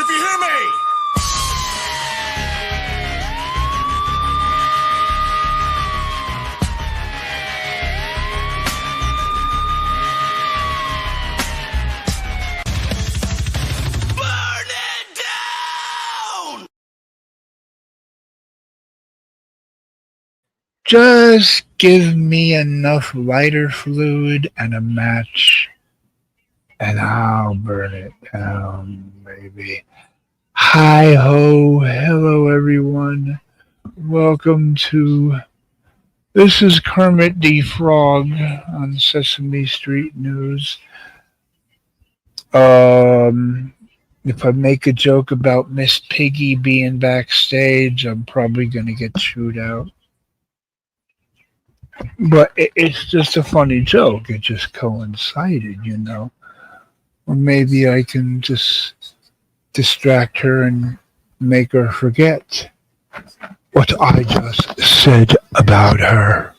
if you hear me! Burn it down! Just give me enough lighter fluid and a match, and I'll burn it down, baby. Hi ho, hello everyone. Welcome to This is Kermit the Frog on Sesame Street News. If I make a joke about Miss Piggy being backstage, I'm probably gonna get chewed out. But it's just a funny joke. It just coincided, you know. Or maybe I can just distract her and make her forget what I just said about her.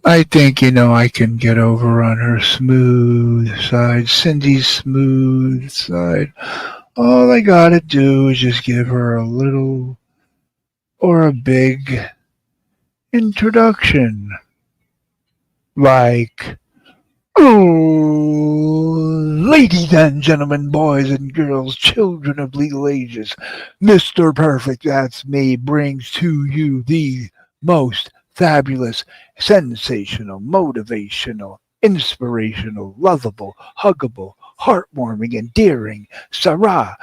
I think, I can get over on her smooth side, Cyndy's smooth side. All I gotta do is just give her a little or a big introduction. Like, oh, ladies and gentlemen, boys and girls, children of legal ages, Mr. Perfect, that's me, brings to you the most fabulous, sensational, motivational, inspirational, lovable, huggable, heartwarming, endearing, Sarah,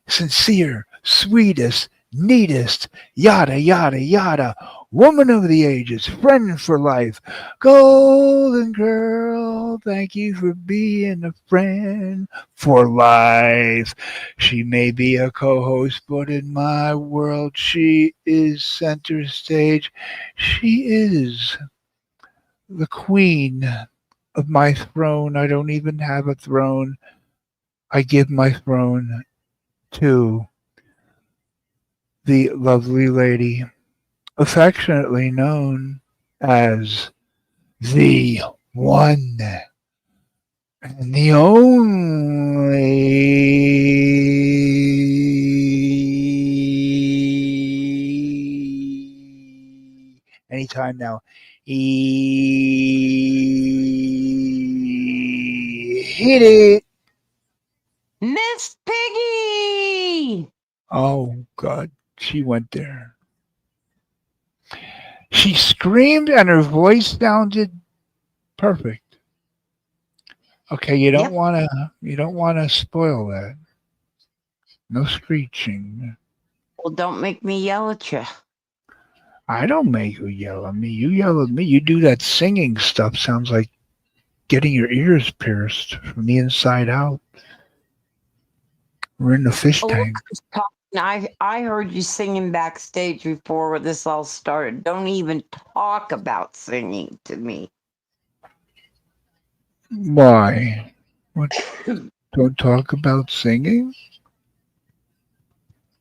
sincere, sweetest, neatest, yada, yada, yada, woman of the ages, friend for life, golden girl, thank you for being a friend for life. She may be a co-host, but in my world, she is center stage. She is the queen of my throne. I don't even have a throne. I give my throne to the lovely lady, affectionately known as the one and the only. Anytime now. Hit it. Miss Piggy! Oh, God. She went there. She screamed and her voice sounded perfect. Okay, you don't Yep. wanna spoil that. No screeching. Well, don't make me yell at you. I don't make you yell at me. You yell at me. You do that singing stuff. Sounds like getting your ears pierced from the inside out. We're in the fish Oh, look tank. who's talking. I heard you singing backstage before this all started. Don't even talk about singing to me. Why? What? Don't talk about singing?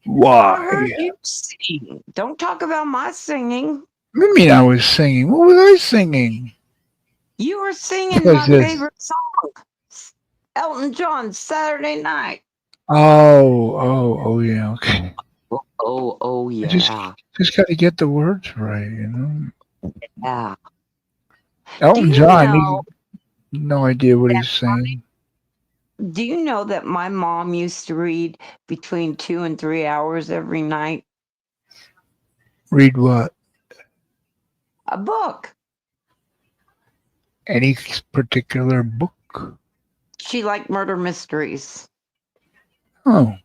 I Why? heard you sing. Don't talk about my singing. What do you mean I was singing? What was I singing? You were singing Was my it? favorite song, Elton John, Saturday Night. Oh, yeah, okay. Oh, I just yeah. just got to get the words right. Yeah. Do Elton you John, know no idea what that he's saying. Do you know that my mom used to read between 2 and 3 hours every night? Read what? A book. Any particular book? She liked murder mysteries. Oh,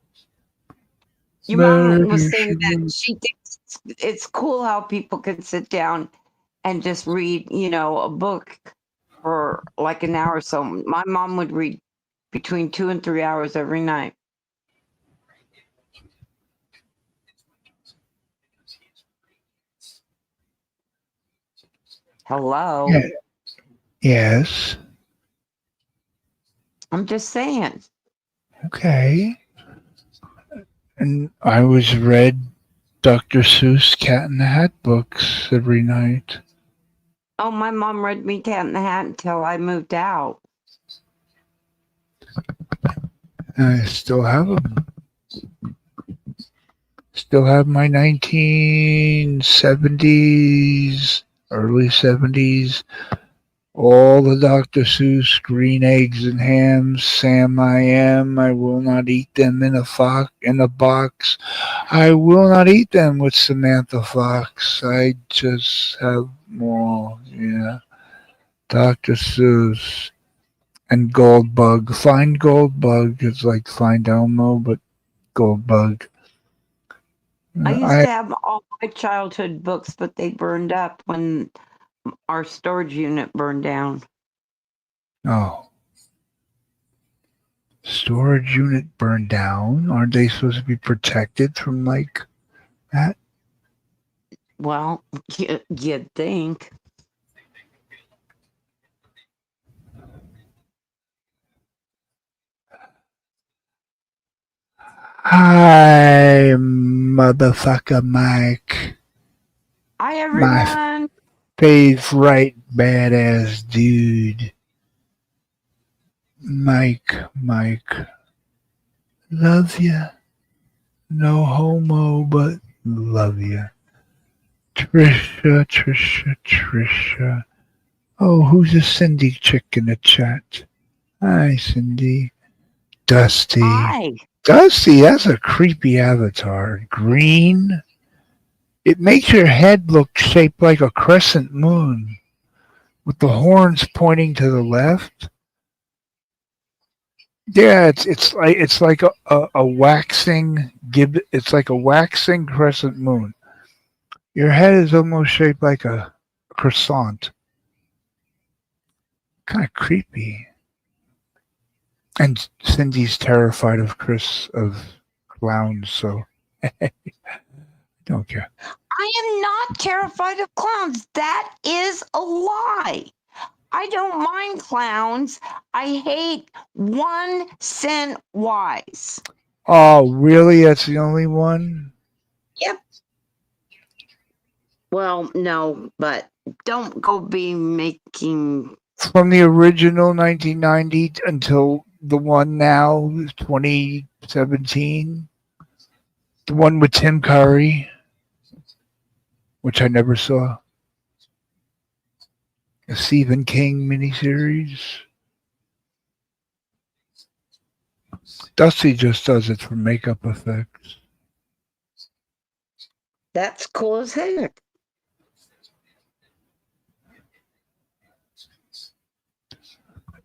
Your mom was murder. saying that she thinks it's cool how people can sit down and just read, a book for like an hour or so. My mom would read between 2 and 3 hours every night. Hello. Yeah. Yes. I'm just saying. Okay. And I was read Dr. Seuss Cat in the Hat books every night. Oh, my mom read me Cat in the Hat until I moved out. I still have them. Still have my 1970s, early 70s, all the Dr. Seuss green eggs and hams. Sam I am. I will not eat them in a box. I will not eat them with Samantha Fox. I just have more. Yeah, Dr. Seuss and Goldbug. Find Goldbug is like Find Elmo, but Goldbug. I used I to have all my childhood books, but they burned up when our storage unit burned down. oh. Storage unit burned down. Aren't they supposed to be protected from like that? Well, you'd think. Hi, motherfucker Mike. Hi, My everyone. favorite badass dude. Mike. Love ya. No homo, but love ya. Trisha. Oh, who's a Cyndy chick in the chat? Hi, Cyndy. Dusty. Hi. Dusty, that's a creepy avatar. Green. It makes your head look shaped like a crescent moon with the horns pointing to the left. Yeah, it's like a waxing gibbet. It's like a waxing crescent moon. Your head is almost shaped like a croissant. Kind of creepy. And Cindy's terrified of clowns, so don't care. I am not terrified of clowns. That is a lie. I don't mind clowns. I hate 1 cent wise. Oh, really? That's the only one? Yep. Well, no, but don't go be making. From the original 1990 until the one now, 2017. The one with Tim Curry, which I never saw. A Stephen King miniseries. Dusty just does it for makeup effects. That's cool as heck.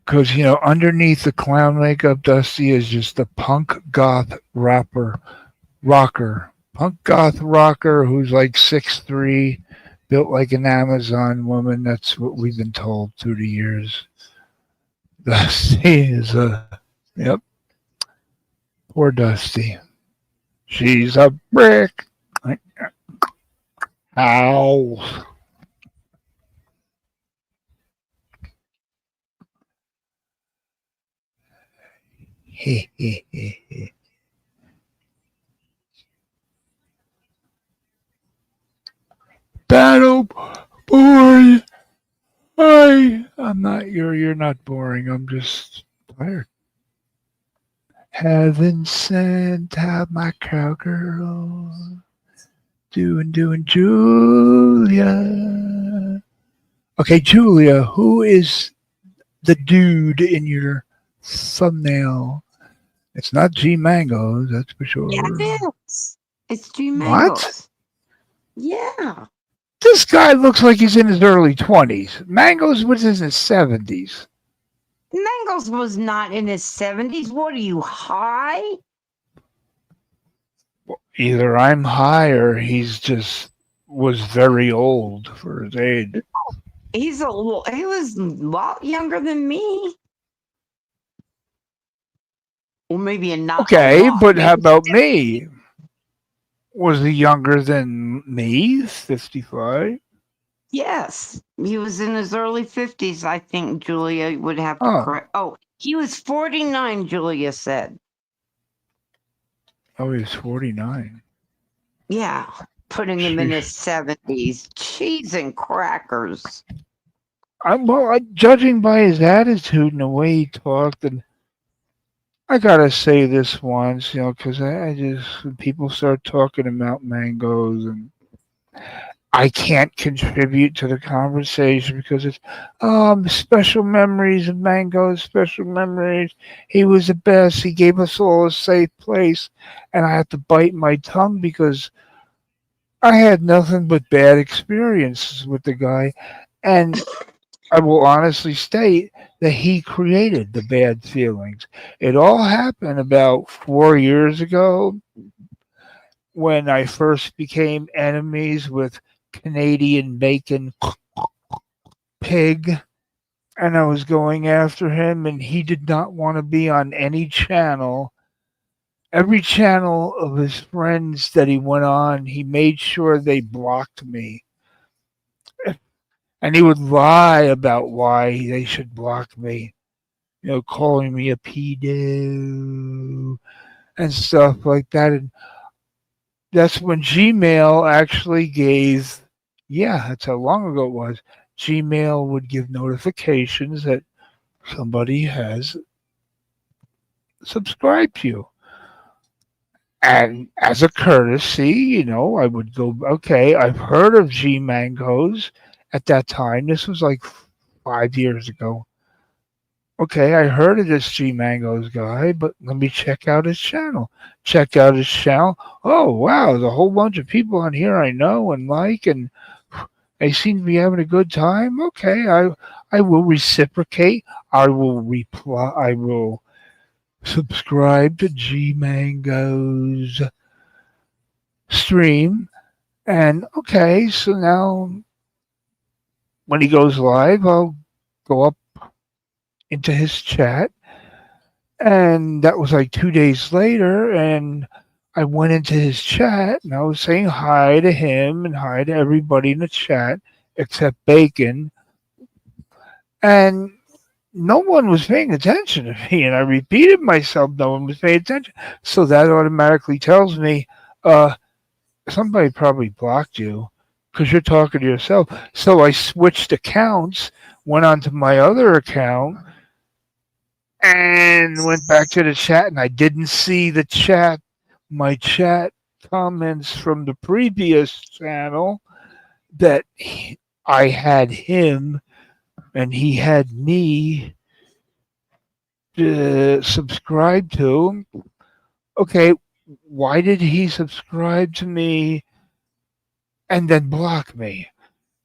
Because, underneath the clown makeup, Dusty is just a punk goth rocker. Punk goth rocker who's like 6'3", built like an Amazon woman. That's what we've been told through the years. Dusty is yep. Poor Dusty. She's a brick. Ow. Battle boy. I'm not. You're not boring. I'm just tired. Heaven sent out my cowgirl. Doing Julia. Okay, Julia, who is the dude in your thumbnail? It's not G Mangoes, that's for sure. Yeah, it is. It's G What? Mangoes. Yeah. This guy looks like he's in his early 20s. Mangoes was in his 70s. Mangoes was not in his 70s. What are you, high? Either I'm high or he's just was very old for his age. He was a lot younger than me. Or maybe not. Okay, but how about me? Was he younger than me? 55? Yes. He was in his early 50s, I think Julia would have to correct. Oh, he was 49, Julia said. Oh, he was 49. Yeah. Putting him in his 70s. Cheese and crackers. Judging by his attitude and the way he talked, and I gotta say this once, because I just when people start talking about mangoes and I can't contribute to the conversation because it's special memories of mangoes, special memories. He was the best. He gave us all a safe place, and I have to bite my tongue because I had nothing but bad experiences with the guy, and I will honestly state that he created the bad feelings. It all happened about 4 years ago when I first became enemies with Canadian bacon pig, and I was going after him, and he did not want to be on any channel. Every channel of his friends that he went on, he made sure they blocked me. And he would lie about why they should block me, calling me a pedo and stuff like that. And that's when Gmail actually gave, yeah, that's how long ago it was. Gmail would give notifications that somebody has subscribed to you. And as a courtesy, I would go, okay, I've heard of G Mangoes at that time. This was like 5 years ago. Okay, I heard of this G Mangoes guy, but let me check out his channel. Checked out his channel. Oh, wow, there's a whole bunch of people on here I know and like, and they seem to be having a good time. Okay, I will reciprocate. I will reply. I will subscribe to G Mango's stream. And okay, so now when he goes live, I'll go up into his chat. And that was like 2 days later. And I went into his chat and I was saying hi to him and hi to everybody in the chat except Bacon. And no one was paying attention to me. And I repeated myself, no one was paying attention. So that automatically tells me, somebody probably blocked you because you're talking to yourself. So I switched accounts, went onto my other account, and went back to the chat, and I didn't see my chat comments from the previous channel that I had him and he had me subscribe to. Okay, why did he subscribe to me and then block me?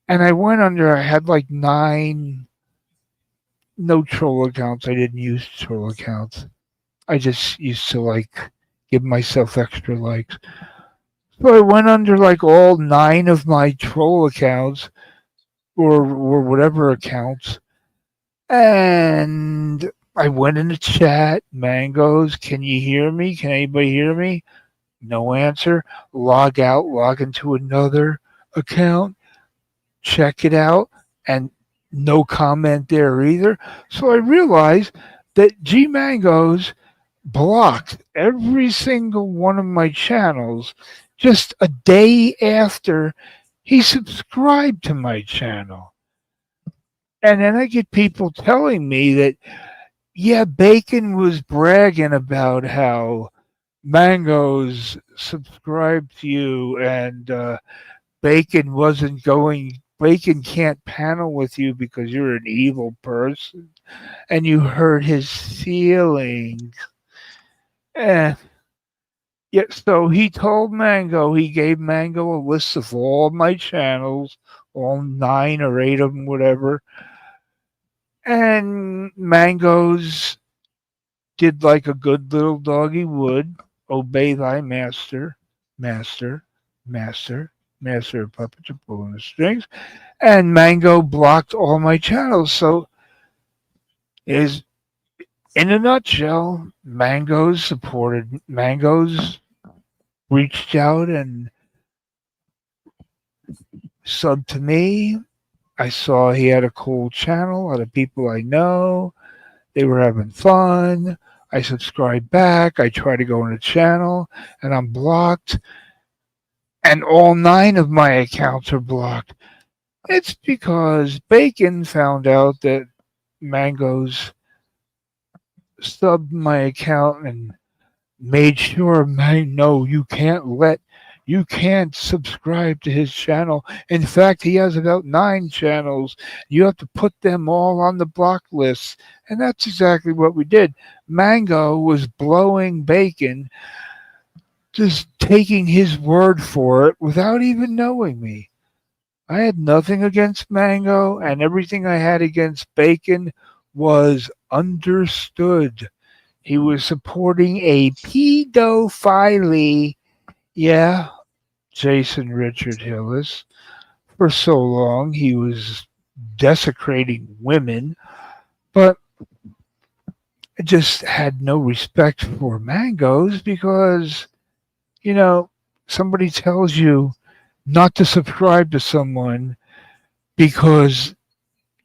And I went under, I had like 9 no troll accounts. I didn't use troll accounts. I just used to like give myself extra likes. So I went under like all 9 of my troll accounts or whatever accounts, and I went in the chat. Mangoes, can you hear me? Can anybody hear me? No answer. Log out. Log into another account. Check it out, and no comment there either. So I realized that G Mangoes blocked every single one of my channels just a day after he subscribed to my channel. And then I get people telling me that, yeah, Bacon was bragging about how Mangoes subscribed to you and Bacon can't panel with you because you're an evil person and you hurt his feelings. Eh, yeah, so he told Mango, he gave Mango a list of all my channels, all 9 or 8 of them, whatever. And Mango's did like a good little doggy would, obey thy master, master, master, master of puppets and pulling the strings. And Mango blocked all my channels. So is in a nutshell, Mango's reached out and subbed to me. I saw he had a cool channel, a lot of people I know. They were having fun. I subscribed back. I try to go on the channel and I'm blocked. And all 9 of my accounts are blocked. It's because Bacon found out that Mango's subbed my account and made sure, man, no, you can't subscribe to his channel. In fact, he has about 9 channels. You have to put them all on the block list. And that's exactly what we did. Mango was blowing bacon, just taking his word for it without even knowing me. I had nothing against Mango, and everything I had against Bacon was understood. He was supporting a pedophile. Yeah, Jason Richard Hillis. For so long, he was desecrating women, but I just had no respect for mangoes because, you know, somebody tells you not to subscribe to someone because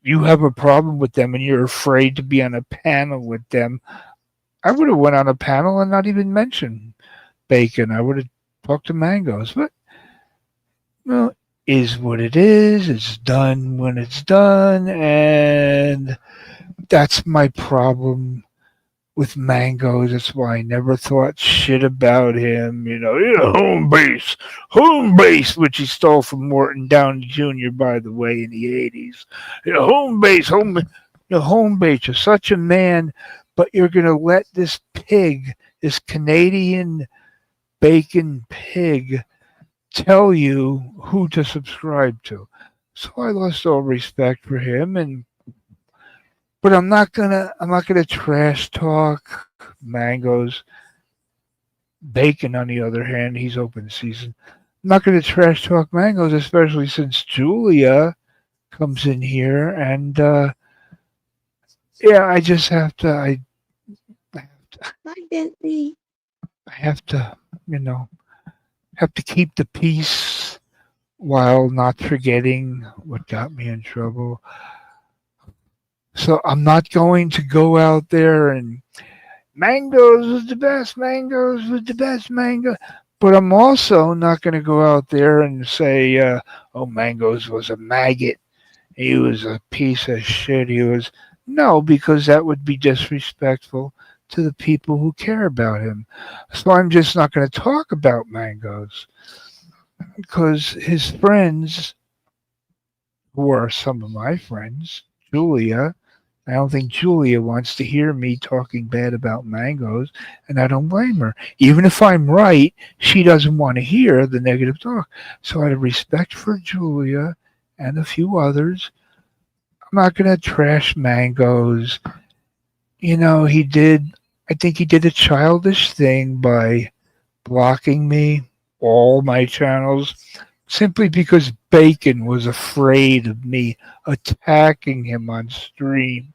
you have a problem with them and you're afraid to be on a panel with them. I would have went on a panel and not even mentioned bacon. I would have talked to mangoes, but well, is what it is. It's done when it's done, and that's my problem with mangoes. That's why I never thought shit about him. Yeah, home base, which he stole from Morton Downey Jr. by the way in the '80s. Yeah, home base. You're such a man, but you're gonna let this pig, this Canadian bacon pig, tell you who to subscribe to. So I lost all respect for him, and but I'm not gonna trash talk mangoes. Bacon, on the other hand, he's open season. I'm not gonna trash talk mangoes, especially since Julia comes in here, and yeah, I just have to. Hi, Bentley. I have to, you know, have to keep the peace while not forgetting what got me in trouble. So I'm not going to go out there and mangoes was the best, mangoes was the best, mango. But I'm also not going to go out there and say, oh, mangoes was a maggot. He was a piece of shit. He was. No, because that would be disrespectful to the people who care about him. So I'm just not going to talk about mangoes because his friends, who are some of my friends, Julia, I don't think Julia wants to hear me talking bad about mangoes, and I don't blame her. Even if I'm right, she doesn't want to hear the negative talk. So out of respect for Julia and a few others, I'm not going to trash mangoes. I think he did a childish thing by blocking me, all my channels, simply because Bacon was afraid of me attacking him on stream.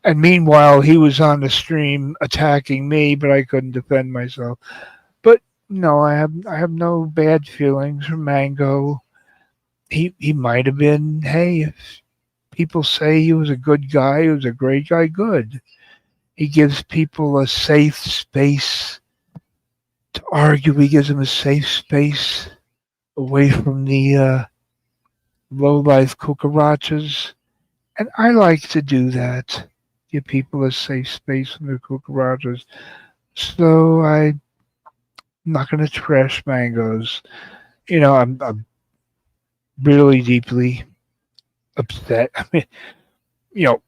And meanwhile, he was on the stream attacking me, but I couldn't defend myself. But no, I have no bad feelings for Mango. He might have been. Hey, if people say he was a good guy, he was a great guy. Good. He gives people a safe space to argue. He gives them a safe space away from the low life cucarachas. And I like to do that. Give people a safe space from the cucarachas. So I'm not going to trash mangoes. I'm really deeply upset. I mean, you know,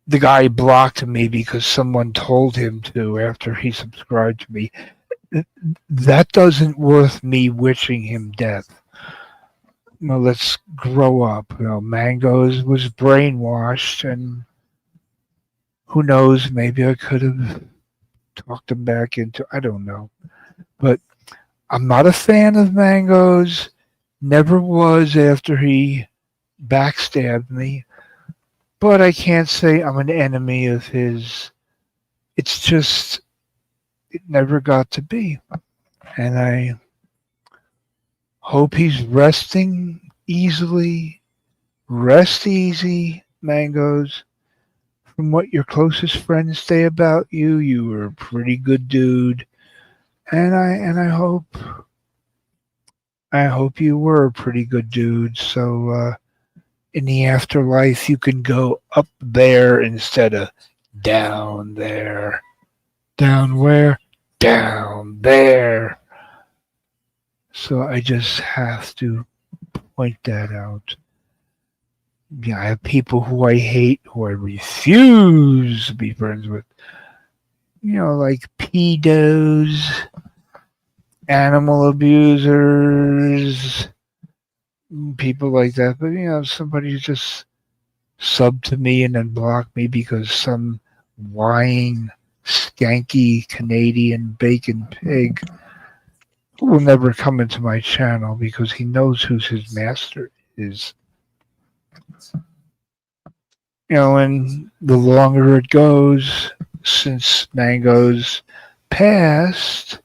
the guy blocked me because someone told him to after he subscribed to me. That doesn't worth me wishing him death. Let's grow up. Mangoes was brainwashed, and who knows? Maybe I could have talked him back into. I don't know, but I'm not a fan of mangoes. Never was after he backstabbed me. But I can't say I'm an enemy of his. It's just it never got to be, and I hope he's resting easily. Rest easy, mangoes. From what your closest friends say about you, you were a pretty good dude, and I hope you were a pretty good dude. So in the afterlife, you can go up there instead of down there. Down where? Down there. So I just have to point that out. Yeah, I have people who I hate, who I refuse to be friends with. Like pedos, animal abusers, people like that. But somebody who just sub to me and then block me because some lying, skanky Canadian bacon pig will never come into my channel because he knows who his master is. And the longer it goes since Mango's passed,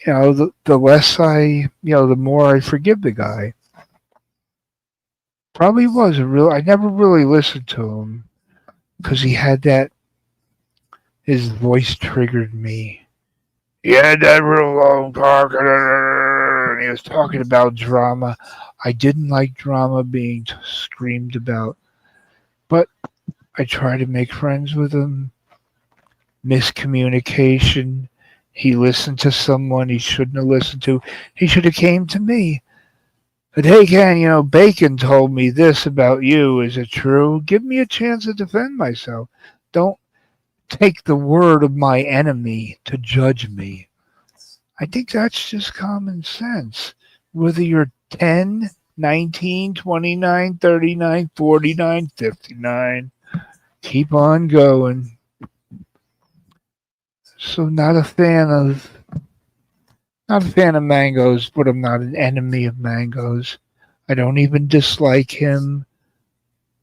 the less the more I forgive the guy. Probably was I never really listened to him because he had his voice triggered me. He had that real long talk, and he was talking about drama. I didn't like drama being screamed about, but I tried to make friends with him. Miscommunication. He listened to someone he shouldn't have listened to. He should have came to me. But hey, Ken, Bacon told me this about you. Is it true? Give me a chance to defend myself. Don't take the word of my enemy to judge me. I think that's just common sense. Whether you're 10, 19, 29, 39, 49, 59, keep on going. So not a fan of mangoes, but I'm not an enemy of mangoes. I don't even dislike him.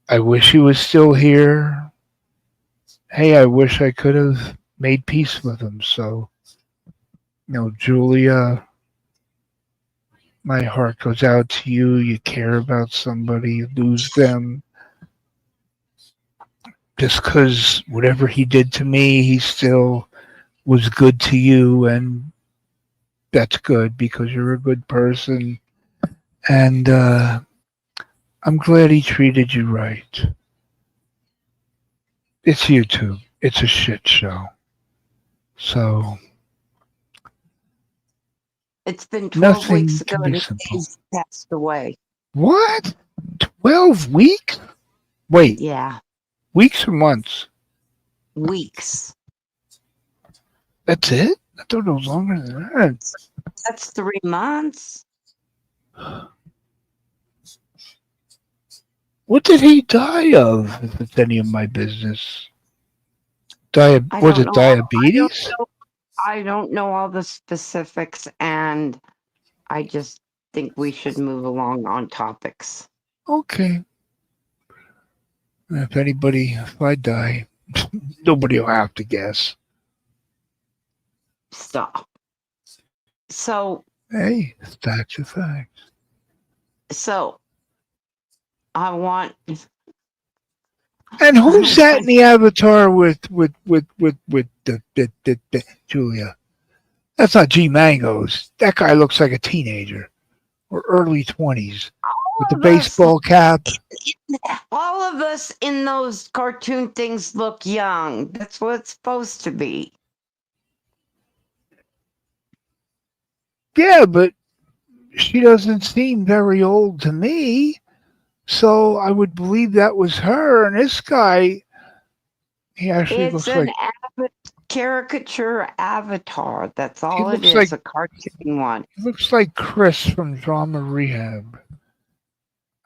I wish he was still here. Hey, I wish I could have made peace with him. So, Julia, my heart goes out to you. You care about somebody, you lose them. Just because whatever he did to me, he still was good to you, and that's good because you're a good person. And I'm glad he treated you right. It's YouTube. It's a shit show. So It's been 12 nothing weeks ago can be and simple. he's passed away. What? 12 weeks? Wait, Yeah, weeks or months? weeks. That's it? I thought it was longer than that. That's 3 months. What did he die of, if it's any of my business? I Was don't it know. diabetes? I don't know all the specifics, and I just think we should move along on topics. Okay. If I die, nobody will have to guess. Stop. So, Hey, that's a fact. so I want. And who sat in the avatar with the Julia? That's not G Mangoes. That guy looks like a teenager or early 20s with the baseball cap. All of us in those cartoon things look young. That's what it's supposed to be. Yeah, but she doesn't seem very old to me. So I would believe that was her. And this guy, he actually It's looks an like caricature avatar. That's all it looks is, like a cartoon one. Chris from Drama Rehab.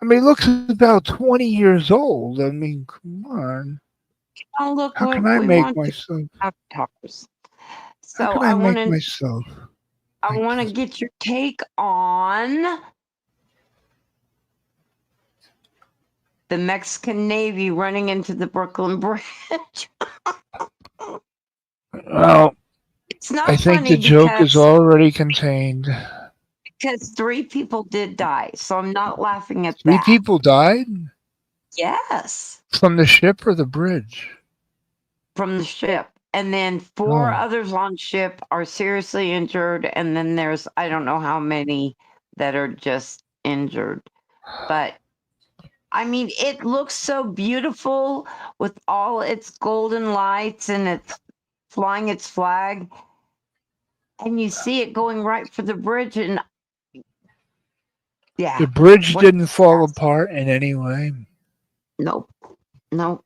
I mean, he looks about 20 years old. I mean, come on. Oh, look How what can I we make want to myself? avatars. How So can I make myself? I want to get your take on the Mexican Navy running into the Brooklyn Bridge. Well, It's not I think funny the joke is already contained. because 3 people did die. So I'm not laughing at 3 that. people died Yes, from the ship or the bridge. from the ship. And then 4 Oh. others on ship are seriously injured. And then there's, I don't know how many that are just injured. But I mean, it looks so beautiful with all its golden lights and it's flying its flag. And you see it going right for the bridge. And yeah, The bridge what? didn't fall apart in any way. Nope. Nope.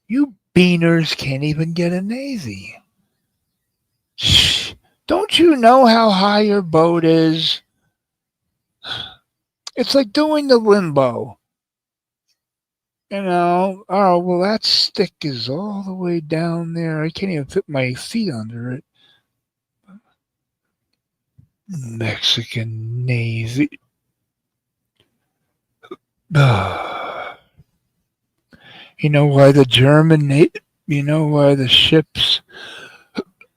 You beaners can't even get a Navy. Shh. Don't you know how high your boat is? It's like doing the limbo. Oh, well, that stick is all the way down there. I can't even fit my feet under it. Mexican Navy. You know why the ships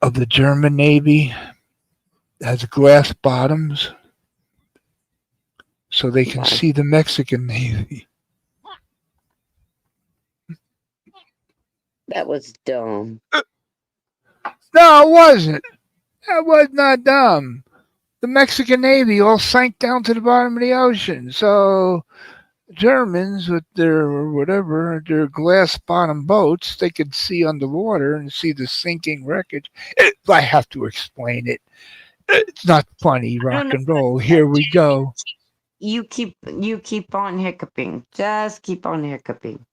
of the German Navy has glass bottoms? So they can see the Mexican Navy. That was dumb. No, it wasn't. That was not dumb. The Mexican Navy all sank down to the bottom of the ocean. So Germans with their glass bottom boats, they could see underwater and see the sinking wreckage. I have to explain it. It's not funny, rock and roll. Here we go. You keep on hiccuping. Just keep on hiccuping.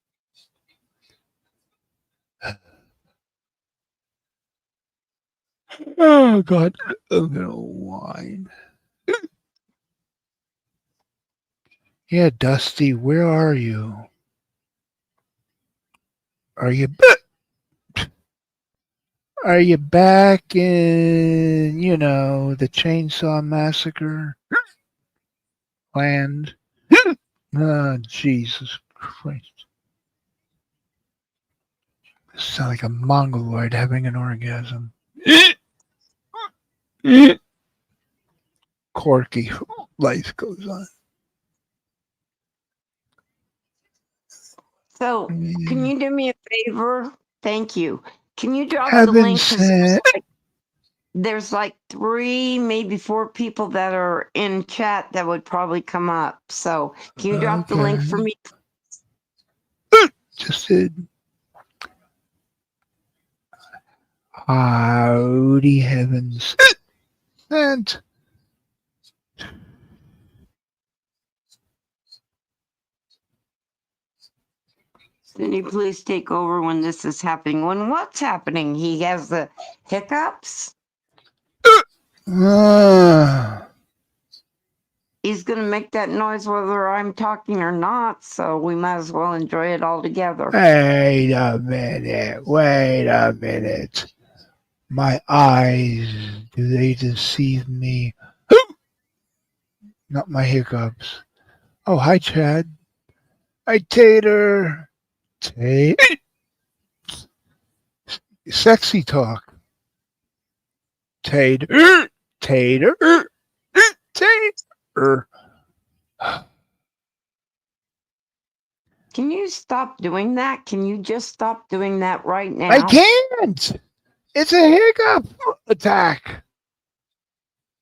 Oh God, I'm gonna whine. Yeah, Dusty, where are you? Are you back in the Chainsaw Massacre land? Oh, Jesus Christ! I sound like a mongoloid having an orgasm. Corky, life goes on. So, can you do me a favor? Thank you. Can you drop the Heaven link? Because sent. there's like 3, maybe 4 people that are in chat that would probably come up. So, can you drop the link for me? Just did. Howdy heavens. And Cyndy, please take over when this is happening. When what's happening? He has the hiccups. He's going to make that noise whether I'm talking or not, so we might as well enjoy it all together. Wait a minute. My eyes, do they deceive me? Not my hiccups. Oh, hi, Chad. Hi, Tater. Sexy talk. Tater. Tater. Tater. Can you stop doing that? Can you just stop doing that right now? I can't. It's a hiccup attack.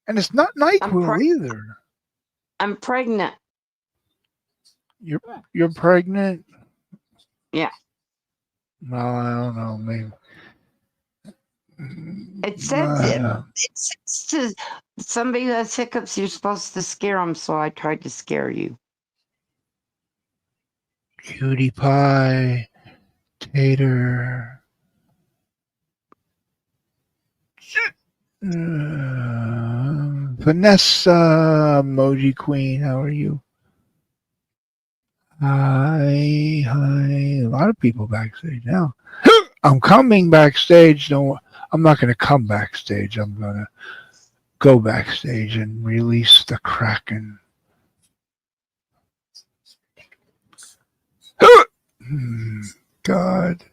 And it's not NyQuil either. I'm pregnant. You're pregnant? Yeah. No, I don't know. Maybe. It says to somebody who has hiccups, you're supposed to scare them, so I tried to scare you. Cutie pie, Tater. Vanessa, Emoji Queen, how are you? Hi. A lot of people backstage now. I'm coming backstage. No, I'm not going to come backstage. I'm going to go backstage and release the Kraken. God.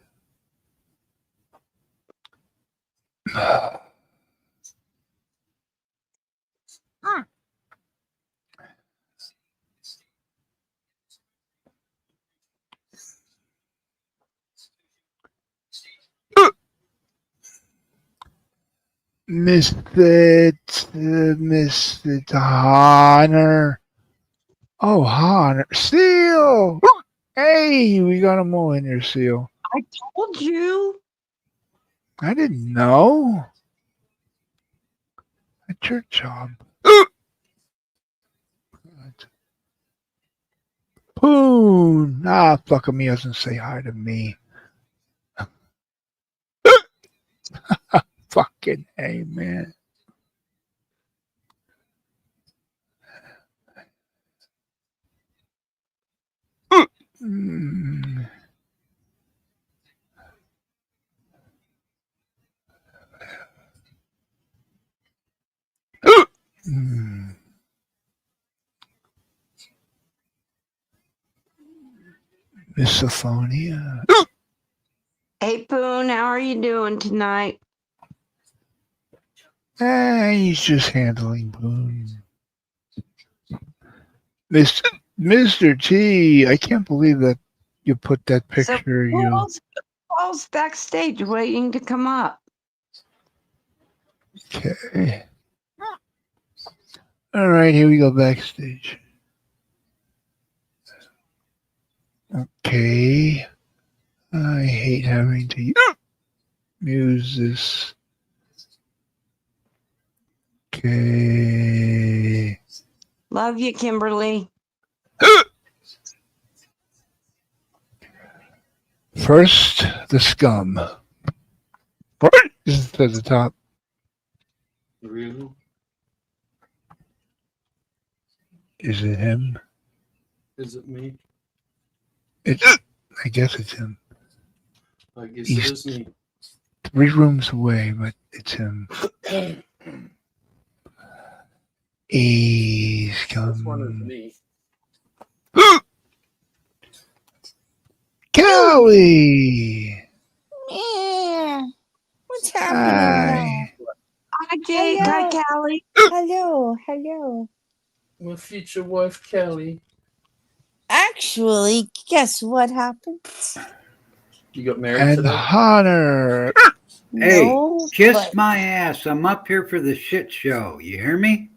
Mr. Honor. Oh, Honor. Seal! Hey, we got them all in here, Seal. I told you. I didn't know. That's your job. Poon. Ah, fuck him. He doesn't say hi to me. Fucking hey, man. Mm. Mm. Misophonia. Hey, Poon, how are you doing tonight? He's just handling Poon. Mr. T, I can't believe that you put that So picture. You Paul's backstage waiting to come up. okay? All right, here we go backstage. Okay, I hate having to use this. Okay. Love you, Kimberly. First, the scum. What? This is at the top. Really? Is it him? Is it me? I guess it's him. I guess He's- it is me. 3 rooms away, but it's him. He's This one is come. me. Kelly! Yeah. What's happening Hi. Hi, Jake. Hi, Hello. Callie. now? Hello, hello. My future wife, Kelly. Actually, guess what happened? You got married And today? Hunter. Hey, No, kiss but my ass. I'm up here for the shit show. You hear me?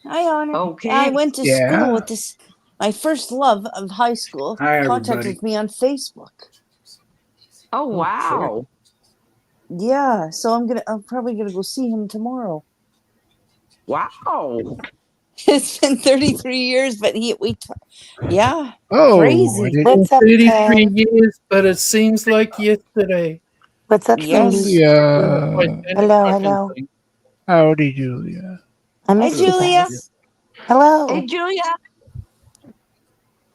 I honor. Okay. I went to Yeah. school with this. My first love of high school Hi, contacted everybody. me on Facebook. Oh, wow. Yeah, so I'm probably gonna go see him tomorrow. Wow. It's been 33 years, but yeah, Oh, crazy. I didn't- What's up, 33 Ted? years, but it seems like yesterday. What's up, Yes. Cyndy? Julia. Hello, hello. Howdy, Julia. I Hi, miss you Julia. guys. Hello. Hey, Julia.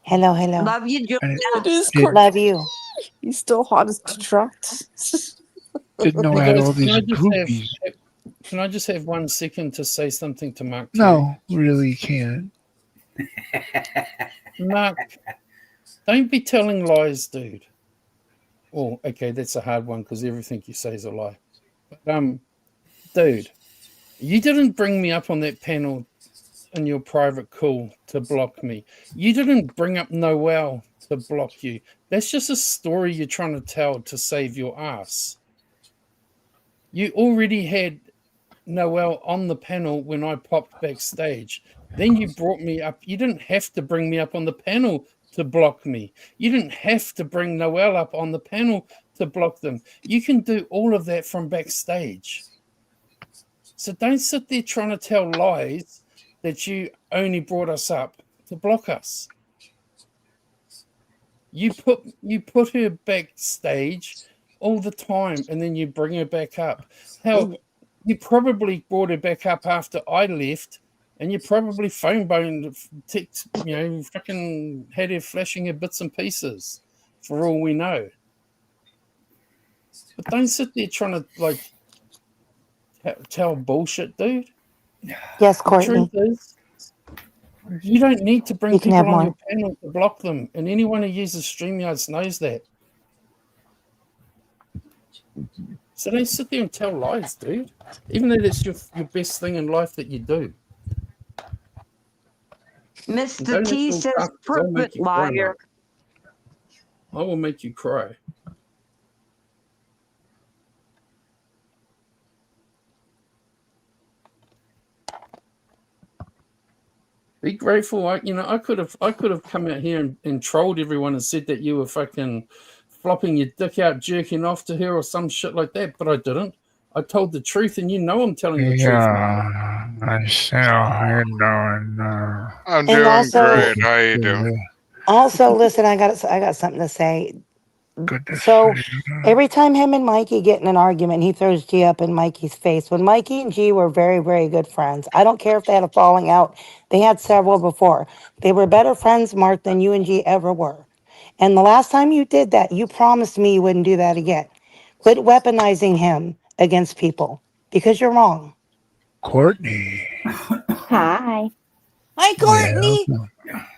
Hello, hello. Love you, Julia. It is Did- Courtney. Love you. He's still hot as the trot. Didn't know I Hey had guys, all these groupies. can I just have 1 second to say something to Mark? No, really can't. Mark, don't be telling lies, dude. Oh, okay, that's a hard one because everything you say is a lie. But dude, you didn't bring me up on that panel in your private call to block me. You didn't bring up Noel to block you. That's just a story you're trying to tell to save your ass. You already had Noel on the panel when I popped backstage. Then you brought me up. You didn't have to bring me up on the panel to block me. You didn't have to bring Noel up on the panel to block them. You can do all of that from backstage. So don't sit there trying to tell lies that you only brought us up to block us. You put her backstage all the time and then you bring her back up. Hell, you probably brought her back up after I left, and you probably phone boned, fucking had her flashing her bits and pieces, for all we know. But don't sit there trying to tell bullshit, dude. Yes, The Courtney. truth is, you don't need to bring You can people have on more. your panel to block them, and anyone who uses StreamYards knows that. So don't sit there and tell lies, dude. Even though that's your best thing in life that you do. Mr. Don't T act all says, tough, 'cause I'll make perfect you cry, liar. mate. I will make you cry. Be grateful. I could have come out here and trolled everyone and said that you were fucking flopping your dick out, jerking off to her or some shit like that, but I didn't. I told the truth, and I'm telling the truth. Yeah, I see how you're doing. I'm And doing also- great. How you doing? Also, listen, I got something to say. Good to So see you. every time him and Mikey get in an argument, he throws G up in Mikey's face. When Mikey and G were very, very good friends, I don't care if they had a falling out. They had several before. They were better friends, Mark, than you and G ever were. And the last time you did that, you promised me you wouldn't do that again. Quit weaponizing him against people because you're wrong. Courtney. Hi. Hi, Well, Courtney.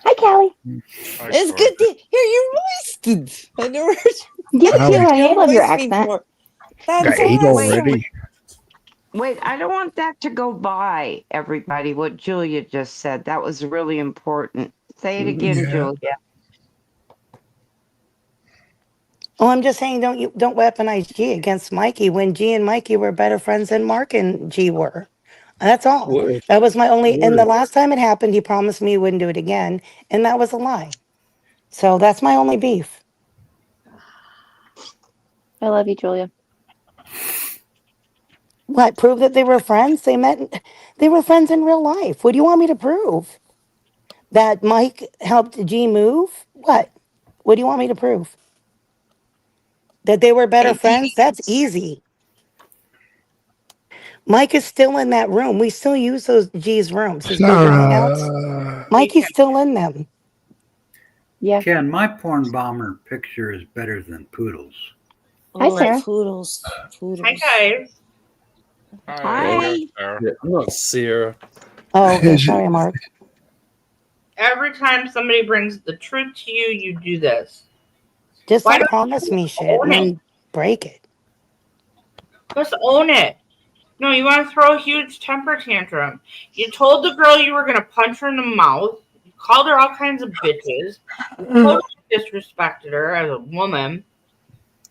Hi, Callie. Hi, It's Courtney. good to hear your voice, kids. I never heard You Wow. too, honey. I love your voice accent. before. got That's 8 awesome. already. Wait, I don't want that to go by, everybody, what Julia just said. That was really important. Say it again, Yeah. Julia. Oh, I'm just saying, don't weaponize G against Mikey when G and Mikey were better friends than Mark and G were. That's all. Word. That was my only. And the Word. last time it happened, he promised me he wouldn't do it again, and that was a lie. So that's my only beef. I love you, Julia. What? Prove that they were friends? They met. They were friends in real life. What do you want me to prove? That Mike helped G move? What? What do you want me to prove? That they were better friends? That's easy. Mike is still in that room. We still use those G's rooms. His new hangouts. Sarah. Mikey's still in them. Yeah. Ken, my porn bomber picture is better than Poodle's. Hi, Sarah. Poodles. Poodles. Hi, guys. Hi. Sarah. Yeah, not Sarah. Oh, okay. Is it- Sorry, Mark. Every time somebody brings the truth to you, you do this. Just Why don't don't promise you me shit and own then break it. Just own it. No, you want to throw a huge temper tantrum. You told the girl you were going to punch her in the mouth. You called her all kinds of bitches. You totally disrespected her as a woman.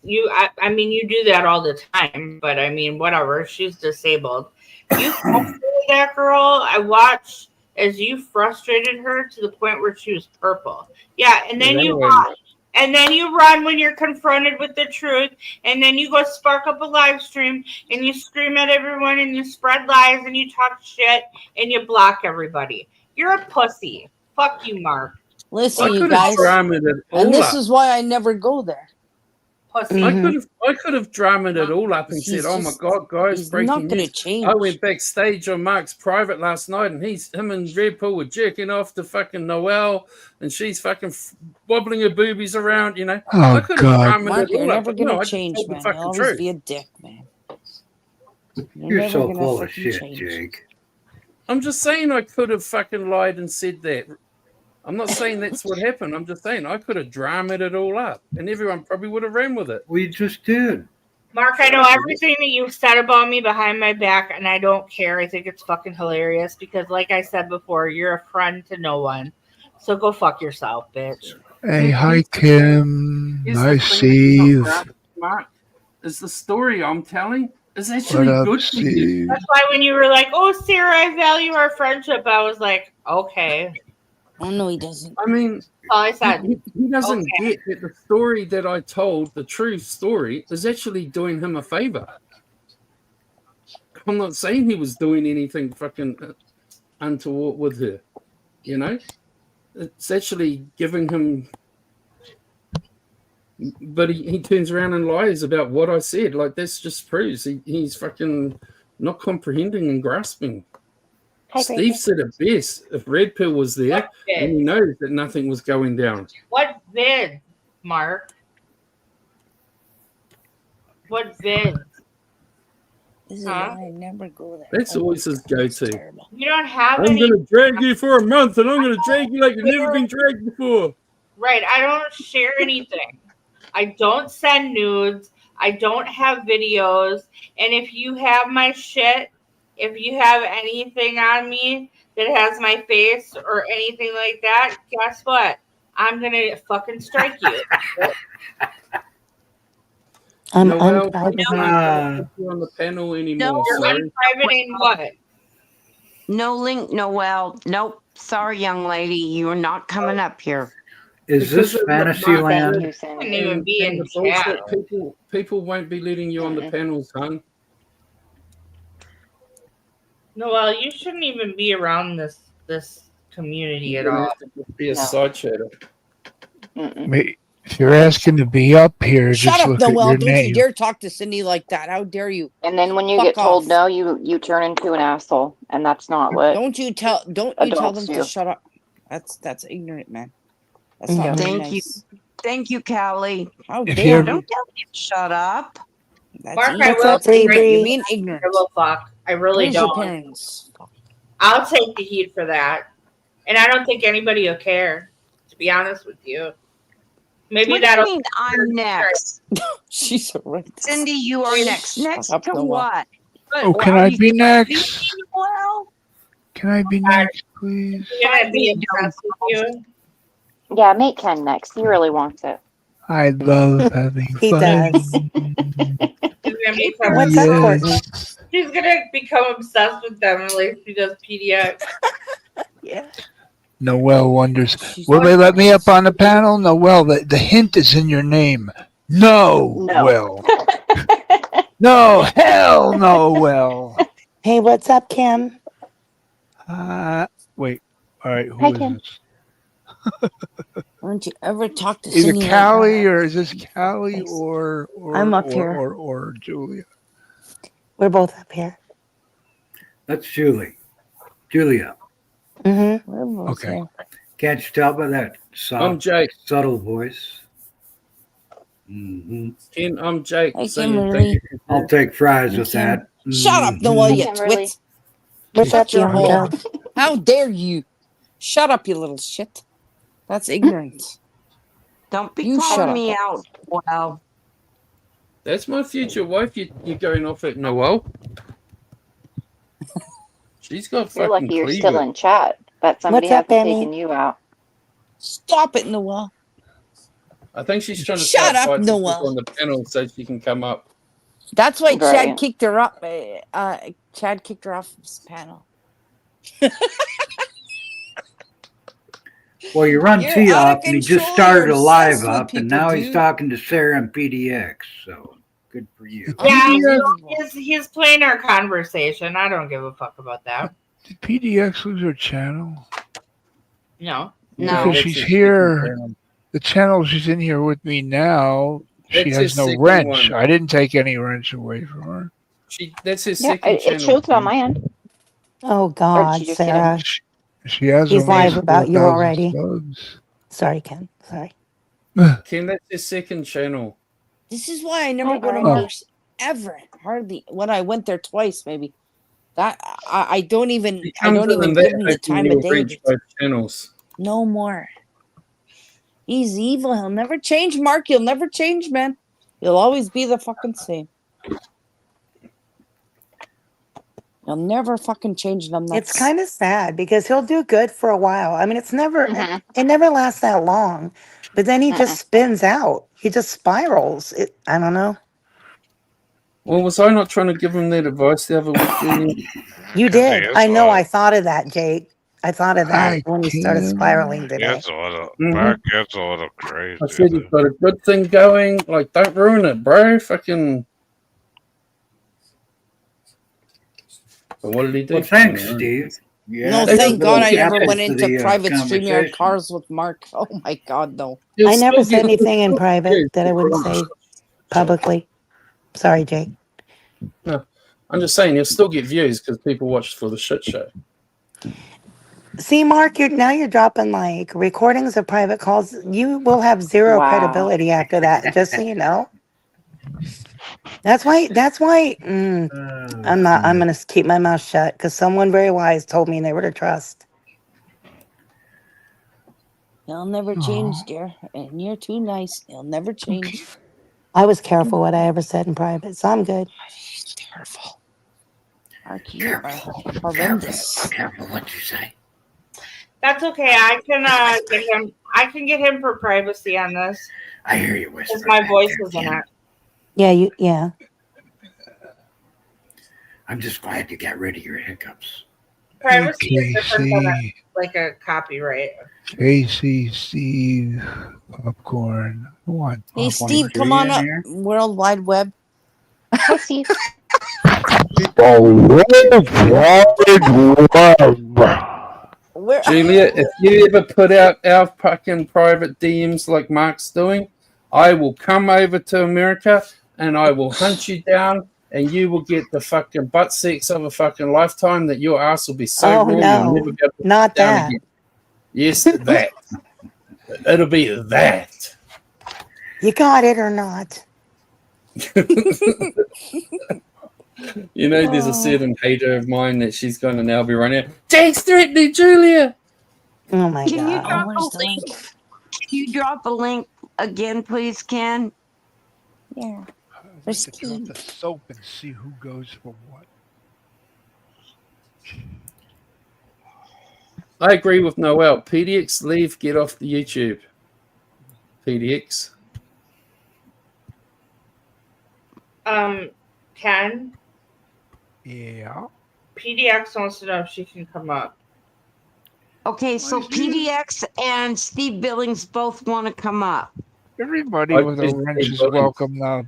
I mean, you do that all the time, but I mean, whatever. She's disabled. You frustrated that girl. I watched as you frustrated her to the point where she was purple. Yeah, and then you run. And then you run when you're confronted with the truth. And then you go spark up a live stream and you scream at everyone and you spread lies and you talk shit and you block everybody. You're a pussy. Fuck you, Mark. Listen, I you could have guys. dramaed it all And this up. is why I never go there. Pussy. I could have dramaed it all up and He's said, "Oh my just- God, guys, He's breaking not going to news! change. I went backstage on Mark's private last night, and him and Red Bull were jerking off to fucking Noelle, and she's fucking wobbling her boobies around. I Oh, could have God. dramaed Mark, it all you're up, never but going no, to I just change, told the man. You'll fucking always truth. be a dick, man. You're never so gonna full of fucking shit, change. Jake. I'm just saying I could have fucking lied and said that. I'm not saying that's what happened. I'm just saying I could have dramaed it all up, and everyone probably would have ran with it. We just did. Mark, I know everything that you've said about me behind my back, and I don't care. I think it's fucking hilarious because, like I said before, you're a friend to no one. So go fuck yourself, bitch. Hey, hi, Kim. Here's Hi, the thing that Steve. you're not, Mark, is the story I'm telling is actually What up, good for you. Steve? That's why when you were like, "Oh, Sarah, I value our friendship," I was like, "Okay." Oh, no, he doesn't. I mean, That's all I said. he doesn't Okay. get that the story that I told, the true story, is actually doing him a favor. I'm not saying he was doing anything fucking untoward with her. It's actually giving him. But he turns around and lies about what I said. Like, this just proves he's fucking not comprehending and grasping. Hi, Steve Gracie. said it best. If Red Pill was there, What and vid? he knows that nothing was going down. What vid, Mark? What vid? This is Huh? why I never go there. That's Oh my always his God, it's go-to. terrible. You don't have I'm any. going to drag you for a month, and I'm going to drag you like you've never been dragged before. Right. I don't share anything. I don't send nudes. I don't have videos. And if you have my shit, if you have anything on me that has my face or anything like that, guess what? I'm going to fucking strike you. I'm Noelle, unprivate. I'm not going to put you on the panel anymore. No, You're Sorry. unprivate in what? No link, Noel. Nope. Sorry, young lady, you are not coming up here. Is this Because of fantasy Mark land? Thank you, Couldn't Cyndy. even be and in the bullshit, chat. people won't be letting you on the Mm-mm. panels, hon. Noel, you shouldn't even be around this community You're at gonna all. have to just be a No. side chatter. Mm-mm. If you're asking to be up here, Shut just up, look at Noel. your Don't you name. dare talk to Cyndy like that. How dare you? And then when you Fuck get told off. no, you turn into an asshole, and that's not what Don't you tell adults them do. to shut up. That's ignorant, man. That's not Yeah. very Thank you. nice. Thank you, Callie. How If dare you're Yeah, you? don't tell me to shut up. That's Mark, I ignorant. What's will up, That's say Bree ignorant. right You Bree? mean now, I ignorant. give a fuck. I really Where's your don't. parents? I'll take the heat for that. And I don't think anybody will care, to be honest with you. Maybe What do you that'll mean I'm next? She's a right. Cindy, you are next. Shut Next up, to Noel. what? Oh, What, can are I you be gonna beat next? me, Well, Can I be next, please? gonna be you impressed with you. Yeah, make Ken next. He really wants it. I love having He fun. does. She's gonna Keep become What's up, Courtney? Yes. she's gonna become obsessed with them like she does PDX. Yeah. Noel wonders, She's will they let me up nice. on the panel? Noel, the hint is in your name. No, No. Will. No, hell no, Will. Hey, what's up, Kim? Wait. All right, who Hi, is Kim. this? Don't you ever talk to Is it Cindy like Callie that? or is this Callie Thanks. or I'm up here. or Julia? We're both up here. That's Julie. Julia. Mm-hmm. We're both Okay. here. Can't you tell by that I'm soft, Jake. subtle voice? Mm-hmm. Ken, I'm Jake. Hey, Saying thank Kimberly. you. I'll take fries Hey, with Kim. that. Shut up, Mhm. Noel, Hi, you Kimberly. twit. What's Shut up, your hole. Bianca? How dare you? Shut up, you little shit. That's ignorant. Don't be You shut calling up. me out. Well, That's my future wife. You're going off at Noel. She's got You're fucking lucky you're still cleavage. in chat. Bet somebody What's up, hasn't Benny? taken you out. Stop it, Noel. I think she's trying to Shut start up, fights with people Noel. on the panel so she can come up. That's why Chad Brilliant. kicked her up. Chad kicked her off this panel. Well, you run You're T out of off and he just control. started You're a live obsessed with up and people, now he's dude. talking to Sarah and PDX. So good for you. Yeah, Unbelievable. he's playing our conversation. I don't give a fuck about that. Did PDX lose her channel? No. no. Because that's she's his here. second channel. The channel she's in here with me now. She That's has his no second wrench. one. I didn't take any wrench away from her. That's his Yeah, second it channel. shows it on my end. Oh, Or did God, she just get it? Sarah. She has He's almost live about you 4,000 already. subs. Sorry, Ken. Sorry. Ken, that's his second channel. This is why I never Hi, go to Arnie. Mark's ever. Hardly. When I went there twice, maybe. That I don't even He I comes don't in even and give that him the hoping time of you'll day. reach both channels. No more. He's evil. He'll never change, Mark. He'll never change, man. He'll always be the fucking same. He'll never fucking change them. It's kind of sad because he'll do good for a while. I mean, it Mhm. never lasts that long. But then he just Mm-mm. spins out. He just spirals. I don't know. Well, was I not trying to give him that advice the other week, Julian? You Because he did. is I know. I a thought of that, Jake. I thought of that I when he started can. spiraling he today. is a little Mhm. Mark gets a little crazy. I said he's got a good thing going. Like, don't ruin it, bro. Fucking. So what did he do? Well, thanks, Steve. Yeah, No, that's thank a God little I never captain went to into the private StreamYard conversation. cars with Mark. Oh my God, no. You'll I never still said get- anything in you'll still private get that I wouldn't views. say publicly. Sorry, Jake. No, I'm just saying you'll still get views because people watch for the shit show. See, Mark, you're dropping like recordings of private calls. You will have zero Wow. credibility after that. Just so you know. That's why. I'm not. I'm gonna keep my mouth shut because someone very wise told me never to trust. He'll never change, dear. And you're too nice. He'll never change. I was careful what I ever said in private, so I'm good. He's terrible. Mark, you are horrendous. Careful what you say. That's okay. I can get him. I can get him for privacy on this I hear you whisper. because my voice is in it. Yeah, yeah. I'm just glad you got rid of your hiccups. Privacy is different than KC. like a copyright. Casey, Steve, popcorn. I want Hey, popcorn. Steve, come on up. World Wide Web. Hi, Steve. Where? Julia, if you ever put out our fucking private DMs like Mark's doing, I will come over to America and I will hunt you down and you will get the fucking butt sex of a fucking lifetime that your ass will be so Oh, raw you'll no. never be able to Not sit down that. again. Yes, that. It'll be that. You got it or not? You know, there's a certain hater of mine that she's going to now be running out. Jake's threatening Julia. Oh my Can you god. drop where's a the link? link? Can you drop a link again, please, Ken? Yeah. I'd Where's like to count Steve? the soap and see who goes for what. I agree with Noel. PDX, leave, get off the YouTube. PDX. Ken, Yeah. PDX wants to know if she can come up. Okay, so Why is he- PDX and Steve Billings both want to come up. Everybody I with a choose wrench Steve is Billings. welcome up.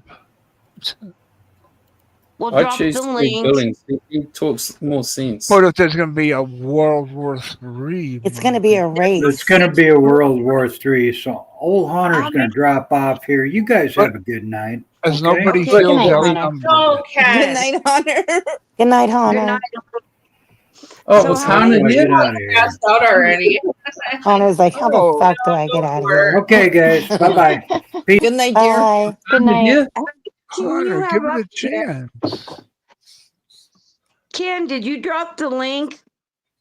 We'll I drop choose the Steve link. Billings. He talks more sense. What if there's going to be a World War III? It's going to be a race. It's going to be a World War III, so old Hunter's going to drop off here. You guys have a good night. As Okay. nobody Okay, feels good night, Hannah. outnumbered. Oh, Good Ken. night, Hunter. Good night, Good Hunter. night. Oh, So was how Hannah many- here? Get out of here. Passed out already. Hunter's like, how Oh. the fuck do I get out of here? Okay, guys. Bye-bye. Good night, dear. Bye. Good Hannah night. here? Can you Hunter, have give it up a chance. Ken, did you drop the link?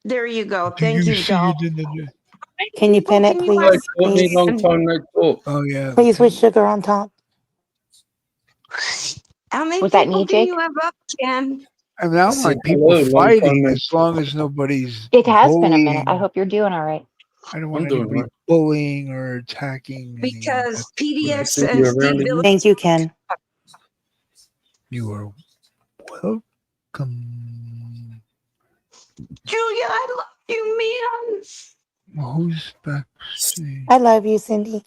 There you go. Do Thank you, see doll. it in the? Can you pin it, Can you Hi, please? Courtney, Please, long time no talk. Oh yeah. please with sugar on top. How many Was that people me, can Jake? you have up, Ken? And now I like said people hello, long fighting time no as long as nobody's It has been a minute. bullying. I hope you're doing all right. I don't want I'm doing anybody right. bullying or attacking. anyone. Because I PDX see and you're around Steve again. Billings. Thank you, Ken. You are welcome. Julia, I love you, man. Who's backstage? I love you, Cyndy.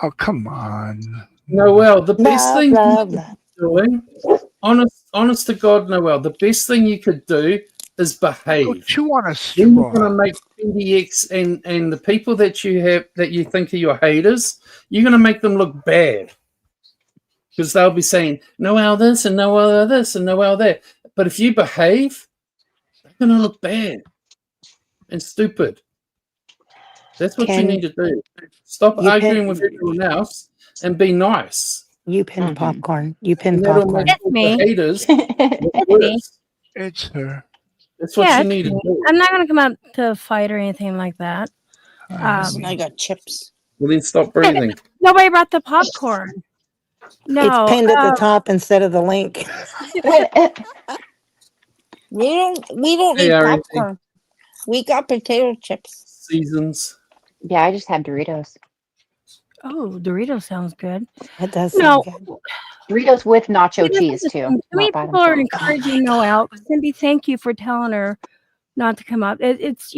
Oh come on. Noel, the best Love, thing love, you love. doing, honest to God, Noel, the best thing you could do is behave. Don't you want a Then you're straw? going to make PDX and the people that you have that you think are your haters, you're going to make them look bad because they'll be saying Noel this and Noel this and Noel that. But if you behave, they're going to look bad and stupid. That's what you Ken, need to do. Stop you arguing pin- with everyone else and be nice. You pinned Mhm. popcorn. You pinned And that'll popcorn. make It's all me. the haters It's look me. worse. It's her. That's what Yeah, you it's need to me. do. I'm not gonna come out to fight or anything like that. I got chips. Well, then stop breathing. Nobody brought the popcorn. No, It's pinned at the top instead of the link. We don't Hey, need Ari. popcorn. We got potato chips. Seasons. Yeah, I just had Doritos. oh, Doritos sounds good. It does No, sound good. Doritos with nacho See, this cheese is the too. thing. Too many Not by people are themselves. encouraging Noelle. Cyndy, thank you for telling her not to come up. It's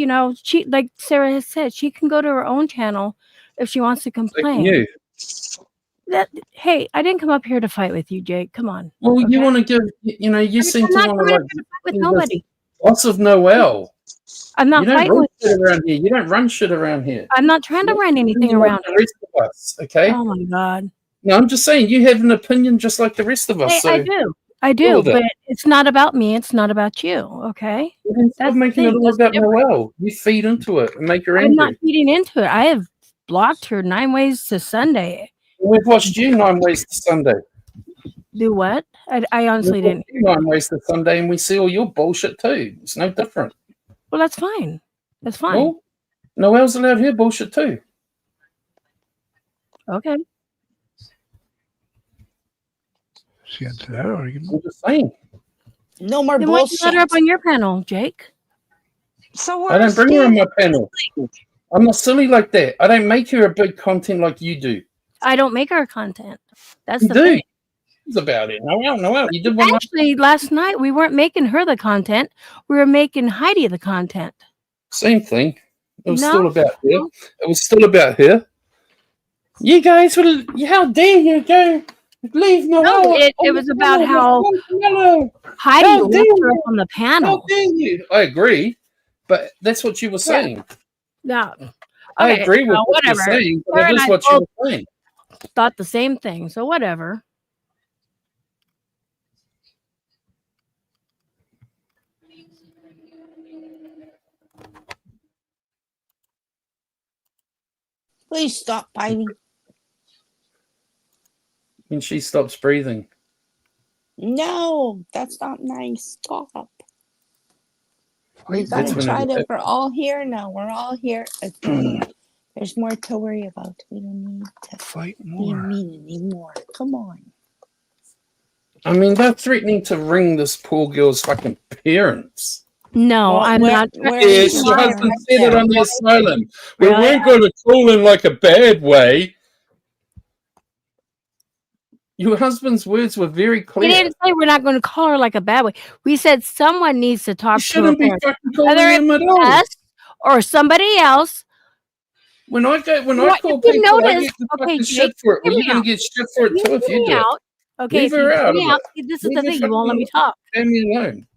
she, like Sarah has said, she can go to her own channel if she wants to So can complain. you. Hey, I didn't come up here to fight with you, Jake. Come on. Well, you Okay. want to give, you seem I'm to not want coming to up like here to fight with give nobody. lots of Noel. I'm You not don't fighting run with shit around here. You don't run shit around here. I'm not trying to run anything You're like around the here. rest of us, okay? Oh my god. No, I'm just saying you have an opinion just like the rest of us. I So do. I deal do, with it. but it's not about me. It's not about you. Okay. then stop That's the making it thing. all That's about different. Noel. You feed into it and make her I'm not angry. feeding into it. I have blocked her 9 ways to Sunday. We've watched you 9 ways to Sunday. Do what? I honestly We've didn't. watched you 9 ways to Sunday, and we see all your bullshit too. It's no different. Well, that's fine. That's fine. Well, Noel's allowed her bullshit too. Okay. She answered that argument. I'm just saying. No more Then why don't you let her up bullshit. on your panel, Jake? So I don't where's bring her on Steve? my panel. I'm not silly like that. I don't make her a big content like you do. I don't make our content. That's You the do. thing. It's about it. Noel. You did one. Actually, last night we weren't making her the content. We were making Heidi the content. Same thing. It was No. still about her. It was still about her. You guys will. How dare you go leave Noelle? No, it on was the about panel how with Camilla? Heidi How left dare her up you? on the How panel. dare you? I agree, but that's what you were saying. Yeah. I Okay, agree with so what you're whatever. saying, but Sarah it and is I what you both were saying. thought the same thing. So whatever. Please stop biting. When she stops breathing. No, that's not nice. Stop. We Fight gotta That's when more. try it to. We're all here now. We're all here. There's more to worry about. We don't need to Fight be more. mean anymore. Come on. I mean, they're threatening to ring this poor girl's fucking parents. No, Well, I'm where- not. where Yes, is your your husband parent? said it on the asylum. We Really? weren't going to call in like a bad way. Your husband's words were very We clear. didn't say we're not going to call her like a bad way. We said someone needs to You talk to her shouldn't be parents, fucking calling whether them it's at all. us or somebody else. When I What call if you people, I notice? get the Okay, fucking Jake, shit for it. hear Well, me you're going out. to get shit for it You too if hear you me do it. out. Okay, Leave if you her hear out me of out, it. this is Leave the her thing. You won't let me fucking talk. family alone.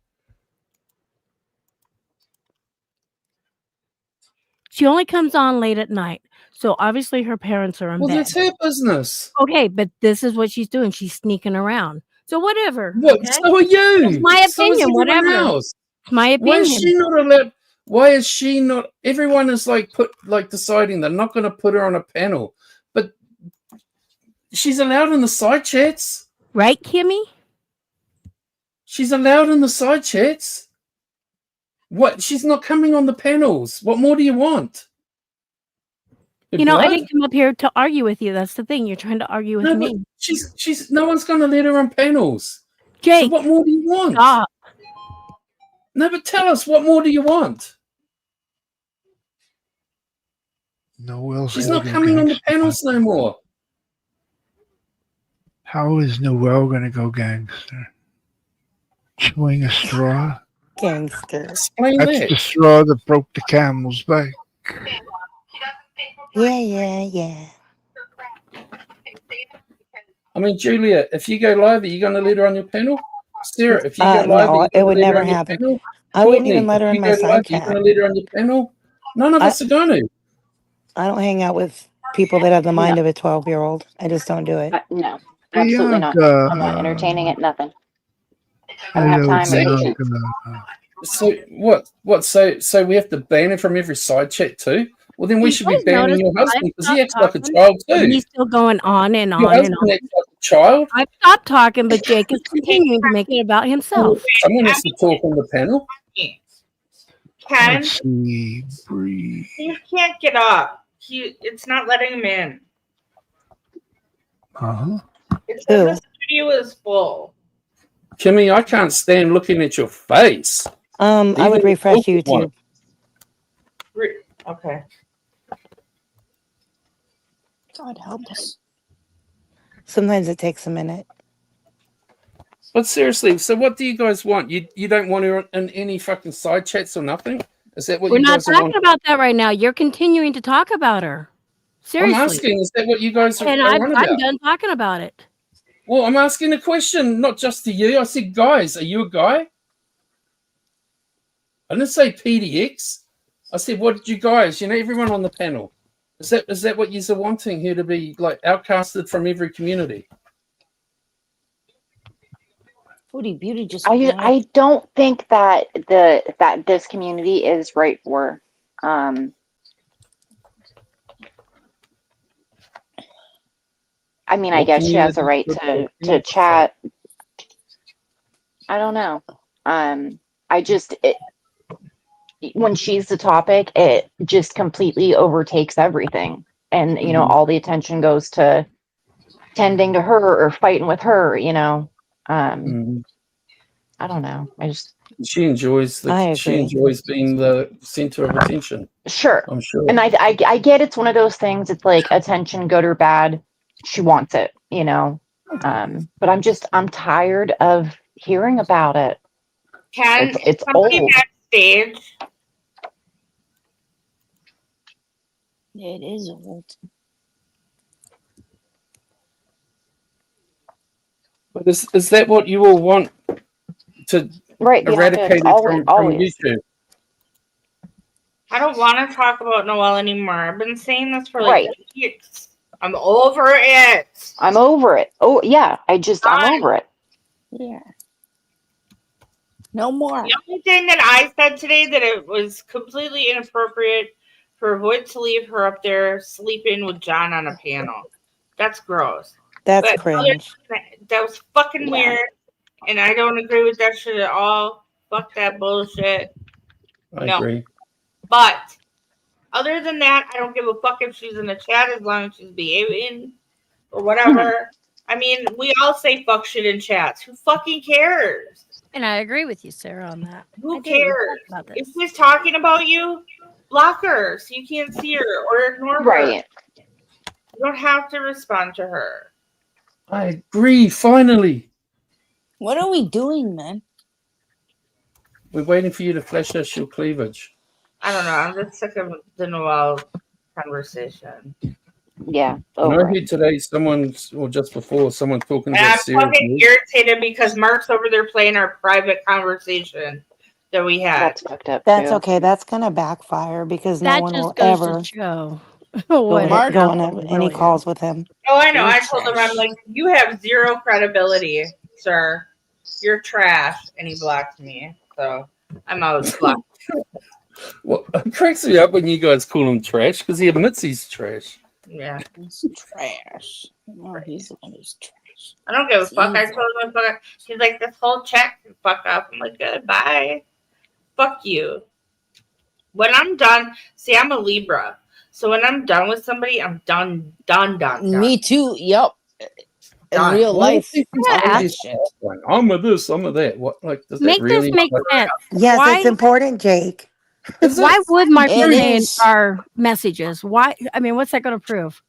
She only comes on late at night, so obviously her parents are in Well, bed. that's her business. Okay, but this is what she's doing. She's sneaking around. So whatever. What? Okay, So are you. it's my So is opinion. everyone Whatever. else. It's my Why is opinion. she not allowed? Why is she not? Everyone is deciding they're not going to put her on a panel, but she's allowed in the side chats. Right, Kimmy? She's allowed in the side chats. What? She's not coming on the panels. What more do you want? Her You know, I blood? didn't come up here to argue with you. That's the thing. You're trying to argue with No, but me. she's. No one's going to let her on panels. Jake, So what more do you want? stop. No, but tell us, what more do you want? Noelle's She's not older coming on the gangster. panels no more. How is Noelle gonna go gangster? Chewing a straw? Gangster. Explain That's that. the straw that broke the camel's back. Yeah. I mean, Julia, if you go live, are you going to let her on your panel? Sarah, if you go live, No, are you it would going to let her never on your happen. panel? I wouldn't even Courtney, let her if in you my go live, side are you chat. going to let her on your panel? None of I- us are going to. I don't hang out with people that have the mind of a 12-year-old. I just don't do it. No, absolutely not. Bianca. I'm not entertaining it. Nothing. I don't have Hello, time or Exactly. patience. Bianca. So what? So we have to ban him from every side chat too? Well, then we You should be guys banning notice your I've husband because he stopped acts like a talking, child but too. he's still going on and Your on and husband on. acts like a child. I've stopped talking, but Jake is continuing to make it about himself. Someone has to talk on the panel. Ken, Let's see. Breathe. he can't get up. It's not letting him in. Uh-huh. It says Who? the studio is full. Kimmy, I can't stand looking at your face. I would Even the refresh awkward one. YouTube. Okay. God help us. Sometimes it takes a minute. But seriously, so what do you guys want? You don't want her in any fucking side chats or nothing? Is that what We're you not guys are talking wanting? about that right now. You're continuing to talk about her. I'm Seriously. asking, is that what you guys are And on I'm about? done talking about it. Well, I'm asking a question, not just to you. I said, guys, are you a guy? I didn't say PDX. I said, what did you guys, everyone on the panel. Is that what you're wanting here to be like outcasted from every community? Foodie Beauty just. I don't think that this community is right for. I mean, I What guess she has a community right would to chat. I don't know. When she's the topic, it just completely overtakes everything, and all the attention goes to tending to her or fighting with her. I don't know. She enjoys I she agree. enjoys being the center of attention. Sure. I'm sure. And I get it's one of those things. It's like attention, good or bad. She wants it, but I'm tired of hearing about it. Ken, It's somebody old. backstage. It is old. But is that what you all want to Right, Bianca, eradicate it's it from always. YouTube? I don't want to talk about Noelle anymore. I've been saying this for like Right. weeks. I'm over it. I'm over it. Oh, yeah. I'm over it. Yeah. No more. The only thing that I said today that it was completely inappropriate for Voight to leave her up there sleeping with John on a panel. That's gross. That's But cringe. that was fucking Yeah. weird, and I don't agree with that shit at all. Fuck that bullshit. I No. agree. But other than that, I don't give a fuck if she's in the chat as long as she's behaving or whatever. I mean, we all say fuck shit in chats. Who fucking cares? And I agree with you, Sarah, on that. Who I do. We cares? talked about If this. she's talking about you, block her so you can't see her or ignore her. Right. You don't have to respond to her. I agree. Finally, What are we doing, man? we're waiting for you to flesh out your cleavage. I don't know. I'm just sick of the Noelle conversation. Yeah. I Over heard it. today or just before, someone talking And about I'm serious fucking news. irritated because Mark's over there playing our private conversation that we had. That's fucked up, That's too. okay. That's gonna backfire because no That one will just goes ever to show go what Mark- go on Apple any really calls is. with him. Oh, I know. You're I told him, I'm trash. like, you have zero credibility, sir. You're trash. And he blocked me. So I'm out blocked. Well, it cracks me up when you guys call him trash because he admits he's trash. Yeah. He's trash. No, he's the one who's trash. I don't give a It's fuck. I evil. told him, fuck up. He's like, this whole chat can fuck up. I'm like, good, bye. Fuck you. When I'm done, see, I'm a Libra. So when I'm done with somebody, I'm done. Me too. Yup. In Done. real Why do life, people Yeah, say all this shit. like, I'm with this, I'm with that. What, like, does that Make this really make like, sense. Yes, Why? it's important, Jake. is Why it? would my It friend is. our messages? Why? I mean, what's that going to prove?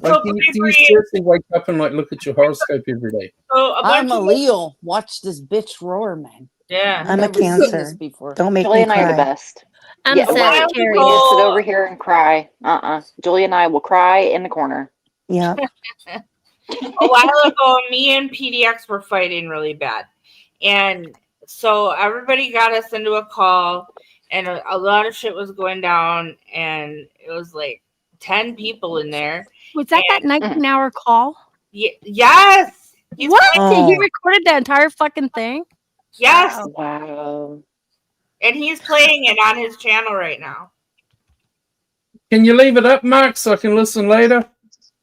Like, So, do you seriously wake up and like look at your horoscope every day? So a bunch I'm a of Leo. Watch this bitch roar, man. yeah. I'm a Never seen Cancer. this before. Don't make Julie me and I are the cry. best. I'm Yeah, a right. Sagittarius. We just sit over here and cry. Julie and I will cry in the corner. Yeah. A while ago, me and PDX were fighting really bad. And so everybody got us into a call, and a lot of shit was going down, and it was like 10 people in there. Was that 19-hour call? Yes. He's What? playing- He Oh. recorded the entire fucking thing? Yes. Wow. And he's playing it on his channel right now. Can you leave it up, Mark, so I can listen later?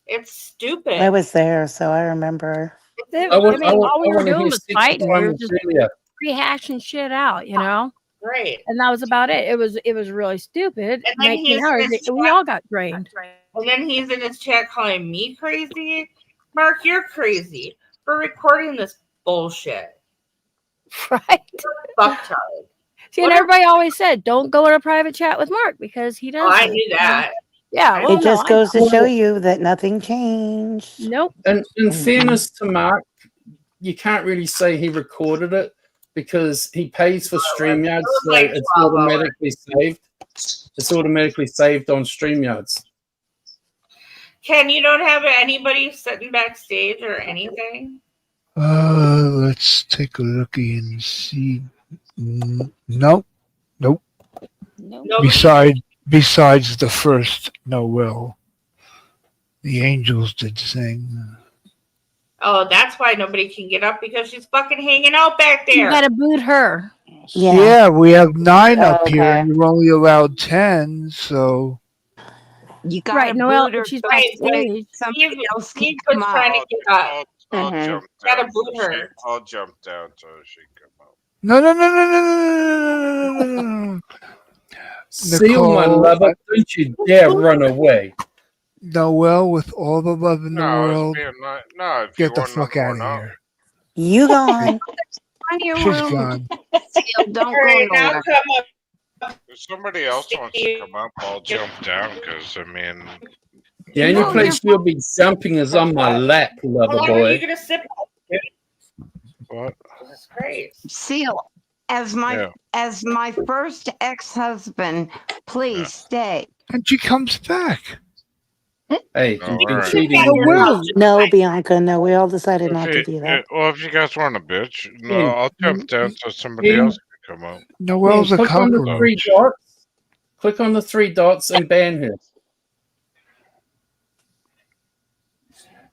It's stupid. I was there, so I remember. I I mean, all we were wanna doing hear was six fighting. We were times just earlier. rehashing shit out, you know? Right. And that was about it. It was really stupid. And then 19 he's hours. just- We all got drained. And then he's in his chat calling me crazy. Mark, you're crazy for recording this bullshit. Right? Fucktard. See, and everybody always said, don't go in a private chat with Mark because he does. Oh, I knew that. Yeah. Well, It just no, goes I to know. show you that nothing changed. Nope. And in fairness to Mark, you can't really say he recorded it because he pays for StreamYard, so like it's 12 hours. automatically saved. It's automatically saved on StreamYards. Ken, you don't have anybody sitting backstage or anything? Let's take a look and see. Nope. Nope. Nobody? Besides the first Noel, the angels did sing. Oh, that's why nobody can get up because she's fucking hanging out back You there. got to boot her. Yeah, we have 9 up Okay. here, and you're only allowed 10. So You got Right, to Noelle, boot her. if she's so backstage. somebody else can Steve was come trying out. to get up. I'll Mhm. jump Gotta down. boot her. I'll jump down so she can come up. no. Seal, my Nicole, lover, don't you dare run away. Noel, with all the love in the No, I was world, being nice. No, if get you the want fuck another out of one, here. You gone. She's On your room. gone. Still, don't All go right, now nowhere. come up. if somebody else wants to come up, I'll jump down because I mean, The only No, place you'll be jumping is on my lap, How lover long are you boy. gonna sit? what? Jesus Christ. Seal, as my Yeah. as my first ex-husband, please stay. And she comes back. Hey, All you've been right. cheating. No, will. No, Bianca, no. We all decided not to do that. Well, if you guys want a bitch, no, Ian, I'll jump down so somebody Ian, else can come up. Noelle's a click on the three cockroach. dots. Click on the three dots and ban her.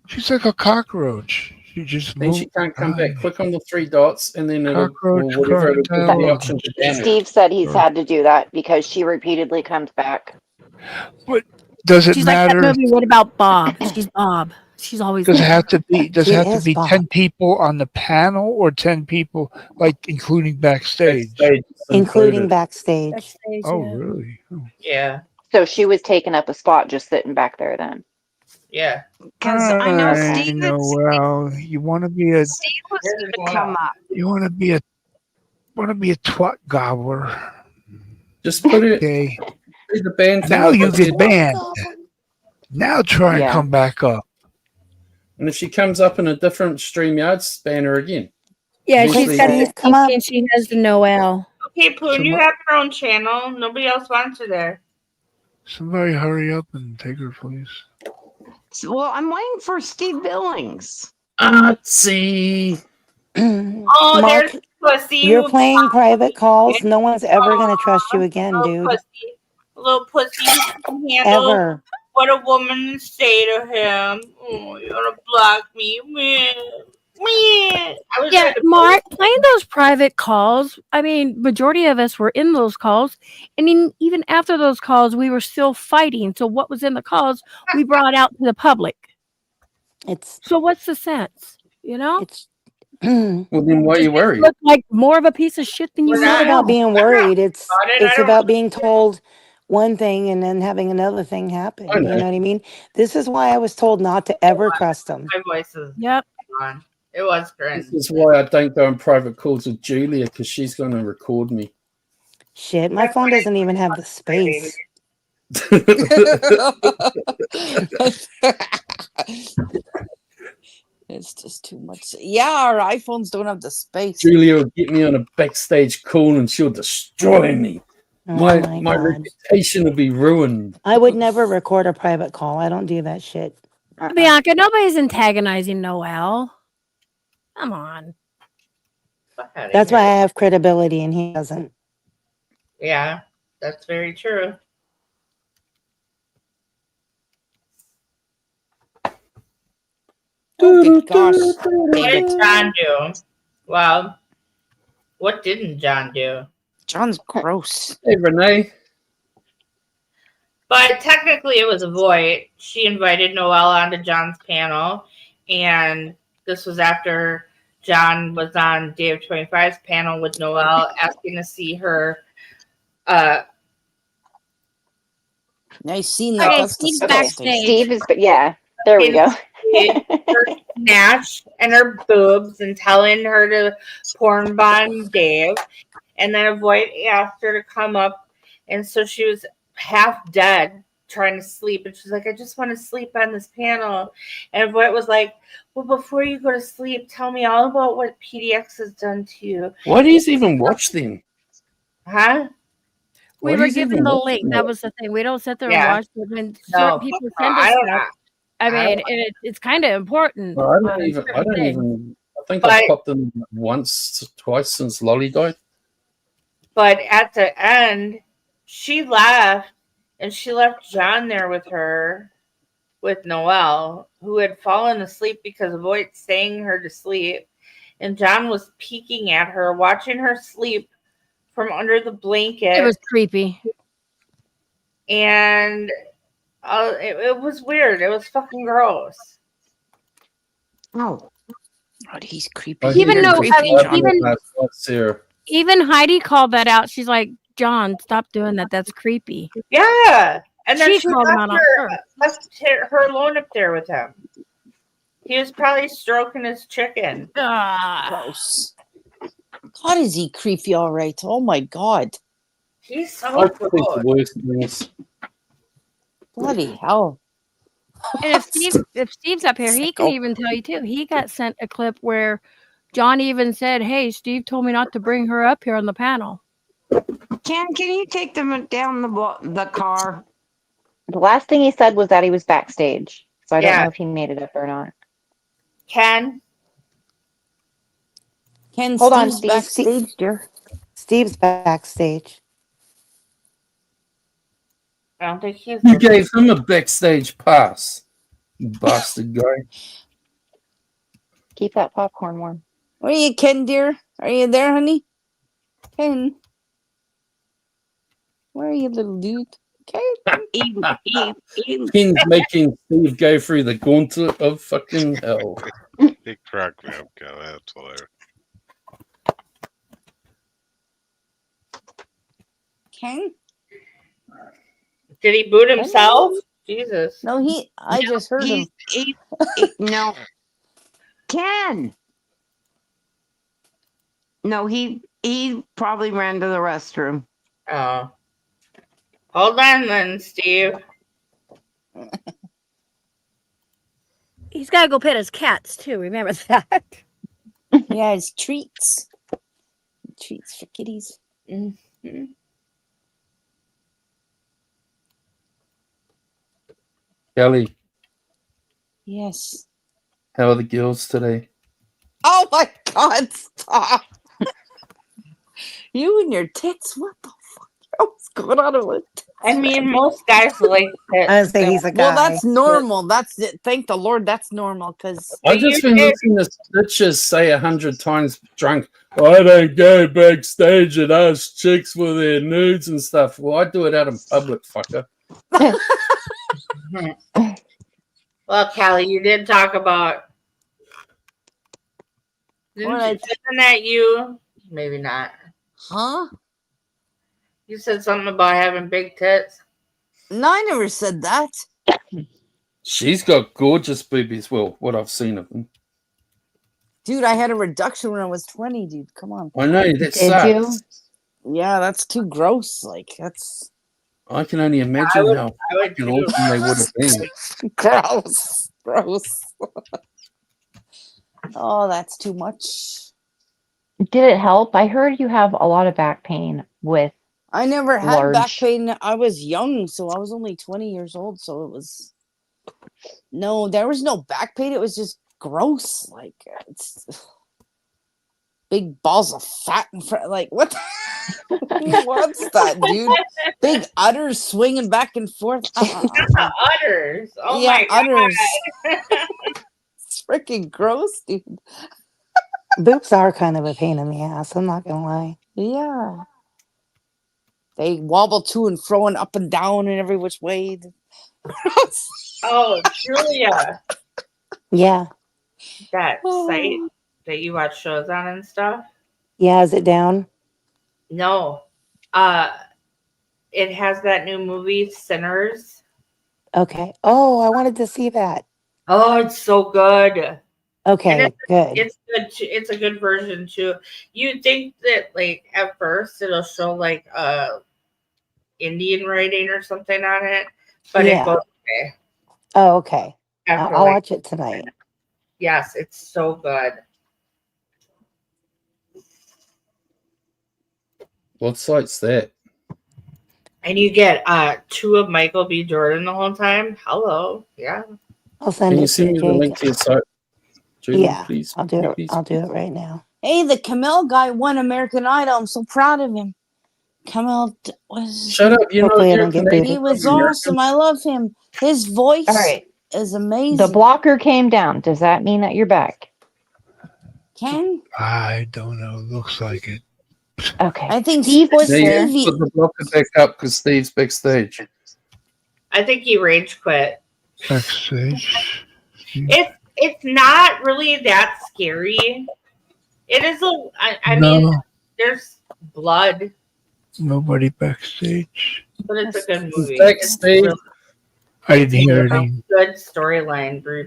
She's like a cockroach. She just Then she moved. can't come back. Click on the three dots and then it'll, or Cockroach, whatever, it'll give you the crocodile. option to ban her. Steve said he's had to do that because she repeatedly comes back. But does it She's like that matter? movie. What about Bob? She's Bob. She's always Does it there. have to be? Does it She have to is be Bob. 10 people on the panel or 10 people, like including backstage? Backstage is Including included. backstage. Backstage, Oh, yeah. really? Oh. Yeah. So she was taking up a spot just sitting back there then. Yeah. Because I know I Steve, know. Well, you want to be a Steve was going to come up. you want to be a twat gobbler. Just put it. Okay. Do the ban thing. Now you That's it. get banned. Now try and Yeah. come back up. And if she comes up in a different StreamYard, ban her again. Yeah, Eventually- she's got Steve, come up. and she has the Noel. Okay, Poon, you Some- have your own channel. Nobody else wants you there. Somebody hurry up and take her, please. Well, I'm waiting for Steve Billings. See. Oh, Mark, there's pussy. you're who- playing private calls. No one's ever going to trust you again, little dude. pussy. Little pussy who can handle Ever. what a woman say to him. Oh, you're gonna block me, man. Man. I was Yeah, trying to Mark, playing those private calls. I mean, majority of us were in those calls, and even after those calls, we were still fighting. So what was in the calls, we brought out to the public. It's So what's the sense? You know, it's Well, then why are you worried? look like more of a piece of shit than you We're It's not really about are. being worried. It's about it. I don't- about being told one thing and then having another thing happen. I You know. know what I mean? This is why I was told not to ever trust them. My voice is Yep. gone. It was cringe. This is why I don't go on private calls with Julia, because she's going to record me. Shit, my phone doesn't even have the space. It's just too much. Yeah, our iPhones don't have the space. Julia will get me on a backstage call and she'll destroy me. Oh My my God. reputation will be ruined. I would never record a private call. I don't do that shit. Bianca, nobody's antagonizing Noel. Come on. Fuck outta That's here. why I have credibility and he doesn't. Yeah, that's very true. Oh, good gosh. What Dang did it. John do? Well, what didn't John do? John's gross. Hey, Renee. But technically, it was a void. She invited Noelle onto John's panel, and this was after John was on Day of 25's panel with Noelle, asking to see her. I've seen that. Okay, That's Steve's disgusting. backstage. Steve is, yeah, there we go. her snatch and her boobs and telling her to porn bond Dave. And then Avoid asked her to come up. And so she was half dead trying to sleep. And she's like, I just want to sleep on this panel. And Avoid was like, well, before you go to sleep, tell me all about what PDX has done to you. Why do you even watch them? Huh? We Why were do you given even the watch link. them? That was the thing. We don't sit there Yeah. and watch it when No, certain people send us I don't stuff. know. I I mean, don't- it's kind of important. I don't on even. I certain don't things. even. I think But- I've popped them once, twice since Lolly died. But at the end, she left, and she left John there with her, with Noelle, who had fallen asleep because Avoid sang her to sleep. And John was peeking at her, watching her sleep from under the blanket. It was creepy. And it was weird. It was fucking gross. Oh, God, he's creepy. Even though- creepy, I mean, John. even- Even Heidi called that out. She's like, John, stop doing that. That's creepy. Yeah. And then She she called him left out on her alone up there with him. He was probably stroking his chicken. Gross. God, is he creepy? All right. Oh my God. He's so I think the gross. worst things. Bloody hell. And if Steve's up here, he can Sicko. even tell you too. He got sent a clip where John even said, "Hey, Steve told me not to bring her up here on the panel." can you take them down the car? The last thing he said was that he was backstage. So I don't Yeah. know if he made it up or not. Ken, Ken, Hold on, Steve's Steve. backstage, dear. Steve's backstage. I don't think he's. You gave him a backstage pass, you bastard guy. Keep that popcorn warm. Where are you, Ken, dear? Are you there, honey? Ken. Where are you, little dude? Ken. Ken's making Steve go through the gauntlet of fucking hell. He cracked me up, God. That's hilarious. Ken? Did he boot himself? Jesus. No, I just heard him. No. Ken. No, he probably ran to the restroom. Oh. Hold on then, Steve. He's got to go pet his cats too. Remember that. Yeah, it's treats. Treats for kitties. Mm-hmm. Kelly, Yes. how are the girls today? Oh my God! Stop. You and your tits. What the fuck? What's going on with it? I mean, most guys like tits. I was say he's a guy. Well, that's normal. That's it. Thank the Lord, that's normal. Because I've just been listening to snitches say 100 times drunk, I don't go backstage and ask chicks for their nudes and stuff. Well, I do it out in public, fucker. Well, Callie, you did talk about. Isn't that you? Maybe not. Huh? You said something about having big tits. No, I never said that. She's got gorgeous boobies. Well, what I've seen of them. Dude, I had a reduction when I was 20, dude. Come on. I know, that sucks. Yeah, that's too gross. Like, that's I can only imagine how I would fucking awesome they would have been. gross. Gross. Oh, that's too much. Did it help? I heard you have a lot of back pain with. I never had large. back pain. I was young, so I was only 20 years old. So it was there was no back pain. It was just gross. Like, it's big balls of fat in front. Like, what? Who wants that, dude? Big udders swinging back and forth. Udders. Oh Yeah, my God. udders. It's freaking gross, dude. Boobs are kind of a pain in the ass. I'm not gonna lie. Yeah. They wobble to and fro and up and down and every which way. Oh, Julia. Yeah. That site that you watch shows on and stuff. Yeah. Is it down? No. It has that new movie, Sinners. Okay. Oh, I wanted to see that. Oh, it's so good. Okay. Good. It's good. It's a good version too. You think that like at first it'll show like Indian writing or something on it, but Yeah. it goes away. Oh, okay. After, I'll like, watch it tonight. Yes, it's so good. What site's that? And you get 2 of Michael B. Jordan the whole time. Hello. Yeah. I'll send Can it you to send me the Jake. link to your site? Julie, Yeah, please. I'll do it. Please. I'll do it right now. Hey, the Kamel guy won American Idol. I'm so proud of him. Kamel was. Shut up. You know, Hopefully I you're don't get Canadian. He was American. awesome. I love him. His voice All right. is amazing. The blocker came down. Does that mean that you're back? Ken? I don't know. Looks like it. Okay. I think Steve was Now here. you put the blocker back up because Steve's backstage. I think he rage quit. Backstage. It's not really that scary. It is I No. mean, there's blood, Nobody backstage. but it's a good movie. Backstage. It's I didn't hear a any. good storyline, Bree.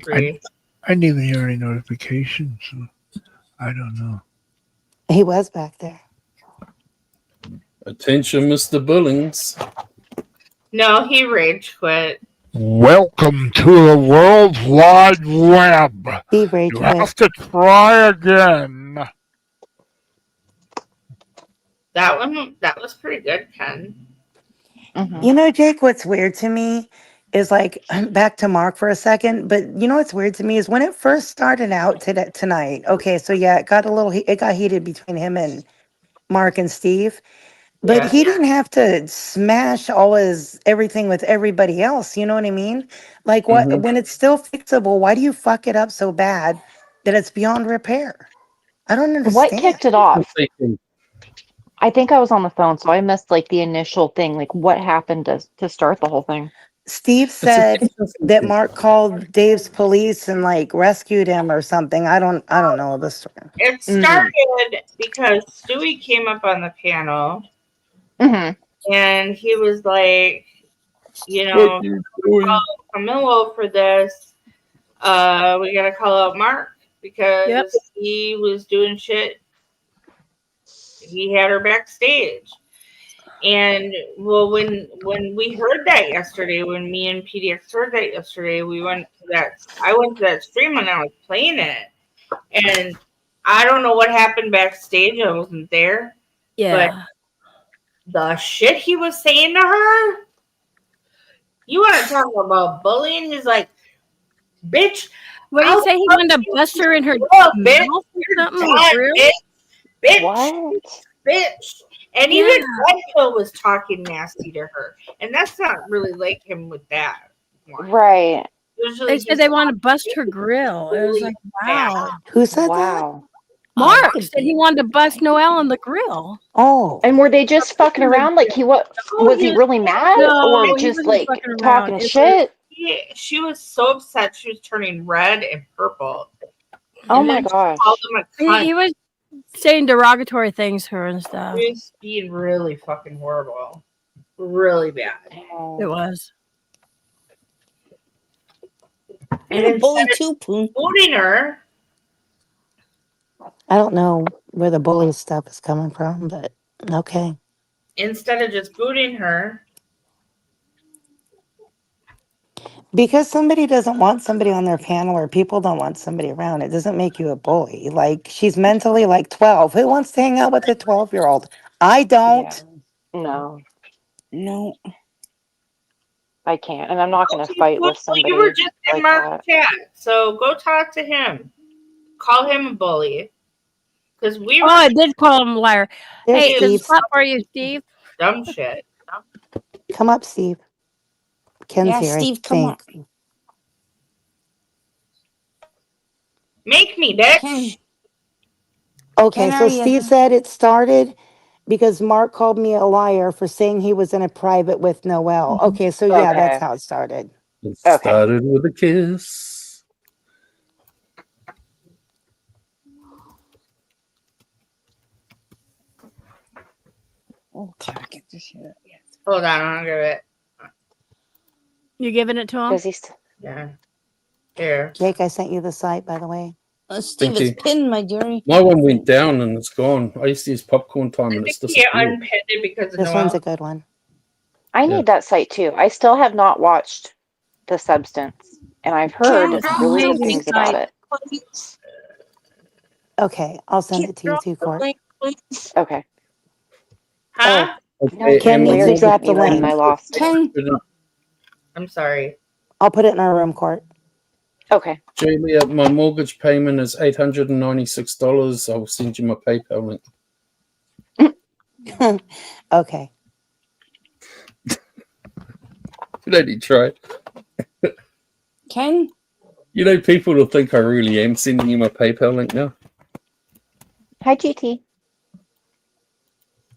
I didn't even hear any notifications. So I don't know. He was back there. Attention, Mr. Billings. No, he rage quit. Welcome to the World Wide Web. Steve rage You quit. have to try again. That was pretty good, Ken. Mhm. You know, Jake, what's weird to me is like, back to Mark for a second, but you know what's weird to me is when it first started out tonight. Okay, so yeah, it got heated between him and Mark and Steve, but Yeah. he didn't have to smash everything with everybody else. You know what I mean? Like when it's still fixable, why do you fuck it up so bad that it's beyond repair? I don't What understand. kicked it off? I think I was on the phone, so I missed like the initial thing. Like, what happened to start the whole thing? Steve said that Mark called Dave's police and like rescued him or something. I don't know the story. It started because Stewie came up on the panel and he was like, you know, call Camillo for this. We gotta call out Mark because he was doing shit. He had her backstage. And well, when we heard that yesterday, when me and PDX heard that yesterday, I went to that stream and I was playing it. And I don't know what happened backstage. I wasn't there. Yeah. But the shit he was saying to her, you want to talk about bullying? He's like, bitch. What did he say? He wanted to bust her in her bitch. mouth or something? Bitch. What? Bitch. And even Redhill was talking nasty to her. And that's not really like him with that one. Right. They said they want to bust her grill. It was like, wow. Who said Wow. Mark said he wanted to bust Noelle on the grill. Oh. And were they just fucking around? Like he was he really mad or just like talking shit? She was so upset she was turning red and purple. Oh my gosh. He was saying derogatory things to her and stuff. He was being really fucking horrible. Really bad. It was. And then bully too, booting her. I don't know where the bully stuff is coming from, but okay. Instead of just booting her. Because somebody doesn't want somebody on their panel or people don't want somebody around, it doesn't make you a bully. Like, she's mentally like 12. Who wants to hang out with a 12-year-old? I don't. Yeah. No. I can't. And I'm not going to fight with somebody. You were just in like Mark's chat, so go talk to him. Call him a bully. Because we were. Oh, I did call him a liar. There's Hey, Steve. it's spot for you, Steve. Dumb shit. Come up, Steve. Ken's Yeah, here, Steve, I come think. up. Make me, bitch. Okay, Ken, so are you- Steve said it started because Mark called me a liar for saying he was in a private with Noelle. Okay, so yeah, that's how it started. It started with a kiss. Oh, Tock, get this shit. Hold on, I'll give it. You giving it to him? Yeah. Here. Jake, I sent you the site, by the way. Steve Thank is you. pinned, my dearie. My one went down and it's gone. I used to use popcorn time and it's Yeah, disappeared. unpinned it because of This Noelle. one's a good one. I need that site too. I still have not watched The Substance, and I've heard really good things about it. Okay, I'll send it to you too, Court. Okay. Huh? Okay, Ken and needs my to drop the and link. I lost it. Ken, I'm sorry. I'll put it in our room, Court. Okay. Julia, my mortgage payment is $896. I'll send you my PayPal link. Okay. You don't need to try. Ken, You know, people will think I really am sending you my PayPal link now. Hi, GT.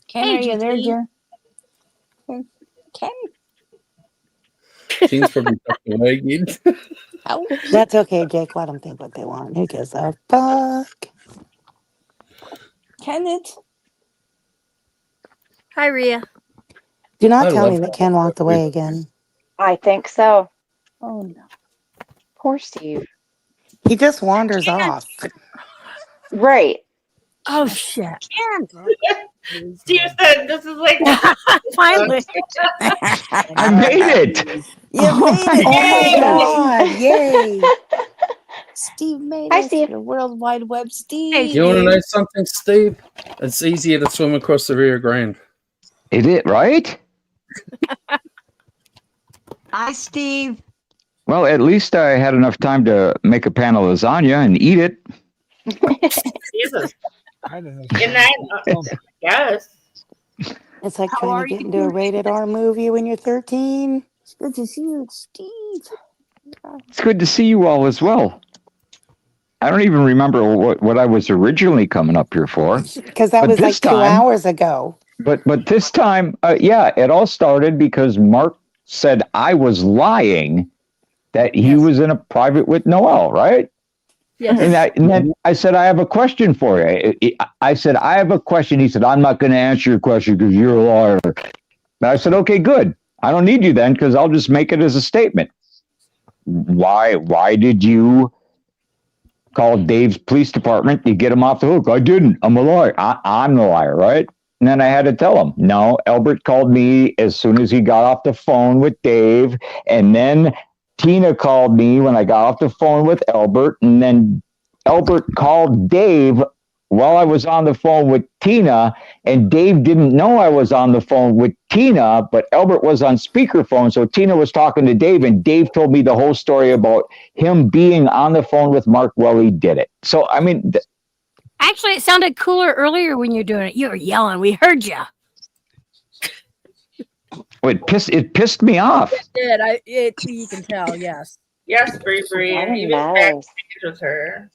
Ken, Hey, are you there, GT? dear? Ken, She's probably tucked away again. how? That's okay, Jake. Let them think what they want. Who gives a fuck? Kenneth. Hi, Rhea. Do not I tell love me that Ken walked away again. I think so. Oh no. Poor Steve. He just wanders off. Right. Oh, shit. Steve said this is like Finally. I made it. You made it. Oh my God. Yay. Steve made Hi, it. Steve. The World Wide Web, Steve. Hey, You want to know something, Steve? It's easier to swim across the Rio Grande. Is it right? Hi, Steve. Well, at least I had enough time to make a pan of lasagna and eat it. Jesus. I don't know. In that, yes. It's like How trying are to get you? into a rated R movie when you're 13. It's good to see you, Steve. It's good to see you all as well. I don't even remember what I was originally coming up here for. Because that But was like this 2 time- hours ago. But this time, yeah, it all started because Mark said I was lying that he was in a private with Noel, right? Yes. And then I said, I have a question for you. I said, I have a question. He said, I'm not going to answer your question because you're a liar. And I said, okay, good. I don't need you then because I'll just make it as a statement. Why did you call Dave's police department to get him off the hook? I didn't. I'm a liar. I'm the liar, right? And then I had to tell him, no, Albert called me as soon as he got off the phone with Dave. And then Tina called me when I got off the phone with Albert. And then Albert called Dave while I was on the phone with Tina. And Dave didn't know I was on the phone with Tina, but Albert was on speakerphone. So Tina was talking to Dave, and Dave told me the whole story about him being on the phone with Mark while he did it. So, I mean... Actually, it sounded cooler earlier when you were doing it. You were yelling. We heard you. It pissed me off. It did. You can tell. Yes. Yes, Bree. I He don't was backstage know. with her.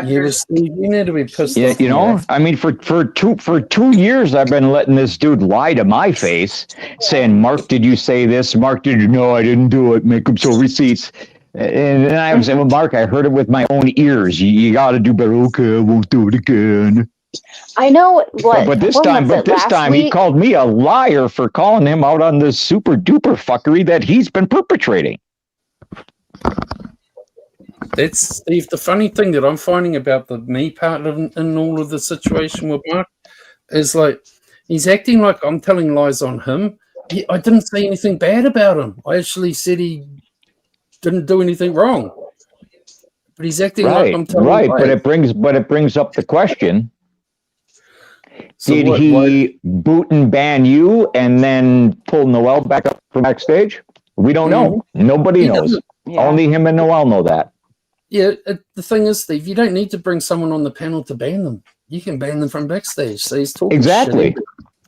You need to be pissed Yeah, off. you know, I mean, for 2 years, I've been letting this dude lie to my face, saying, Mark, did you say this? Mark, did you know I didn't do it? Make him show receipts. And then I was saying, well, Mark, I heard it with my own ears. You got to do better. Okay, I won't do it again. I know what. But this when time, was it, last he week? called me a liar for calling him out on this super duper fuckery that he's been perpetrating. That's Steve. The funny thing that I'm finding about the me part of in all of the situation with Mark is like he's acting like I'm telling lies on him. I didn't say anything bad about him. I actually said he didn't do anything wrong. But he's acting like I'm telling lies. But it brings up the question. So Did he boot and ban you and then pull Noel back up from backstage? We don't know. Nobody knows. Only him and Noel know that. Yeah, the thing is, Steve, you don't need to bring someone on the panel to ban them. You can ban them from backstage. So he's talking shit.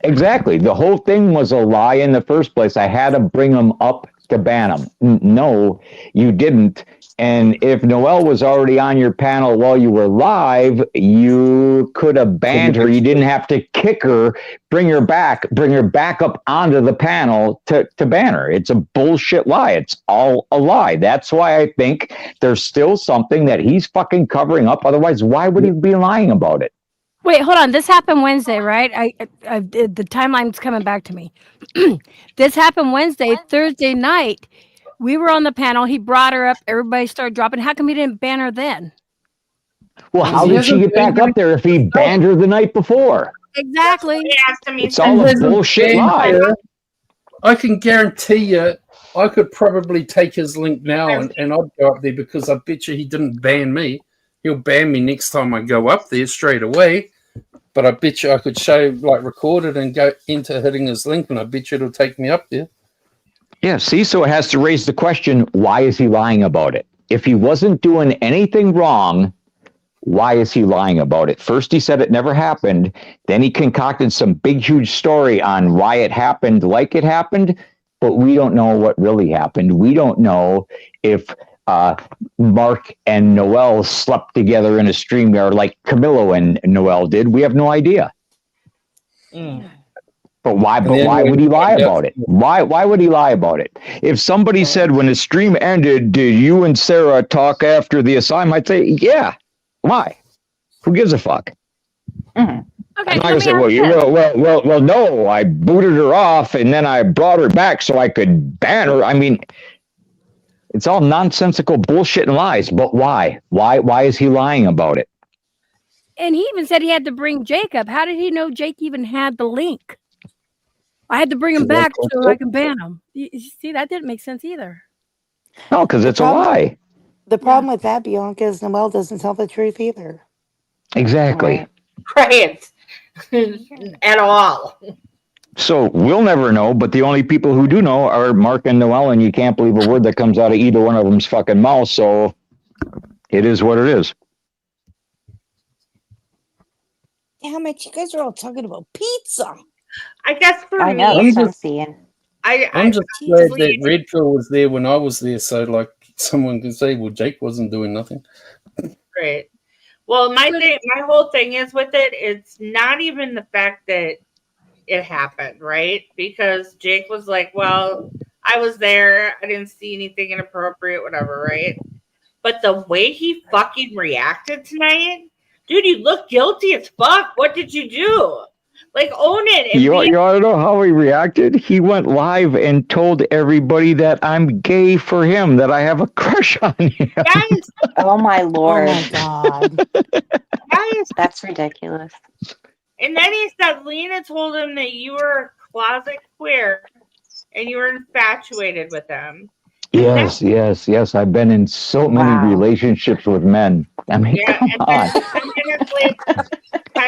Exactly. The whole thing was a lie in the first place. I had to bring him up to ban him. No, you didn't. And if Noelle was already on your panel while you were live, you could have banned her. You didn't have to kick her, bring her back up onto the panel to ban her. It's a bullshit lie. It's all a lie. That's why I think there's still something that he's fucking covering up. Otherwise, why would he be lying about it? Wait, hold on. This happened Wednesday, right? The timeline's coming back to me. This happened Wednesday. Thursday night, we were on the panel. He brought her up. Everybody started dropping. How come he didn't ban her then? Well, how did she get back up there if he banned her the night before? Exactly. It's all a bullshit lie. I can guarantee you, I could probably take his link now and I'd go up there because I bet you he didn't ban me. He'll ban me next time I go up there straight away. But I bet you I could show, like, record it and go into hitting his link, and I bet you it'll take me up there. Yeah, see, so it has to raise the question, why is he lying about it? If he wasn't doing anything wrong, why is he lying about it? First, he said it never happened. Then he concocted some big, huge story on why it happened like it happened, but we don't know what really happened. We don't know if Mark and Noelle slept together in a StreamYard like Camilo and Noelle did. We have no idea. But why would he lie about it? Why would he lie about it? If somebody said when the stream ended, did you and Sarah talk after the assignment? I'd say, yeah. Why? Who gives a fuck? Okay, I'm not gonna say, well, no, I booted her off and then I brought her back so I could ban her. I mean, it's all nonsensical bullshit and lies. But why? Why is he lying about it? And he even said he had to bring Jake up. How did he know Jake even had the link? I had to bring him back so I can ban him. You see, that didn't make sense either. No, because it's a lie. The problem with that, Bianca, is Noelle doesn't tell the truth either. Exactly. Right. At all. So we'll never know, but the only people who do know are Mark and Noelle, and you can't believe a word that comes out of either one of them's fucking mouth. So it is what it is. Damn it, you guys are all talking about pizza. I guess for I me, know. I'm That's what I'm just- seeing. I'm just glad that Red Pill was there when I was there, so like someone can say, "Well, Jake wasn't doing nothing." Great. Well, my whole thing is with it. It's not even the fact that it happened, right? Because Jake was like, "Well, I was there. I didn't see anything inappropriate, whatever, right?" But the way he fucking reacted tonight, dude, you look guilty as fuck. What did you do? Like, own it. And You want to know how he reacted? He went live and told everybody that I'm gay for him, that I have a crush on him. Yes. Oh my Oh lord. my god. Yes. That's ridiculous. And then he said Lena told him that you were a closet queer and you were infatuated with him. Yes. I've been in so many Wow. relationships with men. I mean, Yeah, come and on. then 10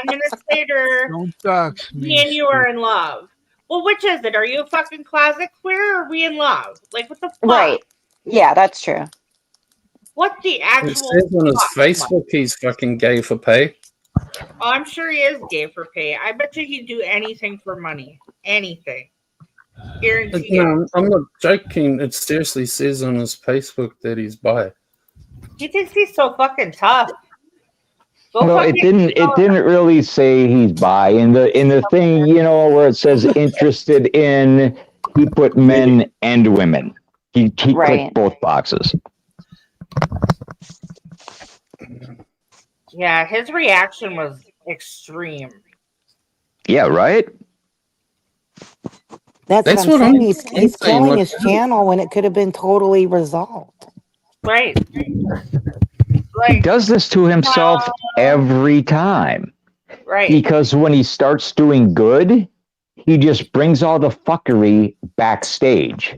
minutes later, Don't dox me me. and you are in love. Well, which is it? Are you a fucking closet queer or are we in love? Like, what the fuck? Right. Yeah, that's true. What the It actual says on his fuck? Facebook he's fucking gay for pay. Oh, I'm sure he is gay for pay. I bet you he'd do anything for money. Anything. Guarantee it. No, I'm not joking. It seriously says on his Facebook that he's bi. He thinks he's so fucking tough. Go No, it fucking didn't really say he's bi. In the thing, you know, where it says interested in, he put men and women. He Right. clicked both boxes. Yeah, his reaction was extreme. Yeah, right? That's what I'm saying. He's saying, killing like- his channel when it could have been totally resolved. Right. He Like, does this to himself every time. right. Because when he starts doing good, he just brings all the fuckery backstage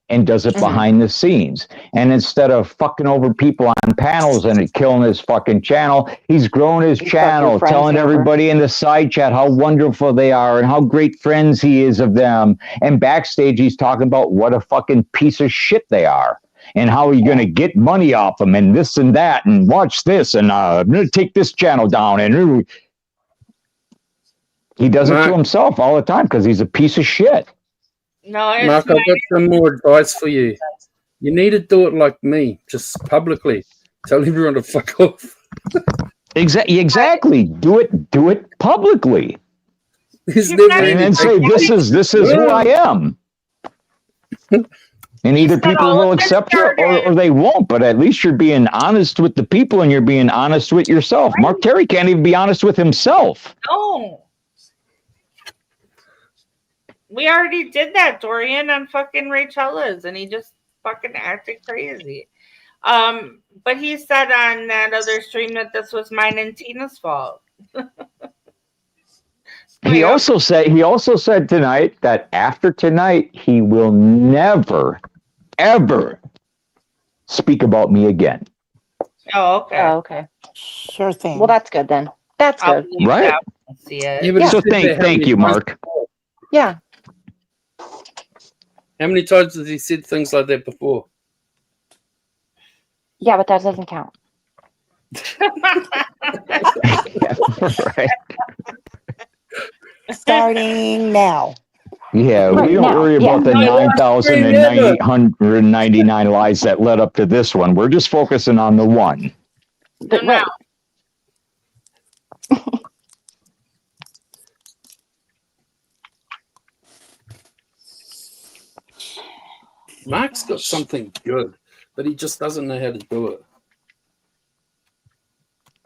and does it behind the scenes. And instead of fucking over people on panels and killing his fucking channel, he's grown his channel, friends telling over. everybody in the side chat how wonderful they are and how great friends he is of them. And backstage, he's talking about what a fucking piece of shit they are. And how are you going to get money off them and this and that and watch this and I'm going to take this channel down. And he does it to himself all the time because he's a piece of shit. No, it's Mark, I've got some more advice for you. You need to do it like me, just publicly. Tell everyone to fuck off. Exactly. Do it publicly. There's And never then any- say, this is who I am. And either people will accept you or they won't, but at least you're being honest with the people and you're being honest with yourself. Mark Terry can't even be honest with himself. No. We already did that, Dorian, on fucking Rachella's, and he just fucking acted crazy. But he said on that other stream that this was mine and Tina's fault. He also said tonight that after tonight he will never ever speak about me again. Oh, okay. Oh, okay. Sure thing. Well, that's good then. That's I'll good. believe Right. that when I see it. Yeah, but So it's just that how thank many you, times- Mark. Yeah. How many times has he said things like that before? Yeah, but that doesn't count. Right. Starting now. Yeah, Right we don't now, worry yeah. about the No, 9,999 lies that led up to this one. We're just focusing on the one. But right. Mark's got something good, but he just doesn't know how to do it.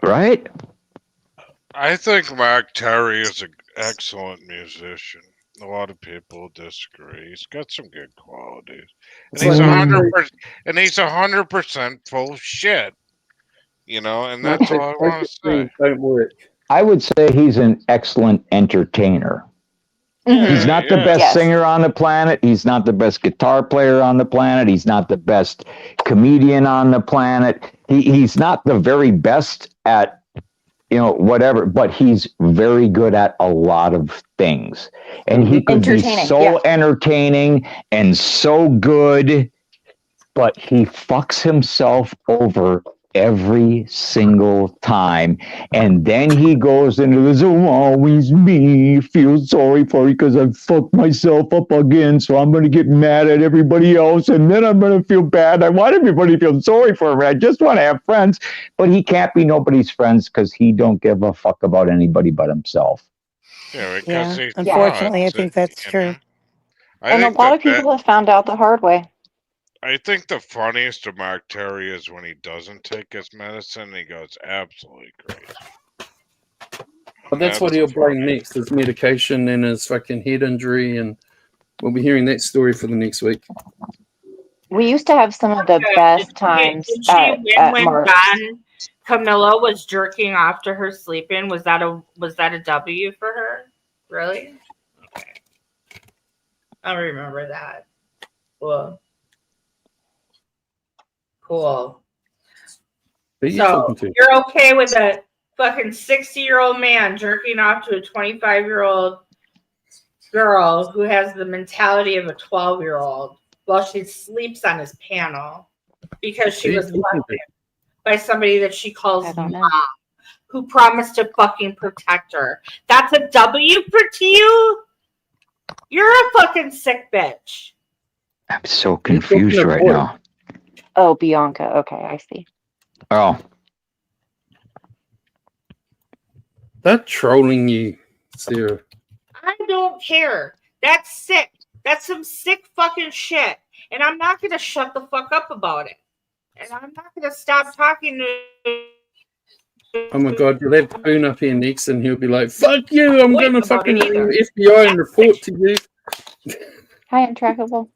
Right? I think Mark Terry is an excellent musician. A lot of people disagree. He's got some good qualities, and It's he's like 100%. And he's 100% full of shit. You know, and that's all I want to say. Don't work. I would say he's an excellent entertainer. He's not the best Yes. singer on the planet. He's not the best guitar player on the planet. He's not the best comedian on the planet. He's not the very best at whatever, but he's very good at a lot of things. And he could be Entertaining, so yeah. entertaining and so good, but he fucks himself over every single time. And then he goes into this, oh, always me, feel sorry for you because I fucked myself up again, so I'm going to get mad at everybody else, and then I'm going to feel bad. I want everybody to feel sorry for me. I just want to have friends. But he can't be nobody's friends because he don't give a fuck about anybody but himself. Yeah, because Yeah, he unfortunately, I thought, think that's you true. know. I And a think lot of people have found out the hard way. I think the funniest of Mark Terry is when he doesn't take his medicine and he goes absolutely crazy. But that's what he'll blame next, his medication and his fucking head injury, and we'll be hearing that story for the next week. We used to have some of the best times Did she at win when Mark. Don Camilla was jerking off to her sleeping? Was that a W for her? Really? Okay. I remember that. Cool. Cool. Who are you So talking to? you're okay with a fucking 60-year-old man jerking off to a 25-year-old girl who has the mentality of a 12-year-old while she sleeps on his panel because she was left by somebody that she calls mom, who promised to fucking protect her. That's a W to you? You're a fucking sick bitch. I'm so confused right now. Oh, Bianca. Okay, I see. Oh. They're trolling you, Sarah. I don't care. That's sick. That's some sick fucking shit. And I'm not going to shut the fuck up about it. And I'm not going to stop talking to... Oh my god, you'll have Boone up here next and he'll be like, fuck you, I'm going to fucking ring either. the FBI and report to you. Hi, Untrackable.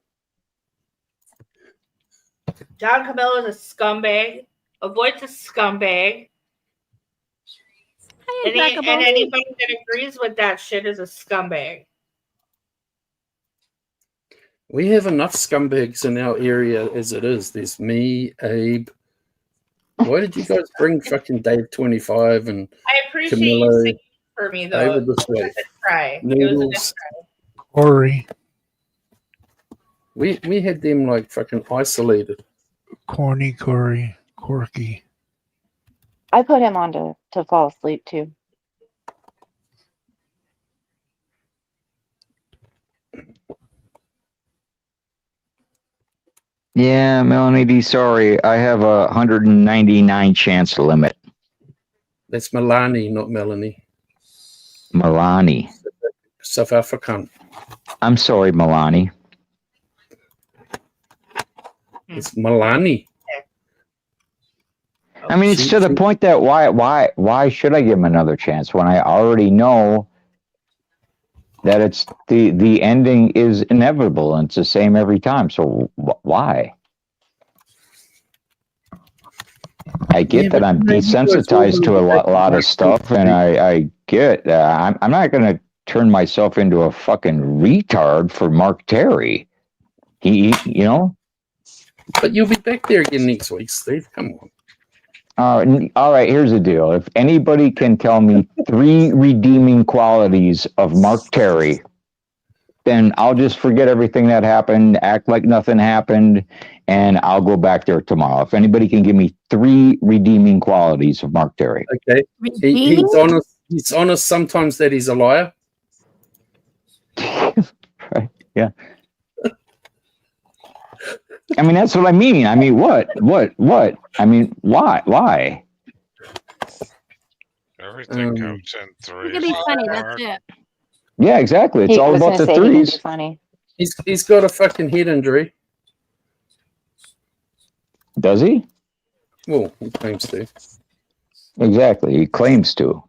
Don Camilla is a scumbag. Avoid's a scumbag. And anybody that agrees with that shit is a scumbag. We have enough scumbags in our area as it is. There's me, Abe. Why did you guys bring fucking Dave 25 and I appreciate Camilla you singing for me, though. over this way? It was a good try. It was a Noodles. good try. Corey. We had them like fucking isolated. Corny, Corey, Corky. I put him on to fall asleep too. Yeah, Melanie D, sorry. I have a 199 chance limit. That's Milani, not Melanie. Milani. South African. I'm sorry, Milani. It's Milani. I mean, it's to the point that why should I give him another chance when I already know that it's the ending is inevitable and it's the same every time. So why? I get that I'm desensitized to a lot of stuff, and I get I'm not going to turn myself into a fucking retard for Mark Terry. He But you'll be back there again next week, Steve. Come on. All right, here's the deal. If anybody can tell me 3 redeeming qualities of Mark Terry, then I'll just forget everything that happened, act like nothing happened, and I'll go back there tomorrow. If anybody can give me 3 redeeming qualities of Mark Terry. Okay. He's honest sometimes that he's a liar. Right, yeah. I mean, that's what I mean. I mean, what? I mean, why? Everything comes in 3. It could be funny, that's it. Yeah, exactly. It's all about the 3s. Funny. He's got a fucking head injury. Does he? Well, he claims to. Exactly. He claims to.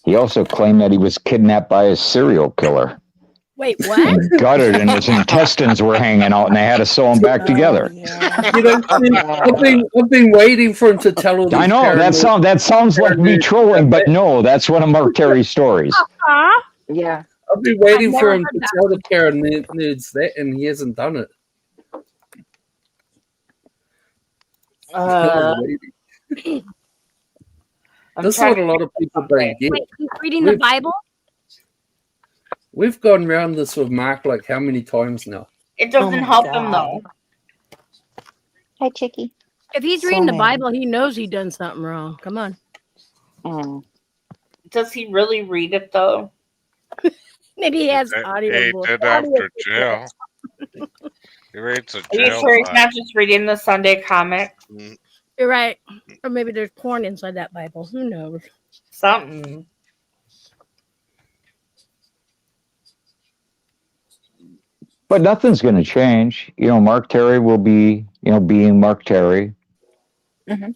He also claimed that he was kidnapped by a serial killer. Wait, what? And gutted, and his intestines were hanging out, and they had to sew them back together. You know, I've been waiting for him to tell all these. I know that sounds like me trolling, but no, that's one of Mark Terry's stories. Yeah, I've been waiting for him to tell the paranoids that, and he hasn't done it. This is what a lot of people don't get. Wait, he's reading the Bible? We've gone around this with Mark like how many times now? It doesn't help him though. Hi, Chicky. If he's reading the Bible, he knows he done something wrong. Come on. Does he really read it though? Maybe he has audio. He did after jail. He reads a Are you jail sure he's Bible. not just reading the Sunday comic? You're right. Or maybe there's porn inside that Bible. Who knows? Something. But nothing's going to change. You know, Mark Terry will be, being Mark Terry. Mm-hmm.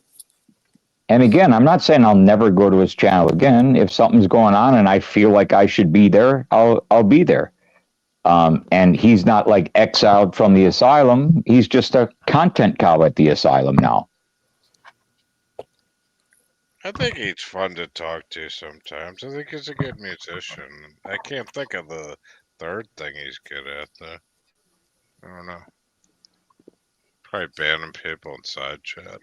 And again, I'm not saying I'll never go to his channel again. If something's going on and I feel like I should be there, I'll be there. And he's not like exiled from the asylum. He's just a content cow at the asylum now. I think he's fun to talk to sometimes. I think he's a good musician. I can't think of the third thing he's good at, though. I don't know. Probably banning people in side chat.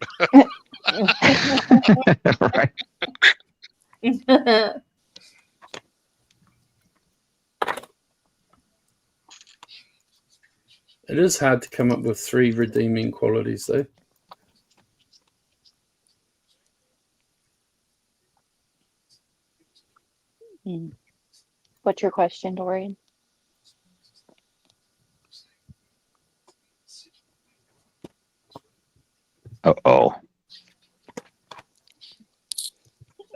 Right. It is hard to come up with 3 redeeming qualities, though. What's your question, Dorian? Uh-oh.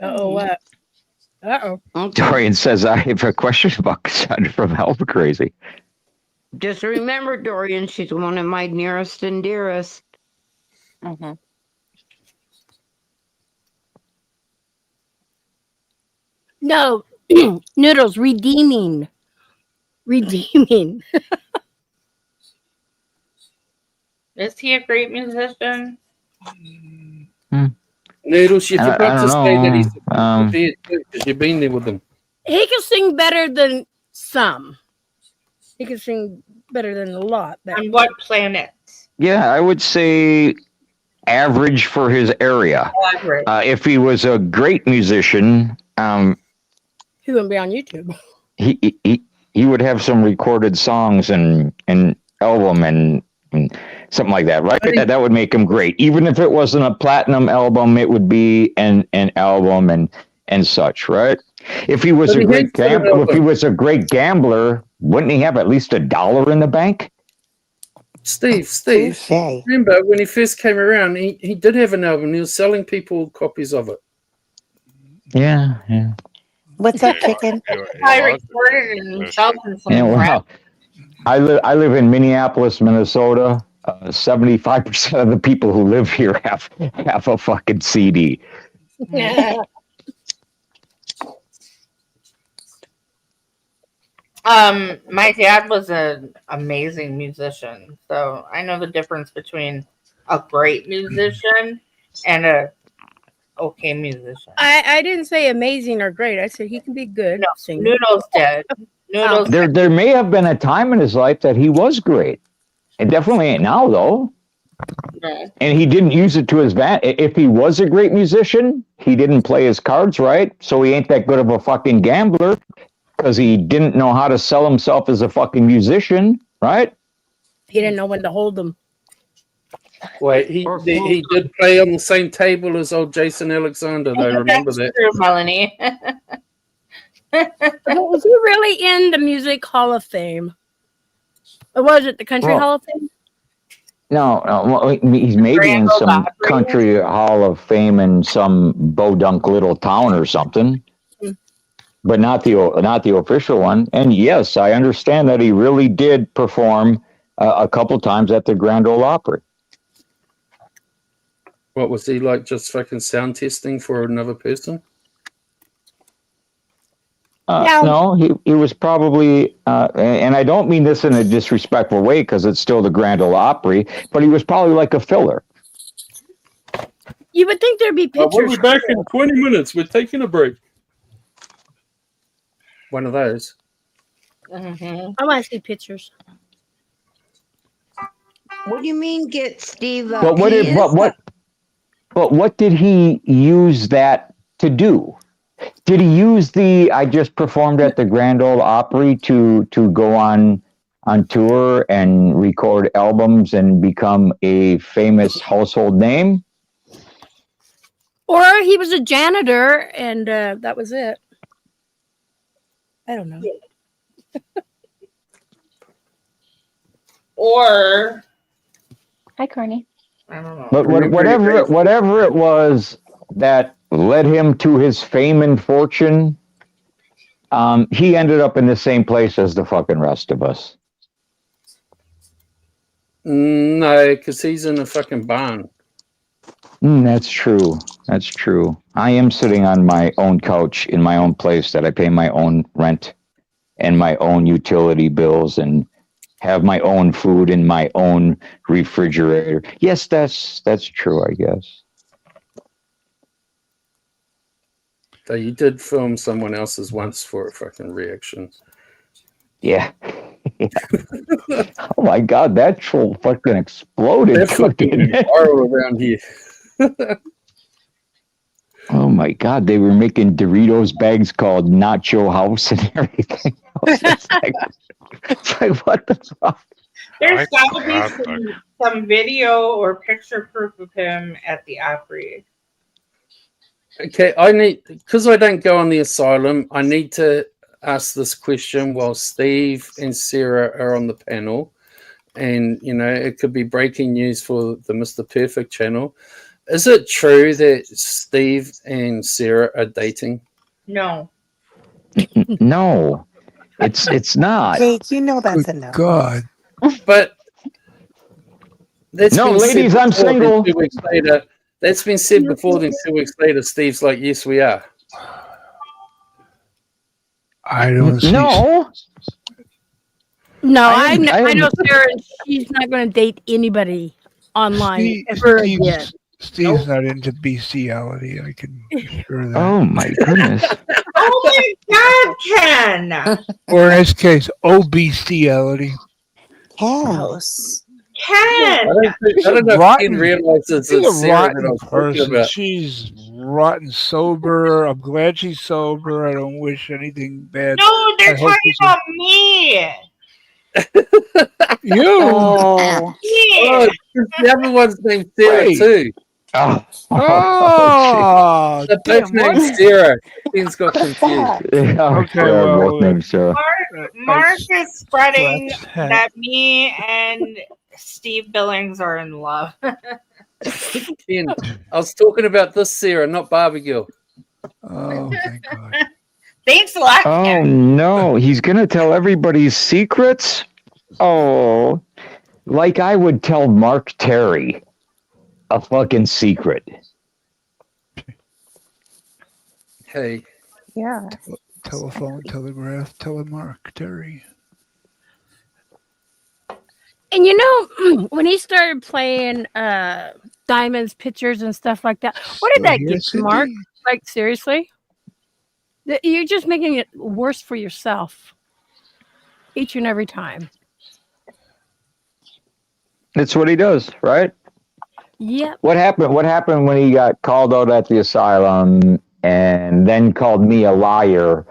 Uh-oh, what? Uh-oh. Dorian says, I have a question about Cassandra from Alpha Crazy. Just remember, Dorian, she's one of my nearest and dearest. Mm-hmm. No, Noodles, redeeming. Redeeming. Is he a great musician? Noodles, you I forgot to don't say that he's know. prepared too, because you've been there with him. He can sing better than some. He can sing better than a lot. But On what planet? Yeah, I would say average for his area. Average. If he was a great musician, he wouldn't be on YouTube. he would have some recorded songs and album and something like that, right? That would make him great. Even if it wasn't a platinum album, it would be an album and such, right? If he was a great gambler, wouldn't he have at least $1 in the bank? Steve, remember when he first came around, he did have an album. He was selling people copies of it. Yeah. What's up, chicken? I recorded it himself in some Yeah, rap. well, I live in Minneapolis, Minnesota. 75% of the people who live here have a fucking CD. My dad was an amazing musician, so I know the difference between a great musician and a okay musician. I didn't say amazing or great. I said he can be good. No, singing. Noodles did. Noodles. There may have been a time in his life that he was great. It definitely ain't now, though. No. And he didn't use it to his advantage. If he was a great musician, he didn't play his cards right, so he ain't that good of a fucking gambler because he didn't know how to sell himself as a fucking musician, right? He didn't know when to hold them. Wait, he did play on the same table as old Jason Alexander, though. Remember that? True, Melanie. Was he really in the Music Hall of Fame? Or was it the Country Hall of Fame? No, he's maybe in some country hall of fame in some bodunk little town or something, but not the official one. And yes, I understand that he really did perform a couple times at the Grand Ole Opry. What was he like? Just fucking sound testing for another person? No, he was probably, and I don't mean this in a disrespectful way because it's still the Grand Ole Opry, but he was probably like a filler. You would think there'd be pictures. We'll be back in 20 minutes. We're taking a break. One of those. I want to see pictures. What do you mean, get Steve? But what did he use that to do? Did he use the I just performed at the Grand Ole Opry to go on tour and record albums and become a famous household name? Or he was a janitor and that was it. I don't know. Or Hi, Carney. I don't know. But whatever it was that led him to his fame and fortune, he ended up in the same place as the fucking rest of us. No, because he's in a fucking barn. That's true. That's true. I am sitting on my own couch in my own place that I pay my own rent and my own utility bills and have my own food in my own refrigerator. Yes, that's true, I guess. So you did film someone else's once for a fucking reaction. Yeah. Oh my God, that troll fucking exploded. That's fucking viral around here. Oh my God, they were making Doritos bags called Nacho House and everything. It's like, what the fuck? There's got to be some video or picture proof of him at the Opry. Okay, I need, because I don't go on the asylum, I need to ask this question while Steve and Sarah are on the panel. And, you know, it could be breaking news for the Mr. Perfect channel. Is it true that Steve and Sarah are dating? No. No, it's not. Jake, you know that's a no. God. But that's No, been said ladies, I'm before, then single. 2 weeks later, that's been said before, then 2 weeks later, Steve's like, yes, we are. I don't see. No. No, I I know Sarah. She's not going to date anybody online ever again. Steve's not into bestiality. I can assure that. Oh my goodness. Oh my God, Ken! Or in this case, bestiality. Gross. Ken! I don't know if rotten. Ken realizes She's it's a Sarah that I rotten was talking person. about. She's rotten sober. I'm glad she's sober. I don't wish anything bad. No, they're I hope talking about me. You. Oh. Yeah. The other one's named Sarah Wait. too. Oh. Oh, They're both damn, named Sarah. Ken's got What the confused. fuck? Okay, Sarah, well, both named Sarah. Mark is spreading Scratch that me and Steve Billings are in love. Ken, I was talking about this Sarah, not Barbie Girl. Oh, thank God. Thanks a lot, Oh Ken. no, he's gonna tell everybody's secrets? Oh, like I would tell Mark Terry a fucking secret. Hey, Yeah. Telephone, telegraph, telemark, Terry. And you know, when he started playing Diamonds pictures and stuff like that, what did that Here, get you, Mark? Cyndy. Like, seriously? You're just making it worse for yourself each and every time. That's what he does, right? Yep. What happened when he got called out at the asylum and then called me a liar?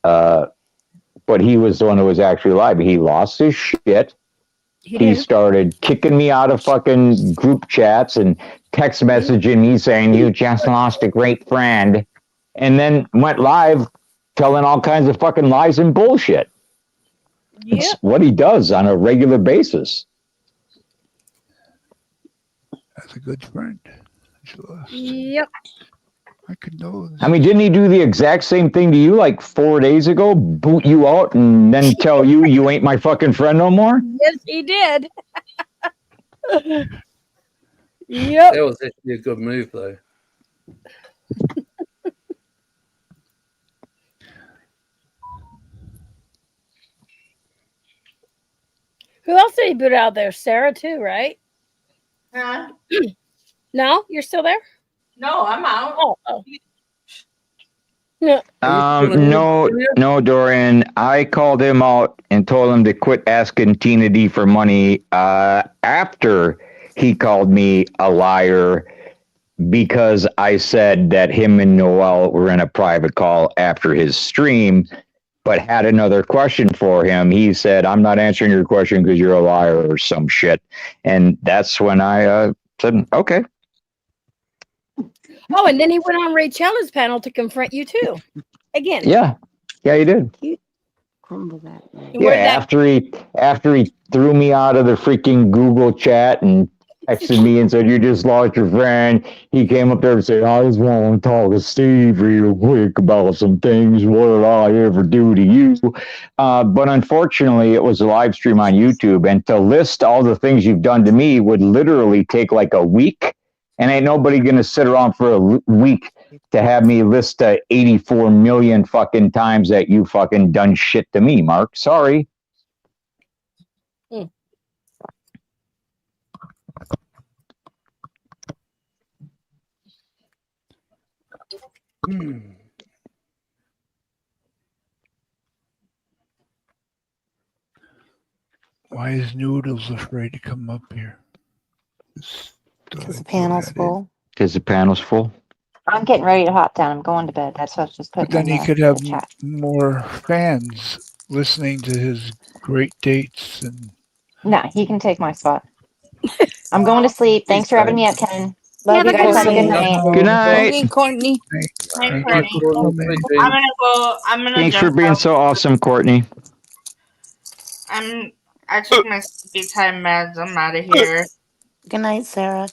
But he was the one who was actually lying. He lost his shit. He started kicking me out of fucking group chats and text messaging me saying, you just lost a great friend. And then went live telling all kinds of fucking lies and bullshit. Yep. It's what he does on a regular basis. That's a good friend. She lost. Yep. I condole. I mean, didn't he do the exact same thing to you like 4 days ago? Boot you out and then tell you ain't my fucking friend no more? Yes, he did. Yep. that was actually a good move, though. Who else did he boot out there? Sarah, too, right? Huh? No? You're still there? No, I'm out. Oh. No. No, Dorian. I called him out and told him to quit asking Tina D for money after he called me a liar because I said that him and Noel were in a private call after his stream, but had another question for him. He said, I'm not answering your question because you're a liar or some shit. And that's when I said, okay. Oh, and then he went on Ray Chandler's panel to confront you too. Again. Yeah. Yeah, he did. Crumble that. Yeah, after he threw me out of the freaking Google chat and texted me and said, you just lost your friend. He came up there and said, I just want to talk to Steve real quick about some things. What did I ever do to you? But unfortunately, it was a live stream on YouTube. And to list all the things you've done to me would literally take like a week. And ain't nobody going to sit around for a week to have me list 84 million fucking times that you fucking done shit to me, Mark. Sorry. Why is Noodles afraid to come up here? Because the panel's full. Because the panel's full. I'm getting ready to hop down. I'm going to bed. That's what I was just But putting then in he could have the chat. more fans listening to his great dates and. Nah, he can take my spot. I'm going to sleep. Thanks for having me up, Ken. Love you guys. Have a good night. Good night. Okay, Courtney. Thank Courtney. I'm gonna go. I'm gonna. Thanks for jump being out. so awesome, Courtney. I took my sleepy time meds. I'm out of here. Good night, Sarah.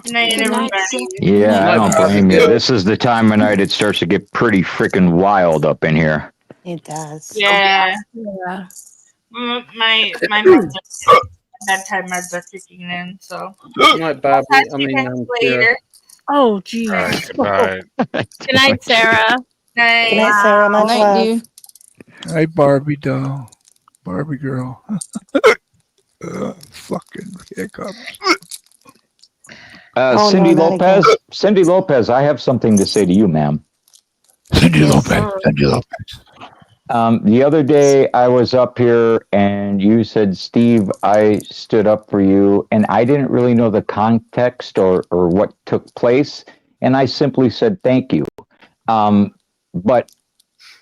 Good night, Good night, everybody. Yeah, I don't blame you. This is the time of night it starts to get pretty freaking wild up in here. It does. Yeah. Yeah. My meds are, bedtime meds are kicking in. So. Good night, Barbie. Talk I to you mean, guys Kira. later. Oh, geez. All right, goodbye. Good night, Sarah. Night. Good night, Sarah. Much Night, love. dude. Hi, Barbie doll. Barbie girl. Fucking hiccups. Oh, Cyndy no, not Lopez. again. Cyndy Lopez, I have something to say to you, ma'am. Cindy Yes, Lopez. sir. Cindy Lopez. The other day I was up here and you said, Steve, I stood up for you, and I didn't really know the context or what took place. And I simply said, thank you. But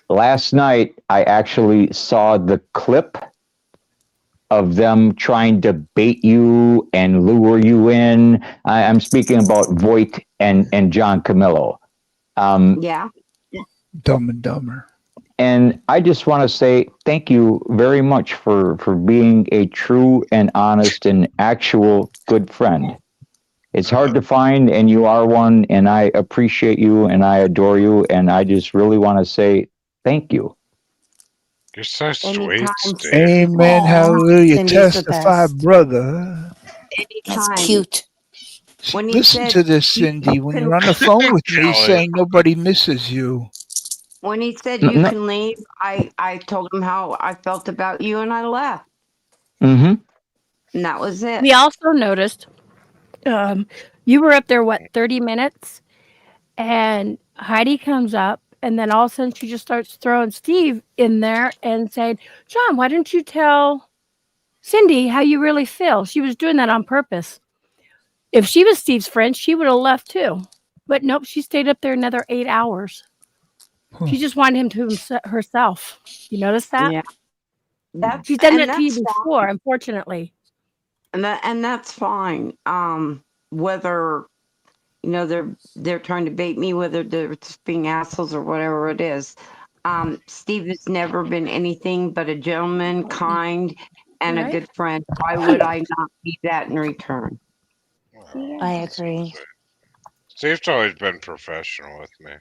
last night I actually saw the clip of them trying to bait you and lure you in. I'm speaking about Voight and John Camillo. Yeah. Dumb and Dumber. And I just want to say thank you very much for being a true and honest and actual good friend. It's hard to find, and you are one, and I appreciate you, and I adore you, and I just really want to say thank you. You're so sweet, Anytime. Steve. Amen. Aw, Hallelujah. Cindy's the Testify, best. brother. That's Anytime. cute. When he Listen said to this, you Cindy. When can- you're on the phone with me, Kelly. saying nobody misses you. When he said No, you no. can leave, I told him how I felt about you and I left. Mm-hmm. And that was it. We also noticed you were up there, 30 minutes? And Heidi comes up, and then all of a sudden she just starts throwing Steve in there and saying, John, why don't you tell Cyndy how you really feel? She was doing that on purpose. If she was Steve's friend, she would have left too. But nope, she stayed up there another 8 hours. She just wanted him to herself. You notice that? Yeah. That's She's done and that to you that's before, fine. unfortunately. And that's fine. Whether they're trying to bait me, whether they're just being assholes or whatever it is. Steve has never been anything but a gentleman, kind, and a good friend. Why would I not be that in return? I agree. Steve's always been professional with me.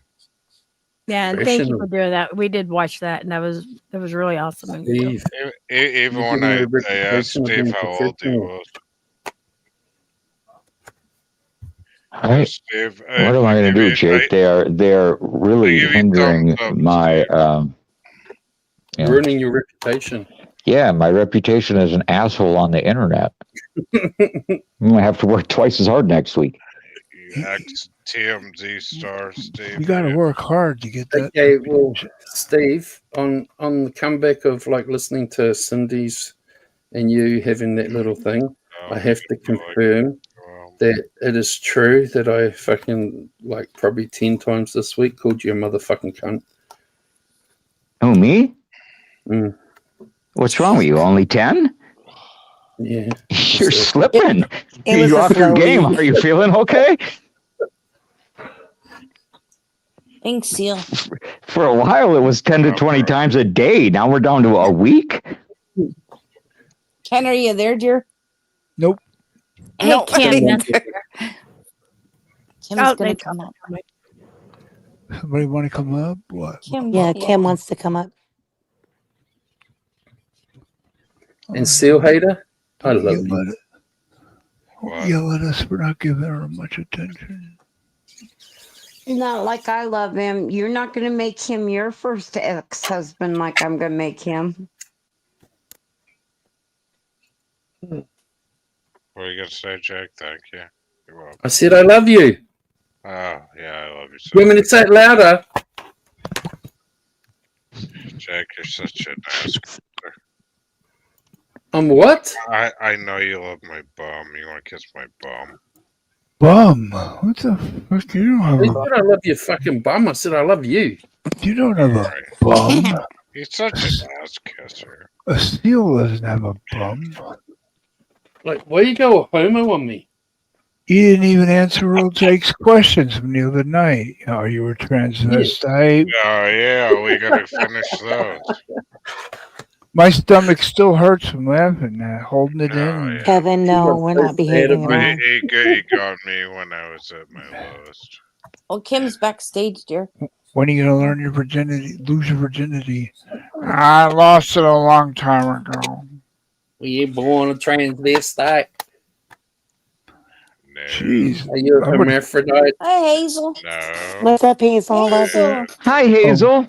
Yeah, and thank you for doing that. We did watch that, and that was really awesome. of you. Steve, Even you when give me I a asked reputation of Steve being how old he professional. was. All right. Steve, What am I going to do, Jake? They're really give you hindering thumbs up, my yeah. Ruining your reputation. Yeah, my reputation as an asshole on the internet. I'm gonna have to work twice as hard next week. You ex-TMZ star, Steve. You got to work hard to get that. Okay, well, Steve, on the comeback of like listening to Cindy's and you having that little thing, I have to confirm that it is true that I fucking, like, probably 10 times this week called you a motherfucking cunt? Oh, me? Mm. What's wrong with you? Only 10? Yeah. You're So- slipping. It was You a off your slow game. week. Are you feeling okay? Thanks, Seal. For a while, it was 10 to 20 times a day. Now we're down to a week. Ken, are you there, dear? Nope. Hey, No, Kim. Kim's Oh, gonna come up. Somebody want to come up? What? Kim, Yeah, Kim wants to come up. And Seal Hater, I Don't love yell you. at it. Don't yell at us for not giving her much attention. Not like I love him. You're not going to make him your first ex-husband like I'm going to make him. What are you gonna say, Jake? Thank you. You're welcome. I said I love you. Oh, yeah, I love you so You want me to say it louder? Jake, you're such an ass. I'm what? I know you love my bum. You want to kiss my bum? Bum. What the fuck? You don't I have said I love your fucking bum. I said I love you. You don't have a Right. bum. He's such an ass kisser. A seal doesn't have a bum. Like, why you go homo on me? You didn't even answer old Jake's questions from the other night. Are you a transvestite? Oh, yeah, we gotta finish those. My stomach still hurts from laughing at holding it in. Yeah. Kevin, no, we're not behaving at But all. he got me when I was at my lowest. Oh, Kim's backstage, dear. When are you gonna learn your virginity? Lose your virginity? I lost it a long time ago. Were you born a transvestite? No. Jeez. Are you a hermaphrodite? Hi, Hazel. No. What's up, Hazel? Love you. Hazel. Hi, Hazel.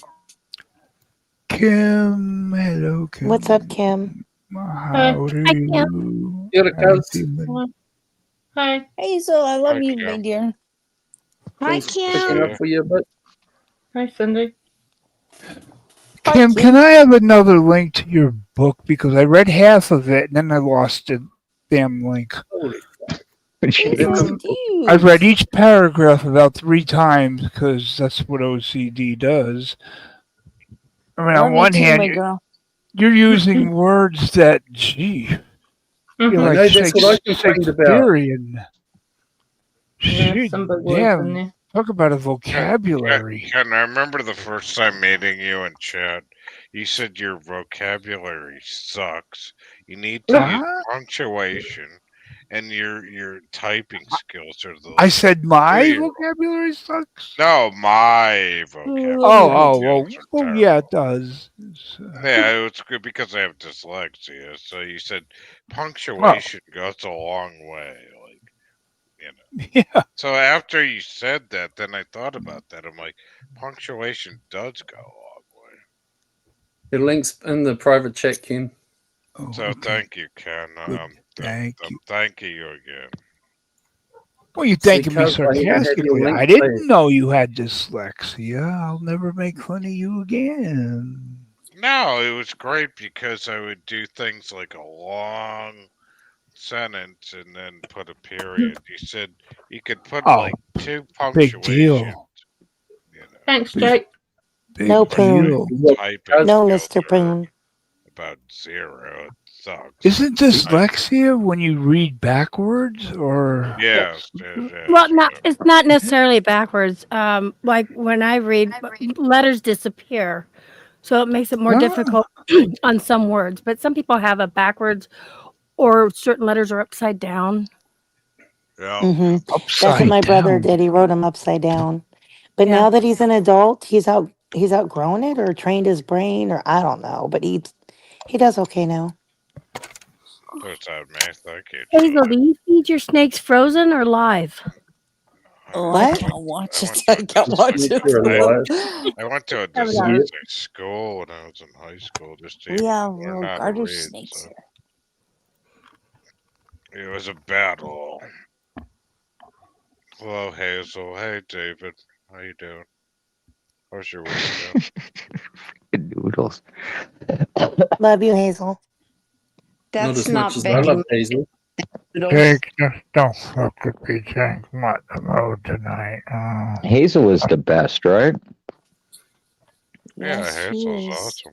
Kim, hello, Kim. What's up, Kim? How do Hi, you? You're the How you coach. feeling? Hi. Hazel, I love Hi, you, Kim. my dear. Hi, Thanks for picking Kim. up for you, but Hi, Cyndy. Kim, can I have another link to your book? Because I read half of it and then I lost the damn link. holy Hazel, dude. I've read each paragraph about 3 times because that's what OCD does. I mean, Love on you one too, hand, my girl. you're using words that, gee, you're Mhm. I like know that's what I complained about. Shakespearean. Yeah, Shit, some big words in damn, there. talk about a vocabulary. Ken, I remember the first time meeting you in chat. You said your vocabulary sucks. You need to use Huh? punctuation, and your typing skills are the. I said my Yeah. vocabulary sucks? No, my vocabulary Oh, skills are terrible. yeah, it does. Yeah, it's good because I have dyslexia. So you said punctuation goes a long way. Like, you know. Yeah. So after you said that, then I thought about that. I'm like, punctuation does go a long way. The link's in the private chat, Ken. Oh, So okay. thank you, Ken. Thank you. Thanking you again. Well, you're thanking me Because I even had your sarcastically. link I didn't saved. know you had dyslexia. I'll never make fun of you again. No, it was great because I would do things like a long sentence and then put a period. You said you could put Oh, like 2 big punctuations. deal. You know, Thanks, Jake. Big No, Poon. deal. typing No, skills Mr. are Poon. about 0. It sucks. Isn't dyslexia when you read backwards or? Yes. Well, it's not necessarily backwards. Like when I read, letters disappear, so it makes it more Ah. difficult on some words. But some people have a backwards, or certain letters are upside down. Yeah. Mm-hmm. That's what Upside my brother down. did. He wrote him upside down. But Yeah. now that he's an adult, he's outgrown it or trained his brain or I don't know. But he does okay now. What's that, man? Thank you. Hazel, do you feed your snakes frozen or live? Oh, What? I can't watch it. I can't watch it. I went to a Have it out. dyslexic school when I was in high school just to We have learn little how to garter read. snakes So here. it was a battle. Hello, Hazel. Hey, David. How you doing? How's your week been? Noodles. Love you, Hazel. Not That's as not much as I Becky. love Hazel. Jake, just don't fuck with me, Jake. I'm not in the mood tonight. Hazel is the best, right? Yeah, Yes, she Hazel's is. awesome.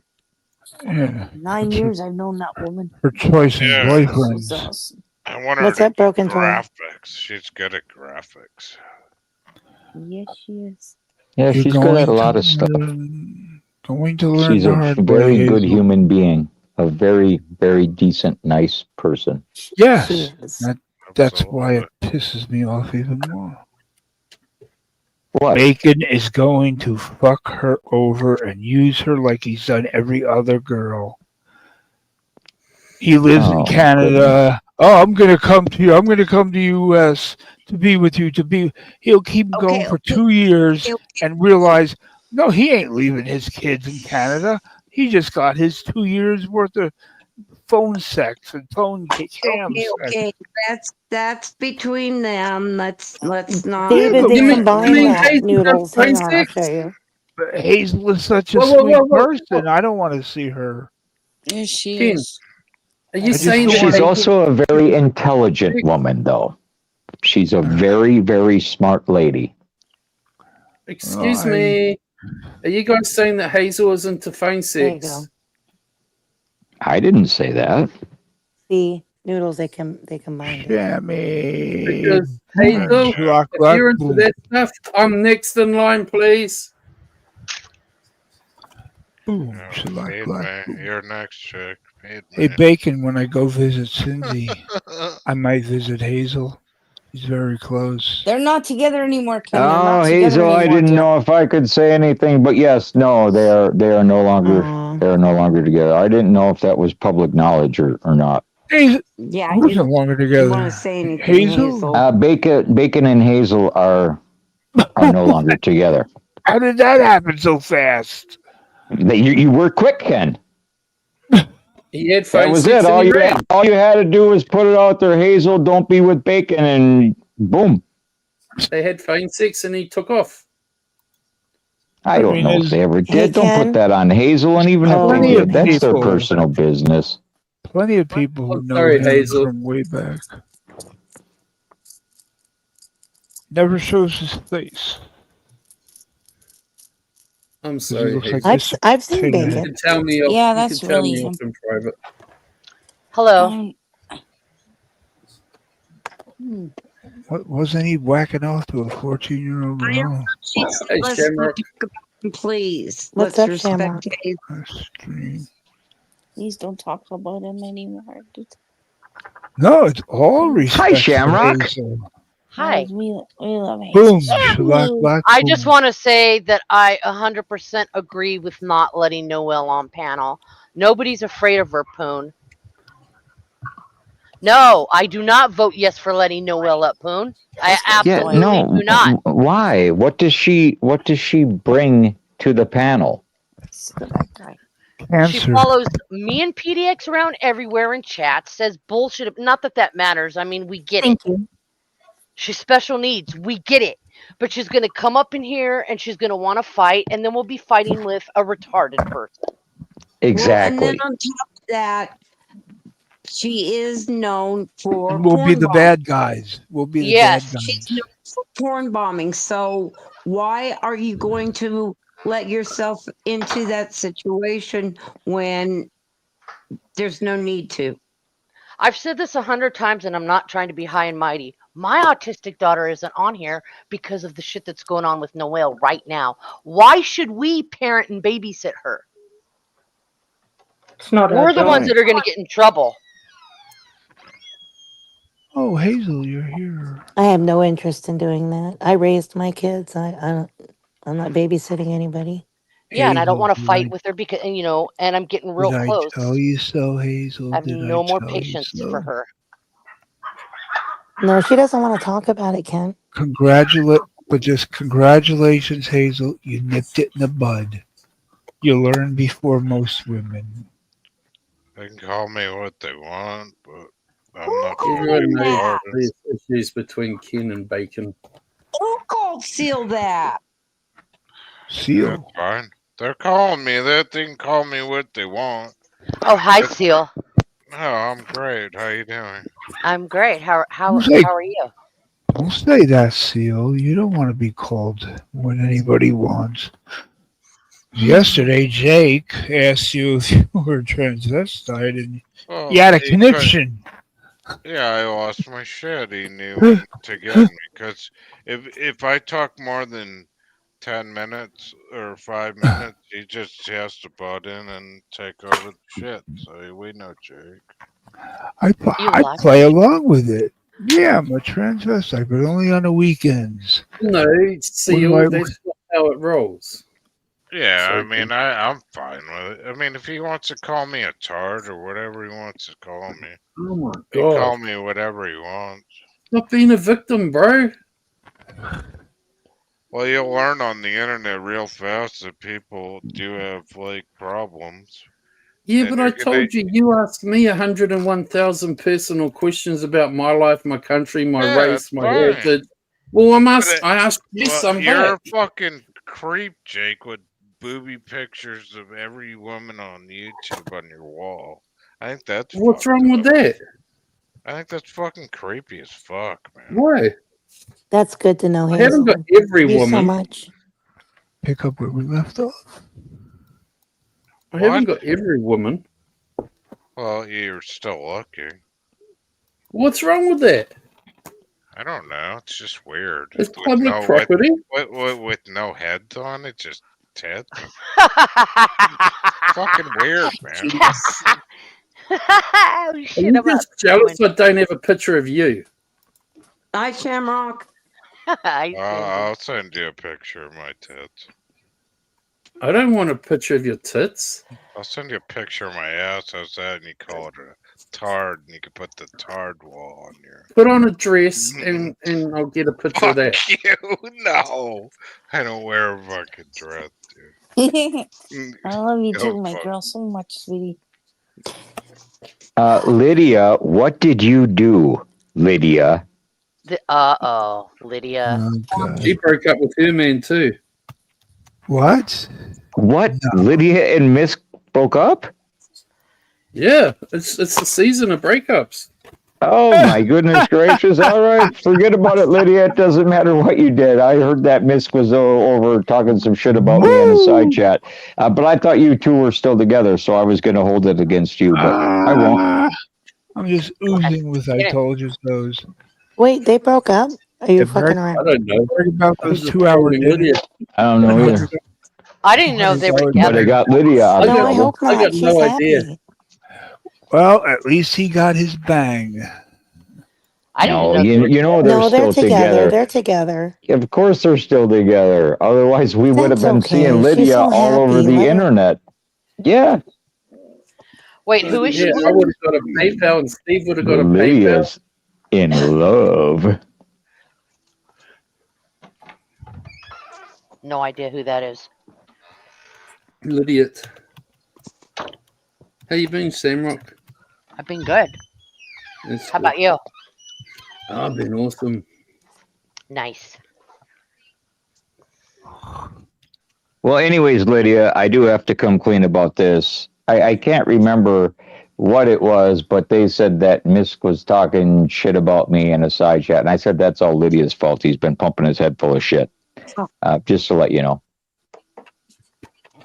Yeah. 9 years I've known that woman. Her choice in Yeah. She's boyfriends. awesome. I want her What's to that, do Broken Toy? graphics. She's good at graphics. Yes, she is. Yeah, You're she's good at a lot of stuff. Going to learn She's the a hard way, very good Hazel. human being. A very, very decent, nice person. She Yes. is. That's why it Absolutely. pisses me off even more. What? Bacon is going to fuck her over and use her like he's done every other girl. He lives in Oh, Canada. Oh, I'm gonna come to you. I'm gonna come to U.S. to be with you. He'll keep going for 2 years and realize, no, he ain't leaving his kids in Canada. He just got his 2 years worth of phone sex and phone cam sex. Okay. That's between them. Let's not. David, but they we- combine mean that Hazel noodles. has Hang on, I'll sex? show you. But Hazel is such a Whoa, whoa, sweet whoa, whoa, person. I don't want to see her. Yes, she Ken, is. are you I just saying don't that She's want- Hazel- also a very intelligent woman, though. She's a very, very smart lady. Excuse me. Are you guys saying that Hazel is into phone There you go. sex? I didn't say that. See, noodles, they combined it. Jammy. Because Hazel, Schlock, if block, you're into boom. that stuff, I'm next in line, please. Boom. Yeah, Schlock, feed block, me. boom. You're next, chick. Feed Hey, me. Bacon, when I go visit Cyndy, I might visit Hazel. He's very close. They're not together anymore, Kim. They're Oh, not together Hazel, I anymore. didn't know if I could say anything, but yes, no, they are no longer together. I didn't know if that was public knowledge or not. Hazel, Yeah, who's you no longer don't together? want to say anything, Hazel? Bacon and Hazel are no longer together. How did that happen so fast? You were quick, Ken. He had That phone was sex it. and All he you ran. had to do was put it out there, Hazel, don't be with Bacon, and boom. They had phone sex and he took off. I don't know if they ever did. Don't Ken? put that on Hazel, and even if Plenty they of did, that's their people. personal business. Plenty of people who I'm know sorry, him Hazel. from way back. Never shows his face. I'm 'Cause he sorry, looks like Hazel. this I've seen thing. You Bacon. can tell me off. Yeah, you that's can tell really me him. off in private. Hello. Wasn't he whacking off to a 14-year-old girl? Hey, let's Shamrock. please. What's Let's up, respect Shamrock? Hazel. Please don't talk about him anymore. No, it's all respect. Hi, Shamrock. for Hazel. Hi. We love Hazel. Boom. Yeah. Black, black, I boom. just want to say that I 100% agree with not letting Noel on panel. Nobody's afraid of her, Poon. No, I do not vote yes for letting Noel up, Poon. I Yeah, absolutely no. do not. Why? What does she bring to the panel? Go back, guy. She Cancer. follows me and PDX around everywhere in chat, says bullshit. Not that that matters. I mean, we get it. Thank you. She's special needs. We get it. But she's going to come up in here and she's going to want to fight, and then we'll be fighting with a retarded person. Exactly. Well, and then on top of that, she is known for And we'll be porn the bombing. bad guys. We'll be the Yes. bad guys. She's known for porn bombing. So why are you going to let yourself into that situation when there's no need to? I've said this 100 times, and I'm not trying to be high and mighty. My autistic daughter isn't on here because of the shit that's going on with Noelle right now. Why should we parent and babysit her? It's not We're the ones that are going to get in trouble. Oh, Hazel, you're here. I have no interest in doing that. I raised my kids. I'm not babysitting anybody. Yeah, and I don't Hazel, want to did fight I- with her because, and, you know, and I'm getting real Did close. I tell you so, Hazel? I have Did no I more tell patience you so? for her. No, she doesn't want to talk about it, Ken. Congratulations, Hazel. You nipped it in the bud. You learn before most women. They can call me what they want, but I'm Who not called going him to be that? part of These issues between Ken and Bacon. Who called Seal that? Seal. That's fine. They're calling me that. They can call me what they want. Oh, hi, Seal. Oh, I'm great. How you doing? I'm great. Don't say, How are you? don't say that, Seal. You don't want to be called what anybody wants. Yesterday, Jake asked you if you were a transvestite and Well, you had a he could. connection. Yeah, I lost my shit. He knew when to get me. Cause if I talk more than 10 minutes or 5 minutes, he just has to butt in and take over the shit. So we know Jake. You I like play it? along with it. Yeah, I'm a transvestite, but only on the weekends. No, What do Seal, I? that's not how it rolls. Yeah, I So mean, I'm fine with it. I mean, if he wants to call me a tard or whatever he wants to call me, oh my he call god. me whatever he wants. Stop being a victim, bro. Well, you'll learn on the internet real fast that people do have like problems, Yeah, and but I you're gonna. told you, you asked me 101,000 personal questions about my life, my country, my Yeah, it's race, my fine. heritage. Well, But I asked you well, some you're back. a fucking creep, Jake, with booby pictures of every woman on YouTube on your wall. I think that's What's fucked wrong with up. that? I think that's fucking creepy as fuck, man. Why? That's good to know, I haven't got Hazel. every Thank you so woman. much. Pick up where we left off. I What? haven't got every woman. Well, you're still looking. What's wrong with that? I don't know. It's just weird. It's With public no property. with no heads on it, just tits. Fucking weird, man. Jeez. Oh, Are shit, you I'm not just jealous I don't have a picture of you? Hi, Shamrock. Hi, Cindy. I'll send you a picture of my tits. I don't want a picture of your tits. I'll send you a picture of my ass. How's that? And you call it a tard, and you can put the tard wall on your. Put on a dress and I'll get a picture of that. Fuck you! No, I don't wear a fucking dress, dude. I love you Go too, my fuck. girl, so much, sweetie. Lydia, what did you do, Lydia? Lydia. Oh, God. She broke up with her man too. What? What? No. Lydia and Miss broke up? Yeah, it's the season of breakups. Oh my goodness gracious! All right, forget about it, Lydia. It doesn't matter what you did. I heard that Miss was over talking some shit about me in a side chat, but I thought you two were still together, so I was going to hold it against you, but I won't. I'm just oozing with I told you so's. Wait, they broke up? Are you Yeah, fucking I around? don't know. Worry about I'm those just 2 hour calling dinners. Lydia. I don't know either. I didn't know they were $100 But I together. got Lydia out of No, I trouble. hope I not. got She's no idea. happy. Well, at least he got his bang. I didn't No, know they were you know they're No, they're still together. together. They're together. Of course they're still together. Otherwise, we would have That's been seeing okay. She's Lydia so all over happy. the Let her. internet. Yeah, Wait, who is she Yeah, with? I would have got a PayPal and Steve would have got a PayPal. Lydia's in love. No idea who that is. Lydia. How you been, Samrock? I've been good. That's How good. about you? I've been awesome. Nice. Well, anyways, Lydia, I do have to come clean about this. I can't remember what it was, but they said that Misk was talking shit about me in a side chat. And I said, that's all Lydia's fault. He's been pumping his head full of shit. Just to let you know.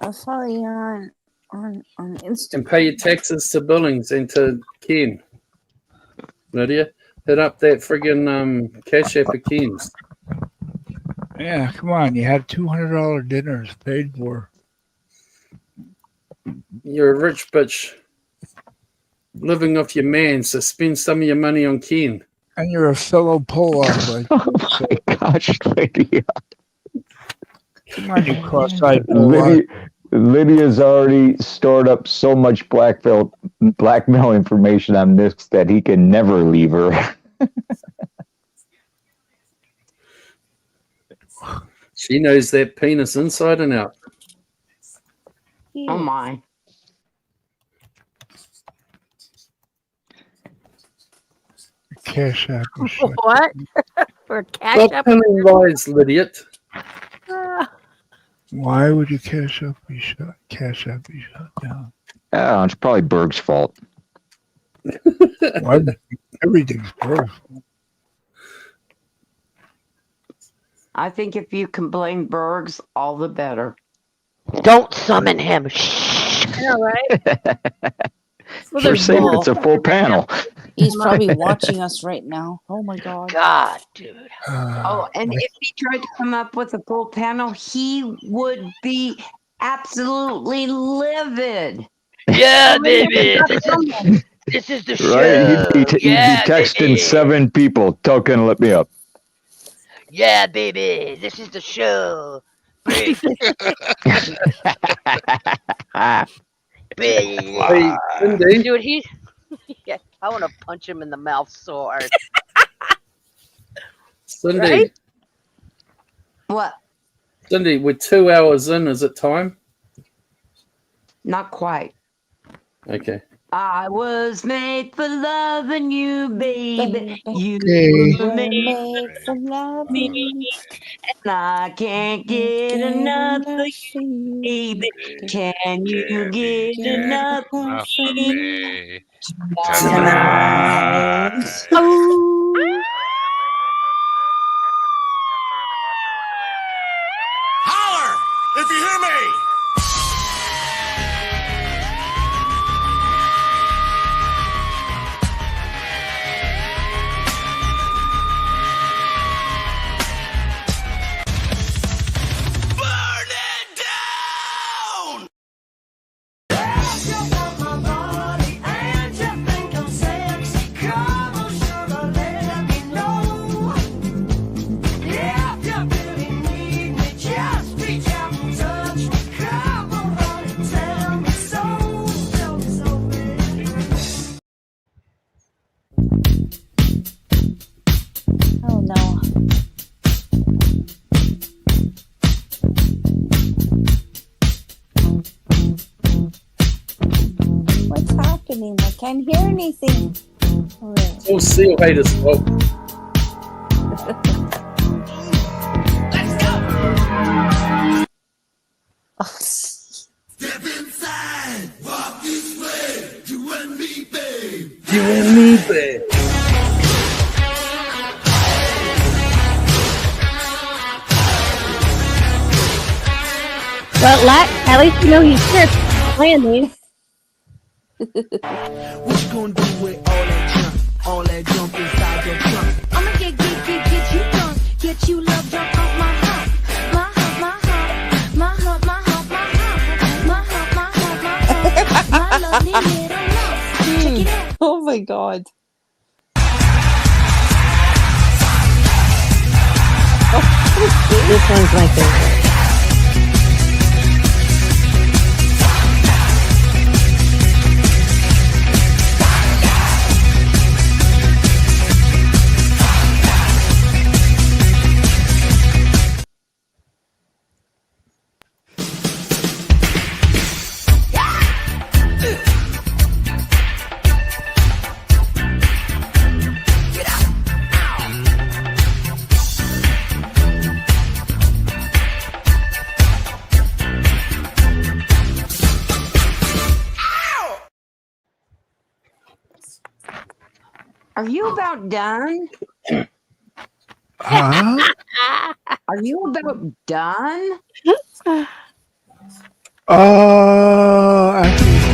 I saw you on Instagram. And pay your taxes to Billings and to Ken. Lydia, hit up that friggin' Cash App of Ken's. Yeah, come on. You had $200 dinners paid for. You're a rich bitch. Living off your man, so spend some of your money on Ken. And you're a fellow Pollock. Like, Oh my gosh, Lydia. come on, you cross-eyed Pollock. Lydia's already stored up so much blackmail information on Misk that he can never leave her. She knows that penis inside and out. Oh my. Cash App. or shit. What? For cash Stop up? telling lies, Lydia. Why would you Cash App be shut? Cash App be shut down. Oh, it's probably Berg's fault. Well, everything's gross. I think if you can blame Bergs, all the better. Don't summon him. Shh. Yeah, right. Well, We're there's safe. Well, It's a full panel. he's probably watching us right now. Oh my god. God, dude. Oh, and if he tried to come up with a full panel, he would be absolutely livid. Yeah, baby. This is the show. Right? He'd be Yeah, texting baby. 7 people. Token, let me up. Yeah, baby. This is the show. Big, big. Hey, Cyndy. Dude, he. Yeah, I want to punch him in the mouth so hard. Cyndy. Right? What? Cyndy, we're 2 hours in. Is it time? Not quite. Okay. I was made for loving you, baby. You Okay. were We're made made for loving me, and I can't get enough of you, baby. Can you get enough of Enough of me me tonight. tonight. Oh. Holler if you hear me. Burn it down. Oh no. What's happening? I can't hear anything. Alright. All seal haters. Oh, Step inside, walk this way, you and me, babe. you and me, babe. Well, at least you know he's here landing. What you gonna do with all that jump inside your trunk? I'ma get you drunk, get you love drunk off my hump, my hump, my hump, my hump, my hump, my hump, my hump, my hump, my hump, my lovely little lump. Check it out. Oh my god. This one's my favorite. Are you about done? Huh? Are you about done? Actually,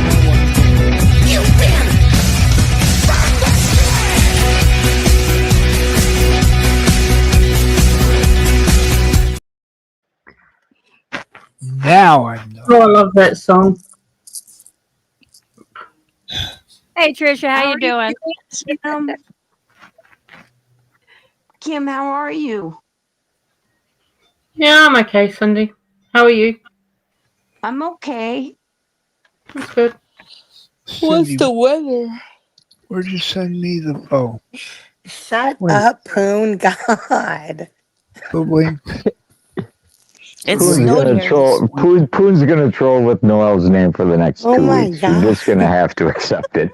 now I know. Oh, I love that song. Hey, Trisha, how you doing? Kim? Kim, how are you? Yeah, I'm okay, Cyndy. How are you? I'm okay. That's good. What's Cyndy, the weather? where'd you send me the? Oh, Shut Wait. up, Poon. God. the link. It's Poon's snowed gonna here. troll. Poon's gonna troll with Noel's name for the next Oh 2 my weeks. You're just God. gonna have to accept it.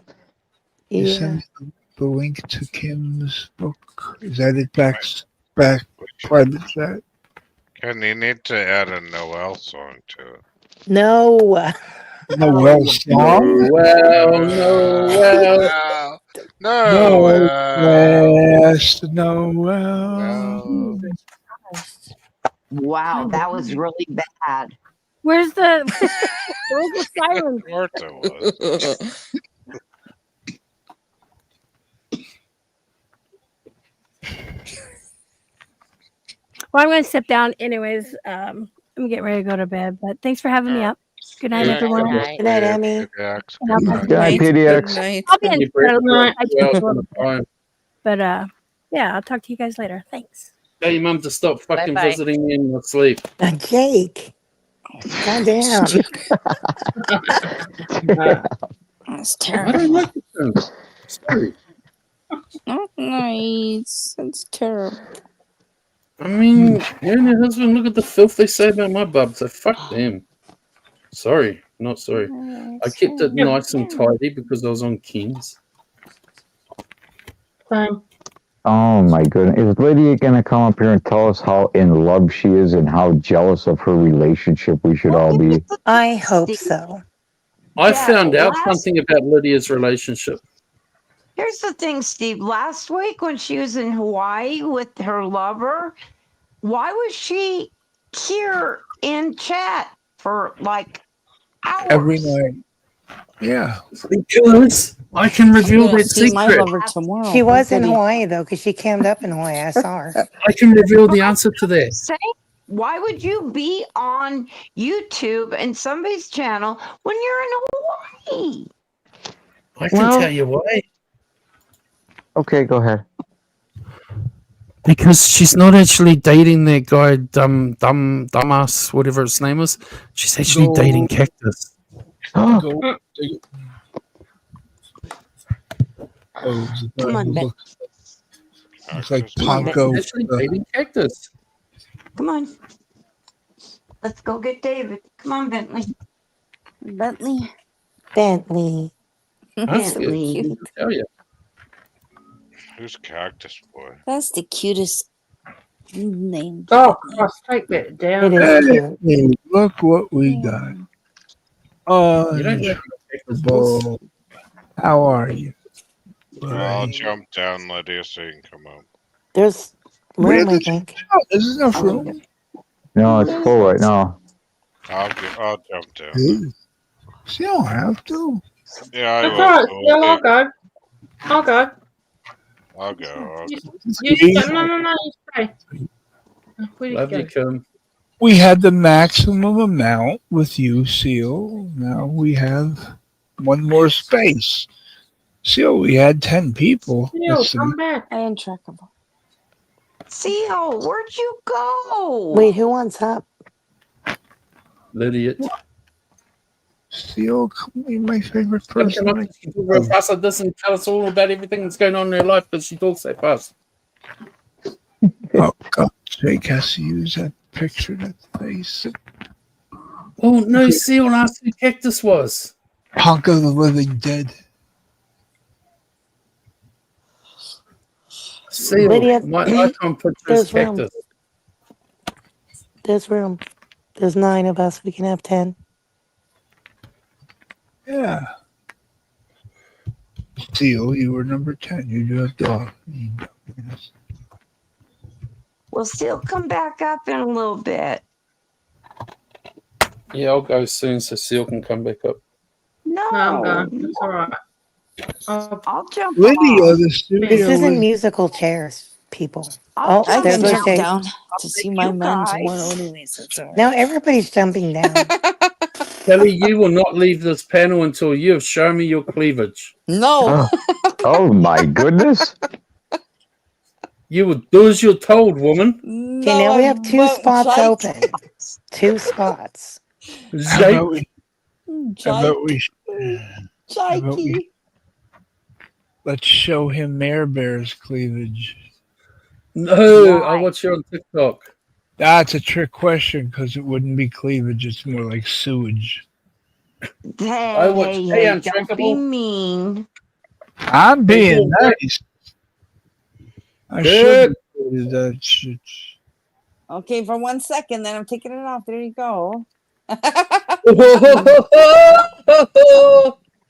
You Yeah. sent me the link to Kim's book. Is that it? Back private chat. Ken, you need to add a Noel song to it. No. Noel song. Well, no, well. Northwest Noel. Wow, that was really bad. Where's the siren? Martha was. Well, I'm going to step down anyways. I'm getting ready to go to bed, but thanks for having me up. Good night, Yeah, everyone. good night. Good night, Emmy. PDX, And I'll good talk night. to you Good later. night, Good PDX. night. I'll be in You break I up 2 just hours a at little a bit. time. But yeah, I'll talk to you guys later. Thanks. Tell your mum to stop fucking Bye-bye. visiting me in my sleep. Jake. Calm down. That's I terrible. don't like it. Then. Sorry. Not nice. That's terrible. I mean, you and your husband look at the filth they say about my bub, so fuck them. Sorry, not sorry. I kept it nice and tidy because I was on Kings. Fine. Oh my goodness. Is Lydia going to come up here and tell us how in love she is and how jealous of her relationship we should all be? I hope so. I Yeah, found out last- something about Lydia's relationship. Here's the thing, Steve. Last week when she was in Hawaii with her lover, why was she here in chat for like hours? Every night. Yeah. Because I can I'm reveal gonna that see my secret. lover tomorrow. She was in Goody. Hawaii, though, because she camped up in Hawaii. I saw her. I can reveal the answer to that. Say, why would you be on YouTube and somebody's channel when you're in Hawaii? I can tell you why. Okay, go ahead. Because she's not actually dating that guy, dumbass, whatever his name is. She's actually Go- dating Cactus. Go. Come on, Ben. Looks like Come on, Ponko. She's actually dating Cactus. Come on. Let's go get David. Come on, Bentley. Bentley. Bentley. That's Bentley. good. I tell you. Who's Cactus Boy? That's the cutest name. Oh, cross type it down. It is cute. Hey, look what we got. You don't know Cactus was? Unbelievable. How are you? I'll Buddy? jump down, Lydia, so you can come up. There's Where room, I did you think. go? There's enough room. No, it's full right now. I'll jump down. Hey, you don't have to. Yeah, I That's will. all right. So Still all good. All good. I'll go. You stay. No, you stay. Where'd he Love go? you, Kim. We had the maximum amount with you, Seal. Now we have one more space. Seal, we had 10 people. Seal, That's come back. I am trackable. Seal, where'd you go? Wait, who wants up? Lydia. Seal, you're my favorite She person. talks real fast. It doesn't tell us all about everything that's going on in her life, but she talks so fast. Oh, God, Jake has to use that picture, that face. Oh, no, Seal asked who Cactus was. Honka the Living Dead. Seal, Lydia, my icon picture is there's room. Cactus. There's room. There's 9 of us. We can have 10. Yeah. Seal, you were number 10. You do have dog. We'll still come back up in a little bit. Yeah, I'll go soon so Seal can come back up. No, No, I'm gone. That's all right. I'll jump Lydia, off. the studio. This isn't is- musical chairs, people. I'll Oh, I there can goes jump Jake. down to see my you man guys. tomorrow anyways. That's all right. Now everybody's jumping down. Kelly, you will not leave this panel until you have shown me your cleavage. No. Oh my goodness. You will do as you're told, woman. Okay, now we have 2 spots open. 2 spots. How Jake, about we, how about we, how about we let's show him Mare Bear's cleavage. no, I Why? watch you on TikTok. That's a trick question because it wouldn't be cleavage. It's more like sewage. Hey, watch- hey, hey, hey, I'm don't be trackable. mean. I'm being Good. nice. I Good. should do that shit. Okay, for 1 second, then I'm taking it off. There you go.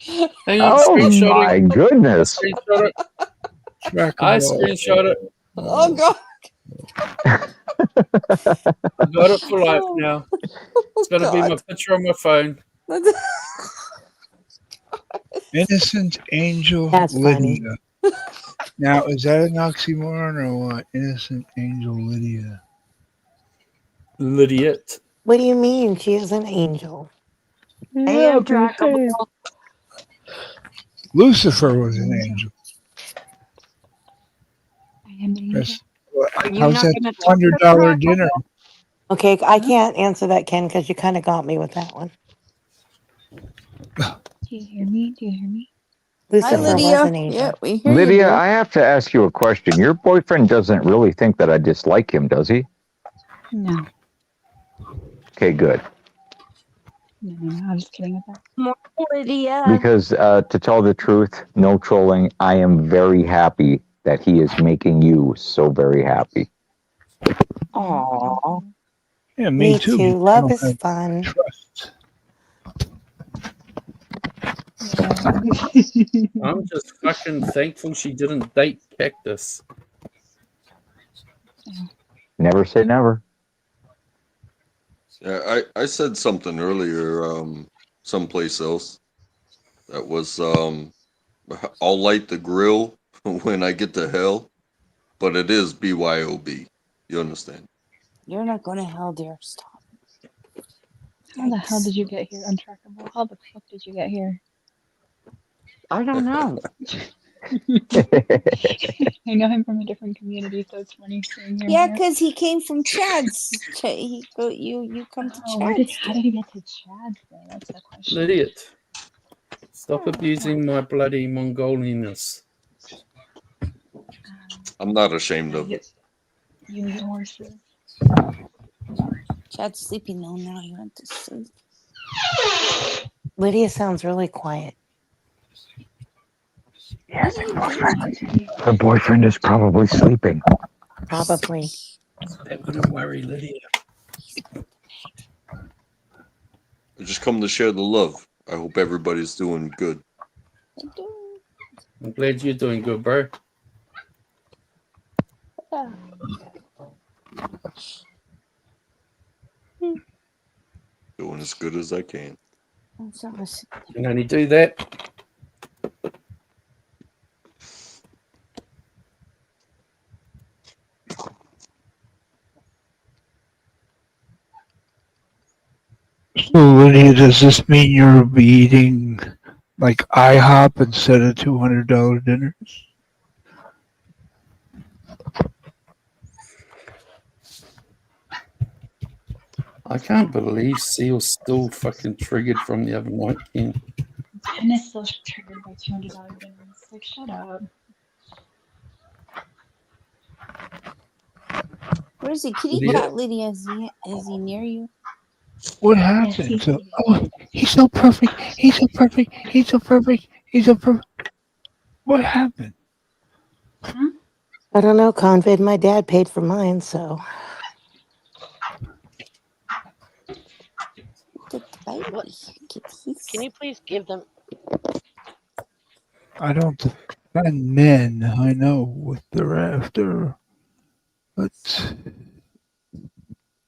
Hang on, Oh screenshotting. my goodness. Screenshot it. I screenshot it. Oh God. I got it for life now. It's going to be my picture on my phone. Innocent Angel That's funny. Lydia. Now, is that an oxymoron or what? Innocent Angel Lydia. Lydiot. What do you mean? She is an angel. I am trackable. Lucifer was an angel. I am an angel. Yes. Are you How's not that going to talk to $200 dinner? Okay, I can't answer that, Ken, because you kind of got me with that one. Do you hear me? Do you hear me? Hi, Lucifer was Lydia. an angel. Yeah, we hear you. Lydia, Dear. I have to ask you a question. Your boyfriend doesn't really think that I dislike him, does he? No. Okay, good. No. I'm just kidding with that. More Lydia. Because to tell the truth, no trolling, I am very happy that he is making you so very happy. Aww. Yeah, Me me too. too. I Love don't is have fun. trust. I'm just fucking thankful she didn't date Cactus. Never say never. Yeah, I said something earlier, someplace else. That was, I'll light the grill when I get to hell, but it is BYOB. You understand? You're not going to hell, dear. Stop. How the hell did you get here, Untrackable? How the fuck did you get here? I don't know. I know him from a different community, so it's funny seeing him Yeah, here. because he came from Chad's. You come to Oh, Chad's. how did he get to Chad though? That's the question. Lydiot. Stop abusing my bloody Mongolianness. I'm not ashamed of it. You need horses. Chad's sleeping though now. He went to sleep. Lydia sounds really quiet. Yes, her boyfriend is probably sleeping. Probably. That wouldn't worry Lydia. I just come to share the love. I hope everybody's doing good. I'm glad you're doing good, bro. Doing as good as I can. You can only do that. So, Lydia, does this mean you'll be eating like IHOP instead of $200 dinners? I can't believe Seal's still fucking triggered from the other night, Ken. Ken is still triggered by $200 dinners. Like, shut up. Where is he? Kitty Lydia. cat, Lydia. Is he near you? What happened to? Oh, he's so perfect. He's so perfect. He's so perfect. He's so perfect. What happened? I don't know, Convid. My dad paid for mine, so. Can you please give them? I don't defend men. I know what they're after, but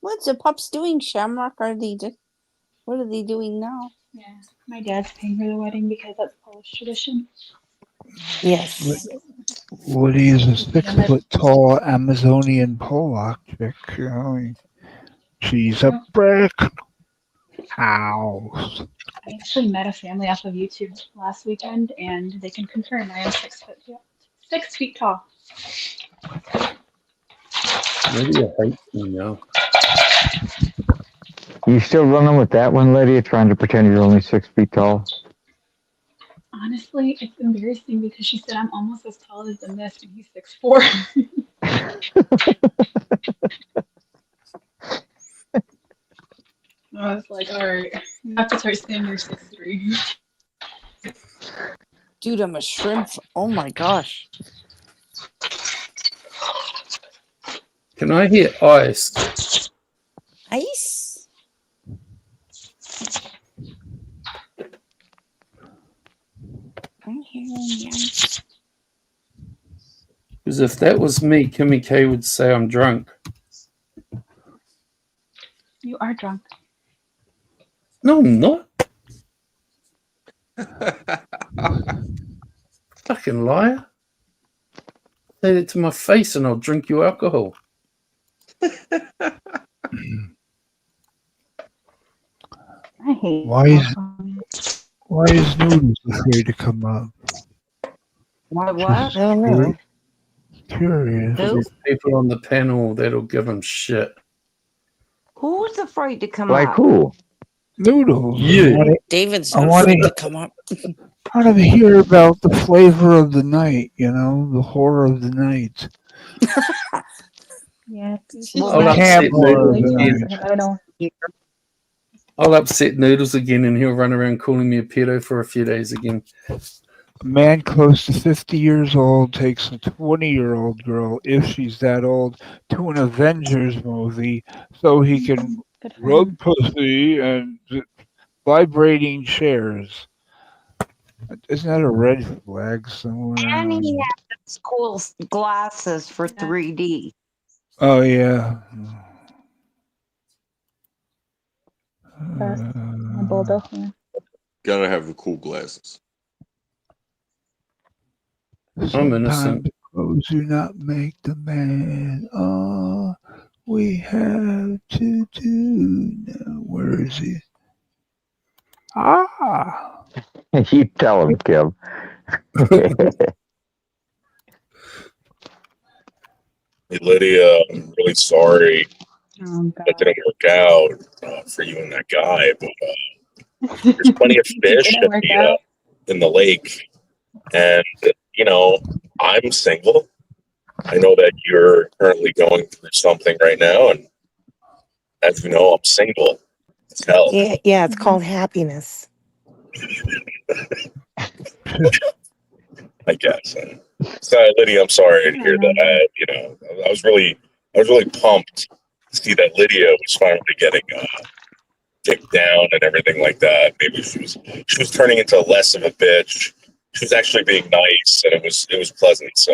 What's the pups doing, Shamrock? What are they doing now? Yeah, my dad's paying for the wedding because that's Polish tradition. Yes. Woody is a 6-foot-tall Amazonian Polak chick. You know, she's a brick house. I actually met a family off of YouTube last weekend, and they can confirm I am 6 feet tall. Lydia hates me now. You still running with that one, Lydia, trying to pretend you're only 6 feet tall? Honestly, it's embarrassing because she said I'm almost as tall as the Mist, and he's 6'4". I was like, all right, you have to start saying you're 6'3". Dude, I'm a shrimp. Oh my gosh. Can I hear ice? Ice? Because if that was me, Kimmy K would say I'm drunk. You are drunk. No, I'm not. Fucking liar. Say it to my face and I'll drink your alcohol. I hate Why is Noodles afraid to come up? Why what? I don't know. Curious. Who? There's people on the panel that'll give him shit. Who's afraid to come Like up? who? Noodles. You. David's I not want afraid to. to come up. I want to hear about the flavor of the night. You know, the horror of the night. Yeah. I'll upset horror of Noodles the again. night. I don't know. I'll upset Noodles again and he'll run around calling me a pedo for a few days again. A man close to 50 years old takes a 20-year-old girl, if she's that old, to an Avengers movie so he can Good for rub him. pussy and vibrating chairs. Isn't that a red flag somewhere? And he has cool glasses for 3D. Oh, yeah. A bulldog. Yeah. Gotta have the cool glasses. I'm innocent. Sometimes clothes do not make the man. All we have to do now. Where is he? Ah. You tell him, Kim. Hey, Lydia, I'm really sorry Oh, that didn't work out for you and that guy, but there's plenty of fish Didn't work out. in the lake, and you know I'm single. I know that you're currently going through something right now, and as you know, I'm single as hell. Yeah, it's called happiness. I guess. So, Lydia, I'm sorry to hear that. I was really pumped to see that Lydia was finally getting kicked down and everything like that. Maybe she was turning into less of a bitch. She was actually being nice, and it was pleasant. So,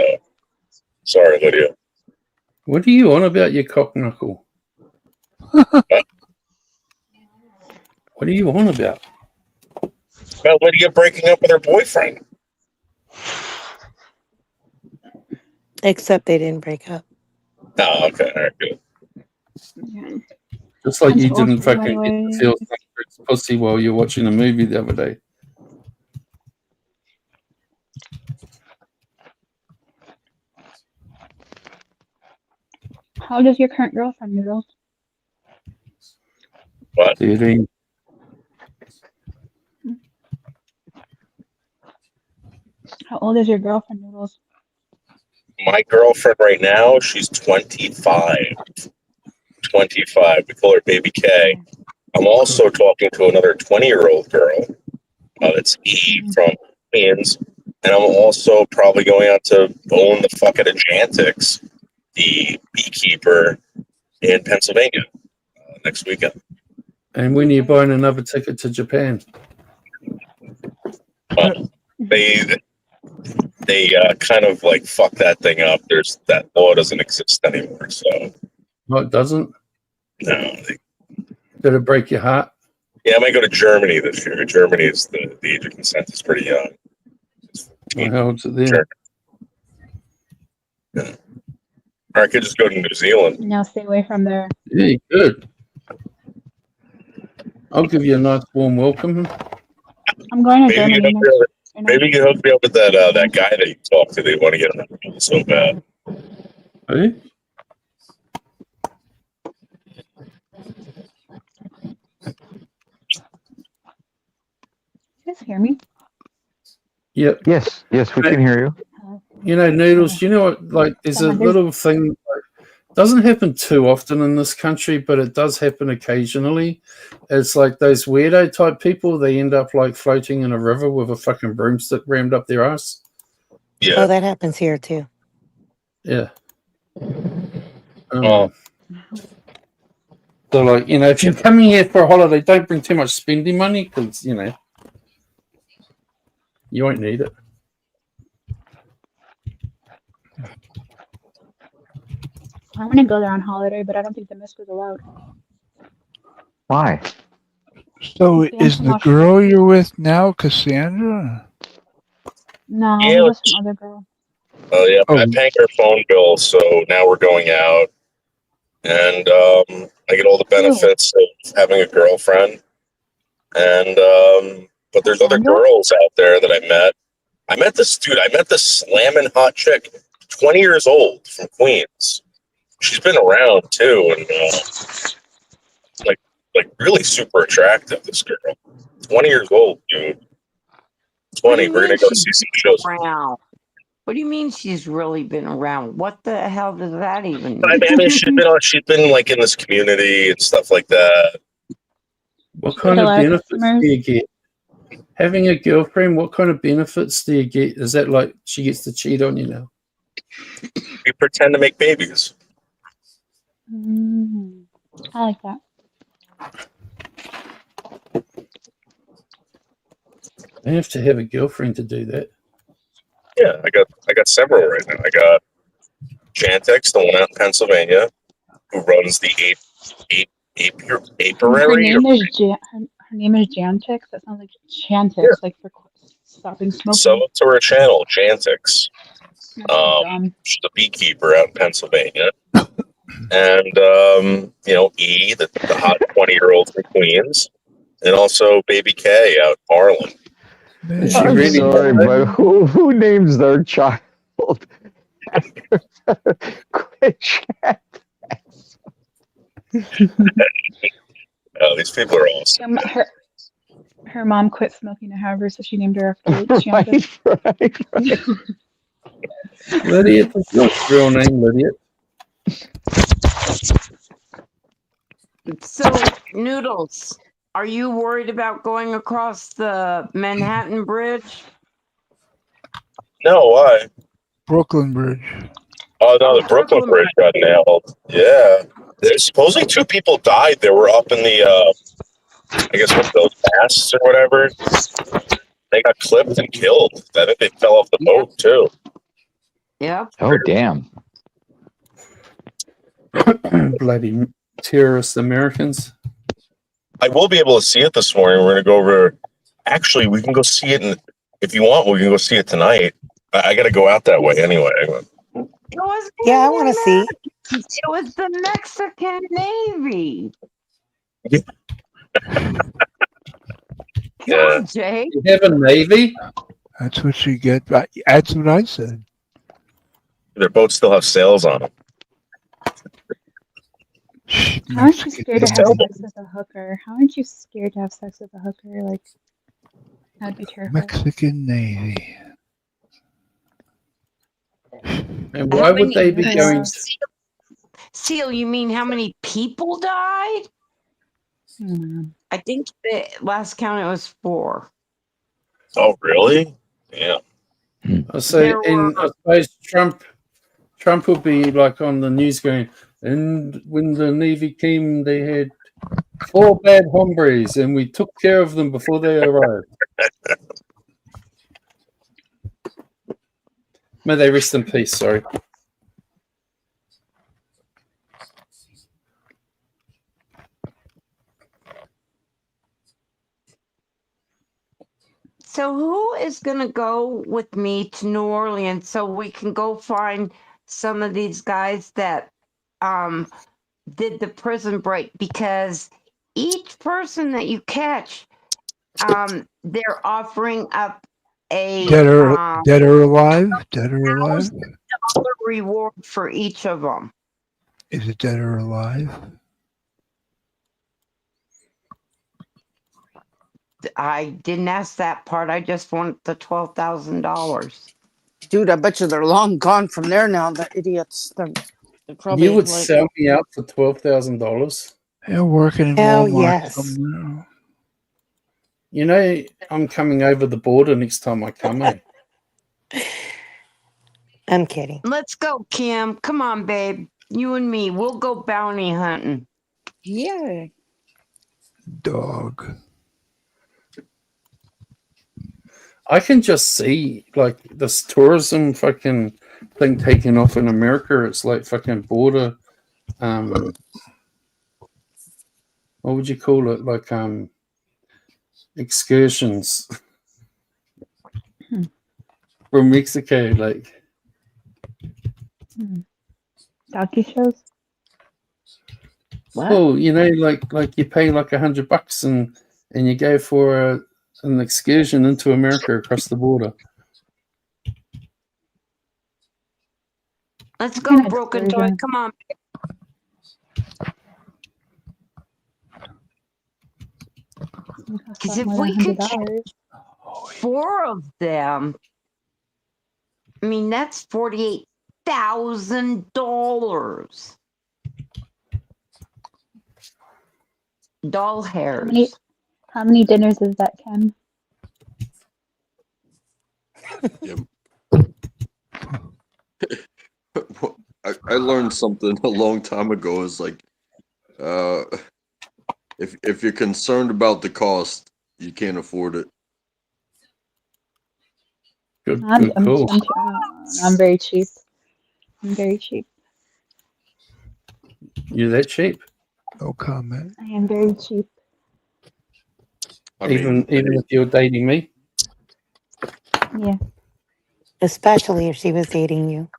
sorry, Lydia. What are you on about, you cock knuckle? What are you on about? About Lydia breaking up with her boyfriend. Except they didn't break up. Oh, okay, all right, good. Yeah. Just like I'm you too old didn't for him fucking get anyway. to feel somebody's pussy while you're watching a movie the other day. How old is your current girlfriend, Noodles? What? 13. How old is your girlfriend, Noodles? My girlfriend right now, she's 25. 25. We call her Baby K. I'm also talking to another 20-year-old girl. That's Eve from Queens. And I'm also probably going out to own the fucking Agantix, the beekeeper in Pennsylvania, next weekend. And when are you buying another ticket to Japan? They kind of like fuck that thing up. That law doesn't exist anymore. So No, it doesn't. no. Did it break your heart? Yeah, I might go to Germany this year. Germany is the age of consent is pretty young. What the hell's it there? Yeah. Or I could just go to New Zealand. No, stay away from there. Yeah, good. I'll give you a nice warm welcome. I'm going to Germany Maybe you can hook me up with that guy that you talked to. They want to get him so bad. Hey? You guys hear me? Yep. Yes, we can hear you. You know, Noodles, you know what? Like, there's a little thing, doesn't happen too often in this country, but it does happen occasionally. It's like those weirdo type people, they end up like floating in a river with a fucking broomstick rammed up their ass. Yeah. Oh, that happens here too. Yeah. So, like, you know, if you're coming here for a holiday, don't bring too much spending money because, you know, you won't need it. I want to go there on holiday, but I don't think the misc is allowed. Why? So It's banned is from the Australia. girl you're with now Cassandra? No, Yeah, he like, was some other girl. yeah, Oh, I'm paying her phone bill, so now we're going out, and I get all the Who? benefits of having a girlfriend. And but there's other Cassandra? girls out there that I met. I met this dude. I met this slamming hot chick, 20 years old from Queens. She's been around too, and like really super attractive. This girl, 20 years old, dude. What do 20. you We're gonna mean go she's see some been shows. around? What do you mean she's really been around? What the hell does that even I mean? mean, she's been like in this community and stuff like that. What She got kind a of lot of benefits customers. do you get? Having a girlfriend, what kind of benefits do you get? Is that like she gets to cheat on you now? We pretend to make babies. I like that. I have to have a girlfriend to do that. Yeah, I got several right now. I got Chantix, the one out in Pennsylvania, who runs the Her apiary. name is her name is Jantix. That sounds like Chantix, Yeah. like for stopping So smoking. to her channel, Chantix. That's so dumb. She's a beekeeper out in Pennsylvania. And, E, the hot 20-year-old from Queens. And also Baby K out in Harlem. Is she I'm really sorry, hot, but who names their child? Quit chat. Oh, these people are awesome. Her mom quit smoking, however, so she named her after Chantix. Right. Lydia? That's your real name, Lydia. So, Noodles, are you worried about going across the Manhattan Bridge? No, why? Brooklyn Bridge. Oh, no, the Brooklyn Bridge got nailed. Yeah. There's supposedly 2 people died. They were up in the, I guess, what, those masts or whatever. They got clipped and killed. I think they fell off the boat, too. Yep. Oh, damn. Bloody terrorist Americans. I will be able to see it this morning. We're going to go over. Actually, we can go see it. If you want, we can go see it tonight. I got to go out that way anyway. It was Yeah, I want to see. It was the Mexican Navy. Yeah. Come on, Jay. You have a navy? That's what you get. That's what I said. Their boats still have sails on them. How aren't you scared to have sex with a hooker? How aren't you scared to have sex with a hooker? Like, that'd be terrifying. Mexican Navy. And why would they be going to... Seal, you mean how many people died? I think the last count it was 4. Oh, really? Yeah. I say, and I suppose Trump will be like on the news going, and when the Navy came, they had 4 bad hombres, and we took care of them before they arrived. May they rest in peace, sorry. So who is going to go with me to New Orleans so we can go find some of these guys that did the prison break? Because each person that you catch, they're offering up a Dead or alive? Dead or alive? $1,000 reward for each of them. Is it dead or alive? I didn't ask that part. I just want the $12,000. Dude, I bet you they're long gone from there now. The idiots. They're probably You would like, sell me out for $12,000? They're working in Hell Walmart yes. somewhere. You know, I'm coming over the border next time I come in. I'm kidding. Let's go, Kim. Come on, babe. You and me. We'll go bounty hunting. Yeah. Dog. I can just see like this tourism fucking thing taking off in America. It's like fucking border what would you call it? Like excursions from Mexico, like Donkey shows. What? well, you know, like you pay like $100 and you go for an excursion into America across the border. Let's go, Broken Toy. Come on. Because if we could get 4 of them, I mean, that's $48,000. Doll hairs. How many dinners is that, Ken? I learned something a long time ago. Is like, if you're concerned about the cost, you can't afford it. Good, I'm cool. I'm very cheap. I'm very cheap. You're that cheap? No comment. I am very cheap. Even if you're dating me? Yeah. Especially if she was dating you.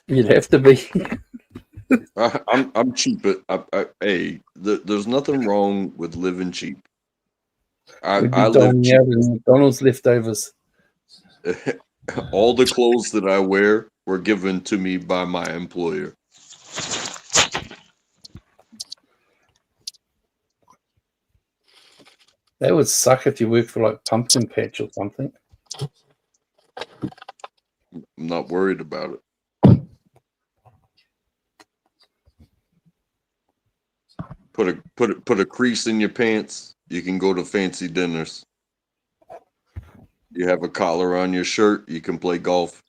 You'd have to be. I'm cheap. Hey, there's nothing wrong with living cheap. We'd be I live dining cheap. out in McDonald's leftovers. All the clothes that I wear were given to me by my employer. That would suck if you worked for like Pumpkin Patch or something. I'm not worried about it. Put a crease in your pants. You can go to fancy dinners. You have a collar on your shirt. You can play golf.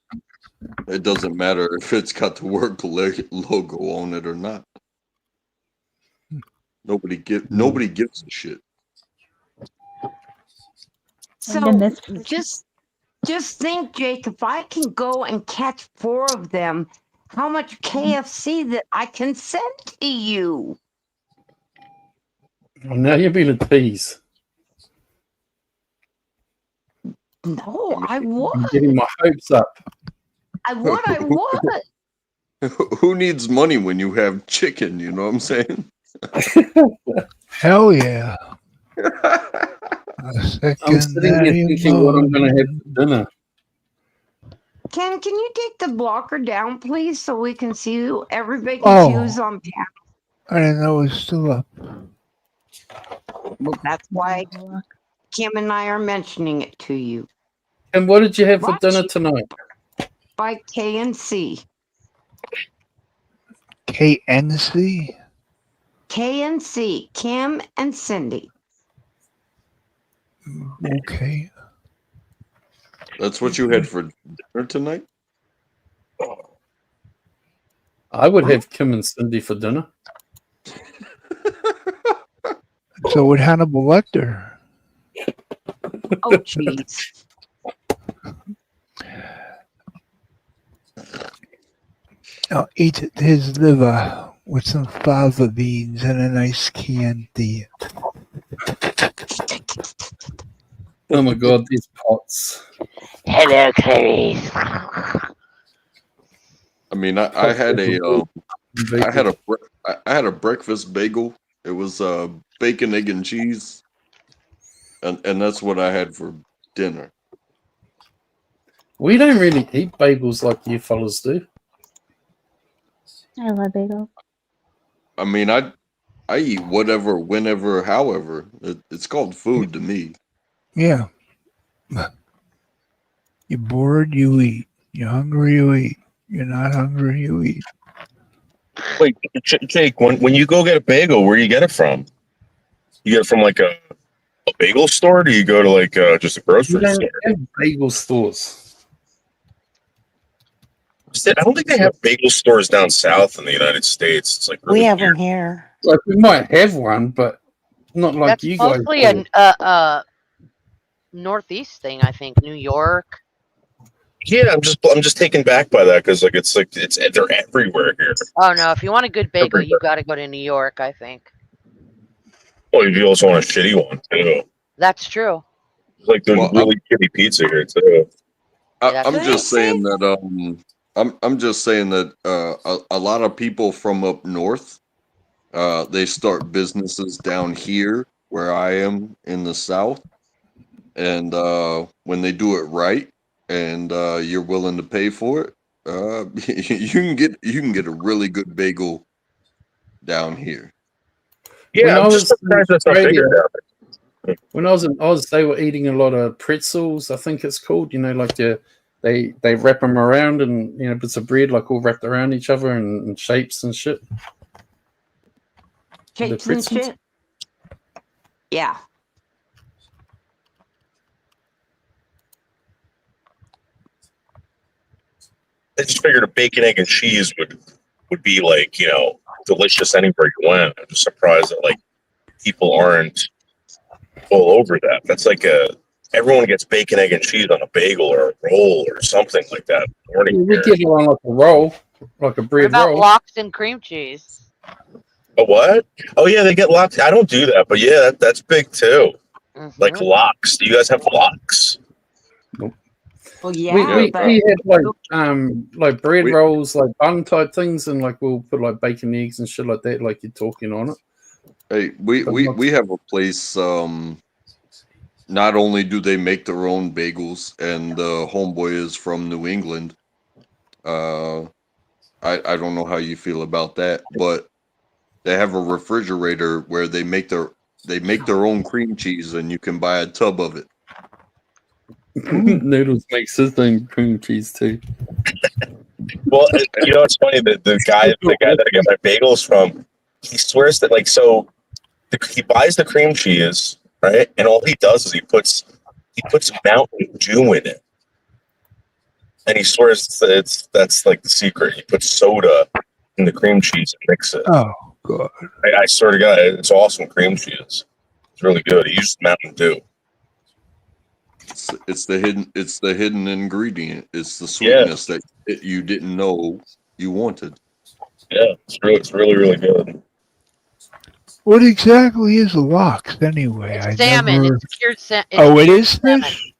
It doesn't matter if it's got the work logo on it or not. Nobody gives a shit. So just think, Jake, if I can go and catch 4 of them, how much KFC that I can send to you? Well, now you're being a tease. No, I I'm would. getting my hopes up. I would. Who needs money when you have chicken? You know what I'm saying? Hell yeah. I'm sitting here thinking what I'm going to have for dinner. Can you take the blocker down, please, so we can see who everybody can see who's on panel? I didn't know it was still up. Well, that's why Kim and I are mentioning it to you. And what did you have for dinner tonight? By KNC. KNC? KNC, Kim and Cyndy. Okay. That's what you had for dinner tonight? I would have Kim and Cyndy for dinner. So would Hannibal Lecter. Oh, jeez. I'll eat his liver with some fava beans and a nice Chianti. Oh my god, these pots. Hello, Clarice. I mean, I had a breakfast bagel. It was bacon, egg, and cheese, and that's what I had for dinner. We don't really eat bagels like you fellas do. I love bagels. I mean, I eat whatever, whenever, however. It's called food to me. Yeah. You're bored, you eat. You're hungry, you eat. You're not hungry, you eat. Wait, Jake, when you go get a bagel, where do you get it from? You get it from like a bagel store? Or do you go to like just a grocery We store? don't have bagel stores. I don't think they have bagel stores down south in the United States. It's like really We have weird. them here. Like we might have one, but not like That's you guys. mostly do. a Northeast thing, I think. New York. Yeah, I'm just taken back by that because it's they're everywhere here. Oh no! If you want a good bagel, you Everywhere. got to go to New York. I think Well, you also want a shitty one too. that's true. Like there's Well, really shitty pizza here too. I'm just saying that I'm just saying that a lot of people from up north they start businesses down here where I am in the south, and when they do it right and you're willing to pay for it, you can get a really good bagel down here. When Yeah, I I'm just was in surprised that's not Australia, bigger down when I was in Oz, they were eating a lot of pretzels. I think it's called. You know, like they wrap them around and bits of bread like all wrapped around each other and shapes and shit. The Shapes and pretzels. shit. Yeah. I just figured a bacon, egg, and cheese would be like delicious anywhere you went. I'm just surprised that like people aren't all over that. That's like everyone gets bacon, egg, and cheese on a bagel or a roll or something like that. Morning We here. get it on like a roll, like a What bread about roll. lox and cream cheese? A what? Oh yeah, they get lox. I don't do that, but yeah, that's big too. Like lox. Do you guys have lox? Well, We yeah, but we had like bread rolls, like bun type things, and like we'll put like bacon, eggs, and shit like that, like you're talking on it. Hey, we have a place. Not only do they make their own bagels, and the homeboy is from New England. I don't know how you feel about that, but they have a refrigerator where they make their own cream cheese, and you can buy a tub of it. Noodles makes his own cream cheese too. Well, it's funny that the guy that I get my bagels from, he swears that he buys the cream cheese, right, and all he does is he puts Mountain Dew in it, and he swears that's like the secret. He puts soda in the cream cheese and mix it. Oh god! I swear to God, it's awesome cream cheese. It's really good. He uses Mountain Dew. It's the hidden ingredient. It's the sweetness that you didn't know you wanted. Yeah, it's really really good. What exactly is a lox anyway? I Salmon. never. It's cured salmon. Oh, it is fish.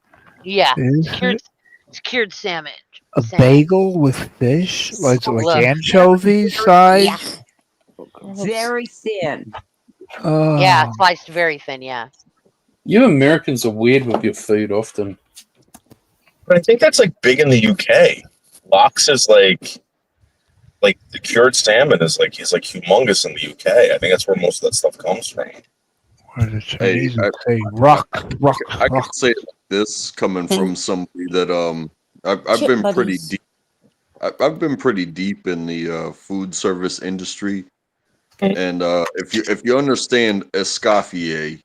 Yeah, Is it's cured salmon. a bagel with fish, like Look. anchovy size. very thin. Yeah, sliced very thin. Yeah. You Americans are weird with your food often. But I think that's like big in the UK. Lox is like the cured salmon is like he's like humongous in the UK. I think that's where most of that stuff comes from. Or the Chinese would say rock. I can say it like this coming from somebody that I've been pretty deep. I've been pretty deep in the food service industry, and if you understand escoffier,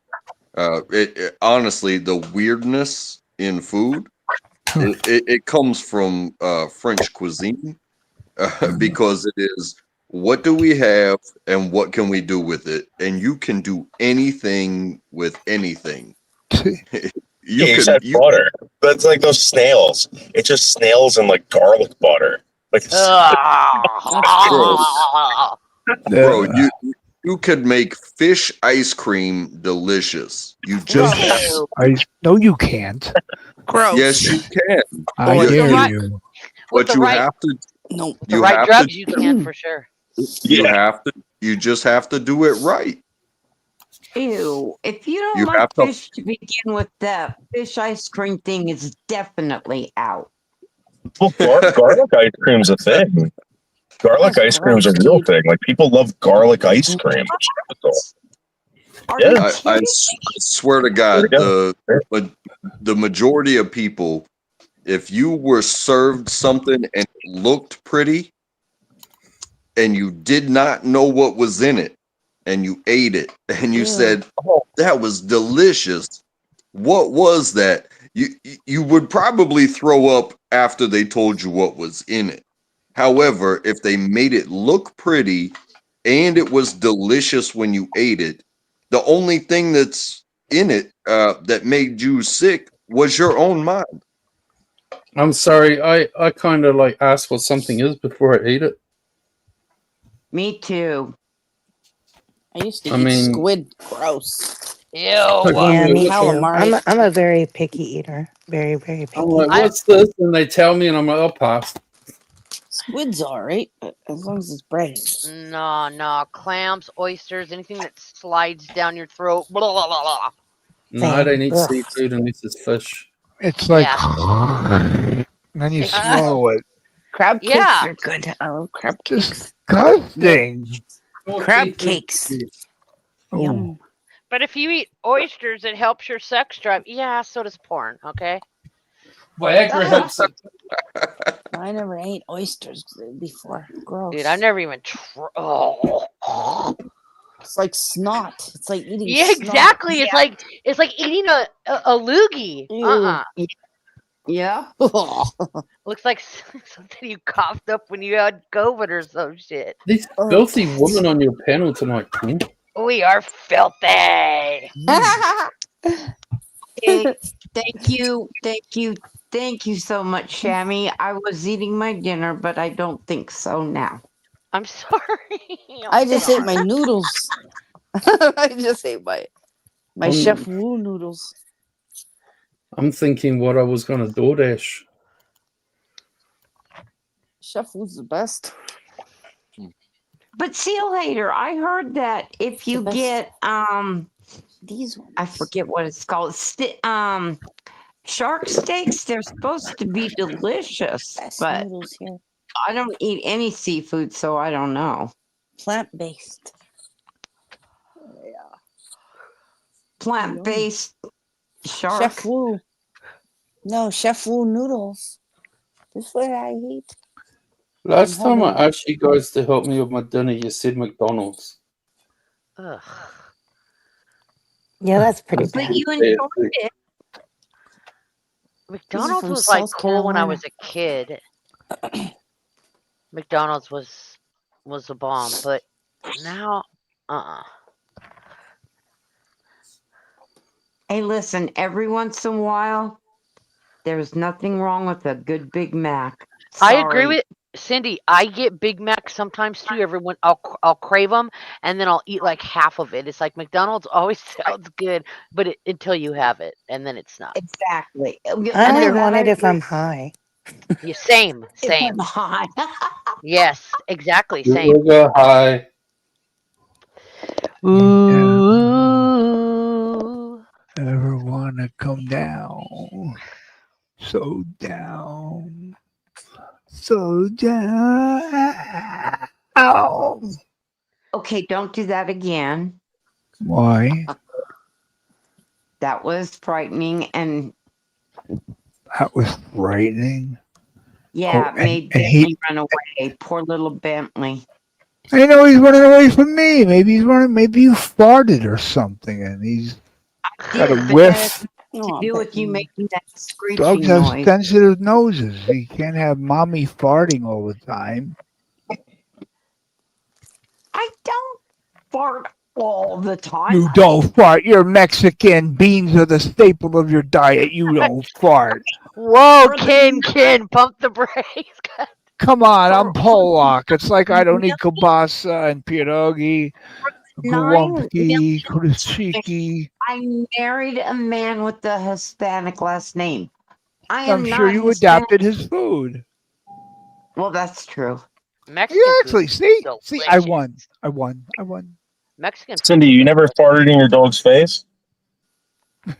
honestly the weirdness in food, it comes from French cuisine, because it is what do we have and what can we do with it, and you can do anything with anything. You said butter. That's like those snails. It's just snails and like garlic butter. Like bro, you could make fish ice cream delicious. You just no, you can't. Gross. Yes, you can. I dare you. But you have to. No, the right drugs you can for sure. You have to. You just have to do it right. Ew. If you don't You like have to- fish to begin with, the fish ice cream thing is definitely out. Well, garlic ice cream's a thing. Garlic ice cream's a real thing. Like people love garlic ice cream. Yeah, I swear to God, the majority of people, if you were served something and it looked pretty, and you did not know what was in it, and you ate it, and you said, "Oh, that was delicious. What was that?" You would probably throw up after they told you what was in it. However, if they made it look pretty and it was delicious when you ate it, the only thing that's in it that made you sick was your own mind. I'm sorry. I kind of like ask what something is before I eat it. Me too. I used to I eat mean, squid. Gross. Ew. Yeah, me too. Calamari. I'm a very picky eater. Very, very I'm picky. like, what's this? And they tell me, and I'm like, I'll pass. Squid's alright, but as long as it's breaded. No. Clams, oysters, anything that slides down your throat. Blah, blah, blah, blah. No, I don't eat Ugh. seafood, and this is fish. It's like, Yeah. and then you swallow it. Crab cakes Yeah. are good. I love crab cakes. Disgusting. Crab cakes. Yum. But if you eat oysters, it helps your sex drive. Yeah, so does porn, okay? Viagra helps it. I never ate oysters before. Gross. Dude, I've never even tried. Oh. It's like snot. It's like eating. Yeah, snot. exactly. It's like eating a loogie. Ew. Yeah. Looks like something you coughed up when you had COVID or some shit. These filthy women on your panel tonight, Queen. We are filthy. Thank you so much, Shammy. I was eating my dinner, but I don't think so now. I'm sorry. I just ate my noodles. I just ate my Chef Wu noodles. I'm thinking what I was going to DoorDash. Chef Wu's the best. But see you later. I heard that if you get these ones. I forget what it's called. Shark steaks, they're supposed to be delicious, but noodles here. I don't eat any seafood, so I don't know. Plant-based. Plant-based shark. Chef Wu. No, Chef Wu noodles. This is what I eat. Last time I asked you guys to help me with my dinner, you said McDonald's. Ugh. Yeah, that's pretty But bad. you enjoyed it. McDonald's from was like South cool when I Carolina. was a kid. McDonald's was a bomb, but now, Hey, listen, every once in a while, there's nothing wrong with a good Big Mac. I agree Sorry. with Cindy. I get Big Macs sometimes too. I'll crave them, and then I'll eat like half of it. It's like McDonald's always sounds good, but until you have it, and then it's not. Exactly. I only want it if I'm high. Yeah, same. High. Yes, exactly. You Same. will go high. Ooh. Ever wanna come down? So down. So down. Ow. Okay, don't do that again. Why? That was frightening, and That was frightening. yeah, Oh, it made and Bentley run away. Poor little Bentley. I know he's running away from me. Maybe he's running. Maybe you farted or something, and he's got a Did, but that whiff. has to do with you making that screeching Dogs have noise. sensitive noses. You can't have mommy farting all the time. I don't fart all the time. You don't fart. You're Mexican. Beans are the staple of your diet. You don't fart. Whoa, Ken, pump the brakes. Come on, I'm Polak. It's like I don't eat kielbasa and pierogi, gołąbki, krusziki. I married a man with the Hispanic last name. I am I'm sure not you Hispanic. adapted his food. Well, that's true. Mexican You actually see. See, I delicious. won. Mexican. Cindy, you never farted in your dog's face? No,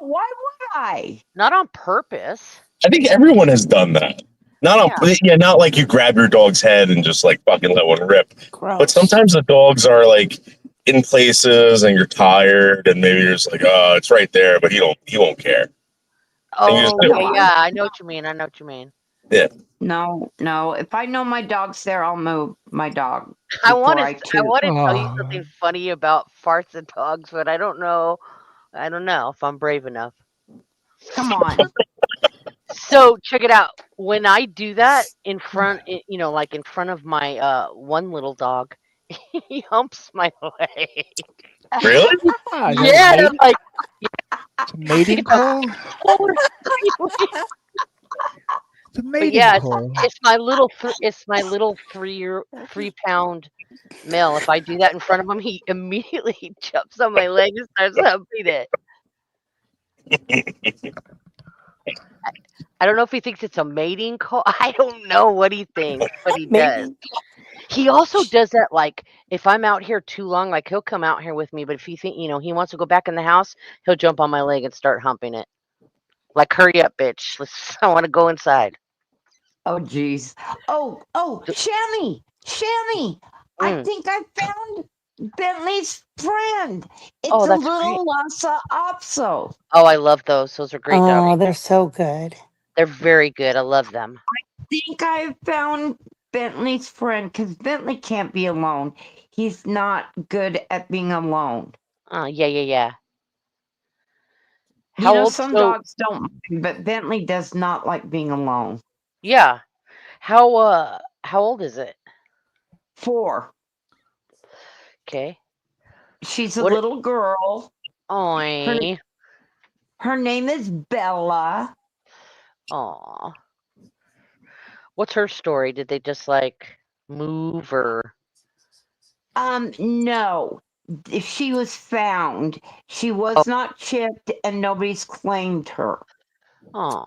why would I? Not on purpose. I think everyone has done that. Not on, not like you grab your dog's head and just like fucking let one rip. But sometimes the dogs are like in places and you're tired and maybe you're just like, oh, it's right there, but he won't care. And you just Oh, do okay, it. yeah, I know what you mean. Yeah. No. If I know my dog's there, I'll move my dog. I want to toot. tell you something funny about farts and dogs, but I don't know if I'm brave enough. Come on. So check it out. When I do that in front, like in front of my one little dog, he humps my leg. Really? Yeah, and I'm like, It's a mating call. The But mating yeah, call. it's my little 3 pound male. If I do that in front of him, he immediately jumps on my leg and starts humping it. I don't know if he thinks it's a mating call. I don't know what he thinks, but he does. Maybe. He also does that, like, if I'm out here too long, like, he'll come out here with me, but if he think, he wants to go back in the house, he'll jump on my leg and start humping it. Like, hurry up, bitch. I want to go inside. Oh, geez. Oh, Shammy, I Mm. think I found Bentley's friend. It's Oh, a that's great. little Lhasa Apso. Oh, I love those. Those are great dogs. Oh, they're so good. They're very good. I love them. I think I found Bentley's friend because Bentley can't be alone. He's not good at being alone. Yeah. How old? Some So, dogs don't mind, but Bentley does not like being alone. yeah. How old is it? 4. Okay. She's a What? little girl. Oy. Her name is Bella. Aw. What's her story? Did they just like move or? No. If she was found, she was not chipped, and nobody's claimed her. Aw.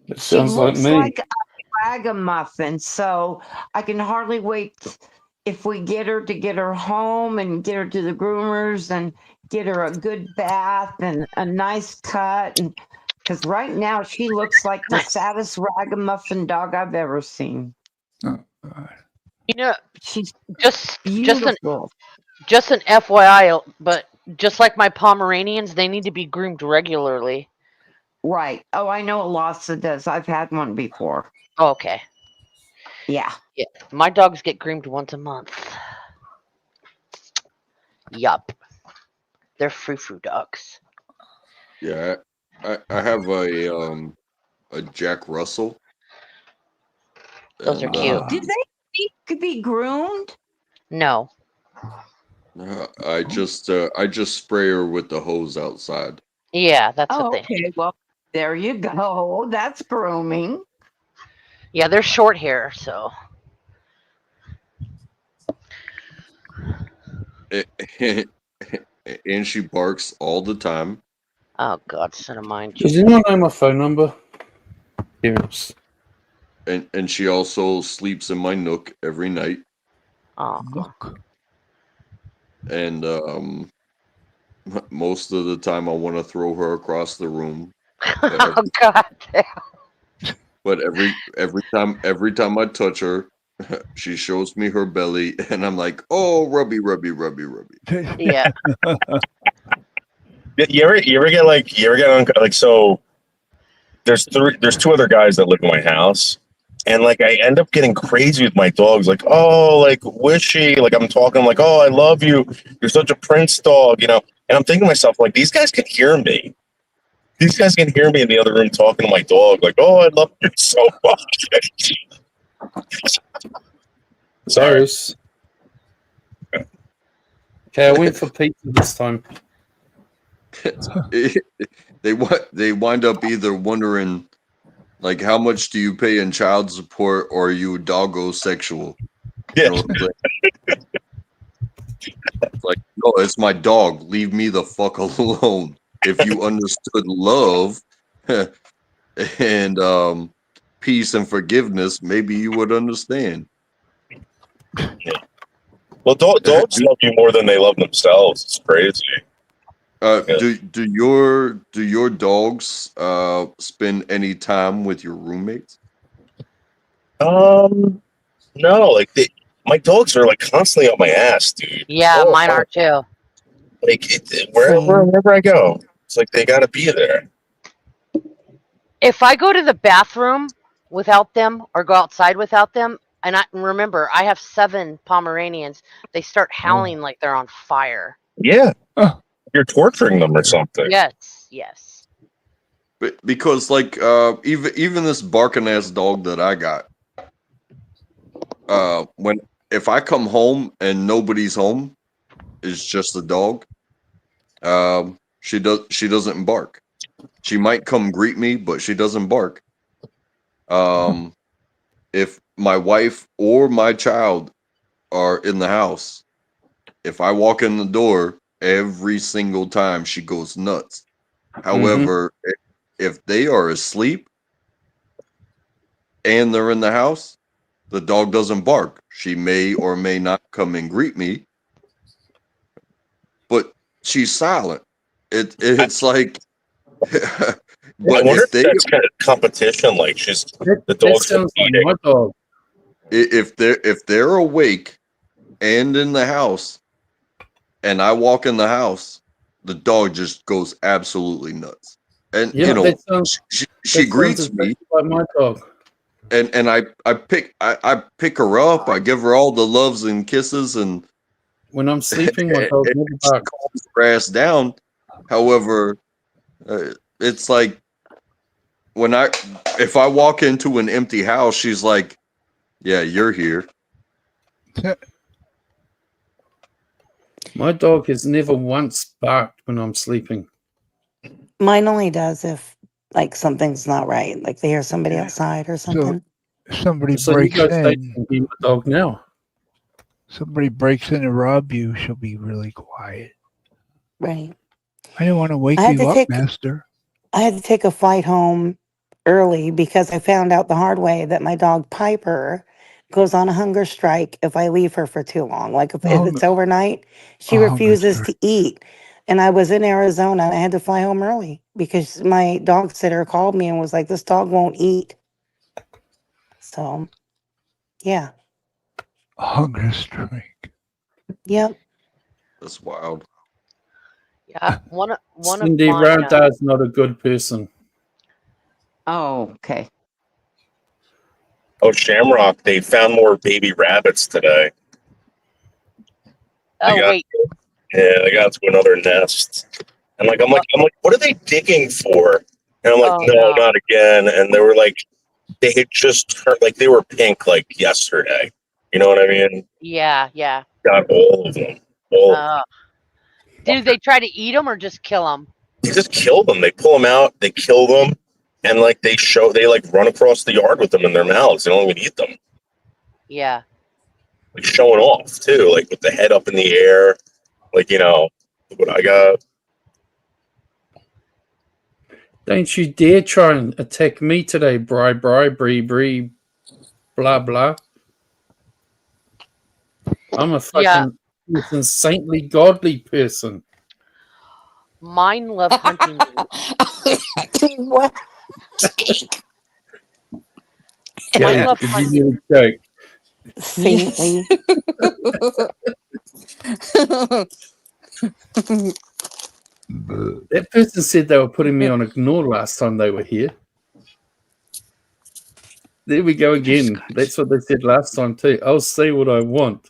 That She sounds like looks me. like a ragamuffin, so I can hardly wait if we get her to get her home and get her to the groomers and get her a good bath and a nice cut. And because right now she looks like the saddest ragamuffin dog I've ever seen. She's just beautiful. Just an FYI, but just like my Pomeranians, they need to be groomed regularly. Right. Oh, I know Lhasa does. I've had one before. Oh, okay. Yeah. Yeah. My dogs get groomed once a month. Yup. They're frou-frou dogs. Yeah, I have a Jack Russell. Those are cute. Do they could be groomed? No. I just spray her with the hose outside. Yeah, that's Oh, what they. okay. Well, there you go. That's grooming. Yeah, they're short hair, so. And she barks all the time. Oh God, son of mine. Does anyone know my phone number? Yes. And she also sleeps in my nook every night. Oh. Nook. And most of the time I want to throw her across the room. Oh God. But every time I touch her, she shows me her belly, and I'm like, oh, rubby. Yeah. You ever get on like, so there's 2 other guys that live in my house, and like I end up getting crazy with my dogs, like, oh, like wishy, like I'm talking like, oh, I love you, you're such a prince dog, and I'm thinking to myself, like, these guys can hear me. These guys can hear me in the other room talking to my dog, like, oh, I love you so much. Sorry. Okay, I went for pizza this time. They wind up either wondering, like, how much do you pay in child support, or are you doggosexual? Yeah. It's like, no, it's my dog. Leave me the fuck alone. If you understood love and peace and forgiveness, maybe you would understand. Well, dogs love you more than they love themselves. It's crazy. Do your dogs spend any time with your roommates? No, like my dogs are like constantly on my ass, dude. Yeah, mine are too. Like wherever I go, it's like they gotta be there. If I go to the bathroom without them or go outside without them, and remember, I have 7 Pomeranians, they start howling like they're on fire. Yeah, you're torturing them or something. Yes. But because like even this barking ass dog that I got, if I come home and nobody's home, it's just the dog. She doesn't bark. She might come greet me, but she doesn't bark. If my wife or my child are in the house, if I walk in the door, every single time she goes nuts. However, if they are asleep and they're in the house, the dog doesn't bark. She may or may not come and greet me, but she's silent. It's like, I but wonder if if they that's kind of competition. Like the That dog's sounds like competing. my dog. if they're awake and in the house, and I walk in the house, the dog just goes absolutely nuts. And Yeah, that sounds. she That sounds greets me, exactly like my dog. and I pick her up, I give her all the loves and kisses, and When I'm sleeping, my dog never she barks. calms her ass down. However, it's like if I walk into an empty house, she's like, "Yeah, you're here." My dog has never once barked when I'm sleeping. Mine only does if like something's not right, like they hear somebody outside or So something. somebody So you breaks guys say in. you can be my dog now. Somebody breaks in to rob you, she'll be really quiet. Right. I didn't want to wake I had you to up, take master. I had to take a flight home early because I found out the hard way that my dog Piper goes on a hunger strike if I leave her for too long. Like if Oh, it's overnight, she a hunger refuses strike. to eat. And I was in Arizona and I had to fly home early because my dog sitter called me and was like, "This dog won't eat." So, yeah. A hunger strike. Yep. That's wild. Yeah, one of Cyndy, my Radad's not a good person. Oh, okay. Oh, Shamrock, they found more baby rabbits today. oh wait, They got to another nest. And I'm like, what are they digging for? And I'm like, oh no, no, not again. And they were like, they had just turned, like they were pink like yesterday. You know what I mean? yeah, yeah. Got all of them. All of them. Do they try to eat them or just kill them? They just kill them. They pull them out, they kill them, and like they like run across the yard with them in their mouths. They don't even eat them. Yeah. Like showing off too, like with the head up in the air, like look what I got. Don't you dare try and attack me today, bri, bree, blah, blah. I'm a fucking saintly, godly person. Mine love hunting. What? Mine Yeah, love did hunting. you really joke? Saintly. That person said they were putting me on ignore last time they were here. There we go again. That's what they said last time too. I'll say what I want.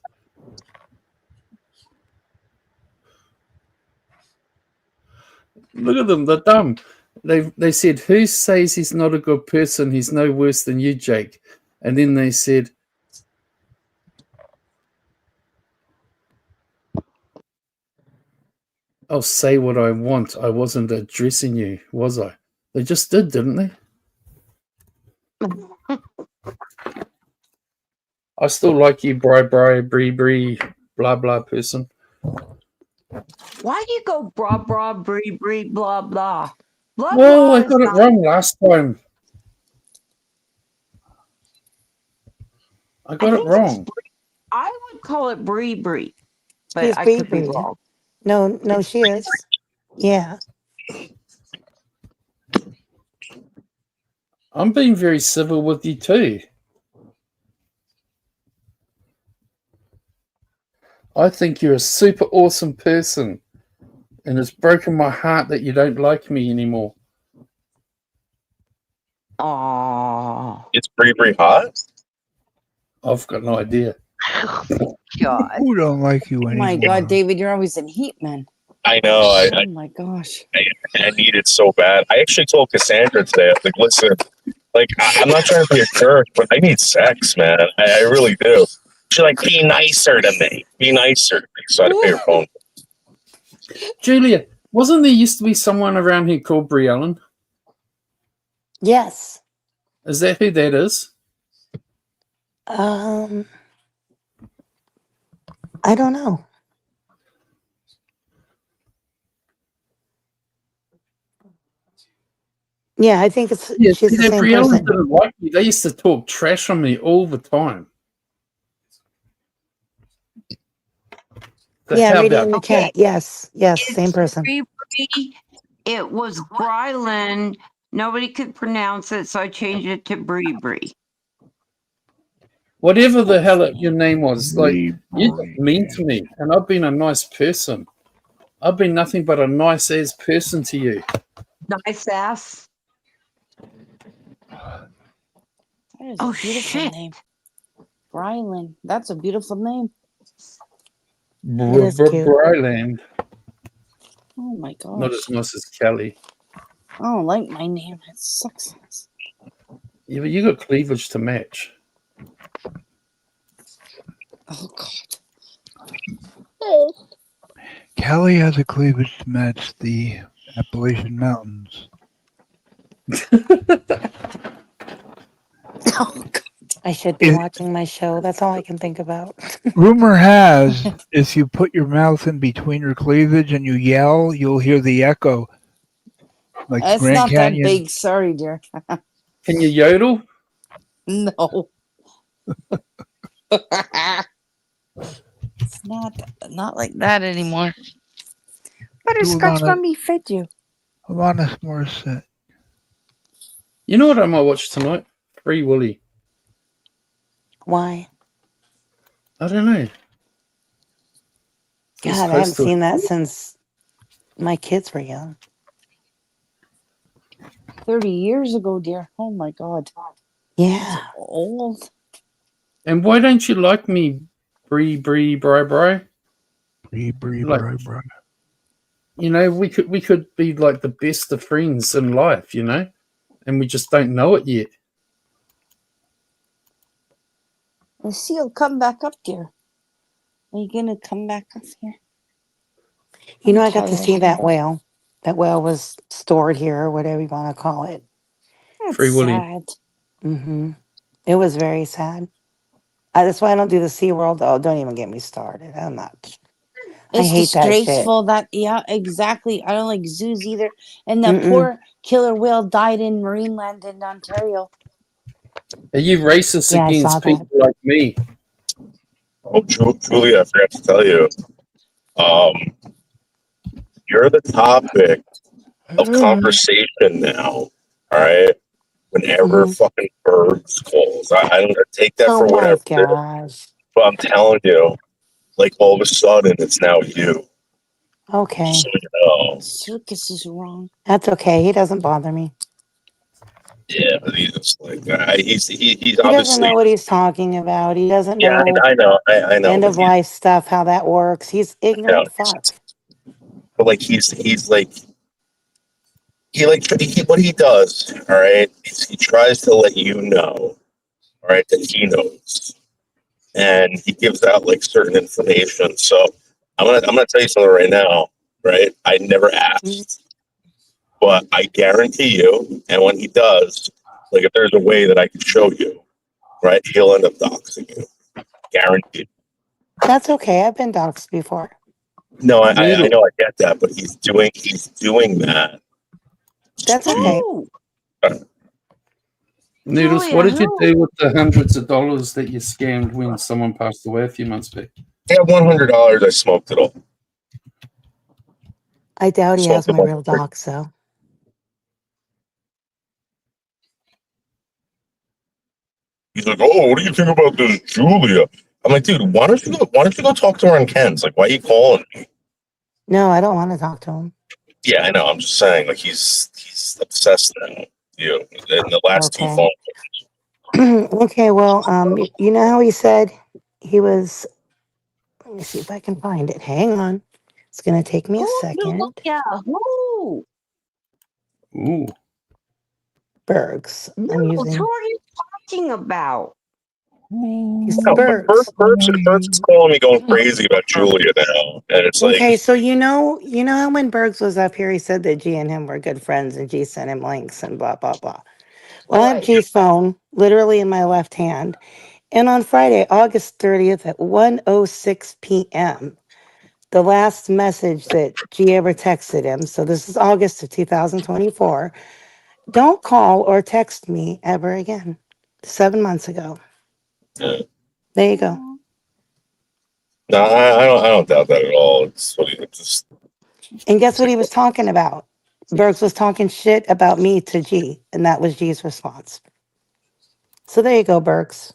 Look at them, they're dumb. They said, who says he's not a good person? He's no worse than you, Jake. And then they said, I'll say what I want. I wasn't addressing you, was I? They just did, didn't they? I still like you, bree, blah, blah person. Why do you go bra bree blah blah? Blah Well, blah I is got it not- wrong last time. I got it think it's wrong. I would call it brie, but She's I could be Bree. wrong. No, she is. Yeah. I'm being very civil with you too. I think you're a super awesome person, and it's broken my heart that you don't like me anymore. Oh, It's Bree hot. I've got no idea. God. Who don't like you Oh anymore? my God, David, you're always in heat, man. I know. Oh my gosh. I need it so bad. I actually told Cassandra today, I was like, listen, like, I'm not trying to be a jerk, but I need sex, man. I really do. She's like, be nicer to me. Be nicer to me. So I had to pay her phone. Julia, Wasn't there used to be someone around here called Brie Ellen? Yes. Is that who that is? I don't know. Yeah, I think it's Yeah, she's see, the that same Brie Ellen person. didn't like me. They used to talk trash on me all the time. So Yeah, how Reading about the Okay, Cat. Yes, same it's person. Bree. It was Brylan. Nobody could pronounce it, so I changed it to Bree Bree. whatever the hell your name was? Like, you're just mean to me, and I've been a nice person. I've been nothing but a nice ass person to you. Nice ass. That is Oh a beautiful shit! name. Brylan. That's a beautiful name. It is cute. Bryland. Oh my Not gosh. as nice as Kelly. I don't like my name. It sucks. Yeah, but you got cleavage to match. Oh god. Kelly has a cleavage to match the Appalachian Mountains. Oh god. I should be It- watching my show. That's all I can think about. Rumor has, if you put your mouth in between your cleavage and you yell, you'll hear the echo, like the It's Grand not that Canyon. big. Sorry, dear. Can you yodel? No. It's not like that anymore. Butterscotch Alana, Mommy fed you. Alanis Morissette. You know what I might watch tonight? Free Willy. Why? I don't know. Feels God, I close haven't to it. seen that since my kids were young. 30 years ago, dear. Oh my god. Yeah. Old. And why don't you like me, Bree, Bree, Like, bri. you know, we could be like the best of friends in life, you know, and we just don't know it yet. I see you'll come back up, dear. Are you gonna come back up here? You know, I'm I got to tired. see that whale. That whale was stored here, or whatever you want to call it. That's Free Willy. sad. Mm-hmm. It was very sad. That's why I don't do the SeaWorld. Oh, don't even get me started. I'm not. I It's hate that shit. disgraceful that, yeah, exactly. I don't like zoos either. And that Mm-mm. poor killer whale died in Marineland in Ontario. Are you racist Yeah, I saw against people that. like me? Oh, Julie, I forgot to tell you. You're the topic of conversation now. All right. Whenever Mm-hmm. fucking birds calls, I don't take that Oh for my whatever it is. gosh. But I'm telling you, like all of a sudden, it's now you. Okay. So you know. Circus is wrong. That's okay. He doesn't bother me. Yeah, but he's just like he's He doesn't obviously. know what he's talking about. He doesn't Yeah, know I know, I know. end But of life stuff, how that works. He's ignorant fuck. But like he's like what he does. All right, he tries to let you know. All right, that he knows, and he gives out like certain information. So I'm gonna tell you something right now. Right, I never asked, but I guarantee you. And when he does, like if there's a way that I can show you, right, he'll end up doxing you. Guaranteed. That's okay. I've been doxxed before. No, I know I get that, but he's doing that. That's okay. Ooh, Noodles, Julia, what did you who? do with the hundreds of dollars that you scammed when someone passed away a few months back? Yeah, $100. I smoked it all. I doubt he has Smoked my it real all. dox, so. He's like, "Oh, what do you think about this, Julia?" I'm like, "Dude, why don't you go talk to her on Ken's? Like, why are you calling me?" No, I don't want to talk to him. Yeah, I know. I'm just saying, like, he's obsessed now. You in the last two Okay. phone. Okay, well, you know how he said he was. Let me see if I can find it. Hang on. It's going to take me a second. Yeah, who? Ooh. Bergs. I'm Noodles, using. who are you talking about? He's No, but Bergs. Berg's is calling me going crazy about Julia now, and it's like, Okay, so you know how when Bergs was up here, he said that G and him were good friends, and G sent him links and blah blah blah. Well, I have G's phone literally in my left hand, and on Friday, August 30th at 1:06 p.m., the last message that G ever texted him. So this is August of 2024. Don't call or text me ever again. 7 months ago. yeah. There you go. No, I don't doubt that at all. It's what he just. And guess what he was talking about? Bergs was talking shit about me to G, and that was G's response. So there you go, Bergs.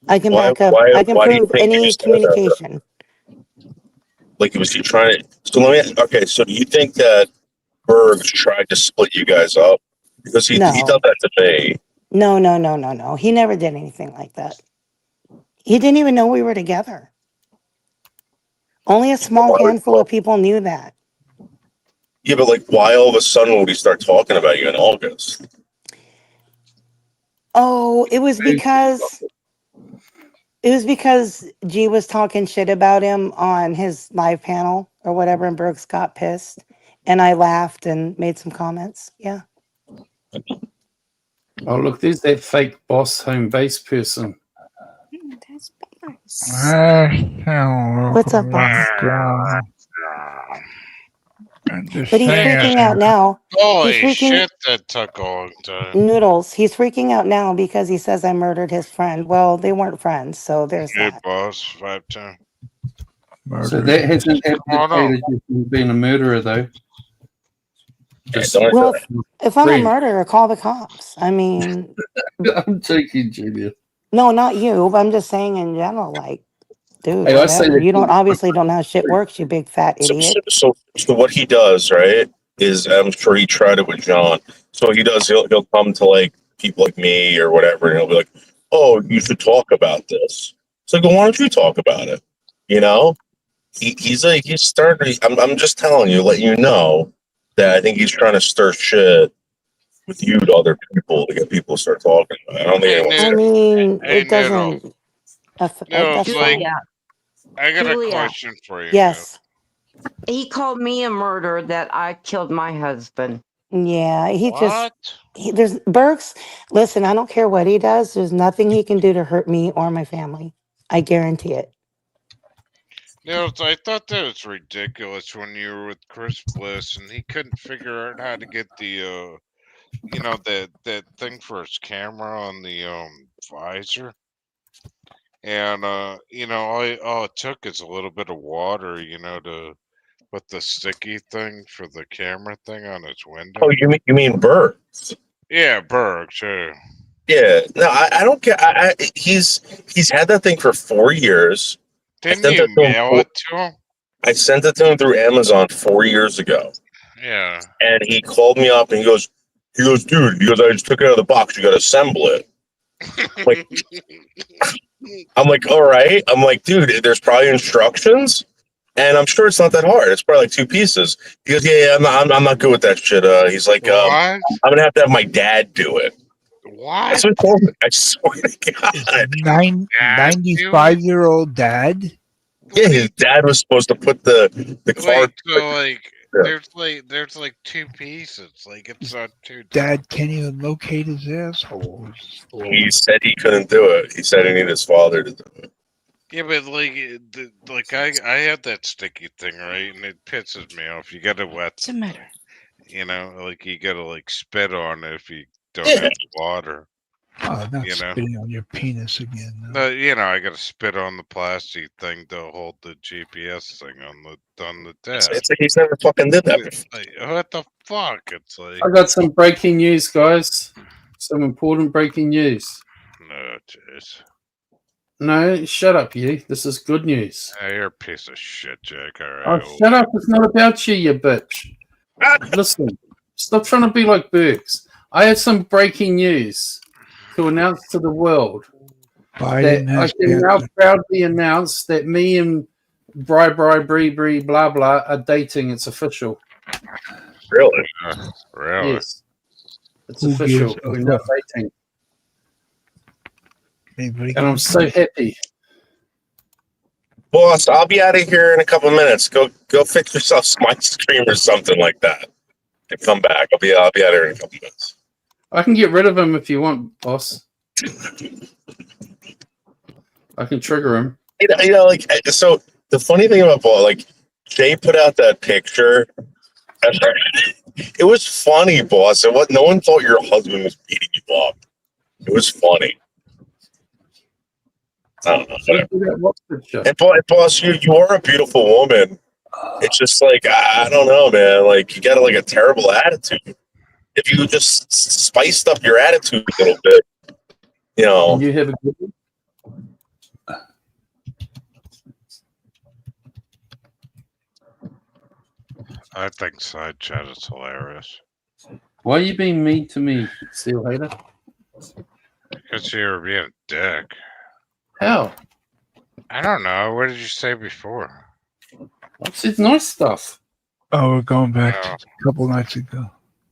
I can back up. I can Why do you prove think he any was doing that? communication. Like, was he trying to? So let me. Okay, so do you think that Bergs tried to split you guys up? Because he No. done that to me. No. He never did anything like that. He didn't even know we were together. Only a small handful of people knew that. Yeah, but like, why all of a sudden would he start talking about you in August? Oh, it was because G was talking shit about him on his live panel or whatever, and Brooks got pissed, and I laughed and made some comments. Yeah. Oh, look, there's that fake boss home base person. That's nice. What's up, boss? Just But he's freaking out now. Holy He's freaking shit, that took a long time. Noodles. He's freaking out now because he says I murdered his friend. Well, they weren't friends, so there's Good that. boss, 5 times. So that hasn't Oh, no. abdicated you from being a murderer, though. Just Well, if I'm a murderer, call the cops. I mean, I'm joking, Julia. no, not you. But I'm just saying in general, like, dude, Hey, I say whatever. that You don't obviously don't know how shit works, you big fat idiot. So what he does, right, is I'm sure he tried it with John. So he does. He'll come to like people like me or whatever, and he'll be like, "Oh, you should talk about this." It's like, well, why don't you talk about it? You know, he's starting. I'm just telling you, let you know that I think he's trying to stir shit with you to other people to get people to start talking. I don't think anyone's. I mean, Hey, it doesn't. No, That's it's fine. like, I got Julia. a question for you. Yes. He called me a murderer that I killed my husband. Yeah, he What? just there's Burks. Listen, I don't care what he does. There's nothing he can do to hurt me or my family. I guarantee it. I thought that was ridiculous when you were with Chris Bliss and he couldn't figure out how to get the that thing for his camera on the visor. And all it took is a little bit of water, to put the sticky thing for the camera thing on his window. Oh, you mean Bergs? Yeah, Berg, sure. Yeah, no, I don't care. He's had that thing for 4 years. Didn't you mail it to him? I sent it to him through Amazon 4 years ago. Yeah. And he called me up and he goes, dude, I just took it out of the box. You got to assemble it. I'm like, all right. I'm like, dude, there's probably instructions, and I'm sure it's not that hard. It's probably like 2 pieces. He goes, yeah, I'm not good with that shit. He's like, I'm gonna have to have my dad do it. What? That's what he told me. I swear to God. 95-year-old dad? Yeah, his dad was supposed to put the card. There's like 2 pieces. Like it's not 2. Dad can't even locate his asshole. He said he couldn't do it. He said he needed his father to do it. Yeah, but I have that sticky thing, right? And it pisses me off. You gotta wet. What's the matter? You gotta spit on it if you don't have water. Oh, not spitting on your penis again. No. I gotta spit on the plastic thing to hold the GPS thing on the desk. It's like he's never fucking did that before. Like, what the fuck? It's like I got some breaking news, guys. Some important breaking news. no, jeez. No, shut up, you. This is good news. Hey, you're a piece of shit, Jack. All Oh, right. shut up. It's not about you, you bitch. Listen, stop trying to be like Bergs. I have some breaking news to announce to the world. Biden I can now proudly announce that me and Bri, blah, blah, are dating. It's official. Really? Really? Yes. It's official. We're not dating. Anybody? And I'm so happy. Boss, I'll be out of here in a couple of minutes. Go fix yourself some ice cream or something like that. And come back. I'll be out of here in a couple of minutes. I can get rid of him if you want, boss. I can trigger him. You know, like, so the funny thing about Paul, like, Jay put out that picture. It was funny, boss. No one thought your husband was beating you up. It was funny. I don't know. And boss, you are a beautiful woman. It's just like, I don't know, man. Like, you got like a terrible attitude. If you just spiced up your attitude a little bit, you know. And you have a good one? I think side chat is hilarious. Why are you being mean to me, Steel Hater? Because you were being a dick. How? I don't know. What did you say before? I said nice stuff. Oh, we're going back No. to a couple nights ago.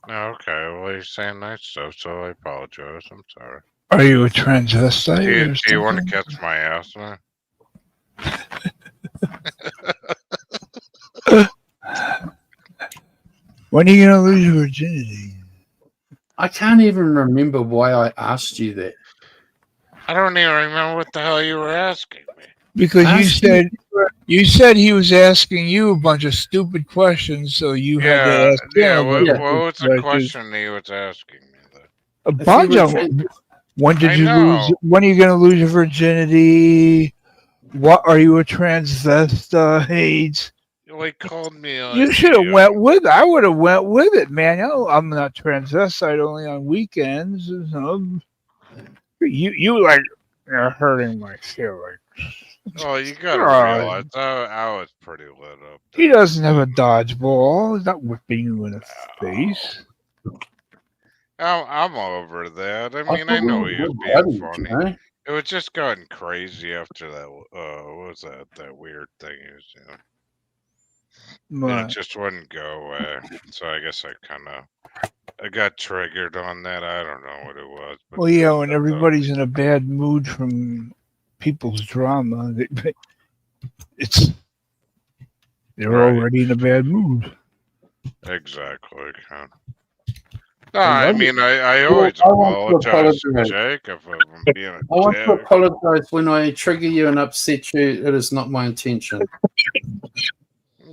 Okay, well, you're saying nice stuff, so I apologize. I'm sorry. Are you a transvestite? Do you want to catch my ass, man? When are you gonna lose your virginity? I can't even remember why I asked you that. I don't even remember what the hell you were asking me. Because you said he was asking you a bunch of stupid questions, so you had to ask him. Yeah, what was the question he was asking me? A bunch of them. When did I you lose? know. When are you going to lose your virginity? What are you a transvestite? Like called me on. You should have went with it. I would have went with it, man. You know, I'm not transvestite, only on weekends. You like you're hurting my feelings. Oh, you gotta realize I was pretty lit up. He doesn't have a dodgeball. He's not whipping you in the face. I'm over that. I mean, I know he was being funny. It was just gotten crazy after that. What was that? That weird thing he was doing. And it just wouldn't go away. So I guess I got triggered on that. I don't know what it was. But Well, yeah, when everybody's in a bad mood from people's drama, they're already in a bad mood. Exactly. No, I mean, I always apologize to Jake if I'm being a I want to dick. apologize when I trigger you and upset you. It is not my intention.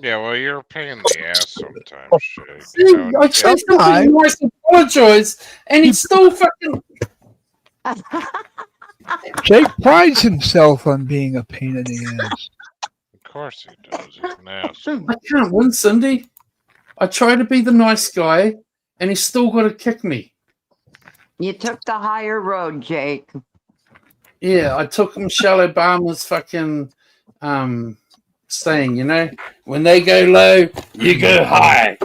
Yeah, well, you're a pain in the ass sometimes, Jake. See, I tried something nice to apologize, and it's still fucking. Jake prides himself on being a pain in the ass. Of course he does. He's an ass. I can't win, Cyndy. I try to be the nice guy, and he's still got to kick me. You took the higher road, Jake. Yeah, I took Michelle Obama's fucking saying, you know, when they go low, you go high.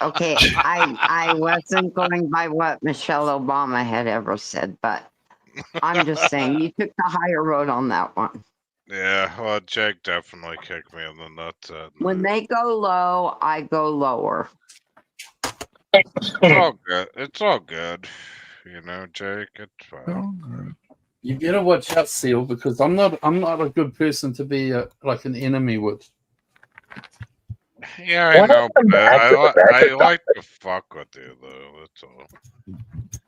Okay, I wasn't going by what Michelle Obama had ever said, but I'm just saying you took the higher road on that one. Yeah, well, Jake definitely kicked me in the nuts. When they go low, I go lower. It's all good. It's all good. You know, Jake, it's fine. You better watch out, Seal, because I'm not a good person to be like an enemy with. Yeah, I know, but I like to fuck with you, though. That's all.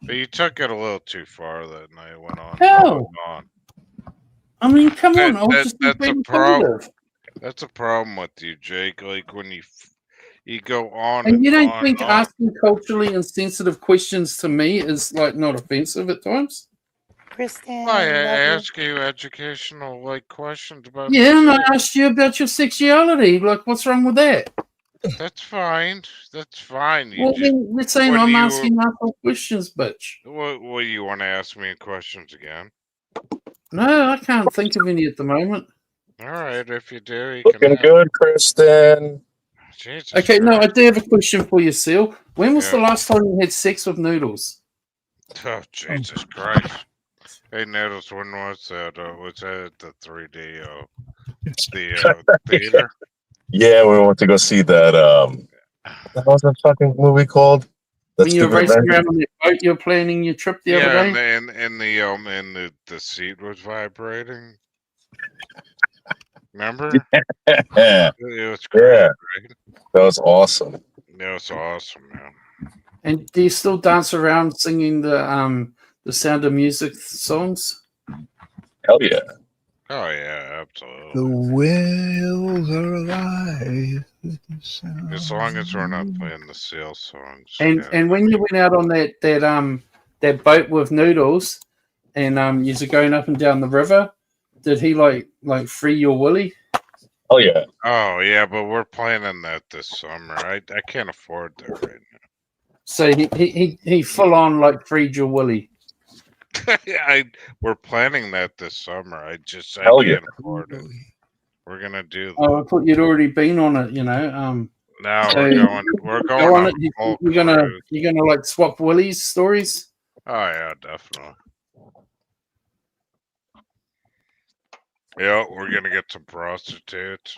But you took it a little too far that night. Went on. Hell. On. I mean, come on. I was just being positive. That's a problem with you, Jake. Like when you go on And you don't on think and asking culturally insensitive questions to me is like not offensive at times? Kristen, I ask you educational like questions about. Yeah, and I asked you about your sexuality. Like, what's wrong with that? That's fine. That's fine. Well, then you're saying I'm asking asshole questions, bitch. What you want to ask me questions again? No, I can't think of any at the moment. All right, if you do, you Looking good, Kristen. Jesus Okay, no, I Christ. do have a question for you, Seal. When was the last time you had sex with Noodles? Oh, Jesus Christ. Hey, Nettles, when was that? Was that at the 3D theater? Yeah, we went to go see that. What was that fucking movie called? When you were racing around on your boat, you're planning your trip the other Yeah, day. and the seat was vibrating. Remember? Yeah, It was great, yeah, right? that was awesome. That was awesome, man. And do you still dance around singing the Sound of Music songs? Hell yeah. Oh yeah, absolutely. The whales are alive. with the sound As long as we're not of- playing the Seal songs. And Yeah. when you went out on that boat with Noodles, and you're going up and down the river, did he like free your willy? Oh yeah. Oh yeah, but we're planning that this summer. I can't afford that right So he full on like freed your willy. now. We're planning that this summer. I Hell yeah. can't afford it. We're gonna do that. Oh, I thought you'd already been on it. You know. No, So we're go going on on it. a whole You're gonna cruise. like swap willies stories. Oh yeah, definitely. Yeah, we're gonna get some prostitutes.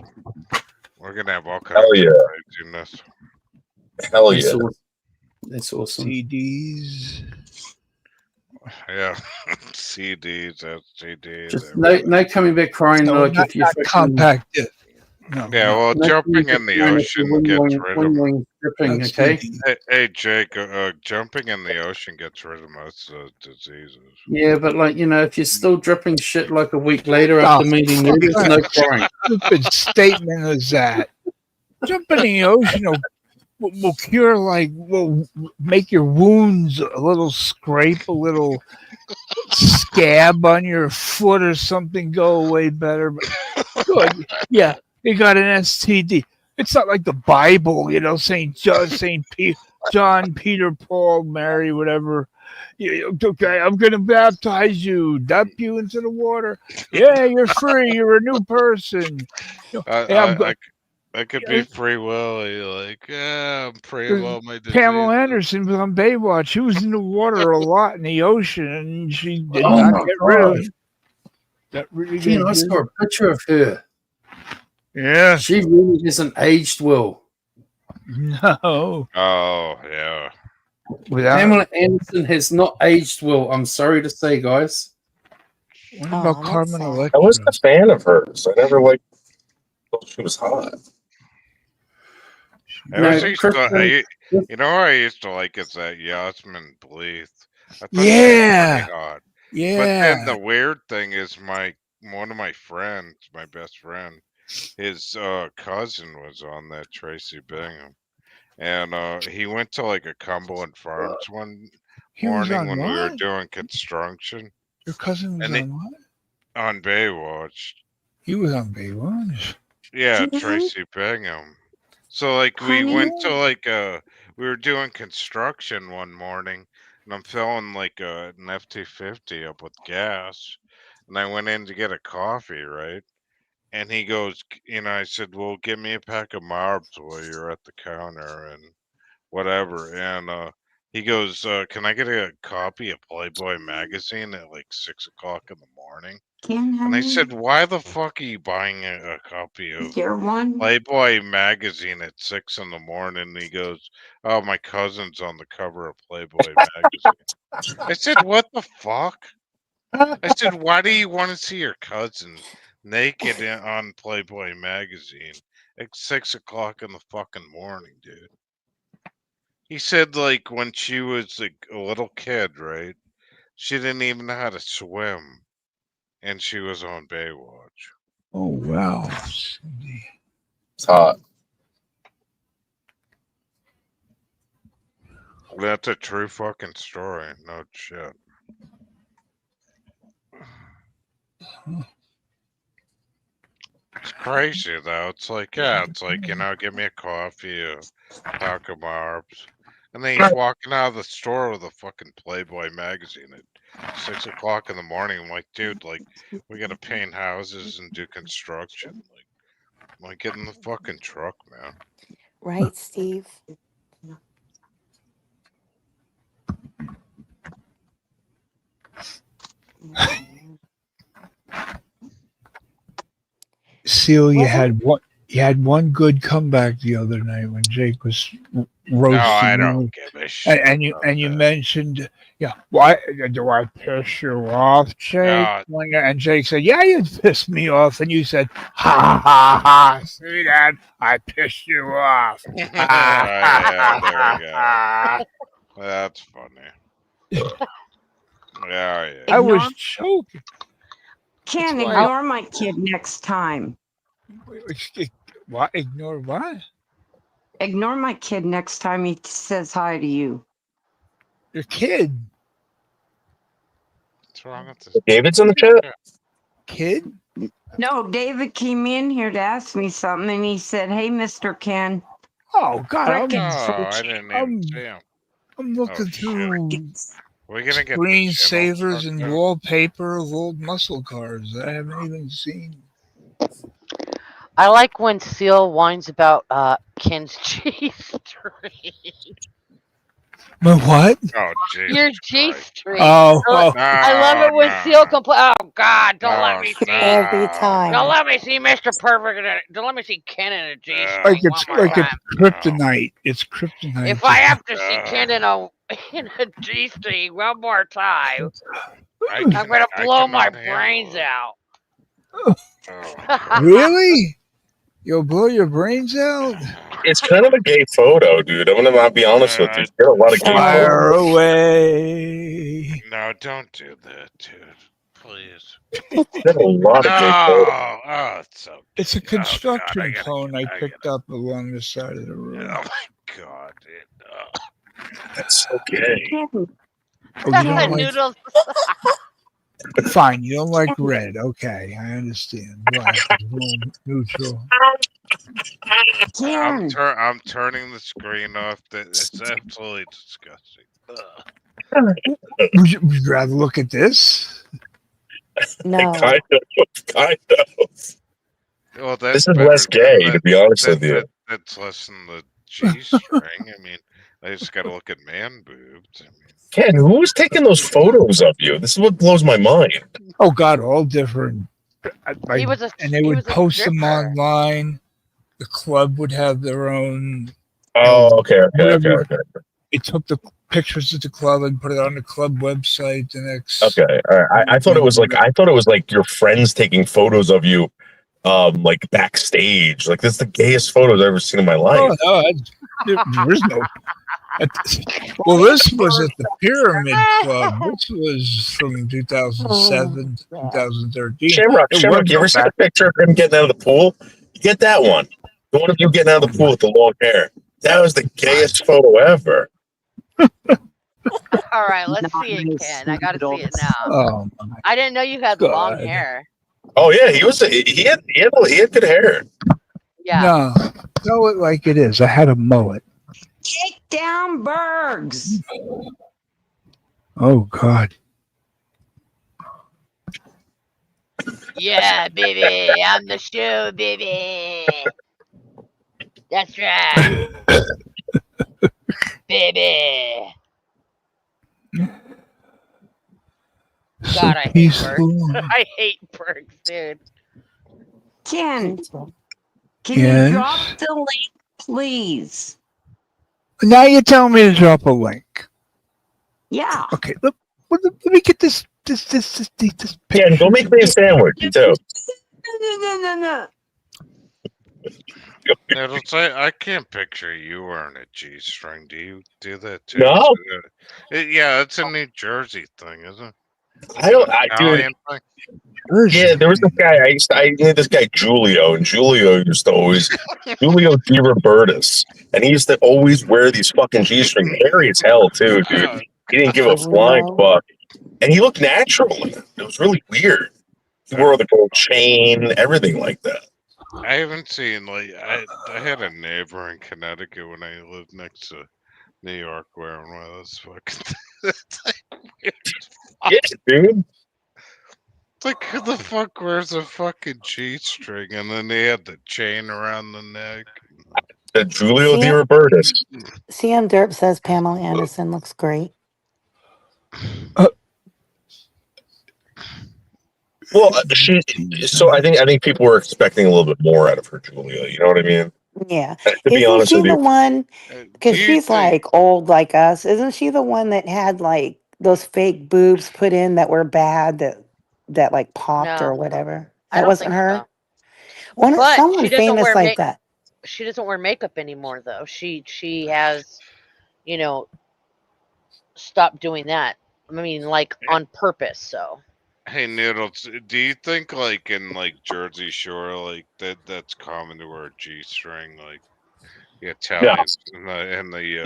We're gonna have all kinds Hell yeah. of craziness. Hell That's yeah. awesome. That's awesome. CDs. Yeah, CDs, SCDs. Just no coming back crying No, like not, if you're not compact disc. No, Yeah, no. well, no jumping coming back in the crying if your ocean gets rid of wing dripping. Not Okay. CD. Hey Jake, jumping in the ocean gets rid of most of the diseases. Yeah, but like if you're still dripping shit like a week later Oh, after meeting fuck noodles, that no crying. stupid statement is that? Jumping in the ocean will cure, will make your wounds a little scrape, a little scab on your foot or something go away better. But good. Yeah, you got an STD. It's not like the Bible, Saint John, Peter, Paul, Mary, whatever. Okay, I'm going to baptize you, dump you into the water. Yeah, you're free. You're a new person. Hey, I'm good. I could be free willy, like, yeah, I'm free of all my Pamela diseases. Anderson was on Baywatch. She was in the water a lot in the ocean, and she did Oh not my get rid of god! it. That really Gee, I good. saw a picture of her. Yeah. She really isn't aged well. No. Oh yeah. Without Pamela Anderson has not aged well. I'm sorry to say, guys. what about Carmen I Electra? wasn't a fan of hers. I never thought she was hot. I used to like is that Yasmin Bleeth. I thought she was Yeah. pretty hot. But then Yeah. the weird thing is one of my friends, my best friend, his cousin was on that Tracy Bingham. And he went to like a Cumberland Farms one He was morning on when we were what? doing construction. Your cousin was And on what? on Baywatch. He was on Baywatch. Yeah, Jen? Tracy Bingham. So like we Honey? went to we were doing construction one morning and I'm filling like an FT50 up with gas and I went in to get a coffee, right? And he goes, I said, well, give me a pack of Marbs while you're at the counter and whatever. And he goes, can I get a copy of Playboy magazine at like 6 o'clock in the morning? Can And I honey? said, why the fuck are you buying a copy of Is there one? Playboy magazine at 6 in the morning? And he goes, oh, my cousin's on the cover of Playboy magazine. I said, what the fuck? I said, why do you want to see your cousin naked on Playboy magazine at 6 o'clock in the fucking morning, dude? He said, like, when she was like a little kid, right? She didn't even know how to swim, and she was on Baywatch. Oh wow. It's hot. That's a true fucking story. No shit. It's crazy though. It's like, give me a coffee, a pack of Marbs. And then he's walking out of the store with a fucking Playboy magazine at 6 o'clock in the morning. I'm like, dude, like, we gotta paint houses and do construction. Like, get in the fucking truck, man. Right, Steve? Celia Wasn't had one. You had one good comeback the other night when Jake was No, roasting I you, don't give a shit. and you mentioned, yeah, why do I piss you off, Jake? No, And Jake said, yeah, you pissed me off, and you said, ha ha ha, see that? I pissed you off. Ha ha yeah, there we go. ha. That's funny. Yeah, yeah. I was Ignore choking. Ken, It's like, ignore my kid next time. what? Ignore what? Ignore my kid next time he says hi to you. Your kid. What's wrong with this? David's in the chat. Kid? No, David came in here to ask me something, and he said, "Hey, Mr. Ken, Oh God, crickets Oh, from I didn't even see him. I'm Oh looking shit. through We're gonna get the channel screensavers fucked and up. wallpaper of old muscle cars that I haven't even seen. I like when Seal whines about Ken's G-string. My what? Oh Jesus Your Christ. G-string. Oh, I love it when Seal complains. Oh God, don't let me see. Every time. Don't let me see Mr. Perfect. Don't let me see Ken in a G-string like one it's more like time. it's kryptonite. It's kryptonite. If I have to see Ken in a G-string one more time, I'm gonna blow my brains out. Really? You'll blow your brains out? It's kind of a gay photo, dude. I'm gonna not be honest with you. It's got a lot of gay Fire photos. away. No, don't do that, dude. Please. It's got a lot of gay photos. Oh, it's so. It's a God, construction I gotta cone I get- picked up along the side of the road. Oh my God, dude. That's so gay. Oh, you don't like, Noodles. fine, you don't like red. Okay, I understand. Black is more neutral. Ken, I'm turning the screen off. It's absolutely disgusting. Ugh. Would you rather look at this? No. Kind of. Well, that's This is better less than gay, to be honest with you. That's less than the G-string. I mean, I just got to look at man boobs. I mean, Ken, who was taking those photos of you? This is what blows my mind. Oh God, all different. He was a. And they he would was a post them stripper. online. The club would have their own. Oh, okay. Whatever. It took the pictures at the club and put it on the club website the next. Okay, all right. I thought it was like your friends taking photos of you, like backstage. Like this is the gayest photos I've ever seen in my life. Oh no, there is no. Well, this was at the Pyramid Club. This was from 2007, 2013. Shamrock, There Shamrock. was You no ever seen back- a picture of him getting out of the pool? You get that one. The one of you getting out of the pool with the long hair. That was the gayest photo ever. All right, let's see it, Ken. I gotta see it now. Oh my I didn't know you had long God. hair. Oh yeah, he had good hair. Yeah. No, tell it like it is. I had a mullet. take down Bergs. Oh God. Yeah, baby. I'm the show, baby. That's right. Baby. So God, I hate peaceful. Bergs. I hate Bergs, dude. Ken, can Yes? you drop the link, please? Now you're telling me to drop a link. Yeah. Okay, let me get this Ken, go make me a sandwich too. No. it'll say I can't picture you wearing a G-string. Do you do that too? No. Yeah, it's a New Jersey thing, isn't it? I don't. I do. Italian thing? Yeah, there was this guy. I knew this guy Julio, and Julio used to always Julio Di Robertis, and he used to always wear these fucking G-strings, hairy as hell too, dude. He didn't give a flying fuck, and he looked natural. It was really weird. He wore the gold chain, everything like that. I haven't seen I had a neighbor in Connecticut when I lived next to New York wearing one of those fucking. It's like weird as fuck. Yeah, dude. It's like who the fuck wears a fucking G-string and then they had the chain around the neck. The Julio Di Robertis. CM Derp says Pamela Anderson looks great. Well, so I think people were expecting a little bit more out of her, Julia. You know what I mean? Yeah. To be Isn't honest she with the you, one? Do Because you she's think? like old like us. Isn't she the one that had like those fake boobs put in that were bad that like popped or No, whatever? I That don't wasn't think her. so. One But someone famous like that. she doesn't wear makeup anymore though. She has, you know, stopped doing that. I mean, like on purpose. So Hey Noodles, do you think like in like Jersey Shore, like that's common to wear a G-string, like the no, Italians and the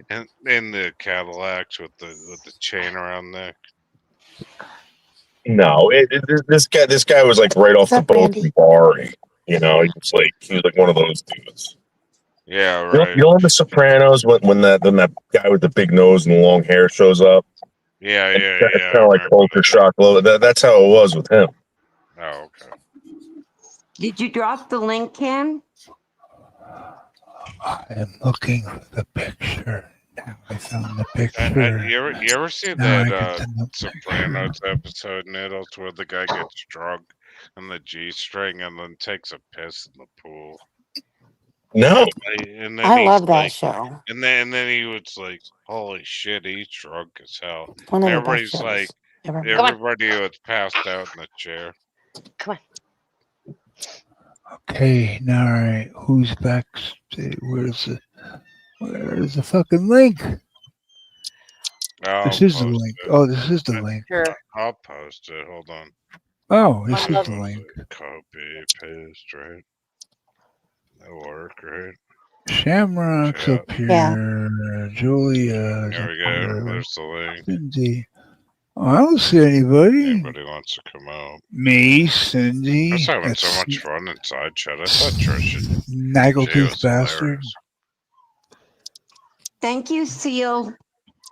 no, in the Cadillacs with the chain around neck? no. This guy was like right off What's the up, boat from Randy? Bari. You know, he was like one of those dudes. Yeah, You know, right. you know in The Sopranos when that guy with the big nose and the long hair shows up. Yeah, It's, yeah, it's yeah. I kind of like remember culture shock. That's how it was with him. that. Oh, okay. Did you drop the link, Ken? I am looking for the picture. Now I found the picture. You ever see Now that I get to the Sopranos picture. episode, Noodles, where the guy gets drunk on the G-string and then takes a piss in the pool? No, And then I he's love that like, show. and then he was like, "Holy shit, he's drunk as hell." It's one And of the best everybody's like, shows ever made. come on, everybody was passed out in the chair. come on. Okay, now all right. Who's back? Where's the fucking link? I'll This is the post link. it. Oh, this is the link. Sure. I'll post it. Hold on. Oh, My this is love. the link. Copy, paste, right? That'll work, right? Shamrock's Chat. up Yeah. here. Julia's There up we go. here. There's the link. Cyndy. Oh, I don't see anybody. Anybody wants to come out? Me, I was Cyndy. having so That's much fun inside chat. I thought Trisha J Snaggletooth was bastard. hilarious. Thank you, Seal.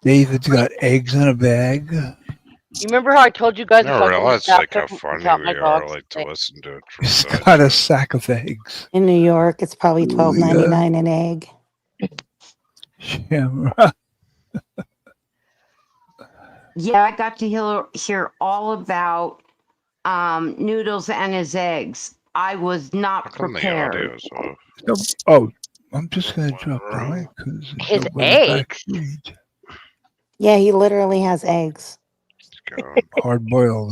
David's got eggs in a bag. You remember how I told you guys I if I go in the realize like how bathroom funny without my we are, dogs? like to listen to it from He's side got a chat. sack of eggs. In New York, it's probably Julia. $12.99 an egg. Shamrock. Yeah, I got to hear all about Noodles and his eggs. I was How not come the prepared. audio's off? Oh, I'm just gonna drop the link because His nobody eggs? backstage. Yeah, he literally has eggs. It's going. Hard boiled.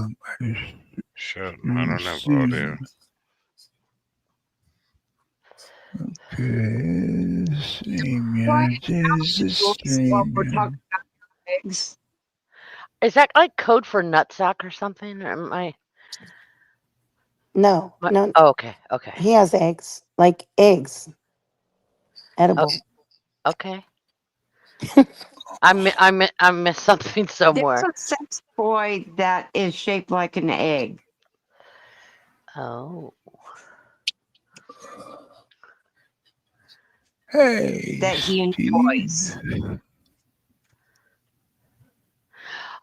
Shit, I don't have audio. Okay, stream Why images, Noodles while we're stream. talking about eggs? Is that like code for nutsack or something? Or am I? No, What? no, Oh, okay, okay, he has eggs. Like eggs. Edible. okay. I missed something There's somewhere. a sex toy that is shaped like an egg. Oh, Hey, that he Steve. enjoys.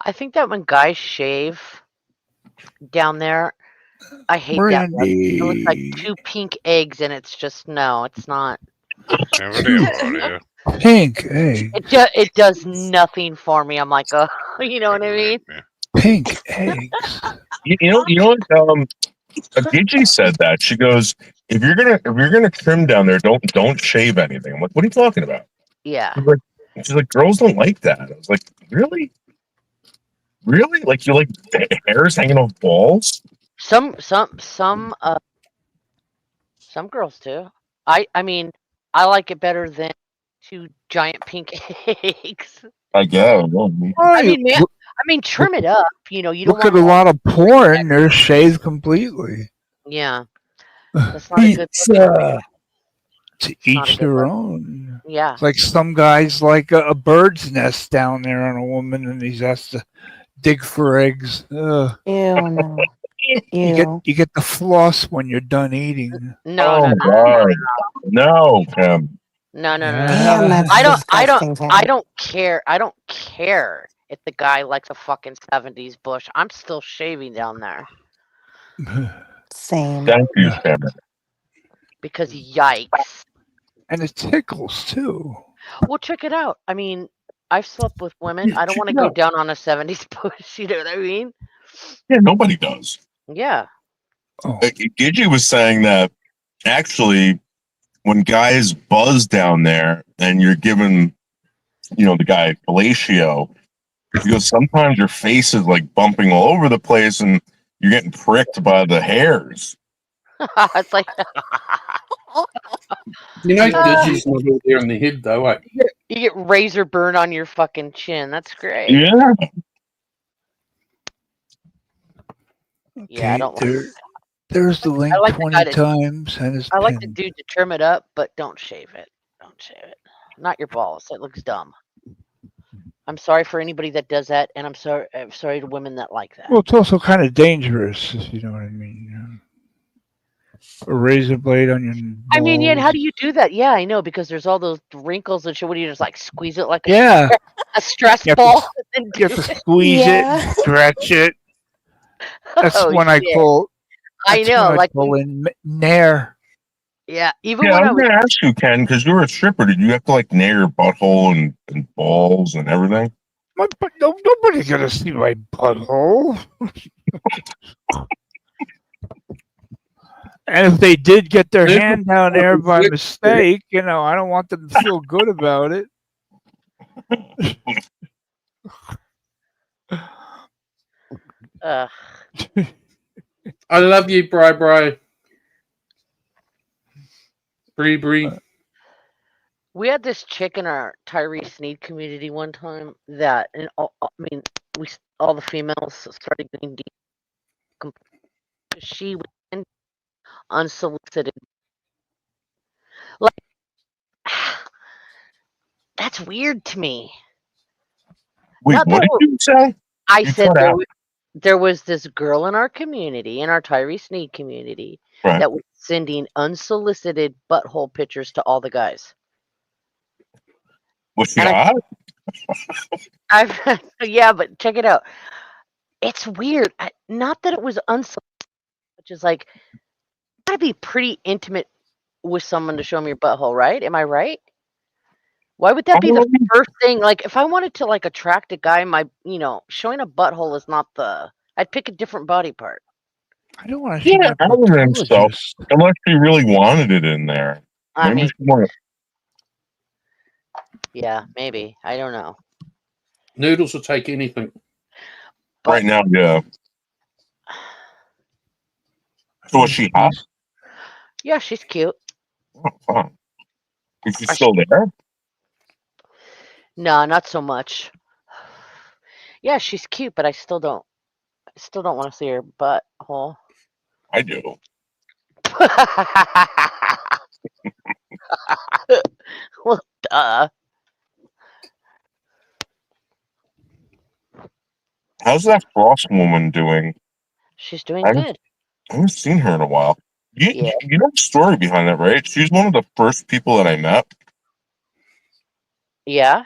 I think that when guys shave down there, I hate that look. It looks like Brandy. two pink eggs, and it's just no, it's not. Nobody have audio. Pink egg. It does nothing for me. I'm like, oh, you know what I mean? Pink eggs. you know what? Gigi said that. She goes, if you're gonna trim down there, don't shave anything. I'm like, what are you talking about? Yeah. She's like, girls don't like that. I was like, really? Really? Like you like hairs hanging off balls? Some girls do. I mean, I like it better than two giant pink eggs. I guess. I mean, man, I mean, trim it up. You know, you don't Look at want a lot of porn. They're shaved completely. Yeah, that's not a good Pizza. To not a each good their look. own. Yeah. It's like some guys like a bird's nest down there on a woman, and he has to dig for eggs. Ugh. Ew, no. You get the floss when you're done eating. No, Oh no, my no, god. No, Kim. no, no, no, Damn, no. that's I disgusting, Ted. don't care. I don't care if the guy likes a fucking 70s bush. I'm still shaving down there Same. Thank you, Kim. because yikes. And it tickles too. Well, check it out. I mean, I've slept with women. Yeah, I don't check want to it go out. down on a 70s bush. You know what I mean? Yeah, nobody does. Yeah. Gigi was saying that actually, when guys buzz down there and you're giving, the guy fellatio, he goes, sometimes your face is like bumping all over the place and you're getting pricked by the hairs. It's like Gigi's not all there in the head, though, eh? you get razor burn on your fucking chin. That's great. Yeah. Yeah, I don't like. There's the link I like the 20 guy to. times and it's I like the pinned. dude to trim it up, but don't shave it. Don't shave it. Not your balls. It looks dumb. I'm sorry for anybody that does that, and I'm sorry to women that like that. Well, it's also kind of dangerous, if you know what I mean. A razor blade on your balls. I mean, yeah. How do you do that? Yeah, I know, because there's all those wrinkles and shit. What do you just like squeeze it like Yeah. a stress You have ball? to, you have to squeeze it, stretch it. That's Oh, when I shit. call. I That's know, when like call in nair. yeah. Even Yeah, when I I was was gonna ask you, Ken, because you were a stripper. Did you have to like nair your butthole and balls and everything? Nobody's gonna see my butthole. And if they did get their hand down there by mistake, I don't want them to feel good about it. I love you, Bri. Bree. we had this chick in our Tyree Sneed community one time that, and all the females started getting deep. She was unsolicited. Like, that's weird to me. Wait, Not what that did you say? I You said cut out. there was this girl in our community, in our Tyree Sneed community, Right. that was sending unsolicited butthole pictures to all the guys. Was she And hot? yeah, but check it out. It's weird. Not that it was unsolicited, which is like, you gotta be pretty intimate with someone to show them your butthole, right? Am I right? Why would that be the first thing? Like, if I wanted to like attract a guy, showing a butthole is not the. I'd pick a different body part. I don't want to show Yeah, my I don't think so. proctologist. Unless she really wanted it in there. I Maybe mean, she wanted. yeah, maybe. I don't know. Noodles will take anything. Right now, yeah. So was she hot? Yeah, she's cute. Oh, fun. Is she still there? No, not so much. Yeah, she's cute, but I still don't want to see her butthole. I do. Well, duh. How's that Frost woman doing? She's doing I good. haven't seen her in a while. Yeah. You know the story behind that, right? She's one of the first people that I met Yeah.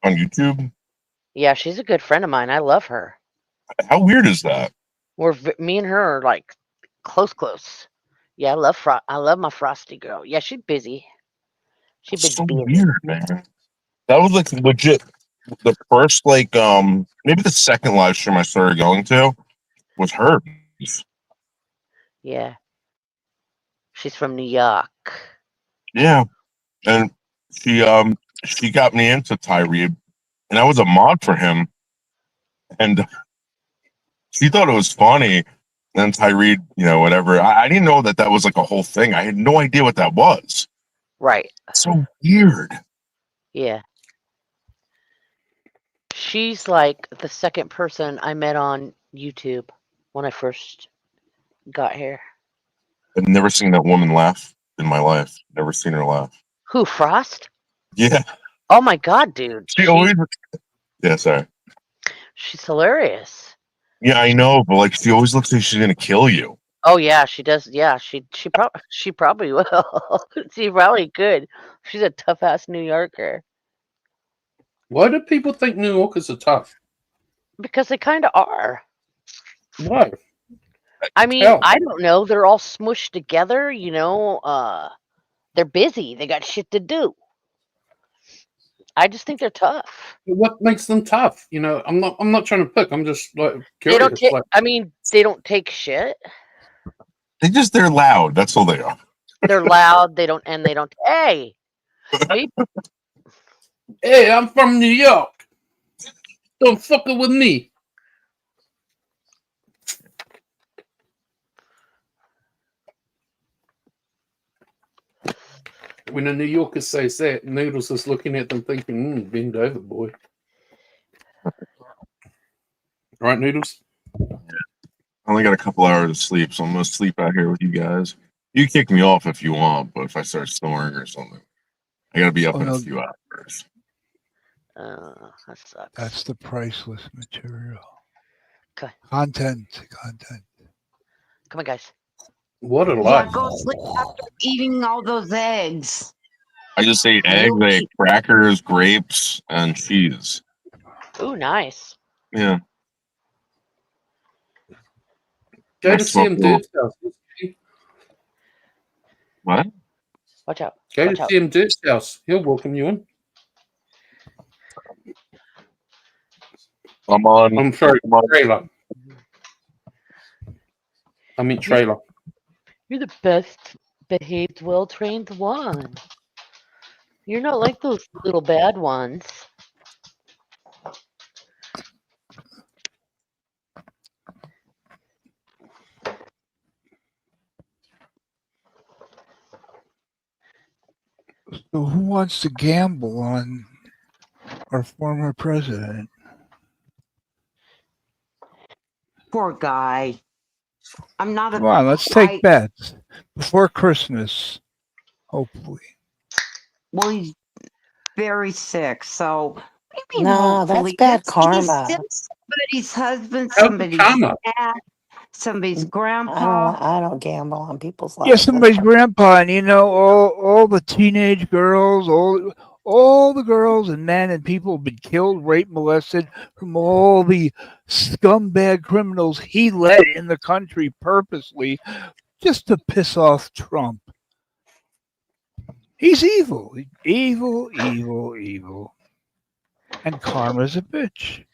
on YouTube. Yeah, she's a good friend of mine. I love her. How weird is that? Me and her are like close. Yeah, I love my Frosty girl. Yeah, she's busy. She's So busy. weird, man. That was like legit the first maybe the second live stream I started going to was her. Yeah. She's from New York. Yeah. And she got me into Tyree, and I was a mod for him. And she thought it was funny. And then Tyree, whatever. I didn't know that was like a whole thing. I had no idea what that was. Right. So weird. Yeah. She's like the second person I met on YouTube when I first got here. I've never seen that woman laugh in my life. Never seen her laugh. Who, Frost? Yeah. Oh my god, dude. She always. Yeah, sorry. She's hilarious. Yeah, I know, but like she always looks like she's gonna kill you. Oh yeah, she does. Yeah, she probably will. She probably could. She's a tough ass New Yorker. Why do people think New Yorkers are tough? Because they kind of are. Why? I mean, I don't know. They're all smushed together, They're busy. They got shit to do. I just think they're tough. What makes them tough? You know, I'm not trying to pick. I'm just like They don't curious. take. Like, I mean, they don't take shit. They're loud. That's all they are. They're loud. They don't. Hey, maybe hey, I'm from New York. Don't fuck it with me. When a New Yorker says that, Noodles is looking at them thinking, bend over, boy. Right, Noodles? I only got a couple hours of sleep, so I'm going to sleep out here with you guys. You kick me off if you want, but if I start snoring or something, I got to be up in a few hours. that sucks. That's the priceless material. Okay. Content. Come on, guys. What a Yeah, life. go sleep after eating all those eggs. I just ate eggs, I ate crackers, grapes, and cheese. Ooh, nice. Yeah. Go I to see smoked him, a little- Dirt's house. What? Watch out. Go Watch to out. see him, Dirt's house. He'll welcome you in. I'm sorry, trailer. I mean trailer. You're the best behaved, well-trained one. You're not like those little bad ones. So who wants to gamble on our former president? Poor guy. I'm not a. Come on, let's take bets before Christmas, hopefully. Well, he's very sick, so maybe No, that's hopefully bad he's karma. still somebody's husband, How's the somebody's karma? dad, somebody's grandpa. I don't gamble on people's Yeah, lives. somebody's grandpa, and you know, all the teenage girls, all the girls and men and people have been killed, raped, molested from all the scumbag criminals he let in the country purposely just to piss off Trump. He's evil. Evil. And karma's a bitch.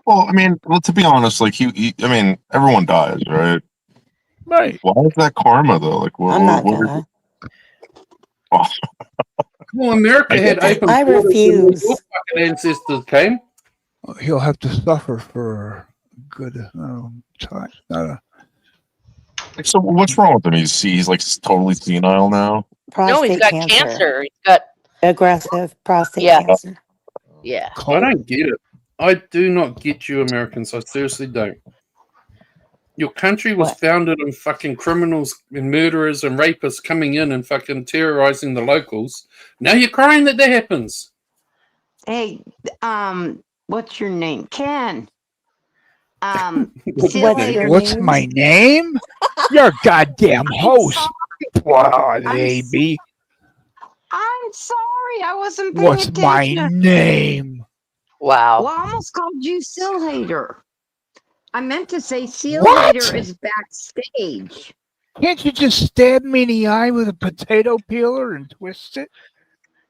Well, I mean, to be honest, like I mean, everyone dies, right? Right. Why is that karma though? Like, I'm not what gonna. Oh. Well, America had open I borders when all refuse. your fucking ancestors came. He'll have to suffer for a good time. So what's wrong with him? He's like totally senile now. No, he's Prostate got cancer. cancer. He's got Aggressive prostate Yeah. cancer. yeah. I don't get it. I do not get you Americans. I seriously don't. Your country was founded on fucking criminals and murderers and rapists coming in and fucking terrorizing the locals. Now you're crying that happens. Hey, what's your name? Ken. What's my name? You're a goddamn host. Wow, baby. I'm sorry, I wasn't paying What's my attention. name? Wow. Well, I almost called you Seal Hater. I meant to say Seal What? Hater is backstage. Can't you just stab me in the eye with a potato peeler and twist it?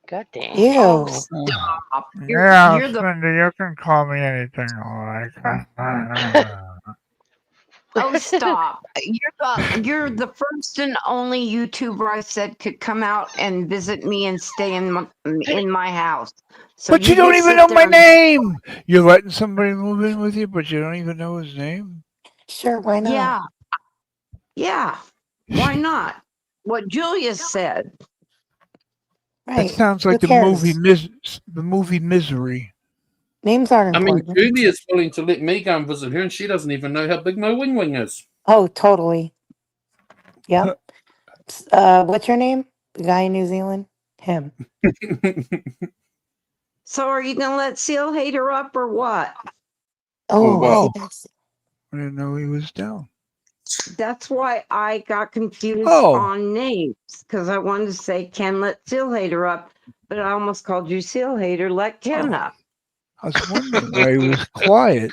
God damn. Ew. Oh, stop. You're the Cyndy, you can call me anything you like. oh, stop. You're the first and only YouTuber I said could come out and visit me and stay in my house. So But you don't just even sit know there my and- name. You're letting somebody move in with you, but you don't even know his name. Sure, why not? Yeah. Yeah. Why not? What Julia said. That sounds like Who the movie Misery. Names aren't I mean, important. Julie is willing to let me go and visit her, and she doesn't even know how big my wing is. Oh, totally. Yep. What's your name? The guy in New Zealand? Him. So are you gonna let Seal Hater up or what? Oh, I didn't know he was down. That's why I got confused Oh. on names because I wanted to say Ken let Seal Hater up, but I almost called you Seal Hater let Ken up. I was wondering why he was quiet.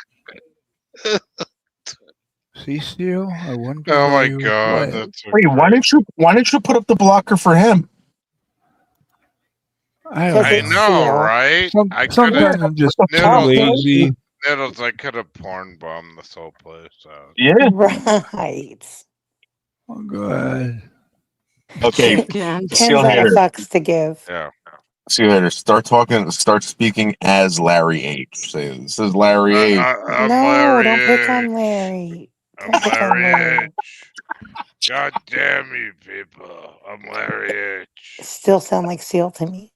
See, Seal? I wonder Oh why my he was god, quiet. that's so Wait, why didn't you put up the blocker for him? I Because don't I it's know. know, Seal. right? I could have Sometimes I'm just too Noodles. lazy. Noodles, I could have porn bombed this whole place out. Yeah. Right. Oh, God. Okay. Chicken. Ken's Seal out of hater. fucks to give. Yeah. Seal hater. Start speaking as Larry H. Say this is Larry H. I'm No, Larry don't pick on H. Larry. I'm Don't pick on Larry Larry. H. God damn you people. I'm Larry H. Still sound like Seal to me.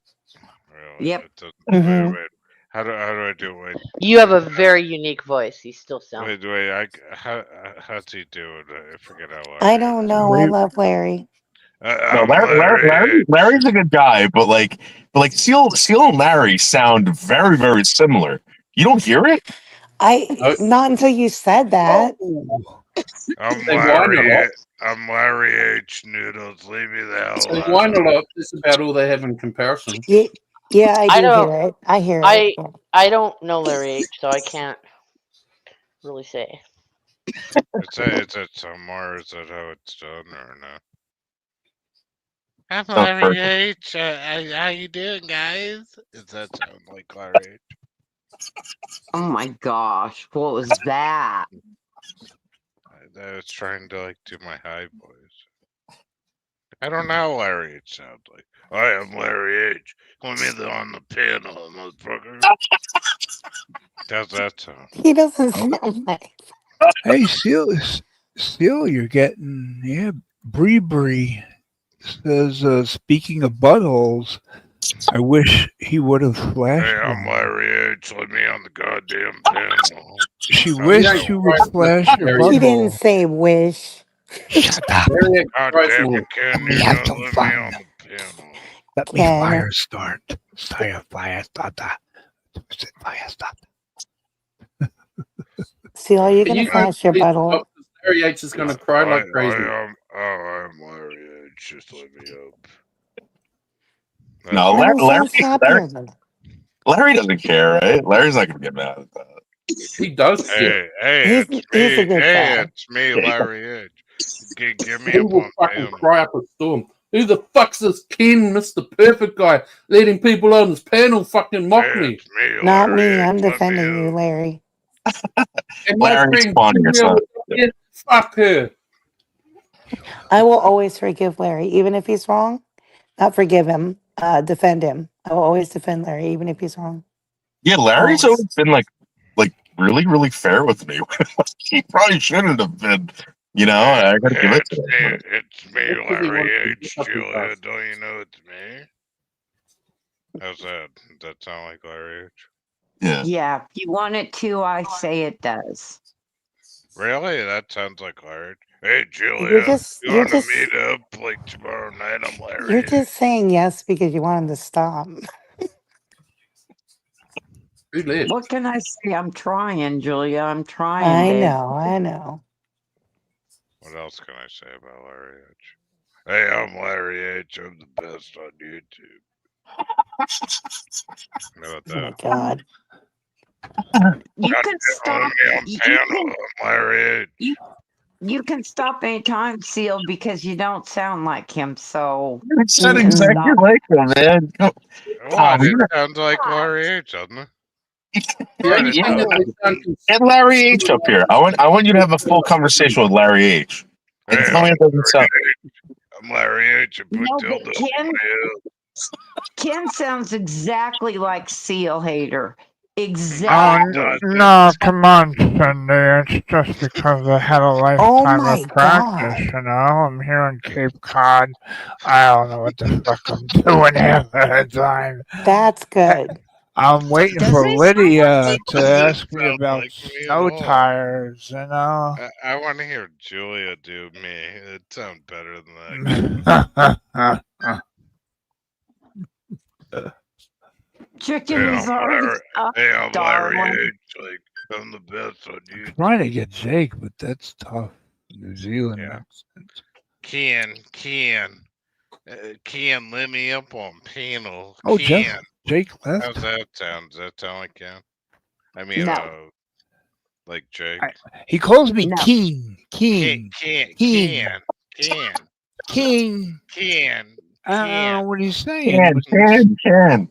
Really? Yep. It doesn't, Hmm wait. How do I do it? Wait. You have a very unique voice. You still sound. Wait. How's he doing? I forget how I Larry don't H. know. I love Larry. No, I'm Larry H. Larry's a good guy, but Seal and Larry sound very, very similar. You don't hear it? Not until you said that. I'm They whine a lot. Larry. I'm Larry H. Noodles. Leave me the hell They alone. whine a lot. That's about all they have in comparison. Yeah, I I do don't. hear it. I hear it. I don't know Larry H, so I can't really say. It's at somewhere. Is that how it's done or no? I'm That was Larry perfect. H. How you doing, guys? Does that sound like Larry H? Oh my gosh, what was that? I was trying to do my high voice. I don't know how Larry H sounds like. I am Larry H. Let me on the panel, motherfucker. How's that sound? He doesn't sound like. Hey, Seal, you're getting, Bree says, speaking of buttholes, I wish he would have flashed Hey, I'm them. Larry H. Let me on the goddamn panel. She How's wished that? you would flash your He didn't butthole. say wish. Shut up. God damn it, Ken, Let me have some let me fun. on the panel. Let me Ken. fire start. Fire starter. Fire start. Seal, you're Are gonna you going to flash your please butthole. stop? 'Cause Larry H is going to cry like crazy. I'm Larry H. Just let me up. No, And he sounds happier than that. Larry doesn't care, right? Larry's not gonna get mad at that. He does. Hey, He's it's he's a me. good Hey, guy. it's me, Larry H. Give me He a will pump fucking panel. cry up a storm. Who the fuck's this Ken, Mr. Perfect guy, letting people on his panel fucking mock me? It's me, Not Larry me. H. I'm Let me defending you, up. Larry. And my Larry's friend funny or Julia was something. like, fuck her. I will always forgive Larry, even if he's wrong. Not forgive him. Defend him. I will always defend Larry, even if he's wrong. Yeah, Larry's Always. always been really, really fair with me. He probably shouldn't have been. I gotta give it to him. It's me, That's 'cause he Larry wants to H. get up his Julia, ass. don't you know it's me? How's that? Does that sound like Larry H? Yeah. Yeah, if you want it to, I say it does. Really? That sounds like Larry H. Hey, You're Julia, just you you're want to just meet up tomorrow night? I'm you're Larry H. just saying yes because you want him to stop. Who left? What can I say? I'm trying, Julia. I'm trying, I babe. know. What else can I say about Larry H? Hey, I'm Larry H. I'm the best on YouTube. How about Oh my that? god. You God can damn, stop. let me on You panel. can I'm Larry H. you can stop anytime, Seal, because you don't sound like him. So You said Mm-mm. exactly stop. like him, man. What? It You sounds like Larry H, doesn't it? The Right, only it thing does. that they sound Get Larry H up here. I want you to have a full conversation with Larry H. And Hey, tell me I'm it doesn't sound. Larry H. I'm Larry H. I put No, but dildos in my head. Ken sounds exactly like Seal Hater. Oh, Exactly. no, come on, Cyndy. It's just because I had a Oh lifetime my of practice, god. I'm here in Cape Cod. I don't know what the fuck I'm doing half the time. That's good. I'm waiting for Doesn't he sound Lydia to Doesn't ask me sound about like me at snow all. tires, I want to hear Julia do me. It sounds better than that. Chicken is already up, Hey, I'm Larry darling. H. I'm the best on I'm YouTube. trying to get Jake, but that's tough. New Zealand Yeah. accent. Ken, let me up on panel. Oh, Ken. Jake How's left. that sound? Does that sound like Ken? I mean, No, like Jake. He calls me no. King. Ken. King. I don't know what he's saying. Can.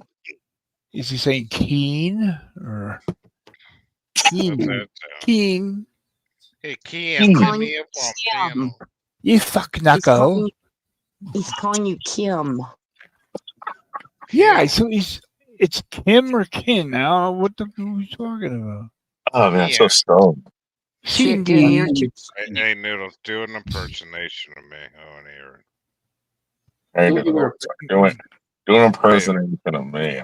Is he saying keen or What's keen? that sound? Keen. Hey, He's Kim, hit calling me you up on Kim. piano. You fuck He's knuckle. calling he's calling you Kim. Yeah, Kim. so it's Kim or Kin. I don't know what the fuck are you talking about. Oh man, Yeah. so stoned. Chicken, you're Cindy. Hey, Noodles, do an impersonation of me. I want to hear it. I know do an impersonation of me.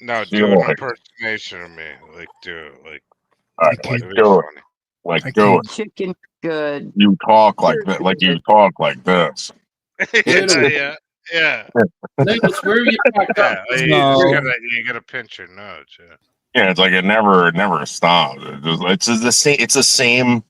No, See do an like, impersonation of me. Like, do it. Like, all right, I like can't. do it. funny. Like I do can't. it. chicken good. You talk like that. Like you talk like this. yeah. Noodles, where are you packed up? Yeah, you No. gotta pinch your nose. Yeah. Yeah, it's like it never stops. It's the same.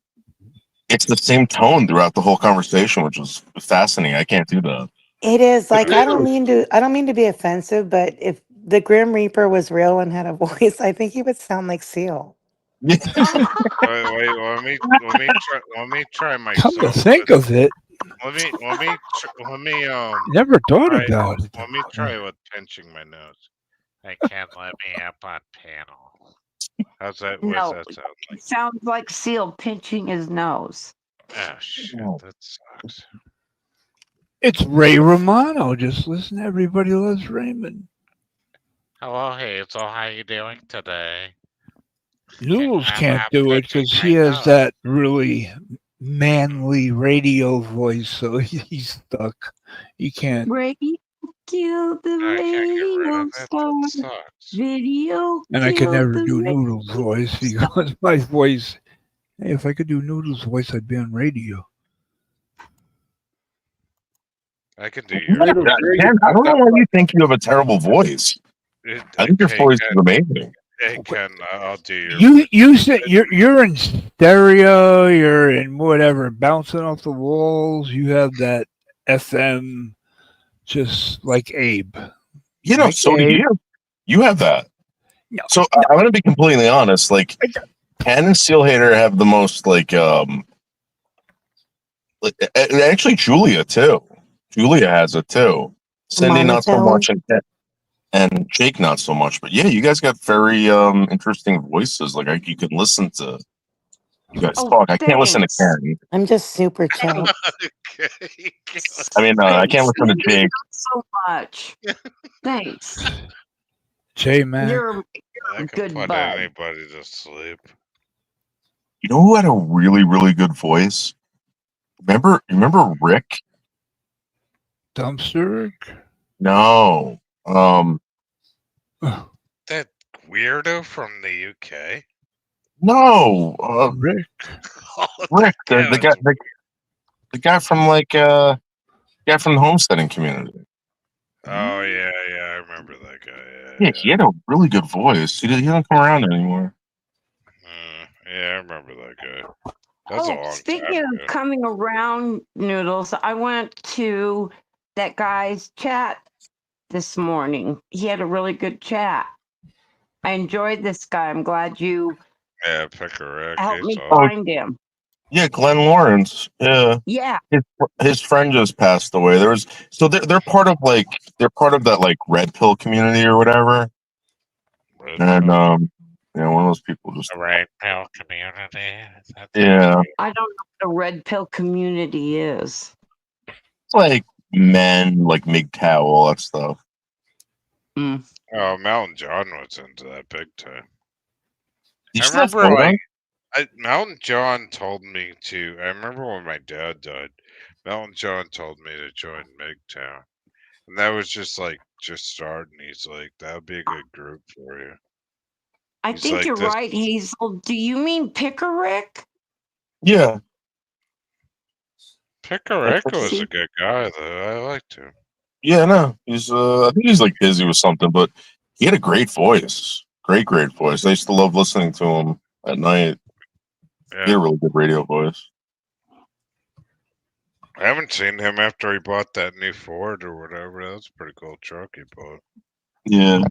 It's the same tone throughout the whole conversation, which was fascinating. I can't do that. It is like I don't Noodles. mean to be offensive, but if the Grim Reaper was real and had a voice, I think he would sound like Seal. Wait, let me try Come to myself. think of it, Let me never thought try. about it. Let me try with pinching my nose. Hey, Ken, let me up on panel. How's that? What's No, that sound it like? sounds like Seal pinching his nose. Oh shit, that sucks. It's Ray Romano. Just listen. Everybody loves Raymond. Hello, Hazel. How you doing today? Noodles can't I'm do it pinching because my he has nose. that really manly radio voice, so he's stuck. He can't. Radio killed the I can't get rid radio of that. star. That sucks. Video And I could killed never the do radio Noodles' voice star. because my voice. Hey, if I could do Noodles' voice, I'd be on radio. I can do yours. Noodles, where are you Ken, I don't packed know up? why you think you have a terrible voice. I think your Hey, voice Ken. is amazing. Hey, Ken. I'll do your. You said you're in stereo. You're in whatever, bouncing off the walls. You have that FM, just like Abe. You know, Like so do Abe. you. You have that. No, So I'm going to be completely honest. Like, Ken and Steelhater have the most and actually Julia too. Julia has it too. Cyndy not so Monotone. much, and Jake not so much. But yeah, you guys got very interesting voices. Like you can listen to you guys Oh, talk. I can't listen to thanks. Ken. I'm just super chill. Okay. I mean, I can't Thanks. listen to Maybe Jake. not so much. Thanks. J Mac. You're I a can good put bud. anybody to sleep. You know who had a really, really good voice? Remember Rick? Dumpster. No. That weirdo from the UK. No. Rick. Oh, Rick, that the guy guy, the guy from guy from the homesteading community. Oh yeah, I remember that guy. Yeah, he had a really good voice. He doesn't come around anymore. Yeah, I remember that guy. That's a long Speaking time of ago. coming around, Noodles, I went to that guy's chat this morning. He had a really good chat. I enjoyed this guy. I'm glad you Yeah, Pickerick. helped He's me awesome. find him. Yeah, Glenn Lawrence. Yeah. Yeah. His friend just passed away. They're part of that like red pill community or whatever. And one of those people just The red pill community. yeah. I don't know what a red pill community is. It's like men, like MGTOW, all that stuff. Mm. Oh, Mountain John was into that big time. Did you I see that remember, photo? Mountain John told me to. I remember when my dad died. Mountain John told me to join MGTOW, and that was just starting. He's like, that would be a good group for you. I He's think like, you're this. right, Hazel. Do you mean Pickerick? Yeah. Pickerick was a good guy, though. I liked him. Yeah, no. He's I think he's like busy with something, but he had a great voice. Great voice. I used to love listening to him at night. Yeah. He had a really good radio voice. I haven't seen him after he bought that new Ford or whatever. That's a pretty cool truck he bought. Yeah.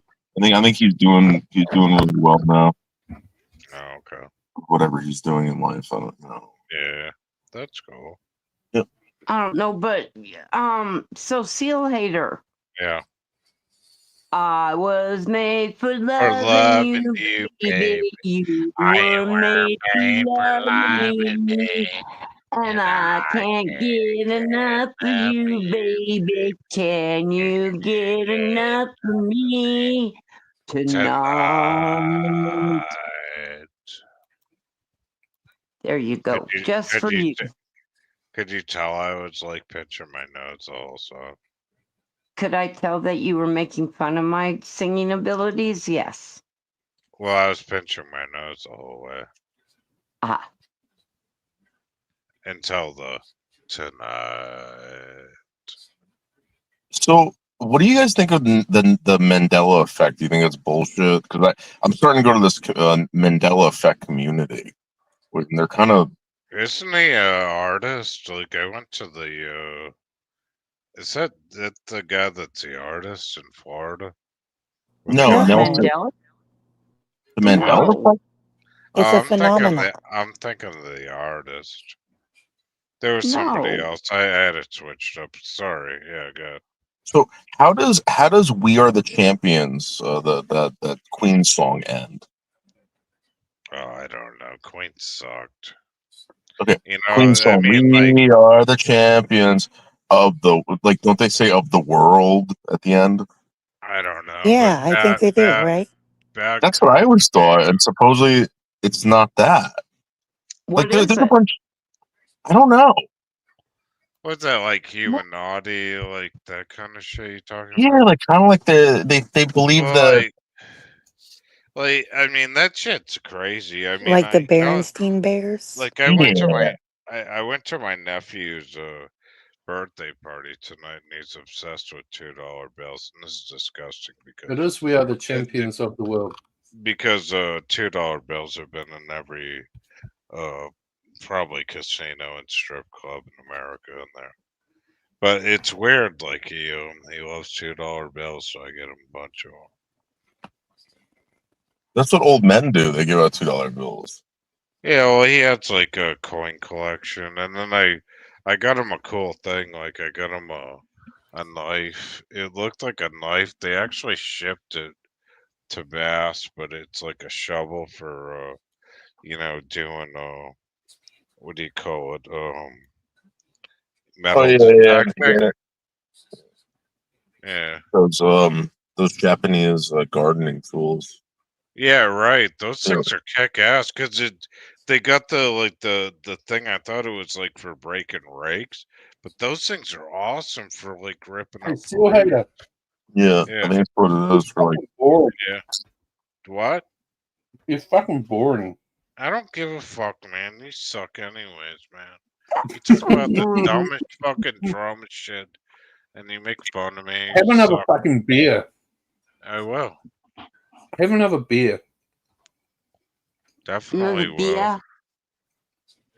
I think he's doing really well now. Oh, okay. Whatever he's doing in life, I don't know. Yeah, that's cool. Yep. I don't know, but so Seal Hater. Yeah. I was made for For loving loving you, you, baby. baby. You I were were made made for for loving loving me. me. And And I I can't can't get enough of enough of you, you, baby. Can you get baby. enough of me tonight? Tonight. There you Could go. you Just could for you you. could you tell I was like pinching my notes also? Could I tell that you were making fun of my singing abilities? Yes. Well, I was pinching my nose the whole way Ah. until the tonight. So, what do you guys think of the Mandela effect? Do you think it's bullshit? Because I'm starting to go to this Mandela effect community, and they're kind of Isn't he an artist? Like I went to the is that the guy that's the artist in Florida? Or the no guy Nelson. Mandela? The Mandela No. effect. It's Oh, a phenomenon. I'm thinking of the artist. There was somebody No. else. I had it switched up. Sorry. Yeah, good. So how does "We Are the Champions" the Queen song end? Oh, I don't know. Queen sucked. Okay, You Queen know, I song. mean, like, We are the champions of the like. Don't they say "of the world" at the end? I don't know, but Yeah, I think they do, right? bad That's what I company. always thought, and supposedly it's not that. Like What there's is a it? bunch. I don't know. What's that like? Humanati, like that kind of shit you talking Yeah, about? like kind of like they believe Well, that. I mean, that shit's crazy. I mean, Like the I know, Berenstein Bears. like, I went to Yeah. I went to my nephew's birthday party tonight, and he's obsessed with $2 bills, and this is disgusting It is. We are the champions of the world. because $2 bills have been in every uh probably casino and strip club in America in there. But it's weird, like he loves $2 bills, so I get him a bunch of them. That's what old men do. They give out $2 bills. Yeah, well, he has like a coin collection, and then I got him a cool thing. Like I got him a knife. It looked like a knife. They actually shipped it to Bass, but it's like a shovel for doing what do you call it? Oh Metal yeah, yeah, detecting. yeah. Yeah. Those Japanese gardening tools. Yeah, right. Those Yeah. things are kick ass because they got the thing. I thought it was like for breaking rakes, but those things are awesome for like ripping Hey, up Seal roots. Hater. Yeah, Yeah, I think it's what it is for like. Boring. yeah. What? You're fucking boring. I don't give a fuck, man. You suck anyways, man. You talk about the dumbest fucking drama shit, and you make fun of me. Have You another suck. fucking beer. I will. Have another beer. Definitely Another will. beer?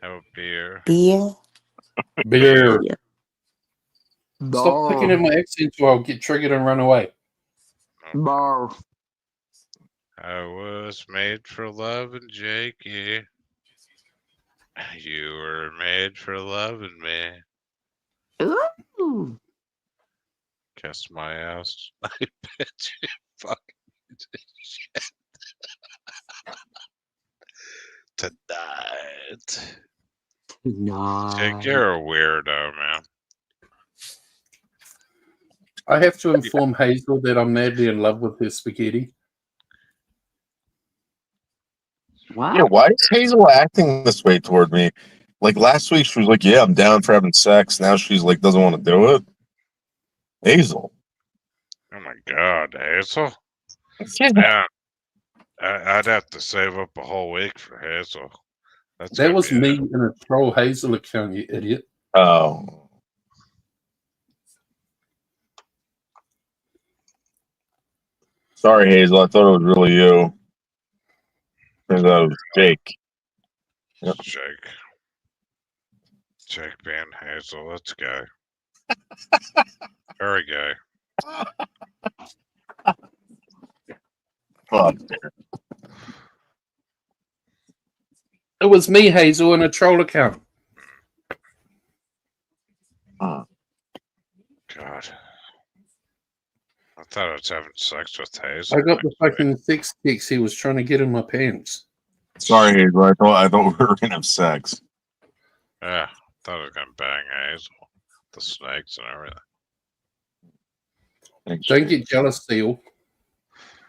Have a beer. Beer. Beer. Yeah. Stop picking at my accent or I'll get triggered and run away. Bar. I was made for loving Jakey. You were made for loving me. Ooh. Kiss my ass. I bet you fucking shit. Tonight. Jake, you're a weirdo, man. I have to inform Hazel that I'm madly in love with her spaghetti. What? Yeah, why is Hazel acting this way toward me? Like last week, she was like, "Yeah, I'm down for having sex." Now she's like, doesn't want to do it. Hazel. Oh my god, Hazel? Yeah. Man, I'd have to save up a whole week for Hazel. That's That gonna was be me in a troll Hazel account, you idiot. Oh. Sorry, Hazel. I thought it was really you. Turns out it was Jake. Yep. Jake being Hazel. Let's go. Very gay. Fuck. It was me, Hazel, in a troll account. God. I thought I was having sex with Hazel. I got the fucking six sticks he was trying to get in my pants. Sorry, Hazel. I thought we were gonna have sex. Yeah, thought I was gonna bang Hazel, the snakes and everything. Don't get jealous, Seal.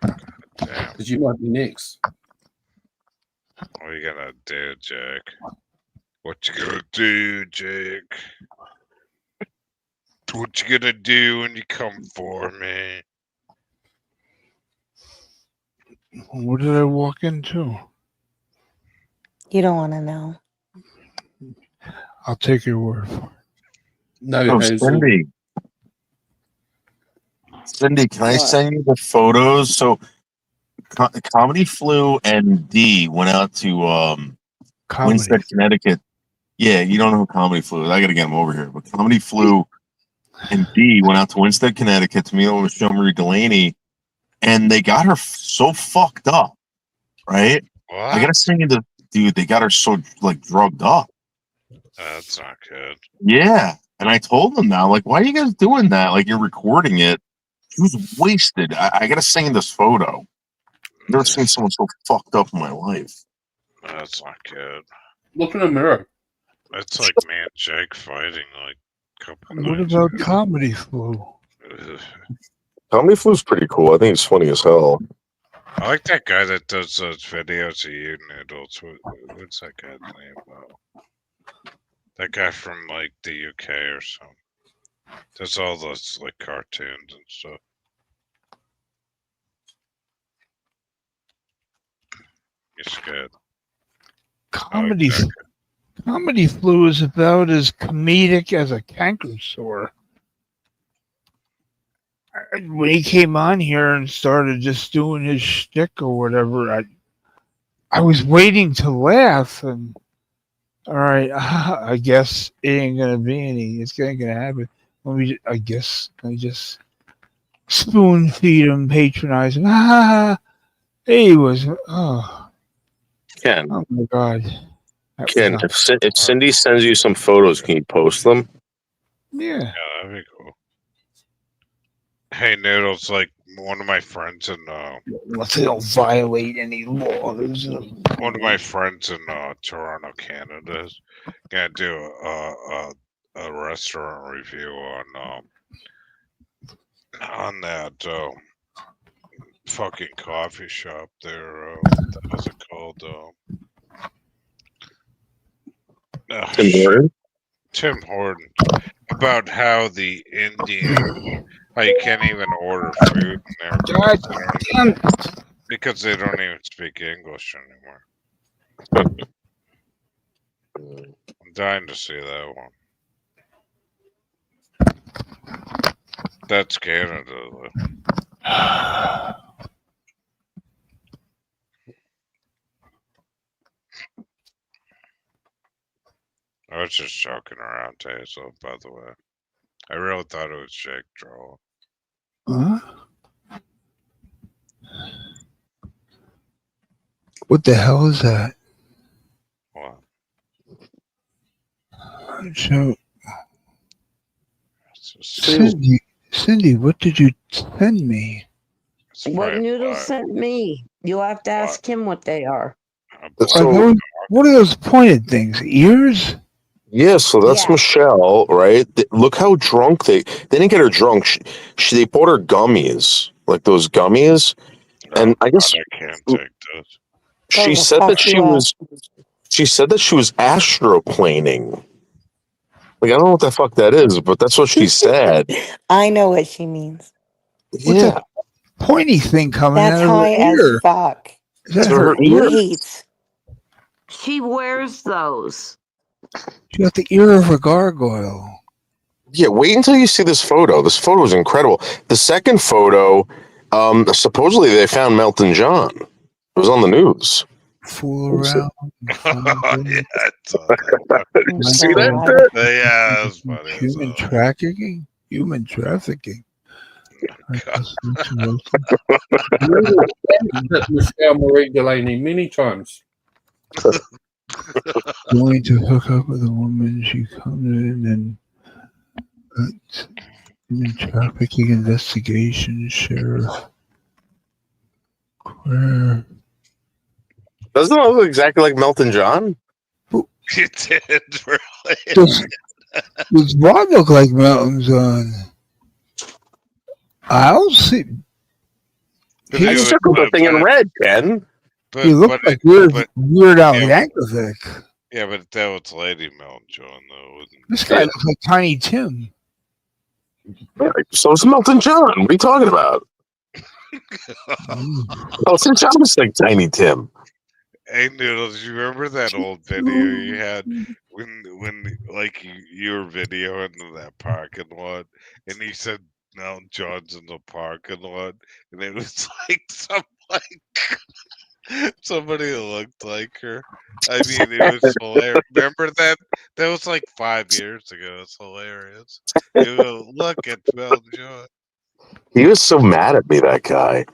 Damn. Because you might be next. What are you gonna do, Jake? What you gonna do, Jake? What you gonna do when you come for me? What did I walk into? You don't want to know. I'll take your word for it. No, Oh, Hazel. Cindy, can I What? send you the photos? So, Comedy Flu and D went out to Winsted, Connecticut. Yeah, you don't know who Comedy Flu is. I got to get him over here. But Comedy Flu and D went out to Winsted, Connecticut to meet up with Michelle Marie Delaney, and they got her so fucked up, right? What? I got to send you the dude. They got her so like drugged up. That's not good. Yeah. And I told them now, like, why are you guys doing that? Like, you're recording it. She was wasted. I got to send you this photo. I've never seen someone so fucked up in my life. That's not good. Look in the mirror. That's like me and Jake fighting like a couple What nights about ago. Comedy Flu? Ugh. Comedy Flu's pretty cool. I think he's funny as hell. I like that guy that does those videos of you noodles. What's that guy's name? That guy from like the UK or something. Does all those like cartoons and stuff. He's good. Comedy Flu is about as comedic as a canker sore. When he came on here and started just doing his shtick or whatever, I was waiting to laugh, and all right, I guess it ain't gonna be any. It's gonna happen. Let me just spoon feed him, patronize him. He was. Ken, Oh my god. Ken, if Cindy sends you some photos, can you post them? Yeah. Yeah, that'd be cool. Hey, Noodles, like one of my friends in Unless they don't violate any laws. one of my friends in Toronto, Canada, is gonna do a restaurant review on that fucking coffee shop there. What was it called? Tim Horton? Tim Horton. About how the Indian, how you can't even order food in there because they don't even speak English anymore. I'm dying to see that one. That's Canada, though. I was just joking around, Hazel, by the way. I really thought it was Jake Troll. Huh? What the hell is that? What? So, Cyndy, what did you send me? What Noodle sent me? You'll have to ask him what they are. What are those pointed things? Ears? Yeah, so that's Michelle, right? Look how drunk they didn't get her drunk. They bought her gummies, like those gummies, and I guess I can't take this. she said that she was. She said that she was astroplaning. Like I don't know what the fuck that is, but that's what she said. I know what she means. What's that pointy thing coming That's out of high her ear? as fuck. Is that her He ear? hates. She wears those. She got the ear of a gargoyle. Yeah, wait until you see this photo. This photo is incredible. The second photo, supposedly they found Melton John. It was on the news. Fool around. Yeah, I saw that. You see that? Yeah, that's funny. Human trafficking? Human trafficking. Michelle Marie Delaney many times. Going to hook up with a woman, she comes in and Human trafficking investigation, sheriff. Where? Doesn't it look exactly like Melton John? You did, really. Does what look like Melton John? I don't see. I circled the thing in red, Ken. He looked like Weird Al Yankovic. Yeah, but that was Lady Melton John, though. This guy looks like Tiny Tim. Yeah, so is Melton John. What are you talking about? Melton John was like Tiny Tim. Hey, Noodles, you remember that old video you had when like you were videoing in that parking lot, and you said Melton John's in the parking lot, and it was like somebody who looked like her. I mean, it was hilarious. Remember that? That was like 5 years ago. It's hilarious. Look at Melton John. He was so mad at me, that guy.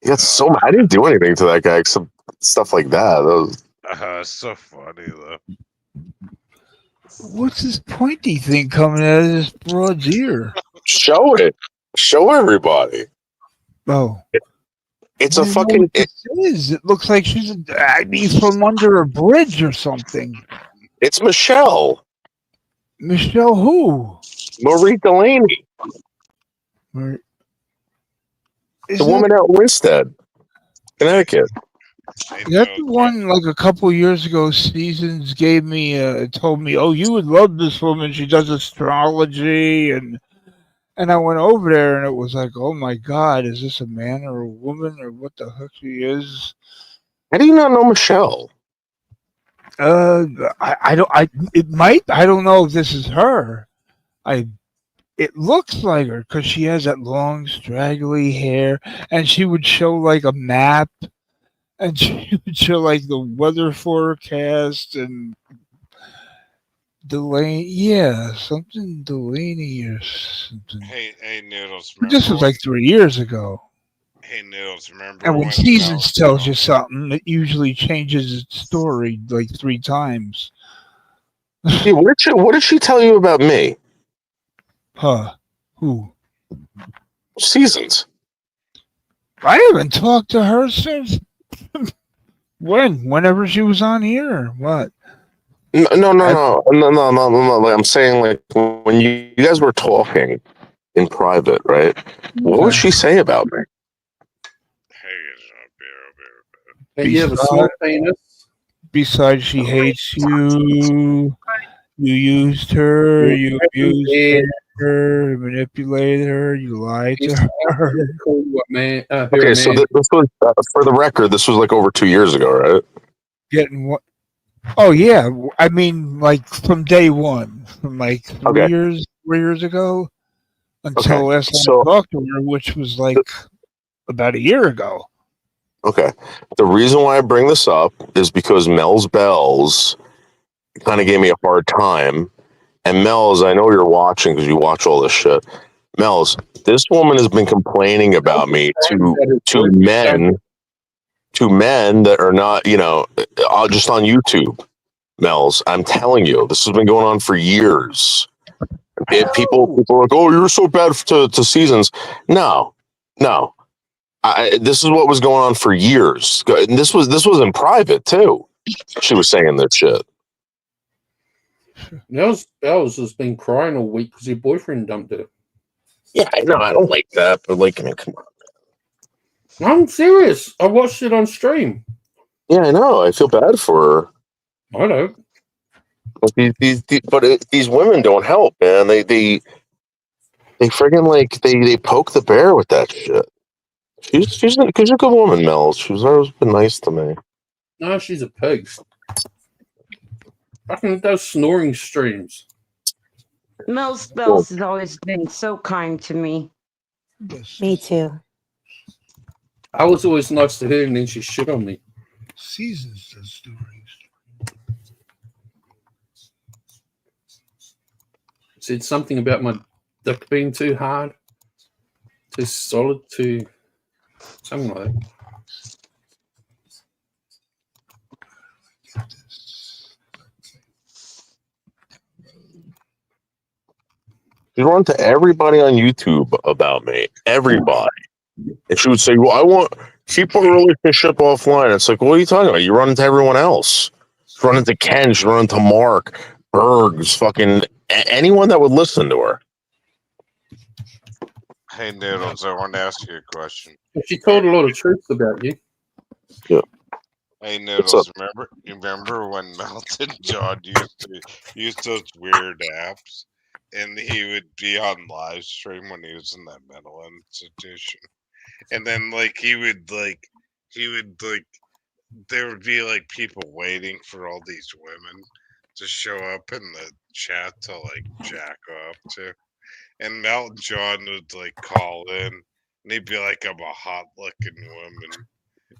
He got so mad. I didn't do anything to that guy except stuff like that. So funny though. What's this pointy thing coming out of this broad's ear? Show it. Show everybody. Oh. It's a fucking. It looks like she's from under a bridge or something. It's Michelle. Michelle who? Marie Delaney. The woman out in Winstead, Connecticut. That's the one like a couple years ago. Seasons gave me, told me, "Oh, you would love this woman. She does astrology," and I went over there, and it was like, "Oh my God, is this a man or a woman or what the heck she is?" How do you not know Michelle? I don't. It might. I don't know if this is her. It looks like her because she has that long, straggly hair, and she would show like a map, and she would show like the weather forecast and Delaney. Yeah, something Delaney or something. Hey, Noodles. This was like 3 years ago. Hey, Noodles. Remember And when Seasons tells you something, it usually changes its story like 3 times. Hey, what did she tell you about me? Huh? Who? Seasons. I haven't talked to her since whenever she was on here. What? No. Like, I'm saying, like, when you guys were talking in private, right? What would she say about me? You have a small penis. Besides, she hates you. You used her. You abused her. Manipulated her. You lied to her. Okay, so this was for the record. This was like over 2 years ago, right? Getting what? Oh yeah, I mean, like from day one, from like 3 years, 4 years ago, until last time I talked to her, which was like about a year ago. Okay. The reason why I bring this up is because Mel's Bells kind of gave me a hard time. And Mel's, I know you're watching because you watch all this shit. Mel's, this woman has been complaining about me to men that are not, just on YouTube. Mel's, I'm telling you, this has been going on for years. People are like, "Oh, you're so bad to Seasons." No. This is what was going on for years. And this was in private too. She was saying that shit. Mel's Bells has been crying all week because your boyfriend dumped her. Yeah, I know. I don't like that, but like, I mean, come on. I'm serious. I watched it on stream. Yeah, I know. I feel bad for her. I know. But these women don't help, man. They friggin' like they poke the bear with that shit. She's a good woman, Mel. She's always been nice to me. No, she's a pig. Fucking those snoring streams. Mel Spells has always been so kind to me. Me too. I was always nice to her, and then she shit on me. Seasons does stories. Said something about my dick being too hard, too solid, too something like that. She'd run to everybody on YouTube about me. Everybody. And she would say, well, I want keep our relationship offline. It's like, what are you talking about? You run into everyone else. She'd run into Ken, she'd run into Mark, Bergs, fucking anyone that would listen to her. Hey, Noodles, I want to ask you a question. She told a lot of truth about you. Yeah. Hey, What's up? Noodles, remember when Melton John used to use those weird apps, and he would be on live stream when he was in that mental institution, and then he would there would be people waiting for all these women to show up in the chat to jack off to, and Melton John would call in, and he'd be like, "I'm a hot looking woman.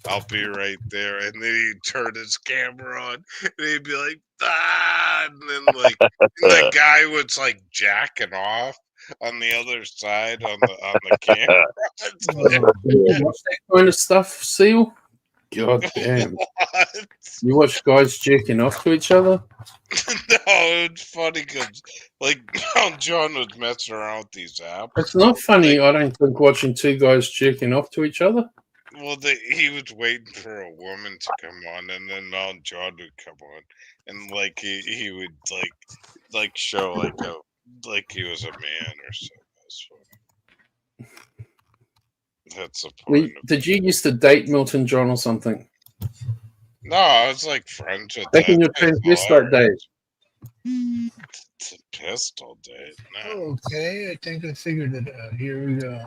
I'll be right there," and then he'd turn his camera on, and he'd be like, "Ah!" And then and the guy was jacking off on the other side on the camera. It's What's that kind of stuff, Seal? God damn. What? You watch guys jerking off to each other? No, it's funny because John was messing around with these apps. It's not funny, I don't think, watching two guys jerking off to each other. Well, he was waiting for a woman to come on, and then Mount John would come on, and he would show he was a man or something. That's the point. Did you used to date Milton John or something? No, I was friends with Back in your that. transvestite days. It's a pistol date. No. Okay, I think I figured it out. Here we go.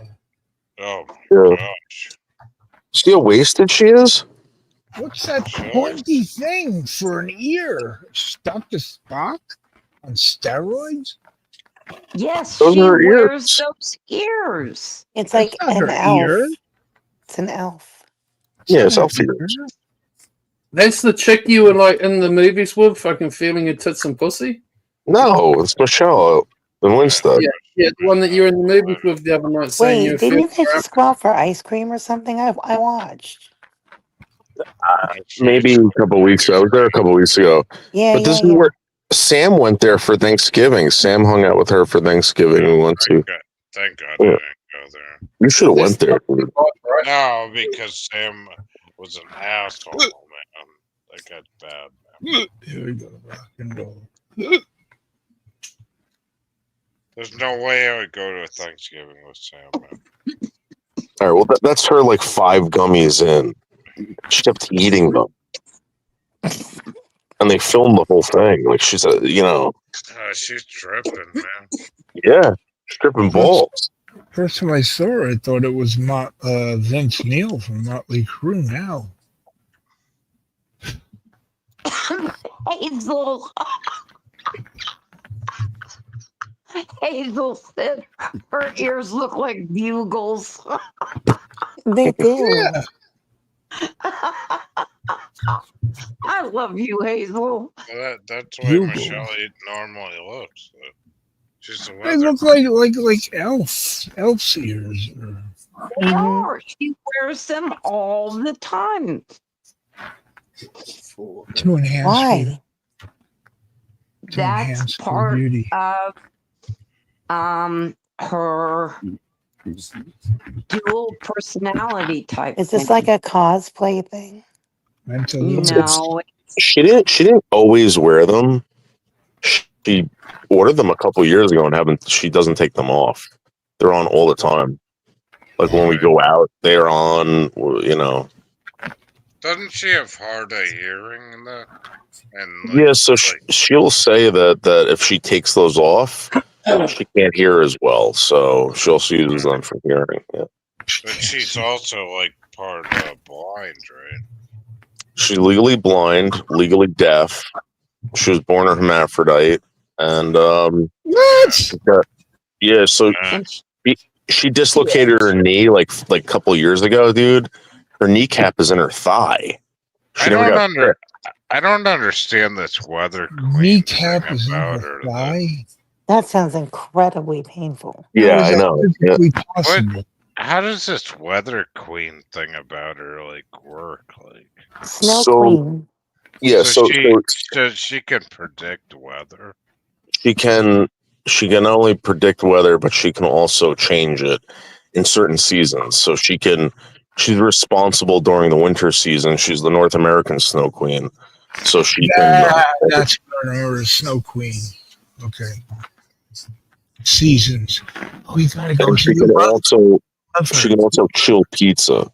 Oh my gosh. See how wasted she is? What's that pointy thing for an ear? Stuck to Spock on steroids? Yes, Those she are her wears ears. those ears. It's like not an her elf. ear. It's an elf. Yeah, it's not elf her ears. ear. That's the chick you were in the movies with, fucking feeling your tits and pussy? No, it's Michelle in Winstead. Yeah, the one that you were in the movies with the other night saying you Wait, were didn't you feeling guys just go out for ice cream or something? I watched. Maybe a couple weeks ago. I was there a couple weeks ago. Yeah, But this yeah, is yeah. where Sam went there for Thanksgiving. Sam hung out with her for Thanksgiving. We went to. Thank God I Yeah. didn't go there. You should have went there. Dude. No, because Sam was an asshole, man. That got bad, man. Here we go. Rock and roll. There's no way I would go to a Thanksgiving with Sam, man. All right. Well, that's her 5 gummies in. She kept eating them, and they filmed the whole thing. She's She's tripping, man. yeah, stripping balls. First time I saw her, I thought it was Vince Neil from Motley Crue now. Hazel. Hazel said her ears look like bugles. They do. Yeah. I love you, Hazel. Well, that's the way You- Michelle normally looks. She's the They weather. look like elf's ears. They are. She wears them all the time. To enhance Why? To That's enhance her part beauty. of her dual personality type. Is this thing. like a cosplay thing? Mental No, She didn't always wear them. She ordered them a couple years ago and she doesn't take them off. They're on all the time. When we go out, they're on. Doesn't she have hard of hearing and that? And Yeah, so she'll say that if she takes those off, she can't hear as well. So she also uses them for hearing. Yeah. but she's also part blind, right? She's legally blind, legally deaf. She was born a hermaphrodite, and what? Yeah, so she dislocated her knee like a couple years ago, dude. Her kneecap is in her thigh. She never got fit. I don't understand this weather queen Kneecap thing is in about her her. thigh. That sounds incredibly painful. Yeah, How is I that know. physically possible? How does this weather queen thing about her work? Snow So- Queen. Yeah, so she can predict weather. she can she can not only predict weather, but she can also change it in certain seasons. So she's responsible during the winter season. She's the North American snow queen. So she can. That's her snow queen. Okay. Seasons. We gotta go And to the she can also chill pizza.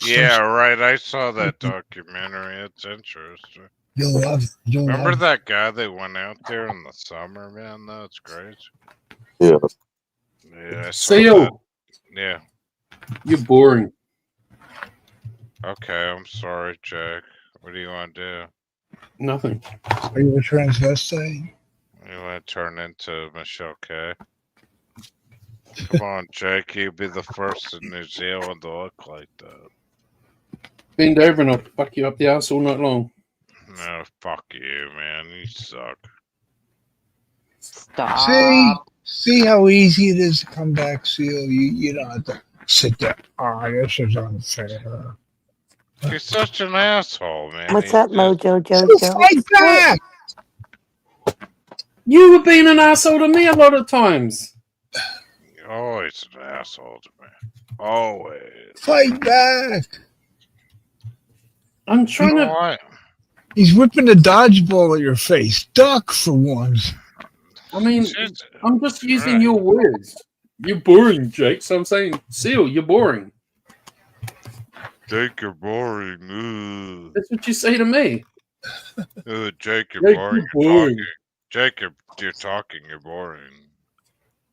Yeah, right. I saw that documentary. It's interesting. You'll love it. Remember that guy that went out there in the summer, man? That's great. Yeah. Yeah, I saw Seal. that. Yeah. You're boring. Okay, I'm sorry, Jack. What do you want to do? Nothing. Are you a transvestite? You want to turn into Michelle K? Come on, Jake. You'd be the first in New Zealand to look like that. Bend over and I'll fuck you up the ass all night long. No, fuck you, man. You suck. Stop. See how easy it is to come back, Seal. You don't have to sit there. Oh, this is unfair. He's such an asshole, man. What's He's up, just- Mojo Jojo? Fight back! You were being an asshole to me a lot of times. You're always an asshole to me. Always. Fight back! I'm trying to. What? He's whipping a dodgeball at your face. Duck for once. I mean, I'm just using your words. You're boring, Jake. So I'm saying, Seal, you're boring. Jake, you're boring. Ugh. That's what you say to me. Jake, you're Jake, boring. you're You're boring. talking. Jake, you're talking. You're boring.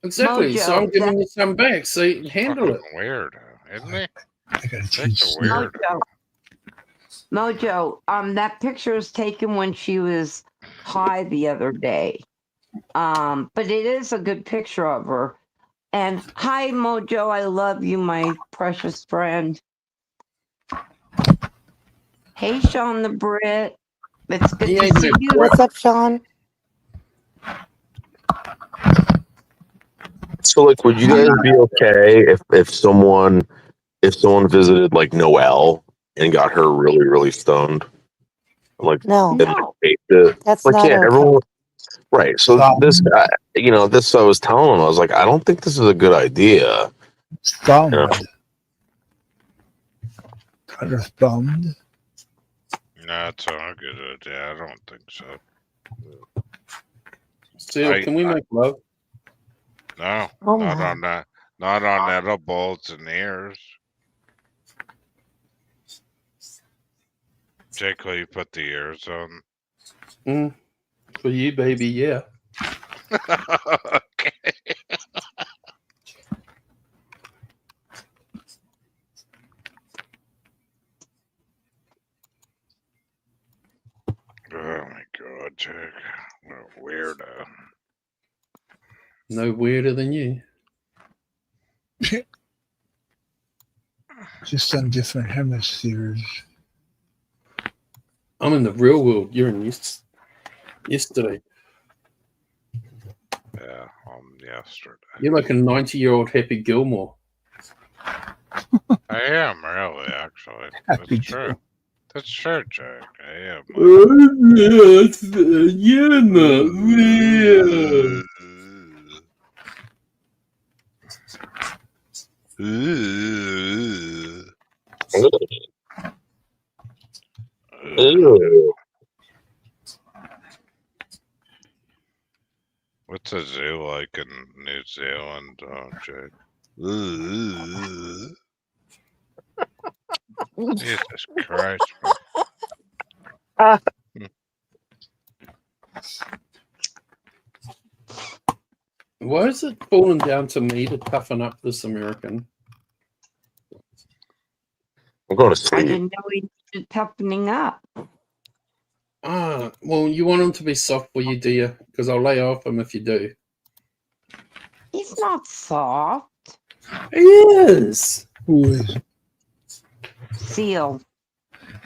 Exactly. So I'm giving you some back. So handle it. Fucking weird, isn't he? I gotta Jake's a weird. Mojo, that picture was taken when she was high the other day. But it is a good picture of her. And hi, Mojo, I love you, my precious friend. Hey, Sean the Brit. It's good to see you. What's up, Sean? So, like, would you guys be okay if someone visited like Noelle and got her really, really stoned? Like, No. and, like, ate it? That's like, not yeah, okay. everyone. Right. So this guy, this I was telling him, I was like, I don't think this is a good idea. Thumbed. You know? Got her thumbed. No, it's not a good idea. I don't think so. Seal, can we make love? No, Oh, not my. on that. Not on edibles and ears. Jake, will you put the ears on? For you, baby, yeah. Okay. Oh my god, Jake. What a weirdo. No weirder than you. Just on different hemispheres. I'm in the real world. You're in yesterday. Yeah, yesterday. You're like a 90-year-old Happy Gilmore. I am really, actually. Happy That's true. That's true, Jake. I am. You're not real. Ew. What's a zoo like in New Zealand, Jake? Jesus Christ. Why is it falling down to me to toughen up this American? I'm going to I sleep. didn't know he needed toughening up. Well, you want him to be soft for you, do you? Because I'll lay off him if you do. He's not soft. He is. Who is? Seal.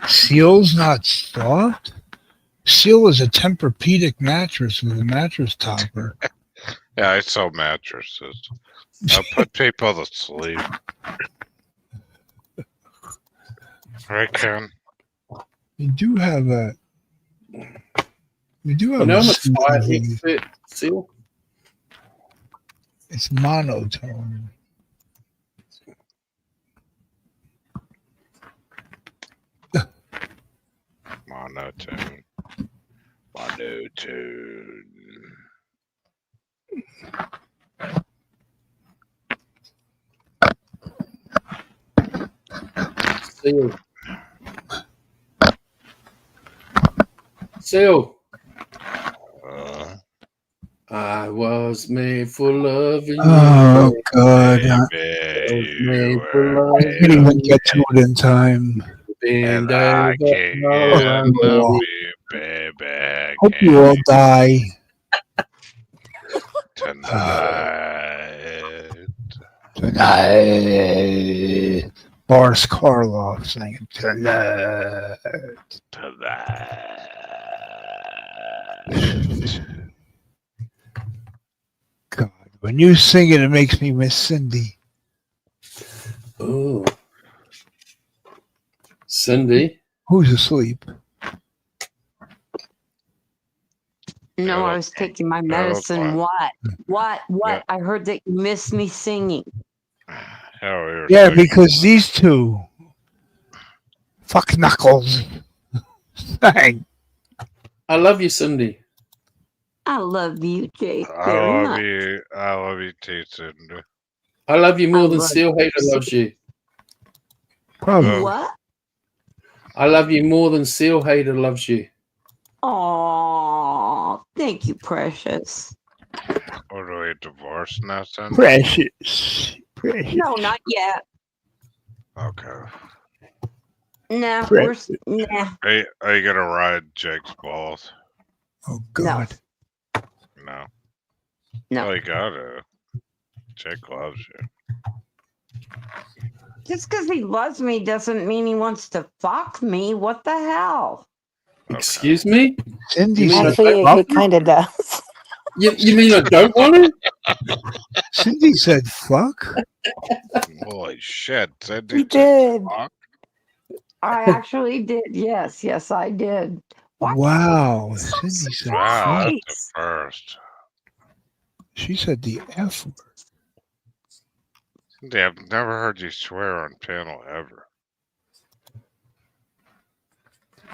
Seal's not soft? Seal is a Tempur-Pedic mattress with a mattress topper. Yeah, I sell mattresses. I put people to sleep. Right, Ken? We do have a. We do have I know a I'm a fire expert, Seal? It's monotone. Monotone. Monotone. Seal. Seal. I was made for loving Oh you. God! I Baby, Made you for were can't loving even you. get to it in time. and And I that's can't all get I enough of need. you, baby. I Hope you all can't die. tonight. Tonight. Boris Karloff singing tonight. Tonight. God, when you sing it, it makes me miss Cyndy. Oh. Cyndy? Who's asleep? No, I was taking my medicine. What? Yeah. I heard that you missed me singing. Hell, you're Yeah, sick. because these two fuck knuckles sang. I love you, Cyndy. I love you, Jake, I very love much. you. I love you too, Cyndy. I love you I more than love Seal Hater you. loves you. Probably. What? I love you more than Seal Hater loves you. Oh, thank you, precious. What are we divorced now, Cyndy? Precious. Precious. No, not yet. Okay. Nah, Precious. nah. Are you gonna ride Jake's balls? Oh God. No. No. Oh, you gotta. Jake loves you. Just because he loves me doesn't mean he wants to fuck me. What the hell? Excuse me? Cyndy You mean I Actually, don't want it kind of does. You mean I don't want it? Cyndy said fuck. Holy shit, Cyndy He just did. fuck? I actually did. Yes, I did. What? Wow. Cyndy said Wow, fuck. that's the first. She said the F word. Cyndy, I've never heard you swear on panel ever.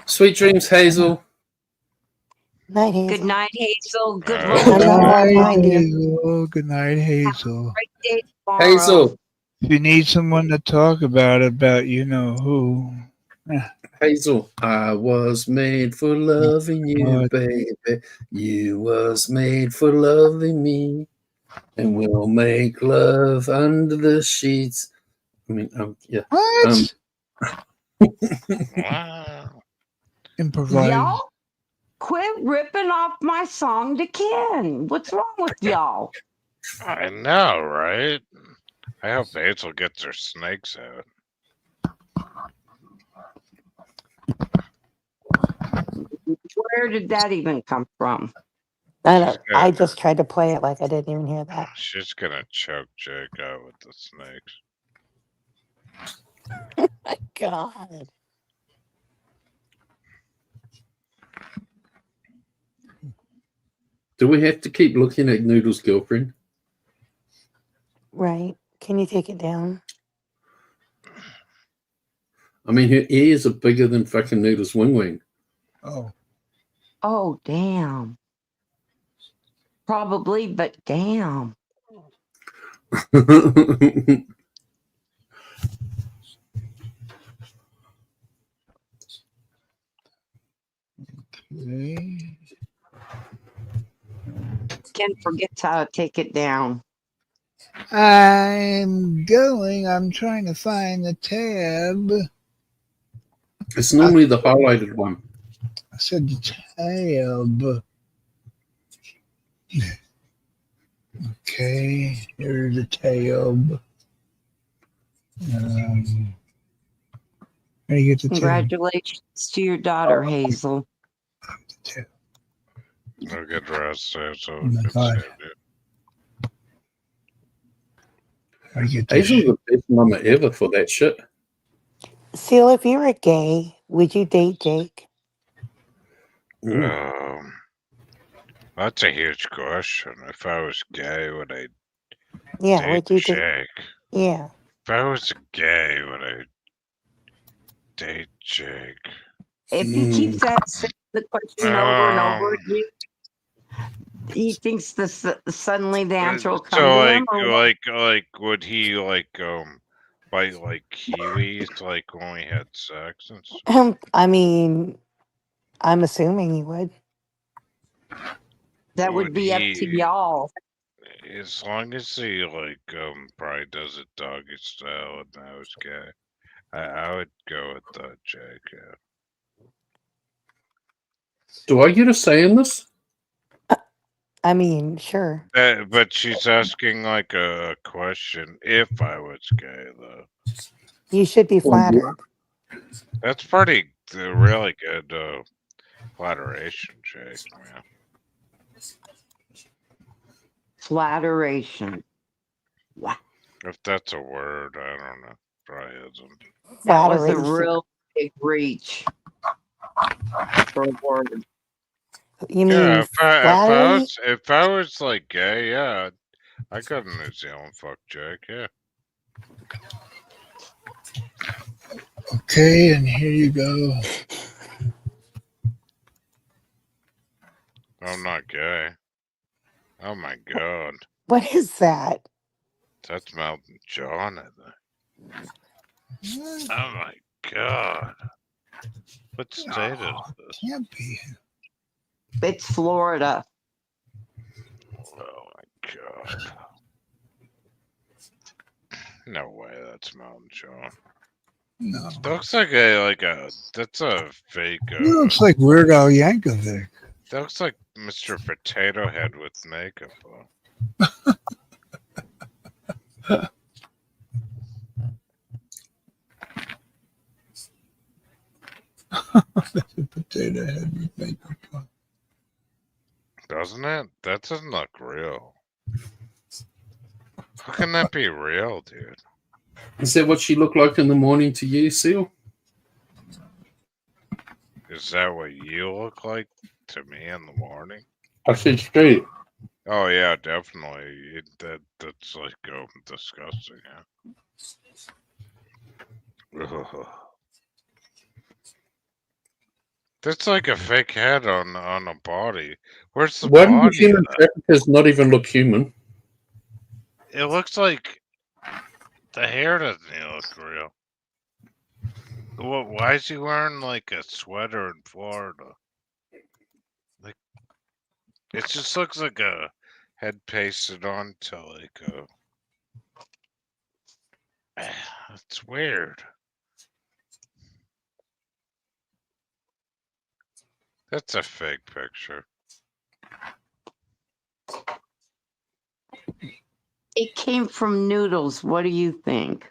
Sweet dreams, Hazel. Night, Hazel. Good night, Hazel. Good Night. Good luck. I love night, mine, dear. Hazel. Good night, Hazel. Great day tomorrow. Hazel. If you need someone to talk about you know who. Hazel. I was made for loving you, God. baby. You was made for loving me. And we'll make love under the sheets. I mean, yeah. What? Wow. Improvise. Y'all quit ripping off my song to Ken. What's wrong with y'all? I know, right? I hope Hazel gets her snakes out. Where did that even come from? I just tried to play it like I didn't even hear that. She's gonna choke Jake out with the snakes. My God. Do we have to keep looking at Noodle's girlfriend? Right. Can you take it down? I mean, her ears are bigger than fucking Noodle's wing. Oh. Oh, damn. Probably, but damn. Okay. Ken forgets how to take it down. I'm going. I'm trying to find the tab. It's normally the highlighted one. I said the tab. Okay, here's the tab. How do you get the tab? Congratulations to your daughter, Hazel. No good rest, Hazel. Oh my Good God. save you. How do you get this? Hazel's the best mama ever for that shit. Seal, if you were gay, would you date Jake? Um, That's a huge question. If I was gay, would I Yeah, date what do you think? Jake? Yeah. If I was gay, would I date Jake? If he keeps the question over and over again, he thinks suddenly the answer will come So to him, or what? would he bite like kiwis like when we had sex and stuff? I mean, I'm assuming you would. That would Would be up to he, y'all. as long as he probably does it doggy style and I was gay, I would go with Jake. Yeah. Do I get a say in this? I mean, sure. But she's asking like a question. If I was gay, though, You should be flattered. that's pretty really good flatteration, Jake. Man. Flatteration. Wow. If that's a word, I don't know. Probably isn't. That was a Flatteration. real big reach for a word. You mean Yeah, flattery? if I was like gay, yeah, I go to New Zealand, fuck Jake, yeah. Okay, and here you go. I'm not gay. Oh my god, What is that? that's Mountain John, I think. Oh my god, what state is this? Can't be. It's Florida. Oh my god. No way, that's Mountain John. No. Looks like that's a fake. He looks like Weird Al Yankovic. That looks like Mr. Potato Head with makeup on. That's a potato head with makeup on. Doesn't it? That doesn't look real. How can that be real, dude? Is that what she looked like in the morning to you, Seal? Is that what you look like to me in the morning? I said straight. Oh yeah, definitely. That's like disgusting. Yeah. Ugh. That's like a fake head on a body. Where's the Why do the body? human traffickers not even look human? It looks like the hair doesn't even look real. Why is he wearing like a sweater in Florida? Like, it just looks like a head pasted onto like a. It's weird. That's a fake picture. It came from noodles. What do you think?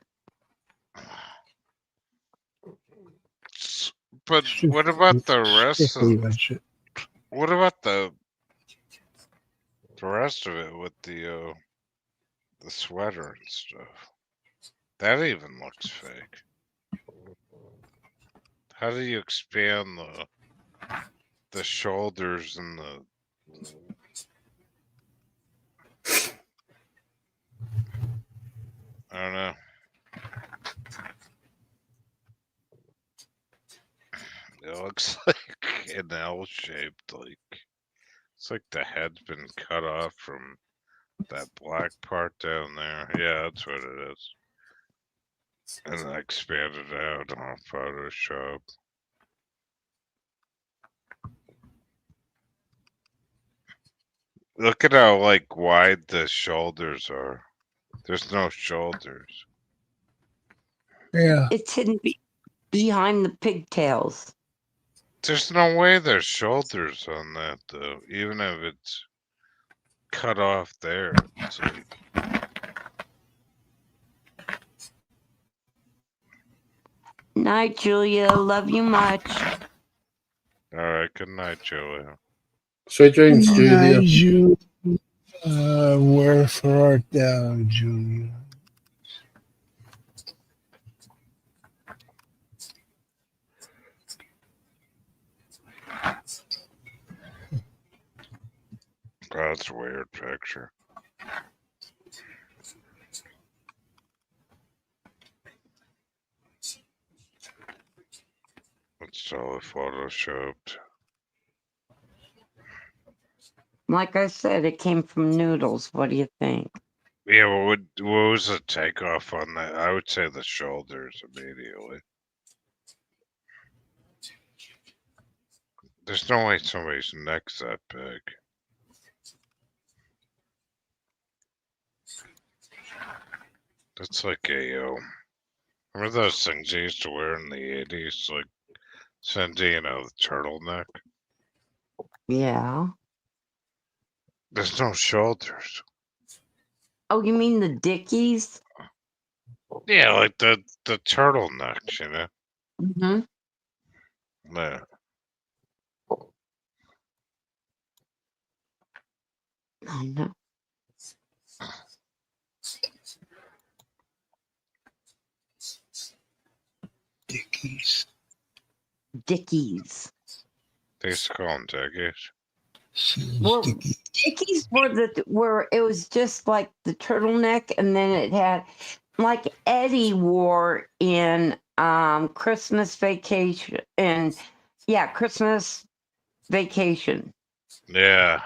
But what about the rest of? What about the rest of it with the sweater and stuff? That even looks fake. How do you expand the shoulders and the? I don't know. It looks like an L shaped, like it's like the head's been cut off from that black part down there. Yeah, that's what it is. And then expanded out on Photoshop. Look at how wide the shoulders are. There's no shoulders. Yeah. It's hidden behind the pigtails. There's no way there's shoulders on that though, even if it's cut off there. It's like, Night, Julia. Love you much. all right, good night, Julia. Sweet dreams, Julia. Julia. Wherefore art thou, Julia? That's a weird picture. It's totally photoshopped. Like I said, it came from noodles. What do you think? Yeah, what was the takeoff on that? I would say the shoulders immediately. There's no way somebody's neck's that big. That's like a, remember those things you used to wear in the 80s? Like, Cyndy, the turtleneck? Yeah. There's no shoulders. Oh, you mean the Dickies? Yeah, like the turtlenecks, Mm-hmm. Yeah. I know. Dickies. Dickies. They used to call them Dickies. Well, Dickies were it was just like the turtleneck, and then it had like Eddie wore in Christmas Vacation, and Christmas Vacation. Yeah,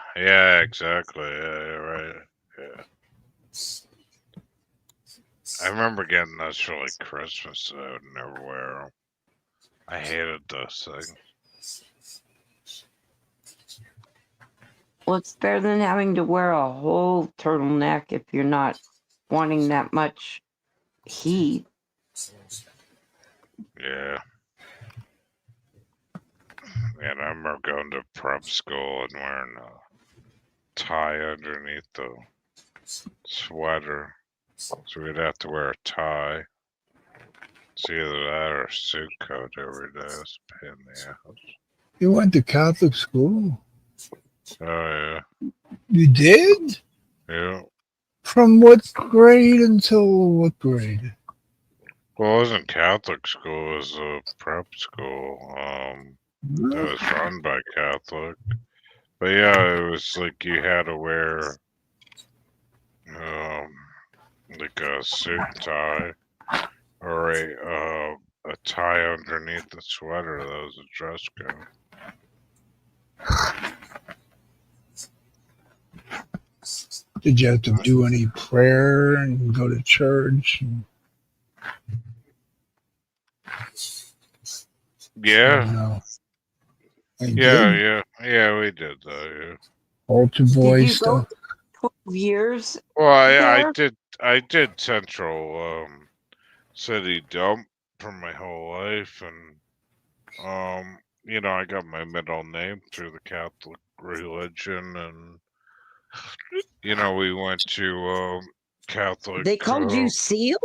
exactly. Yeah, you're right. Yeah. I remember getting those for like Christmas, so I would never wear them. I hated those things. Well, it's better than having to wear a whole turtleneck if you're not wanting that much heat. Yeah. And I remember going to prep school and wearing a tie underneath the sweater. So we'd have to wear a tie. It's either that or a suit coat every day. It's a pain in the ass. You went to Catholic school? Oh, yeah. You did? Yeah. From what grade until what grade? Well, it wasn't Catholic school. It was a prep school. That was run by Catholic. But yeah, it was like you had to wear like a suit and tie or a tie underneath the sweater. That was a dress code. Did you have to do any prayer and go to church? Yeah. No. Yeah, we did that, yeah. Altar boy Did you stuff. go 12 years? Well, I there? did Central City Dump for my whole life, and I got my middle name through the Catholic religion, and we went to Catholic. They called you Seal?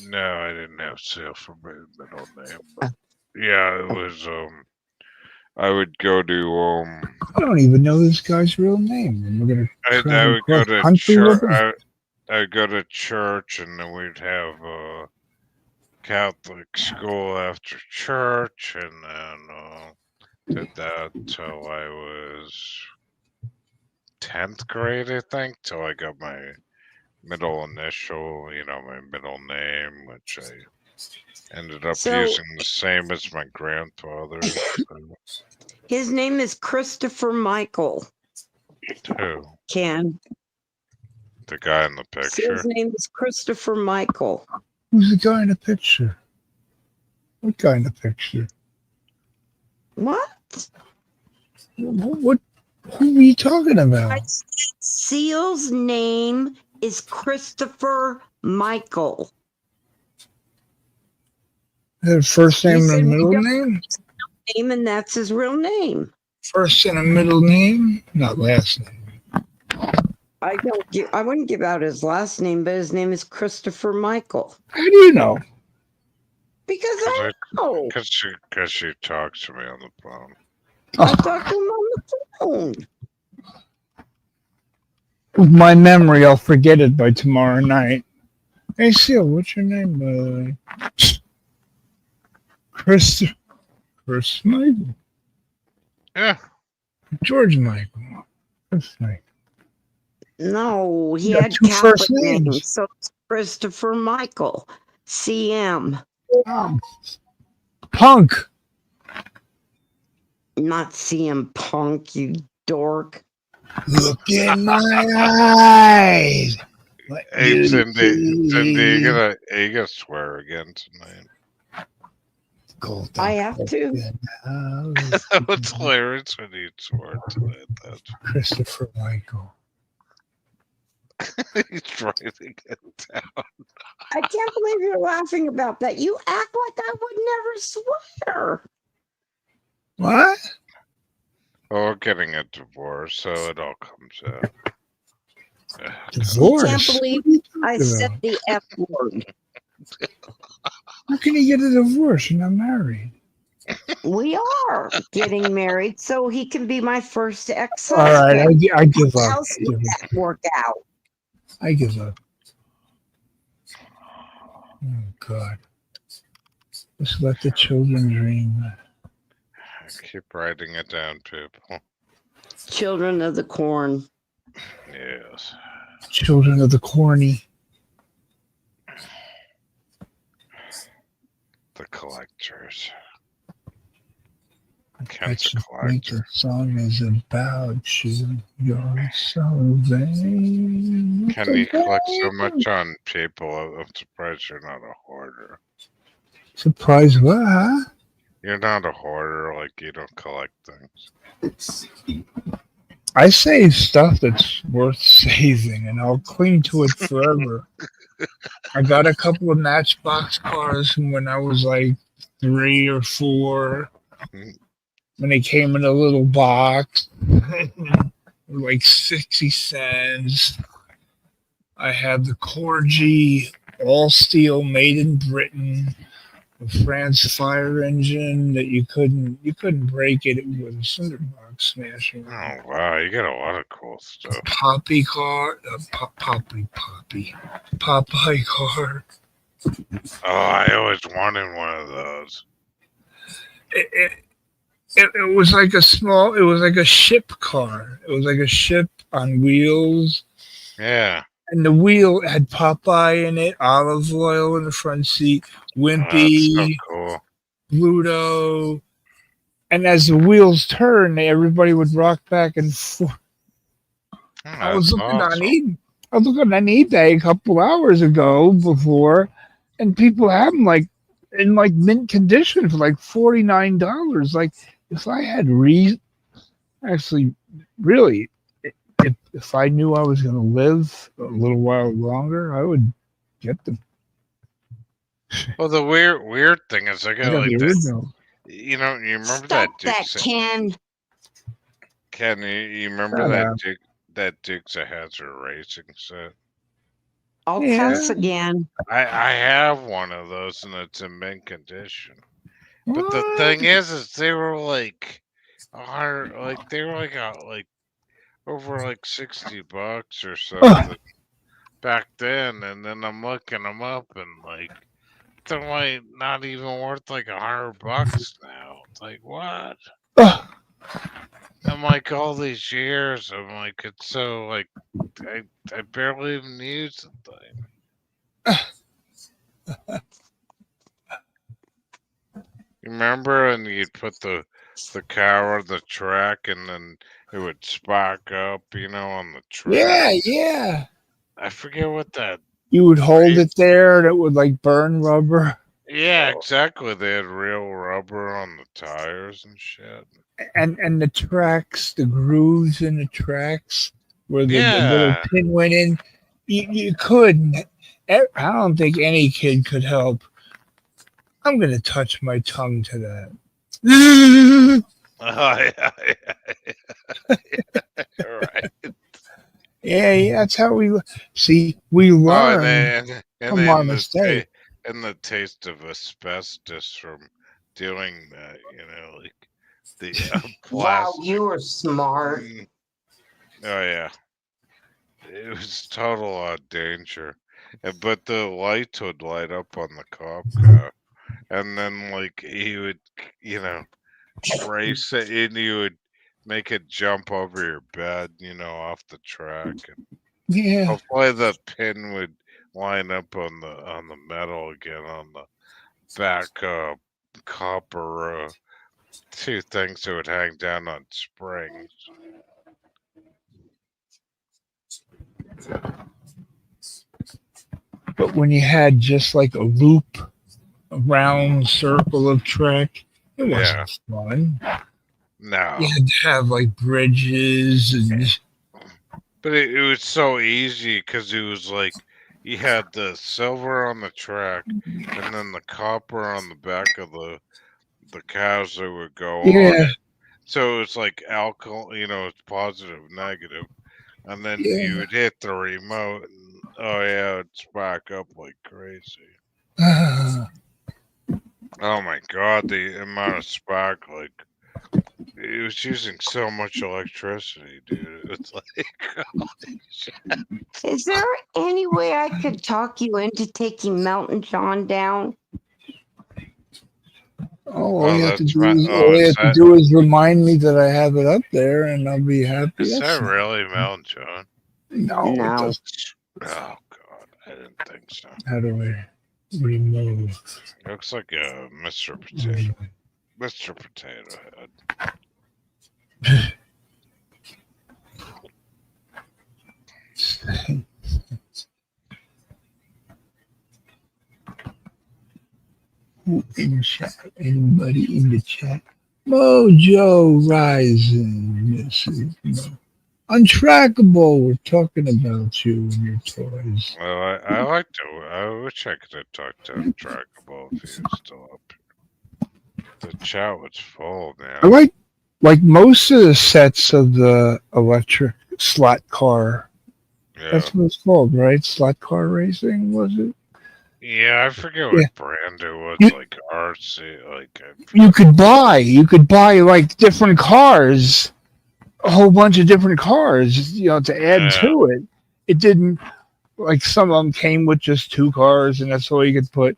No, I didn't have Seal for my middle name, but yeah, it was I would go to I don't even know this guy's real name. We're gonna I try would go to country with him. church. I'd go to church, and then we'd have Catholic school after church, and then did that till I was 10th grade, I think, till I got my middle initial, my middle name, which I ended up So- using the same as my grandfather's. His name is Christopher Michael. Who? Ken. The guy in the So picture? his name is Christopher Michael. Who's the guy in the picture? What guy in the picture? What? What? Who are you talking about? Seal's name is Christopher Michael. His first name He and said a we middle don't name? have his name, and that's his real name. First and a middle name, not last name. I wouldn't give out his last name, but his name is Christopher Michael. How do you know? Because I know. Because she talks to me on the phone. I talked to him on the phone. With my memory, I'll forget it by tomorrow night. Hey, Seal, what's your name, by the way? Chris Michael. Yeah. George Michael. That's nice. No, he You got had two first Catholic names, names. so it's Christopher Michael. CM. Punk. Not CM Punk, you dork. Look in my eyes. Let Hey, me Cyndy, see. you gotta swear again tonight. I have to. That was hilarious when you swore tonight. That's Christopher Michael. he's trying to get down. I can't believe you're laughing about that. You act like I would never swear. What? Oh, we're getting a divorce, so it all comes out. You can't Divorce? believe I said the F word. How can you get a divorce? You're not married. We are getting married, so he can be my first All right, ex-husband. I give up. How's that work out? I give up. Oh, God. Just let the children dream. Keep writing it down, people. Children of the corn. Yes. Children of the corny. The collectors. That's Ken's what collector. the song is about you. You're so vain. Ken, you collect so much on people. I'm surprised you're not a hoarder. Surprise what, huh? You're not a hoarder, like you don't collect things. I save stuff that's worth saving, and I'll cling to it forever. I got a couple of Matchbox cars from when I was like 3 or 4. When they came in a little box, like 60 cents. I had the Corgi, all steel, made in Britain, a France fire engine that you couldn't break it. It was a cinder box smashing. Oh wow, you got a lot of cool stuff. Poppy car, Popeye car. Oh, I always wanted one of those. It was like it was like a ship car. It was like a ship on wheels. Yeah. And the wheel had Popeye in it, olive oil in the front seat, That's so Wimpy, cool. Bluto. And as the wheels turned, everybody would rock back and forth. I was That's looking on awesome. I was looking on eBay a couple hours ago before, and people have them like in like mint condition for like $49. Like if I had actually, really, if I knew I was going to live a little while longer, I would get them. Well, the weird thing is, I I got got like the that. original. You know, you remember Stop that that, Ken. Ken, you remember Shut that up. that Dukes of Hazzard racing set? I'll Yeah. cuss again. I have one of those, and it's in mint condition. But the What? thing is they were like they were like over like $60 or something back then, and then I'm looking them up, and like they're like not even worth like $100 now. It's like what? I'm like all these years, I'm like it's so like I barely even use the thing. You remember, and you'd put the car on the track, and then it would spark up, on the track. Yeah. I forget what that. You would hold it there, and it would like burn rubber. Yeah, exactly. They had real rubber on the tires and shit. And the tracks, the grooves in the tracks where the little Yeah. pin went in, you couldn't. I don't think any kid could help. I'm gonna touch my tongue to that. Oh yeah. Right. Yeah, that's how we see. We Oh, learn and from then our mistake. and the taste of asbestos from doing that. Like the Wow, plastic. you were smart. Oh yeah. It was total danger. But the lights would light up on the cop car. And then, like, he would, race it, and he would make it jump over your bed, off the track, and Yeah. hopefully the pin would line up on the metal again on the back copper two things that would hang down on springs. But when you had just like a loop, a round circle of track, it Yeah. wasn't fun. No. You had to have like bridges and But it was so easy because it was like you had the silver on the track and then the copper on the back of the cows that would go on. yeah, So it's like alcohol, it's positive, negative. And then yeah. you would hit the remote and oh yeah, it'd spark up like crazy. Oh my god, the amount of spark, like it was using so much electricity, dude. It's like holy shit. Is there any way I could talk you into taking Mountain John down? All you have to That's do right. is Oh, remind me that I have it up there, and I'll be happy. is That's that not- really Mel John? No, it No. doesn't. Oh god, I didn't think so. How do I remove? Looks like a Mr. Potato. Mr. Potato Head. Who in the chat? Anybody in the chat? Mojo Rising, Mrs. Mo. Untrackable. We're talking about you and your toys. Well, I like to. I wish I could have talked to Untrackable if he was still up. The chat was full, man. I like most of the sets of the electric slot car. Yeah. That's what it's called, right? Slot car racing, was it? Yeah, I forget what Yeah. brand it was. You- Like RC, like You could buy like different cars, a whole bunch of different cars, to add Yeah. to it. It didn't like some of them came with just two cars and that's all you could put.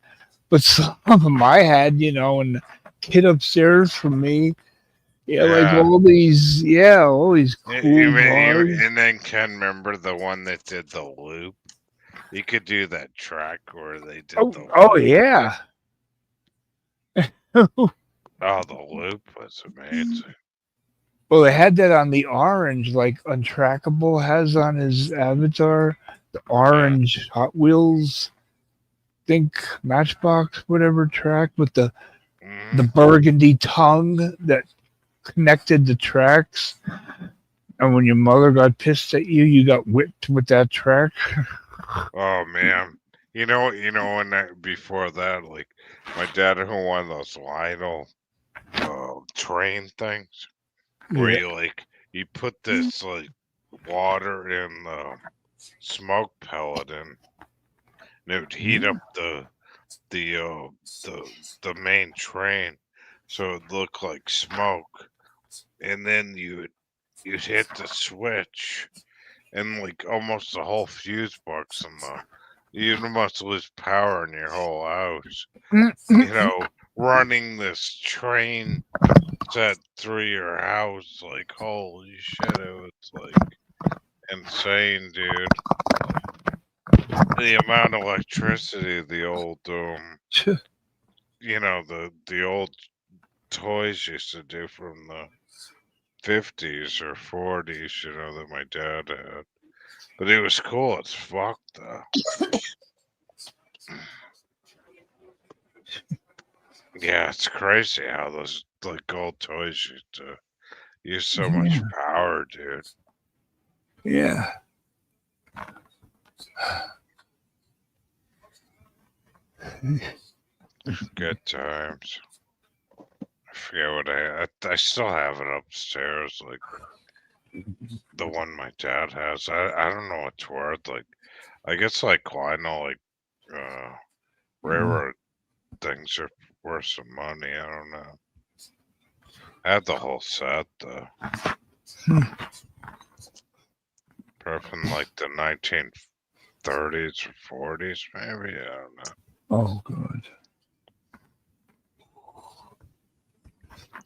But some of them I had, and the kid upstairs from me, like Yeah. all these cool cars. And then Ken, remember the one that did the loop? You could do that track where they did the loop. Oh yeah. Oh, the loop was amazing. Well, they had that on the orange, like Untrackable has on his avatar, the orange Hot Wheels, think Matchbox, whatever track with the burgundy tongue that connected the tracks. And when your mother got pissed at you, you got whipped with that track. Oh man, when that before that, like my dad who won those Lionel train things, where Yeah. you put this like water in the smoke pellet and it would heat up the main train, so it looked like smoke, and then you'd hit the switch, and like almost the whole fuse box and you'd almost lose power in your whole house. Running this train set through your house, like holy shit, it was like insane, dude. The amount of electricity the old the old toys used to do from the 50s or 40s, that my dad had. But it was cool as fuck, though. Yeah, it's crazy how those like old toys used to use so much power, dude. Yeah. Good times. I forget what I still have it upstairs, like the one my dad has. I don't know what it's worth. Like, I guess like vinyl, like railroad things are worth some money. I don't know. I had the whole set though. From like the 1930s or 40s, maybe. I don't know. Oh, God.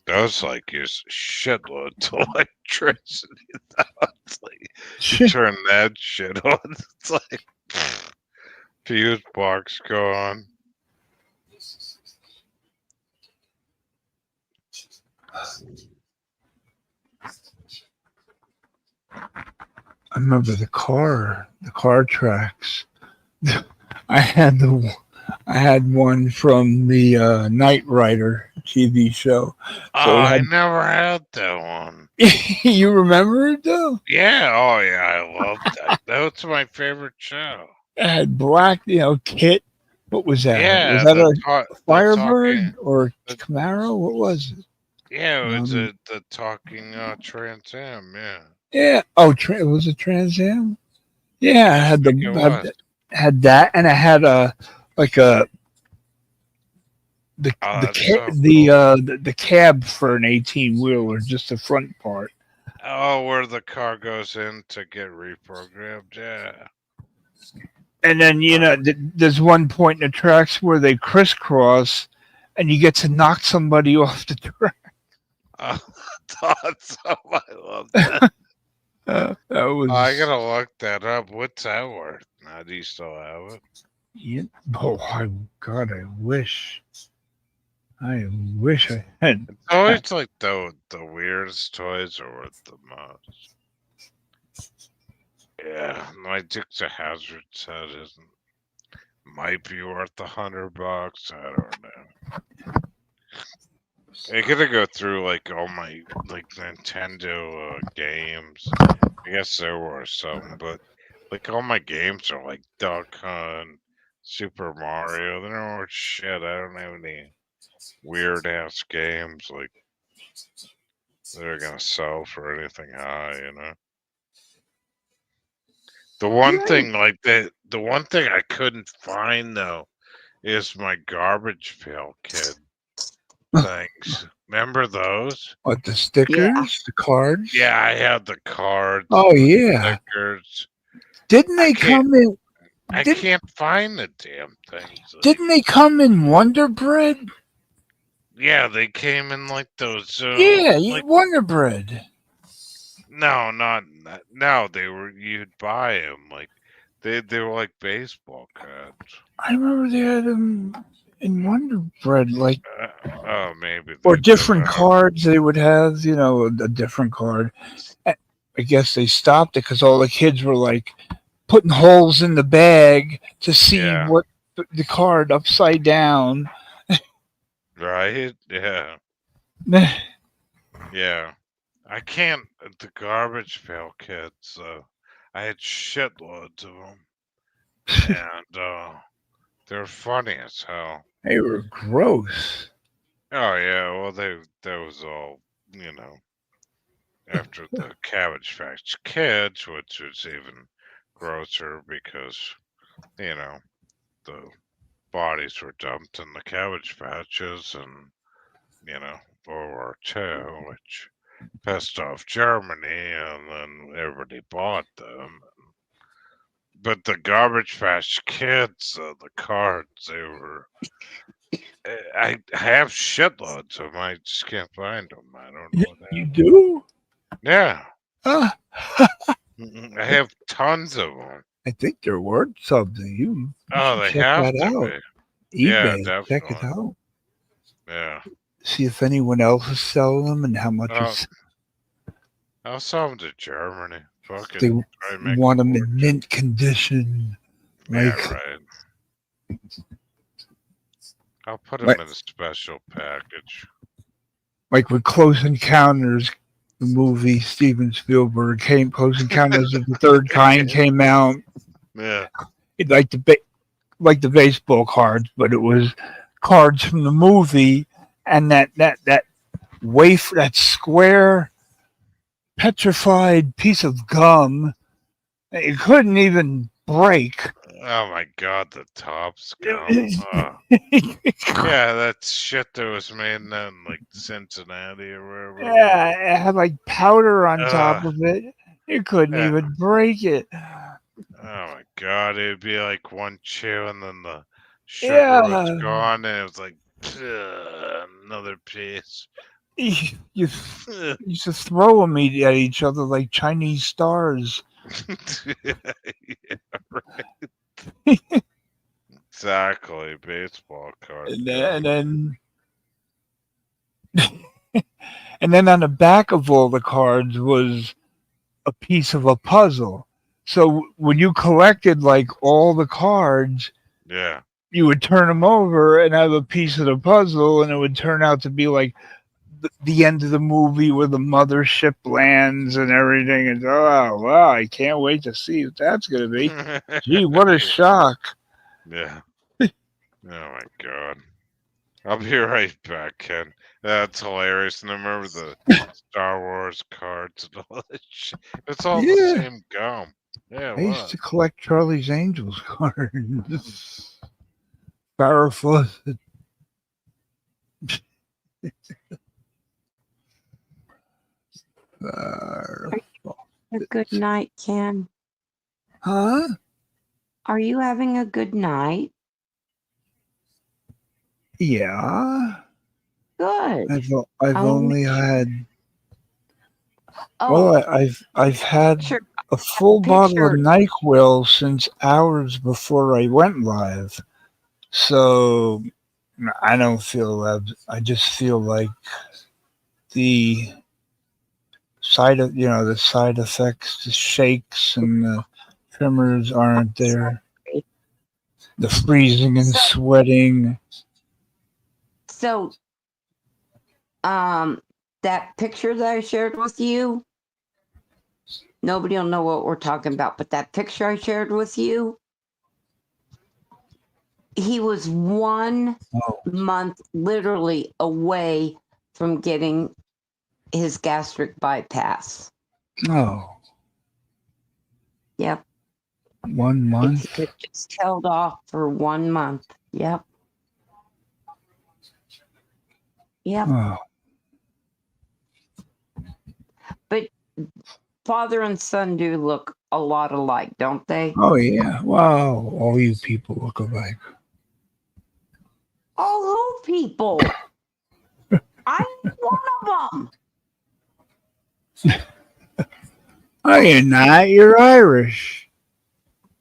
Those like use shitloads of electricity. It's like you turn that shit on. It's like fuse box go on. I remember the car tracks. I had one from the Knight Rider TV show. Oh, So it I had, never had that one. you remember it though? Yeah, oh yeah, I love that. That's my favorite show. It had black, Kit. What was that? Was Yeah, that the a talking. Firebird or The, Camaro? What was it? yeah, it was Um, the talking Trans Am. Yeah, yeah. Oh, it was a Trans Am. Yeah, I I had think it was. had that, and I had a like a Oh, that's so cool. the cab for an 18-wheeler, just the front part. Oh, where the car goes in to get reprogrammed. Yeah. And then there's one point in the tracks where they crisscross, and you get to knock somebody off the track. Oh, that's I love that. That was I gotta look that up. What's that worth? Now, do you still have it? yeah. Oh, God, I wish I had. It's always like the weirdest toys are worth the most. Yeah, my Dukes of Hazzard set isn't might be worth $100. I don't know. I gotta go through like all my like Nintendo games. I guess there were some, but like all my games are like Duck Hunt, Super Mario. They're all shit. I don't have any weird ass games like they're gonna sell for anything high. The one thing like the one thing I couldn't find though is my garbage pail kid things. Remember those? What, the stickers, the cards? Yeah, I had the cards Oh and the yeah. stickers. Didn't they come in? I can't find the damn things. Didn't they come in Wonder Bread? Yeah, they came in like those. Yeah, Like Wonder Bread. no, not no. They were you'd buy them like they were like baseball cards. I remember they had them in Wonder Bread, like Oh, maybe or they did. different cards. They would have, a different card. I guess they stopped it because all the kids were like putting holes in the bag to see Yeah. what the card upside down. Right? Yeah. Yeah. I can't. The garbage pail kids. I had shitloads of them, and they're funny as hell. They were gross. Oh yeah. Well, that was all after the Cabbage Patch Kids, which was even grosser because the bodies were dumped in the Cabbage Patches, and World War II, which pissed off Germany, and then everybody bought them. But the Garbage Patch Kids, the cards, they were. I have shitloads of them. I just can't find them. I don't know what You happened. do? Yeah, Ah, I have tons of them. I think they're worth something. You Oh, should they check have that to out. be. Yeah, eBay, check it definitely. out. Yeah. See if anyone else is selling them and how much Oh, it's. I'll sell them to Germany. They Fucking try and make want a them in fortune. mint condition. Yeah, Like, right. I'll put them Like- in a special package. like with Close Encounters, the movie Steven Spielberg came. Close Encounters of the Third Kind came out. Yeah. It, like the baseball cards, but it was cards from the movie, and that wafer, that square petrified piece of gum, it couldn't even break. Oh my god, the Topps gum. Yeah, that shit that was made in like Cincinnati or wherever. Yeah, it had like powder on top Uh, of it. You couldn't yeah. even break it. Oh my god, it'd be like one chew and then the sugar Yeah. was gone, and it was like another piece. You used to throw them at each other like Chinese stars. Yeah, right. Exactly, baseball card. And Yeah. then on the back of all the cards was a piece of a puzzle. So when you collected like all the cards, Yeah. you would turn them over and have a piece of the puzzle, and it would turn out to be like the end of the movie where the mothership lands and everything. And oh wow, I can't wait to see what that's gonna be. Gee, what a shock! Yeah. Oh my god. I'll be right back, Ken. That's hilarious. And I remember the Star Wars cards and all that shit. It's all the Yeah, same gum. Yeah, I used what? to collect Charlie's Angels cards. Powerful. A good night, Ken. Huh? Are you having a good night? Yeah. Good. I've I'll only make sure. had Oh, I've had picture, a full bottle of picture. NyQuil since hours before I went live. So I don't feel that. I just feel like the the side effects, the shakes and the tremors aren't there. The freezing and sweating. So, that picture that I shared with you, nobody will know what we're talking about, but that picture I shared with you, he was 1 month literally away from getting his gastric bypass. Oh, Yep. 1 If month. he could just held off for 1 month. Yep. Yep. Oh, But father and son do look a lot alike, don't they? oh yeah. Wow, all you people look alike. All who people? I'm one of them. Oh, you're not. You're Irish.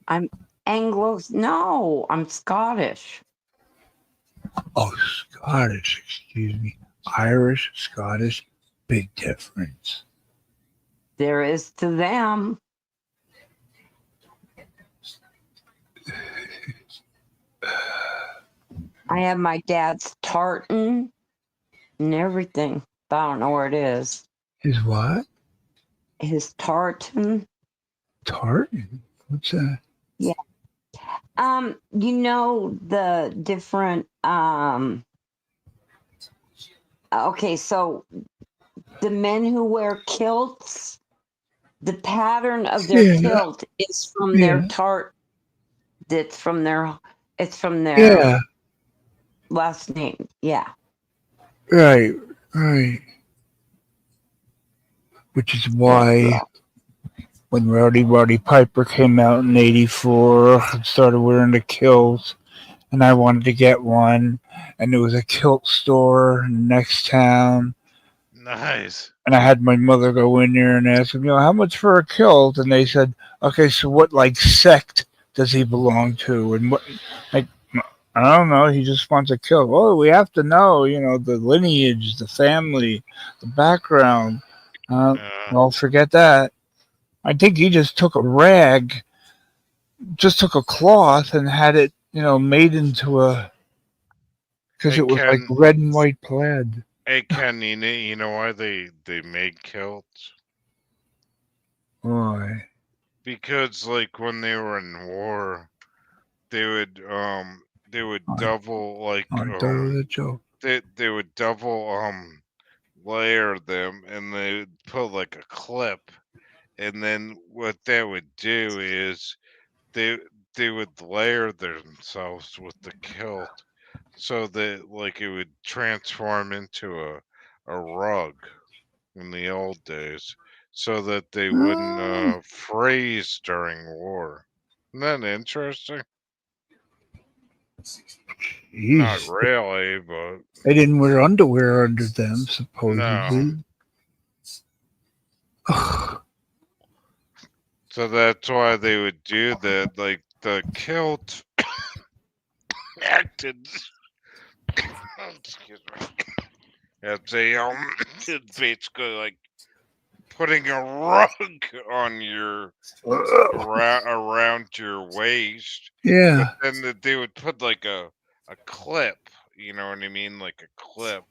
I'm Anglo. No, I'm Scottish. Oh, Scottish. Excuse me. Irish, Scottish, big difference. There is to them. I have my dad's tartan and everything. But I don't know where it is. His what? His tartan. Tartan. What's that? Yeah. You know the different okay, so the men who wear kilts, the pattern of their Yeah. kilt is from their Yeah. tart. It's from their Yeah. last name. Yeah. Right. Right. Which is why when Roddy Piper came out in '84 and started wearing the kilt, and I wanted to get one, and there was a kilt store in the next town. Nice. And I had my mother go in there and ask them, how much for a kilt? And they said, okay, so what like sect does he belong to? And what, like, I don't know. He just wants a kilt. Oh, we have to know, the lineage, the family, the background. Well, forget that. I think he just took a cloth and had it, made into because Hey it was like Ken. red and white plaid. Hey Ken, you know why they made kilts? Why? Because like when they were in war, they would double like I thought it was a joke. they would double layer them, and they would put like a clip, and then what that would do is they they would layer themselves with the kilt so that like it would transform into a rug in the old days so that they wouldn't freeze during war. Isn't that interesting? Not Jeez. really, but They didn't wear underwear under them, no. supposedly. Ugh. So that's why they would do that. Like the kilt acted. Excuse me. It's it's basically like putting a rug on your around your waist. But Yeah. then they would put like a clip. You know what I mean? Like a clip.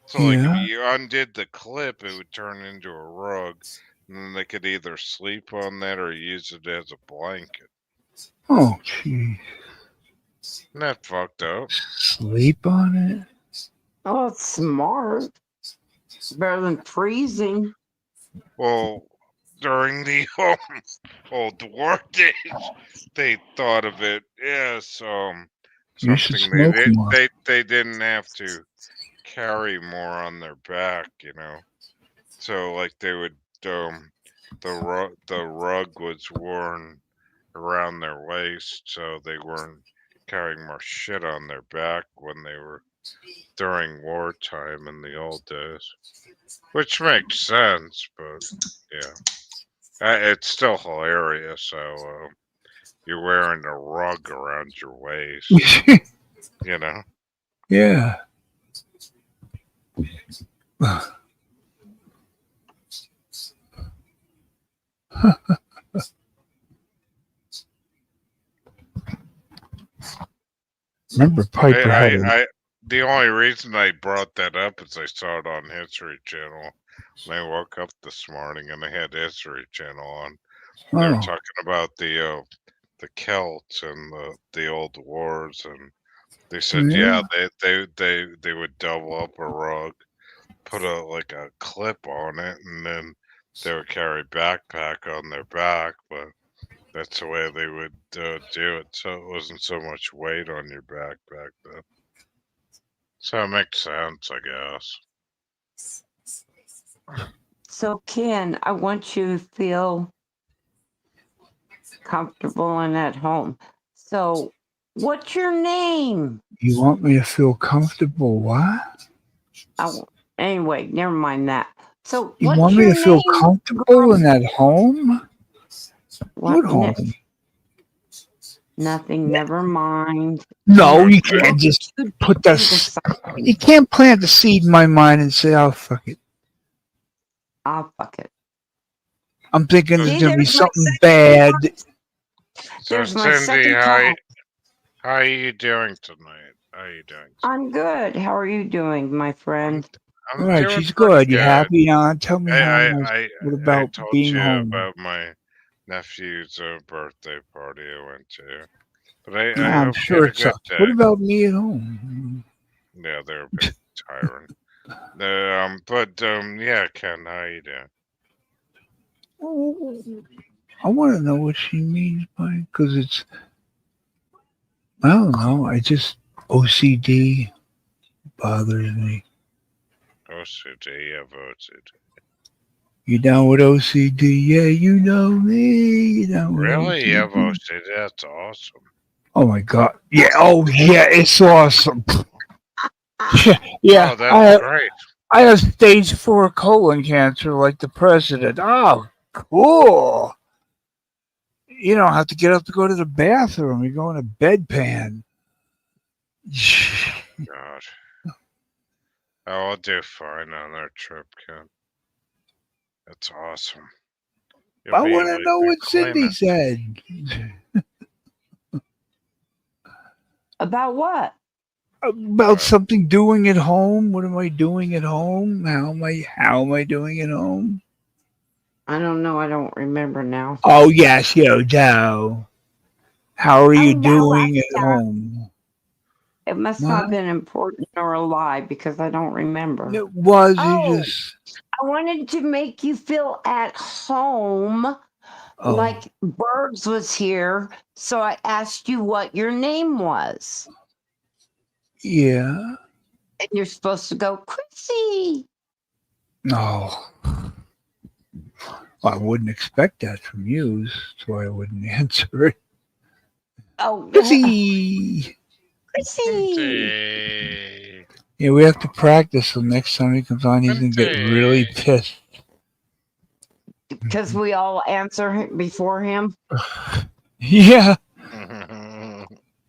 So like if Yeah. you undid the clip, it would turn into a rug, and then they could either sleep on that or use it as a blanket. Oh, jeez. Isn't that fucked up? Sleep on it? Oh, it's smart. Better than freezing. Well, during the old war days, they thought of it as You should something smoke more. they didn't have to carry more on their back, you know. So like they would the rug was worn around their waist, so they weren't carrying more shit on their back when they were during wartime in the old days, which makes sense. But yeah, it's still hilarious. So you're wearing a rug around your waist, you know. Yeah. Remember Piper had a The only reason I brought that up is I saw it on History Channel. When I woke up this morning and they had History Channel on. They were oh talking about the Celts and the old wars, and they said, yeah. yeah, they would double up a rug, put like a clip on it, and then they would carry backpack on their back, but that's the way they would do it, so it wasn't so much weight on your back back then. So it makes sense, I guess. So, Ken, I want you to feel comfortable and at home. So, what's your name? You want me to feel comfortable? What? Anyway, never mind that. So, You what's want me your to feel name? comfortable and at home? What? What home? Nothing. Never mind. No, you Look can't just too put deep the. into You something. can't plant the seed in my mind and say, "Oh fuck it." I'll fuck it. I'm thinking there's See, gonna be there's my something second bad. So There's my Cyndy, second time. how are you doing tonight? How are you doing? I'm good. How are you doing, my friend? All I'm right, doing she's pretty good. You good. happy now? Tell me how nice. What I about told being you home? about my nephew's birthday party I went to, but I I'm hope you had sure a it good sucks. What day. about me at home? Yeah, they're a big tyrant. Yeah, Ken, how you doing? I want to know what she means by because it's. I don't know. I just OCD bothers me. OCD, you have OCD. You down with OCD? Yeah, you know me. You down with Really? You have OCD? OCD? That's awesome. Oh my god. Yeah. Oh yeah. It's awesome. Yeah. Oh, Yeah. that's great. I have stage 4 colon cancer, like the president. Oh, cool. You don't have to get up to go to the bathroom. You go in a bedpan. God. Oh, I'll do fine on our trip, Ken. That's awesome. You'll I be want to able to know even what clean Cyndy it. said. About what? About something doing at home. What am I doing at home? How am I doing at home? I don't know. I don't remember now. Oh yes, you do. How are you Oh, now doing last at time. home? It must not What? have been important or a lie because I don't remember. It was. You Oh, just. I wanted to make you feel at home, Oh like Bergs was here. So I asked you what your name was. yeah. And you're supposed to go, Chrissy. No. Well, I wouldn't expect that from you, so I wouldn't answer it. Oh, Chrissy. Chrissy. Yeah, we have to practice so next time he comes on, he's gonna get really pissed. Because we all answer before him. Yeah.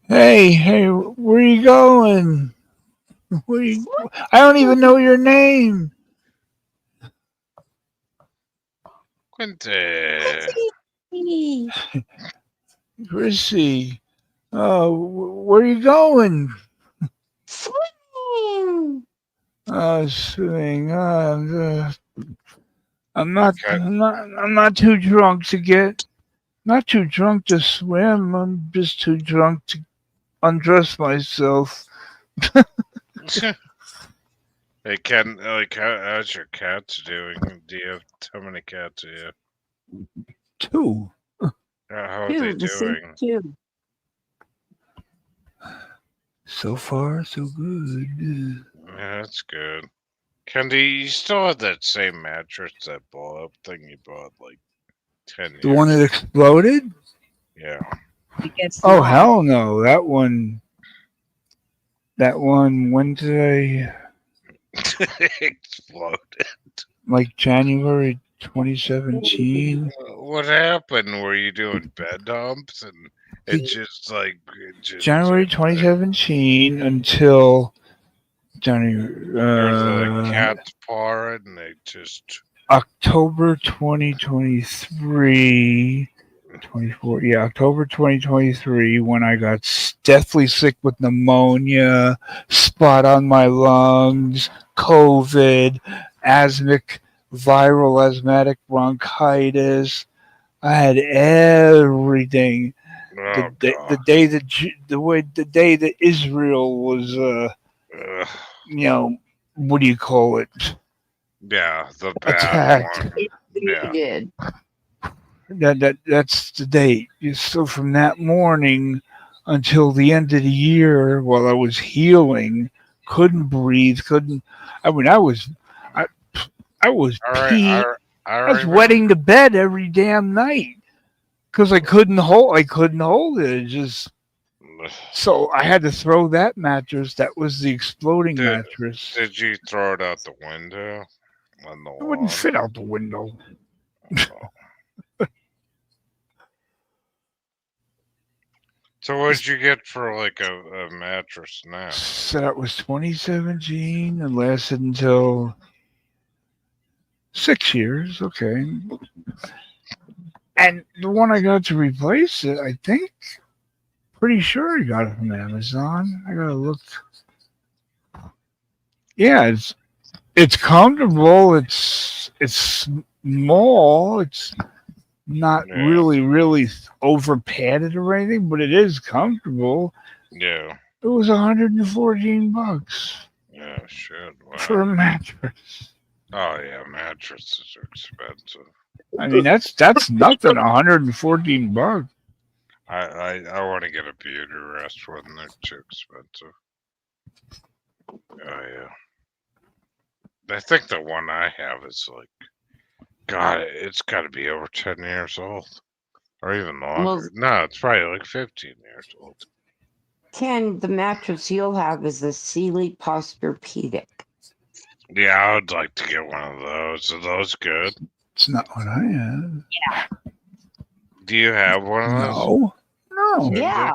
Hey, where you going? I don't even know your name. Quinte. Chrissy. Oh, where you going? Swimming. Oh, swimming. I'm not too drunk to get. Not too drunk to swim. I'm just too drunk to undress myself. Hey, Ken, like, how's your cats doing? Do you have, how many cats do you have? 2. How are they doing? Two. So far, so good. Yeah, that's good. Candy, you still have that same mattress, that blow up thing you bought like 10 The one years that ago? exploded? Yeah. Oh, hell no. That one. When did I. Exploded. Like January 2017? What happened? Were you doing bed dumps and it just like January 2017 until January. there's a cats paw and they just October 2023. 24, yeah, October 2023, when I got deathly sick with pneumonia, spot on my lungs, COVID, viral asthmatic bronchitis. I had everything. Oh The day that Israel was, what do you call it? yeah, the bad Attacked. one. Yeah. Did. That's the date. So from that morning until the end of the year, while I was healing, couldn't breathe, couldn't. I mean, I was peeing. I was wetting the bed every damn night because I couldn't hold. It. It just. So I had to throw that mattress. That was the exploding mattress. Did you throw it out the window? On the It wouldn't lawn? fit out the window. So what'd you get for like a mattress now? So that was 2017 and lasted until 6 years. Okay. And the one I got to replace it, I think, pretty sure I got it from Amazon. I gotta look. Yeah, it's comfortable. It's small. It's not really over padded or anything, but it is comfortable. Yeah. It was $114 Yeah, shit. Wow. for a mattress. Oh yeah, mattresses are expensive. I mean, that's nothing. $114. I want to get a beauty rest one. They're too expensive. Oh yeah. I think the one I have is like, God, it's got to be over 10 years old, or even longer. Well, No, it's probably like 15 years old. Ken, the mattress you'll have is a Sealy Posturepedic. Yeah, I would like to get one of those. Are those good? It's not what I have. Yeah. Do you have one of those? No. No. Yeah.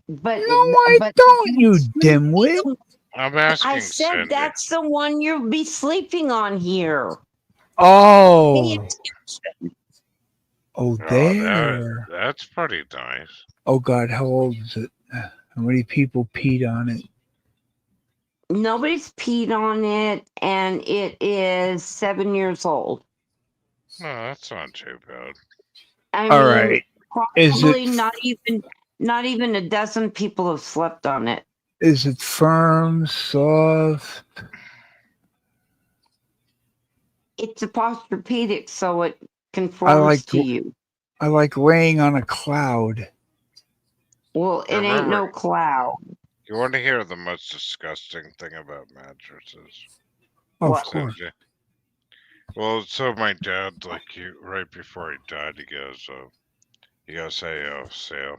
But I don't, you dimwit. I'm asking I said Cyndy. that's the one you'll be sleeping on here. Oh. Oh, there. That's pretty nice. Oh, God, how old is it? How many people peed on it? Nobody's peed on it, and it is 7 years old. No, that's not too bad. I All mean, right. Is probably it not even a dozen people have slept on it. Is it firm, soft? It's a Posturepedic, so it conforms to you. I like laying on a cloud. Well, it ain't no cloud. You want to hear the most disgusting thing about mattresses? Oh, of course. Cyndy? Well, so my dad, like, right before he died, he goes, hey, Sam,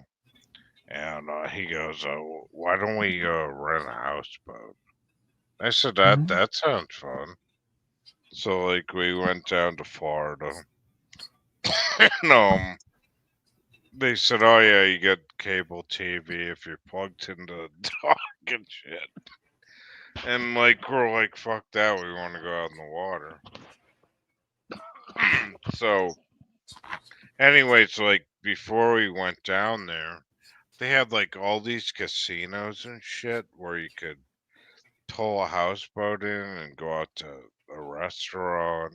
And he goes, why don't we rent a houseboat? I said, Mhm. that sounds fun. So, like, we went down to Florida. And, they said, oh, yeah, you get cable TV if you're plugged into the dock and shit. And, like, we're like, fuck that, we want to go out in the water. So, anyways, like, before we went down there, they had, like, all these casinos and shit where you could pull a houseboat in and go out to a restaurant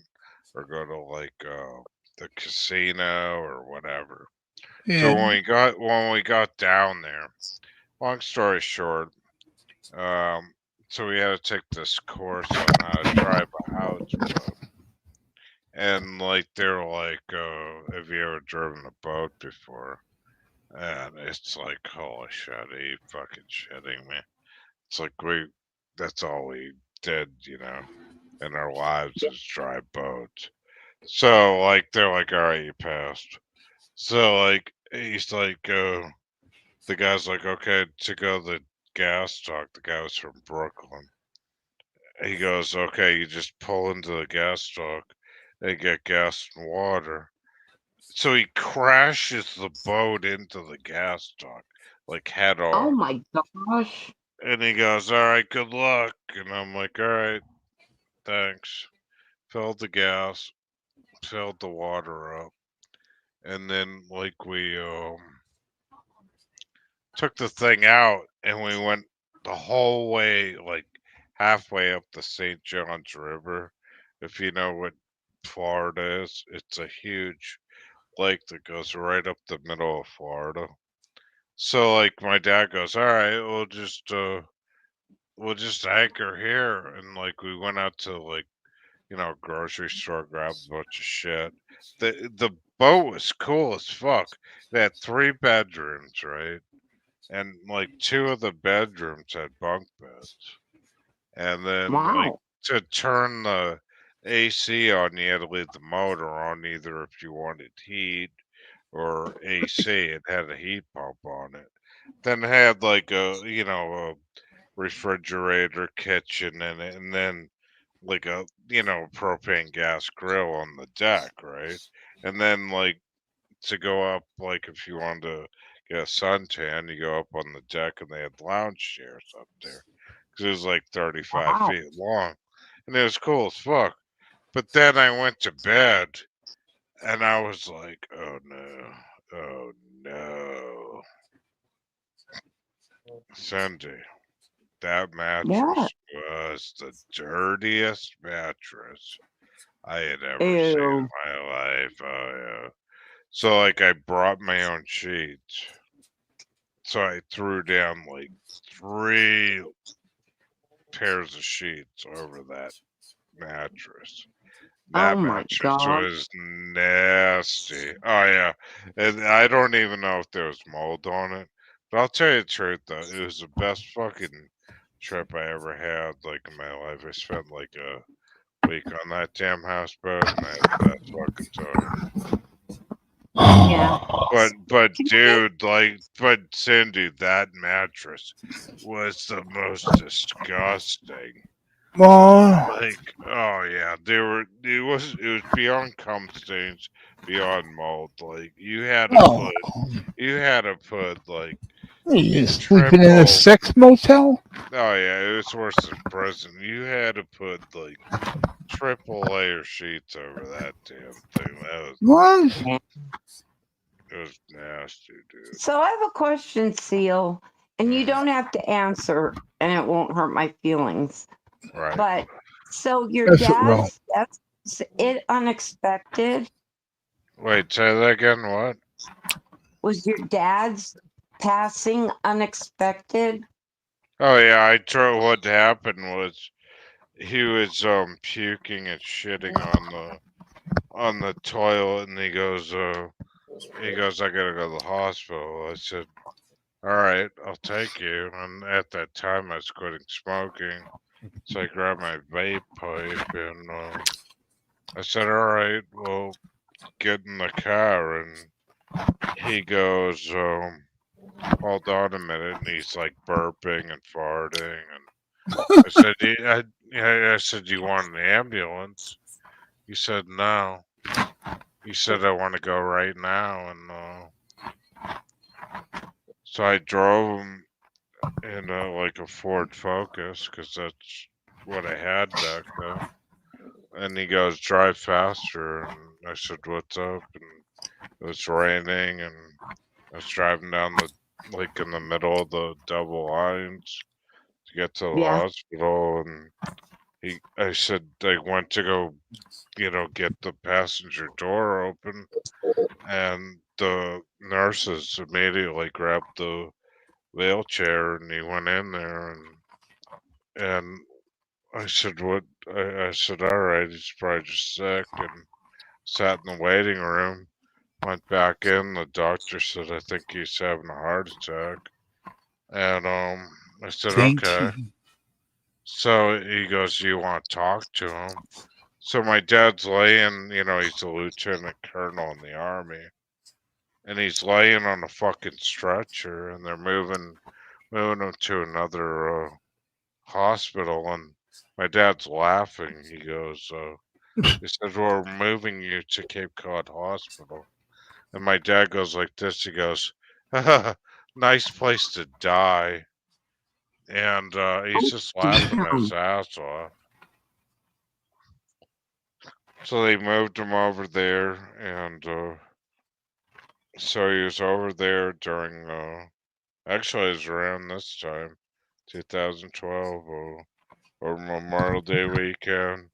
or go to, like, the casino or whatever. So Yeah. when we got down there, long story short, um, so we had to take this course on how to drive a houseboat. And like they're like, have you ever driven a boat before? And it's like, holy shit, are you fucking shitting me? It's like that's all we did, in our lives is drive boats. So like they're like, all right, you passed. So like he's like, the guy's like, okay, to go to the gas truck. The guy was from Brooklyn. He goes, okay, you just pull into the gas truck and get gas and water. So he crashes the boat into the gas truck, like head Oh on. my gosh. And he goes, all right, good luck. And I'm like, all right, thanks. Filled the gas, filled the water up. And then, like, we took the thing out and we went the whole way, like, halfway up the St. John's River. If you know what Florida is, it's a huge lake that goes right up the middle of Florida. So like my dad goes, all right, we'll just anchor here, and like we went out to like grocery store, grabbed a bunch of shit. The boat was cool as fuck. It had 3 bedrooms, right, and like 2 of the bedrooms had bunk beds, and then like Wow. to turn the AC on, you had to leave the motor on either if you wanted heat or AC. It had a heat pump on it. Then it had like a refrigerator, kitchen in it, and then like a propane gas grill on the deck, right? And then like to go up, like if you wanted to get a suntan, you go up on the deck, and they had lounge chairs up there because it was like 35 Wow. feet long, and it was cool as fuck. But then I went to bed, and I was like, oh no, oh no, Cyndy. That What? mattress was the dirtiest mattress I had ever seen in Ew. my life. Oh yeah. So like I brought my own sheets. So I threw down like 3 pairs of sheets over that mattress. Oh That my mattress god. was nasty. Oh yeah. And I don't even know if there was mold on it. But I'll tell you the truth though, it was the best fucking trip I ever had, like in my life. I spent like a week on that damn houseboat, and I had the best fucking time. Yeah. But dude, like, but Cindy, that mattress was the most disgusting. Well, Like, oh yeah, it was beyond cum stains, beyond mold. Like oh, you had to put like what are you sleeping in a triple. sex motel? Oh yeah, it was worse than prison. You had to put like triple layer sheets over that damn thing. What? It was nasty, dude. So I have a question, Seal, and you Mm, don't have to answer, and it won't hurt my feelings. right. But so your That's it, bro. that's it unexpected? Wait, say that again. What? Was your dad's passing unexpected? Oh yeah, what happened was he was puking and shitting on the toilet, and he goes, I gotta go to the hospital. I said, all right, I'll take you. And at that time, I was quitting smoking, so I grabbed my vape pipe, and I said, all right, well, get in the car. And he goes, hold on a minute, and he's like burping and farting, and I said, I said, do you want an ambulance? He said, no. He said, I want to go right now, and so I drove him in like a Ford Focus, because that's what I had back then. And he goes, drive faster, and I said, what's up? And it was raining, and I was driving down the like in the middle of the double lines to get to the Yeah. hospital, and I said I went to go, get the passenger door open, and the nurses immediately grabbed the wheelchair, and he went in there, and I said, what? I said, all right, he's probably just sick, and sat in the waiting room. Went back in. The doctor said, I think he's having a heart attack. And I said, okay. Thinking. So he goes, do you want to talk to him? So my dad's laying, he's a lieutenant colonel in the army, and he's laying on a fucking stretcher, and they're moving him to another hospital, and my dad's laughing. He goes, he says, we're moving you to Cape Cod Hospital. And my dad goes like this. He goes, nice place to die. And he's just laughing his ass off. So they moved him over there, and so he was over there during, actually, it was around this time, 2012, or Memorial Day weekend.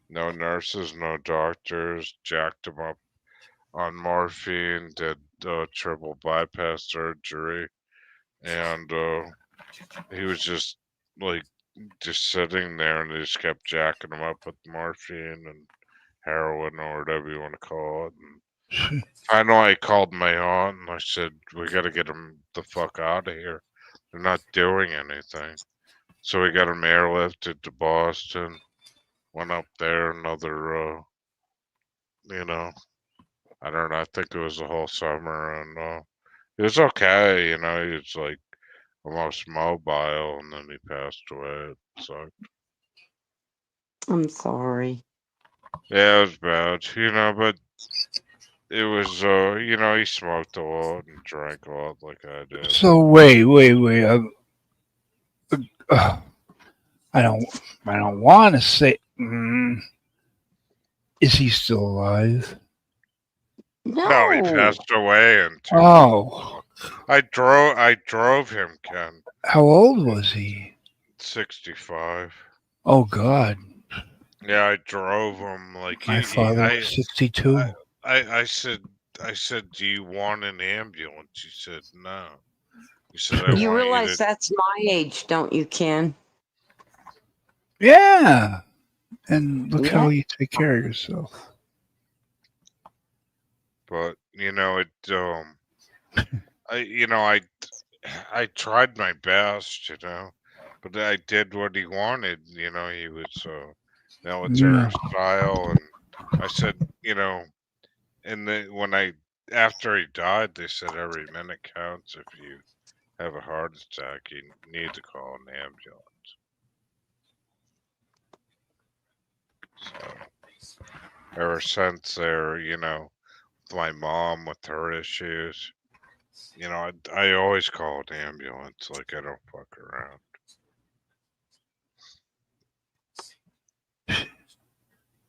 No nurses, no doctors, jacked him up on morphine, did triple bypass surgery, and he was just like just sitting there, and they just kept jacking him up with morphine and heroin or whatever you want to call it. And finally, I called my aunt and I said, "We got to get him the fuck out of here. They're not doing anything." So we got him airlifted to Boston. Went up there another, you know, I don't know. I think it was the whole summer, and he was okay. He was like almost mobile, and then he passed away. It sucked. I'm sorry. Yeah, it was bad, but it was, he smoked a lot and drank a lot like I did. So wait. Uh, I don't want to say. Is he still alive? No, he passed away in Oh, 2012. I drove him, Ken. how old was he? 65. Oh God, Yeah, I drove him like my father was 62. I said, do you want an ambulance? He said, no. He said, I You want you realize to. that's my age, don't you, Ken? Yeah, and look Yeah. how you take care of yourself. But it I tried my best, but I did what he wanted. He was military Yeah. style, and I said, and then after he died, they said every minute counts. If you have a heart attack, you need to call an ambulance. So ever since there, with my mom with her issues, I always call an ambulance. Like, I don't fuck around.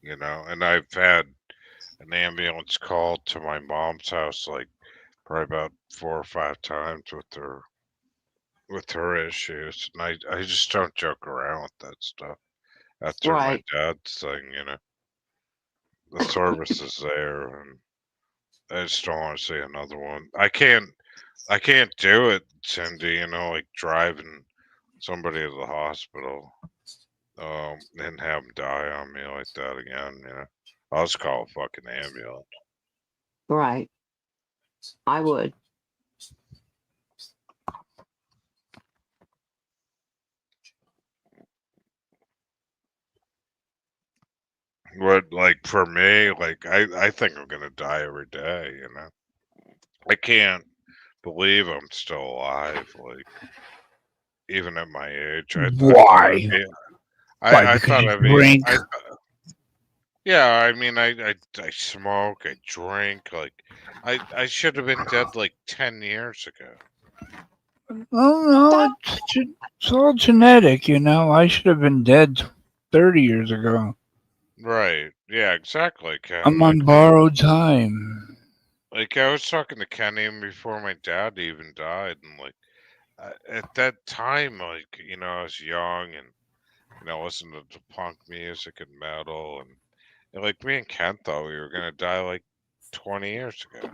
And I've had an ambulance called to my mom's house like probably about 4 or 5 times with her issues, and I just don't joke around with that stuff. After my Right. dad's thing, the service is there, and I just don't want to see another one. I can't do it, Cindy. Like driving somebody to the hospital, and have them die on me like that again. I'll just call a fucking ambulance. Right. I would. What, like, for me, like, I think I'm gonna die every day. I can't believe I'm still alive. Like, even at my age, I thought I'd Why? be. Why? I Because thought you I'd be. drink? Yeah, I mean, I smoke, I drink. Like, I should have been dead like 10 years ago. Oh no, it's all genetic, you know. I should have been dead 30 years ago. Right. Yeah, exactly, Ken. I'm on borrowed time. Like I was talking to Kenny before my dad even died, and like at that time, like I was young and listening to punk music and metal, and like me and Ken thought we were gonna die like 20 years ago.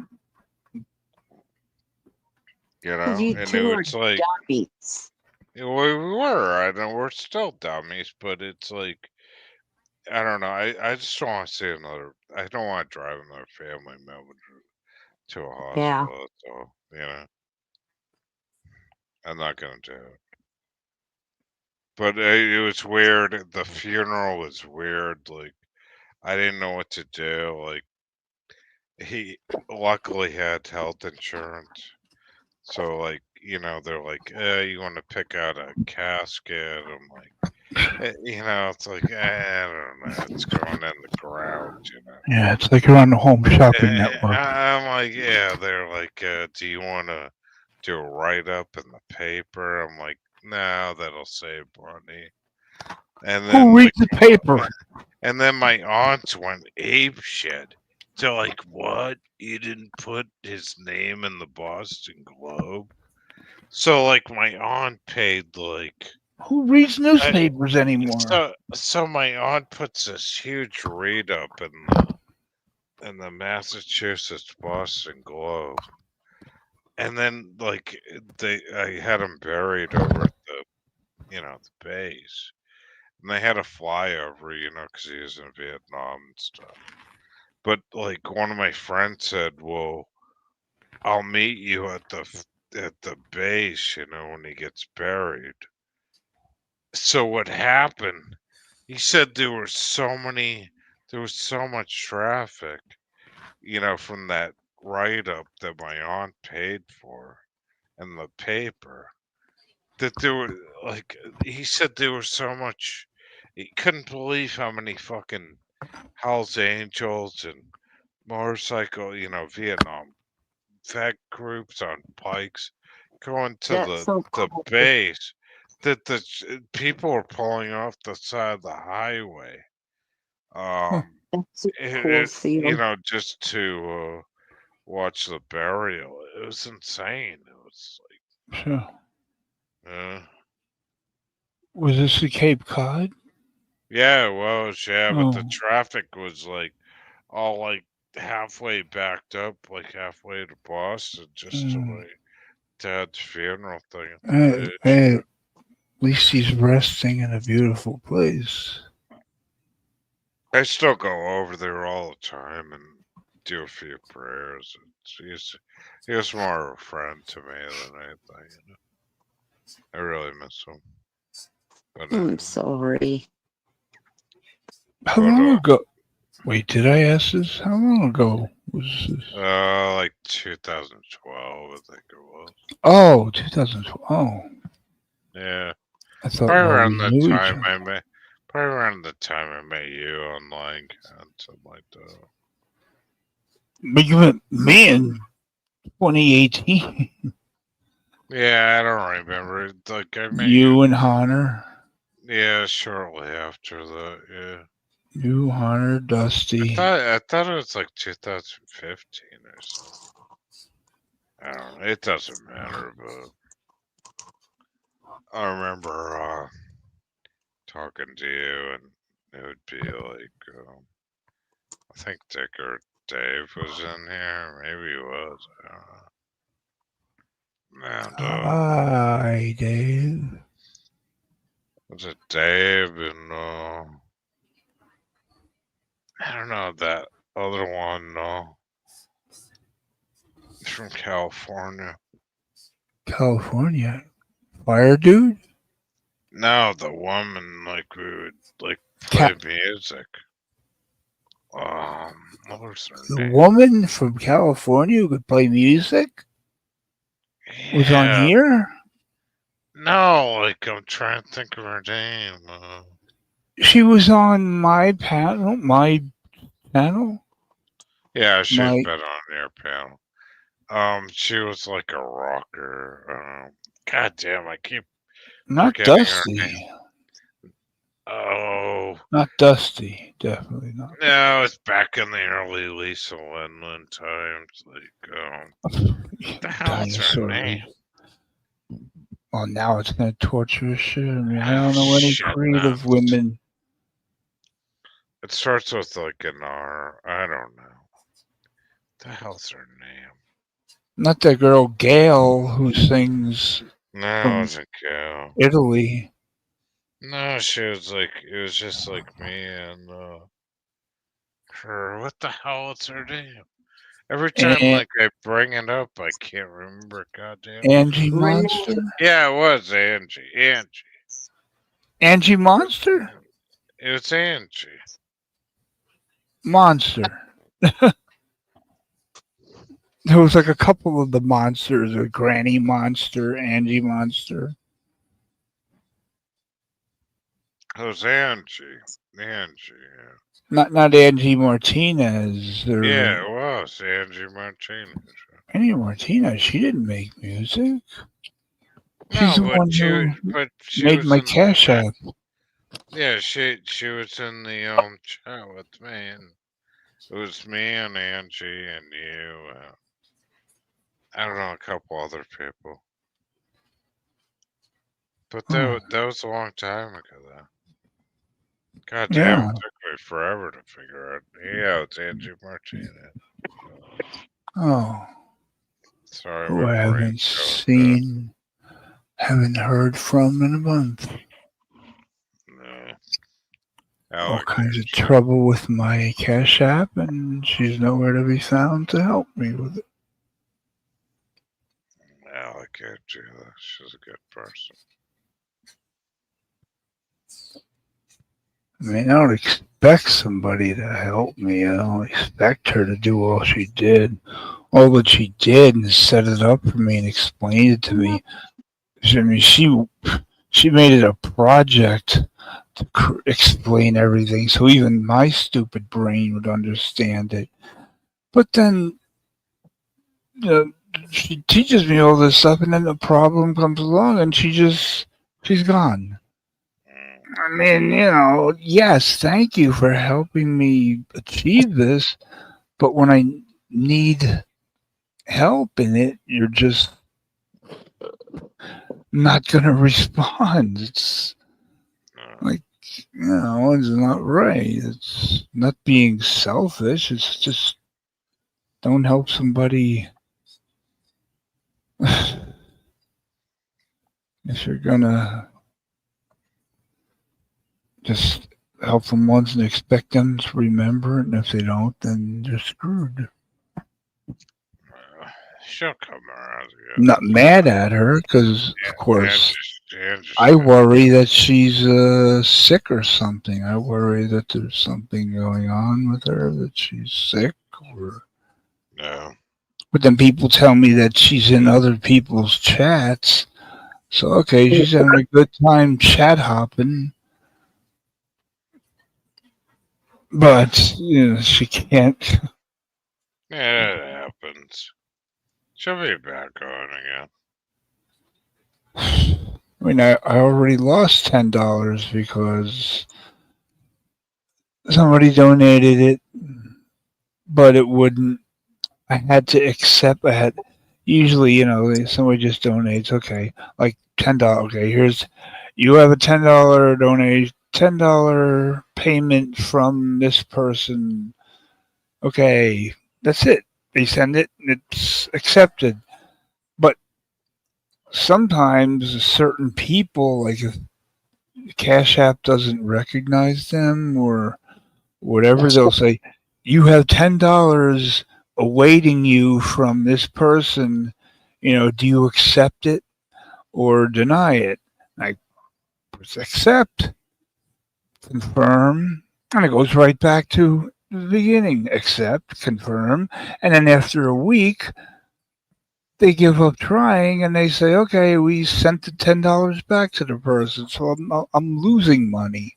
You And two are it's like dummies. we were, I know we're still dummies, but it's like I don't know. I just don't want to see another. I don't want to drive another family member to a Yeah. hospital. So I'm not gonna do it. But it was weird. The funeral was weird. Like I didn't know what to do. Like he luckily had health insurance, so like they're like, you want to pick out a casket? I'm like, it's like I don't know. It's going in the ground. Yeah, it's like you're on the Home Shopping Network. I'm like, yeah. They're like, do you want to do a write up in the paper? I'm like, no, that'll save money. And then Who reads the paper? and then my aunts went ape shit. They're like, what? You didn't put his name in the Boston Globe? So like my aunt paid like Who reads newspapers anymore? so my aunt puts this huge read up in the Massachusetts Boston Globe. And then like I had him buried over at the base. And they had a flyover, because he was in Vietnam and stuff. But like one of my friends said, "Well, I'll meet you at the base, when he gets buried." So what happened? He said there was so much traffic, from that write up that my aunt paid for in the paper that there were like he said there was so much. He couldn't believe how many fucking Hell's Angels and motorcycle, Vietnam vet groups on bikes going to That's so the cool. base that people were pulling off the side of the highway. That's so cool, Theo. Just to watch the burial. It was insane. It was Sure. like, Was this the Cape Cod? yeah, it was, yeah, but the Oh. traffic was like all like halfway backed up, like halfway to Boston, just to Mm. like Dad's funeral thing at the Hey, beach. hey, at least he's resting in a beautiful place. I still go over there all the time and do a few prayers. He was more of a friend to me than anything. I really miss him. But I'm sorry. How long ago? Wait, did I ask this? How long ago was this? like 2012, I think it was. Oh, 2012. Oh, Yeah. I thought Probably well, around we the knew each time other. I met you online, and something like that. But you met me in 2018. Yeah, I don't remember. Like I met You and Hunter. Yeah, shortly after that. Yeah. You, Hunter, Dusty. I thought it was like 2015 or something. I don't know. It doesn't matter, but I remember talking to you, and it would be like, I think Dick or Dave was in here. Maybe he was. I don't know. And Hi, Dave. was it Dave and I don't know that other one from California. California. Fire dude? No, the woman like we would like play music. What was her The name? woman from California who could play music? Was on Yeah. here? No, like I'm trying to think of her name. She was on my panel. My panel. Yeah, she's My been on your panel. She was like a rocker. God damn, I keep not forgetting her name. Dusty. Oh, Not Dusty. Definitely not. no, it's back in the early Lisa Lindland times. Like, the hell's her Dinosaur. name? Well, now it's gonna torture the shit out of me. I Oh, don't know any shit creative nuts. women. It starts with like an R. I don't know. The hell's her name? Not that girl Gail who sings No, it from wasn't Cal. Italy. No, she was like, it was just like me and her. What the hell is her name? Every time And like I bring it up, I can't remember. Goddamn. Angie Renee. Monster. Yeah, it was Angie. Angie Monster. It was Angie. Monster. There was like a couple of the monsters, a Granny Monster, Angie Monster. It was Angie. Angie. Not Angie Martinez Yeah, or yeah it was Angie Martinez. Angie Martinez. She didn't make music. No, She's the but one who she made was my in the Cash chat. App. Yeah, she was in the chat with me, and it was me and Angie and you. I don't know, a couple other people. But Oh, that was a long time ago, though. God damn, yeah. it took me forever to figure out. Yeah, it's Angie Martinez. Oh, Sorry, who my I haven't brain's going seen, haven't heard from in a month. no. All kinds of trouble with my Cash App, and she's nowhere to be found to help me with it. Alligator, she's a good person. I mean, I don't expect somebody to help me. I don't expect her to do all she did. All that she did and set it up for me and explain it to me. I mean, she made it a project to explain everything, so even my stupid brain would understand it. But then she teaches me all this stuff, and then the problem comes along, and she's gone. I mean, yes, thank you for helping me achieve this, but when I need help in it, you're just not going to respond. It's like, it's not right. It's not being selfish. It's just don't help somebody. If you're going to just help them once and expect them to remember it, and if they don't, then you're screwed. She'll come around again. I'm not mad at her because, of course, I worry that she's sick or something. I worry that there's something going on with her, that she's sick, or. No. But then people tell me that she's in other people's chats. So okay, she's having a good time chat hopping. But she can't. Yeah, it happens. She'll be back on again. I mean, I already lost $10 because somebody donated it, but it wouldn't. I had to accept. Usually, somebody just donates. Okay, like $10. Okay, you have a $10 donation, $10 payment from this person. Okay, that's it. They send it, it's accepted. But sometimes certain people, like if Cash App doesn't recognize them or whatever, they'll say, you have $10 awaiting you from this person. Do you accept it or deny it? I press accept, confirm, and it goes right back to the beginning. Accept, confirm, and then after a week, they give up trying and they say, okay, we sent the $10 back to the person, so I'm losing money.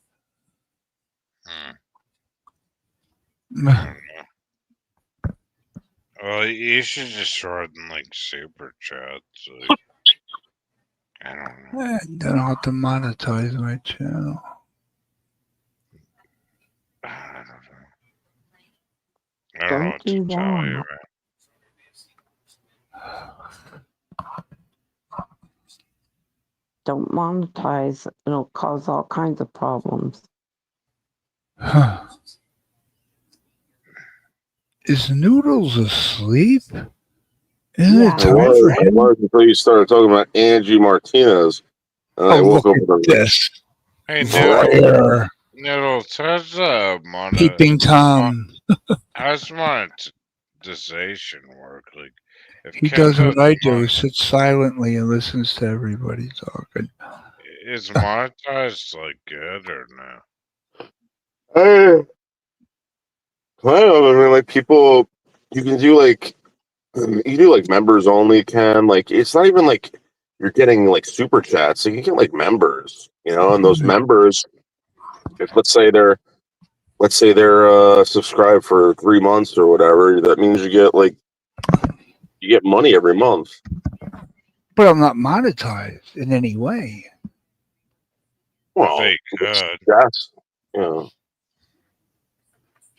Well, you should just run like super chats. Like, I don't know. I don't have to monetize my channel. I don't know Don't what to do tell you, that. man. Don't monetize. It'll cause all kinds of problems. Is Noodles asleep? Isn't Yeah. it time for I him? was until you started talking about Angie Martinez, and I Oh, woke look up at with a this. Hey, Voyeur. Noodles, how's Peeping Tom. how's monetization work? Like, if He Ken does does what I do. He sits silently and listens to everybody talking. is monetized like good or no? Kind of. I mean, like people, you can do like you do like members only. Can like it's not even like you're getting like super chats. So you get like members, and those members, if let's say they're subscribed for 3 months or whatever, that means you get money every month. But I'm not monetized in any way. Well, They could. Yes,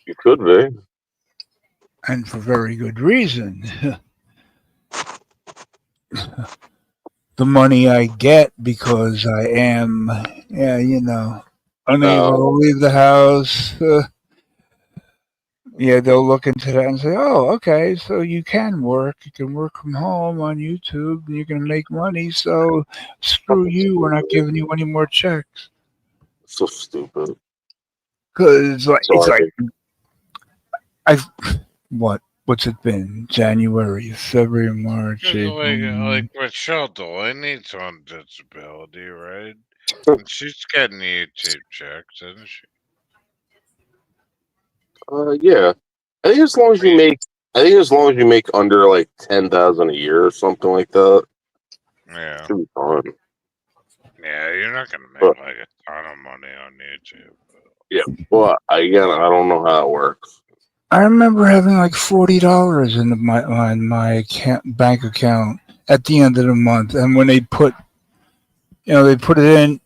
you could be. And for very good reason. The money I get because I am, unable to leave the house. They'll look into that and say, oh, okay, so you can work. You can work from home on YouTube and you can make money. So screw you. We're not giving you any more checks. So stupid. Because what's it been? January, February, March, April. Like Michelle Delaney's on disability, right? And she's getting YouTube checks, isn't she? Yeah. I think as long as you make under like 10,000 a year or something like that, Yeah. should be fine. Yeah, you're not gonna make like a ton of money on YouTube. Yeah. Well, again, I don't know how it works. I remember having like $40 in my bank account at the end of the month, and when they put it in,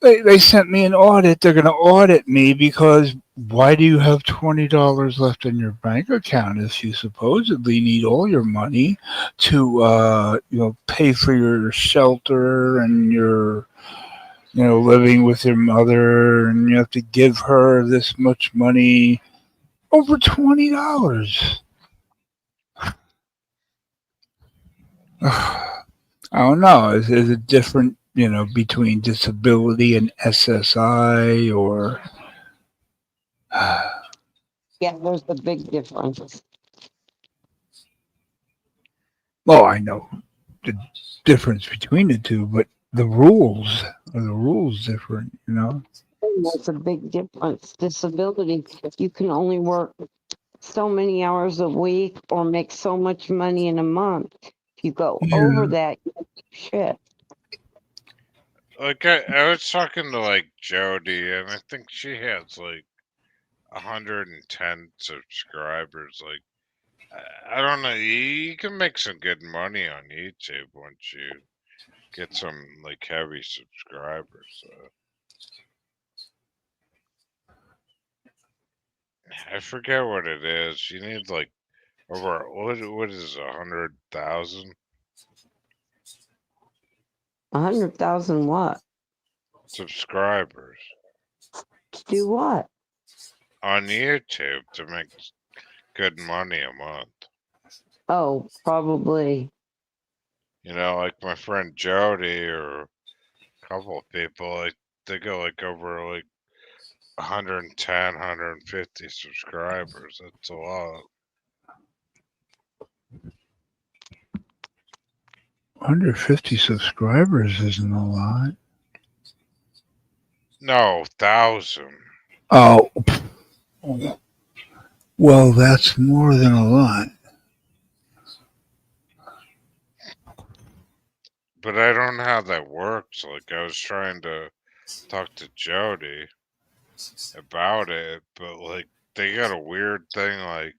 they sent me an audit. They're going to audit me because why do you have $20 left in your bank account if you supposedly need all your money to pay for your shelter and your living with your mother, and you have to give her this much money. Over $20. I don't know. Is it different, between disability and SSI or? Yeah, there's a big difference. Well, I know the difference between the two, but the rules different, That's a big difference. Disability, you can only work so many hours a week or make so much money in a month. If you go over that, shit. Like I was talking to like Jody, and I think she has like 110 subscribers. Like I don't know, you can make some good money on YouTube once you get some like heavy subscribers. I forget what it is. You need like over what is 100,000 100,000 what? subscribers To do what? on YouTube to make good money a month. Oh, probably. Like my friend Jody or a couple of people, like they go like over like 110, 150 subscribers. That's a lot. 150 subscribers isn't a lot. No, 1,000. Oh, well, that's more than a lot. but I don't know how that works. Like, I was trying to talk to Jody about it, but like they got a weird thing. Like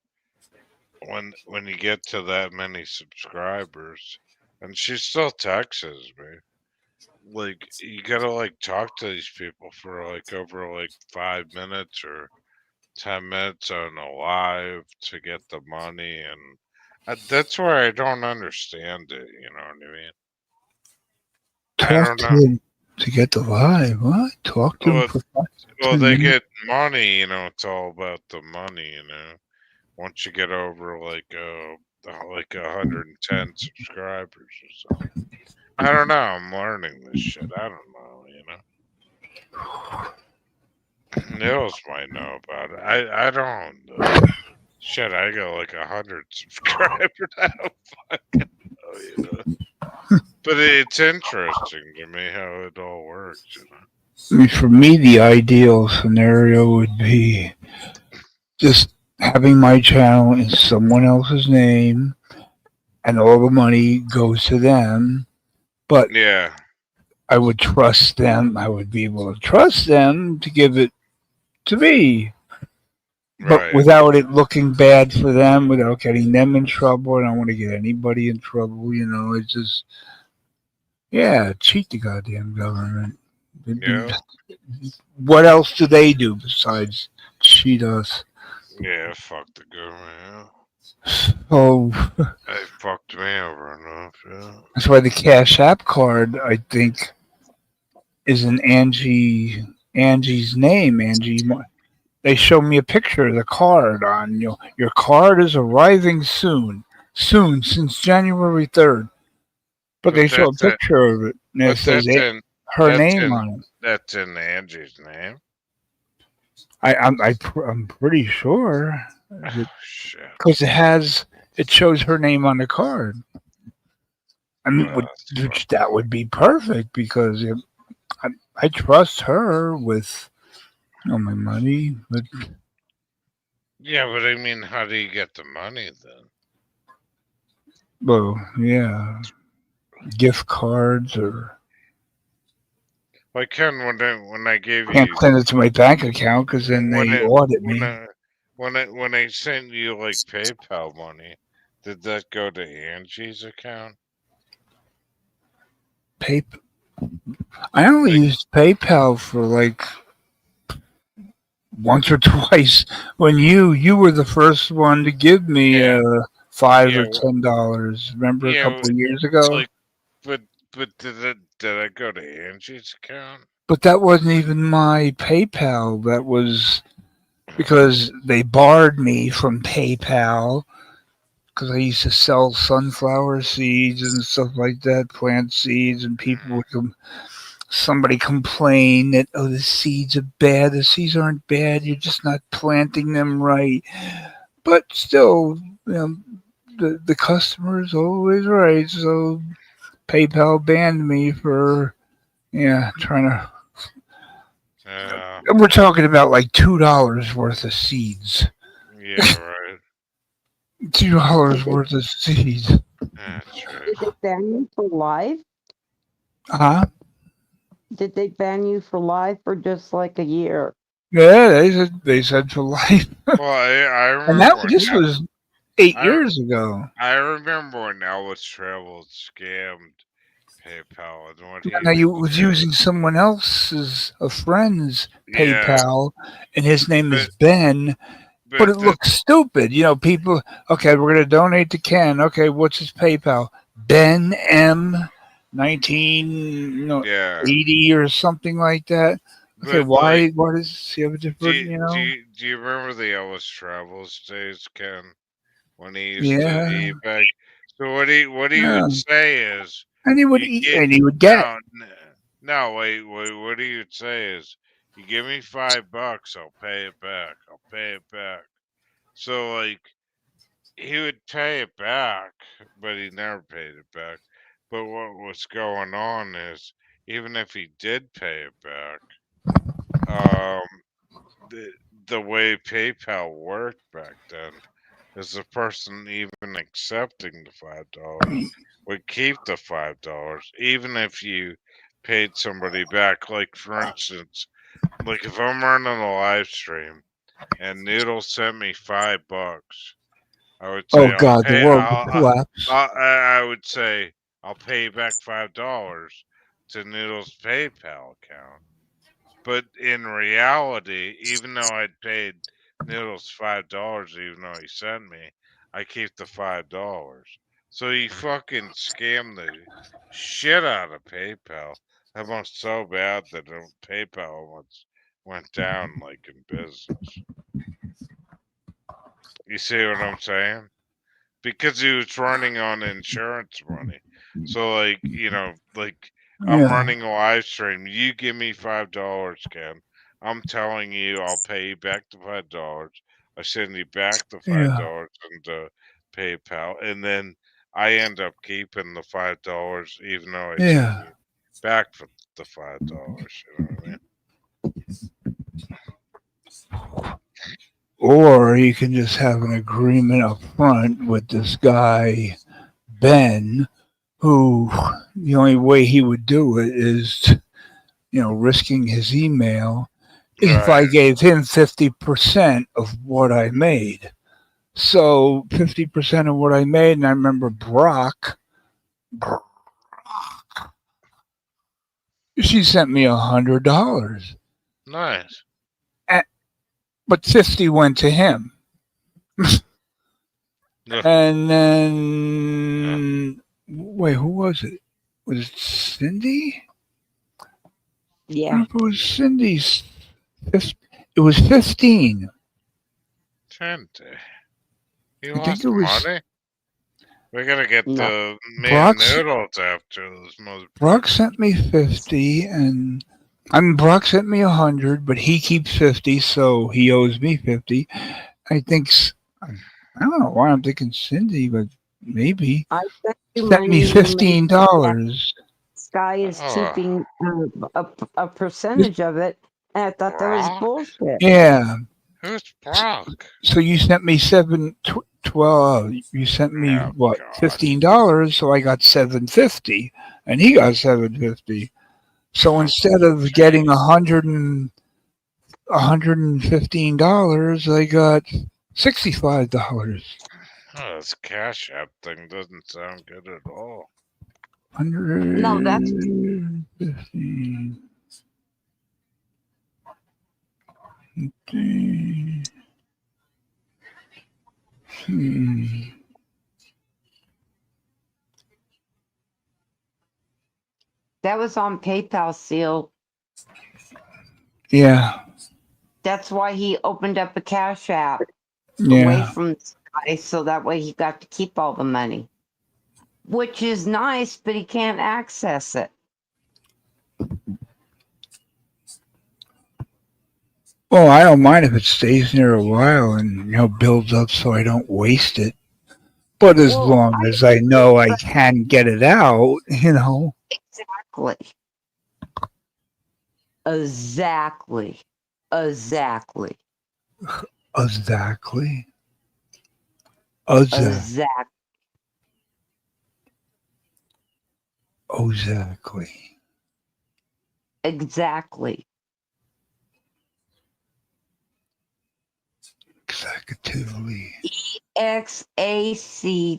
when you get to that many subscribers, and she still texts me. Like you gotta like talk to these people for like over like 5 minutes or 10 minutes on a live to get the money, and that's where I don't understand it. You know what I mean? I Talk don't to know. them to get the live. What? Talk to them Well, for well, 10 they minutes. get money. You know, it's all about the money. You know, once you get over like 110 subscribers or something. I don't know. I'm learning this shit. I don't know. You know, Nils might know about it. I don't. Shit, I got like 100 subscribers. I don't fucking know. You know, but it's interesting to me how it all works. You know. I mean, for me, the ideal scenario would be just having my channel in someone else's name and all the money goes to them. But Yeah. I would trust them. I would be able to trust them to give it to me. But Right. without it looking bad for them, without getting them in trouble. I don't want to get anybody in trouble. You know, it's just, yeah, cheat the goddamn government. Yeah. What else do they do besides cheat us? Yeah. Fuck the government. Oh, They fucked me over enough. Yeah. that's why the Cash App card, I think, is an Angie's name. They show me a picture of the card on your card is arriving soon since January 3rd. But But they show a picture of it and it says her that's name in on it. that's in Angie's name. I'm pretty sure Shit. because it shows her name on the card. I mean, which that would be perfect because I trust her with my money, but Yeah, but I mean, how do you get the money then? well, yeah, gift cards or Like Ken, when I gave can't you send it to my bank account because then when they it audit when me. I when I sent you like PayPal money, did that go to Angie's account? I only used PayPal for like once or twice when you were the first one to give me Yeah. $5 Yeah. or $10. Remember a Yeah. couple of years ago? Like, but did I go to Angie's account? But that wasn't even my PayPal. That was because they barred me from PayPal because I used to sell sunflower seeds and stuff like that, plant seeds, and people would come. Somebody complained that the seeds are bad. The seeds aren't bad. You're just not planting them right. But still, the customer is always right. So PayPal banned me for trying to. We're talking about like $2 worth of seeds. Yeah. Right. $2 worth of seeds. That's right. Did they ban you for live? Huh? Did they ban you for live for just like a year? Yeah, they said for life. Well, I And remember when this was 8 I years ago. I remember when Elvis Travel scammed PayPal and what he Now would you was do. using someone else's, a friend's Yeah, PayPal, and his name is but Ben. But but it looks stupid. People. Okay, we're gonna donate to Ken. Okay, what's his PayPal? Ben M. 19, yeah, 80 or something like that. Okay, but like, why does he have a different? do you remember the Elvis Travels days, Ken? When he used to Yeah. eBay. So what he Yeah. would say is And he would you eat, get and he would get. no wait, what he would say is you give me $5, I'll pay it back. I'll pay it back. So like he would pay it back, but he never paid it back. But what was going on is even if he did pay it back, um, the the way PayPal worked back then is the person even accepting the $5 would keep the $5, even if you paid somebody back. Like for instance, like if I'm running a live stream and Noodle sent me $5, I would Oh say God, the world would collapse. I would say I'll pay you back $5 to Noodle's PayPal account. But in reality, even though I'd paid Noodles $5, even though he sent me, I keep the $5. So he fucking scammed the shit out of PayPal. Almost so bad that PayPal almost went down like in business. You see what I'm saying? Because he was running on insurance money. So like, like I'm Yeah, running a live stream. You give me $5, Ken. I'm telling you I'll pay you back the $5. I send you back the yeah, $5 into PayPal, and then I end up keeping the $5 even though I send yeah. you back for the $5. You know what I mean? Or you can just have an agreement up front with this guy, Ben, who the only way he would do it is, risking his email if I Right. gave him 50% of what I made. So 50% of what I made, and I remember Brock, she sent me $100, Nice. but 50 went to him. Yeah. And then, wait, who was it? Was it Cyndy? I Yeah. don't know if it was Cindy's. It was 15. Cyndy. He I think lost it was money? We gotta get No. me and Brock's. Noodles after this mother. Brock sent me 50, and Brock sent me 100, but he keeps 50, so he owes me 50. I think I don't know why I'm thinking Cindy, but maybe I sent you sent me money and you made $15. Sky is Oh, keeping a percentage of it, and I thought that was Brock? bullshit. Yeah. Who's Brock? So you sent me 12. You sent me Oh what? God. $15. So I got $750, and he got $750. So Oh, instead of getting $115, I got $65. oh, this Cash App thing doesn't sound good at all. No, that's 115. that was on PayPal seal. Yeah, That's why he opened up a Cash App away yeah. from Sky, so that way he got to keep all the money, which is nice, but he can't access it. Well, I don't mind if it stays there a while and builds up so I don't waste it. But as Well, long as I know I can get it out, exactly. Exactly. Exactly. Exactly. Exactly. Exactly. Executively. EXACTLY.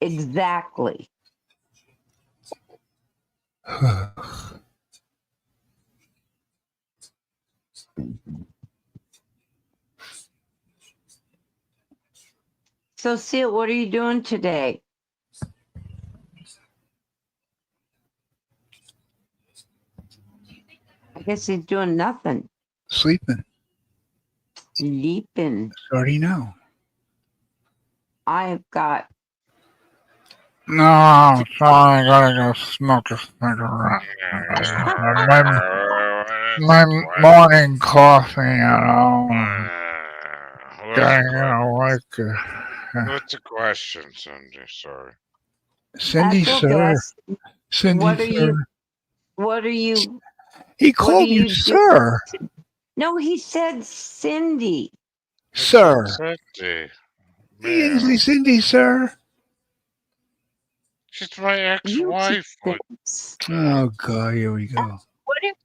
Exactly. So, Seal, what are you doing today? I guess he's doing nothing. Sleeping. Sleeping. Already know. I've got. No, sorry, I gotta go smoke a cigarette. My morning coffee, What's the question, Cindy? Sorry. Cindy, That's okay. sir. Cindy, What are sir. you? What are you? He What called do you you do? sir. No, he said Cindy. Sir. Cindy. He didn't say Cindy, sir. She's my You ex-wife. Like, things. Oh God, here we go.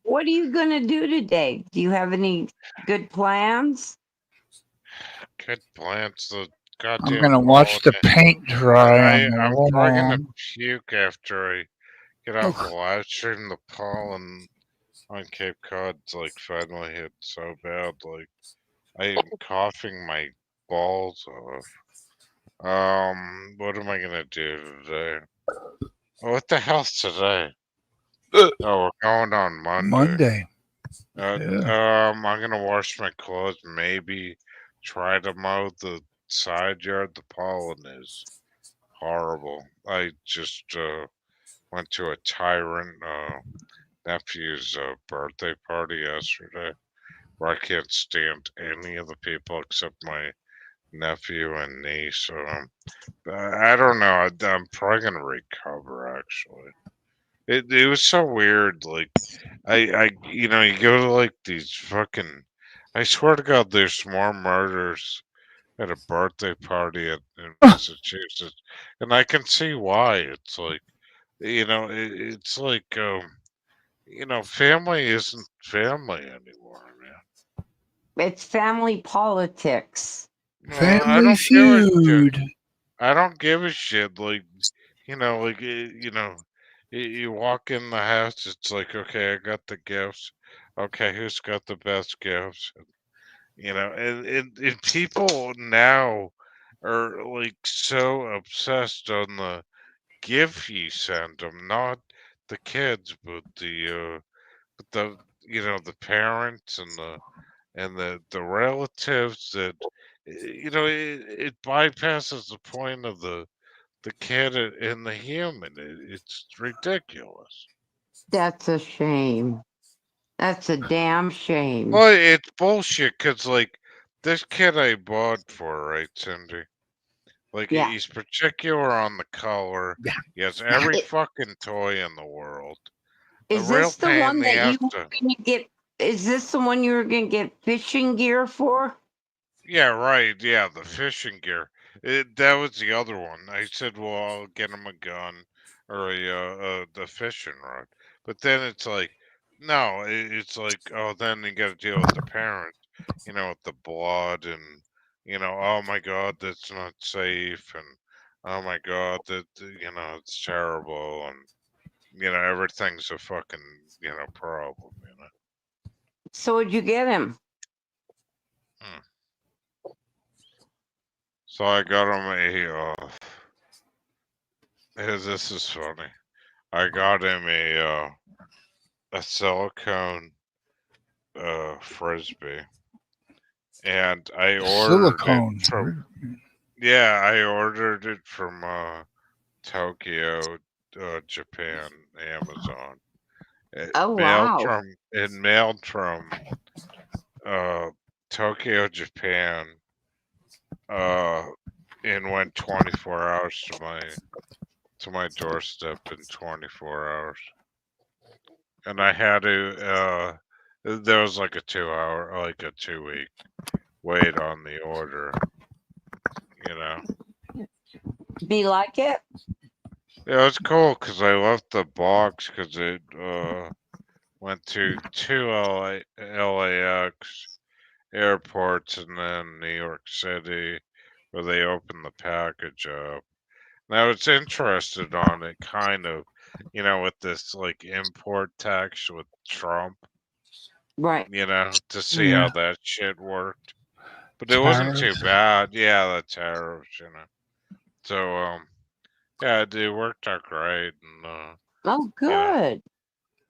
What are you gonna do today? Do you have any good plans? good plants. The I'm goddamn gonna watch the pollen. paint dry on the I'm probably gonna wall. puke after I get off the live stream. The pollen on Cape Cod's like finally hit so bad. Like I am coughing my balls off. What am I gonna do today? What the hell's today? Oh, we're going on Monday. Monday. Yeah. I'm gonna wash my clothes. Maybe try to mow the side yard. The pollen is horrible. I just went to a tyrant nephew's birthday party yesterday, where I can't stand any of the people except my nephew and niece. I don't know. I'm probably gonna recover actually. It was so weird. Like you know, you go to like these fucking. I swear to God, there's more murders at a birthday party in Massachusetts, and I can see why. It's like, you know, it's like, you know, family isn't family anymore, man. It's family politics. I Family don't give a shit. Feud. I don't give a shit. Like, you know, like you know, you walk in the house. It's like, okay, I got the gifts. Okay, who's got the best gifts? You know, and people now are like so obsessed on the gift you send them, not the kids, but the you know the parents and the relatives that you know it bypasses the point of the kid and the human. It's ridiculous. That's a shame. That's a damn shame. Well, it's bullshit because like this kid I bought for, right, Cindy? Like Yeah. he's particular on the color. He has every fucking toy in the world. A Is real this the pain in one the that ass you were to. gonna get? Is this the one you were gonna get fishing gear for? Yeah, right. Yeah, the fishing gear. That was the other one. I said, well, I'll get him a gun or the fishing rod. But then it's like, no, it's like, oh, then you got to deal with the parent, you know, with the blood and, you know, oh my God, that's not safe. And, oh my God, you know, it's terrible. And, you know, everything's a fucking, you know, problem, you know. So would you get him? Hmm. So I got him this is funny. I got him a silicone frisbee, and I ordered it Silicone. from yeah, I ordered it from Tokyo, Japan, Amazon. Oh wow. It mailed from uh Tokyo, Japan, uh, and went 24 hours to my doorstep in 24 hours. And I had to there was like a 2 hour, like a 2 week wait on the order, you know. Do you like it? Yeah, it's cool because I left the box because it went to two LAX airports and then New York City where they opened the package up. Now it's interested on it kind of, you know, with this like import tax with Trump, Right. you know, to see Yeah. how that shit worked. But it wasn't too Tariffs. bad. Yeah, the tariffs, you know. So yeah, it worked out great and Oh you know, good.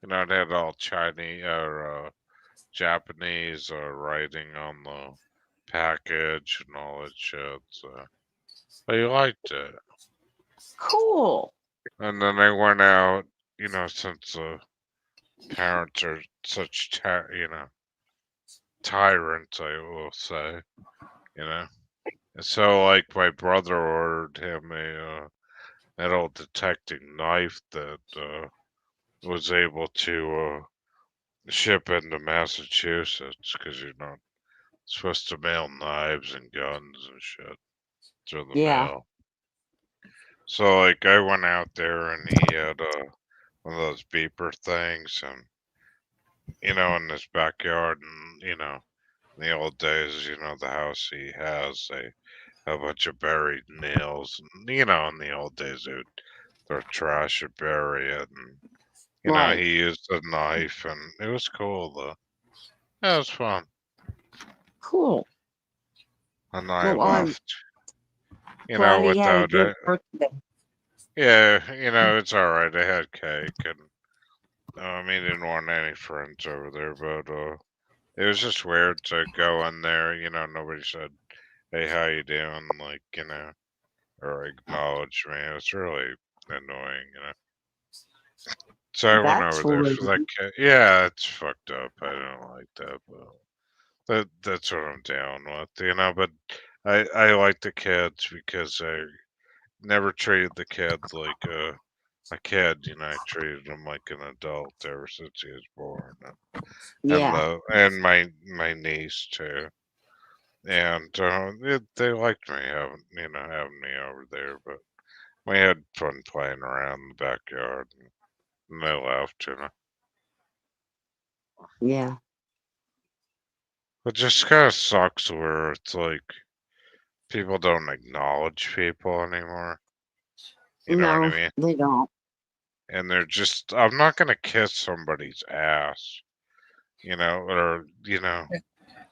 it had all Chinese or Japanese writing on the package and all that shit. So I liked it. Cool. And then I went out, you know, since parents are such you know, tyrants, I will say, you know. And so like my brother ordered him a metal detecting knife that was able to ship into Massachusetts because you're not supposed to mail knives and guns and shit through the Yeah. mail. So like I went out there and he had one of those beeper things, and in his backyard, and in the old days, the house he has, they have a bunch of buried nails, and in the old days they would throw trash and bury it, and Right. he used a knife, and it was cool though. Yeah, it was fun. Cool. And I Well, I'm left, glad he had a without good it. birthday. Yeah, it's all right. I had cake, and he didn't want any friends over there, but it was just weird to go in there. Nobody said, "Hey, how you doing?" Like, or acknowledge me. It was really annoying. So I went That's over there rude. for that cake. Yeah, it's fucked up. I don't like that, but that's what I'm down with. But I like the kids because I never treated the kid like a kid. I treated him like an adult ever since he was born, and Yeah. my niece too. And they liked me having me over there, but we had fun playing around in the backyard, and they left. Yeah. It just kind of sucks where it's like people don't acknowledge people anymore. You know what I No, mean? they don't. And they're just, I'm not gonna kiss somebody's ass, or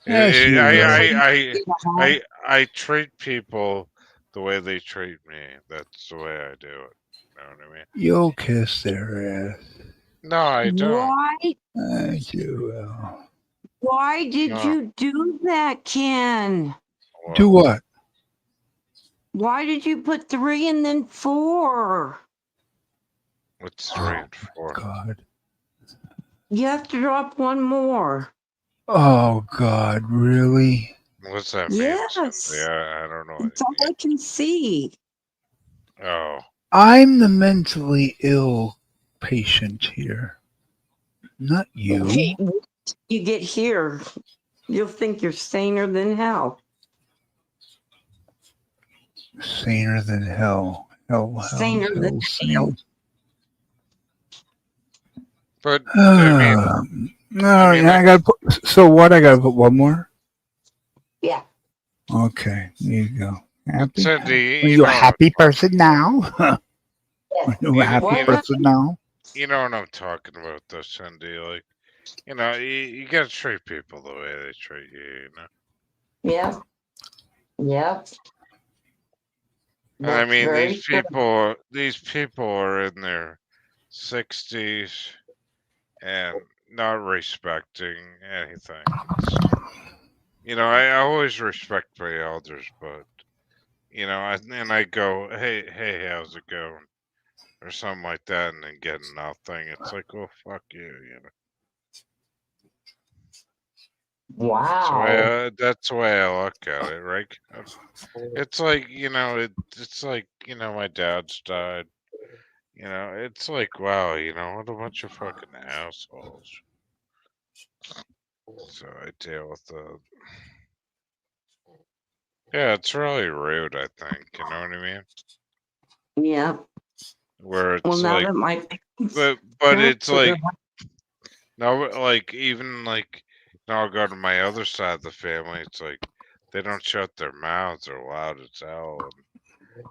Yes, you will. I treat people the way they treat me. That's the way I do it. You know what I mean? You'll kiss their ass. No, I don't. Why? Yes, you will. Why did No. you do that, Ken? Do what? Why did you put 3 and then 4? What's 3 and 4? God. You have to drop one more. Oh God, really? What's that mean, Yes. Cyndy? I don't know what That's all I can see. Oh. I'm the mentally ill patient here, not you. Okay, you get here, you'll think you're saner than hell. Saner than hell. Hell, Saner hell, than hell, hell. But I mean, all right, I gotta put. So what? I gotta put one more. Yeah. Okay, there you go. Happy? Cyndy, Are you a happy person now? Are you a happy you know, person now? you know what I'm talking about, though, Cindy. Like, you gotta treat people the way they treat you. Yeah. Yep. And I That's mean, very true. these people are in their 60s and not respecting anything. I always respect my elders, but and I go, hey, how's it going, or something like that, and then get nothing. It's like, oh, fuck you. Wow. That's the way I look at it, right? It's like, it's like, my dad's died. It's like, wow, what a bunch of fucking assholes. So I deal with the. Yeah, it's really rude, I think. You know what I mean? Yeah. Where Well, it's now like, that my but parents it's are like, gone. no, like, even like, I'll go to my other side of the family. It's like, they don't shut their mouths. They're loud as hell.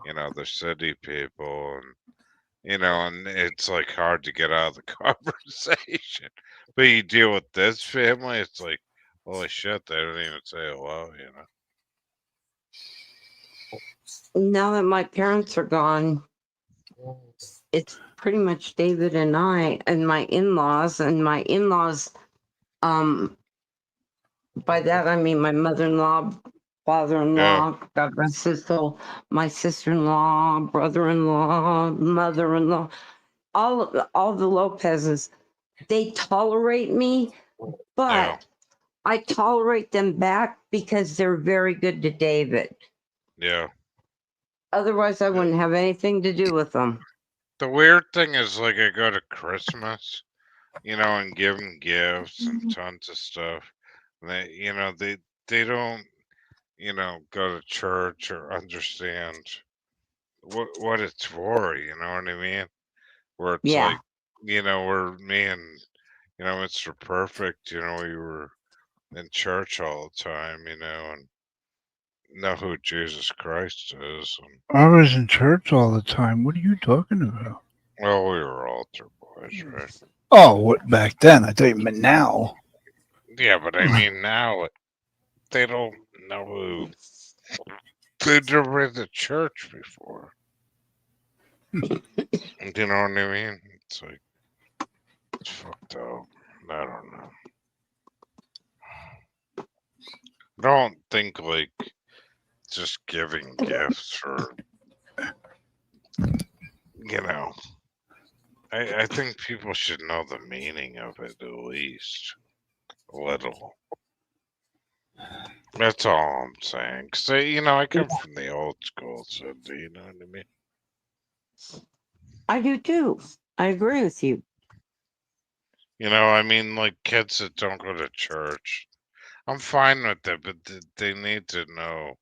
And, they're city people. And it's like hard to get out of the conversation. But you deal with this family, it's like, holy shit, they don't even say hello. Now that my parents are gone, it's pretty much David and I and my in-laws, and my in-laws, um by that I mean my mother-in-law, Yeah. father-in-law, God rest his soul, my sister-in-law, brother-in-law, mother-in-law, all the Lopezes. They tolerate me, Yeah. but I tolerate them back because they're very good to David. Yeah. Otherwise, I wouldn't have anything to do with them. The weird thing is, like, I go to Christmas, and give them gifts and tons of stuff. And they don't, go to church or understand, what it's for. You know what I mean? Where it's Yeah. like, where me and Mr. Perfect, we were in church all the time, and know who Jesus Christ is. And, I was in church all the time. What are you talking about? well, we were altar boys, right? Oh, what back then? I thought you meant now. Yeah, but I mean now they don't know who they've never been to church before. You know what I mean? It's like it's fucked up. I don't know. I don't think like just giving gifts for you know. I think people should know the meaning of it at least a little. That's all I'm saying. Cause I come from the old school, so do you know what I mean? I do too. I agree with you. I mean, like kids that don't go to church. I'm fine with that, but they need to know,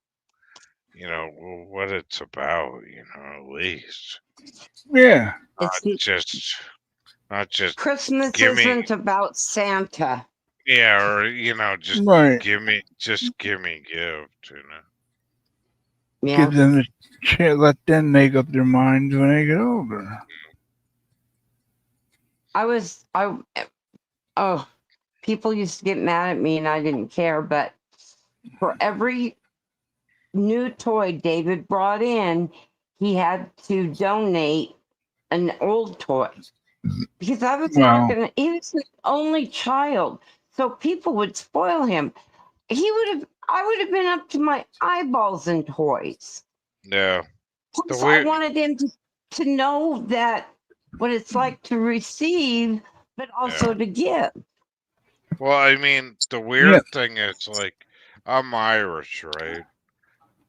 what it's about, at least. Yeah. Not It's just, not just Christmas give me, isn't about Santa. yeah, or just Right. give me gift, Yeah. Give them a chance. Let them make up their minds when they get older. Oh, people used to get mad at me and I didn't care, but for every new toy David brought in, he had to donate an old toy. Because I was Wow. he was the only child. So people would spoil him. I would have been up to my eyeballs in toys. Yeah. The Plus, I weird, wanted him to know that what it's like to receive, but also yeah. to give. Well, I mean, the Yeah. weird thing is, like, I'm Irish, right?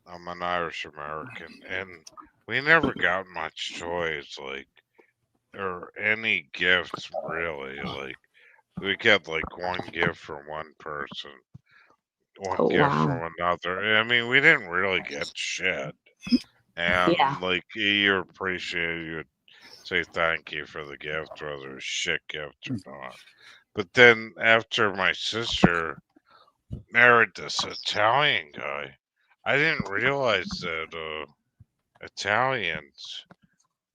I'm an Irish American, and we never got much toys, like, or any gifts, really. Like, we get, like, one gift from one person, one Oh gift wow. from another. I mean, we didn't really get shit. Yeah. And, like, you appreciate, you would say thank you for the gift, whether it's shit gift or not. But then after my sister married this Italian guy, I didn't realize that Italians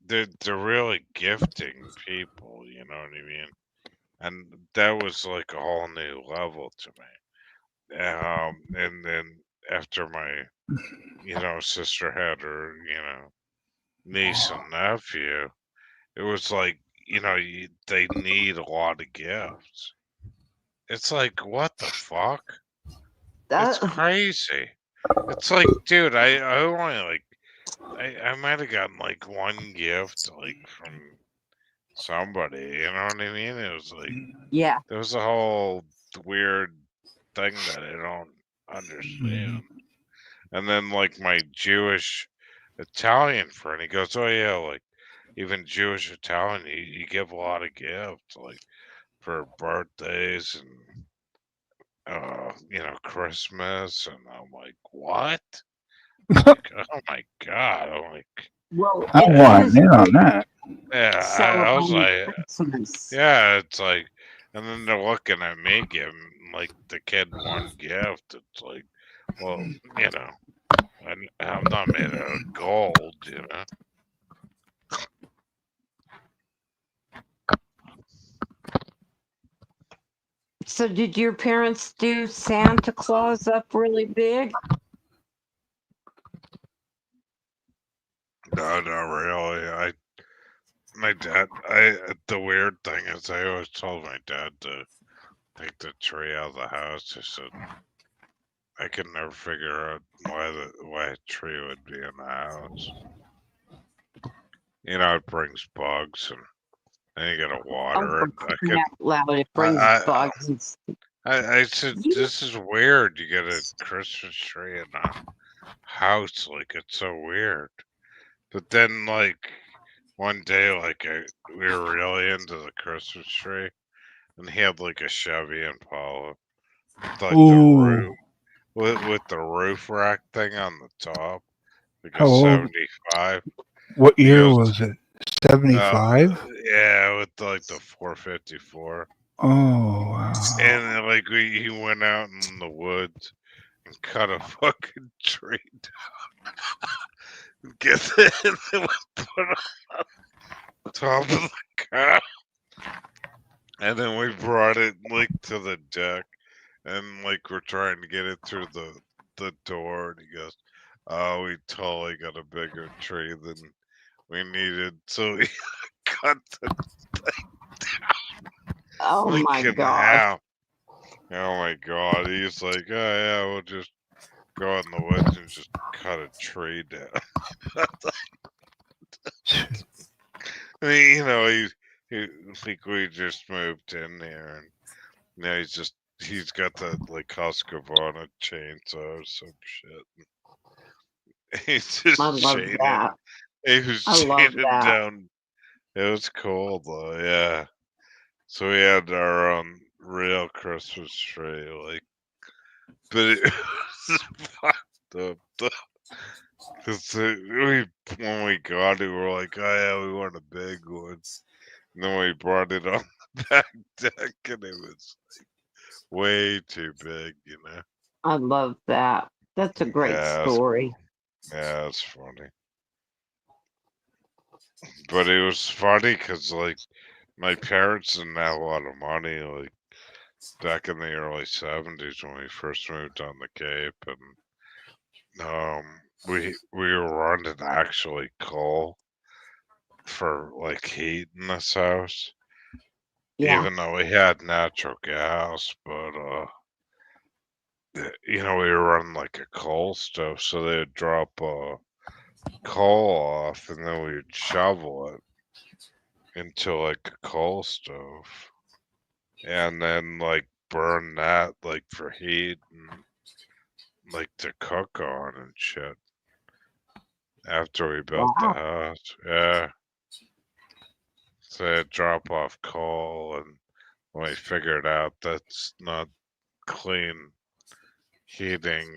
they're really gifting people, you know what I mean? And that was like a whole new level to me. And then after my sister had her niece and nephew, it was like they need a lot of gifts. It's like what the fuck? It's That crazy. It's like, dude, I only like I might have gotten like one gift like from somebody, you know what I mean? It was like yeah. there was a whole weird thing that I don't understand. And then like my Jewish Italian friend, he goes, "Oh yeah, like even Jewish Italian, you give a lot of gifts like for birthdays and Christmas." And I'm like, "What?" I'm like, "Oh my god!" I'm like, Well, I it want is in on weird that. yeah, I was celebrating like, Christmas. yeah, it's like, and then they're looking at me giving like the kid one gift. It's like, well, I'm not made out of gold. So, did your parents do Santa Claus up really big? No, not really. My dad, the weird thing is, I always told my dad to take the tree out of the house. I said I could never figure out why a tree would be in the house. It brings bugs, and then you gotta Oh, water for it. crying out loud, it I, brings I, bugs. I said You, this is weird. You get a Christmas tree in a house, like it's so weird. But then, like one day, like we were really into the Christmas tree, and he had like a Chevy Impala, with, like the Ooh. roof with the roof rack thing on the top. like How a old? 75. What He year goes, was it? uh, 75? yeah, with like the 454. Oh, wow. And then, like he went out in the woods and cut a fucking tree down. Get that, and then we put it on top of the car. And then we brought it like to the deck, and like we're trying to get it through the door. And he goes, "Oh, we totally got a bigger tree than we needed, so we cut the thing down Oh like my in gosh. half." Oh my god! He's like, "Oh yeah, we'll just go in the woods and just cut a tree down." I mean, he like we just moved in there, and now he's got that like Husqvarna chainsaw or some shit. He's I just love chaining. that. He was I love chaining that. down. It was cool though, yeah. So we had our real Christmas tree, like, but it was fucked up. Cause when we got it, we were like, oh yeah, we want a big one. And then we brought it on the back deck, and it was like way too big, you know. I love that. That's a great Yeah, story. yeah, it's funny. But it was funny because like my parents didn't have a lot of money, like back in the early '70s when we first moved on the Cape, and we were running actually coal for like heat in this house, Yeah. even though we had natural gas. But we were running like a coal stove, so they'd drop coal off, and then we'd shovel it into like a coal stove, and then like burn that like for heat and like to cook on and shit after we built the Wow. house. Yeah. So they'd drop off coal, and when we figured out that's not clean heating,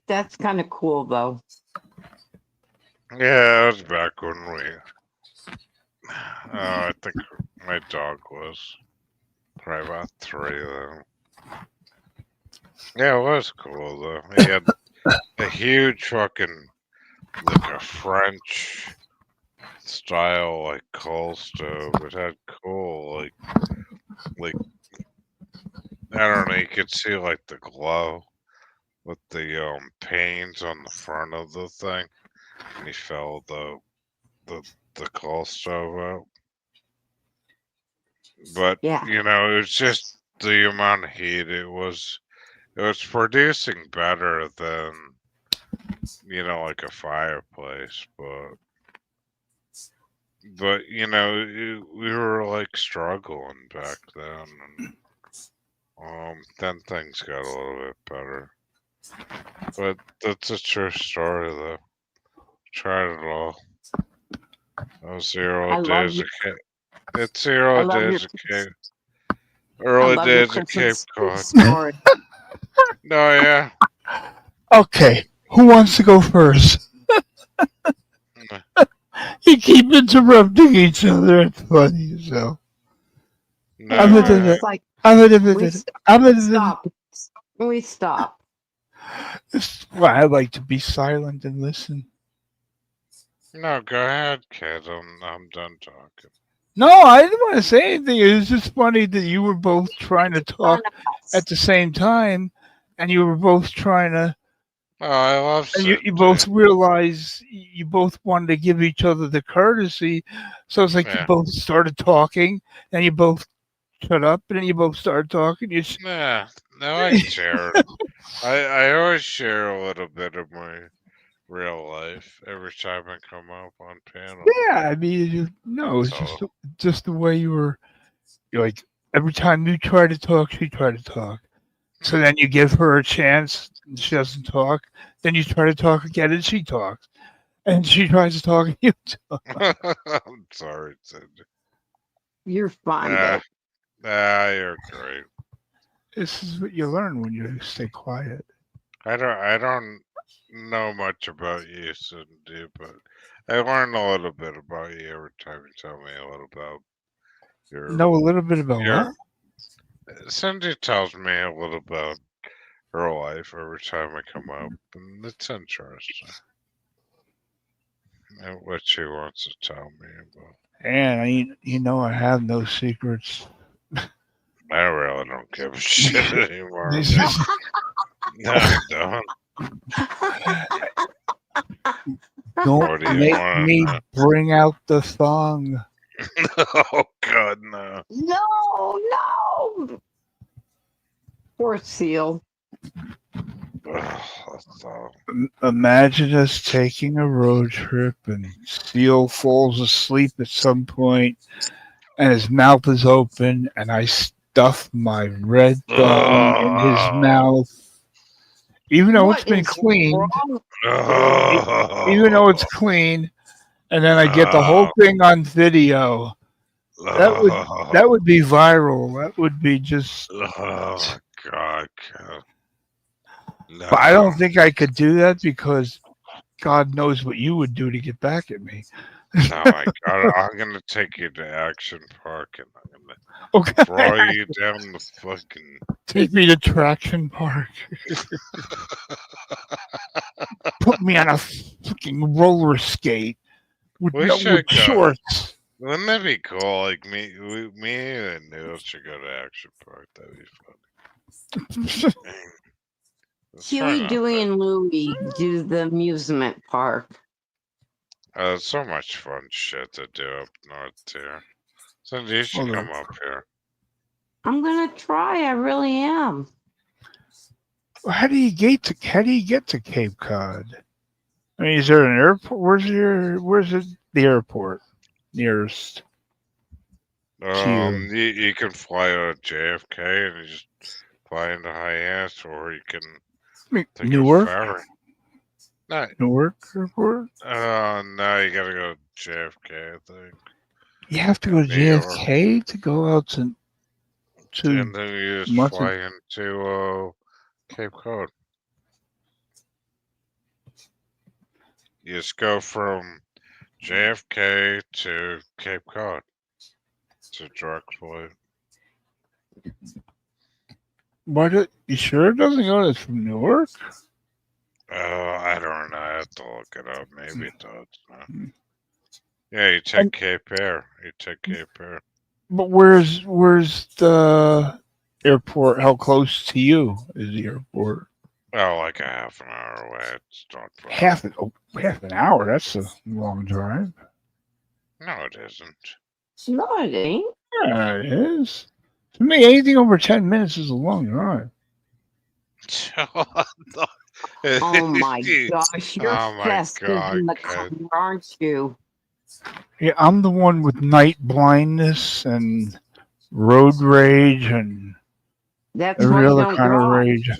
That's kind of cool though. Yeah, it was back when I think my dog was probably about 3 then. Yeah, it was cool though. He had a huge fucking like a French style like coal stove. It had cool like I don't know. You could see like the glow with the panes on the front of the thing, and he filled the the coal stove out. But Yeah. it was just the amount of heat. It was producing better than like a fireplace, but we were like struggling back then, and then things got a little bit better. But that's a true story, though. Tried it all. Those the I early love days you. of Cape. It's the I early love your days of Cape. I Early love your days of Cape Christmas Cod. story. No, yeah. Okay, who wants to go first? You keep interrupting each other. It's funny, so. No, I'm go a- It's ahead. like I'm we a- I'm a- stop. We stop. Well, I like to be silent and listen. No, go ahead, kid. I'm done talking. No, I didn't want to say anything. It was just funny that you were both trying to talk at the same time, and you were both trying to. Oh, I love And you Cyndy. both realized you both wanted to give each other the courtesy, so it's like you Yeah. both started talking, and you both shut up, and then you both started talking. Yeah. No, I share. I always share a little bit of my real life every time I come up on panel. Yeah, I mean, no, it's So just the way you were. You're like every time you try to talk, she tried to talk. So then you give her a chance, and she doesn't talk. Then you try to talk again, and she talks, and she tries to talk, and you talk. I'm sorry, Cyndy. You're fine Nah, though. nah, you're great. This is what you learn when you stay quiet. I don't know much about you, Cindy, but I learn a little bit about you every time you tell me a little about Know your a little bit about your. what? Cindy tells me a little about her life every time I come up, and it's interesting. And what she wants to tell me about. And I have no secrets. I really don't give a shit anymore, This man. is No, I don't. don't What do you make want me to bring out the thong. know? Oh God, no. No. Poor seal. So, Imagine us taking a road trip and Seal falls asleep at some point and his mouth is open and I stuff my red thong in his mouth. Even though it's What been is cleaned, wrong? even though it's clean, and then I get the whole thing on video. That would be viral. That would be just. oh my God, Kel. But I No. don't think I could do that because God knows what you would do to get back at me. No, my God, I'm gonna take you to Action Park and I'm gonna Okay. throw you down the fucking. Take me to Traction Park. Put me on a fucking roller skate with We with should go. shorts. Wouldn't that be cool? Like me and Neil should go to Action Park. That'd be funny. Let's try Huey, not Dewey, that. and Louie do the amusement park. There's so much fun shit to do up north here. Cindy, you should Hold come on. up here. I'm gonna try. I really am. How do you get to Cape Cod? I mean, is there an airport? Where's the airport nearest to you? You can fly out of JFK and you just fly into Hyannis, or you can take a Newark? ferry. No, Newark Airport? no, you gotta go to JFK, I think. You have to go to New York. JFK to go out to And then you just Muncie? fly into Cape Cod. You just go from JFK to Cape Cod. It's a direct flight. You sure it doesn't go from Newark? I don't know. I have to look it up. Maybe it does. No. Yeah, you take Cape Air. You take Cape Air. But where's the airport? How close to you is the airport? Oh, like a half an hour away. It's not far. Half an hour. That's a long drive. No, it isn't. No, it ain't. Yeah, it is. To me, anything over 10 minutes is a long drive. Oh my gosh, you're Oh my festive God, in the Kat. car, aren't you? Yeah, I'm the one with night blindness and road rage and That's every why you other don't kind of drive. rage.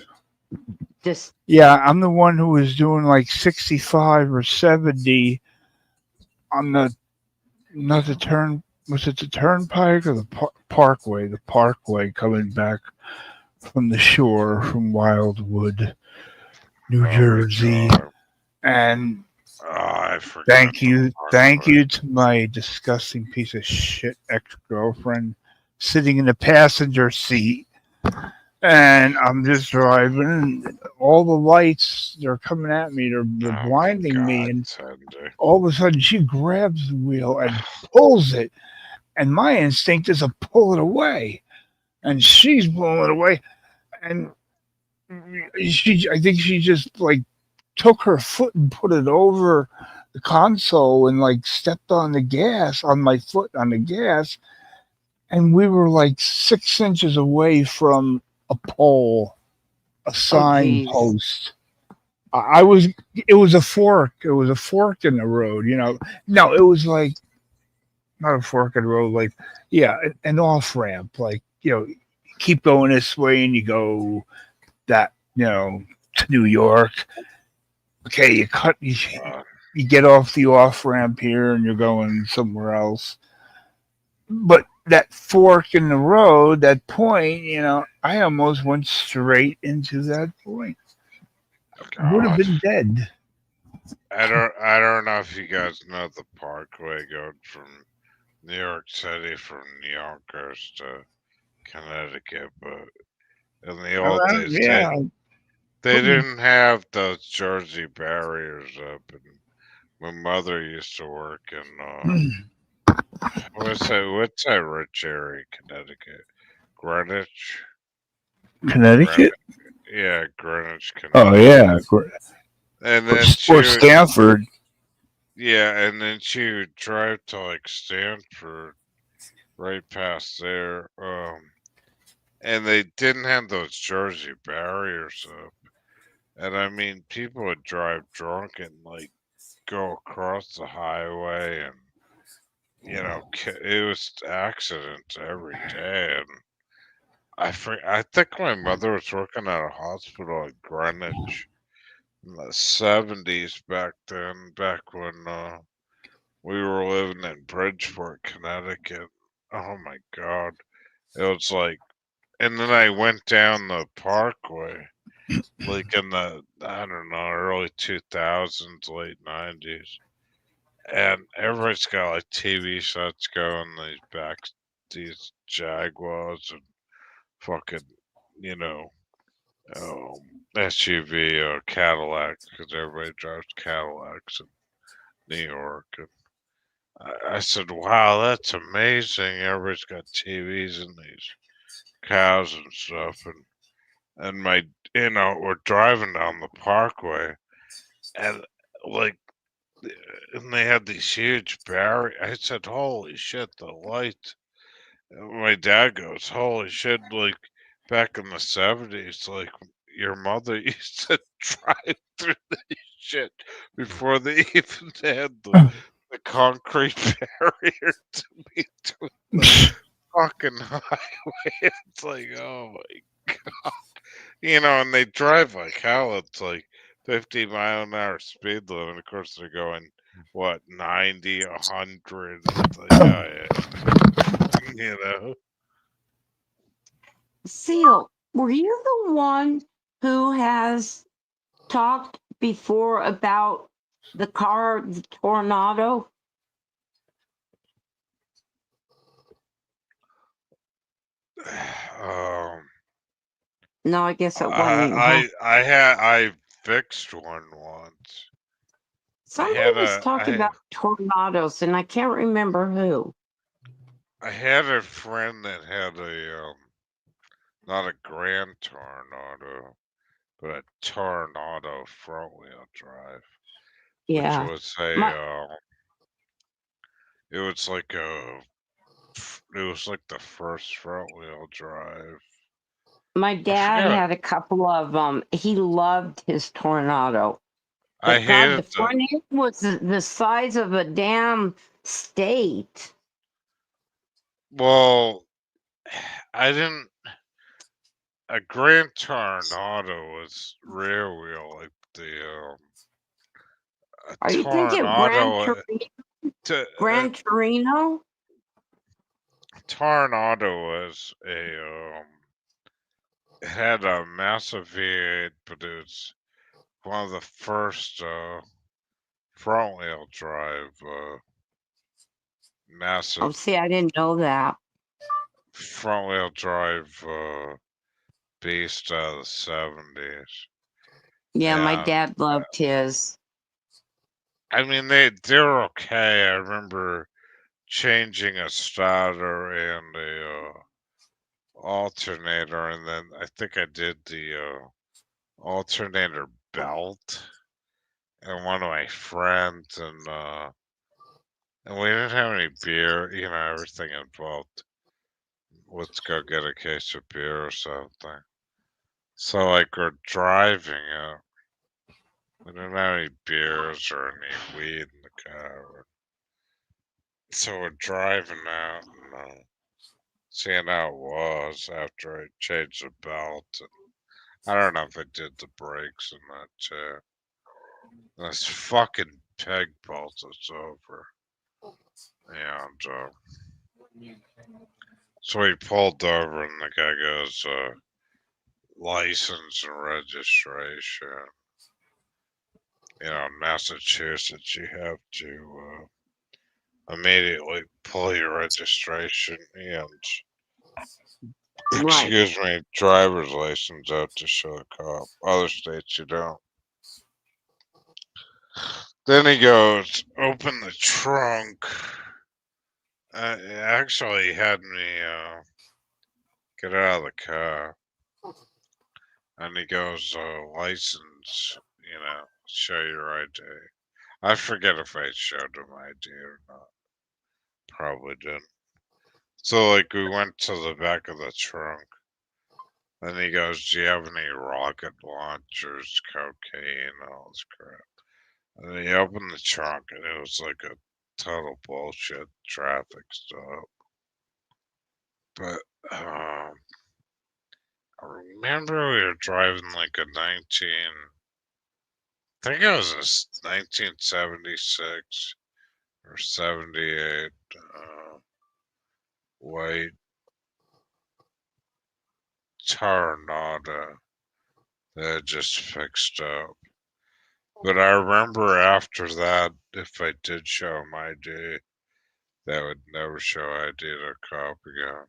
Just Yeah, I'm the one who was doing like 65 or 70 on the not the turn. Was it the turnpike or the parkway? The parkway coming back from the shore from Wildwood, New Jersey, and I forgot. thank you to my disgusting piece of shit ex-girlfriend sitting in the passenger seat, and I'm just driving, and all the lights they're coming at me, they're blinding me, and all of a sudden she grabs the wheel and pulls it, and my instinct is to pull it away, and she's pulling it away, and I think she just like took her foot and put it over the console and like stepped on the gas, on my foot on the gas, and we were like 6 inches away from a pole, a sign post. It was a fork. It was a fork in the road, No, it was like not a fork in the road, like an off ramp, like you keep going this way and you go that to New York. Okay, you get off the off ramp here and you're going somewhere else. But that fork in the road, that point, I almost went straight into that point. Would have God. been dead. I don't know if you guys know the parkway going from New York City from Yonkers to Connecticut, but in the old days Yeah. they didn't have those Jersey barriers up, and my mother used to work in what's that rich area, Connecticut? Greenwich? Connecticut? Yeah, Greenwich, Oh, Connecticut. yeah. And then she Or would, Stanford. yeah, and then she would drive to like Stanford, right past there. And they didn't have those Jersey barriers up. And I mean, people would drive drunk and like go across the highway, and it was accidents every day. And I think my mother was working at a hospital at Greenwich in the 70s back then, back when we were living in Bridgeport, Connecticut. Oh my God. It was like, and then I went down the parkway, like in the, I don't know, early 2000s, late 90s. And everybody's got like TV sets going, these Jaguars and fucking, you know, SUV or Cadillac, because everybody drives Cadillacs in New York. And I said, wow, that's amazing. Everybody's got TVs in these cows and stuff. And we're driving down the parkway, and like, and they had these huge barriers. I said, holy shit, the lights. My dad goes, holy shit, like back in the 70s, like your mother used to drive through this shit before they even had the concrete barrier to between the fucking highway. It's like, oh my God. And they drive like hell. It's like 50-mile-an-hour speed limit. Of course, they're going, what, 90, 100. It's like, oh, yeah. Seal, were you the one who has talked before about the car, the tornado? Um, No, I guess it wasn't you, huh? I fixed one once. Somebody was talking about tornadoes, and I can't remember who. I had a friend that had not a Grand Tornado, but a Tornado front wheel drive, which Yeah. was My it was like the first front wheel drive. my I dad forgot. had a couple of them. He loved his tornado. I But God, the hated the front end was the size of a damn state. well. I didn't. A Grand Tornado was rear wheel, like a Are you thinking Tornado. Gran Torino? Tornado was it had a massive V8, but it was one of the first front wheel drive Oh, massive see, I didn't know that. front wheel drive beast out of the 70s. Yeah, my And dad loved his. I mean, they're okay. I remember changing a starter and a alternator, and then I think I did the alternator belt, and one of my friends, and we didn't have any beer, everything involved. Let's go get a case of beer or something. So like we're driving out. We didn't have any beers or any weed in the car. So we're driving out and seeing how it was after I changed the belt. And I don't know if I did the brakes and that too. This fucking peg bolt is over. And So he pulled over, and the guy goes, license and registration. You know, in Massachusetts, you have to immediately pull your registration and, Right. excuse me, driver's license out to show the cop. Other states, you don't. Then he goes, open the trunk. It actually had me get out of the car. And he goes, license, you know, show your ID. I forget if I showed him ID or not. Probably didn't. So, like, we went to the back of the trunk. Then he goes, do you have any rocket launchers, cocaine, all this crap? And then he opened the trunk, and it was like a total bullshit traffic stop. But, I remember we were driving like a I think it was a 1976 or 78 white Tornado that had just fixed up. But I remember after that, if I did show him ID, that would never show ID to a cop again.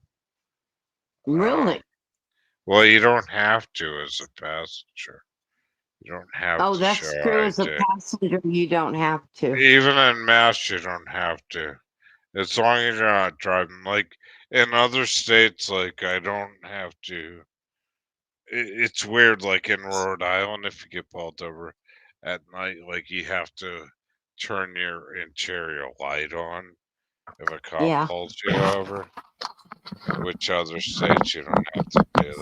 Really? Well, you don't have to as a passenger. You don't have Oh, to show that's true. As a ID. passenger, you don't have to. Even in Mass, you don't have to. As long as you're not driving. Like, in other states, like, I don't have to. It's weird, like, in Rhode Island, if you get pulled over at night, like, you have to turn your interior light on if a cop Yeah. pulls you over. Which other states, you don't have to do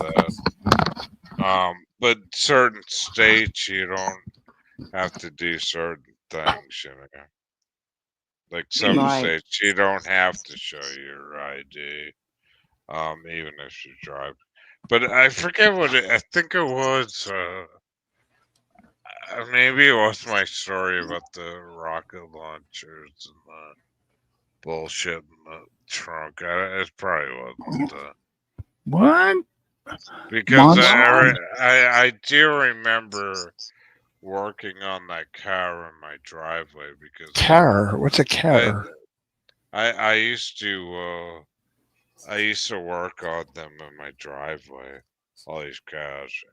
that. But certain states, you don't have to do certain things, you know. Like some Right. states, you don't have to show your ID, even if you drive. But I forget what I think it was. Maybe it was my story about the rocket launchers and the bullshit in the trunk. It probably wasn't. What? Because Monster? I do remember working on that car in my driveway because Carror? What's a I carror? I used to work on them in my driveway, all these cars,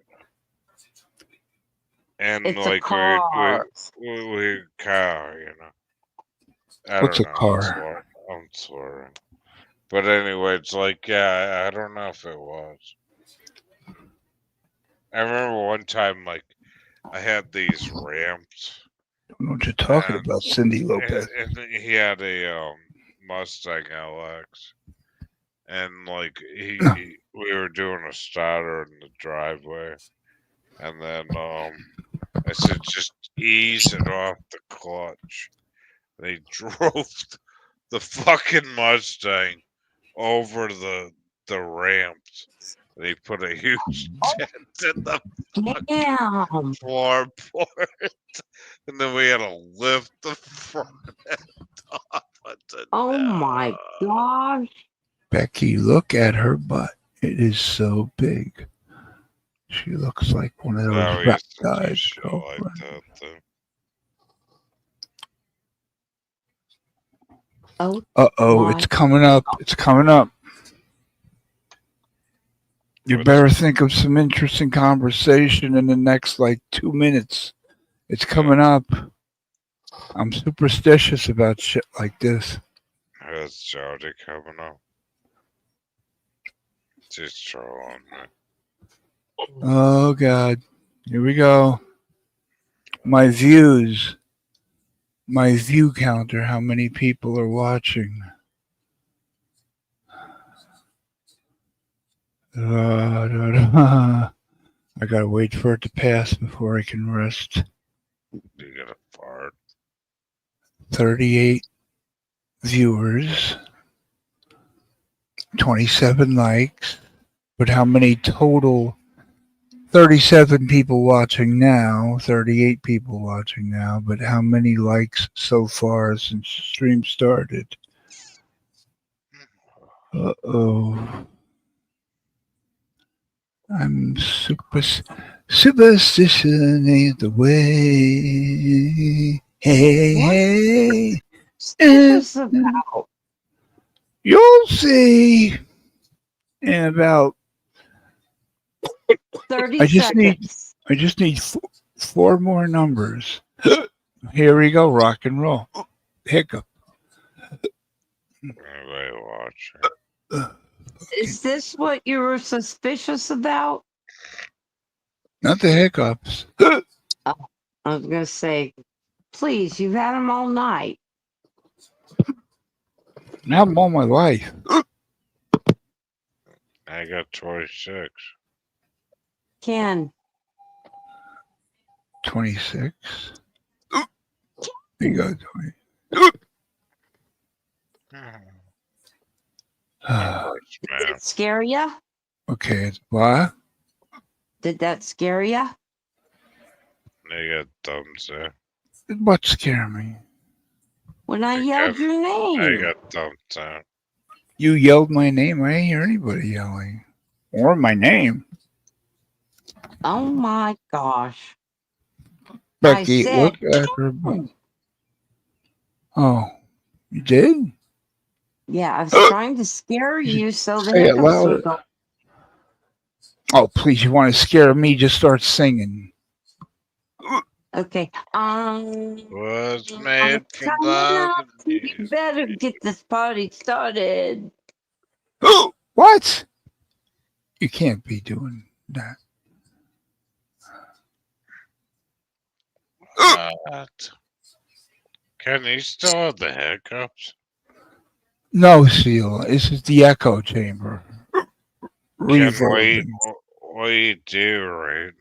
and It's a like car. we car, you know. I What's don't a know. car? I'm swearing. But anyway, it's like, yeah, I don't know if it was. I remember one time, like, I had these ramps, I don't know what you're talking and about, Cindy Lopez. he had a Mustang LX, and like we were doing a starter in the driveway, and then I said just ease it off the clutch. And he drove the fucking Mustang over the ramps. And he put a huge dent in the fucking Damn. floorboard. And then we had to lift the front end off. I said, Oh my no. gosh. Becky, look at her butt. It is so big. She looks like one of No, those we rap used to do guys' shit like girlfriend. that, though. Oh Uh-oh, my. it's coming up. It's coming up. You better think of some interesting conversation in the next, like, 2 minutes. It's coming up. I'm superstitious about shit like this. It's Jody coming up. Just trolling me. Oh, God. Here we go. My views. My view counter, how many people are watching. I gotta wait for it to pass before I can rest. You got a fart. 38 viewers, 27 likes, but how many total? 37 people watching now, 38 people watching now, but how many likes so far since the stream started? Uh-oh. I'm superstition ain't the way. Hey, What hey. is this about? You'll see in about 30 I just need seconds. four more numbers. Here we go, rock and roll. Hiccup. Anybody watch Is this what you were suspicious about? Not the hiccups. Oh, I was going to say, please, you've had them all night. Now I'm all my life. I got 26. Ken, 26. You got 20. did it scare you? Okay, what? Did that scare you? They got thumbs there. What scared me? When I yelled your I name. got thumbs there. You yelled my name. I didn't hear anybody yelling. Or my name. Oh my gosh. Becky, I said, look at her. Oh, you did? yeah, I was trying to scare you so the Say it hiccups would louder. go. Oh, please, you want to scare me? Just start singing. Okay. Was I'm made for coming love up. and You music. better get this party started. What? You can't be doing that. What? Can you still have the hiccups? No, Seal. This is the echo chamber. Ken, what Reverbing. you do, right?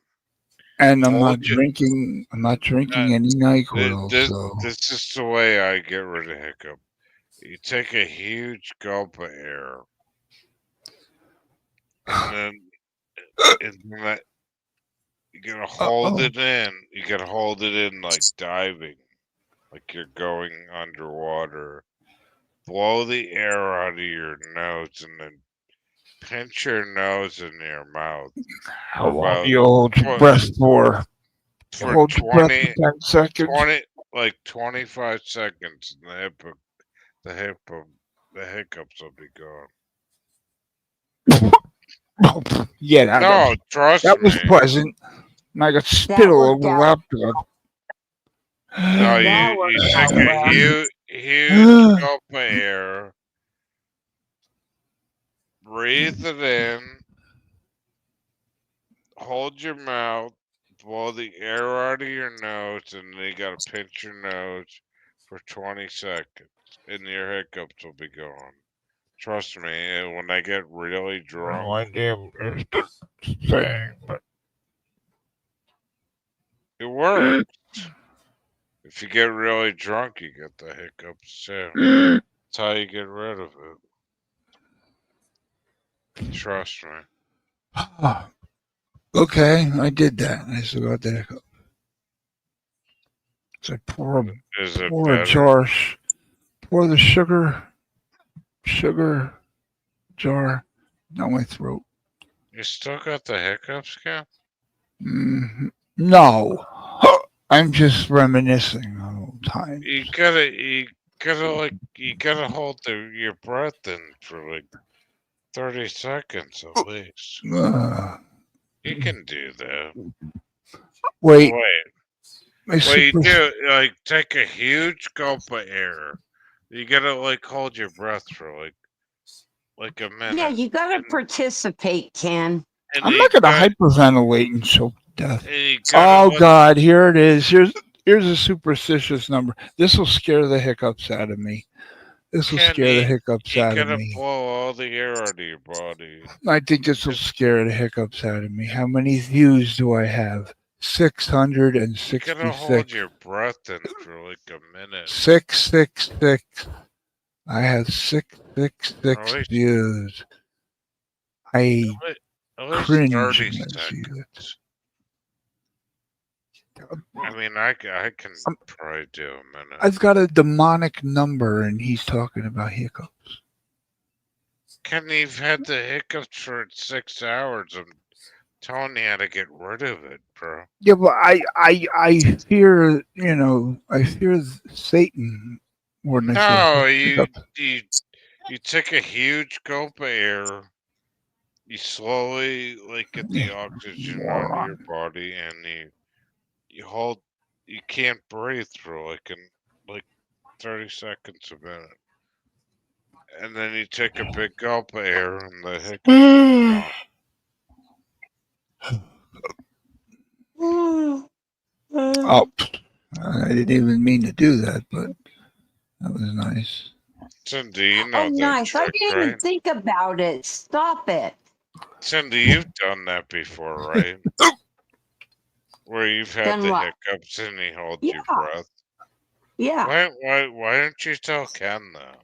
And I'm not Hold your, drinking. I'm not drinking any NyQuil. So this is the way I get rid of hiccup. You take a huge gulp of air, and then that, you gotta hold it in. You gotta hold it in like diving, like you're going underwater. Blow the air out of your nose, and then pinch your nose in your mouth how for long about do you hold your breath for? You for hold your breath for 10 seconds. 25 seconds, and the hiccups will be gone. Yeah, No, trust that was me. pleasant. And I got spit That all over worked the out. laptop. No, That you worked take out a well. huge gulp of air, breathe it in, hold your mouth, blow the air out of your nose, and then you gotta pinch your nose for 20 seconds, and your hiccups will be gone. Trust me, and when I get really drunk, idea saying, but it works. If you get really drunk, you get the hiccups too. That's how you get rid of it. Trust me. okay, I did that. I still got the hiccup. So I Is it pour a better? jar, pour the sugar jar down my throat. You still got the hiccups, Cap? No, I'm just reminiscing on old times. You gotta hold your breath in for like 30 seconds at least. You can do that. Wait, Wait. What you do, like, take a huge gulp of air. You gotta, like, hold your breath for, like a minute. Yeah, you got to participate, Ken. And I'm you not gonna got, hyperventilate and choke to death. and you gotta Oh let, God, here it is. Here's a superstitious number. This will scare the hiccups out of me. This will Ken, scare the hiccups you out of gotta me. blow all the air out of your body. I think this will scare the hiccups out of me. How many views do I have? You gotta 666. hold your breath in for like a minute. 666. I have At 666 least, views. I at least cringe 30 when I see it. seconds. I mean, I can probably do a minute. I've got a demonic number, and he's talking about hiccups. Ken, you've had the hiccups for 6 hours. I'm telling you how to get rid of it, bro. Yeah, but I fear, I fear Satan more than I fear No, hiccups. you take a huge gulp of air. You slowly get the Yeah, oxygen onto your moron. body, and you hold. You can't breathe for like 30 seconds a minute, and then you take a big gulp of air, and the hiccups are gone. Oh, I didn't even mean to do that, but that was nice. Cindy, you Oh, know that nice. I trick, didn't even right? think about it. Stop it. Cindy, you've done that before, right? Where you've had Done the what? hiccups and you hold Yeah. your breath. Yeah. Why don't you tell Ken that?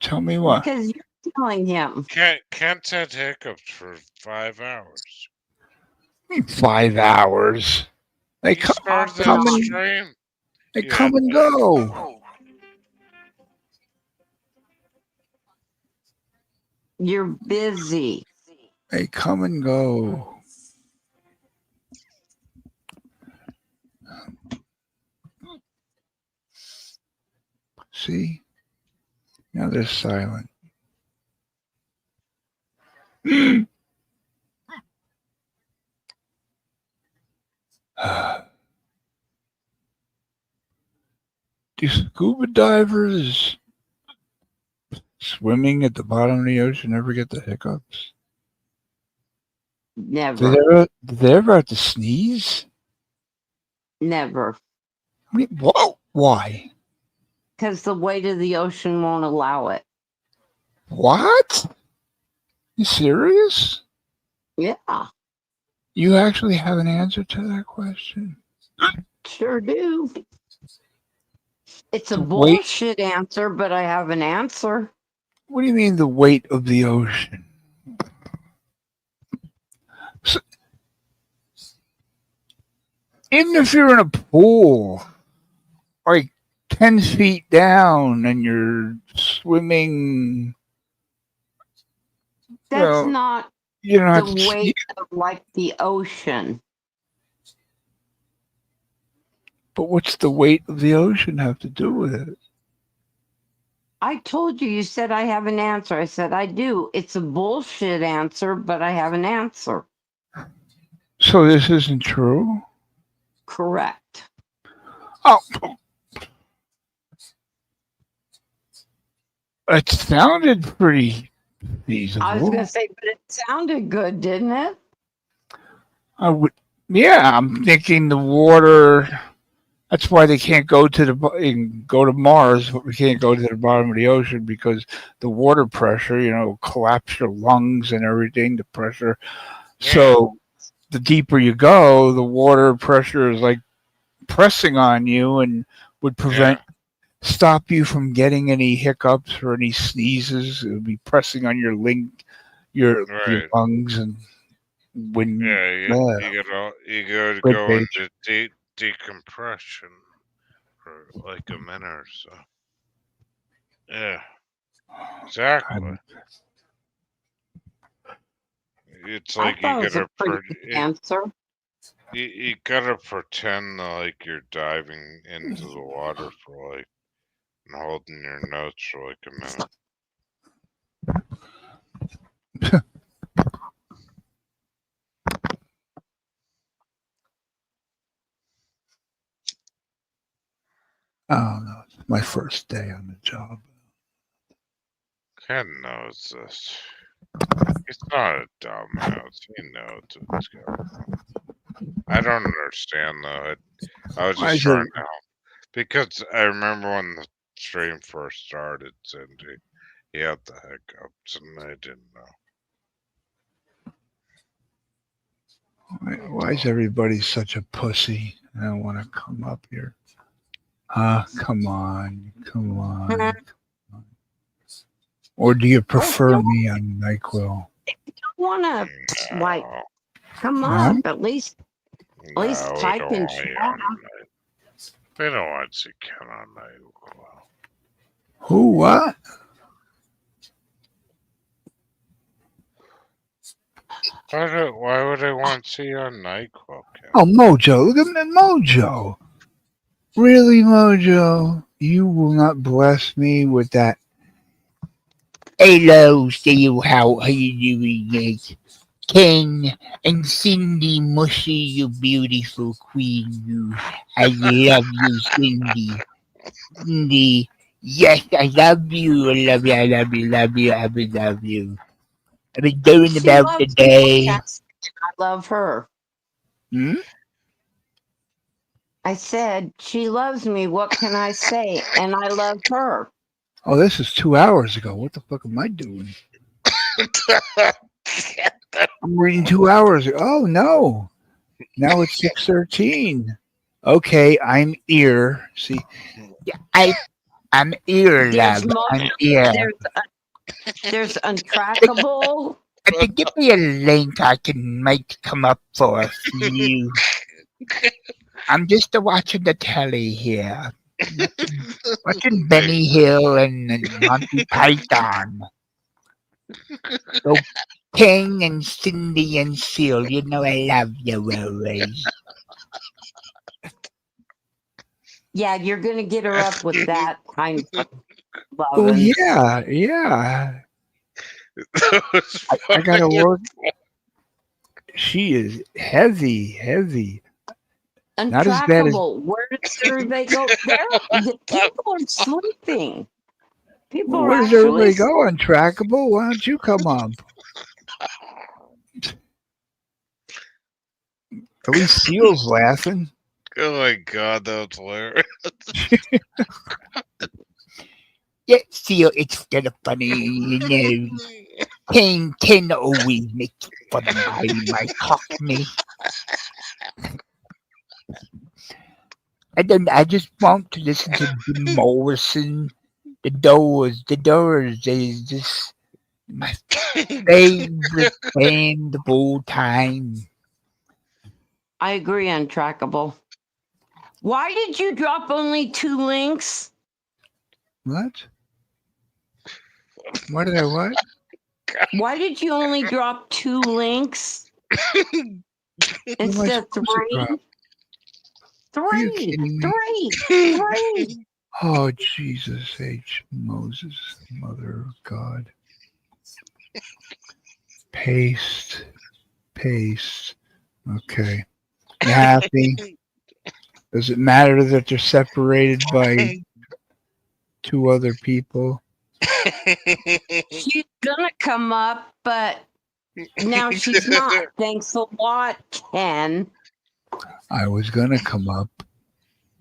Tell me what. Because you're telling him. Ken's had hiccups for 5 hours. 5 hours. They He come, started Off and that come and on. stream. they You had come and go. You're busy. They come and go. See? Now they're silent. Do scuba divers swimming at the bottom of the ocean ever get the hiccups? Never. Did they ever have to sneeze? Never. I mean, whoa, why? Because the weight of the ocean won't allow it. What? You serious? Yeah. You actually have an answer to that question? Sure do. It's a The weight? bullshit answer, but I have an answer. What do you mean the weight of the ocean? So, even if you're in a pool, like 10 feet down, and you're swimming, That's not you don't have the to. weight of like the ocean. But what's the weight of the ocean have to do with it? I told you, you said I have an answer. I said I do. It's a bullshit answer, but I have an answer. So this isn't true? Correct. Oh, it sounded pretty feasible. I was going to say, but it sounded good, didn't it? I would, yeah. I'm thinking the water. That's why they can't go to go to Mars, but we can't go to the bottom of the ocean because the water pressure, collapse your lungs and everything. The pressure. Yeah. So the deeper you go, the water pressure is like pressing on you and would stop you from getting any hiccups or any sneezes. It would be pressing on your your Right. lungs and when You gotta Good go page. into decompression for like a minute or so. Yeah, exactly. It's I like you thought it was a gotta pretty good answer. you gotta pretend like you're diving into the water for and holding your nose for like a minute. Oh no, it's my first day on the job. Ken knows this. He's not a dumbass. He knows what's going on. I don't understand though. I was Why just is trying it? to help because I remember when the stream first started, Cindy. He had the hiccups, and I didn't know. Why is everybody such a pussy? I don't want to come up here. Come on, come on. Or do you prefer me on NyQuil? Want to like come Huh? up at least No, we type don't in want you chat. on night. We don't want to see Ken on night. Who? What? Why would I want to see you on NyQuil? Oh, Mojo, look at that Mojo. Really, Mojo? You will not bless me with that. Hello, Steve. How are you doing, guys? Ken and Cyndy Mushy, you beautiful queen. You, I love you, Cyndy. Cyndy, yes, I love you. I love you. I love you. Love you. I love you. I've been going She about the loves me. day. I love her. Hmm? I said she loves me. What can I say? And I love her. Oh, this is 2 hours ago. What the fuck am I doing? I'm reading 2 hours ago. Oh no! Now it's 6:13. Okay, I'm ear. See, yeah, I'm ear There's love. I'm ear. there's untrackable. If you give me a link, I can make come up for a few. I'm just watching the telly here. Watching Benny Hill and Monty Python. So King and Cindy and Seal, you know I love you always. Yeah, you're gonna get her up with that kind of Oh loving. yeah. I gotta work. She is heavy. Not as bad as Untrackable. Where do they go? The people are sleeping. People are where does actually everybody go? Untrackable? Why don't you come up? At least Seal's laughing. Oh my god, that was hilarious. Yeah, Seal, it's kind of funny, you know. Ken always makes fun of my cockney. I just want to listen to Jim Morrison, the Doors is just my favorite band of all time. I agree, Untrackable. Why did you drop only 2 links? What? What did I what? Why did you only drop 2 links instead of 3? Are you kidding me? Three. Oh, Jesus H. Moses, Mother of God. Paste. Okay. You happy? Does it matter that they're separated by 2 other people? She's gonna come up, but now she's not. Thanks a lot, Ken. I was gonna come up,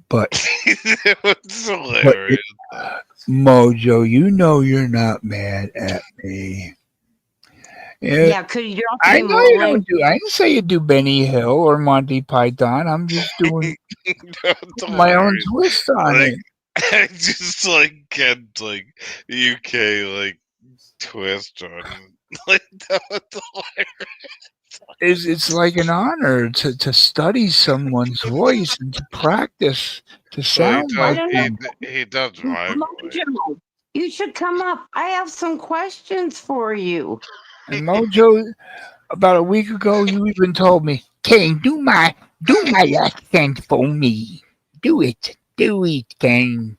but It was hilarious. Mojo, you know you're not mad at me. Yeah, could you drop I any know more you links? don't do. I didn't say you do Benny Hill or Monty Python. I'm just doing That's my own hilarious. twist on Like, it. I just like get like UK like twist on like that was hilarious. It's like an honor to study someone's voice and to practice to Well, sound like them. he does my voice. Mojo, you should come up. I have some questions for you. And Mojo, about a week ago, you even told me, "Kane, do my accent for me. Do it, Kane."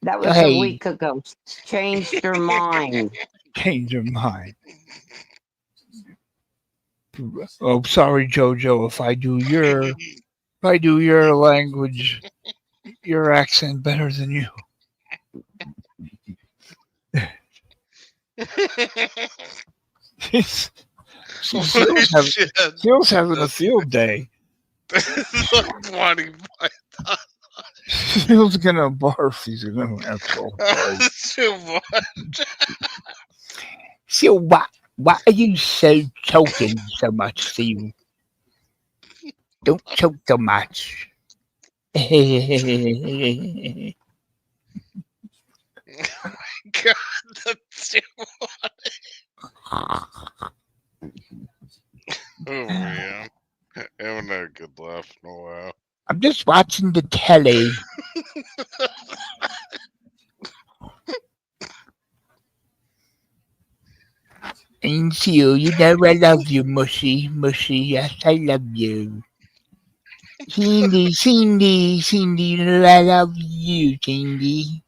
That Go was a ahead, week ago. She's changed her mind. change your mind. Oh, sorry, Jojo, if I do your language, your accent better than you. Seal's having a field day. Like Monty Python. Seal's gonna barf. He's gonna actual. Too much. Seal, why are you so choking so much, Seal? Don't choke so much. Oh my god, that's too funny. Oh man. I haven't had a good laugh in a while. I'm just watching the telly. Thank you. You know I love you, Mushy. Mushy, yes, I love you. Cindy, you know I love you, Cindy.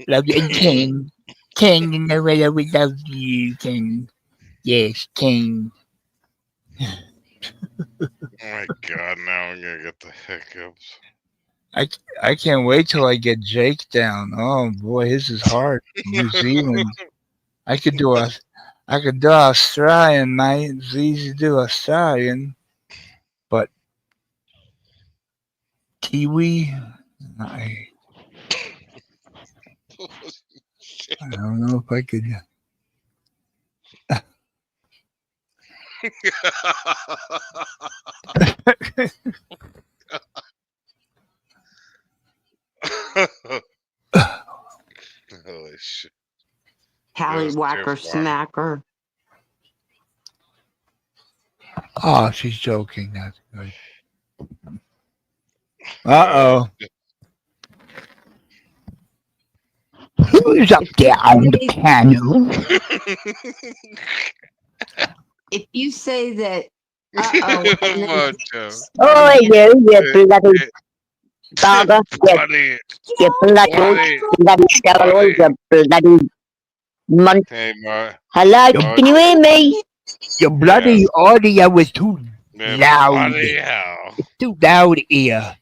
Love you. And King, you know I always love you, King. Yes, King. Oh my god, now I'm gonna get the hiccups. I can't wait till I get Jake down. Oh boy, his is hard. New Zealand. I could do Australian, mate. It's easy to do Australian, but Kiwi, I don't know if I could. Holy shit. Tallywhacker smacker. Oh, she's joking. That's good. Uh oh. Who's up there on the panel? If you say that, uh-oh, and then Mojo. Oh, you bloody bugger. Buddy. You bloody, bloody scoundrel, you bloody munch. Hey, Hello, can you hear me? Your bloody audio is too loud. Bloody hell. Too loud here.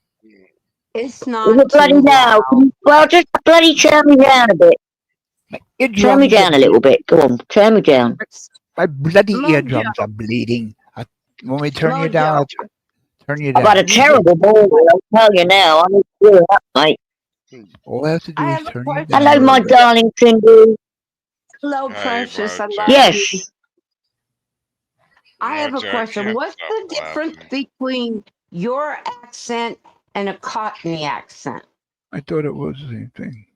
It's Is not it bloody too loud? loud. Well, just bloody turn me down a bit. Turn me down a little bit. Go on, turn me down. My bloody Mojo. eardrums are bleeding. When we turn you down, Mojo. I'll turn you I've down. had a terrible morning, I'll tell you now. I need to do that, mate. All I have to do I is have a turn you question. down. Hello, my darling Cyndy. Hello, Hey, precious. I Mojo. love you. Yes. I have a Mojo, I question. can't What's stop the difference between your accent and a Cockney accent? I thought it was the same thing.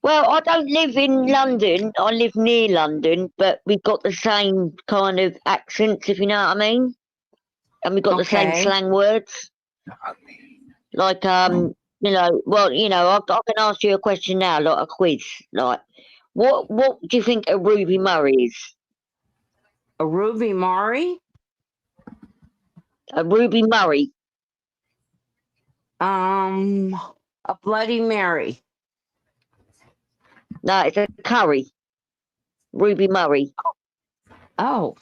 Well, I don't live in London. I live near London, but we've got the same kind of accents, if you know what I mean. And we've got the same Okay. slang words. Like, you know, well, you know, I can ask you a question now, like a quiz. Like, what do you think a Ruby Murray is? A Ruby Murray? A Ruby Murray. A Bloody Mary. No, it's a curry. Ruby Murray. Oh.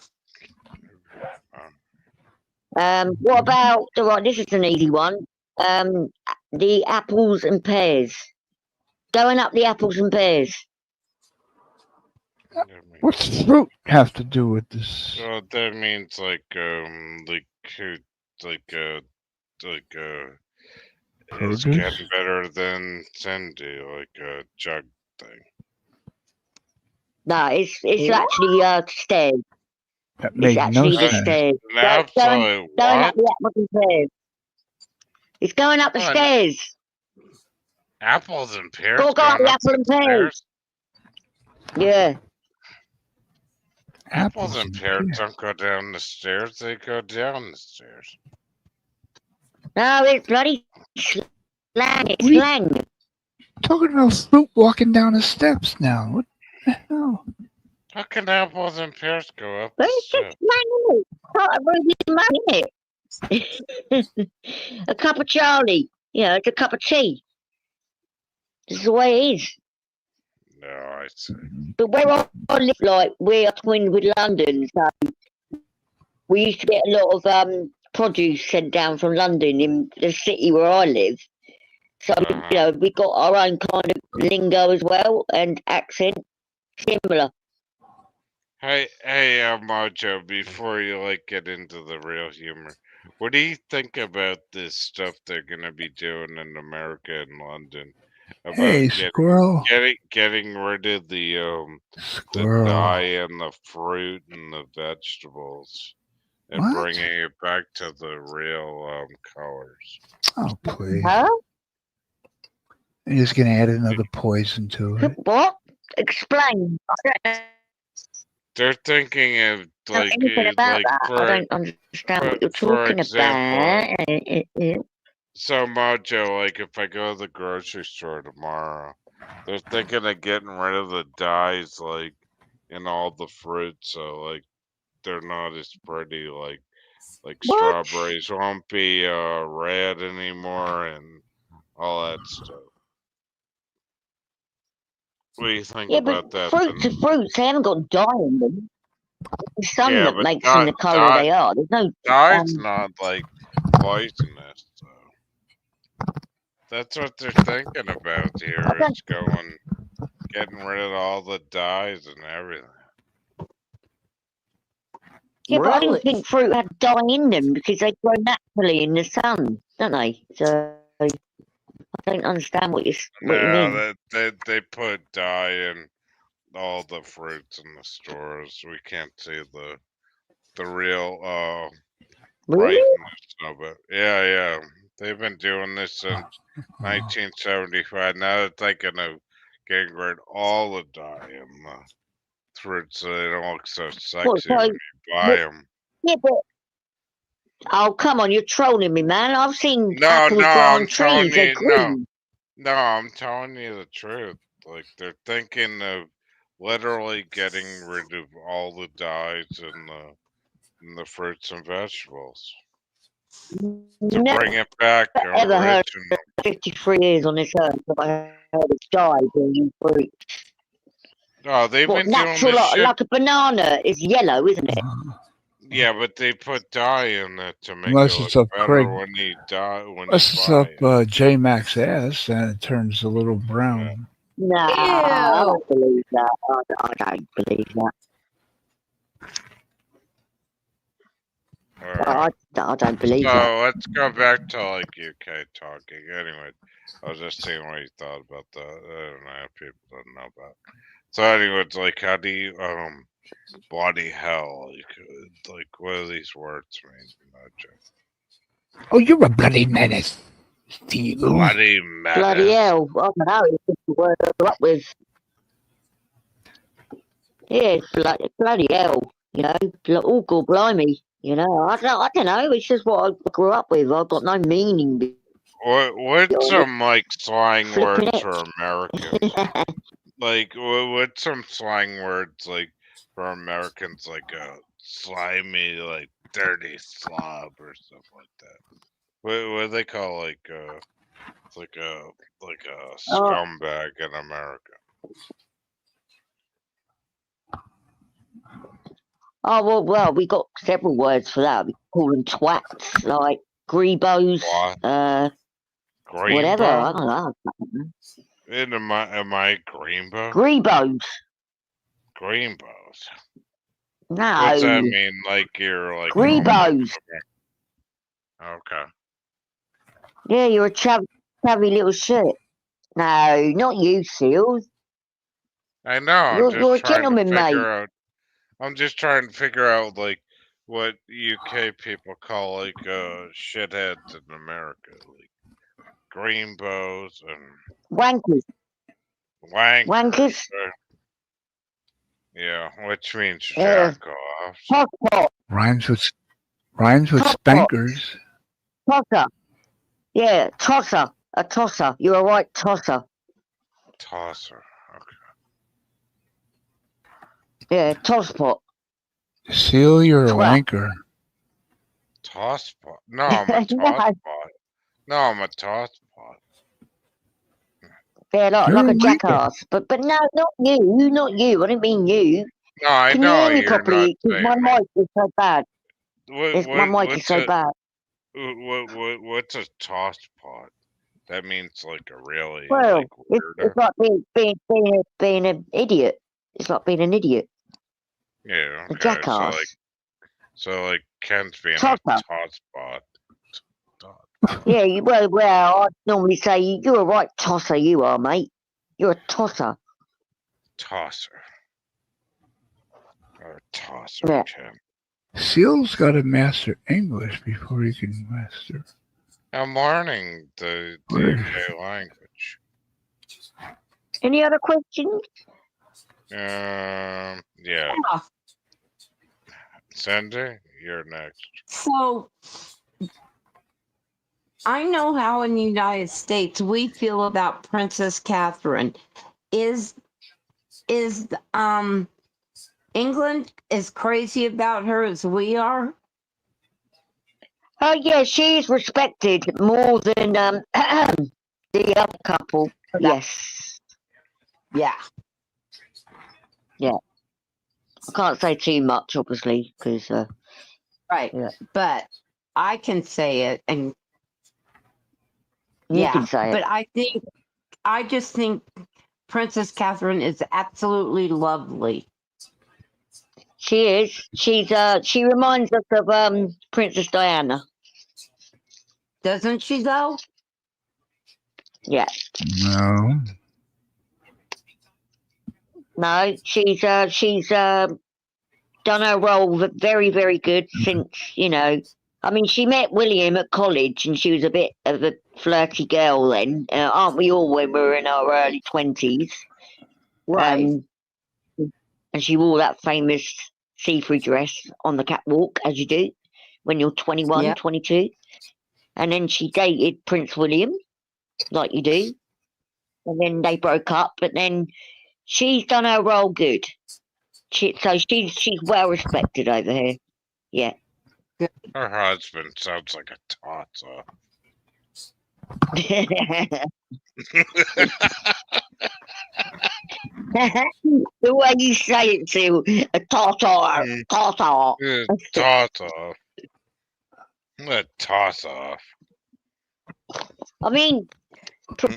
What about right? This is an easy one. The apples and pears. Going up the apples and pears. What's fruit have to do with this? Well, that means it's Produce? getting better than Cyndy, like a jug thing. No, it's actually stairs. That It's made no actually the sense. stairs. An absolute Going up what? the apples and pears. It's going up the What? stairs. Apples and pears Go up going the up apple the and pears. stairs? Yeah. Apples and pears don't go down the stairs, they go down the stairs. No, it's bloody slang. It's We- slang. Talking about fruit walking down the steps now. What the hell? How can apples and pears go up But the it's just stairs? slang, isn't it? It's not Ruby Murray, isn't it? A cup of Charlie. You know, it's a cup of tea. This is the way it is. No, I see. But where I live, like, we are twinned with London, so we used to get a lot of produce sent down from London in the city where I live. So, you know, we got our own kind of lingo as well and accent, similar. Hey, Mojo, before you get into the real humor, what do you think about this stuff they're gonna be doing in America and London about Hey, squirrel. getting rid of the Squirrel. dye in the fruit and the vegetables and What? bringing it back to the real colors? Oh, please. Huh? You're just going to add another poison to it. What? Explain. They're thinking of Anything about that? I don't understand what you're for talking example, about. So Mojo, if I go to the grocery store tomorrow, they're thinking of getting rid of the dyes in all the fruits, so like they're not as pretty. Like What? strawberries won't be red anymore, and all that stuff. What do you think Yeah, but about that? fruits are fruits. They haven't got dye in them. It's the sun Yeah, that but makes them the colour they are. There's no dye's not like poisonous. So that's what they're thinking about I here don't. is getting rid of all the dyes and everything. Yeah, but I didn't Really? think fruit had dye in them because they grow naturally in the sun, don't they? So I don't understand what you No, mean. they put dye in all the fruits in the stores. We can't see the real Really? brightness of it. Yeah, yeah. They've been doing this since 1975. Now they're thinking of getting rid of all the dye in the fruits so they don't look so What? sexy So when you buy them. yeah, but oh come on, you're trolling me, man. I've seen No, apples no, grow on I'm telling trees. They're you, no, green. no, I'm telling you the truth. Like they're thinking of literally getting rid of all the dyes in the fruits and vegetables to Never bring it back ever heard original. 53 years on this earth have I heard of dye being fruit. No, they've What been doing natural this shit. like a banana is yellow, isn't it? Yeah, but they put dye in it to make it Unless look it's up better Craig, when you unless it's buy up it. J Max ass and it turns a little Yeah. brown. Nah, I Ew. don't believe that. I don't believe that. All right. I don't believe that. So let's go back to like UK talking. Anyway, I was just seeing what you thought about that. I don't know if people don't know about. So anyway, it's like how do you bloody hell like what do these words mean? Jay? Oh, you're a bloody menace, Steve. Bloody Bloody menace. hell. I don't know. It's just the word I grew up with. Yeah, it's bloody hell. You know, oh, God, blimey. You know, I don't know. It's just what I grew up with. I've got no meaning What's behind it. some like slang Flipping words it. for Americans? Like what's some slang words like for Americans like slimy, like dirty slob or stuff like that? What do they call like a Oh, scumbag in America? well, we got several words for that. We call them twats, like grebos, What? whatever. I Greenbow? don't know. Am I Greenbow? Grebos. Greenbows. What's that No. mean? Like you're like Grebos. Okay. Yeah, you're a chubby little shit. No, not you, Seals. I know. You're a gentleman, mate. I'm just trying to figure out like what UK people call like shitheads in America, like greenbows and Wankers. wankers. Wankers. Yeah, which means Yeah. jack offs. Tosspot. Rhymes with Tosspot. spankers. Tosser. Yeah, tosser. A tosser. You're a right tosser. Tosser. Yeah, tosspot. Seal, you're a Twat. wanker. Tosspot. No, I'm a tosspot. No, I'm a tosspot. Yeah, like You're a a wanker. jackass. But no, not you. Not you. I didn't mean you. No, I Can you know hear me you're not properly? 'Cause my saying me. mic is so bad. My mic is What's so bad. what's a tosspot? That means like a really Well, like weirdo. it's like being an idiot. It's like being an idiot. Yeah, A okay. jackass. So like Ken's being Tosser. a tosspot. Yeah, well, I'd normally say you're a right tosser, you are, mate. You're a tosser. Tosser. Or a tosser, Yeah. Ken. Seal's got to master English before he can master. I'm learning the Word. UK language. Any other questions? Yeah. Yeah. Cyndy, you're next. So I know how in the United States we feel about Princess Catherine. Is England is crazy about her as we are. Oh yeah, she's respected more than the other couple. Yes. Yeah. Yeah. I can't say too much, obviously, because Right. yeah. But I can say it, and You yeah. can say But it. I just think Princess Catherine is absolutely lovely. She is. She reminds us of Princess Diana. Doesn't she though? Yeah. No. No, she's done her role very, very good since, you know. I mean, she met William at college, and she was a bit of a flirty girl then, aren't we all when we were in our early 20s? Right. And she wore that famous see-through dress on the catwalk, as you do when you're 21, Yep. 22. And then she dated Prince William, like you do. And then they broke up, but then she's done her role good. So she's well respected over here. Yeah. Her husband sounds like a Tata. The way you say it, too, a tartar, tartar. Tata. A Tata. I mean,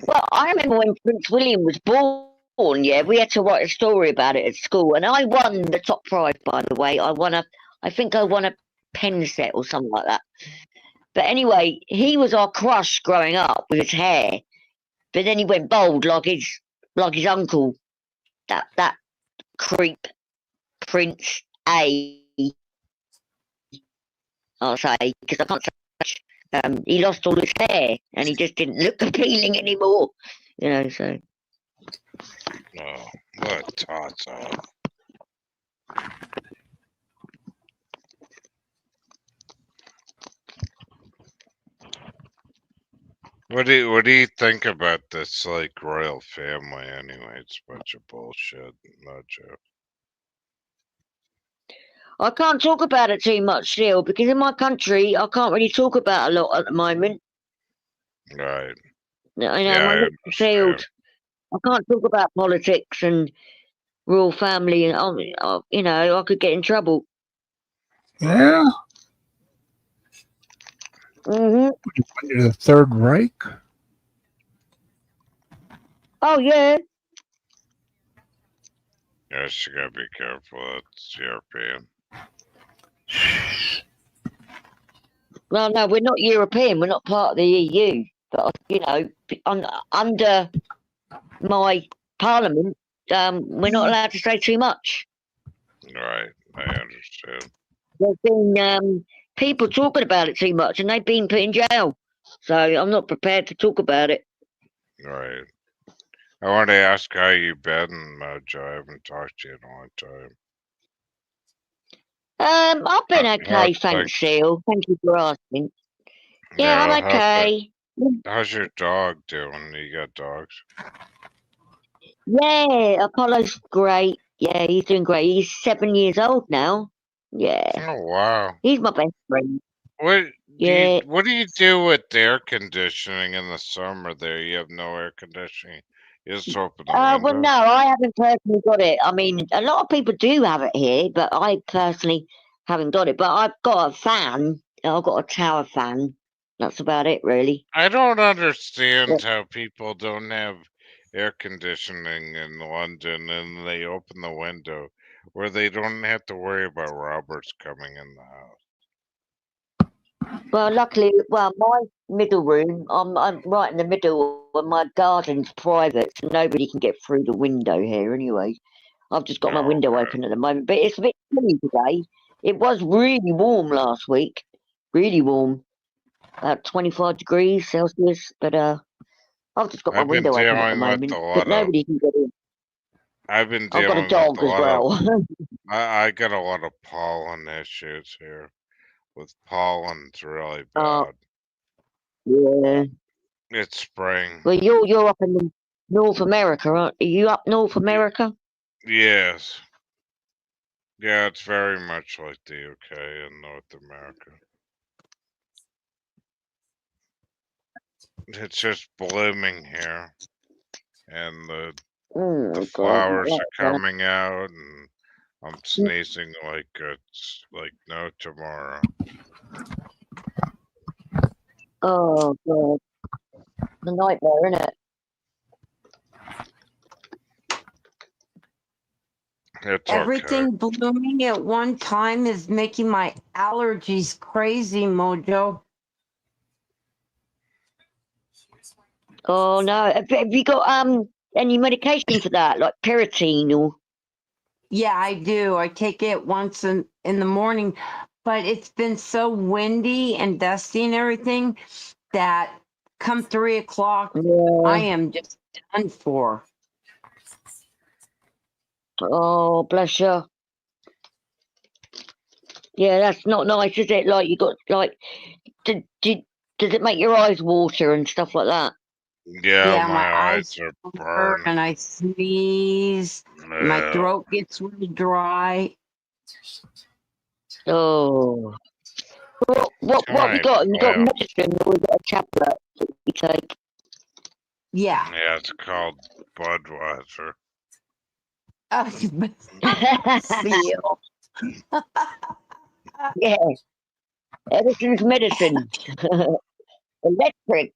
well, I remember when Prince William was born. Yeah, we had to write a story about it at school, and I won the top prize. By the way, I think I won a pen set or something like that. But anyway, he was our crush growing up with his hair, but then he went bald like his uncle, that creep, Prince A. I'll say, because I can't say much. He lost all his hair, and he just didn't look appealing anymore. You know, so. Oh, what a Tata. What do you think about this like royal family anyway? It's a bunch of bullshit, no joke. I can't talk about it too much still because in my country I can't really talk about a lot at the moment. Right. You know, Yeah, my I little field. understand. I can't talk about politics and royal family, and you know, I could get in trouble. Yeah. Mhm. Under the Third Reich. Oh yeah. Yes, you gotta be careful. It's European. No, we're not European. We're not part of the EU. But you know, under my parliament, we're not allowed to say too much. Right, I understand. There's been people talking about it too much, and they've been put in jail. So I'm not prepared to talk about it. Right. I want to ask how you been, Mojo. I haven't talked to you in a long time. I've been How okay, thanks, Seal. Thank you for asking. Yeah, I'm okay. How's your dog doing? You got dogs? Yeah, Apollo's great. Yeah, he's doing great. He's 7 years old now. Yeah. Oh wow. He's my best friend. What Yeah. what do you do with air conditioning in the summer there? You have no air conditioning. You just open the Well, window? no, I haven't personally got it. I mean, a lot of people do have it here, but I personally haven't got it. But I've got a fan. I've got a tower fan. That's about it, really. I don't understand how people don't have air conditioning in London and they open the window where they don't have to worry about robbers coming in the house. Well, luckily, my middle room, I'm right in the middle, and my garden's private, so nobody can get through the window here anyway. I've just got my window open at the moment, but it's a bit chilly today. It was really warm last week, really warm, about 25 degrees Celsius, but I've just got my I've been window open at the dealing with moment, a but lot of nobody can get in. I've been I've got a dealing with dog a as lot of well. I got a lot of pollen issues here. With pollen's really Oh, bad. yeah. It's spring. Well, you're up in North America, aren't you? You up North America? Yes. Yeah, it's very much like the UK and North America. It's just blooming here, and the Oh, God, flowers not are that. coming out, and I'm sneezing like it's like no tomorrow. Oh, God. The nightmare, innit? It's okay. Everything blooming at one time is making my allergies crazy, Mojo. Oh, no. Have you got any medication for that, like Peritine or? Yeah, I do. I take it once in the morning, but it's been so windy and dusty and everything that come 3 o'clock, I Yeah. am just done for. Oh, bless you. Yeah, that's not nice, is it? Like, you got, like, does it make your eyes water and stuff like that? Yeah, Yeah, my my eyes eyes are burn burning. and I sneeze. My Yeah. throat gets really dry. Oh. What have you Right. got? Have you got Well, medicine or is it a tablet that you take? Yeah. yeah, it's called Budweiser. Seal. Yeah. Everything's medicine. Electric.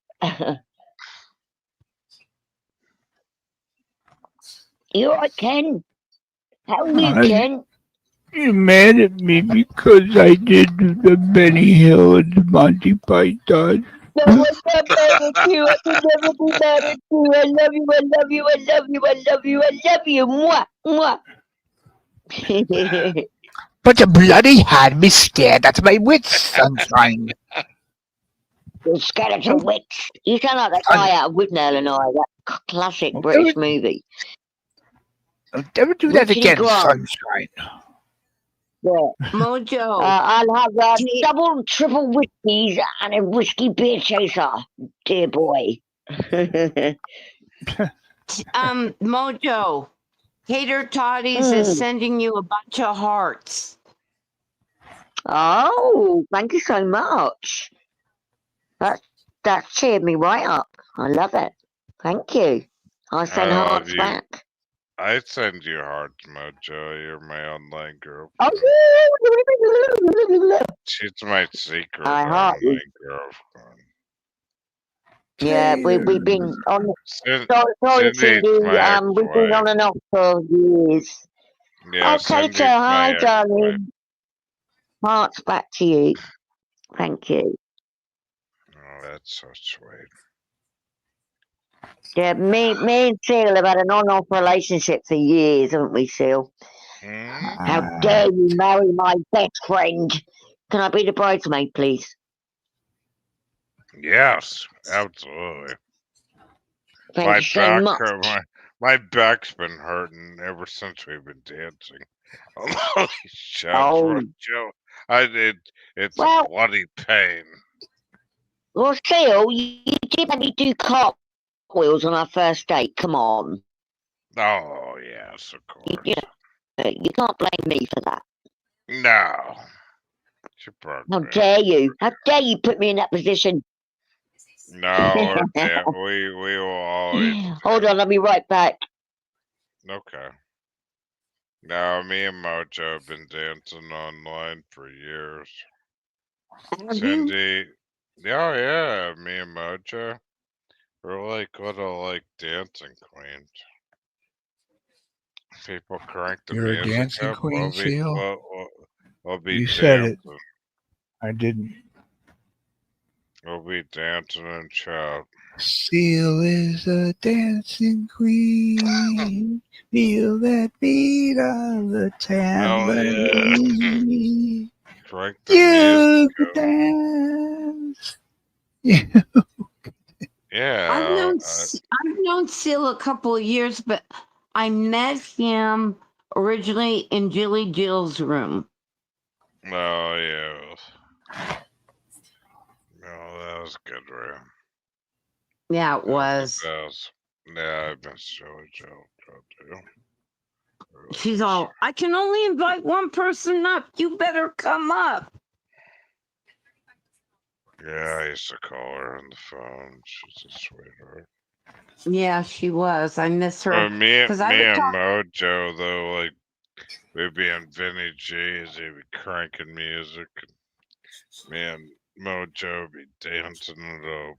You all right, Ken? How are you, Ken? You mad at me because I did the Benny Hill and the Monty Python? No, I'm not mad at you. I can never be mad at you. I love you. I love you. I love you. I love you. I love you. Mwah. Mwah. But you bloody had me scared. That's my wits, sunshine. The skeleton witch. You sound like that guy out of Whitnell and I, that classic British movie. Don't ever do that Richard again, Grant. sunshine. Yeah. Mojo. I'll have double, triple whiskeys and a whiskey beer chaser, dear boy. Mojo. Hater Toddies is sending you a bunch of hearts. Oh, thank you so much. That cheered me right up. I love it. Thank you. I send I love hearts you. back. I send you hearts, Mojo. You're my online girlfriend. Oh, She's my secret I heart you. online girlfriend. Yeah, we've been on. Sorry, Cyndy's Cindy. my We've been on ex-wife. and off for years. Yeah, Okay, Cyndy's so hi, my ex-wife. darling. Hearts back to you. Thank you. Oh, that's so sweet. Yeah, me and Seal have had an on-off relationship for years, haven't we, Seal? How dare you marry my best friend? Can I be the bridesmaid, please? Yes, absolutely. Thank My you so back, much. my back's been hurting ever since we've been dancing. Holy shucks, Oh, Joe! It's a well, bloody pain. well, Seal, you did make me do cartwheels on our first date. Come on. Oh yes, of course. You can't blame me for that. No, she broke How me. dare you? How dare you put me in that position? No, we will always. Hold on, I'll be right back. Okay. No, me and Mojo have been dancing online for years. Cyndy, yeah, me and Mojo, we're like little dancing queens. People crank the You're a music dancing up. queen, Seal? We'll be You said dancing. it. I didn't. We'll be dancing and shout. Seal is a dancing queen. Feel that beat of the Oh yeah. tambourine. Crank the You music could up. dance. Yeah. Yeah. I've known Seal a couple of years, but I met him originally in Jilly Jill's room. Oh yeah. No, that was a good room. Yeah, it was. Yeah, I miss Joey Joe too. She's all, I can only invite one person up. You better come up. Yeah, I used to call her on the phone. She's a sweetheart. Yeah, she was. I miss her. Me Because I would and talk. Mojo though, like we'd be on Vinny G's, he'd be cranking music. And me and Mojo would be dancing it up.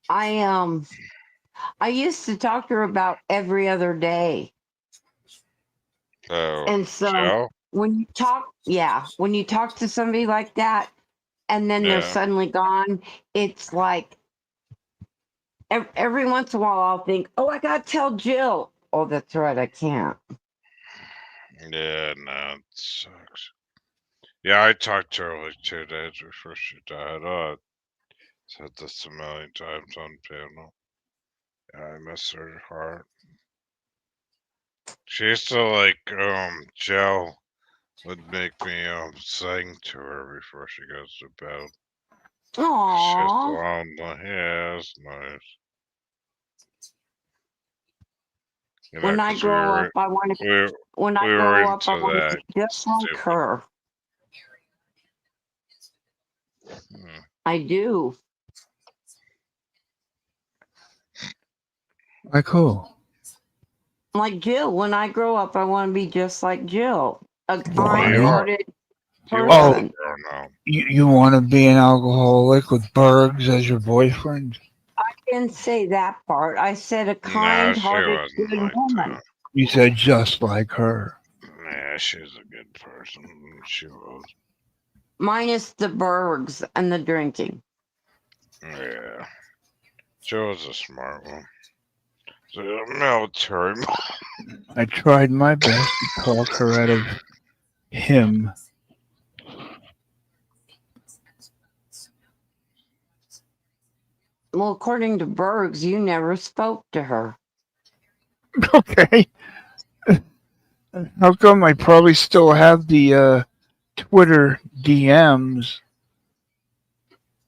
I used to talk to her about every other day. Oh, And so Joe? when you talk to somebody like that and then they're Yeah. suddenly gone, it's like every once in a while I'll think, oh, I gotta tell Jill. Oh, that's right, I can't. Yeah, no, it sucks. Yeah, I talked to her like 2 days before she died. Oh, I said this a million times on panel. Yeah, I miss her heart. She used to like, Jill would make me, sing to her before she goes to bed. She's Aww. lonely. Yeah, it's nice. You know, When I 'cause we grow up, were, I want to. we, When I we were grow up, I into want to that be just like stupid. her. I do. Like who? Like Jill. When I grow up, I want to be just like Jill. A Why? kind-hearted You are person. a girl now. You want to be an alcoholic with Bergs as your boyfriend? I didn't say that part. I said a No, she kind-hearted, wasn't good like woman. that. You said just like her. Yeah, she's a good person. She was. Minus the Bergs and the drinking. Yeah. She was a smart one. So, military. I tried my best to talk her out of him. Well, according to Bergs, you never spoke to her. Okay. How come I probably still have the Twitter DMs?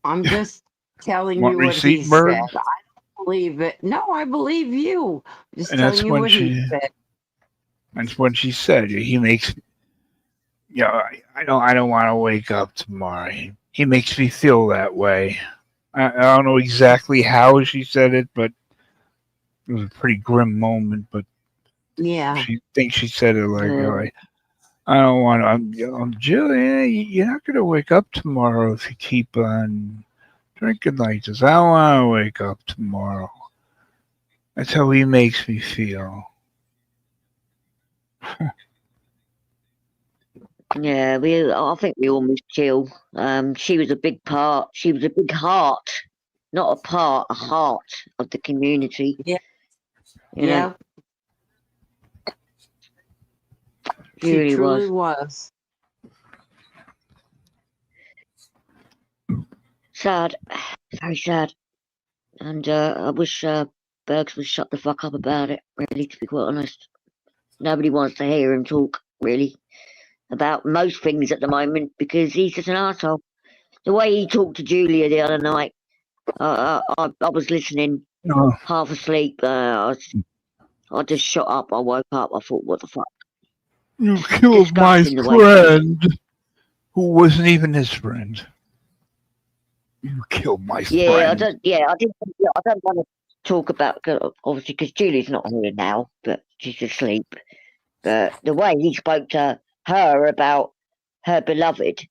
I'm just telling Want you what receipt, he said. Bergs? I don't believe it. No, I believe you. I'm just And telling you what he said. That's what she said. He makes. Yeah, I don't want to wake up tomorrow. He makes me feel that way. I don't know exactly how she said it, but it was a pretty grim moment. But Yeah. she thinks she said it like, Mm. I don't want to. I'm Jill. Yeah, you're not gonna wake up tomorrow if you keep on drinking like this. I don't want to wake up tomorrow. That's how he makes me feel. Yeah, I think we all miss Jill. She was a big part. She was a big heart, not a part, a heart of the community. Yeah. You know, she She really truly was. was. Sad, very sad. And I wish Bergs would shut the fuck up about it, really, to be quite honest. Nobody wants to hear him talk, really, about most things at the moment because he's just an arsehole. The way he talked to Julia the other night, I was listening, half asleep. I just shut up. I woke up. I thought, what the fuck? You killed my Disgusting the way he talked. friend, who wasn't even his friend. You killed my Yeah, I friend. don't want to talk about, obviously, because Julie's not here now, but she's asleep. But the way he spoke to her about her beloved,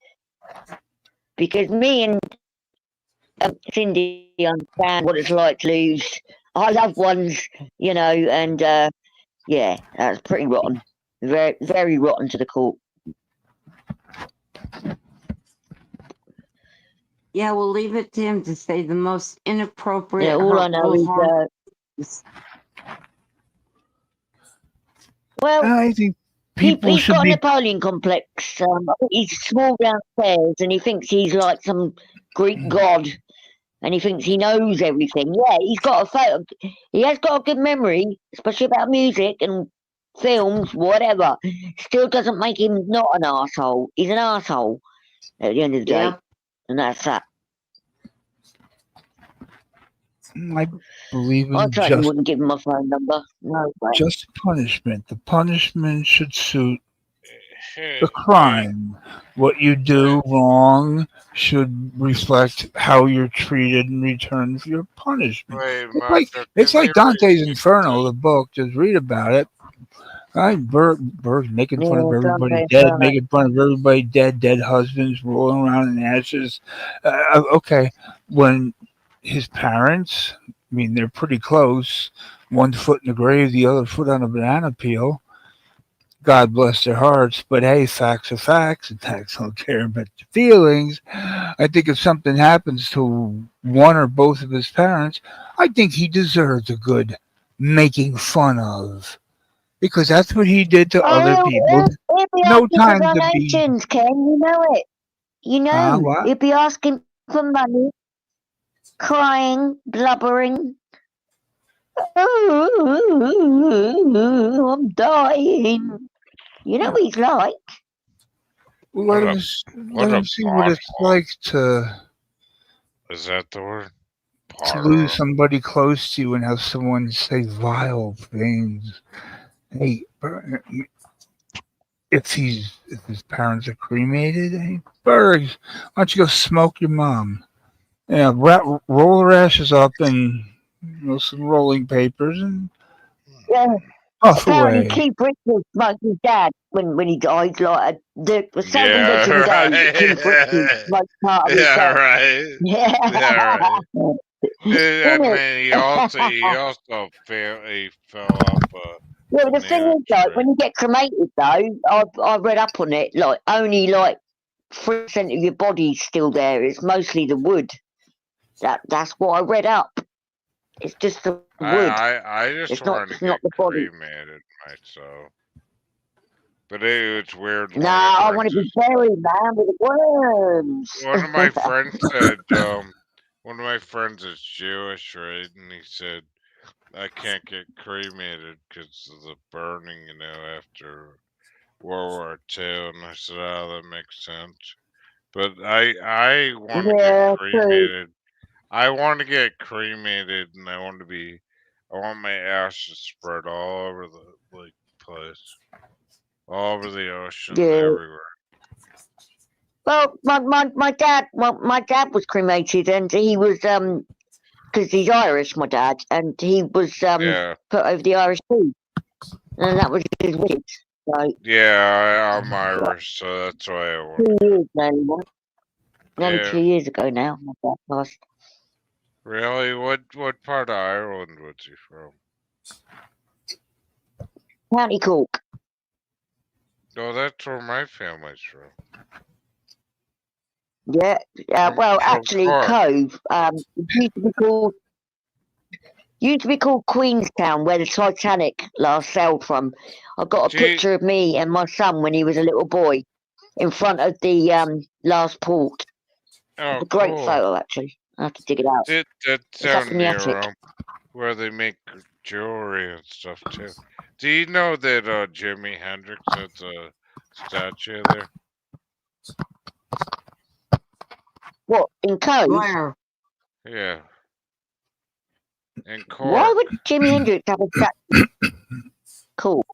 because me and Cyndy understand what it's like to lose our loved ones, you know, and yeah, that's pretty rotten. Very, very rotten to the core. Yeah, we'll leave it to him to say the most inappropriate, Yeah, all I know hurtful, is, harmful. well, I think people he's should got a be. Napoleon complex. I think he's small downstairs, and he thinks he's like some Greek god, and he thinks he knows everything. Yeah, he's got a photo. He has got a good memory, especially about music and films, whatever. Still doesn't make him not an arsehole. He's an arsehole at the end of the day, and that's that. I believe I in certainly wouldn't give him my phone number. No way. just punishment. The punishment should suit the Hey, crime. What you do wrong should reflect how you're treated in return for your punishment. wait, It's like Macho, it's can like we Dante's repeat Inferno, that? the book. Just read about it. Right, Berg's making fun of Yeah, everybody Dante dead, Inferno. making fun of everybody dead, dead husbands rolling around in ashes. Okay, when his parents, I mean, they're pretty close. One foot in the grave, the other foot on a banana peel. God bless their hearts, but hey, facts are facts, and facts don't care about your feelings. I think if something happens to one or both of his parents, I think he deserves a good making fun of because that's what he did to other Oh, people. he'll be No asking for time to be, donations, Ken. You know it. You know, what? he'll be asking for money, crying, blubbering. Oh, I'm dying. You know what he's like. Let What him a let what a him see what it's butthole. like Is that the word? to lose Pothole. somebody close to you and have someone say vile things. Hey, if his parents are cremated, hey, Bergs, why don't you go smoke your mom? Yeah, roll her ashes up in some rolling papers and Yeah. puff Apparently, away. Keith Richards smoked his dad when he died. Like the same Yeah, legendary that Keith Richards right. smoked part of his Yeah, dad. right. Yeah. Yeah, right. Isn't And it? then he also fell off Yeah, a the thing banana is, like, tree. when you get cremated, though, I read up on it. Like, only like 3% of your body's still there. It's mostly the wood. That's what I read up. It's just the wood. I just It's not wanted to it's not get the body. cremated myself. But it's weird Nah, I want to be buried, man, with worms. one of my friends said, one of my friends is Jewish, right? And he said, I can't get cremated because of the burning, after World War II. And I said, oh, that makes sense. But I want to get Yeah, true. cremated. I want to get cremated, and I want my ashes spread all over the place, all over the ocean, Yeah. everywhere. Well, my dad was cremated, and he was because he's Irish, my dad, and he was Yeah, put over the Irish Sea, and that was his wish. So yeah. I'm Irish, so that's why I want to 2 go. years now, nearly Yeah, 2 years ago now. My dad passed. really. What part of Ireland was he from? County Cork. No, that's where my family's from. Yeah. Well, From actually, Cork. Cove. It used to be called Queenstown, where the Titanic last sailed from. I got a Gee, picture of me and my son when he was a little boy in front of the last port. It's oh, a great cool. photo, actually. I have to dig it out. That's It's up down in the near attic. where they make jewelry and stuff too. Do you know that Jimi Hendrix has a statue there? What, in Cove? Where? Yeah, in Why Cork. would Jimi Hendrix have a statue? Cool.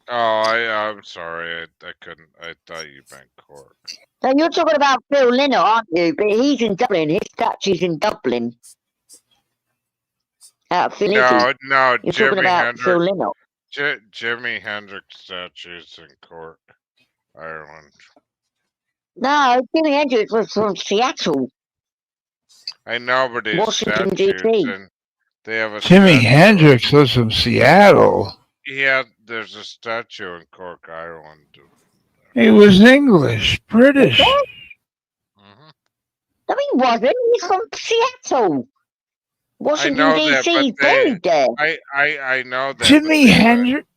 Oh, I'm sorry. I couldn't. I thought you meant Cork. So you're talking about Phil Lynott, aren't you? But he's in Dublin. His statue's in Dublin. Out of Finlity. No. You're talking about Phil Lynott. Jimi Hendrix statues in Cork, Ireland. No, Jimi Hendrix was from Seattle, I know, but his Washington, statues D.C. and they have a Jimi statue. Hendrix was from Seattle. There's a statue in Cork, Ireland. He was English, British. Hmm. No, he wasn't. He's from Seattle. I Washington, know that, D.C. but He's buried there. I know that, but Jimi Hendrix.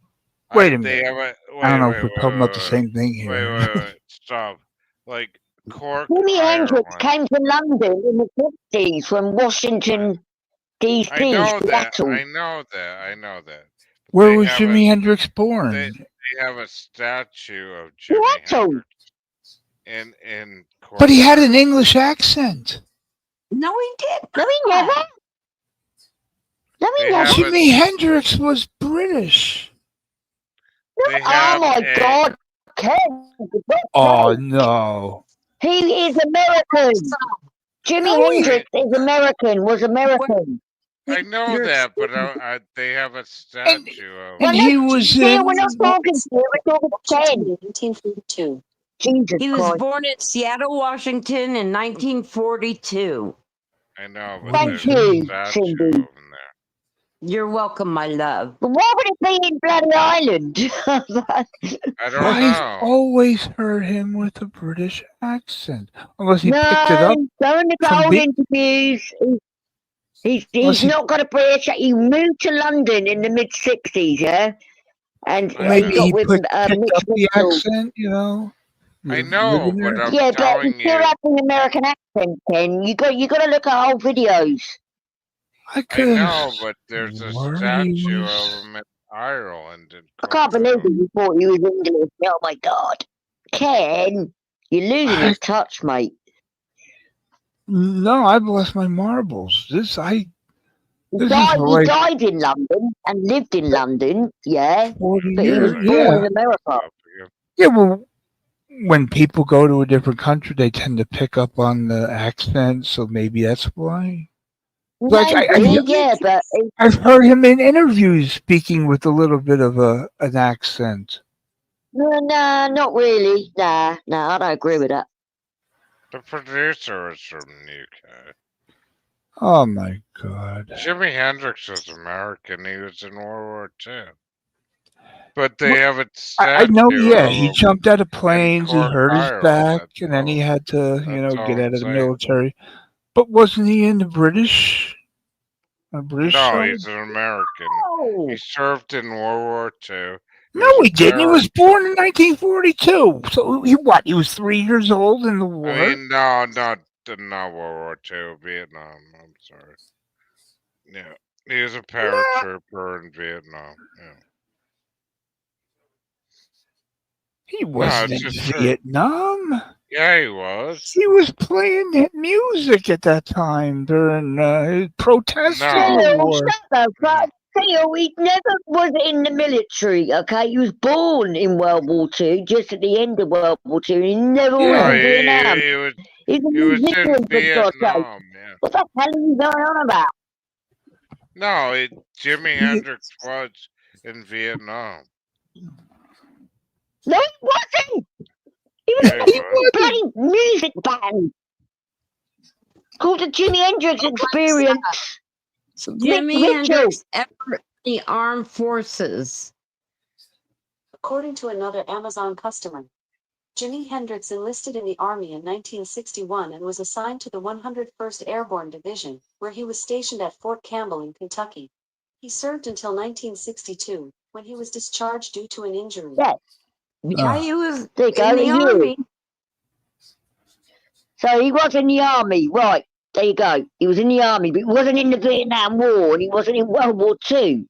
Wait a they minute. have a I don't wait, know wait, if we're wait, talking about the wait, same thing here. wait, stop. Like Cork, Jimi Hendrix Ireland. came to London in the 50s from Washington, D.C., I know that. Seattle. I know that. I know that. Where They was have a Jimi Hendrix they born? they have a statue of Jimi Seattle. Hendrix in But Cork, he had an Ireland. English accent. No, he did. No, he never. They have a, Jimi Hendrix was British. they Oh have my a, God, Ken! Oh no. He is American. Jimi No, he, Hendrix is American. Was American. I know You're that, but explaining. they have a and statue of Well, and him. he let's was see. We're not in. talking to you. We're talking to Ken. 1942. Jesus He was Christ. born in Seattle, Washington in 1942. I know, but What Thank is there's a you, it? statue Cindy. of him there. You're welcome, my love. But why would it be in Bloody Island? I don't I've know. always heard him with a British accent, unless he picked it No, up go in the from cold being. interviews. He's Unless he not got a British. He moved to London in the mid '60s, yeah, and I maybe he got he with picked Mitch up the Mitchell. accent, you know, I know, living but there. I'm Yeah, but he telling still you, has the American accent, Ken. You got to look at old videos. I I could have know, but there's a sworn he statue of was. him in Ireland in I can't believe Cork. that you thought he was English. Oh my God, Ken, you're losing your I touch, mate. no, I've lost my marbles. This is He like died in London and lived in London, yeah, 40 but he was years. born Yeah, in America. yeah. Well, when people go to a different country, they tend to pick up on the accent, so maybe that's why. Like Maybe, yeah, but I've heard him in interviews speaking with a little bit of an accent. no, not really. Nah, I don't agree with that. The producer is from the UK. Oh my God! Jimi Hendrix was American. He was in World War II. But they have a I statue know. Yeah, he of him jumped out of in planes. He Cork, hurt his Ireland. back, and then he had to, That's all get I'm out of the saying. military. But wasn't he in the British? A British No, side? he's an American. Oh, He served in World War II. He was No, a he didn't. He was American. born in 1942. So he what? He was 3 years old in the war. I mean, no, not World War II, Vietnam. I'm sorry. Yeah, he was a paratrooper in Vietnam. Yeah. He No, wasn't it's in just true. Vietnam. Yeah, he was. He was playing that music at that time during protests in No. the Theo, war. shut the fuck. Theo, he never was in the military, okay? He was born in World War II, just at the end of World War II, and he never was No, in Vietnam. He's a he was in musician, for God's sake. Vietnam. Yeah. What the hell are you going on about? No, Jimi Hendrix was in Vietnam. No, he wasn't. He was Yeah, he in was. a bloody music band called the Jimi Hendrix Experience. Mitch Jimi Mitchell. Hendrix ever in the armed forces. According to another Amazon customer, Jimi Hendrix enlisted in the Army in 1961 and was assigned to the 101st Airborne Division, where he was stationed at Fort Campbell in Kentucky. He served until 1962, when he was discharged due to an injury. Yeah. Yeah, he was There you go, in the army. So he was in the army, right? There you go. He was in the army, but he wasn't in the Vietnam War, and he wasn't in World War II.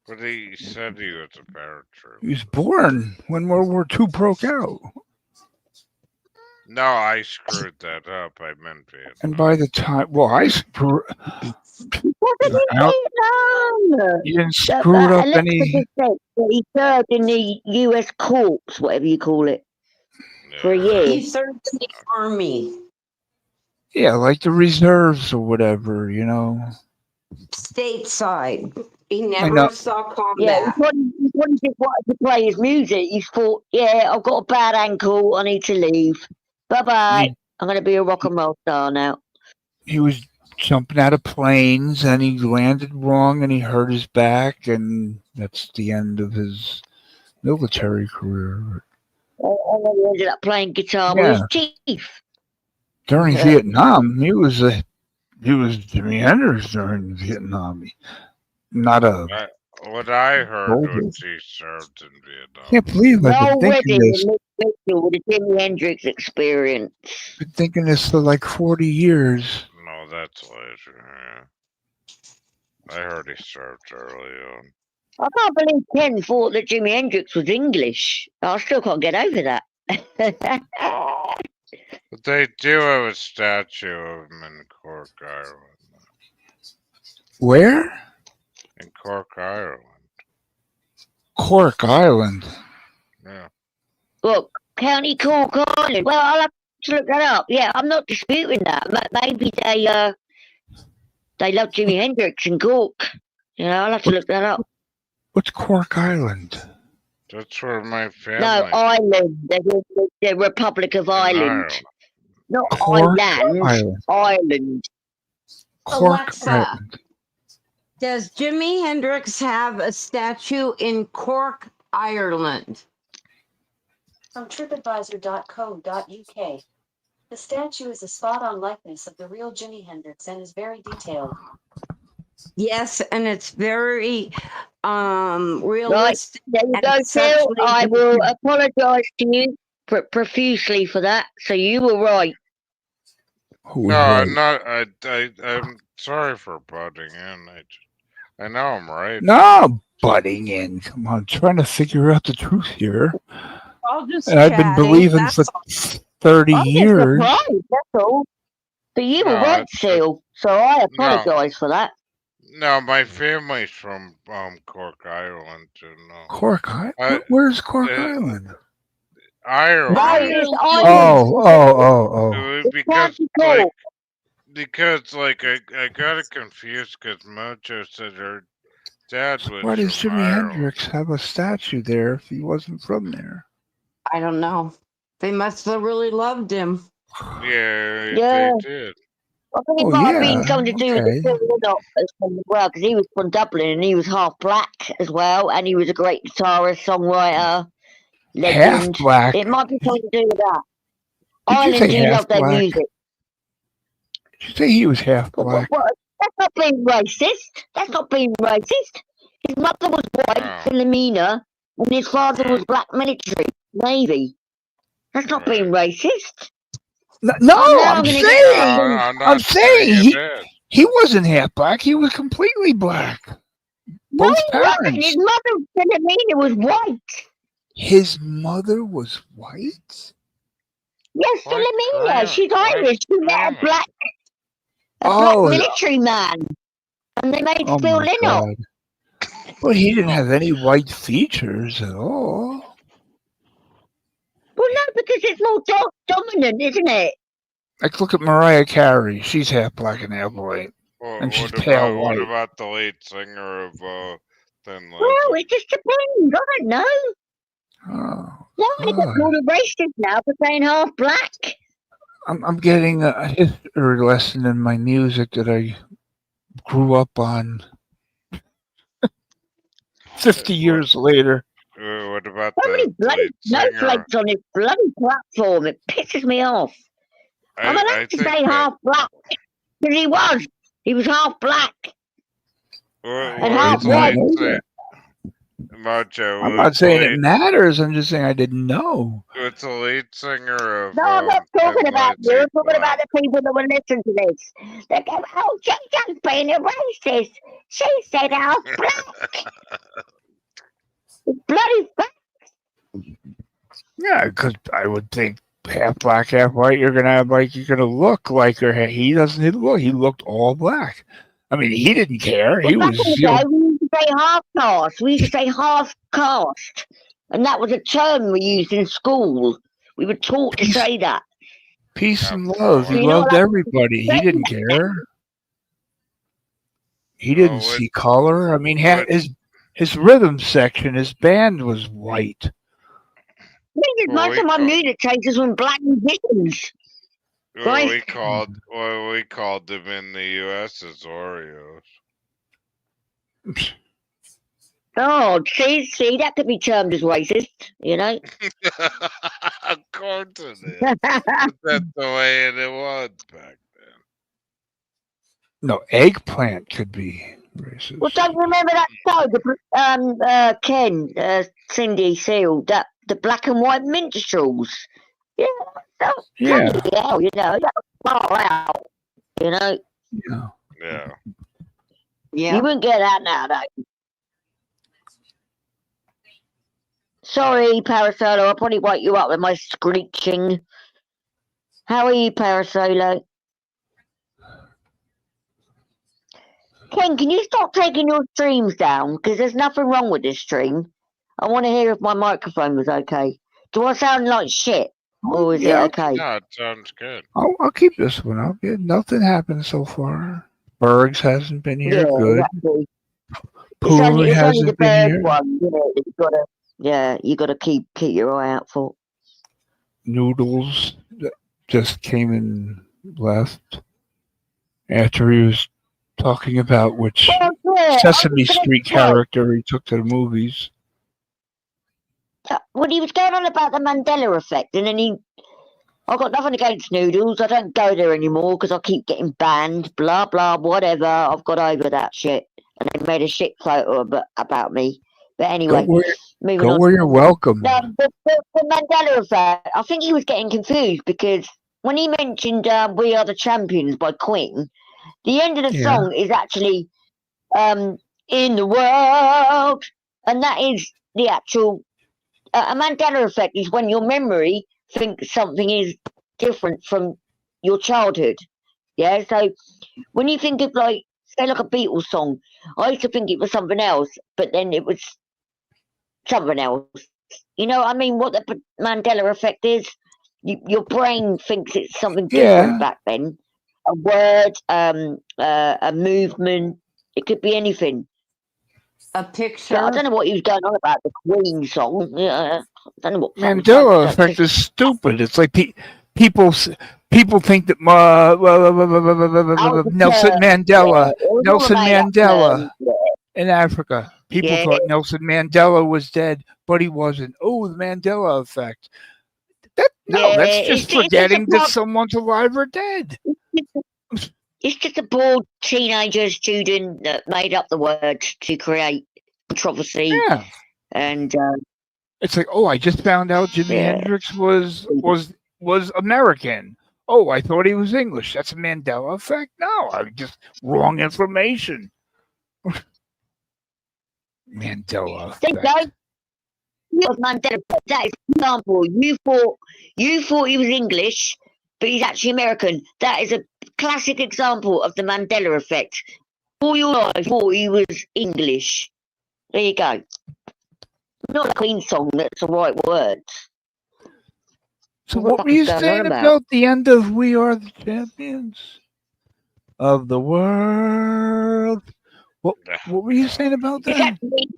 But he said he was a paratrooper. He was born when World War II broke out. No, I screwed that up. I meant Vietnam. And by the time, well, I screwed. You didn't screw it up any. He served in the U.S. Corps, whatever you call it, for a year. He served in the army. Yeah, like the reserves or whatever, Stateside. He know. never saw combat. Yeah, he just wanted to play his music. He thought, yeah, I've got a bad ankle, I need to leave. Bye-bye. I'm going to be a rock and roll star now. He was jumping out of planes and he landed wrong and he hurt his back, and that's the end of his military career. And then he ended up playing guitar with his teeth. During Vietnam, he was Jimi Hendrix during Vietnam. Not a. What I heard was he served in Vietnam. Can't believe I've been thinking this. Mitch Mitchell with the Jimi Hendrix Experience. Been thinking this for like 40 years. No, that's later. Yeah. I heard he served early on. I can't believe Ken thought that Jimi Hendrix was English. I still can't get over that. But they do have a statue of him in Cork, Ireland. Where? In Cork, Ireland. Cork Island. Yeah. Look, County Cork Island. Well, I'll have to look that up. Yeah, I'm not disputing that. Maybe they love Jimi Hendrix in Cork. You know, I'll have to look that up. What's Cork Island? That's where my family. No, Ireland. The Republic of Ireland. Ireland. Not Cork Ireland. Island. Ireland. Cork Alexa, Island. does Jimi Hendrix have a statue in Cork, Ireland? From tripadvisor.co.uk. The statue is a spot-on likeness of the real Jimi Hendrix and is very detailed. Yes, and it's very Right, realistic. there you and go, Phil. sexually I will detailed. apologise to you profusely for that. So you were right. Who was No, right? I'm not. I'm sorry for butting in. I know I'm right. No, I'm butting in. Come on, I'm trying to figure out the truth here. I'll just And I've been chatting. believing That's for all. 30 I'm just years. surprised, that's all. But you were No, right, Phil. So I no, apologise for that. no. My family's from Cork, Ireland, and Cork Island? Where's Cork Island? Ireland. Irish Oh, oh. Because I got it confused because Mojo said her dad was Why does from Jimi Ireland. Hendrix have a statue there if he wasn't from there? I don't know. They must have really loved him. Yeah, Yeah. they did. I think it Oh, might have yeah, been something to do with okay. the Phil as well, because he was from Dublin and he was half black as well, and he was a great guitarist, songwriter, Half legend. black? It might be something to do with that. Did you Ireland say do half love their black? music. Did you say he was half black? That's not being racist. That's not being racist. His mother was white, Philomena, and his father was black military, Navy. That's not being racist. No, I'm gonna saying, get I'm I'm not saying saying it is. he wasn't half black. He was completely black. No, Both he wasn't. parents. His mother, Philomena, was white. His mother was white? Yes, Philomena. She's Irish. She met a black Oh, military man, and they made oh Phil my Lynott. God. Well, he didn't have any white features at all. Well, no, because it's more dominant, isn't it? Like, look at Mariah Carey. She's half black and half white. Well, And she's what pale about white. what about the lead singer of Thin Lizzy? Well, it just depends. I don't know. Oh, Why they got called a racist now for saying half black? I'm getting a history lesson in my music that I grew up on 50 years later. What about So many the bloody lead singer? snowflakes on this bloody platform. It pisses me off. I'm I allowed to think say that half black. Because he was. He was half black. And half white. Mojo. I'm not saying it matters. I'm just saying I didn't know. It's the lead singer of No, I'm not talking Thin about you. Lizzy I'm talking about the people that will listen to this. They go, oh, JJ's being a racist. She said half black. It's bloody fact. Yeah, because I would think half black, half white. You're gonna look like her. He doesn't look. He looked all black. I mean, he didn't care. He Well, back was, in the day, we used to say half caste. We used to say half caste. And that was a term we used in school. We were taught to say that. peace and love. He You know loved what I- everybody. He didn't care. He didn't see color. I mean, his rhythm section, his band was white. Most of my music takers were black musicians. What we called them in the U.S. as Oreos. Oh, see, that could be termed as racist, you know? Of course it is. That's the way it was back then. No, eggplant could be racist. Well, don't you remember that show, Ken, Cyndy, Seal, the black and white minstrels? Yeah, that was Yeah. bloody hell, you know, that was far out, you know? Yeah. Yeah. You wouldn't get that nowadays. Sorry, Parasolo, I'll probably wake you up with my screeching. How are you, Parasolo? Ken, can you stop taking your streams down? Because there's nothing wrong with this stream. I want to hear if my microphone was okay. Do I sound like shit? Or is it Yeah, okay? No, it sounds good. I'll keep this one up. Yeah, nothing happened so far. Bergs hasn't been Yeah, here. Good. exactly. Pooh It's only the hasn't been bird here. one. You gotta keep your eye out for. Noodles just came and left after he was talking about which Well, yeah, Sesame I was gonna Street say, character he took to the movies. when he was going on about the Mandela effect, and then I got nothing against Noodles. I don't go there anymore because I keep getting banned. Blah blah, whatever. I've got over that shit, and they made a shit photo about me. But Go anyway, where, moving go on. where you're welcome. Now, the Mandela effect. I think he was getting confused because when he mentioned "We Are the Champions" by Queen, the end of the Yeah. song is actually "In the World," and that is the actual. A Mandela effect is when your memory thinks something is different from your childhood. Yeah, so when you think of like say like a Beatles song, I used to think it was something else, but then it was something else. You know what I mean? What the Mandela effect is? Your brain thinks it's something different Yeah. back then. A word, a movement. It could be anything. A So I picture. don't know what he was going on about the Queen song. Yeah, I don't know what fucking Mandela that effect just is stupid. It's like people think that out of Nelson turn. Mandela, Yeah, it was all a Nelson made up Mandela term. Yeah, in Africa. People yeah, thought Nelson Mandela was dead, but he wasn't. Oh, the Mandela effect. No, yeah. that's just It's just a forgetting that part. someone's alive or dead. It's just a bored teenager student that made up the words to create controversy Yeah. and It's like, oh, I just found out Jimi yeah. Hendrix was American. Oh, I thought he was English. That's a Mandela effect. No, I'm just wrong information. Mandela There you effect. go. Mandela. That is an example. You thought he was English, but he's actually American. That is a classic example of the Mandela effect. All your life, you thought he was English. There you go. Not a Queen song. That's the right words. So What the what fuck were is you going on saying about? about the end of "We Are the Champions of the World"? What were you saying about It's that? actually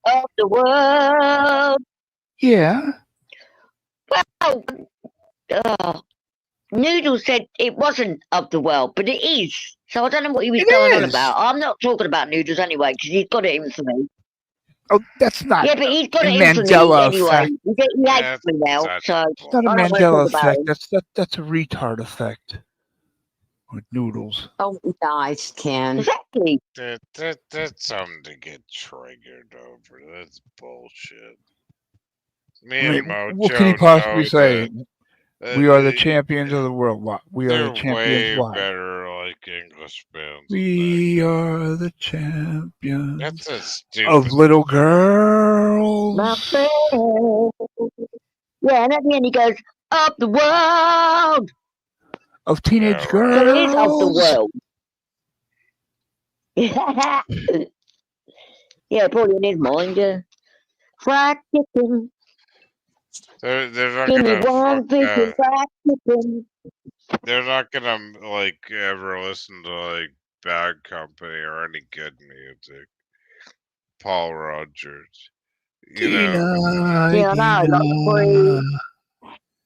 of the world. Yeah. Well, Noodle said it wasn't of the world, but it is. So I don't know what he was It going on is. about. I'm not talking about Noodles anyway, because he's got it in for me. Oh, that's not Yeah, but he's got a it in for me Mandela anyway. effect. He hates me now, so It's not a I don't want to Mandela talk about effect. him. That's a retard effect with Noodles. Oh, nice, Ken. Exactly. That's something to get triggered over. That's bullshit. Me I and mean, what can he Mojo possibly know say? that We are the champions of the world. What? We are the they're champions. way Why? better like English bands. We are the champions That's a of stupid. little My girls. friend. Yeah, and at the end he goes, of the world. Of teenage Yeah, girls. So it is of the world. Yeah, probably in his mind, yeah. Fried chicken. They're not Give me gonna one piece of fried chicken. they're not gonna like ever listen to like Bad Company or any good music. Paul Rogers, you know. Tina, Yeah, I know,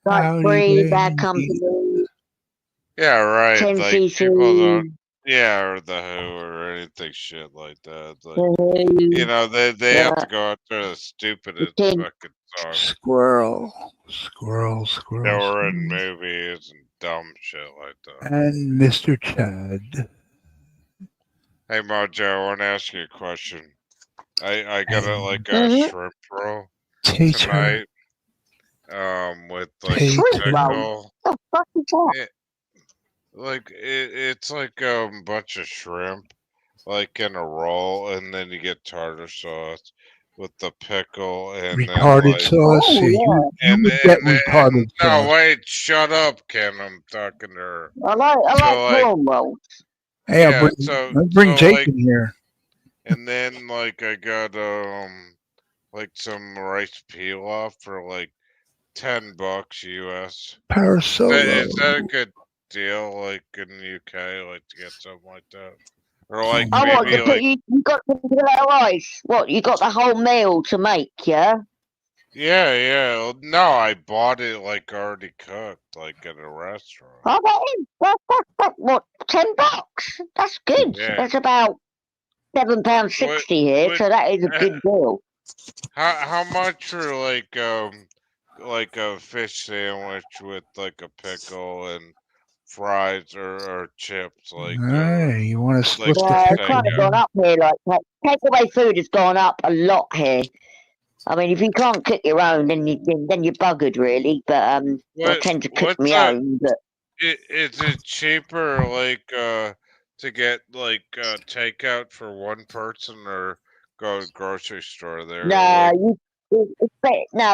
like howdy, free, bad baby. company, Yeah, right. 10 Like cc. people don't. Yeah, or the Who or anything shit like that. Like you know, they have to go out there the stupidest fucking songs. Squirrel. They were in movies and dumb shit like that. And Mr. Chad. Hey Mojo, I want to ask you a question. I got like a shrimp roll Tater. tonight. With like Tater. pickle. The fuck is that? It's like a bunch of shrimp, like in a roll, and then you get tartar sauce with the pickle, and then Retarded like sauce. Oh, See, yeah. you would get retarded no, sauce. wait, shut up, Ken. I'm talking to her. I like So like, corn rolls. Hey, Yeah, I'll bring Jake like, in here. and then like I got like some rice pilaf for like $10 US. Is that a Parasolo. good deal? Like in the UK, like to get something like that, or like Oh, what? maybe like You got some pillow rice? What? You got the whole meal to make? Yeah. yeah. No, I bought it like already cooked, like at a restaurant. Oh, that is what? $10? That's good. Yeah. That's about £7.60 here, What? so that is a good deal. How much for like a fish sandwich with like a pickle and fries or chips like Hey, you want to like split the for Yeah, it's kind of takeout? gone up here. Like takeaway food has gone up a lot here. I mean, if you can't cook your own, then you're buggered, really. But I tend to cook What's my a own. But is it cheaper like to get like takeout for one person or go to grocery store there no, like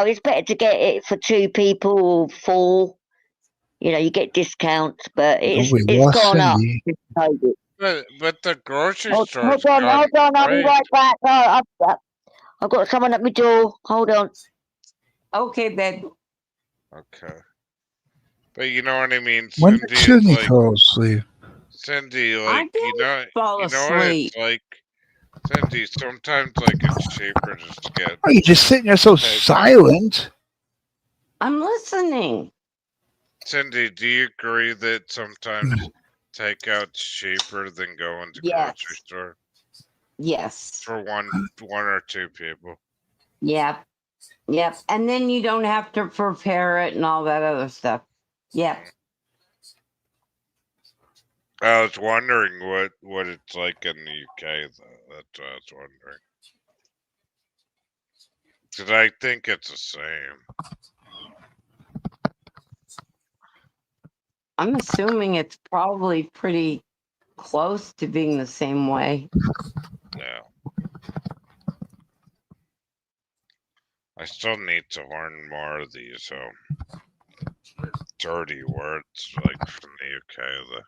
it's better to get it for 2 people or 4. You know, you get discounts, but Oh, we it's lost gone up Cindy. since COVID. but the grocery Hold store's on, gone I'll be crazy. right back. No, I've got someone at my door. Hold on. Okay, babe. Okay. But you know what I mean, When did Cindy, is Cindy like fall asleep? Cindy, I like didn't fall you know what asleep. it's like, Cindy. Sometimes like it's cheaper just to get Are you just sitting there so takeout. silent? I'm listening. Cindy, do you agree that sometimes takeout's cheaper than going to grocery Yes. store Yes. for one or two people? Yep. Yep. And then you don't have to prepare it and all that other stuff. Yep. I was wondering what it's like in the UK though. That's what I was wondering. Because I think it's the same. I'm assuming it's probably pretty close to being the same way. Yeah. I still need to learn more of these dirty words like from the UK the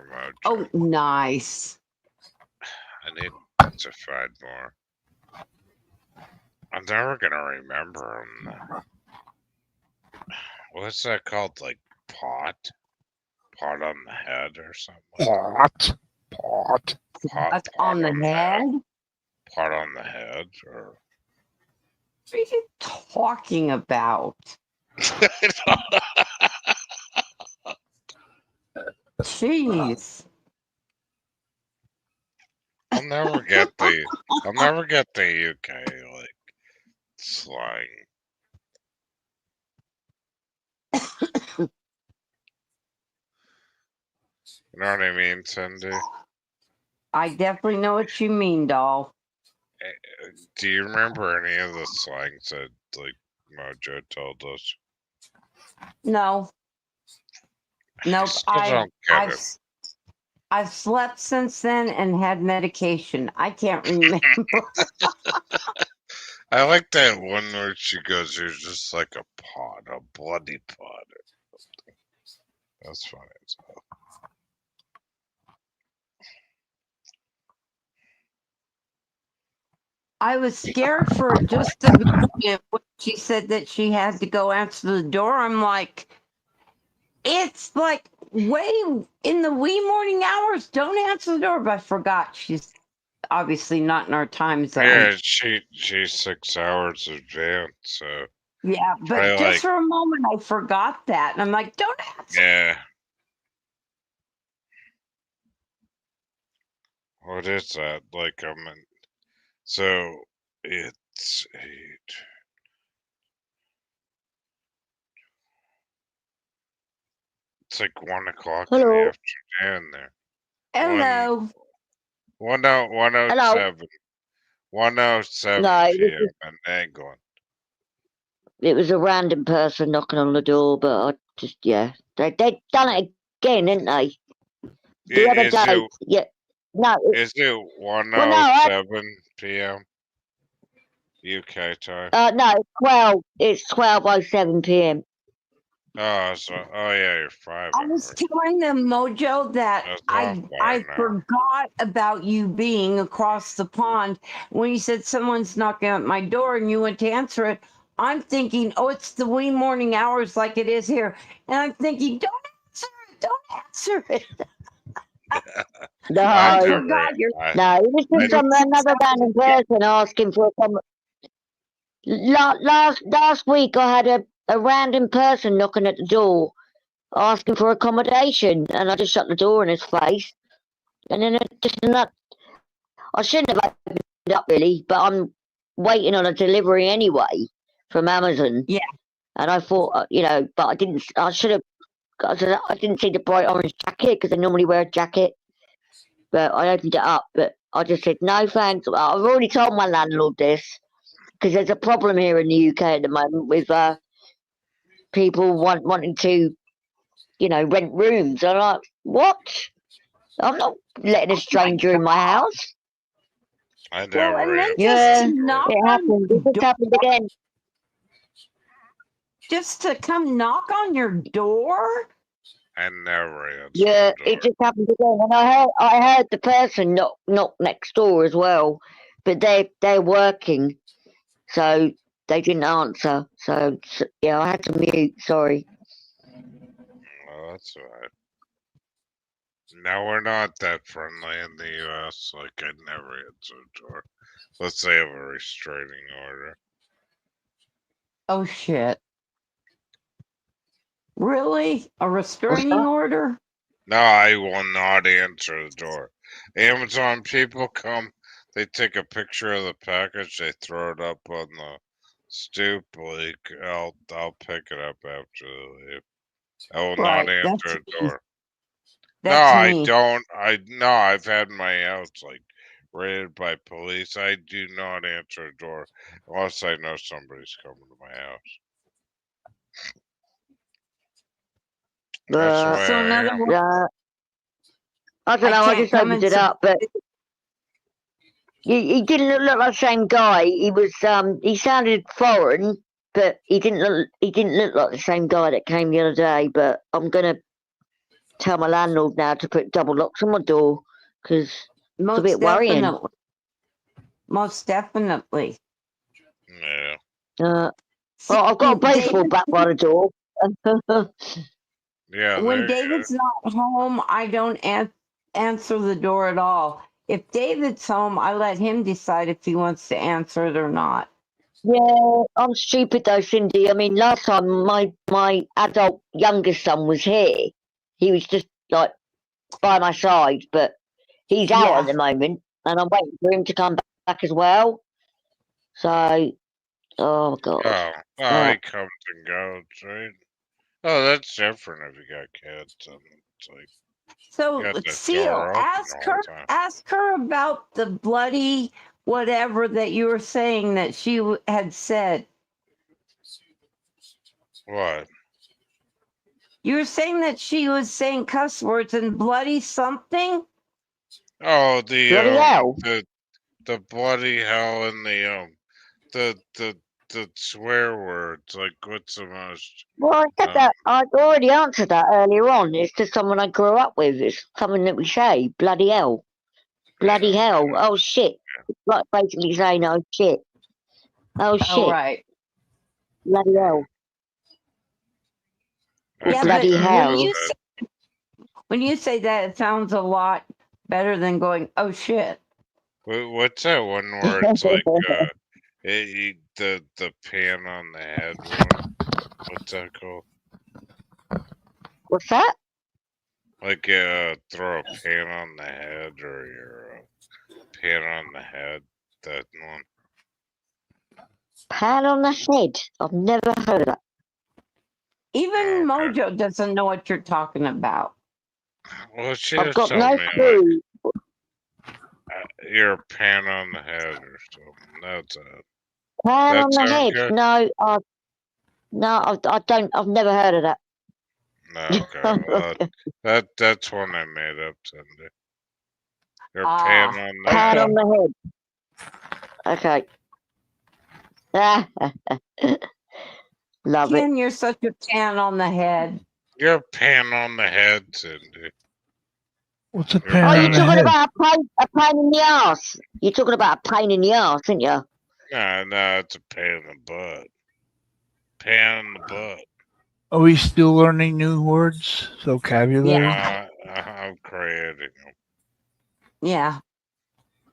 emoji. Oh, nice. I need to find more. I'm never gonna remember them. What's that called? Like pot? Pot on the head or something? Pot. Pot on the head? Pot on the head? Or What are you talking about? Jeez. I'll never get the UK like slang. You know what I mean, Cindy? I definitely know what you mean, doll. Do you remember any of the slangs that like Mojo told us? No. Nope. Still don't get it. I've slept since then and had medication. I can't remember. I like that one where she goes, "You're just like a pot, a bloody pot." Or something. That's funny as hell. I was scared for just a minute when she said that she had to go answer the door. I'm like, it's like way in the wee morning hours. Don't answer the door. But I forgot she's obviously not in our time zone. Yeah, she's 6 hours advanced, so Yeah, but I just like for a moment I forgot that. And I'm like, don't answer. yeah. What is that? Like so it's 8. It's like 1 o'clock in the Hello. afternoon there. Hello. 107. 107 No, p.m. in England. it was a random person knocking on the door, but I just they done it again, didn't they? The other Is day, it yeah. No, is it well, no, 107 p.m. UK time? no, it's 12. It's 12:07 p.m. Oh yeah, you're 5 I was hours. telling them, Mojo, that That's I not 5 I now. forgot about you being across the pond when you said someone's knocking at my door and you went to answer it. I'm thinking, oh, it's the wee morning hours like it is here, and I'm thinking, don't answer it. No, I I never. forgot you're. no, it was I just some another random person asking for a last week. I had a random person knocking at the door, asking for accommodation, and I just shut the door in his face. And then I shouldn't have opened it up really, but I'm waiting on a delivery anyway from Amazon. Yeah. And I thought, but I didn't. I should have. I didn't see the bright orange jacket because I normally wear a jacket. But I opened it up, but I just said no thanks. I've already told my landlord this because there's a problem here in the UK at the moment with people wanting to, rent rooms. I'm like, what? I'm not letting a stranger in my house. I Well, never and then answered just Yeah, to the door. knock it on happened. your It just door, happened again. just to come knock on your door. I never answered Yeah, the door. it just happened again. And I heard the person knock next door as well, but they're working, so they didn't answer. So yeah, I had to mute. Sorry. Oh, that's alright. No, we're not that friendly in the US. Like, I never answer the door. Let's say I have a restraining order. Oh shit! Really? A restraining order? No, I will not answer the door. Amazon people come, they take a picture of the package, they throw it up on the stoop. Like, I'll pick it up after they leave. I will not Right. answer That's the me. door. No, That's I me. don't. I've had my house like raided by police. I do not answer the door unless I know somebody's coming to my house. That's the way So in I other am. words, I don't I know. I can't just come opened and it up, but he didn't look like the same guy. He was he sounded foreign, but he didn't look like the same guy that came the other day. But I'm gonna tell my landlord now to put double locks on my door because it's a bit most worrying. definitely, most definitely. Yeah. Well, See, I've got a baseball David, bat by the door. Yeah, when there you David's not home, I don't answer the door at all. If David's home, I let him decide if he wants to answer it or not. Yeah, I'm stupid though, Cyndy. I mean, last time my adult youngest son was here, he was just like by my side, but he's out Yeah. at the moment, and I'm waiting for him to come back as well. So, oh god, Oh, he comes and goes, right? Oh, that's different if you got kids. And it's like you So got the Seal, door open the whole time. ask her about the bloody whatever that you were saying that she had said. What? You were saying that she was saying cuss words and bloody something. Oh, bloody hell! the bloody hell and the swear words. Like, what's the most? Well, I said that. I'd already answered that earlier on. It's just someone I grew up with. It's something that we say. Bloody hell! Bloody hell! Oh shit! It's like basically saying, "Oh shit! Oh shit! Oh, right. Bloody hell!" Or Yeah, bloody but hell! when you say that, it sounds a lot better than going, "Oh shit." What's that one where it's like the pan on the head one? What's that called? What's that? Like throw a pan on the head or your pan on the head. That one. Pat on the head. I've never heard of that. Even Mojo doesn't know what you're talking about. Well, she I've was got telling no me like clue. you're a pan on the head or something. That's it. Pat That on the sound head. good? No, I don't. I've never heard of that. No, okay. Well, that's one I made up, Cyndy. You're a pan on the Pat head. on the head. Okay. Love it. Ken, you're such a pan on the head. You're a pan on the head, Cyndy. What's a You're pan Oh, you're on the talking head? about a pain in the ass. You're talking about a pain in the ass, aren't you? No, it's a pain in the butt. Pan in the butt. Are we still learning new words, vocabulary? I'm creating them. Yeah.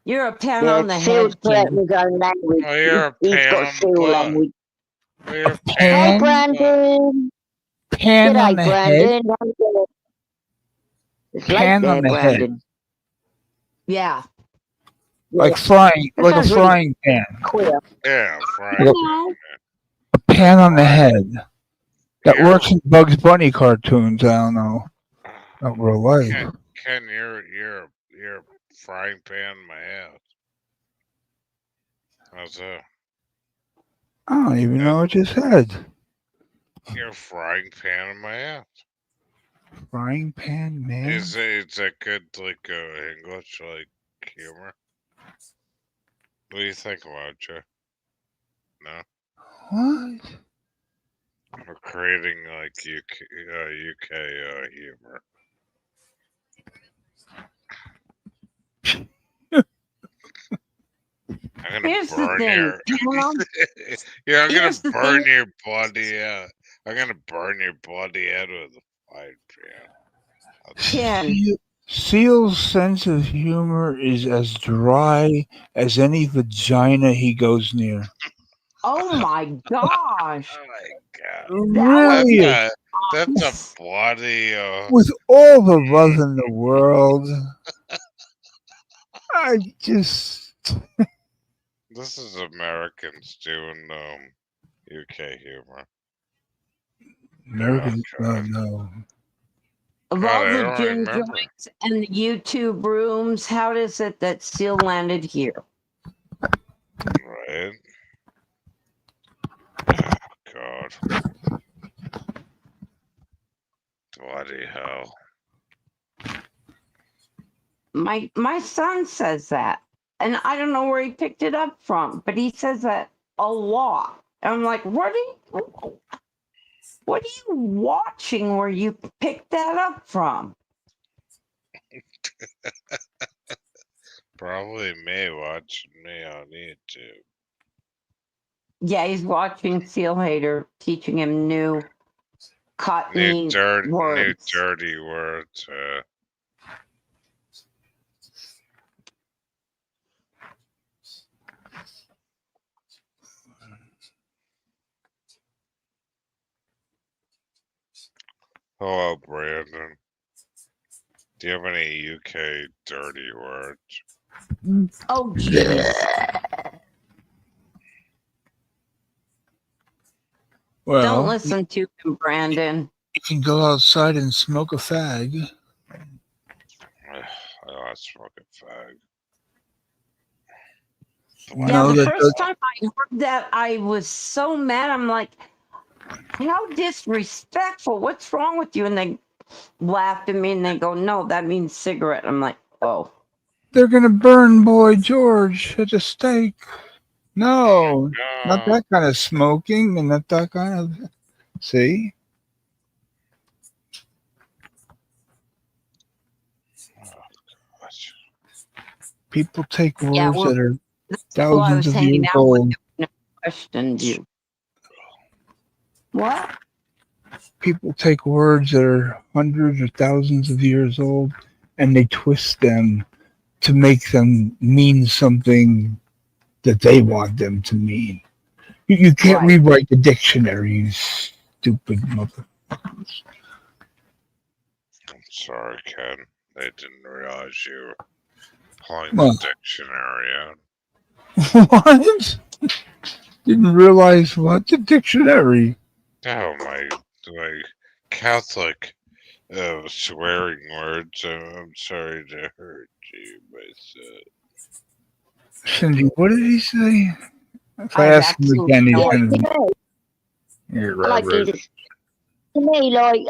You're a pan Yeah, on the Seal's head, creating Ken. his own language. Oh, you're a He's pan got on the Seal butt. language. Oh, you're a Hey, pan on the butt. Brandon. Pan on G'day, the head. Brandon. How you doing? It's late Pan there, on the head. Brandon. Yeah. Like Yeah. frying, That like a sounds really frying pan. queer. Yeah, frying Like Hello. a pan on the head. That You're works in Bugs Bunny cartoons. I don't know. Not real life. Ken, you're a frying pan in my ass. How's that? I don't even know what you said. You're a frying pan in my ass. Frying pan, man. Is that good, like, English, like, humor? What do you think about you? No? What? We're creating, like, UK humor. I'm gonna Here's the burn thing. your... Pan, Yeah, I'm gonna here's the burn thing. your bloody I'm gonna burn your bloody head with a frying pan. Ken. Seal's sense of humor is as dry as any vagina he goes near. Oh my gosh. Oh my god. Really? That's a bloody With all the love in the world, I just. This is Americans doing UK humor. American. No. Of God, all I the don't gym remember. joints and the YouTube rooms, how does it that Seal landed here? Right. Oh god. Bloody hell. My son says that. And I don't know where he picked it up from, but he says that a lot. And I'm like, what are you watching where you picked that up from? Probably me watching me on YouTube. Yeah, he's watching Seal Hater teaching him new cottony New words. dirty words. Hello, Brandon. Do you have any UK dirty words? Oh, jeez. Well, Don't listen to him, Brandon. You can go outside and smoke a fag. I smoke a fag. Yeah, the first time I heard that, I was so mad. I'm like, how disrespectful. What's wrong with you? And they laughed at me and they go, no, that means cigarette. I'm like, oh. They're gonna burn Boy George at the stake. No, not that kind of smoking and not that kind of. See? People take words that are Well, I thousands was of hanging years out with old. you and I questioned you. What? People take words that are hundreds or thousands of years old and they twist them to make them mean something that they want them to mean. You can't rewrite the dictionary, you stupid mother. I'm sorry, Ken. I didn't realize you were pulling the What? dictionary out. What? Didn't realize what? The dictionary. Oh, my Catholic swearing words. I'm sorry to hurt you, but Cyndy, what did he say? If I I've ask him again, he's gonna. I like Jesus. To me, like,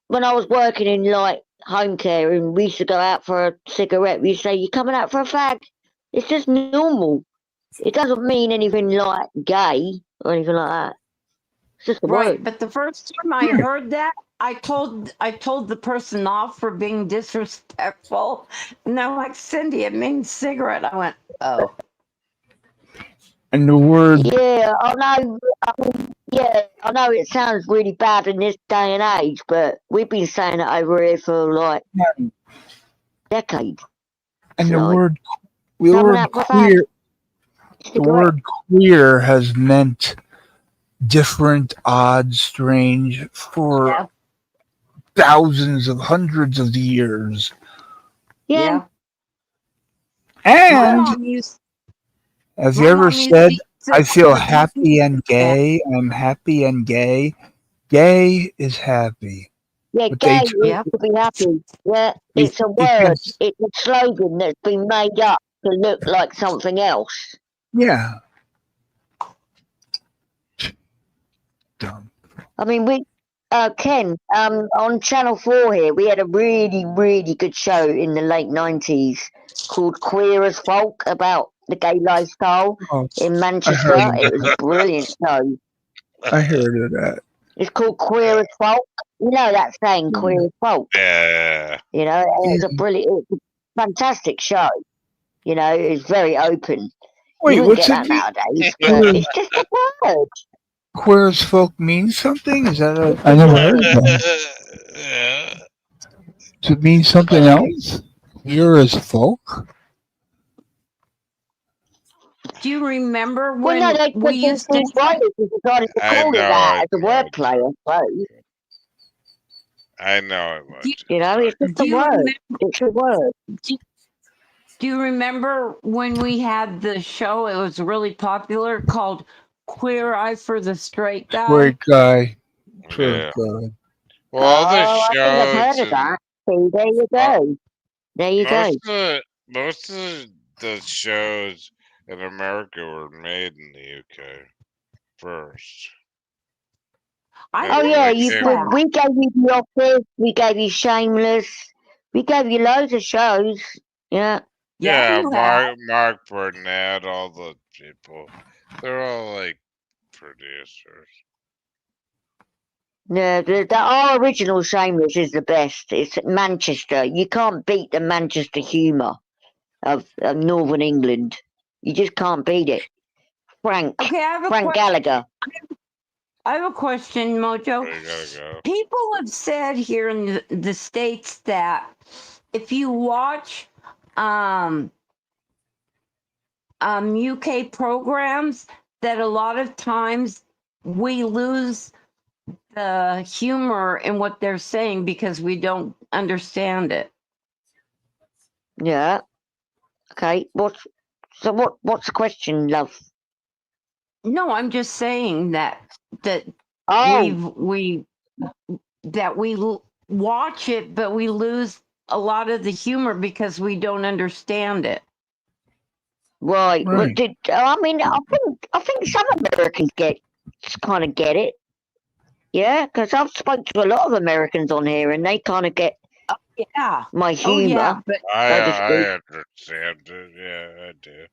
when I was working in like home care and we used to go out for a cigarette, we used to say, "You coming out for a fag?" It's just normal. It doesn't mean anything like gay or anything like that. It's just a Right, word. but the first time I heard that, I told the person off for being disrespectful, and they're like, "Cyndy, it means cigarette." I went, "Oh." And the word Yeah, I know. Yeah, I know it sounds really bad in this day and age, but we've been saying it over here for like decades. and the So word coming out with that queer the cigarette. word queer has meant different, odd, strange for Yeah. thousands of hundreds of years. Yeah. My And mom used have you my ever mom used to said, use I it feel for happy and yeah. gay? I'm happy and gay. Gay is happy. Yeah, But gay they is took to be happy. Yeah, be- it's a word. because, It's a slogan that's been made up to look like something else. yeah. Dumb. I mean, Ken, on Channel 4 here, we had a really, really good show in the late 90s called Queer as Folk about the gay lifestyle Oh, in I heard Manchester. of It was a brilliant show. I heard of that. It's called Queer as Folk. You know that saying, Queer as Folk. Yeah. You know, and it's a fantastic show. You know, it's very open. You Wait, wouldn't what's get it that mean? nowadays, but it's just a word. Queer as folk means something? Is that a? I never heard of that. Yeah. Does it mean something else? Queer as folk? Do you remember Well, no, when they we used to? writers decided to I call it know that it, as a wordplay, I suppose. I know it Do, much. You know, it's just do a you word. remember? It's a word. Do you remember when we had the show? It was really popular called Queer Eye for the Straight Guy. Straight guy. Straight Yeah. guy. Well, all the Oh, I think I've heard shows of and that. See, there you go. There you go. most of the shows in America were made in the UK first. I Oh And yeah, they you came. we gave you The Office, we gave you Shameless, we gave you loads of shows. Yeah. Yeah, you have. Mark Burnett, all the people. They're all like producers. Yeah, our original Shameless is the best. It's Manchester. You can't beat the Manchester humour of Northern England. You just can't beat it. Frank Okay, I have a Frank question. Gallagher. I have a question, Mojo. You gotta go. People have said here in the States that if you watch UK programs, that a lot of times we lose the humor in what they're saying because we don't understand it. Yeah. Okay. What's the question, love? No, I'm just saying that Oh, we watch it, but we lose a lot of the humor because we don't understand it. right. Well, Right. I mean, I think some Americans kind of get it. Yeah, because I've spoken to a lot of Americans on here, and they kind of get Yeah. my Oh yeah, humor, but so to I speak. understand it. Yeah, I do.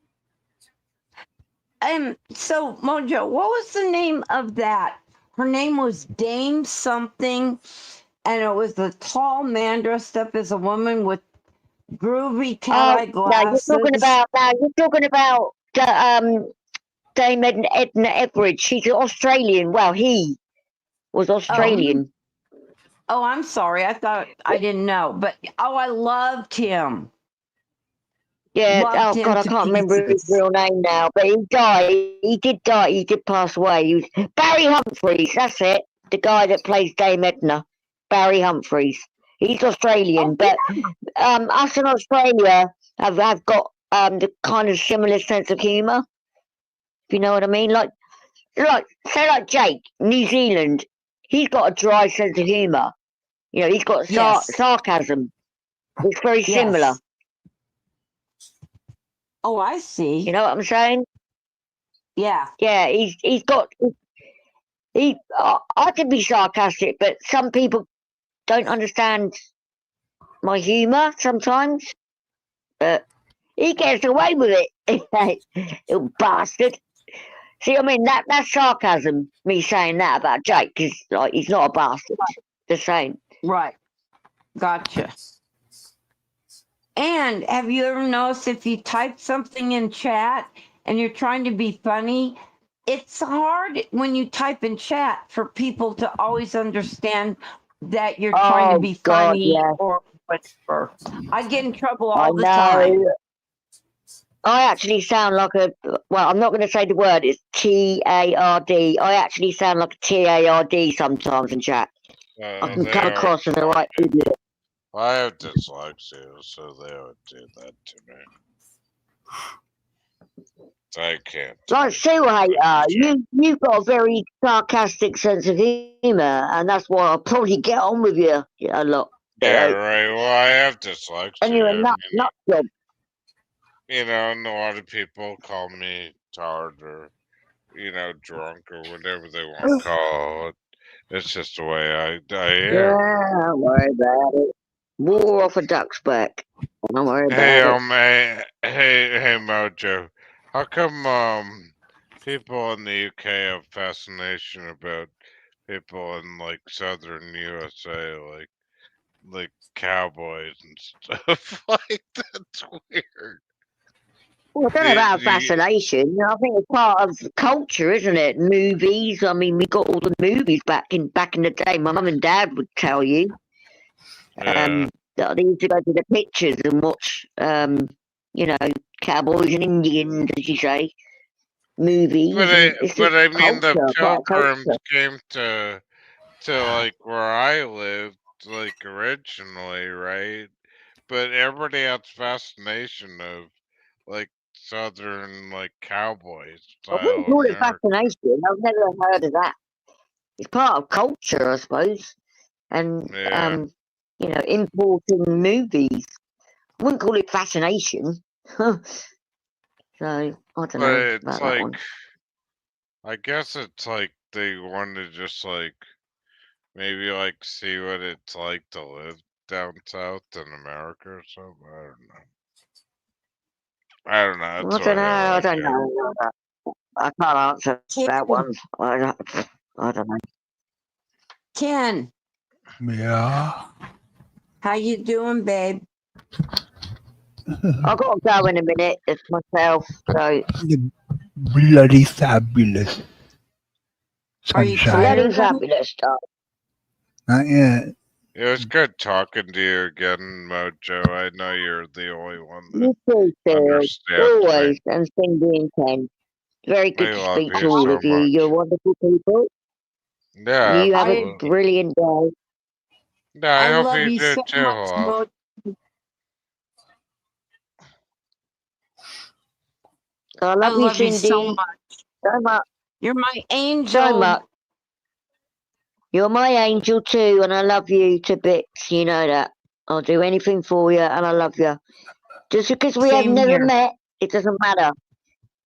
So Mojo, what was the name of that? Her name was Dame something, and it was a tall man dressed up as a woman with groovy cat eye No, you're talking glasses. about Dame Edna Everage. She's Australian. Well, he was Australian. Oh, I'm sorry. I thought I didn't know, but I loved him. Yeah. Loved Oh him God, I to can't remember his pieces. real name now, but he died. He did die. He did pass away. He was Barry Humphries. That's it. The guy that plays Dame Edna, Barry Humphries. He's Australian, but us in Australia have got the kind of similar sense of humour. If you know what I mean, like say like Jake, New Zealand. He's got a dry sense of humour. You know, he's got sarcasm. It's very similar. Yes. Oh, I see. You know what I'm saying? Yeah. Yeah, he's got. I can be sarcastic, but some people don't understand my humour sometimes. But he gets away with it, little bastard. See, I mean, that's sarcasm, me saying that about Jake, because like, he's not a bastard. Just saying. Right. Gotcha. And have you ever noticed if you type something in chat and you're trying to be funny, it's hard when you type in chat for people to always understand that you're trying to Oh, be God, funny yeah. or whatever. I get in trouble I all the time. know. I actually sound like a, well, I'm not going to say the word, it's T-A-R-D. I actually sound like a T-A-R-D sometimes in chat. I can They come are across as a right idiot. I have dyslexia, so they would do that to me. I can't. Like Sue Hater, you've got a very sarcastic sense of humour, and that's why I probably get on with you a lot. Yeah, You know? right. Well, I have dyslexia. And you're a nut job. You know, and a lot of people call me tired or, drunk or whatever they want to call it. It's just the way I am. Yeah, don't worry about it. Water off a duck's back. Don't worry Hey, about it. hey, Mojo. How come, people in the UK have fascination about people in like southern USA, like cowboys and stuff? Like that's weird. Well, I don't know about fascination. I think it's part of culture, isn't it? Movies. I mean, we got all the movies back in the day. My mum and dad would tell you. Yeah. That they used to go to the pictures and watch, cowboys and Indians, as you say, movies. But And it's just I mean, the culture, part of pilgrims culture. came to like where I lived, like originally, right? But everybody has fascination of like southern like cowboy I wouldn't style call it America. fascination. I've never heard of that. It's part of culture, I suppose. And Yeah. importing movies. I wouldn't call it fascination. So I don't But know it's about that like, one. I guess it's like they want to just like maybe like see what it's like to live down south in America or something. I don't know. I don't know. That's I the don't way know. I I look don't at it. know. I can't answer that one. I don't know. Ken, Yeah. how you doing, babe? I've got to go in a minute. It's myself. So Bloody fabulous. Are you Sunshine. bloody tired, honey? fabulous stuff. Not yet. It was good talking to you again, Mojo. I know you're the only one that You too, Phil. understands me. Always. And Cyndy and Ken. Very good I to love speak you to all so of you. much. You're wonderful people. Yeah, You have a absolutely. brilliant day. Yeah, I I hope love you you do so too, much, love. Mo. I I love you, love you so Cyndy. much. So much. You're my So angel. much. You're my angel too, and I love you to bits. You know that. I'll do anything for you, and I love you. Just because we have Same never here. met, it doesn't matter.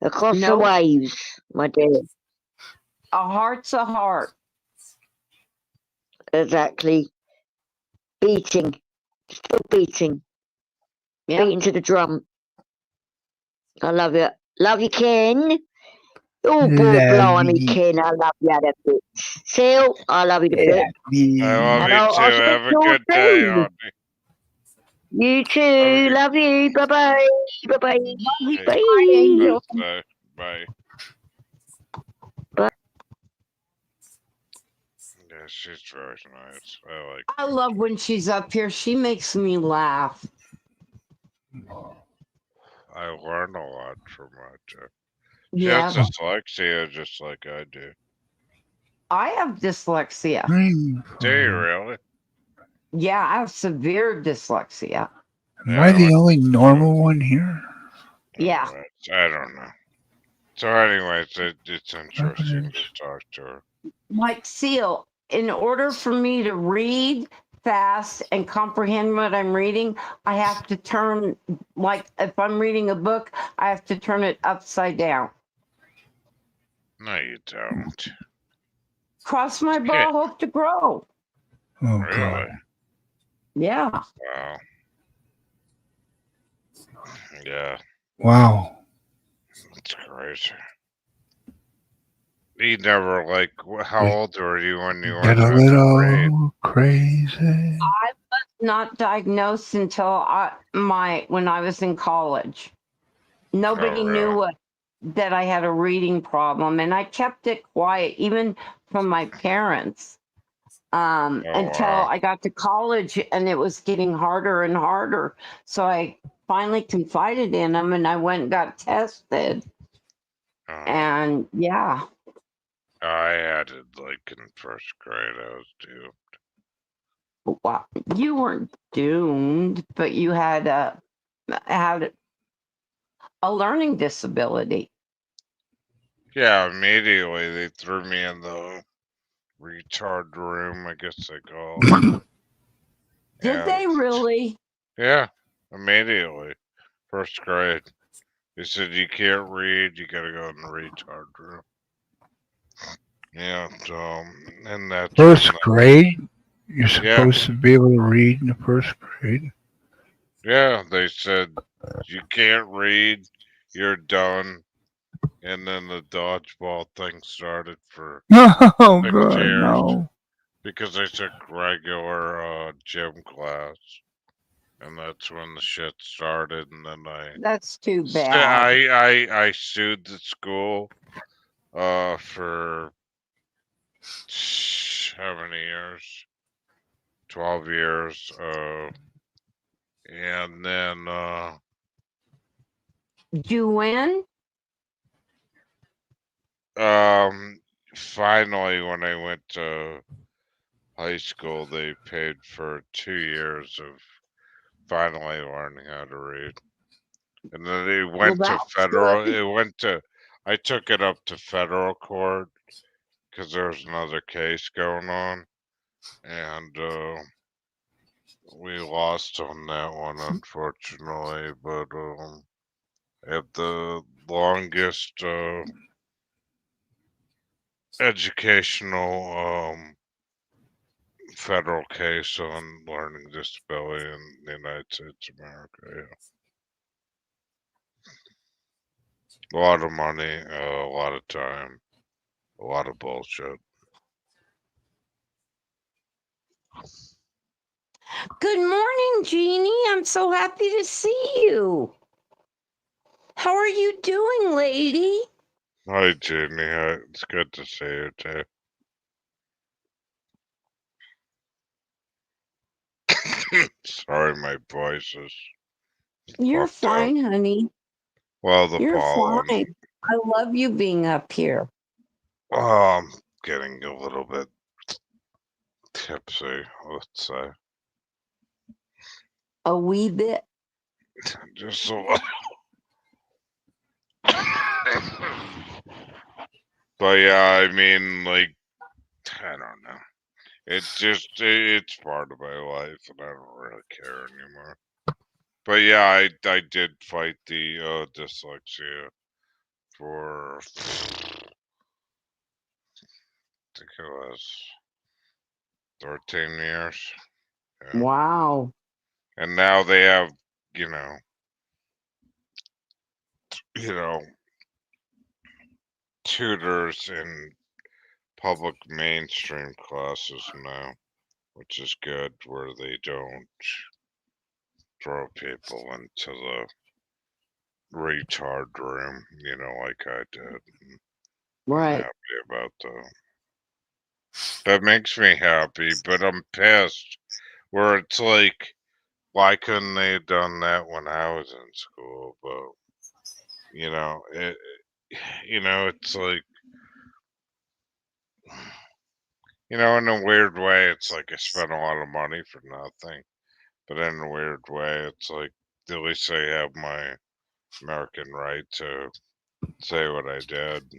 Across the Nope. waves, my dear. A heart's a heart. Exactly. Beating. Still beating. Yep. Beating to the drum. I love you. Love you, Ken. Oh, boy, blimey, Lovely. Ken. I love you to bits. Sil, I love you to bits. I love And you I'll too. speak Have to a you good day, soon. Audrey. You Have a too. good Love you. Bye-bye. Bye-bye. Love you, day. my Bye. angel. Bye. Bye. Yeah, she's very nice. I like I love when she's up here. She makes me laugh. I learn a lot from Mojo. She Yeah. has dyslexia just like I do. I have dyslexia. Do you really? Yeah, I have severe dyslexia. Am I the only normal one here? Yeah. I don't know. So, anyways, it's interesting to talk to her. Like Seal, in order for me to read fast and comprehend what I'm reading, I have to turn, like if I'm reading a book, I have to turn it upside down. No, you don't. Cross my ball, hope to grow. Oh, Really? God. Yeah. Wow. Yeah. Wow. That's crazy. He never like. How old were you when you Get went a on the raid? little crazy. I was not diagnosed until when I was in college. Nobody Oh, knew really? that I had a reading problem, and I kept it quiet, even from my parents, Oh, until wow. I got to college, and it was getting harder and harder. So I finally confided in them, and I went and got tested, and yeah. I had it like in first grade. I was due. Wow, you weren't doomed, but you had a learning disability. Yeah, immediately they threw me in the retard room, I guess they call it. Did And they really? yeah, immediately. First grade. They said you can't read, you gotta go in the retard room. Yeah, and that's when First grade? You're yeah, supposed to be able to read in the first grade? yeah, they said you can't read, you're done. And then the dodgeball thing started for Oh, 6 God, years no. because I took regular Gym gym class. And that's when the shit started. And then That's too bad. I sued the school for how many years? 12 years. And then Did you win? finally when I went to high school, they paid for 2 years of finally learning how to read. And then it Well, went to that's federal. good. It went to. I took it up to federal court because there was another case going on, and we lost on that one, unfortunately. But at the longest educational federal case on learning disability in the United States of America. Yeah. A lot of money, a lot of time, a lot of bullshit. Good morning, Jeannie. I'm so happy to see you. How are you doing, lady? Hi, Jamie. Hi. It's good to see you too. Sorry, my voice is You're fucked up. fine, honey. Well, the You're pollen. fine. I love you being up here. I'm getting a little bit tipsy, let's say. A wee bit. Just a little. But yeah, I mean, like, I don't know. It's part of my life, and I don't really care anymore. But yeah, I did fight the dyslexia for, I think it was 13 years. Yeah. Wow. And now they have, you know, you know, tutors in public mainstream classes now, which is good, where they don't throw people into the retard room, like I did. I'm Right. happy about that. That makes me happy, but I'm pissed where it's like, why couldn't they have done that when I was in school? But it, it's like, in a weird way, it's like I spent a lot of money for nothing. But in a weird way, it's like at least I have my American right to say what I did,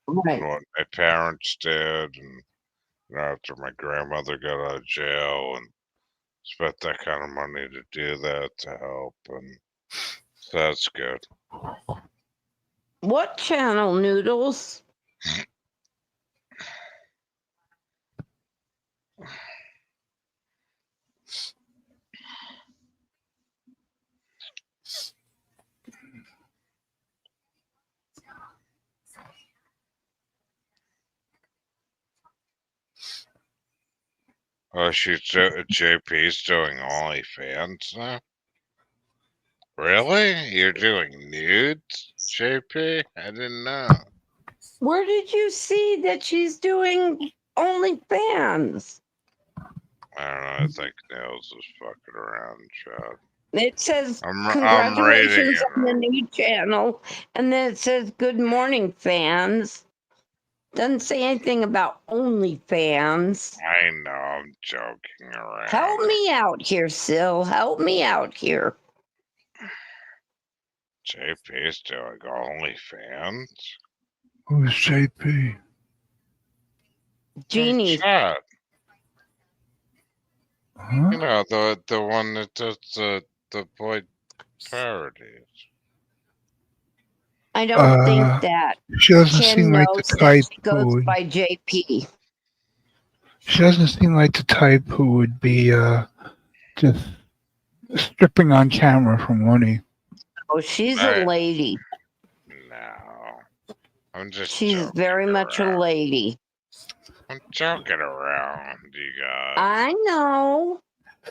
Right. and what my parents did, and after my grandmother got out of jail and spent that kind of money to do that to help, and so that's good. What channel, Noodles? Oh, JP's doing OnlyFans now? Really? You're doing nudes, JP? I didn't know. Where did you see that she's doing OnlyFans? I don't know. I think Nils is fucking around, Chad. It says I'm rating congratulations it. on the new channel, and then it says good morning, fans. Doesn't say anything about OnlyFans. I know. I'm joking around. Help me out here, Sil. Help me out here. JP's doing OnlyFans. Who's JP? Jeannie. Chad. Huh? You know, the one that does the boy parodies. I don't think Uh, that she doesn't Ken seem like the knows that type she who goes would. by JP. She doesn't seem like the type who would be just stripping on camera for money. Oh, she's a lady. No. I'm just She's joking very much a around. lady. I'm joking around, you guys. I know.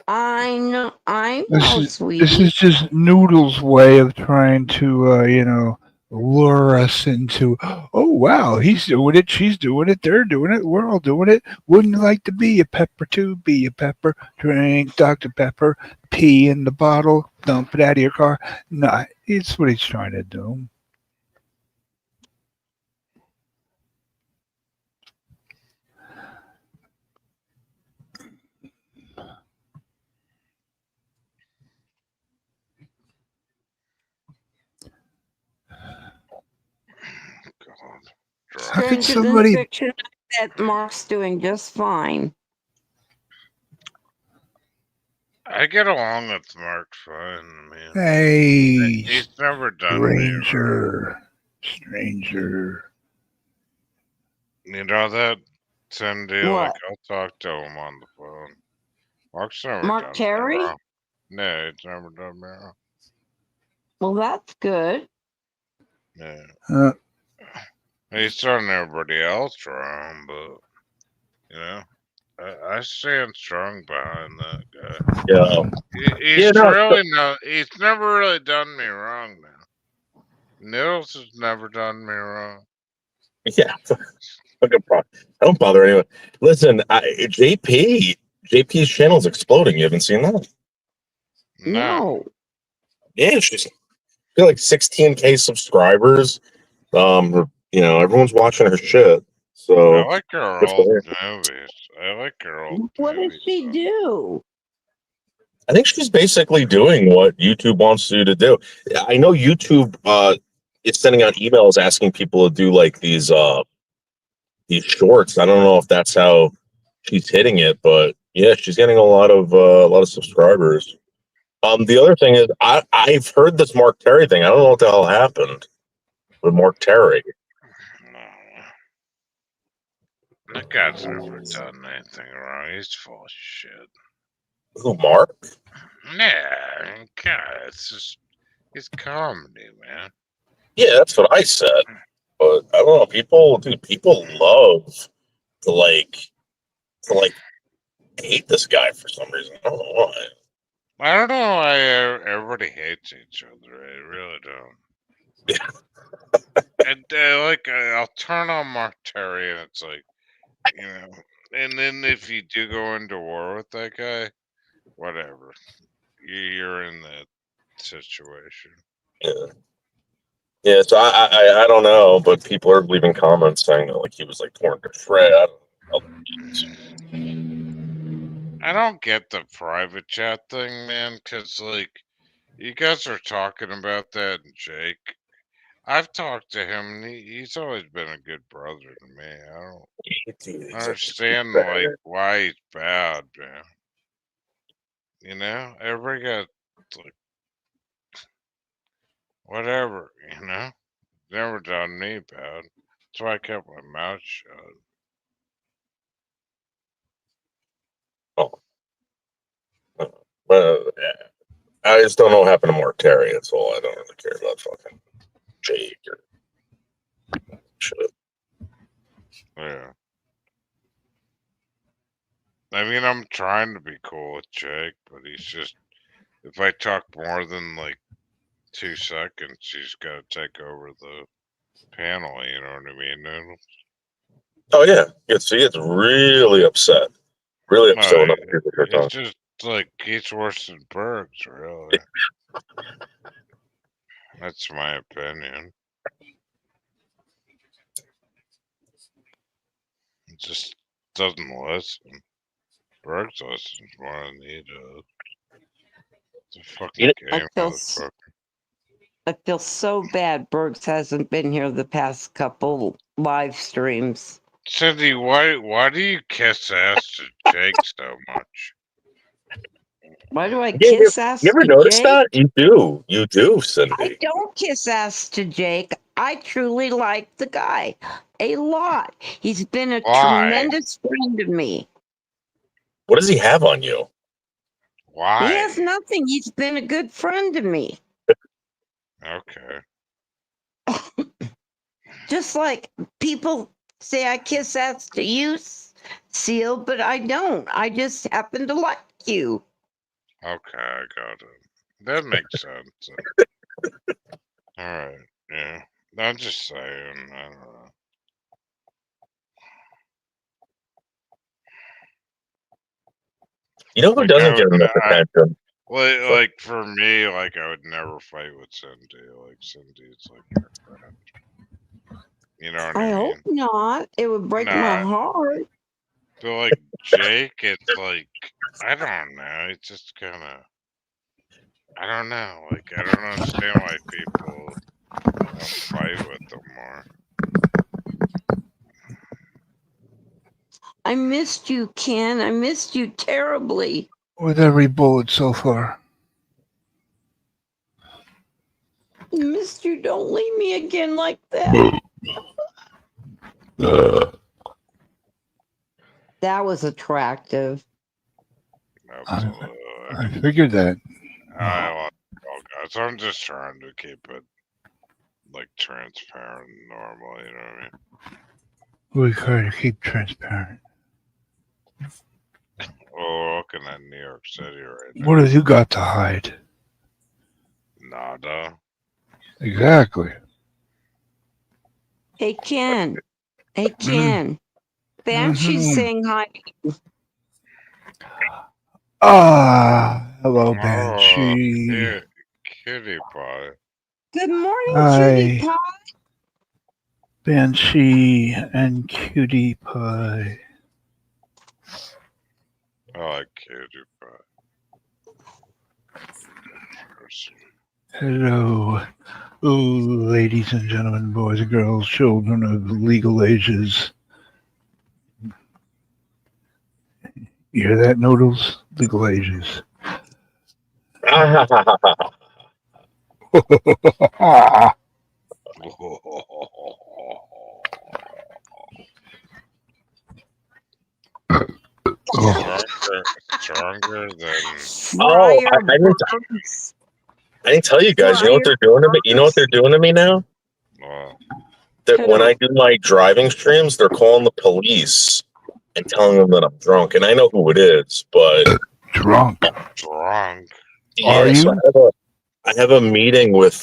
I This know, is sweetie. just Noodle's way of trying to lure us into. Oh wow, he's doing it, she's doing it, they're doing it, we're all doing it. Wouldn't you like to be a pepper too? Be a pepper. Drink Dr. Pepper. Pee in the bottle. Dump it out of your car. No, it's what he's trying to do. How could Stranger than somebody? fiction, that Mark's doing just fine. I get along with Mark fine, man. Hey, He's never done me wrong. stranger. You know that, Cyndy? Like, What? I'll talk to him on the phone. Mark's never Mark done me Terry? wrong. No, he's never done me wrong. Well, that's good. Yeah. He's done everybody else wrong, but, you know, I stand strong behind that guy. Yeah. He's no, he's never really done me wrong now. Nils has never done me wrong. Yeah. Fucking I don't bother anyone. Listen, JP's channel's exploding. You haven't seen that? No. Yeah, she's got like 16K subscribers. Everyone's watching her shit. So I like her good for old her. movies. I like her old What does she do? I think she's basically doing what YouTube wants you to do. I know YouTube is sending out emails asking people to do like these shorts. I don't know if that's how she's hitting it, but yeah, she's getting a lot of subscribers. The other thing is I've heard this Mark Terry thing. I don't know what the hell happened with Mark Terry. That guy's never done anything wrong. He's full of shit. Who, Mark? Yeah, God, it's comedy, man. Yeah, that's what I said. But I don't know. People love to like hate this guy for some reason. I don't know why. I don't know why everybody hates each other. I really don't. And I'll turn on Mark Terry, and it's like, and then if you do go into war with that guy, whatever, you're in that situation. Yeah. Yeah, so I don't know, but people are leaving comments saying that like he was like torn to shred. I don't get the private chat thing, man, because like you guys are talking about that, and Jake. I've talked to him, and he's always been a good brother to me. I don't understand like why he's bad, man. Everybody got like whatever, Never done me bad. That's why I kept my mouth shut. But I just don't know what happened to Mark Terry. That's all. I don't really care about fucking Jake or shit. Yeah. I mean, I'm trying to be cool with Jake, but he's just, if I talk more than like 2 seconds, he's got to take over the panel, you know what I mean? Noodles? Oh yeah, he gets really upset. Really upset when other people start It's talking. just like he's worse than Bergs, really. That's my opinion. He just doesn't listen. Bergs listens more than he does. It's a fucking game, motherfucker. I feel so bad Bergs hasn't been here the past couple live streams. Cyndy, why do you kiss ass to Jake so much? Why do I Yeah, kiss ass you ever to notice Jake? that? You do, I Cindy. don't kiss ass to Jake. I truly like the guy a lot. He's been a Why? tremendous friend of me. What does he have on you? Why? He has nothing. He's been a good friend to me. Okay. Just like people say I kiss ass to you, Seal, but I don't. I just happen to like you. Okay, I got it. That makes sense. Alright, yeah. I'm just saying, I don't know. You know who Like, I doesn't get would, enough attention? like for me, like I would never fight with Cindy. Like Cindy's like your friend. You know what I I hope mean? not. It would break my Nah, heart. but like Jake, it's like I don't know. It's just kind of I don't know. Like I don't understand why people don't fight with them more. I missed you, Ken. I missed you terribly. With every bullet so far. I missed you. Don't leave me again like that. That was attractive. I figured that. I love all guys. I'm just trying to keep it like transparent and normal. You know what I mean? We try to keep transparent. Oh, looking at New York City right now. What have you got to hide? Nada. Exactly. Hey, Ken. Hey, Ken. Banshee's saying hi. Hello, Oh, Banshee. kitty pie. Good morning, Hi. cutie pie. Banshee and Cutie Pie. I like kitty pie. Hello, ladies and gentlemen, boys and girls, children of legal ages. You hear that, Noodles? Legal ages. Stronger than. Oh, I didn't tell you guys. You know what they're doing to me? You know what they're doing to me now? That when I do my driving streams, they're calling the police and telling them that I'm drunk, and I know who it is, but drunk. Yeah, Are so you? I have a meeting with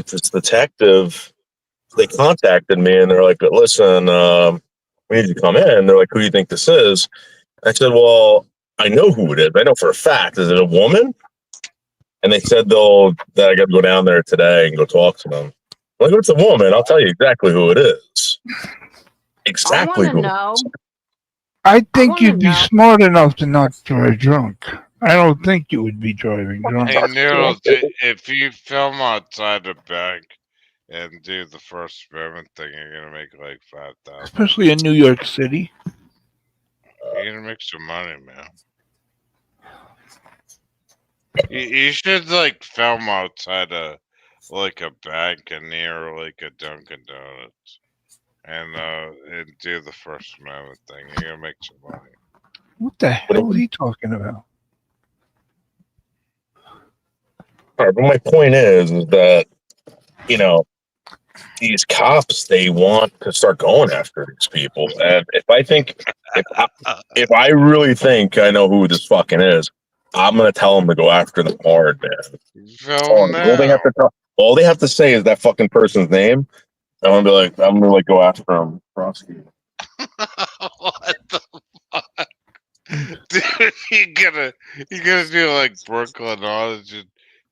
this detective. They contacted me and they're like, "Listen, we need you to come in." They're like, "Who do you think this is?" I said, "Well, I know who it is. I know for a fact. Is it a woman?" And they said that I got to go down there today and go talk to them. I'm like, if it's a woman, I'll tell you exactly who it is. Exactly who. I think you'd be smart enough to not drive drunk. I don't think you would be driving drunk. Hey, Noodles, if you film outside the bank and do the First Amendment thing, you're gonna make like 5,000. Especially in New York City. You're gonna make some money, man. You should like film outside a bank and near like a Dunkin' Donuts, and do the First Amendment thing. You're gonna make some money. What the hell is he talking about? All right, but my point is that, you know, these cops, they want to start going after these people. And if I really think I know who this fucking is, I'm gonna tell them to go after them hard, man. Film now. All they have to say is that fucking person's name. I'm gonna like go after them, prosecute them. What the fuck? Dude, you gotta do like Brooklyn Orange and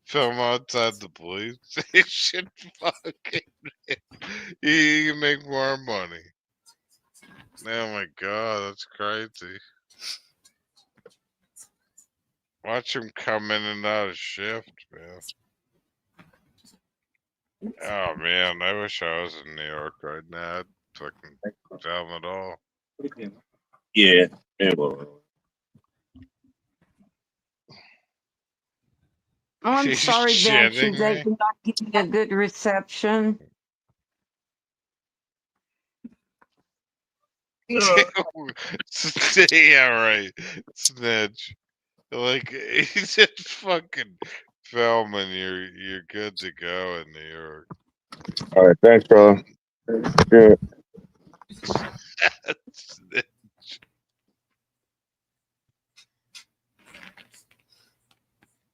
film outside the police station. Fucking, you can make more money. Oh my god, that's crazy. Watch him come in and out of shift, man. Oh man, I wish I was in New York right now. I'd fucking film it all. Yeah, it will. Oh, I'm He's sorry, shitting Banshee. They me? did not give me a good reception. Yeah, right. Snitch. Like he's just fucking filming. You're good to go in New York. All right, thanks, bro. Yeah. Snitch.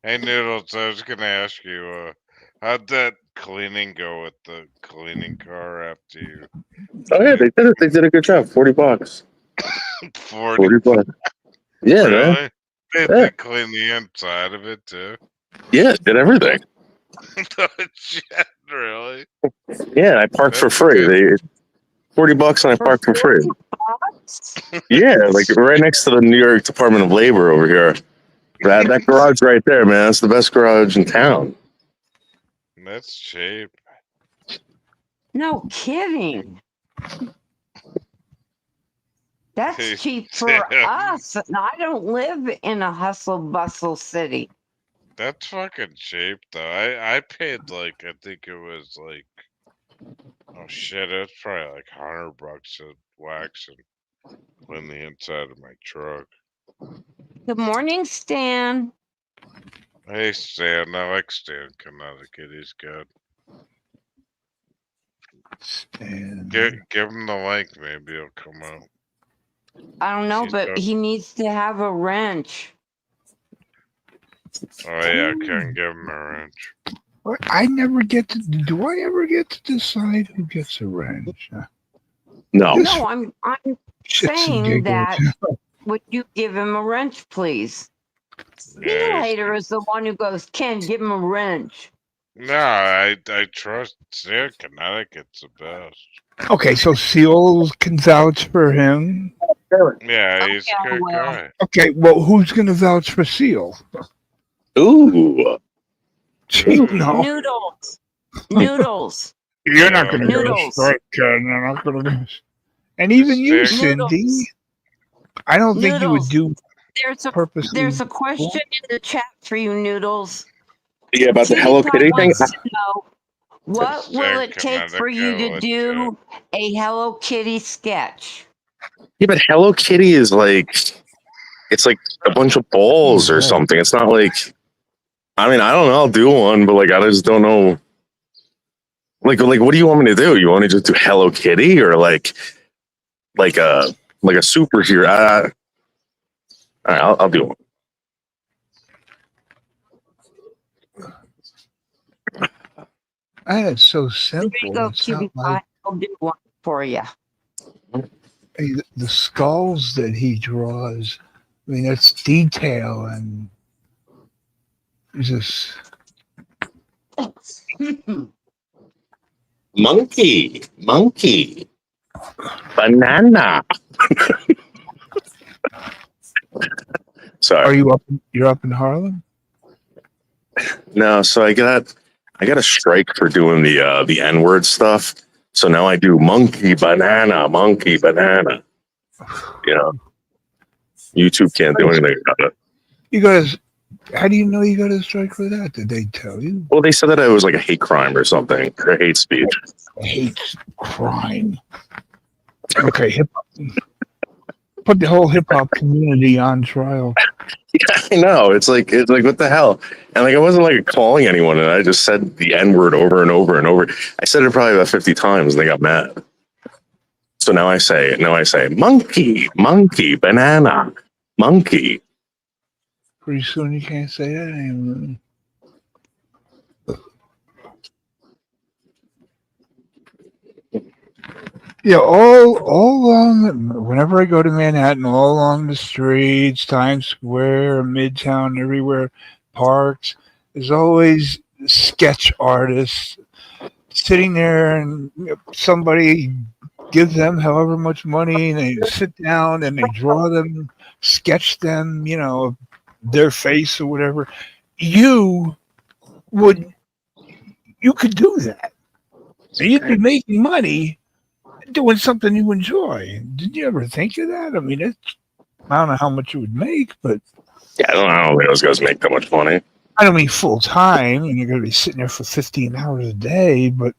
Hey Noodles, I was gonna ask you, how'd that cleaning go with the cleaning car after you? Oh yeah, they did it. They did a good job. $40. 40 $40. Yeah, really? man. They Yeah. clean the inside of it too. Yeah, did everything. No shit, really? Yeah, I parked for That's free. good. They $40 and I parked for free. Yeah, like right next to the New York Department of Labor over here. That garage right there, man. That's the best garage in town. That's cheap. No kidding. That's Hey, cheap for damn. us. And I don't live in a hustle bustle city. That's fucking cheap though. I paid like I think it was like oh shit, it was probably like $100 to wax and clean the inside of my truck. Good morning, Stan. Hey Stan, I like Stan Connecticut. He's good. Give him the link, maybe he'll come out. I don't know, He's but done. he needs to have a wrench. Oh yeah, I can give him a wrench. I never get to. Do I ever get to decide who gets a wrench? No. No, I'm Shits and saying giggles. that would you give him a wrench, please? Yeah, Hater is the one who goes, Ken, give him a wrench. no, I trust Stan Connecticut's the best. Okay, so Seal can vouch for him. Yeah, he's a good guy. Okay, well, who's going to vouch for Seal? Ooh. No. Noodles. Noodles. You're not going to go Noodles. straight, Ken. You're not going to. And even you, Cindy. I don't think you would do purposely. There's a question in the chat for you, Noodles. Yeah, about the Kitty Hello Pie Kitty thing? wants to know, what will it take for you to do a Hello Kitty sketch? Yeah, but Hello Kitty is like, it's like a bunch of balls or something. It's not like, I mean, I don't know. I'll do one, but like, I just don't know. Like, what do you want me to do? You want me to just do Hello Kitty or like a superhero? All right, I'll do one. It's so simple. There you go, It's Kitty not Pie. like I'll do one for you. the skulls that he draws. I mean, it's detail and just. Monkey, banana. Sorry. Are you up? You're up in Harlem? No, so I got a strike for doing the N-word stuff. So now I do monkey banana. You know, YouTube can't do anything about it. You guys, how do you know you got a strike for that? Did they tell you? Well, they said that it was like a hate crime or something, or hate speech. Hate crime. Okay, hip hop. Put the whole hip hop community on trial. I know. It's like what the hell? And like I wasn't like calling anyone, and I just said the N word over and over and over. I said it probably about 50 times, and they got mad. So now I say monkey, monkey, banana, monkey. Pretty soon you can't say that anymore. Yeah, all along. Whenever I go to Manhattan, all along the streets, Times Square, Midtown, everywhere, parks, there's always sketch artists sitting there, and somebody gives them however much money, and they sit down and they draw them, sketch them, their face or whatever. You would, you could do that. And you'd be making money doing something you enjoy. Did you ever think of that? I mean, I don't know how much you would make, but Yeah, I don't think those guys make that much money. I don't mean full time, and you're going to be sitting there for 15 hours a day. But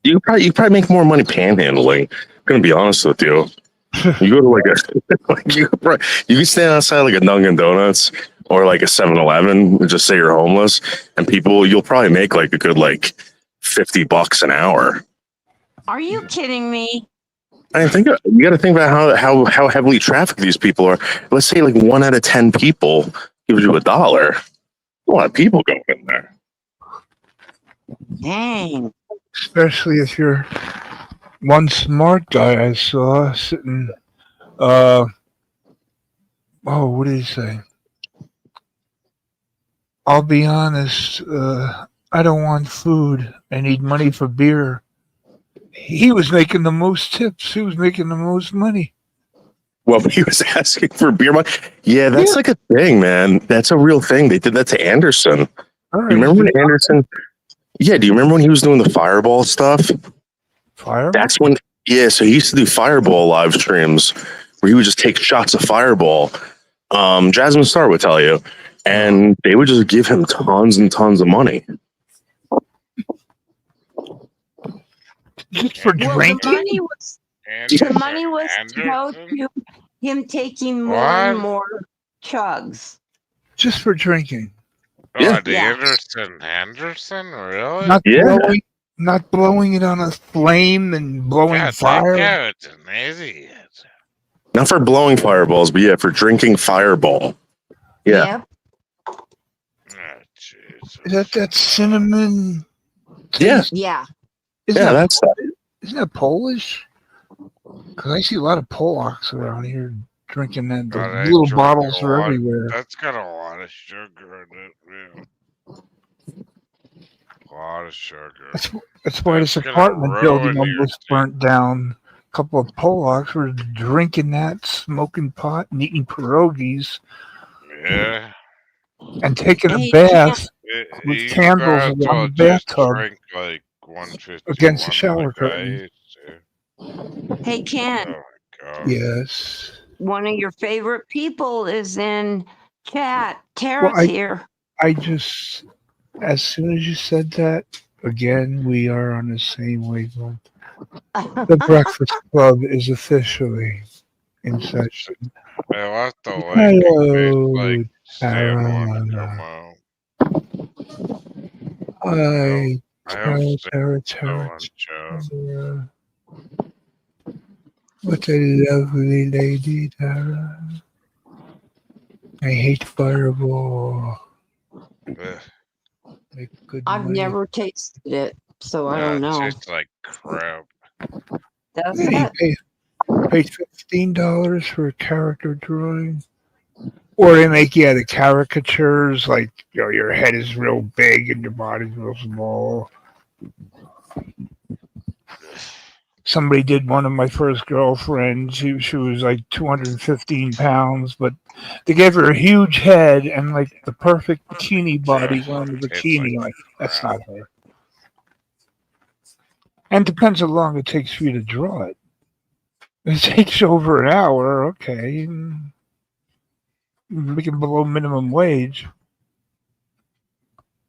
You probably make more money panhandling. I'm gonna be honest with you. You go to you can stand outside like a Dunkin' Donuts or like a 7-Eleven and just say you're homeless, and you'll probably make like a good like $50 an hour. Are you kidding me? I think you got to think about how heavily trafficked these people are. Let's say like 1 out of 10 people gives you $1. A lot of people going in there. Dang. especially if you're one smart guy I saw sitting, what did he say? I'll be honest, I don't want food. I need money for beer. He was making the most tips. He was making the most money. Well, he was asking for beer money. Yeah, that's like a thing, man. That's a real thing. They did that to Anderson. All You remember when Anderson? Yeah, do you remember when he was doing the Fireball stuff? Fireball? That's when, yeah, so he used to do Fireball live streams where he would just take shots of Fireball. Jasmine Star would tell you. And they would just give him tons and tons of money. Just for drinking? The money was to go to him taking more and more chugs. Just for drinking. Oh, the Anderson? Really? Not blowing it on a flame and blowing God, fire. that guy was an idiot. Not for blowing fireballs, but yeah, for drinking Fireball. Yeah. Is that cinnamon? Yeah. Yeah. Isn't Yeah, that, that's isn't that Polish? Because I see a lot of Polacks around here drinking that. The they little drink bottles a are lot- everywhere. That's got a lot of sugar in it, man. A lot of sugar. That's why this That's gonna apartment building ruin your almost burnt down. A couple of Polacks were drinking that, smoking pot, and eating pierogies, Yeah. and taking a Hey, bath You with candles might as on well the just bathtub drink like 151 against the shower like I curtain. used to. Hey, Ken, Oh my god. Yes. one of your favorite people is in chat. Well, Tara's here. I just, as soon as you said that, again, we are on the same wavelength. The Breakfast Club is officially in session. Hey, what the link Hello, like Stan wanna come Tara. out? Hi, I hope Tara, Stan's still on chat. Tara. What a lovely lady, Tara. I hate Fireball. Ugh. Make good I've money. never tasted it, so I No, don't it know. tastes like crap. That's Yeah, it. you pay $15 for a character drawing. Or they make you out of caricatures, like your head is real big and your body's real small. Somebody did one of my first girlfriends. She was like 215 pounds, but they gave her a huge head and like the perfect bikini body on the bikini. Like, that's not her. And depends how long it takes for you to draw it. If it takes you over an hour, okay. Making below minimum wage.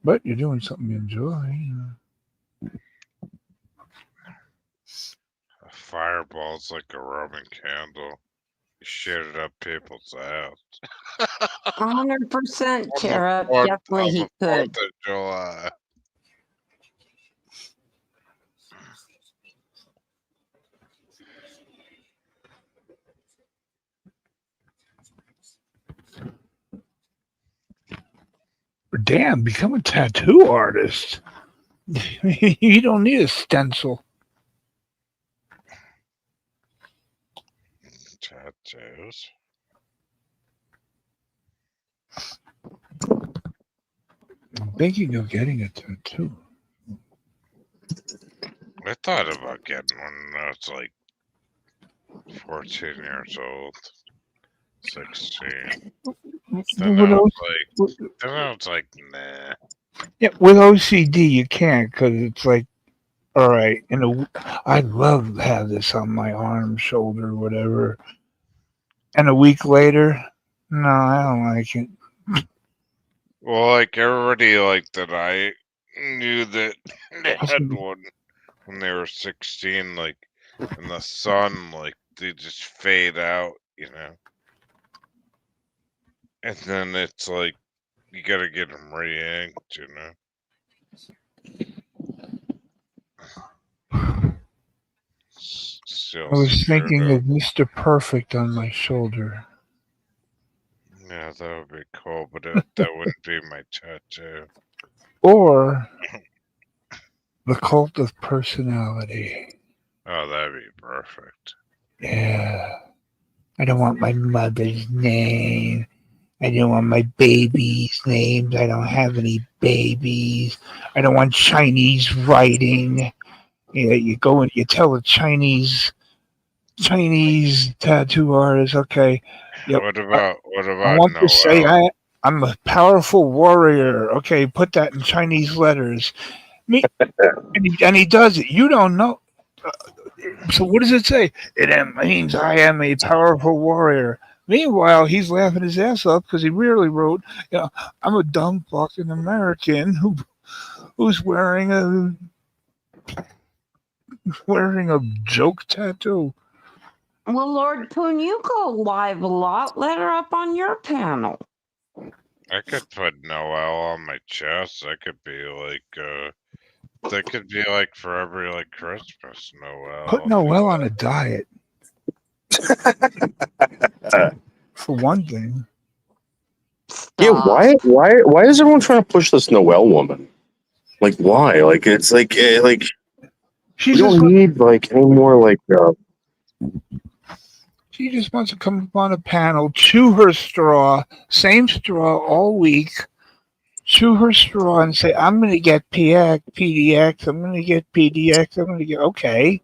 But you're doing something you enjoy. A fireball's like a Roman candle. shitted up people's ass. 100%, On the Tara. 4th, Definitely on he the could. 4th of July. Damn, become a tattoo artist. You don't need a stencil. Tattoos. I'm thinking of getting a tattoo. I thought about getting one when I was like 14 years old, 16. Then With I was those, like, nah. yeah, with OCD you can't because it's like, all right, I'd love to have this on my arm, shoulder, whatever. And a week later, no, I don't like it. Well, like everybody like that I knew that they had one when they were 16, like in the sun, like they just fade out, you know. And then it's like you gotta get them re-inked, you know. I was thinking Weirdo. of Mr. Perfect on my shoulder. Yeah, that would be cool, but that wouldn't be my tattoo. Or the cult of personality. Oh, that'd be perfect. Yeah. I don't want my mother's name. I don't want my babies' names. I don't have any babies. I don't want Chinese writing. You go and you tell a Chinese tattoo artist, okay, yep, What I about want to say Noel? I'm a powerful warrior. Okay, put that in Chinese letters. Me, and he does it. You don't know. So what does it say? It means I am a powerful warrior. Meanwhile, he's laughing his ass off because he really wrote, I'm a dumb fucking American who's wearing a joke tattoo. Well, Lord Poon, you go live a lot. Let her up on your panel. I could put Noel on my chest. That could be like, that could be like for every like Christmas, Noel. Put Noel on a diet. For one thing. Yeah, why is everyone trying to push this Noel woman? Like, why? Like, it's like we don't need like any more like. She just wants to come up on a panel, chew her straw, same straw all week, chew her straw and say, I'm going to get PDX, I'm going to get PDX, I'm going to get, okay,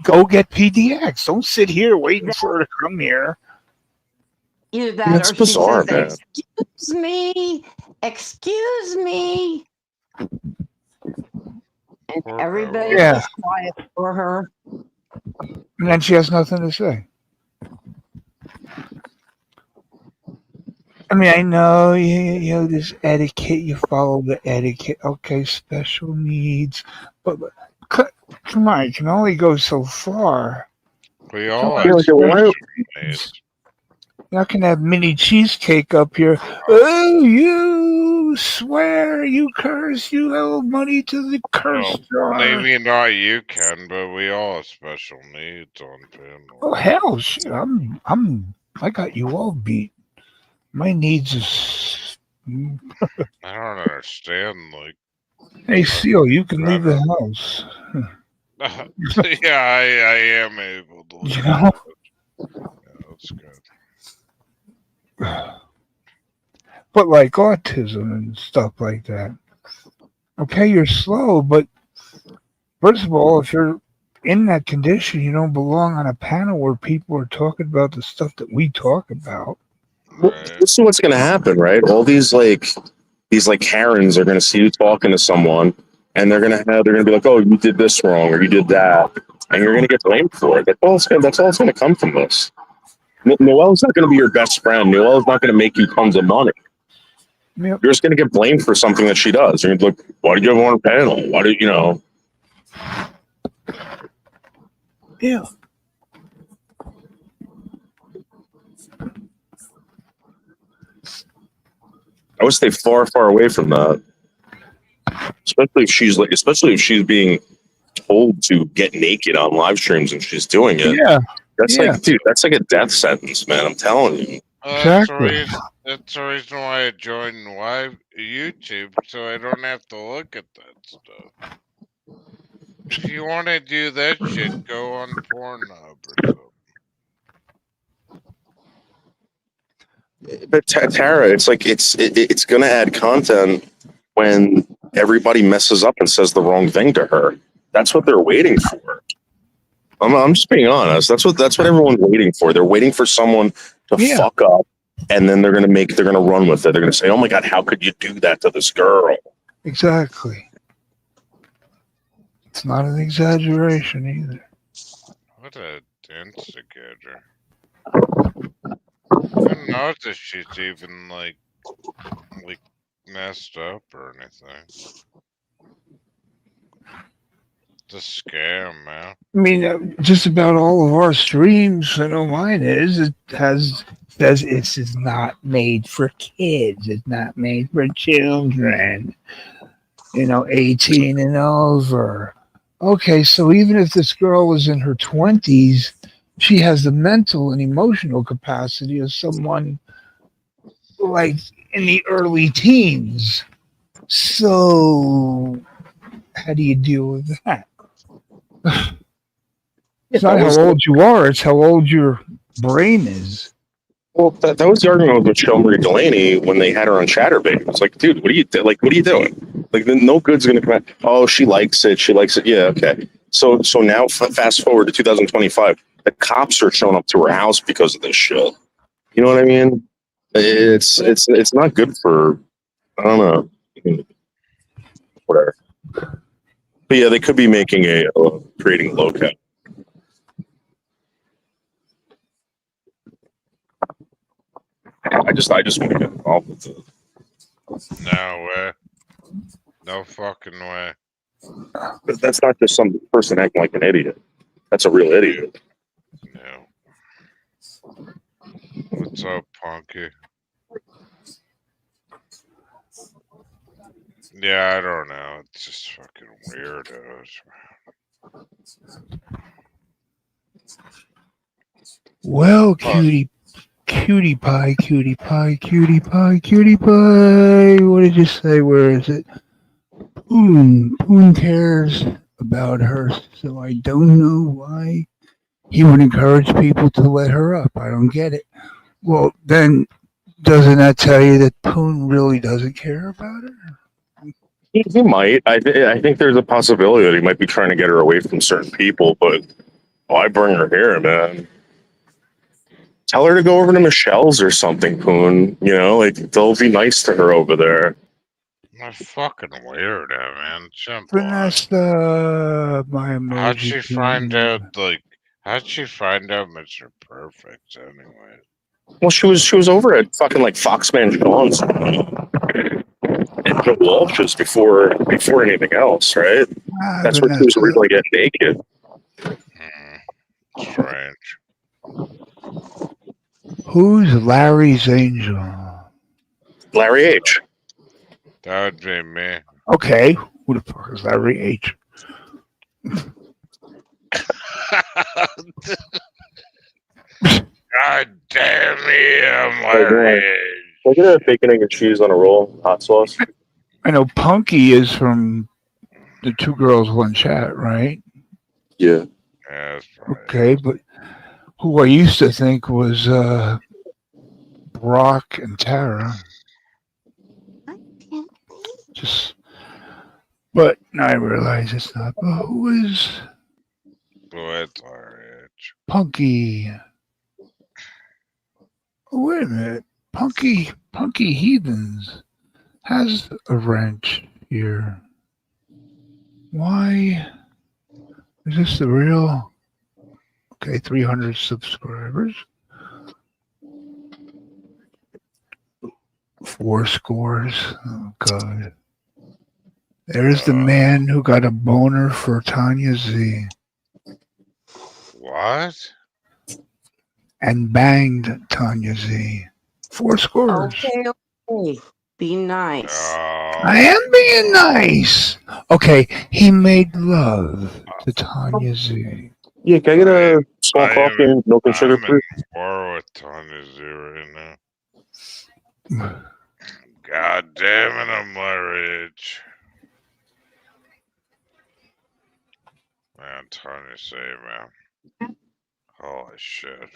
go get PDX. Don't sit here waiting for her to come here. Either that That's or bizarre, she man. says, excuse me. And everybody's Yeah. just quiet for her. And then she has nothing to say. I mean, I know you know this etiquette. You follow the etiquette. Okay, special needs, but come on, you can only go so far. We Come all on, have special special needs. You're not gonna have mini cheesecake up here. Oh, you swear, you curse, you owe money to the curse Well, jar. maybe not you, Ken, but we all have special needs on panel. Oh hell, shit! I got you all beat. My needs is. I don't understand, like. Hey, Seal, you can leave the better. house. Yeah, I am able to leave. You know? Yeah, that's good. But like autism and stuff like that. Okay, you're slow, but first of all, if you're in that condition, you don't belong on a panel where people are talking about the stuff that we talk about. Well, this is what's going to happen, right? All these Karens are going to see you talking to someone, and they're going to be like, "Oh, you did this wrong, or you did that," and you're going to get blamed for it. That's all it's going to come from this. Noelle's not going to be your best friend. Noelle's not going to make you tons of money. Yep. You're just going to get blamed for something that she does. You're going to be like, "Why did you have her on a panel? Why did you know?" Yeah. I would stay far, far away from that. Especially if she's being told to get naked on live streams and she's doing it. Yeah. That's Yeah. like, dude, that's like a death sentence, man. I'm telling you. Exactly. That's the reason why I joined live YouTube, so I don't have to look at that stuff. If you want to do that shit, go on Pornhub or something. But Tara, it's like it's gonna add content when everybody messes up and says the wrong thing to her. That's what they're waiting for. I'm just being honest. That's what everyone's waiting for. They're waiting for someone to fuck up, and then they're gonna run with it. They're gonna say, "Oh my god, how could you do that to this girl?" Exactly. It's not an exaggeration either. What a instigator. Who knows if she's even like messed up or anything? It's a scam, man. I mean, just about all of our streams, I know mine is, it says it's not made for kids. It's not made for children. 18 and over. Okay, so even if this girl was in her 20s, she has the mental and emotional capacity of someone like in the early teens. So how do you deal with that? It's not how old you are, it's how old your brain is. Well, that was the argument with Michelle Marie Delaney when they had her on Chatterbait. It's like, dude, what are you doing? Like, no good's gonna come out. Oh, she likes it. Yeah, okay. So now, fast forward to 2025, the cops are showing up to her house because of this shit. You know what I mean? It's not good for, I don't know, whatever. But yeah, they could be making creating locale. I just want to get involved with it. No way. No fucking way. But that's not just some person acting like an idiot. That's a real idiot. No. What's up, Punky? Yeah, I don't know. It's just fucking weirdos. Well, cutie pie. What did you say? Where is it? Poon cares about her, so I don't know why he would encourage people to let her up. I don't get it. Well, then, doesn't that tell you that Poon really doesn't care about her? He might. I think there's a possibility that he might be trying to get her away from certain people, but why bring her here, man? Tell her to go over to Michelle's or something, Poon. They'll be nice to her over there. My fucking weirdo, man. Simple. Vanessa, my emoji. How'd she find out Mr. Perfect anyway? Well, she was over at fucking like Foxman John's and Joe Walsh's before anything else, right? That's where she was originally getting naked. Strange. Who's Larry's angel? Larry H. That would be me. Okay. Who the fuck is Larry H? God damn me, I'm Larry H. Look at that bacon, egg, and cheese on a roll, hot sauce. I know Punky is from the Two Girls One Chat, right? Yeah. Okay, but who I used to think was Brock and Tara. But now I realize it's not. But who is It's Larry H. Punky? Oh, wait a minute. Punky Heathens has a wrench here. Why? Is this the real? Okay, 300 subscribers. 4 scores. Oh, God. There's the man who got a boner for Tanya Z. What? And banged Tanya Z. 4 scores. Okay. Be nice. I am being nice. Okay, he made love to Tanya Z. Yeah, can I get a small coffee and milk and sugar, I'm in please? war with Tanya Z right now. God damn it, I'm my rage. Man, Tanya Z, man. Holy shit.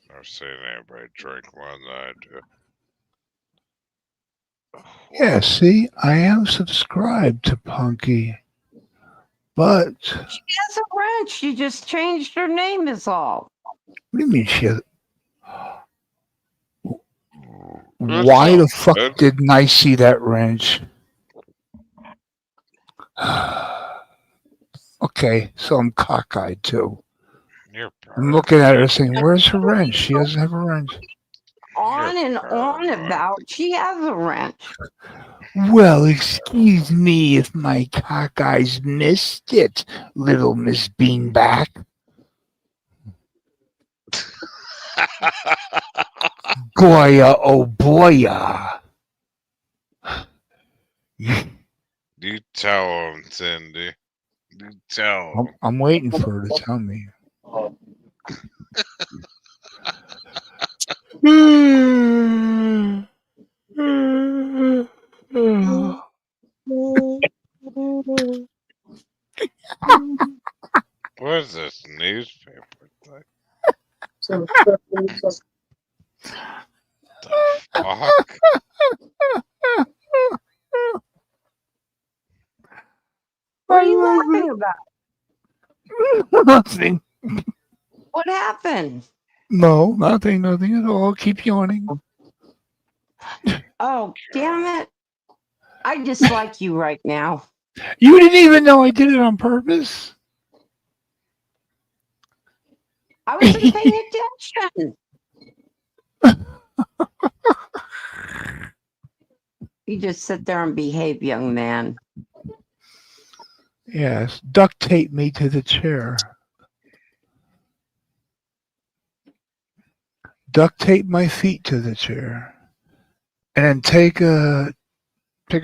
Never seen anybody drink more than I do. Yeah, see, I am subscribed to Punky, but She has a wrench. She just changed her name, is all. what do you mean she has? That's Why all the fuck good. didn't I see that wrench? Okay, so I'm cockeyed too. You're I'm looking at her saying, "Where's her wrench? She doesn't have a wrench." On and on about she has a wrench. Well, excuse me if my cockeyes missed it, little Miss Beanback. Boya, oh boya. You tell him, Cyndy. You tell him. I'm waiting for her to tell me. What is this newspaper thing? The fuck? What are you laughing about? Nothing. What happened? No, nothing at all. Keep yawning. Oh, damn it. I dislike you right now. You didn't even know I did it on purpose. I wasn't paying attention. You just sit there and behave, young man. Yes, duct tape me to the chair. Duct tape my feet to the chair, and then take a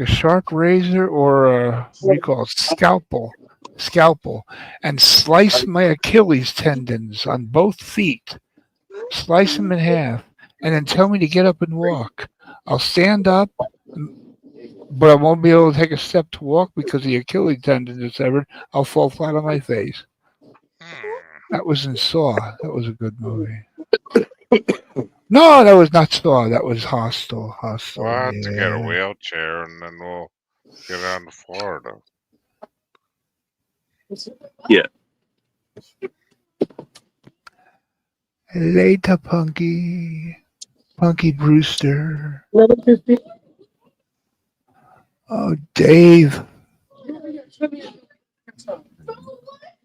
sharp razor or a what do you call it, scalpel, and slice my Achilles tendons on both feet. Slice them in half, and then tell me to get up and walk. I'll stand up, but I won't be able to take a step to walk because the Achilles tendon is severed. I'll fall flat on my face. That was in Saw. That was a good movie. No, that was not Saw. That was Hostel. We'll have to get a Yeah. wheelchair and then we'll get down to Florida. Yeah. Later, Punky Brewster. Oh, Dave.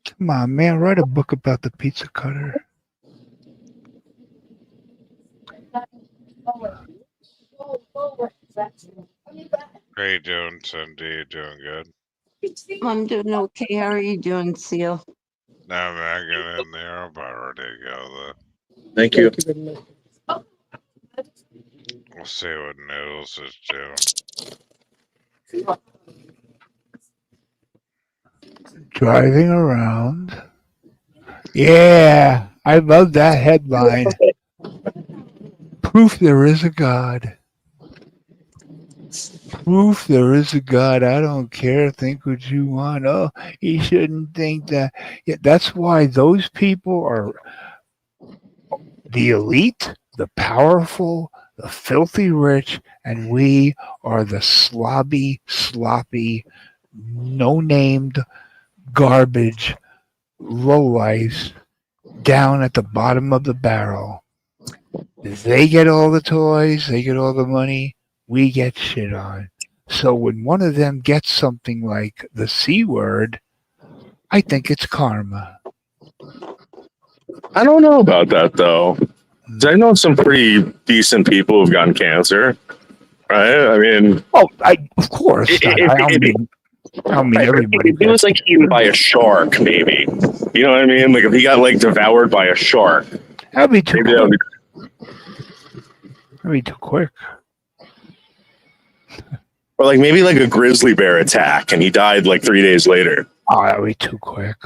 Come on, man. Write a book about the pizza cutter. How you doing, Cindy? You doing good? I'm doing okay. How are you doing, Seal? No, man, I get in there. I'm about ready to go, though. Thank you. We'll see what Noodles is doing. Driving around. Yeah, I love that headline. Proof there is a God. Proof there is a God. I don't care. Think what you want. Oh, you shouldn't think that. Yeah, that's why those people are the elite, the powerful, the filthy rich, and we are the sloppy, no-named garbage lowlifes down at the bottom of the barrel. They get all the toys, they get all the money, we get shit on. So when one of them gets something like the C word, I think it's karma. I don't know about that though. 'Cause I know some pretty decent people who've gotten cancer, right? I mean, of course. I don't mean everybody. If he was like eaten by a shark, maybe. You know what I mean? Like if he got like devoured by a shark, that'd be too maybe that would be. That'd be too quick. Or like maybe like a grizzly bear attack, and he died like 3 days later. Oh, that would be too quick.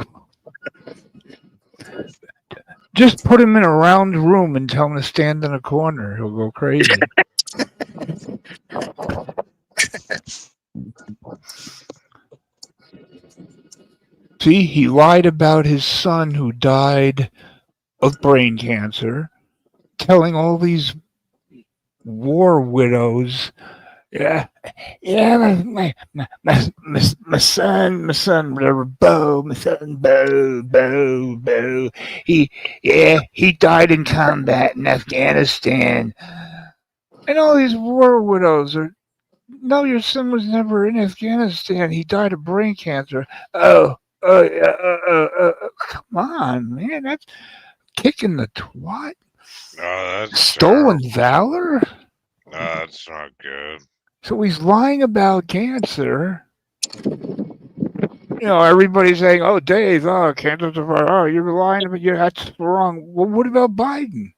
Just put him in a round room and tell him to stand in a corner. He'll go crazy. See, he lied about his son who died of brain cancer, telling all these war widows, yeah, my son, whatever, Bo, my son, Bo. He died in combat in Afghanistan. And all these war widows are, no, your son was never in Afghanistan. He died of brain cancer. Come on, man, that's kicking the twat. No, that's Stolen terrible. valor? No, that's not good. So he's lying about cancer. You know, everybody's saying, "Oh, Dave, cancer's a virus. Oh, you're lying about you. That's wrong." Well, what about Biden?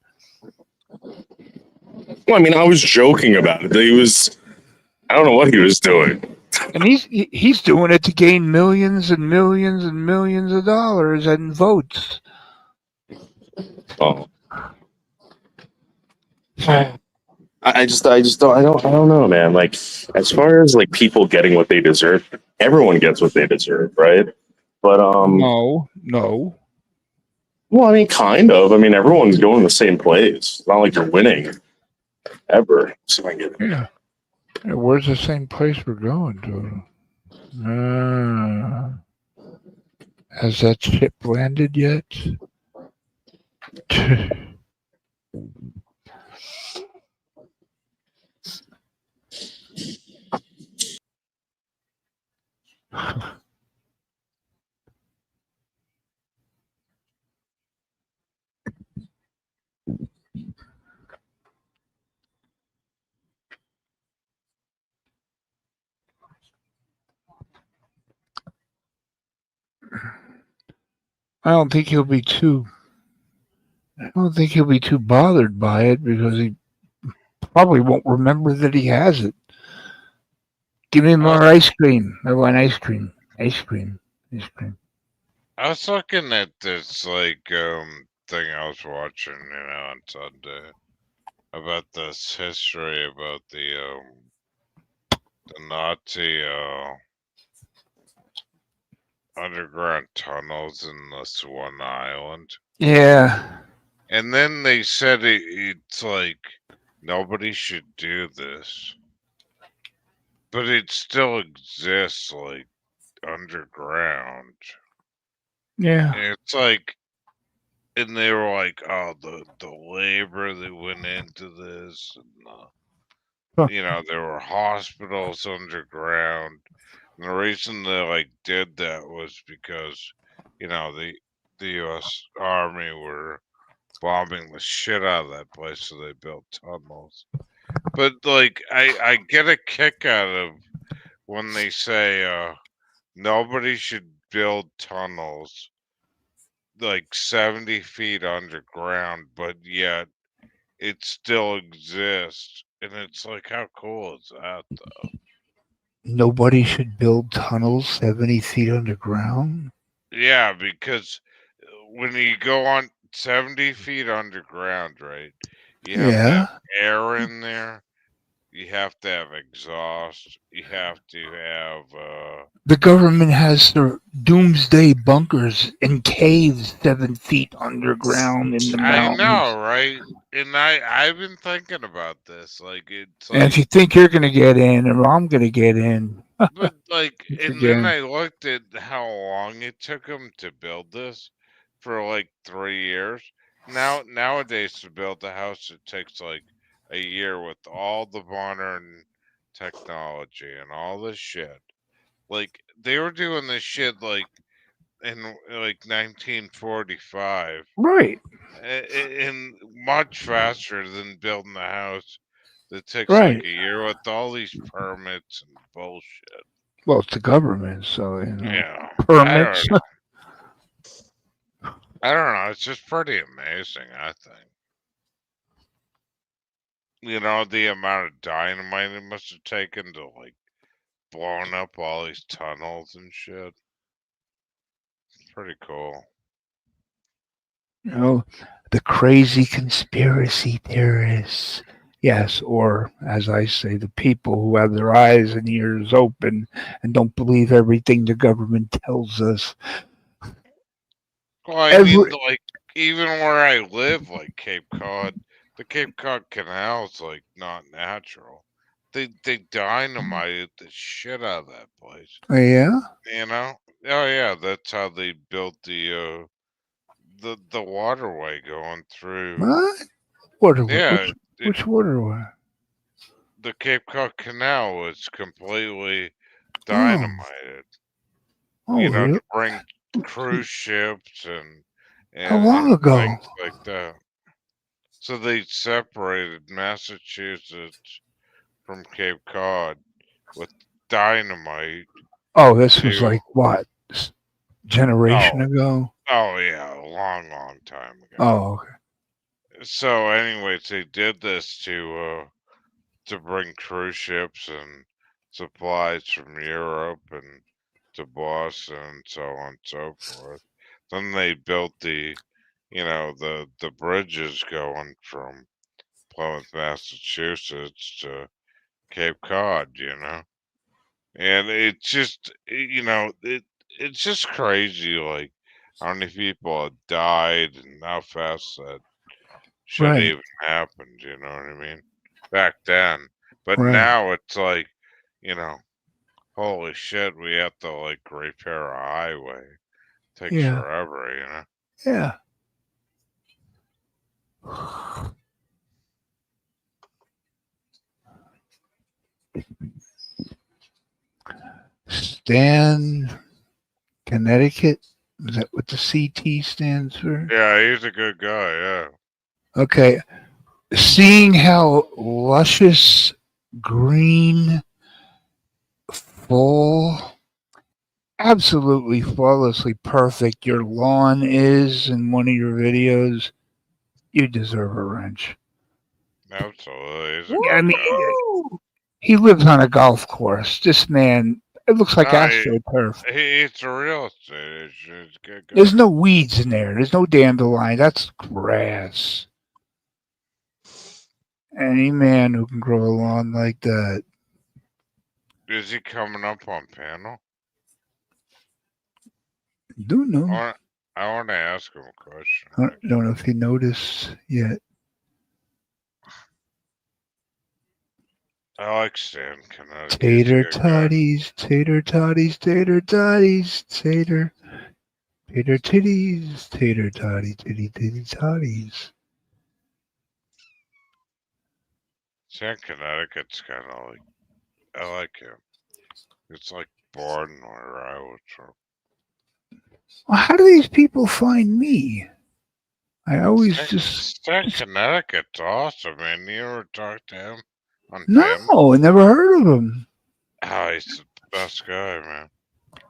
Well, I mean, I was joking about it. I don't know what he was doing. And he's doing it to gain millions and millions and millions of dollars and votes. Oh. I don't know, man. Like, as far as like people getting what they deserve, everyone gets what they deserve, right? But No. well, I mean, kind of. I mean, everyone's going the same place. It's not like you're winning ever. So I get it. Yeah. Where's the same place we're going to? Has that ship landed yet? I don't think he'll be too bothered by it because he probably won't remember that he has it. Give me more ice cream. I want ice cream. Ice cream. I was looking at this like thing I was watching, on Sunday about this history about the Nazi underground tunnels in this one island. Yeah. And then they said it's like nobody should do this, but it still exists like underground. Yeah. And it's like, and they were like, oh, the labor that went into this, and there were hospitals underground. And the reason they like did that was because, the U.S. Army were bombing the shit out of that place, so they built tunnels. But like, I get a kick out of when they say nobody should build tunnels like 70 feet underground, but yet it still exists. And it's like, how cool is that, though? Nobody should build tunnels 70 feet underground? Yeah, because when you go on 70 feet underground, right, you have to have air in there. You have to have exhaust. You have to have The government has their doomsday bunkers in caves 7 feet underground in the I mountains. know, right? And I've been thinking about this. Like, it's And if you think you're going to get in or I'm going to get in, but like, and then I looked at how long it took them to build this for like 3 years. Nowadays, to build a house, it takes like a year with all the modern technology and all this shit. Like, they were doing this shit like in like 1945, Right. and much faster than building a house that takes Right. like a year with all these permits and bullshit. Well, it's the government, so Yeah, permits. I don't know. It's just pretty amazing, I think. You know, the amount of dynamite it must have taken to, like, blowing up all these tunnels and shit. Pretty cool. You know, the crazy conspiracy theorists. Yes, or as I say, the people who have their eyes and ears open and don't believe everything the government tells us. Well, I mean, Every like, even where I live, like Cape Cod, the Cape Cod Canal's, like, not natural. They dynamited the shit out of that place. yeah, You know? Oh yeah, that's how they built the waterway going through. what? Waterway? Yeah, Which waterway? the Cape Cod Canal was completely Oh, dynamited. oh, You know, really? to bring cruise ships How long and ago? things like that. So they separated Massachusetts from Cape Cod with dynamite Oh, this was to like what? Generation oh ago? oh yeah, a long time ago. Oh, okay. So anyways, they did this to bring cruise ships and supplies from Europe and to Boston and so on and so forth. Then they built the bridges going from Plymouth, Massachusetts to Cape Cod, and it's just crazy, like how many people have died and how fast that shit Right, even happened. You know what I mean? Back then, but right. now it's like, you know, holy shit, we have to like repair a highway. Takes Yeah, forever. yeah. Stan, Connecticut. Is that what the CT stands for? Yeah, he's a good guy. Yeah. Okay. Seeing how luscious, green, full, absolutely flawlessly perfect your lawn is in one of your videos, you deserve a wrench. Absolutely, he's a I good mean, guy. he lives on a golf course. This man, it looks like No, AstroTurf. it's a real estate agent. He's a good There's guy. no weeds in there. There's no dandelion. That's grass. Any man who can grow a lawn like that. Is he coming up on panel? Don't I know. want, I want to ask him a question. I don't know if you noticed yet. I like Stan Connecticut. He's a Tater good guy. totties, tater totties, tater totties, tater titties, tater totty, titty totties. Stan Connecticut's kind of like, I like him. It's like born where I was from. Well, how do these people find me? I always Stan Connecticut's awesome, man. You ever talk to him on panel? no, I never heard of him. Oh, he's the best guy, man.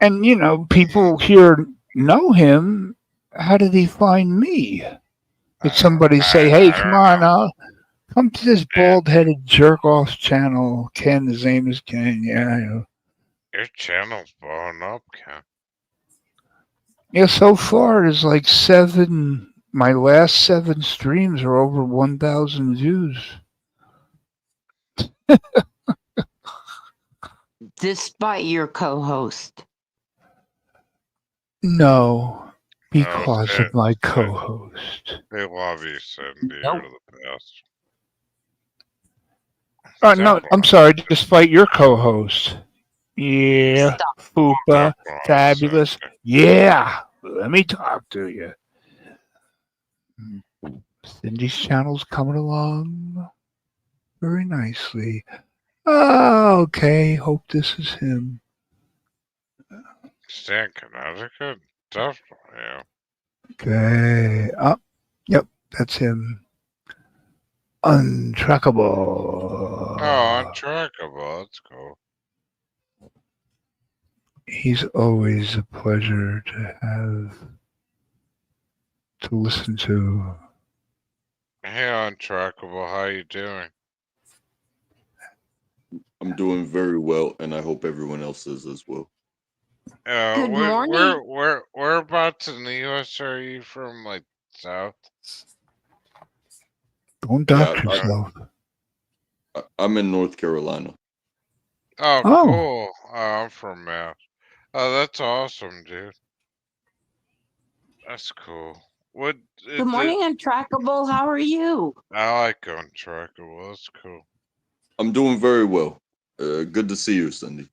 And people here know him. How did he find me? Did somebody say, "Hey, I come don't on, know. come to this bald-headed jerk-off channel"? Ken, his name is Ken. Yeah, I know. Your channel's blowing up, Ken. Yeah, so far there's like 7. My last 7 streams are over 1,000 views. Despite your co-host. No, Oh, because of my co-host. they love you, Cyndy. You're the best. No, I'm sorry. Despite your co-host. Yeah, Fupa, fabulous. Yeah, let me talk to you. Cindy's channel's coming along very nicely. Oh, okay. Hope this is him. Stan Connecticut? Definitely, yeah. Okay. Oh, yep, that's him. Untrackable. Oh, untrackable. That's cool. He's always a pleasure to listen to. Hey, untrackable. How you doing? I'm doing very well, and I hope everyone else is as well. Good morning. Whereabouts in the U.S. are you from? Like south? Don't Yeah, dox yourself. I'm in North Carolina. Oh, Oh. cool. I'm from Mass. Oh, that's awesome, dude. That's cool. What? Good morning, Untrackable. How are you? I like Untrackable. That's cool. I'm doing very well. Good to see you, Cyndy.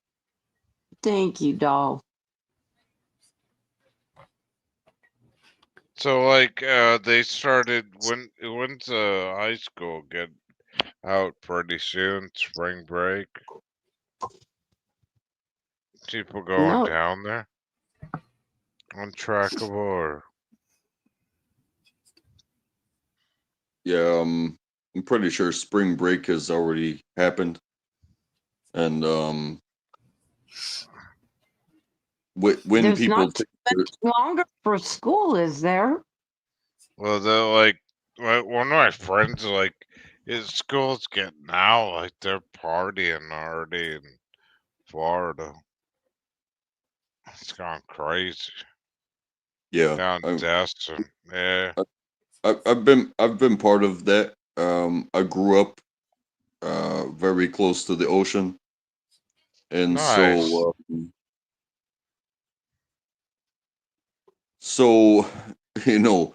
Thank you, doll. So, like, they started when's high school get out pretty soon? Spring break. People going No, down there? Untrackable or Yeah, I'm pretty sure spring break has already happened, and when there's people not too much longer for school, is there? well, they're like one of my friends like his school's getting out, like they're partying already in Florida. It's gone crazy. yeah, Down Destin. Yeah. I've been part of that. I grew up very close to the ocean, and Nice. so you know,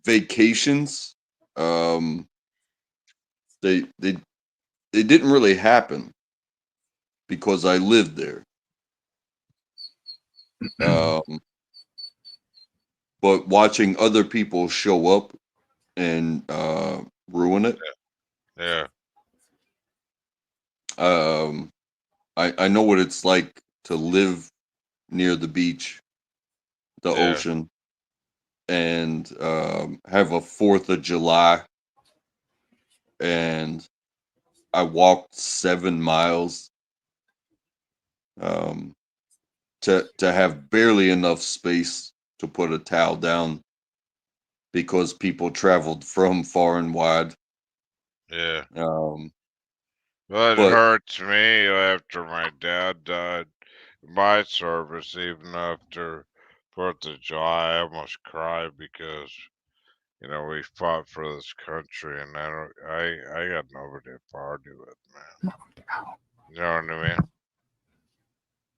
vacations, they didn't really happen because I lived there. But watching other people show up and ruin it, Yeah. I know what it's like to live near the beach, the Yeah. ocean, and have a 4th of July, and I walked 7 miles um, to have barely enough space to put a towel down because people traveled from far and wide. Yeah. Um, Well, it but hurts me after my dad died. My service, even after 4th of July, I almost cried because we fought for this country, and I got nobody to party with, man. You know what I mean?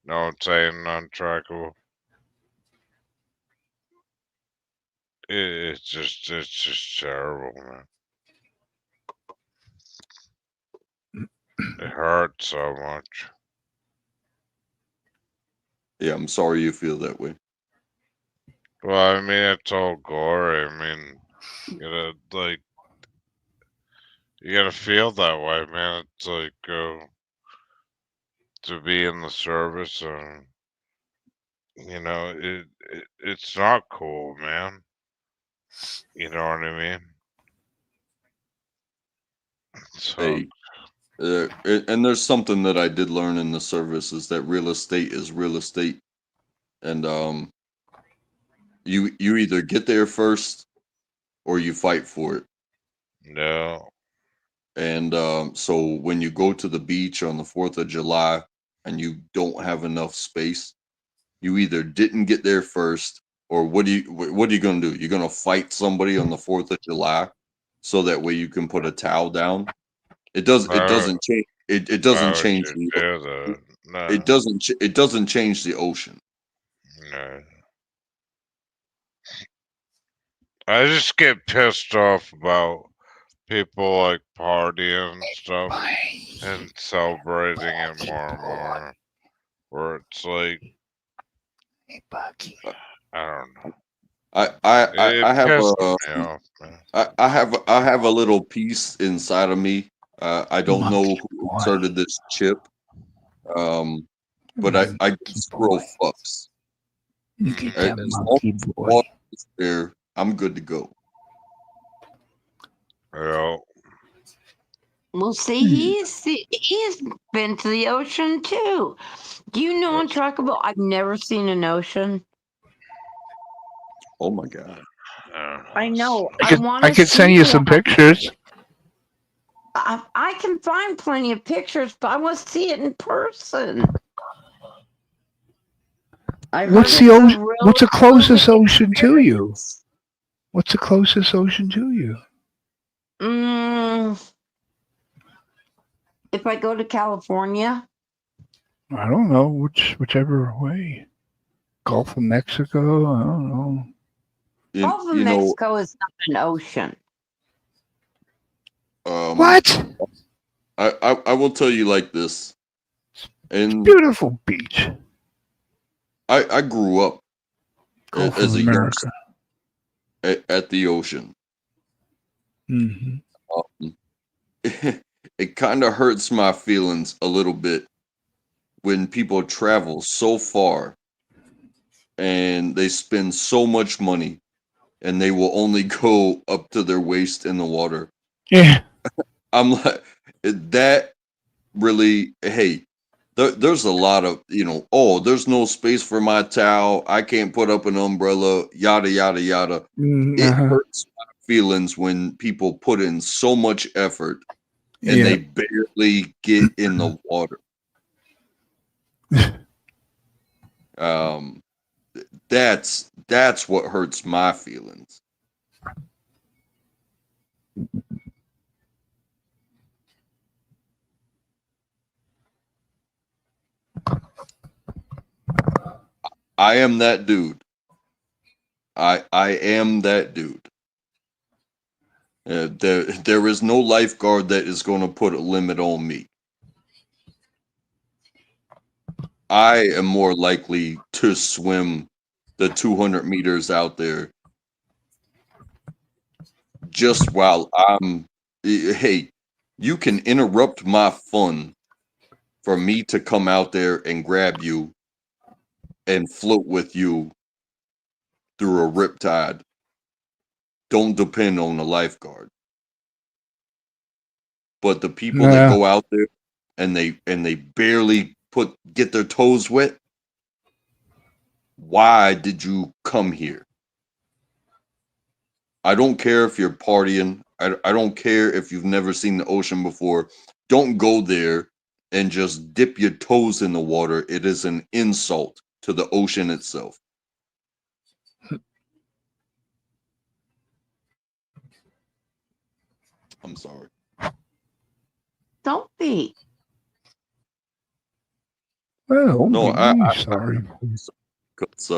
No one saying untrackable. It's just terrible, man. It hurts so much. yeah, I'm sorry you feel that way. Well, I mean, it's all gory. I mean, you gotta feel that way, man. It's like to be in the service, and it's not cool, man. You know what I mean? So Hey, and there's something that I did learn in the service is that real estate is real estate, and you either get there first or you fight for it. no, And so when you go to the beach on the 4th of July and you don't have enough space, you either didn't get there first, or what are you going to do? You're going to fight somebody on the 4th of July so that way you can put a towel down. It doesn't change. It why doesn't would change you the. do that? It No, doesn't. It doesn't change the ocean. no. I just get pissed off about people like partying and stuff and celebrating it more and more. Where it's like, I don't know. It I have pisses a me off, man. I have a little piece inside of me. I don't know who inserted this chip, but I just throw fucks. You get As that long monkey as boy. water is there, I'm good to go. Yeah. Well, see, he's been to the ocean too. Do you know Untrackable? I've never seen an ocean. Oh my god! I know. I I could want I to could send see you some one. pictures. I can find plenty of pictures, but I want to see it in person. I heard What's the it's a ocean? What's the really cool closest ocean to you? experience. What's the closest ocean to you? If I go to California, I don't know. Whichever way. Gulf of Mexico. I don't know. Gulf of You know, Mexico is not an ocean. What? I will tell you like this, and Beautiful beach. I grew up Gulf of as a America. youngster at the ocean. Hmm. It kind of hurts my feelings a little bit when people travel so far and they spend so much money and they will only go up to their waist in the water. Yeah. I'm like, that really, hey, there's a lot of, oh, there's no space for my towel. I can't put up an umbrella, yada, yada, yada. It Uh-huh. hurts my feelings when people put in so much effort and Yeah. they barely get in the water. Um, that's what hurts my feelings. I am that dude. I am that dude. There is no lifeguard that is going to put a limit on me. I am more likely to swim the 200 meters out there just while hey, you can interrupt my fun for me to come out there and grab you and float with you through a riptide. Don't depend on the lifeguard. But the people that Yeah. go out there and they barely get their toes wet, why did you come here? I don't care if you're partying. I don't care if you've never seen the ocean before. Don't go there and just dip your toes in the water. It is an insult to the ocean itself. I'm sorry. Don't be. Well, No, sorry. Because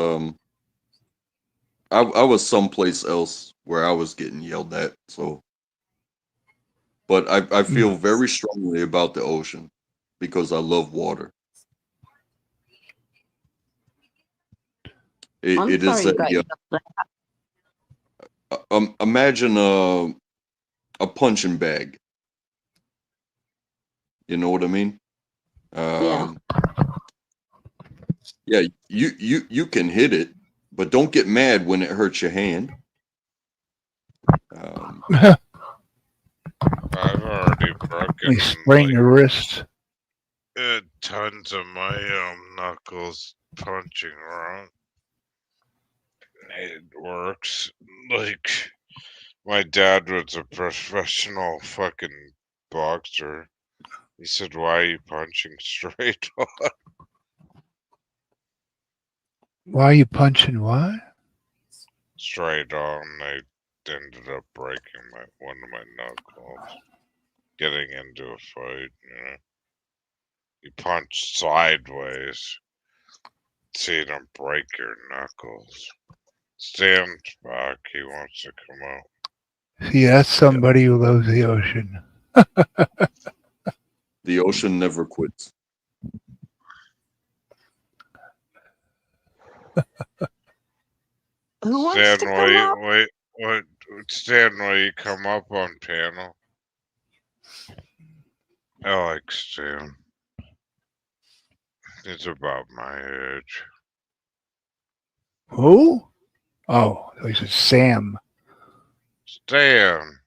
I was someplace else where I was getting yelled at. So, but I feel very strongly about the ocean because I love water. I'm It is sorry you got yelled at. imagine a punching bag. You know what I mean? Yeah. Yeah, you can hit it, but don't get mad when it hurts your hand. I've already broken They sprain your wrist. tons of my knuckles punching around. It works. Like my dad was a professional fucking boxer. He said, "Why are you punching straight on?" Why are you punching what? Straight on. I ended up breaking one of my knuckles. Getting into a fight, You punch sideways. Seeing him break your knuckles. Stand back. He wants to come out. See, that's somebody who loves the ocean. The ocean never quits. Who wants Stan, to come up? Stan, will you come up on panel? I like Stan. He's about my age. Who? Oh, he said Sam. Stan.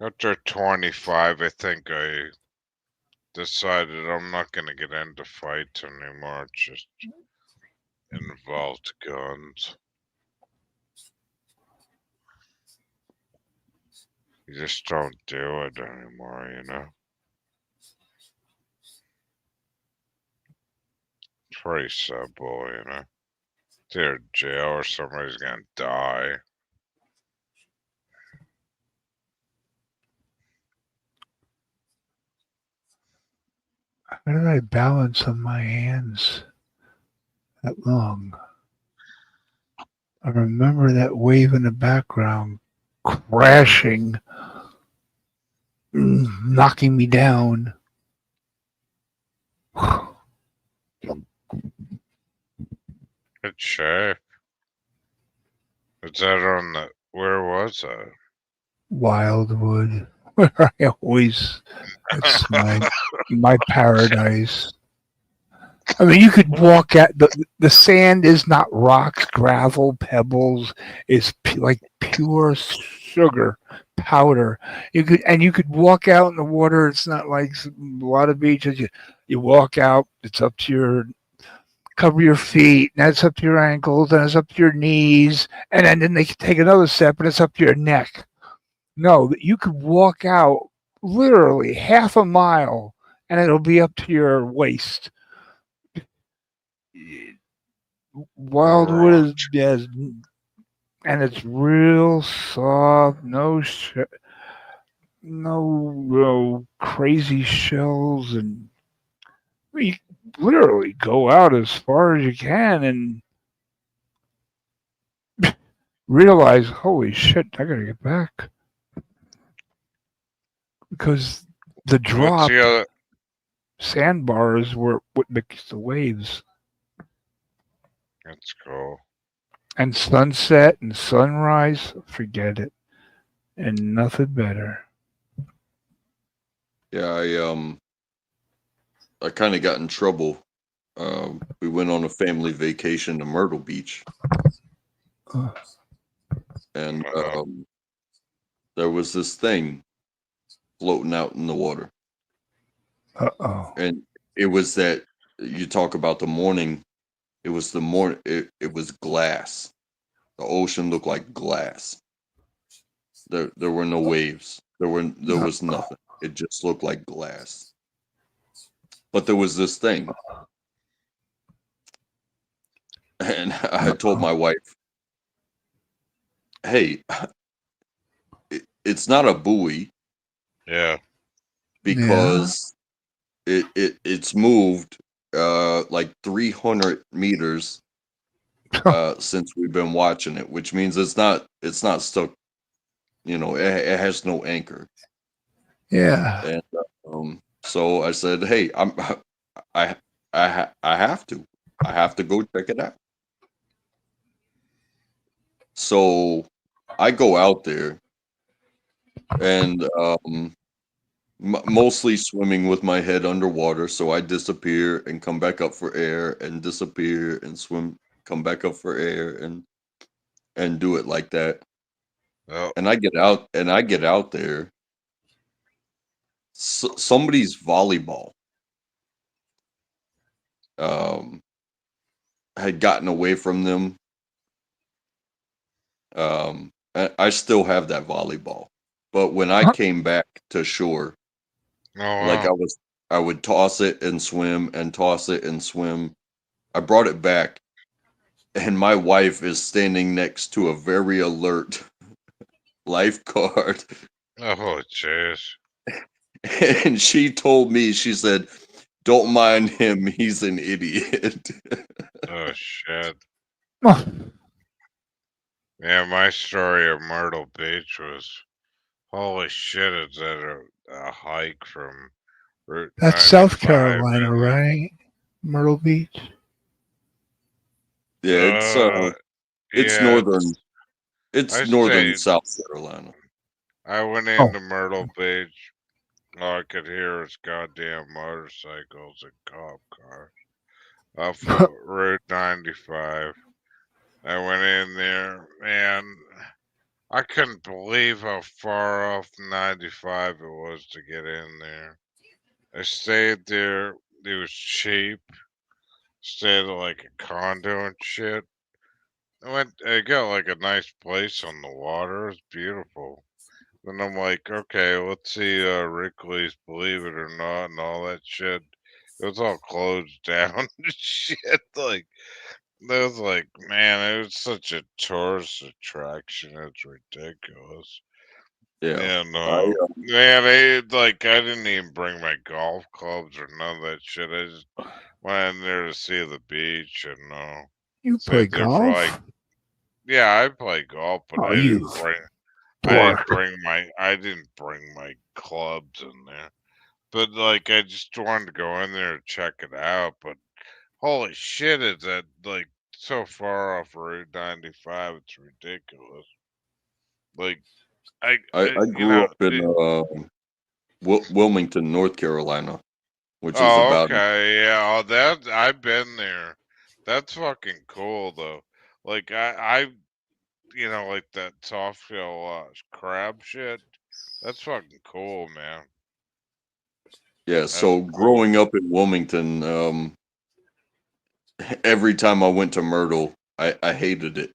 After 25, I think I decided I'm not gonna get into fights anymore. It just involved guns. You just don't do it anymore, you know? It's pretty simple, you know? It's either jail or somebody's gonna die. How did I balance on my hands that long? I remember that wave in the background crashing, knocking me down. Good shape. Is that on the. Where was that? Wildwood, where I always, that's my paradise. I mean, you could walk at the sand is not rocks, gravel, pebbles. It's like pure sugar powder. You could walk out in the water. It's not like a lot of beaches. You walk out. It's up to your cover your feet, and that's up to your ankles, and it's up to your knees, and then they can take another step, and it's up to your neck. No, you could walk out literally half a mile, and it'll be up to your waist. Wildwood is yes, and it's real soft. No crazy shells, and you literally go out as far as you can and realize, holy shit, I gotta get back because the What's drop the other. sandbars were what makes the waves. That's cool. And sunset and sunrise, forget it. And nothing better. Yeah, I kind of got in trouble. We went on a family vacation to Myrtle Beach, and there was this thing floating out in the water, Uh-oh. and it was that you talk about the morning. It was the morning. It was glass. The ocean looked like glass. There were no waves. There was nothing. It just looked like glass. But there was this thing, and I told my wife, "Hey, it's not a buoy Yeah. because it's moved like 300 meters since we've been watching it, which means it's not stuck. You know, it has no anchor." Yeah. And so I said, "Hey, I I have to go check it out." So I go out there and mostly swimming with my head underwater. So I disappear and come back up for air, and disappear and swim, come back up for air, and do it like that. Oh. And I get out there. Somebody's volleyball had gotten away from them. I still have that volleyball, but when I came back to shore, Oh, like wow. I would toss it and swim and toss it and swim. I brought it back, and my wife is standing next to a very alert lifeguard, Oh, jeez. and she told me, she said, "Don't mind him, he's an idiot." Oh, shit. Oh, Yeah, my story of Myrtle Beach was holy shit, it's at a hike from Route that's South 95 Carolina, and right? Myrtle Beach. Yeah, it's yeah, northern, I it's northern stayed. South Carolina. I went Oh. into Myrtle Beach. All I could hear was goddamn motorcycles and cop cars off of Route 95. I went in there and I couldn't believe how far off 95 it was to get in there. I stayed there. It was cheap. Stayed at like a condo and shit. I got like a nice place on the water. It was beautiful. Then I'm like, okay, let's see Wrigley's Believe It or Not and all that shit. It was all closed down and shit. Like, it was like, man, it was such a tourist attraction. It's ridiculous. Yeah. And I man, I didn't even bring my golf clubs or none of that shit. I just went in there to see the beach and You play stayed there for like, golf? yeah, I play golf, but Oh, you dork. I didn't bring my clubs in there. But like, I just wanted to go in there and check it out. But holy shit, is that like so far off Route 95? It's ridiculous. Like, I you grew know, up in Wilmington, North Carolina, which is oh, about okay, yeah. Oh, that I've been there. That's fucking cool though. Like like that soft shell crab shit. That's fucking cool, man. yeah. That's So cool. growing up in Wilmington, every time I went to Myrtle, I hated it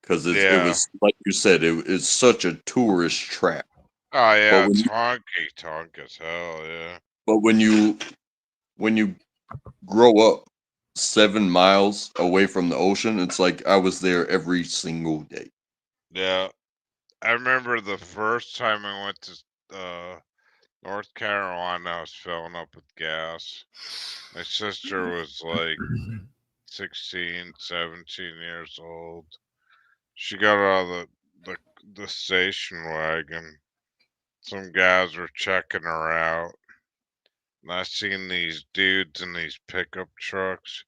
because it Yeah. was like you said, it's such a tourist trap. Oh But yeah, when it's you, honky tonk as hell. Yeah. but when you grow up 7 miles away from the ocean, it's like I was there every single day. Yeah. I remember the first time I went to North Carolina, I was filling up with gas. My sister was like 16, 17 years old. She got out of the station wagon. Some guys were checking her out. And I seen these dudes in these pickup trucks.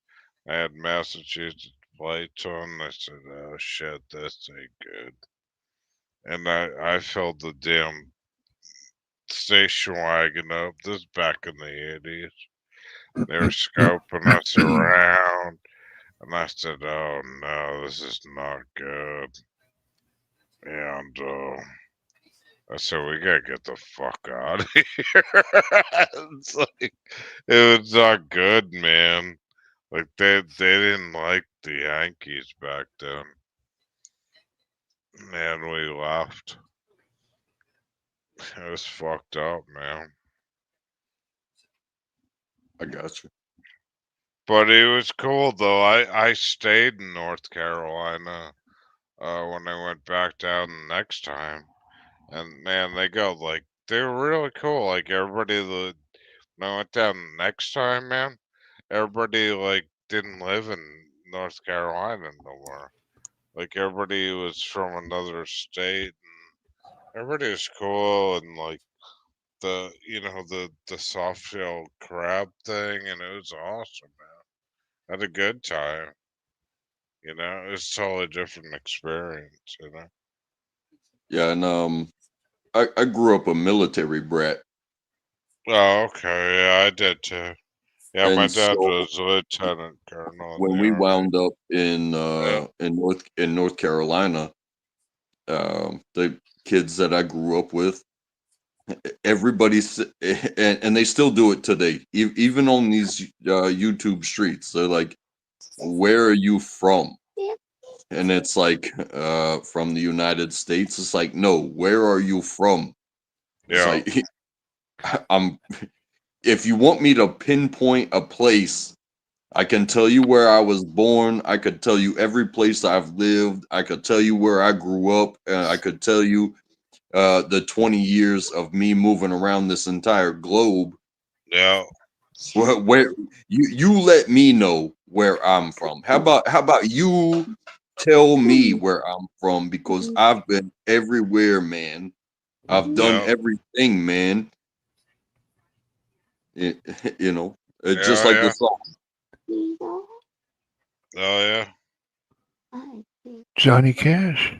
I had Massachusetts plates on. I said, "Oh shit, this ain't good." And I filled the damn station wagon up. This is back in the 80s. They were scoping us around, and I said, "Oh no, this is not good." And I said, "We gotta get the fuck out of here." It's like it was not good, man. Like they didn't like the Yankees back then. Man, we left. It was fucked up, man. I got you. But it was cool though. I stayed in North Carolina when I went back down the next time, and man, they were really cool. Like everybody when I went down the next time, man, everybody like didn't live in North Carolina no more. Like everybody was from another state. Everybody was cool and like the soft shell crab thing, and it was awesome, man. Had a good time. It was a totally different experience. Yeah, and I grew up a military brat, Oh, okay, yeah, I did too. Yeah, my and dad so was a lieutenant colonel in when the we army. wound up Yeah, in North Carolina, the kids that I grew up with, everybody's and they still do it today, even on these YouTube streets. They're like, "Where are you from?" And it's like, "From the United States." It's like, "No, where are you from?" It's yeah, like, I'm. If you want me to pinpoint a place, I can tell you where I was born. I could tell you every place I've lived. I could tell you where I grew up. I could tell you the 20 years of me moving around this entire globe. yeah, Where you let me know where I'm from. How about you tell me where I'm from, because I've been everywhere, man. I've done yeah, everything, man. It, just yeah, like the yeah. song. Oh yeah. Johnny Cash.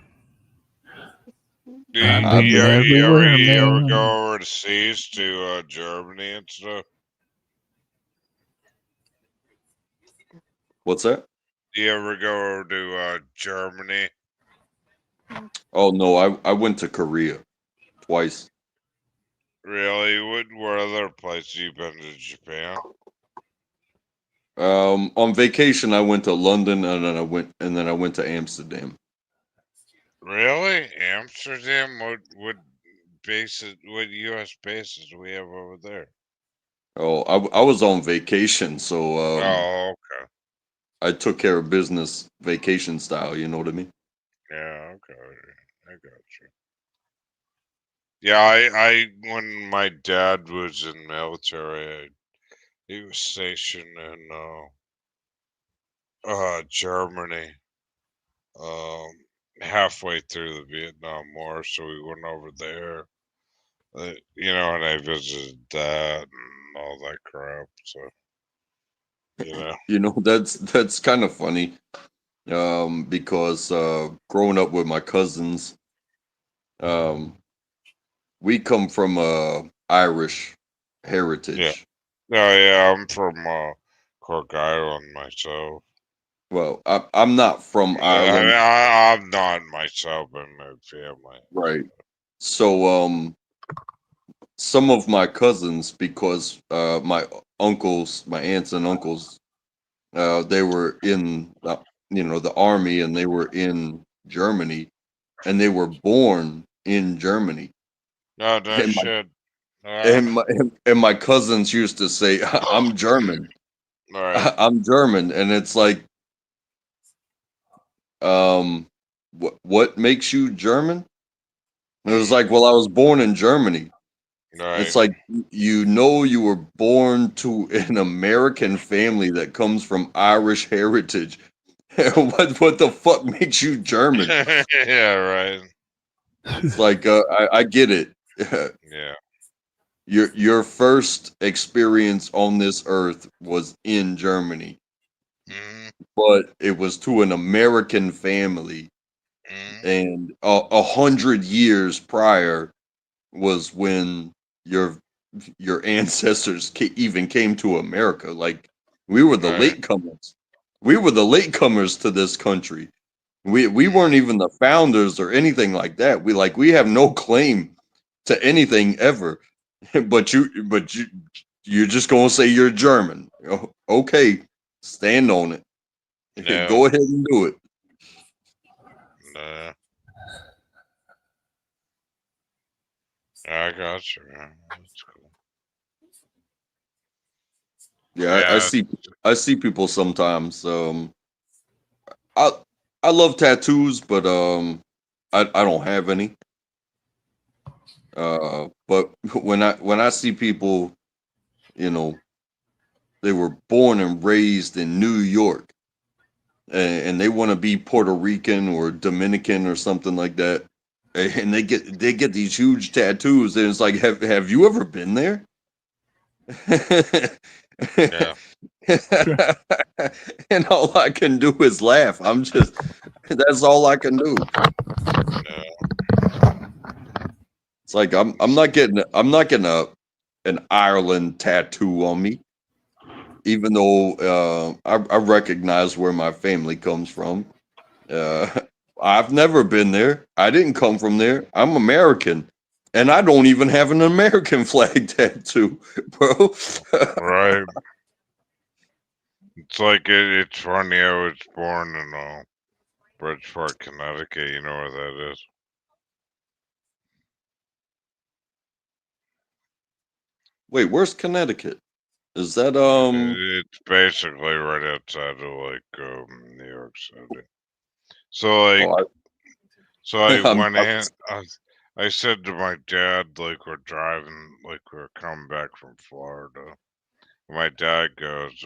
Do I've I've been been everywhere, you ever man. go overseas to Germany and stuff? What's that? Do you ever go over to Germany? Oh no, I went to Korea twice. Really? What other places you been to Japan? On vacation, I went to London, and then I went to Amsterdam. Really? Amsterdam? What bases? What U.S. bases do we have over there? Oh, I was on vacation, so Oh, okay. I took care of business, vacation style. You know what I mean? Yeah, okay. I got you. Yeah, I when my dad was in the military, he was stationed in Germany, um, halfway through the Vietnam War, so we went over there. And I visited that and all that crap. So, you know. You know, that's kind of funny, because growing up with my cousins, um, we come from Irish Yeah. heritage. Oh yeah, I'm from Cork Island myself. Well, I'm not from Ireland, I'm not myself in my family. right? So, some of my cousins, because my uncles, my aunts and uncles, they were in the army, and they were in Germany, and they were born in Germany. No, no And my shit. and my and my cousins used to say, "I'm German, Right. I'm German," and it's like, what makes you German? And it was like, well, I was born in Germany. It's Right. like, you were born to an American family that comes from Irish heritage. What the fuck makes you German? Yeah, right. It's like, I get it. Yeah. Your first experience on this earth was in Germany, Hmm. but it was to an American family, Hmm. and 100 years prior was when your ancestors even came to America. Like, we were the Right. latecomers. We were the latecomers to this country. We weren't Hmm. even the founders or anything like that. We have no claim to anything ever. But you're just gonna say you're German. Okay, stand on it. Yeah. Go ahead and do it. Nah. I got you, man. That's cool. Yeah, Yeah. I see people sometimes. I I love tattoos, but I don't have any. But when I see people, you know, they were born and raised in New York, and they want to be Puerto Rican or Dominican or something like that, and they get these huge tattoos, and it's like, have you ever been there? Yeah. And all I can do is laugh. That's all I can do. No. It's like, I'm not getting an Ireland tattoo on me, even though I recognize where my family comes from. Uh, I've never been there. I didn't come from there. I'm American, and I don't even have an American flag tattoo, bro. Right. It's like it's funny. I was born in Bridgeport, Connecticut. You know where that is? Wait, where's Connecticut? Is that It's basically right outside of New York City. So Oh, so I I'm, went in. I said to my dad, we're driving, we're coming back from Florida. My dad goes,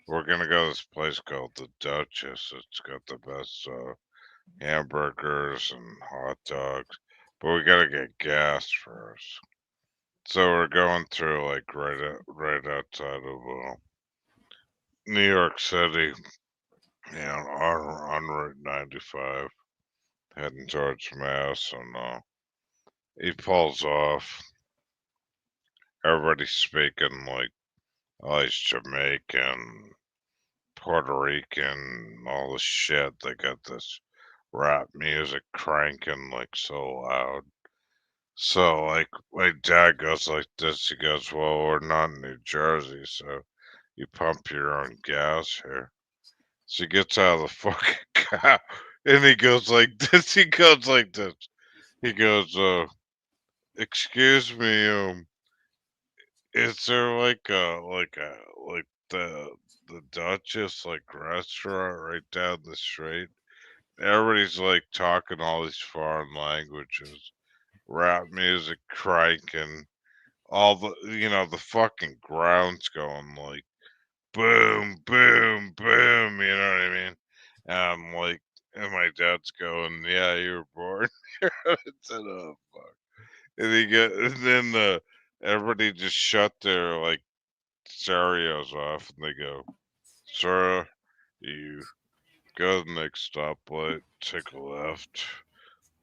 "We're gonna go to this place called the Duchess. It's got the best hamburgers and hot dogs, but we gotta get gas first." So we're going through right outside of New York City, on Route 95, heading towards Mass, and he pulls off. Everybody's speaking he's Jamaican, Puerto Rican, all this shit. They got this rap music cranking so loud. So, like, my dad goes like this. He goes, "Well, we're not in New Jersey, so you pump your own gas here." So he gets out of the fucking car, and he goes like this. He goes like this. He goes, "Excuse me, is there like the Duchess like restaurant right down the street?" Everybody's like talking all these foreign languages, rap music cranking, all the fucking ground's going like boom, boom, boom. You know what I mean? And I'm like, and my dad's going, "Yeah, you were born here." I said, "Oh fuck." And then everybody just shut their like stereos off, and they go, "Sir, you go to the next stoplight, take a left,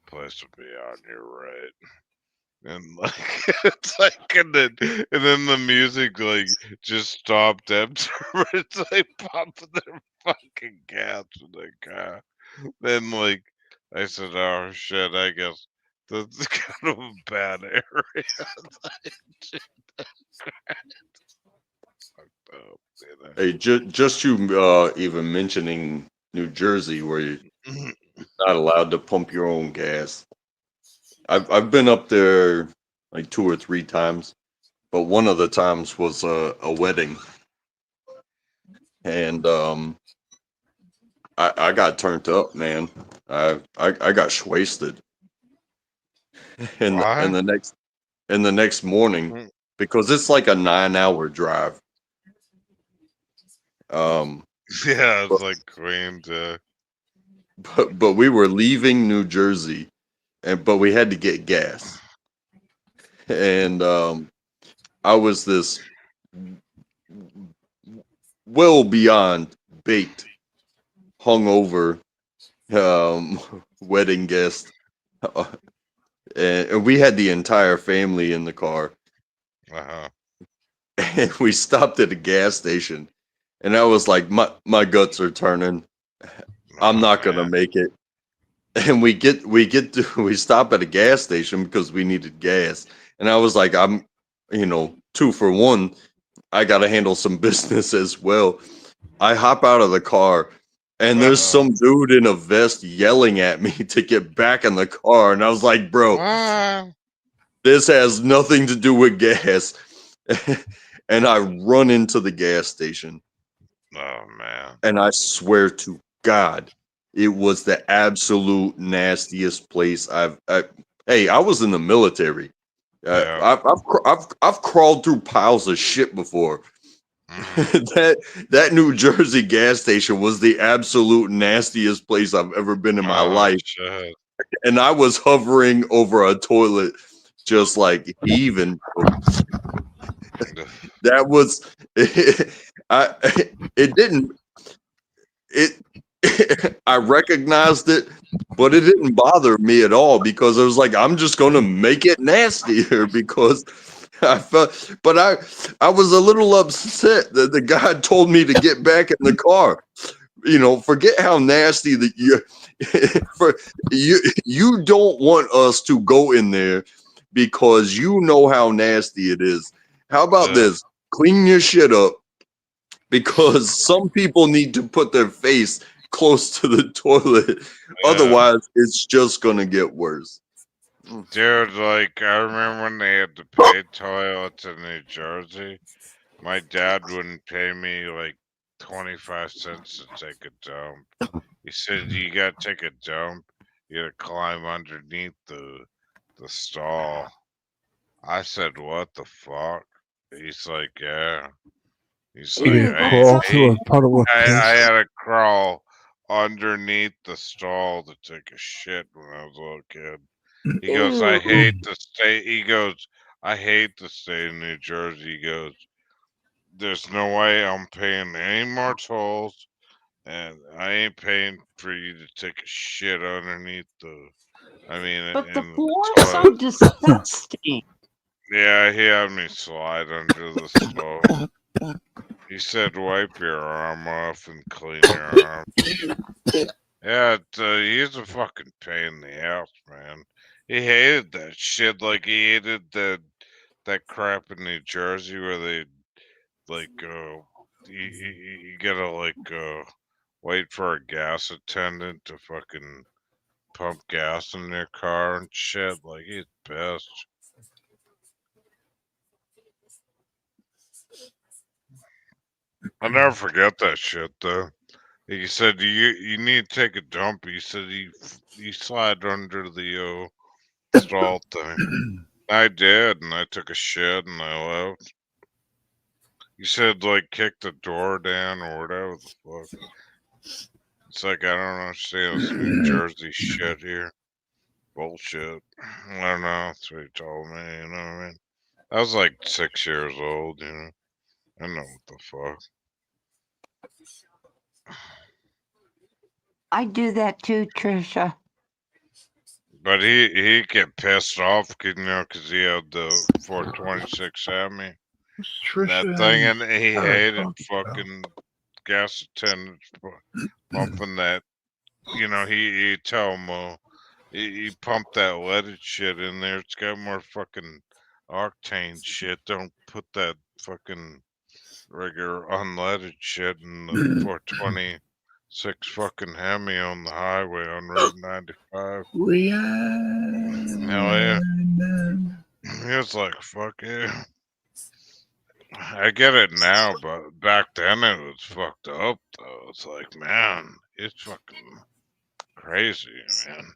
place will be on your right." And like it's like and then the music like just stopped dead. It's like pumping their fucking gas in the car. Then like I said, "Oh shit, I guess that's kind of a bad area." Fucked up, you know. Hey, just you even mentioning New Jersey, where you're not allowed to pump your own gas. I've been up there like 2 or 3 times, but one of the times was a wedding, and I got turned up, man. I got wasted, and What? the next morning, Mm. because it's like a 9 hour drive. Um, Yeah, it's but, like Queen to but we were leaving New Jersey, but we had to get gas, and I was this well beyond baked, hungover um, wedding guest, uh, and we had the entire family in the car, uh-huh. and we stopped at a gas station, and I was like, my guts are turning. I'm Oh not gonna man. make it. And we stop at a gas station because we needed gas, and I was like, I'm, 2 for 1. I got to handle some business as well. I hop out of the car, and there's Uh-oh. some dude in a vest yelling at me to get back in the car, and I was like, bro, What? this has nothing to do with gas. And I run into the gas station, Oh man. and I swear to God, it was the absolute nastiest place hey, I was in the military. Yeah. I've crawled through piles of shit before. Mm. That New Jersey gas station was the absolute nastiest place I've ever been in my Oh life, shit. and I was hovering over a toilet, just like heaving. That was I. It didn't. It. I recognized it, but it didn't bother me at all because it was like I'm just gonna make it nastier because I felt. But I was a little upset that the guy told me to get back in the car. Forget how nasty that you don't want us to go in there because you know how nasty it is. How about Yeah. this? Clean your shit up because some people need to put their face close to the toilet. Yeah. Otherwise, it's just gonna get worse. Dude, like I remember when they had to pay toilets in New Jersey. My dad wouldn't pay me like 25 cents to take a dump. He said you gotta take a dump, you gotta climb underneath the stall. I said, "What the fuck?" He's like, "Yeah." He's You like, gonna crawl through a puddle of I piss? had to crawl underneath the stall to take a shit when I was a little kid. He goes, "I hate the state." He goes, "I hate the state of New Jersey." He goes, "There's no way I'm paying any more tolls, and I ain't paying for you to take a shit underneath the. I mean, But the in the floor is so toilet." disgusting. Yeah, he had me slide under the stove. He said, "Wipe your arm off and clean your arm." Yeah, he's a fucking pain in the ass, man. he hated that shit. Like he hated that crap in New Jersey where they like you gotta like wait for a gas attendant to fucking pump gas in their car and shit. Like he's pissed. I'll never forget that shit though. He said you need to take a dump. He said you slide under the stall thing. I did, and I took a shit and I left. He said like kick the door down or whatever the fuck. It's like I don't understand this New Jersey shit here. Bullshit. I don't know. That's what he told me. You know what I mean? I was like 6 years old. You know. I know what the fuck. I do that too, Trisha. But he get pissed off, you know, because he had the 426 at me. That thing, and he hated fucking gas attendants pumping that. You know, he tell him, he pumped that leaded shit in there. It's got more fucking octane shit. Don't put that fucking regular unleaded shit in the 426 fucking Hemi on the highway on Route 95. Hell yeah. He was like, fuck yeah. I get it now, but back then it was fucked up, though. It's like, man, it's fucking crazy, man.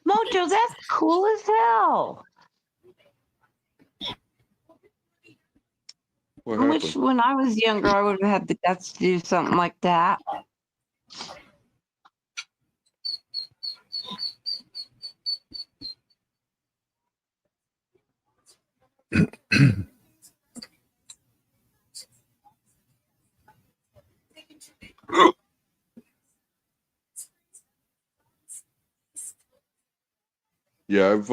Mojo, that's cool as hell. What I wish happened? when I was younger I would have had the guts to do something like that. Yeah, I've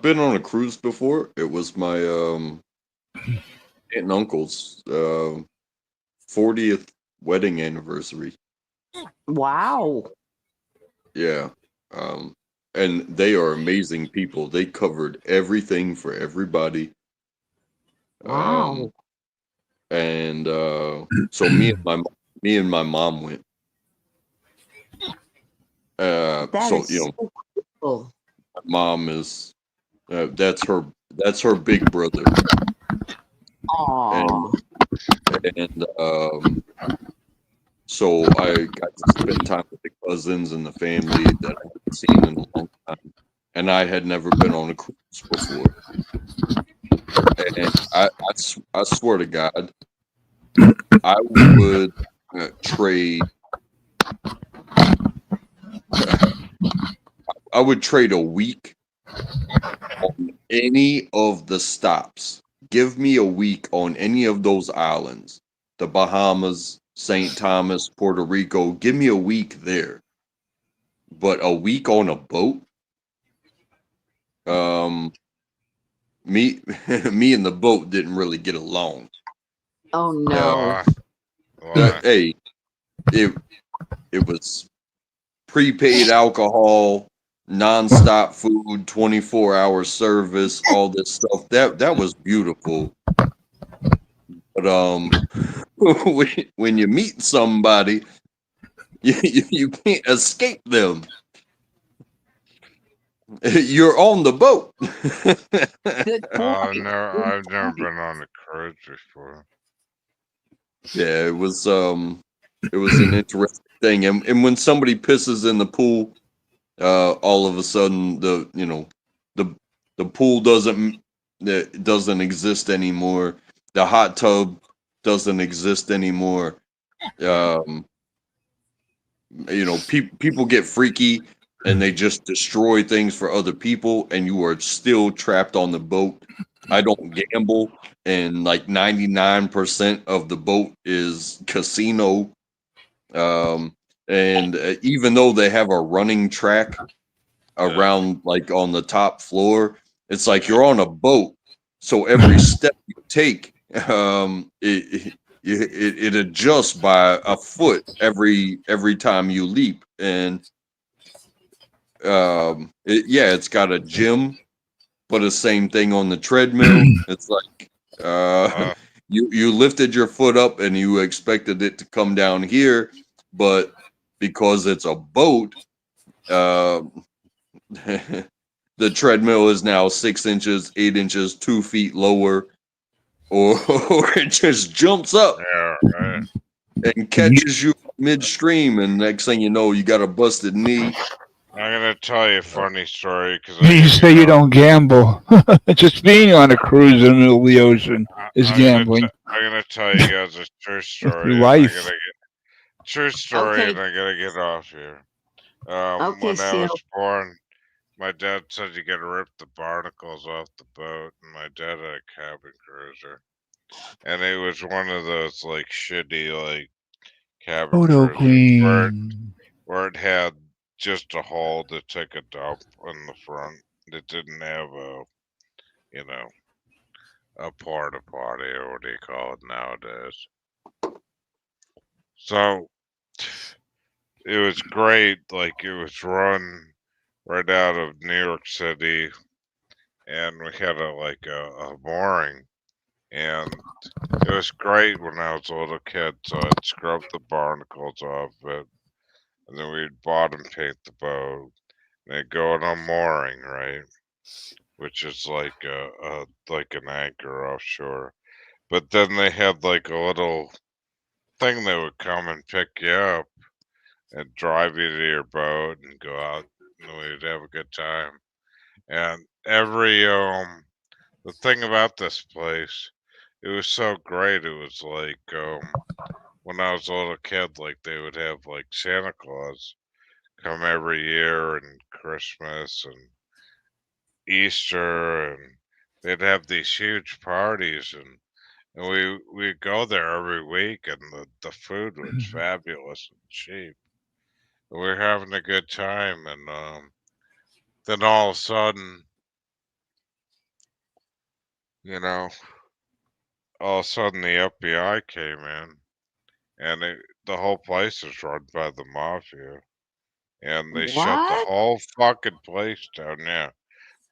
been on a cruise before. It was my aunt and uncle's 40th wedding anniversary. Wow. Yeah. And they are amazing people. They covered everything for everybody. Wow. And so me and my mom went. That So is you know, so cool. my mom is that's her big brother. Aww. And so I got to spend time with the cousins and the family that I hadn't seen in a long time, and I had never been on a cruise before. And I swear to God, I would trade. I would trade a week on any of the stops. Give me a week on any of those islands, the Bahamas, St. Thomas, Puerto Rico. Give me a week there, but a week on a boat. Me and the boat didn't really get along. Oh no. Hey, it was prepaid alcohol, nonstop food, 24-hour service, all this stuff. That was beautiful. But when you meet somebody, you can't escape them. You're on the boat. I've never been on a cruise before. Yeah, it was an interesting thing. And when somebody pisses in the pool, all of a sudden the pool doesn't exist anymore. The hot tub doesn't exist anymore. People get freaky and they just destroy things for other people, and you are still trapped on the boat. I don't gamble, and like 99% of the boat is casino. And even though they have a running track around, like on the top floor, it's like you're on a boat. So every step you take, it adjusts by a foot every time you leap, and it's got a gym, but the same thing on the treadmill. It's like you lifted your foot up and you expected it to come down here, but because it's a boat, the treadmill is now 6 inches, 8 inches, 2 feet lower, or it just jumps up Yeah, right. and catches you midstream, and next thing you know, you got a busted knee. I'm gonna tell you a funny story because You say you don't gamble. Just being on a cruise in the middle of the ocean is gambling. I'm gonna tell you guys a true It's story, your and I life. gotta get true story, Okay. and I gotta get off here. Okay, When I was Seal. born, my dad said you gotta rip the barnacles off the boat, and my dad had a cabin cruiser, and it was one of those like shitty like cabin Photo cruisers queen. where it had just a hole to take a dump in the front. It didn't have a you know a porta potty or what do you call it nowadays. So it was great. Like it was run right out of New York City, and we had a mooring, and it was great when I was a little kid. So I'd scrub the barnacles off it, and then we'd bottom paint the boat, and they'd go on a mooring, right, which is like like an anchor offshore. But then they had like a little thing that would come and pick you up and drive you to your boat and go out, and we'd have a good time. And the thing about this place, it was so great. It was like when I was a little kid, like they would have like Santa Claus come every year and Christmas and Easter, and they'd have these huge parties, and we'd go there every week, and the food was fabulous and cheap. And we were having a good time, and then all of a sudden, you know, all of a sudden the FBI came in, and the whole place is run by the mafia, and they shut the What? whole fucking place down. Yeah,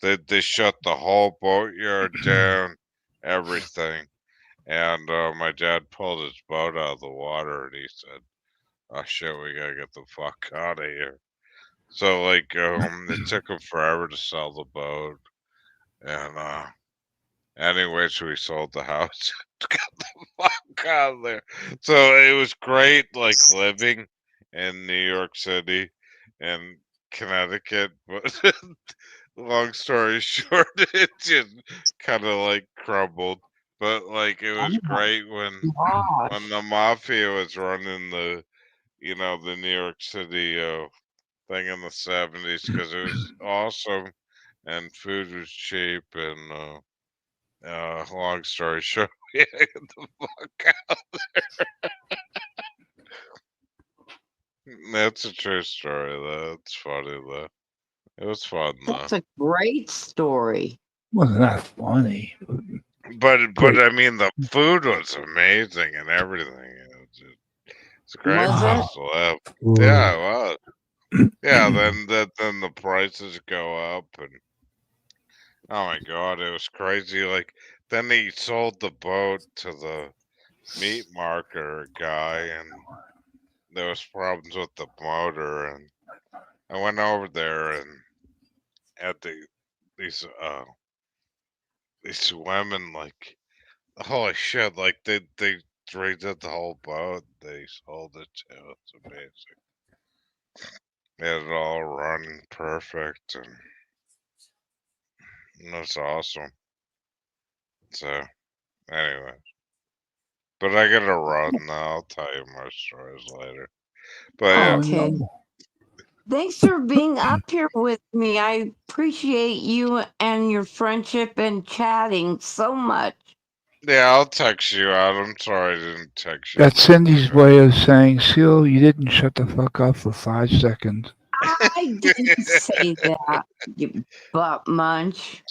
they shut the whole boatyard down, everything. And my dad pulled his boat out of the water, and he said, "Oh shit, we gotta get the fuck out of here." So like, it took him forever to sell the boat, and anyways, we sold the house. Got the fuck out of there. So it was great, like living in New York City and Connecticut, but long story short, it just kind of like crumbled. But like, it Oh was my great when gosh. the mafia was running the New York City thing in the 70s because it was awesome and food was cheap and long story short, we had to get the fuck out. That's a true story, though. It's funny, though. It was fun, though. That's a great story. Wasn't that funny? But Great. I mean, the food was amazing and everything. It's a great Was place it? to live. Ooh. Yeah, it was. Yeah, then the prices go up, and oh my god, it was crazy. Like then he sold the boat to the meat market guy, and there was problems with the motor, and I went over there and had these uh these women like holy shit, like they redid the whole boat. They sold it to. It's amazing. They had it all running perfect, and that's awesome. So anyway, but I gotta run now. I'll tell you more stories later. But yeah, Oh Okay. no. Thanks for being up here with me. I appreciate you and your friendship and chatting so much. yeah, I'll text you out. I'm sorry I didn't text you That's back. Cindy's way of saying, Seal, you didn't shut the fuck up for 5 seconds. I didn't say that, you butt munch.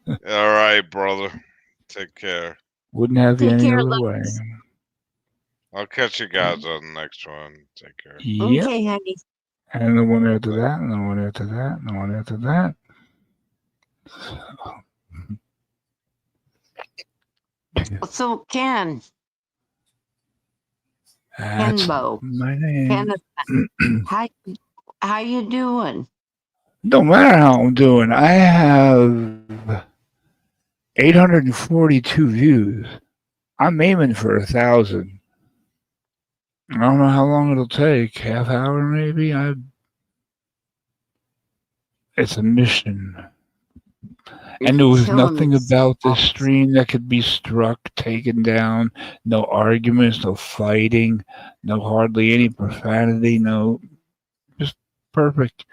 All right, brother. Take care. Wouldn't have you Take any care, other way. loves. I'll catch you guys on the next one. Take care. Yep. Okay, honey. And the one after that, and the one after that, and the one after that. So Ken, That's Kenbo, my name. how you doing? Don't matter how I'm doing. I have 842 views. I'm aiming for 1,000. I don't know how long it'll take. Half hour maybe. It's a mission. And there was nothing about this stream that could be struck, taken down. No arguments, no fighting, no hardly any profanity. No, just perfect.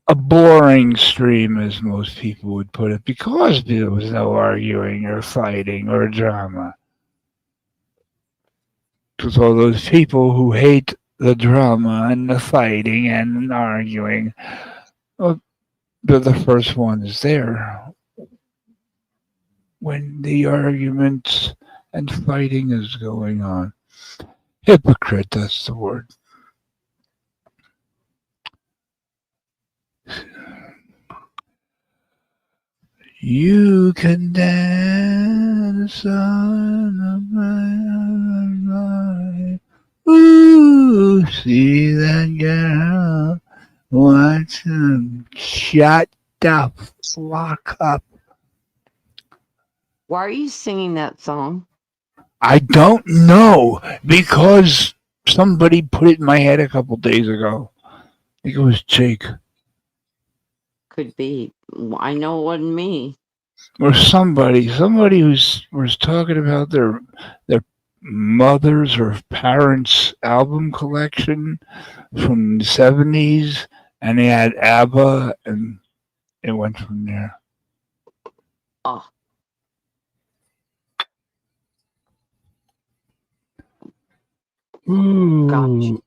A boring stream, as most people would put it, because there was no arguing or fighting or drama. Because all those people who hate the drama and the fighting and arguing, well, they're the first ones there when the arguments and fighting is going on. Hypocrite, that's the word. You can dance on the night. Ooh, see that girl. Watch him. Shut the fuck up. Why are you singing that song? I don't know, because somebody put it in my head a couple days ago. I think it was Jake. Could be. I know it wasn't me. Or somebody was talking about their mother's or parents' album collection from the 70s, and they had ABBA, and it went from there. Oh. Ooh.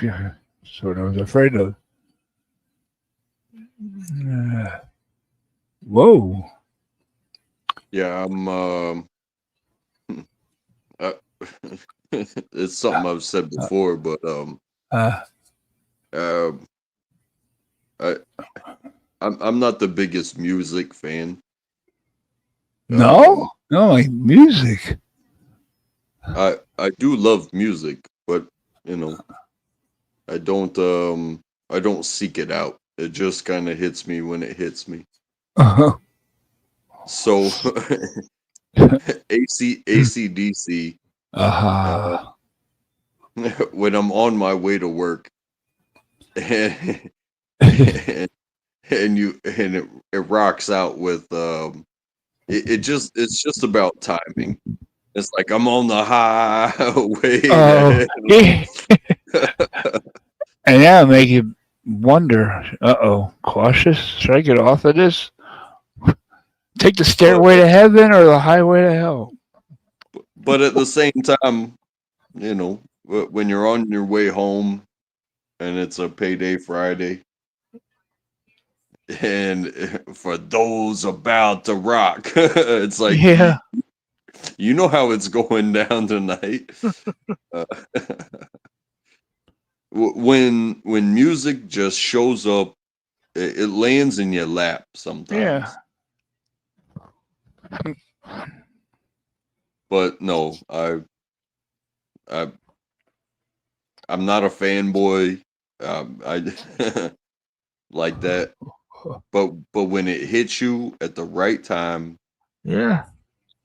Yeah, sort of was afraid of. Whoa. Yeah, it's something I've said before, but I'm not the biggest music fan. No, like music. I do love music, but I don't seek it out. It just kind of hits me when it hits me. Uh-huh. So AC/DC. When I'm on my way to work, and it rocks out with it's just about timing. It's like I'm on the highway. Oh, yeah. And that'll make you wonder, cautious? Should I get off of this? Take the stairway to heaven or the highway to hell? But at the same time, when you're on your way home and it's a payday Friday, and for those about to rock, it's like, yeah, you know how it's going down tonight. When music just shows up, it lands in your lap sometimes. Yeah. But no, I'm not a fanboy. I like that. But when it hits you at the right time, yeah,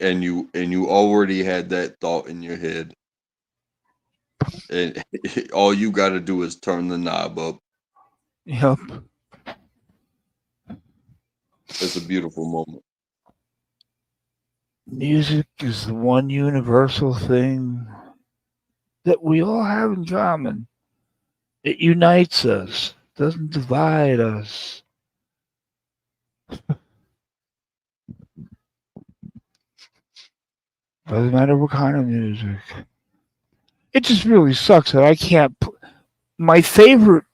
and you already had that thought in your head, and all you got to do is turn the knob up. Yep. It's a beautiful moment. Music is the one universal thing that we all have in common. It unites us, doesn't divide us. Doesn't matter what kind of music. It just really sucks that I can't. My favorite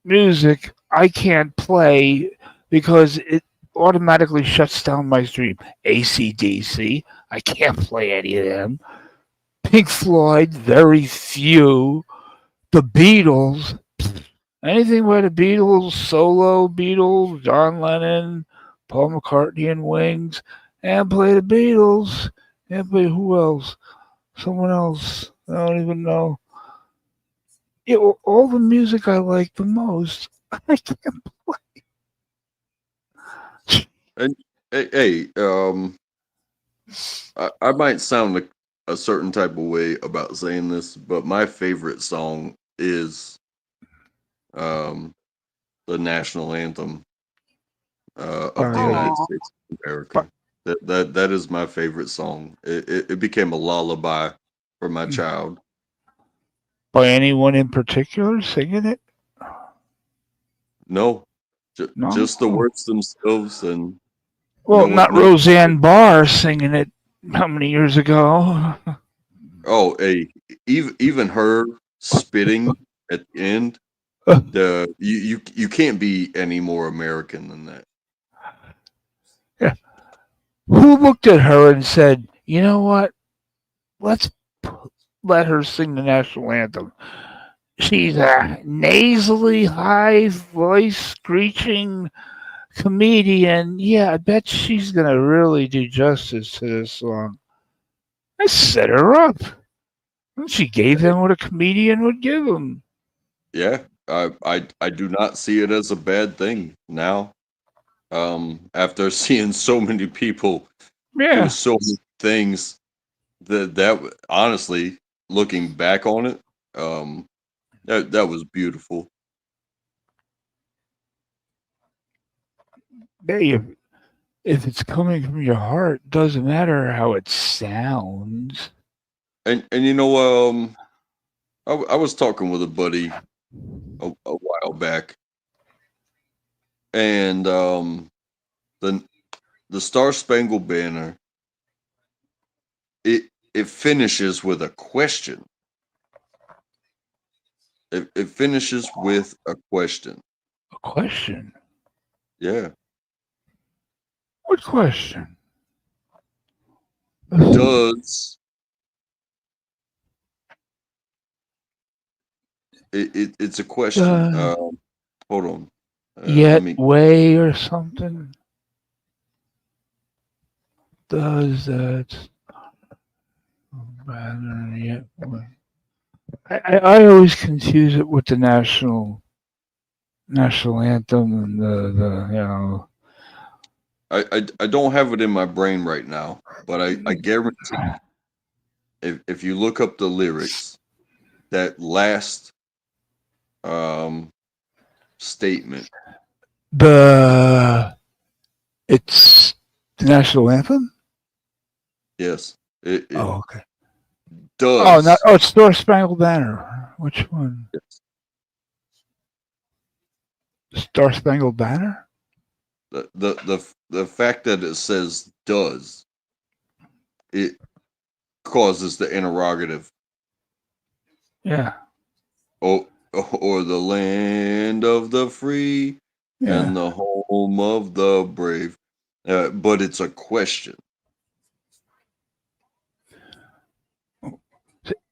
music I can't play because automatically shuts down my stream. AC/DC, I can't play any of them. Pink Floyd, very few. The Beatles, anything by the Beatles, solo Beatles, John Lennon, Paul McCartney and Wings, and play the Beatles. And play who else? Someone else. I don't even know. All the music I like the most, I can't play. And hey, I might sound a certain type of way about saying this, but my favorite song is the national anthem of the United Aw. States of America. That is my favorite song. It became a lullaby for my child. By anyone in particular singing it? No, No? just the words themselves, and Well, no, not Roseanne Barr singing it how many years ago? Oh, hey, even her spitting at the end, you can't be any more American than that. Yeah. Who looked at her and said, "You know what? Let's let her sing the national anthem. She's a nasally, high voice, screeching comedian. Yeah, I bet she's gonna really do justice to this song." I set her up. And she gave them what a comedian would give them. Yeah, I do not see it as a bad thing now. After seeing so many people do Yeah. so many things, that honestly, looking back on it, that was beautiful. Hey, if it's coming from your heart, doesn't matter how it sounds. And I was talking with a buddy a while back, and the Star Spangled Banner, it finishes with a question. It finishes with a question. A question? Yeah. What question? Does it's a question. Hold on. Let Yet me. way or something? Does that banner yet way? I always confuse it with the national anthem and the you know. I don't have it in my brain right now, but I guarantee if you look up the lyrics, that last statement. It's the national anthem? Yes. Oh, okay. Does. It's Star Spangled Banner. Which one? Yes. Star Spangled Banner? The fact that it says does, it causes the interrogative. Yeah. Or the land of the free and the home of the brave. But it's a question.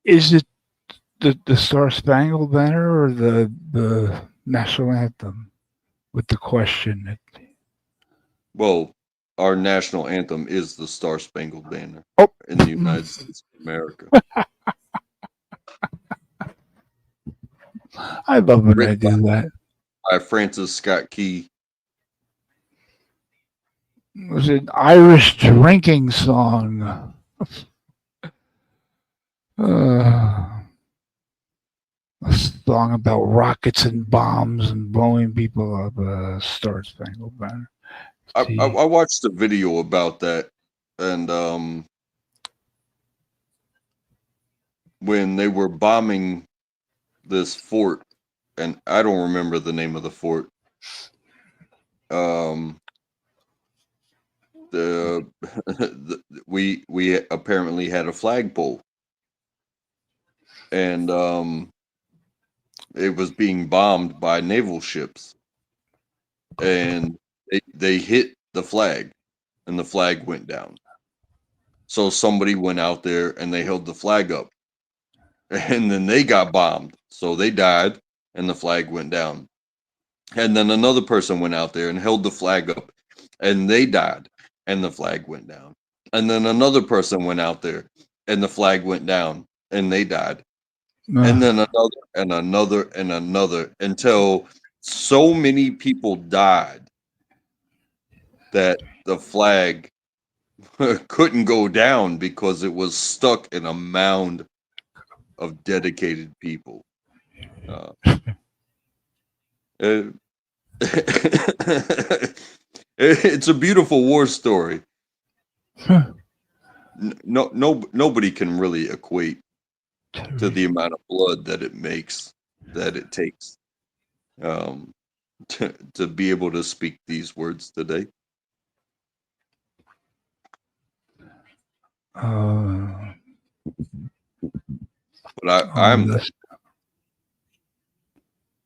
Is it the Star Spangled Banner or the national anthem with the question? Well, our national anthem is the Star Spangled Banner in the United States of America. I love when I do that. By Francis Scott Key. It was an Irish drinking song. A song about rockets and bombs and blowing people up. Star Spangled Banner. I watched a video about that, and when they were bombing this fort, and I don't remember the name of the fort. We apparently had a flagpole, and it was being bombed by naval ships, and they hit the flag, and the flag went down. So somebody went out there and they held the flag up, and then they got bombed. So they died, and the flag went down. And then another person went out there and held the flag up, and they died, and the flag went down. And then another person went out there, and the flag went down, and they died. And then another, and another, and another, until so many people died that the flag couldn't go down because it was stuck in a mound of dedicated people. It's a beautiful war story. Nobody can really equate to the amount of blood that it makes, that it takes, to be able to speak these words today. But I'm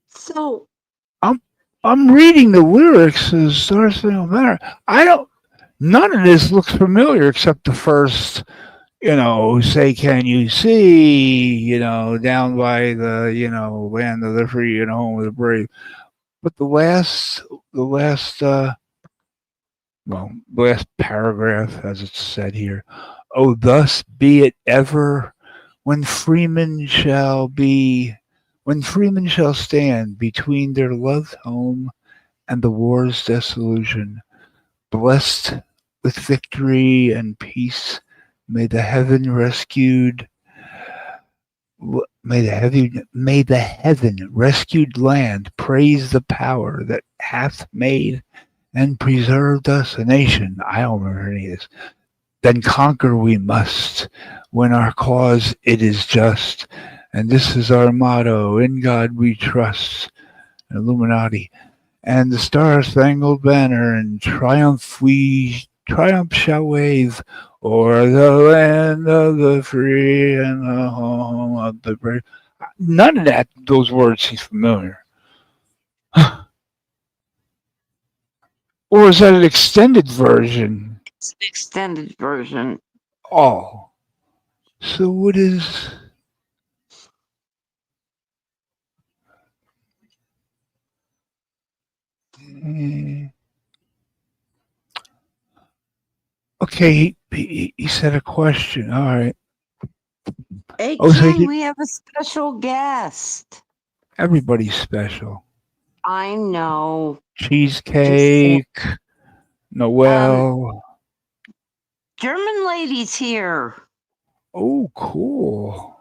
So I'm reading the lyrics of Star Spangled Banner. None of this looks familiar except the first, say, can you see, down by the, land of the free and home of the brave. But the last paragraph, as it's said here, oh, thus be it ever when freemen shall stand between their loved home and the war's dissolution, blessed with victory and peace, may the heaven rescued land praise the power that hath made and preserved us a nation. I don't remember any of this. Then conquer we must, when our cause it is just, and this is our motto: in God we trust. Illuminati. And the Star-Spangled Banner in triumph shall wave o'er the land of the free and the home of the brave. None of those words seem familiar. Or is that an extended version? It's an extended version. Oh. So what is... Okay, he said a question. All right. Hey, Oh, so King, we have a special guest. everybody's special. I know. Cheesecake, Noel. German lady's here. Oh, cool.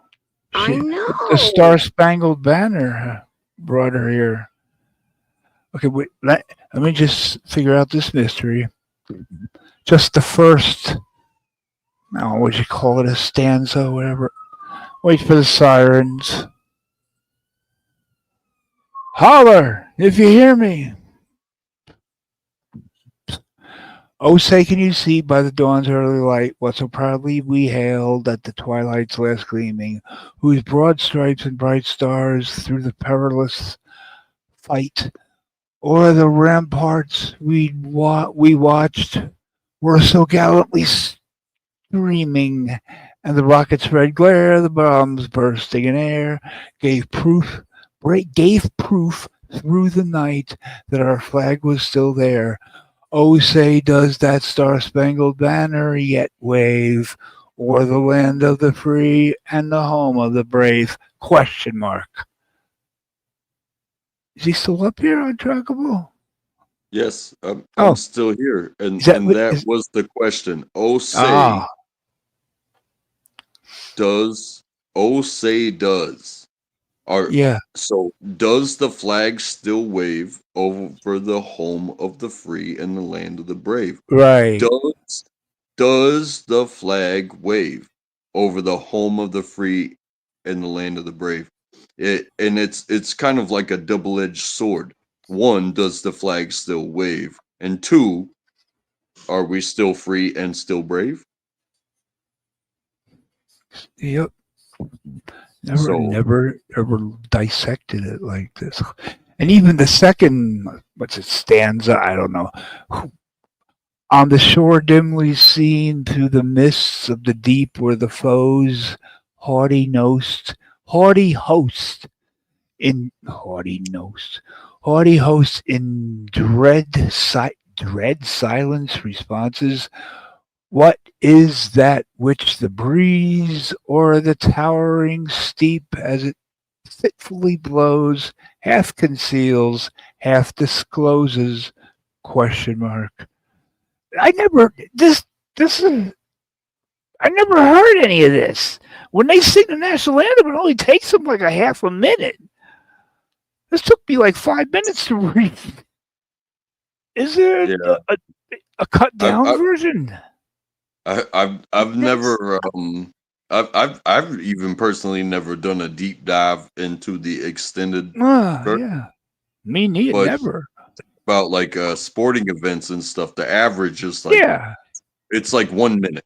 I know. The Star-Spangled Banner brought her here. Okay, wait, let me just figure out this mystery. Just the first, what you call it, a stanza, whatever. Wait for the sirens. Holler if you hear me. Oh, say can you see by the dawn's early light what so proudly we hailed at the twilight's last gleaming, whose broad stripes and bright stars through the perilous fight o'er the ramparts we watched were so gallantly streaming, and the rocket's red glare, the bombs bursting in air, gave proof through the night that our flag was still there. Oh, say, does that Star-Spangled Banner yet wave o'er the land of the free and the home of the brave? Question mark. Is he still up here on Trackable? Yes, I'm still here, and that was the question. Oh, say, does so does the flag still wave over the home of the free and the land of the brave? Right. Does the flag wave over the home of the free and the land of the brave? It's kind of like a double-edged sword. One, does the flag still wave? And two, are we still free and still brave? Yep. Never ever dissected it like this. And even the second, stanza, I don't know. On the shore dimly seen through the mists of the deep were the foes, haughty nost, haughty host in haughty nost, haughty host in dread silence responses. What is that which the breeze o'er the towering steep as it fitfully blows, half conceals, half discloses? Question mark. I never this is I never heard any of this. When they sing the national anthem, it only takes them like a half a minute. This took me like 5 minutes to read. Is there Yeah, a cut I've down I've version? I've never I've even personally never done a deep dive into the extended version, Yeah. Me neither. but Never. about like sporting events and stuff, the average is like Yeah. it's like 1 minute,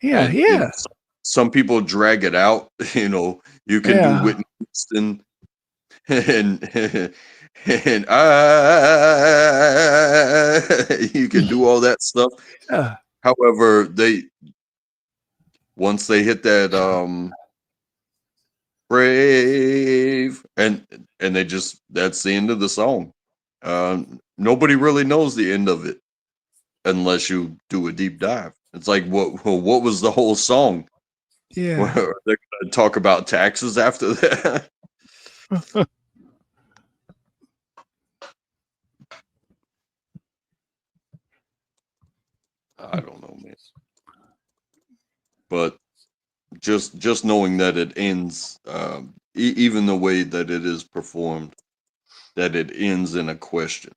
Yeah. and Yeah. some people drag it out. You can do Yeah. Whitney Houston and and you can do all that stuff. Yeah. However, once they hit that brave and they just that's the end of the song. Nobody really knows the end of it unless you do a deep dive. It's like what was the whole song? Yeah. They're gonna talk about taxes after that. I don't know, man. But just knowing that it ends, even the way that it is performed, that it ends in a question.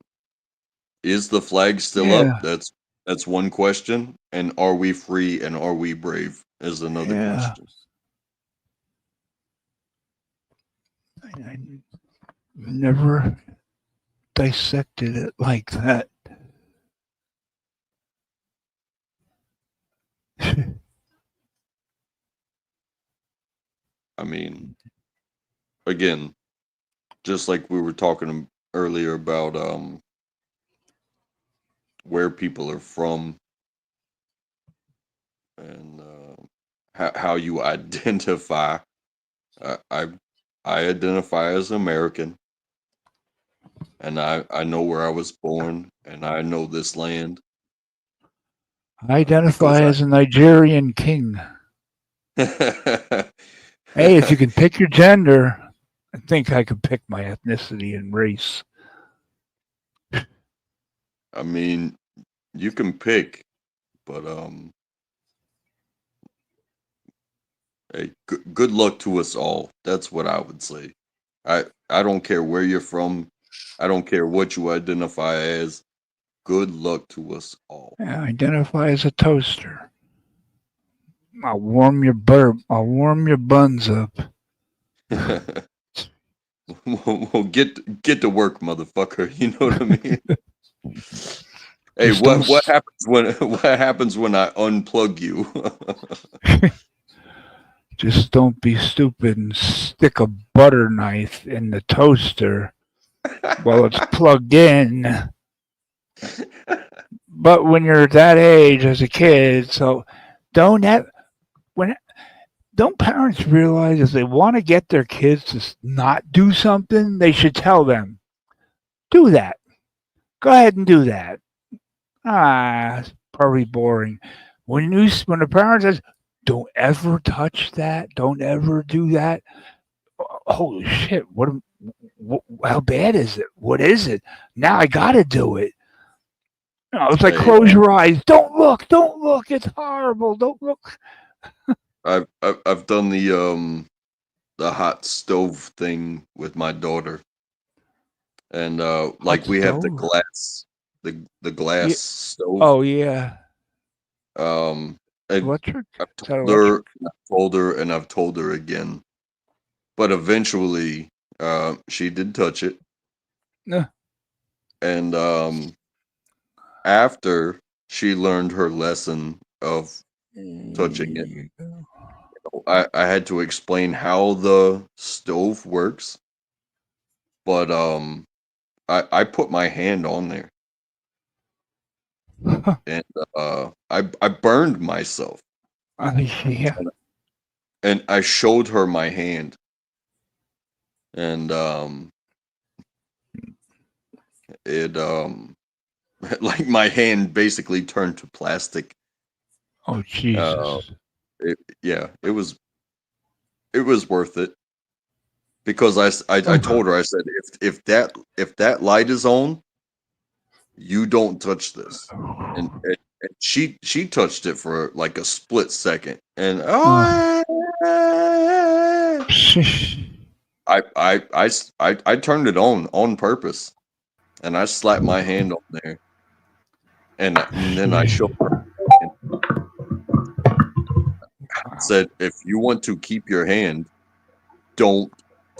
Is the flag still up? Yeah. That's one question. And are we free and are we brave is another Yeah. question. I never dissected it like that. I mean, again, just like we were talking earlier about where people are from and how you identify. Uh, I I identify as American, and I know where I was born, and I know this land I because identify as a Nigerian king. I. Hey, if you can pick your gender, I think I could pick my ethnicity and race. I mean, you can pick, but hey, good luck to us all. That's what I would say. I don't care where you're from. I don't care what you identify as. Good luck to us all. I identify as a toaster. I'll warm your butter. I'll warm your buns up. Well, get to work, motherfucker. You know what I mean? Hey, Just don't. what happens when what happens when I unplug you? Just don't be stupid and stick a butter knife in the toaster while it's plugged in. But when you're that age as a kid, so don't have when don't parents realize if they want to get their kids to not do something, they should tell them, do that. Go ahead and do that. It's probably boring. When the parent says, don't ever touch that, don't ever do that. Holy shit! How bad is it? What is it? Now I gotta do it. It's like Hey, close your eyes. Don't look. Don't look. It's horrible. Don't look. I've done the hot stove thing with my daughter, and Hot like we have the stove. glass the glass Yeah. stove. Oh yeah. Um, I, Electric. I've Is that told her, electric? and I've told her again, but eventually, she did touch it, No. and after she learned her lesson of touching it, I had to explain how the stove works, but I put my hand on there. and I burned myself. Yeah. And I showed her my hand, and it like my hand basically turned to plastic. Oh Jesus. Yeah, it was worth it, because I told her, I said, if that light is on, you don't touch this. And she touched it for like a split second, and I turned it on purpose, and I slapped my hand on there, and then I showed her and said, if you want to keep your hand, don't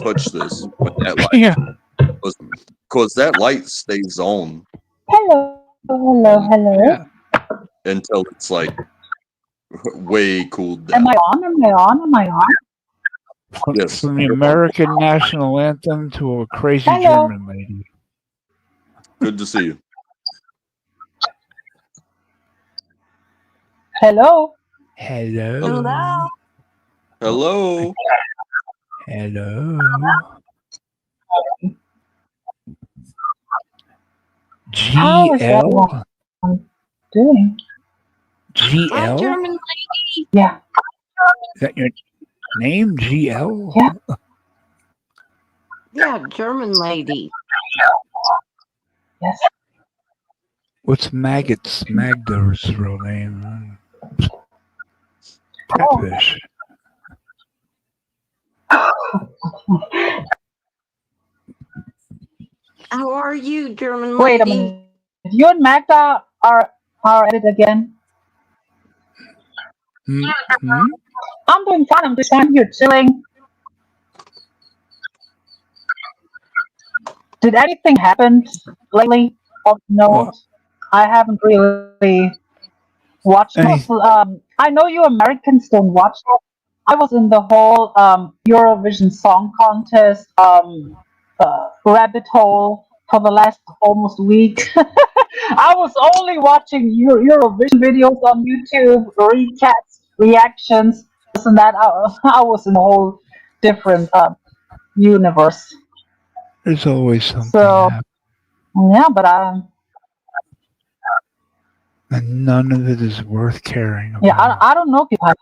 touch this when that light, Yeah. because that light stays on Hello, hello, hello. until it's like way cooled Am down. I on? Am I on? Am I on? Yes. From the American national anthem to a crazy Hello. German lady. Good to see you. Hello. Hello. Hello. Hello. How is GL? everyone doing? Hi, GL? German lady. Yeah. Is that your name? GL? Yeah. Yeah, German lady. Yes. What's Maggots? Magda's real name? Oh. Catfish. How are you, German Wait a lady? minute. You and Magda are at it again. Hmm? I'm doing fine. I'm just fine here chilling. Did anything happen lately of note? What? I haven't really watched. I know you Americans don't watch it. I was in the whole Eurovision Song Contest rabbit hole for the last almost week. I was only watching Eurovision videos on YouTube, recaps, reactions, this and that. I was in a whole different universe. There's always something So happening. yeah, but And none of it is worth caring about. yeah, I don't know if you have.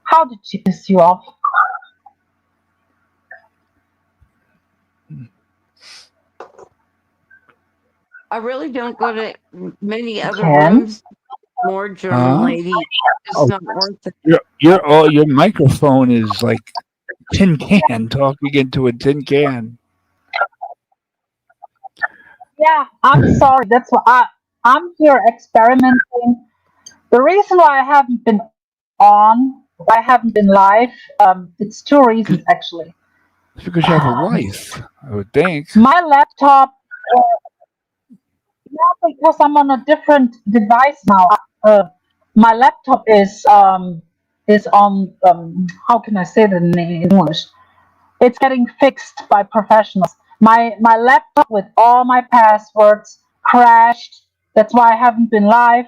How did she piss you off? I really don't go to many other Ken? rooms. More German Huh? lady. It's Oh, not worth it. your microphone is like tin can talking into a tin can. Yeah, I'm sorry. That's why I'm here experimenting. The reason why I haven't been on, I haven't been live, it's two reasons actually. It's because you have a wife, I would think. My laptop, yeah, because I'm on a different device now. My laptop is on how can I say the name in English? It's getting fixed by professionals. My laptop with all my passwords crashed. That's why I haven't been live.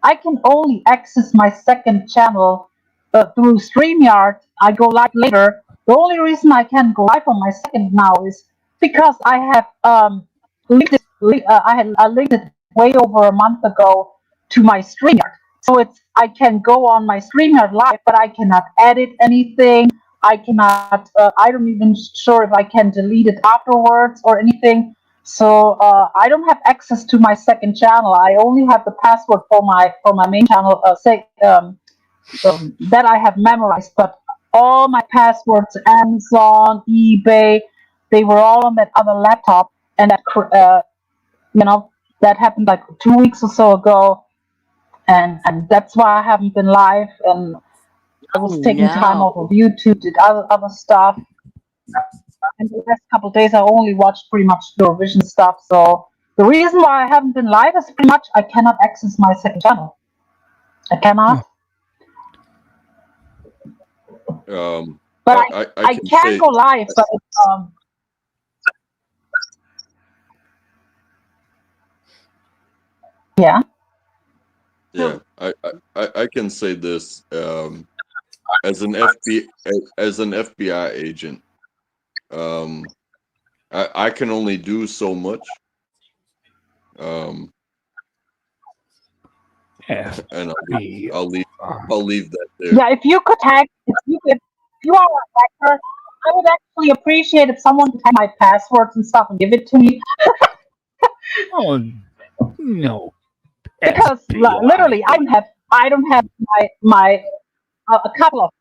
I can only access my second channel through StreamYard. I go live later. The only reason I can go live on my second now is because I have I linked it way over a month ago to my StreamYard. So I can go on my StreamYard live, but I cannot edit anything. I cannot. I don't even sure if I can delete it afterwards or anything. So I don't have access to my second channel. I only have the password for my main channel. That I have memorized, but all my passwords, Amazon, eBay, they were all on that other laptop, and you know that happened like 2 weeks or so ago, and that's why I haven't been live, and I was taking time off of YouTube, did other stuff. And the last couple of days, I only watched pretty much Eurovision stuff. So the reason why I haven't been live is pretty much I cannot access my second channel. I cannot. But I can go live. But Yeah. Yeah, I can say this as an FBI agent. I can only do so much. And I'll leave that there. Yeah, if you are a hacker, I would actually appreciate if someone could hack my passwords and stuff and give it to me. Oh no, Because literally, I don't have my a couple of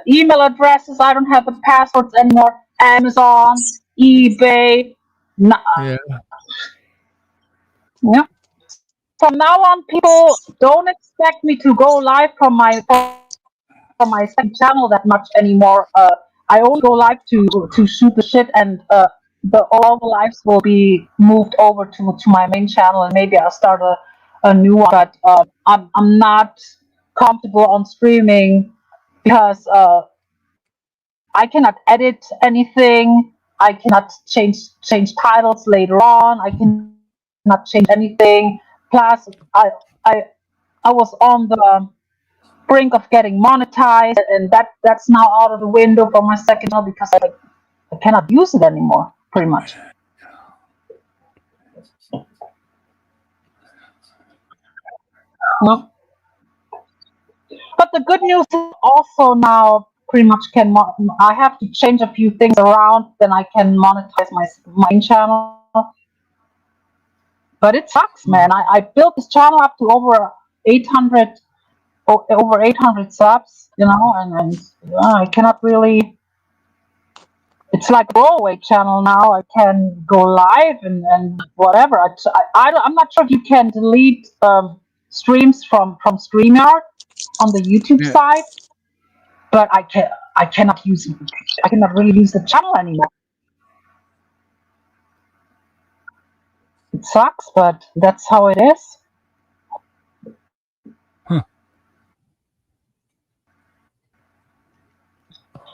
email addresses. I don't have the passwords anymore. Amazon, eBay. Yeah. Yeah. From now on, people don't expect me to go live from my second channel that much anymore. I only go live to shoot the shit, and all the lives will be moved over to my main channel, and maybe I'll start a new one. But I'm not comfortable on streaming because I cannot edit anything. I cannot change titles later on. I cannot change anything. Plus, I I was on the brink of getting monetized, and that's now out of the window for my second channel because I cannot use it anymore, pretty much. No. But the good news is also now pretty much I have to change a few things around, then I can monetize my main channel. But it sucks, man. I built this channel up to over 800 subs, and I cannot really. It's like a throwaway channel now. I can go live and whatever. I'm not sure if you can delete streams from StreamYard on the YouTube side, but I cannot really use the channel anymore. It sucks, but that's how it is.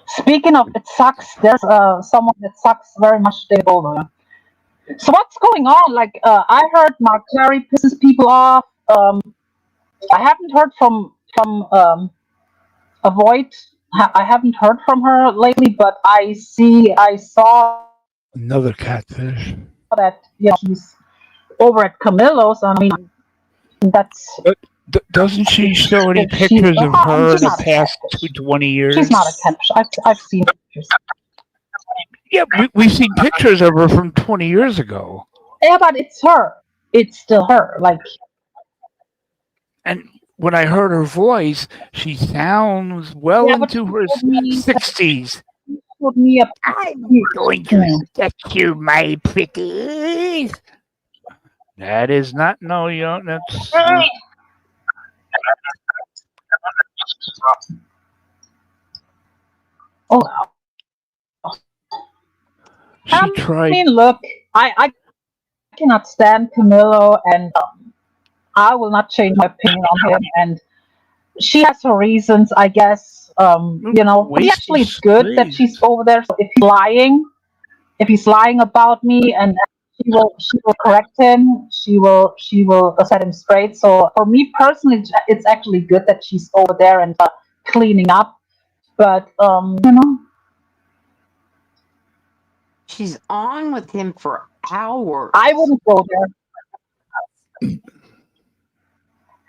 Speaking of it sucks, there's someone that sucks very much Dave Boulder. So what's going on? Like I heard Mark Clary pisses people off. I haven't heard from Avoid. I haven't heard from her lately, but I saw Another catfish. that she's over at Camillo's. I mean, that's. Doesn't she show any if pictures of her in she's the not a past catfish. 20 years? She's not a catfish. I've seen pictures. Yeah, we've seen pictures of her from 20 years ago. Yeah, but it's her. It's still her. Like, And when I heard her voice, she sounds well yeah, but into her she told me 60s. put me up. I'm going to get you, my pretties. That is not that's. Oh, She tried. I mean, look, I cannot stand Camillo, and I will not change my opinion on him. And she has her reasons, I guess. But actually, it's good that she's over there. So if he's lying about me, and she will correct him. She will set him straight. So for me personally, it's actually good that she's over there and cleaning up. But She's on with him for hours. I wouldn't go there.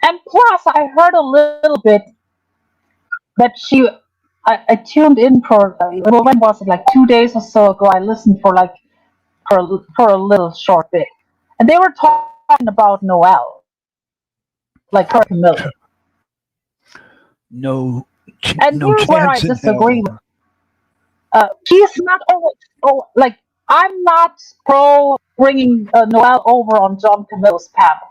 And plus, I heard a little bit that I tuned in for when was it, like 2 days or so ago? I listened for a little short bit, and they were talking about Noelle, like her Camilla. No And here's where I chance in disagree hell. with. She's not always like, I'm not pro bringing Noelle over on John Camillo's panel.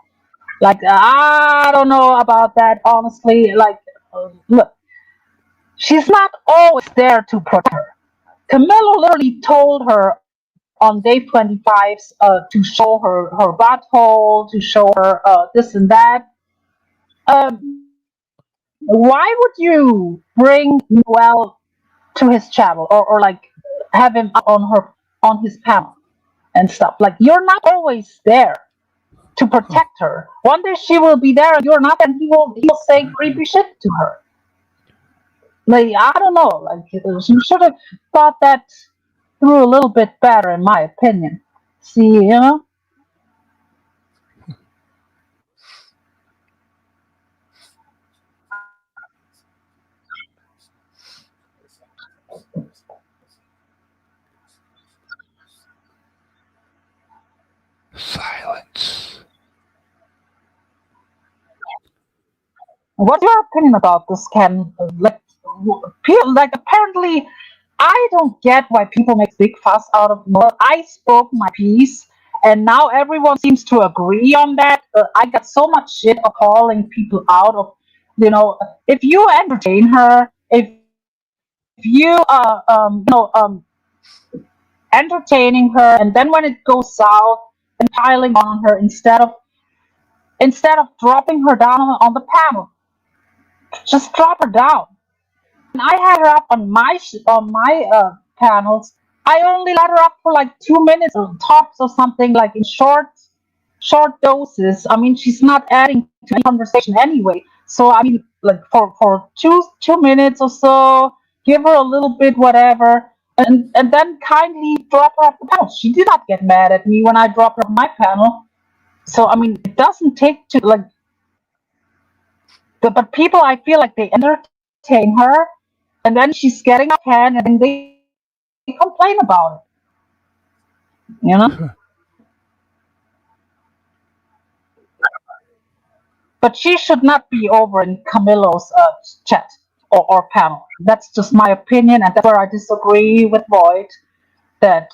Like, I don't know about that, honestly. Like, look, she's not always there to protect her. Camillo literally told her on day 25 to show her butthole, to show her this and that. Why would you bring Noelle to his channel, or like have him on his panel and stuff? Like, you're not always there. to protect her. One day she will be there and you're not, and he will say creepy shit to her. Like, I don't know. Like, you should have thought that through a little bit better, in my opinion. See, you know. Silence. What's your opinion about this, Ken? Like apparently, I don't get why people make big fuss out of. Well, I spoke my piece, and now everyone seems to agree on that. I got so much shit for calling people out of, if you entertain her, if you entertaining her, and then when it goes south, and piling on her instead of dropping her down on the panel, just drop her down. I had her up on my panels. I only let her up for like 2 minutes or tops or something, like in short doses. I mean, she's not adding to any conversation anyway. So I mean, like for 2 minutes or so, give her a little bit whatever, and then kindly drop her off the panel. She did not get mad at me when I dropped her off my panel. So I mean, it doesn't take to like. But people, I feel like they entertain her, and then she's getting up hand, and then they complain about it. You know. But she should not be over in Camilo's chat or panel. That's just my opinion, and that's where I disagree with Void. That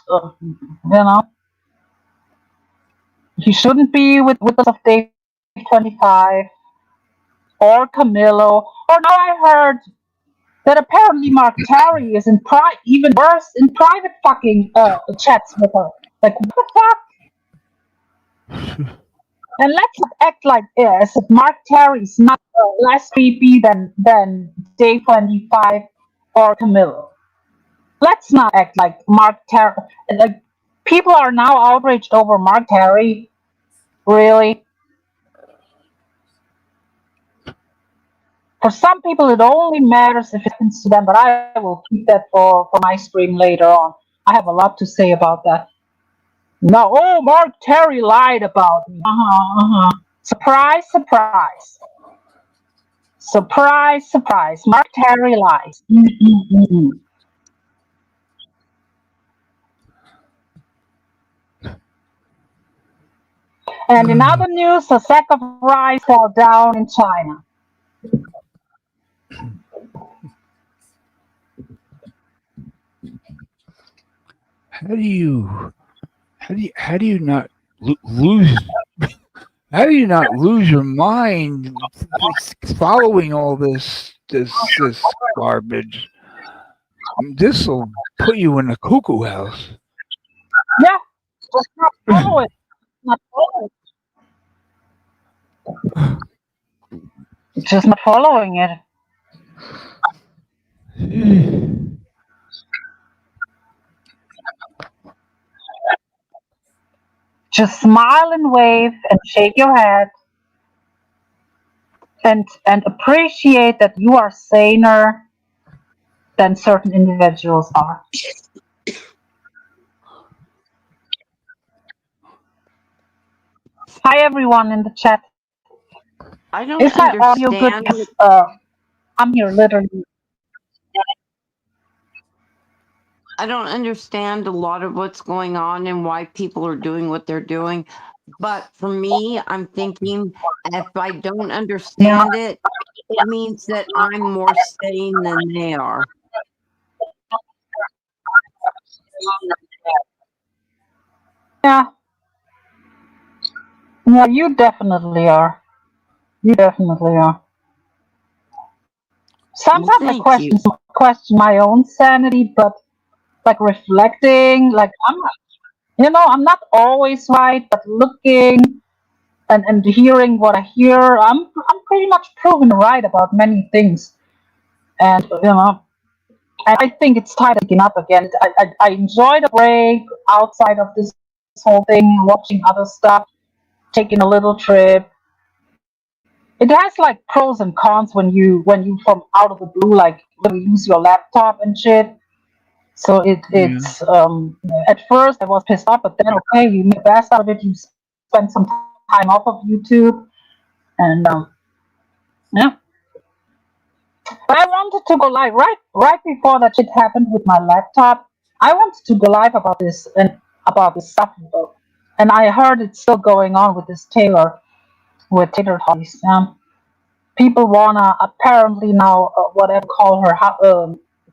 he shouldn't be with us of Day 25 or Camilo. Or now I heard that apparently Mark Terry is even worse in private fucking chats with her. Like, what the fuck? And let's not act like as if Mark Terry's not less creepy than Day 25 or Camilo. Let's not act like Mark Terry. Like, people are now outraged over Mark Terry. Really? For some people, it only matters if it happens to them, but I will keep that for my stream later on. I have a lot to say about that. No, oh, Mark Terry lied about me. Surprise, surprise. Surprise, surprise. Mark Terry lies. And in other news, a sack of rice fell down in China. How do you not lose? How do you not lose your mind following all this garbage? This will put you in a cuckoo house. Yeah, just not follow it. Not follow it. Just not following it. Just smile and wave and shake your head and appreciate that you are saner than certain individuals are. Hi everyone in the chat. I don't Is my audio good? understand. 'Cause, I'm here literally. I don't understand a lot of what's going on and why people are doing what they're doing. But for me, I'm thinking if I don't understand it, it means that I'm more sane than they are. Yeah. Yeah, you definitely are. You definitely are. Sometimes I thank question my own sanity, but like reflecting, like I'm not always right, but looking and hearing what I hear, I'm pretty much proven right about many things. And I think it's time to begin up again. I enjoyed a break outside of this whole thing, watching other stuff. taking a little trip. It has like pros and cons when you from out of the blue like use your laptop and shit. So Yeah. it's at first I was pissed off, but then okay, you make the best out of it. You spend some time off of YouTube, and yeah. But I wanted to go live right before that shit happened with my laptop. I wanted to go live about this and about this stuff, and I heard it's still going on with this Taylor with Taylor Talks. People wanna apparently now whatever call her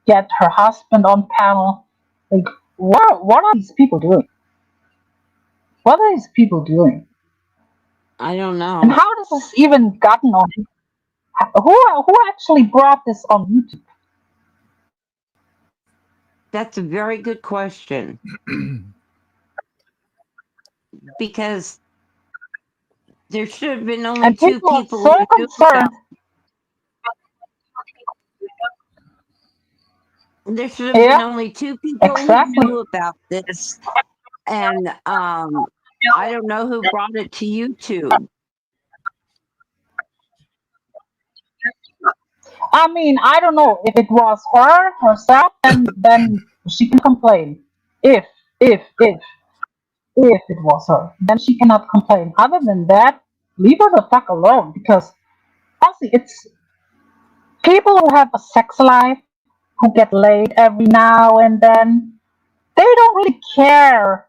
get her husband on panel. Like what are these people doing? What are these people doing? I don't And know. how does this even gotten on? Who actually brought this on YouTube? That's a very good question because there should have been only And two people are people so who knew concerned. about. There should have been Yeah, only two people who exactly. knew about this, and I don't know who brought it to YouTube. I mean, I don't know if it was her herself, then she can complain. If if if it was her, then she cannot complain. Other than that, leave her the fuck alone because honestly, it's people who have a sex life who get laid every now and then. They don't really care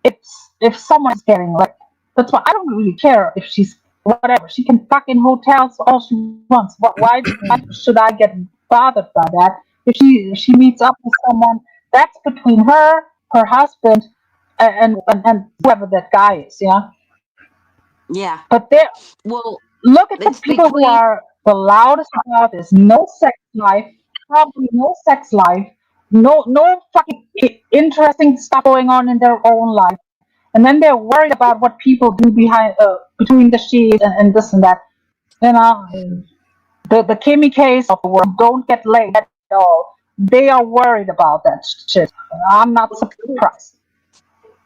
if if someone's getting laid. That's why I don't really care if she's whatever. She can fuck in hotels all she wants. Why should I get bothered by that? If she meets up with someone, that's between her, her husband, and whoever that guy is. Yeah. Yeah. But there, Well, look at the it's people who between. are the loudest about this. No sex life, probably no sex life, no fucking interesting stuff going on in their own life, and then they're worried about what people do behind between the sheets and this and that. You know, the Kimmy case of the world don't get laid at all. They are worried about that shit. I'm not surprised.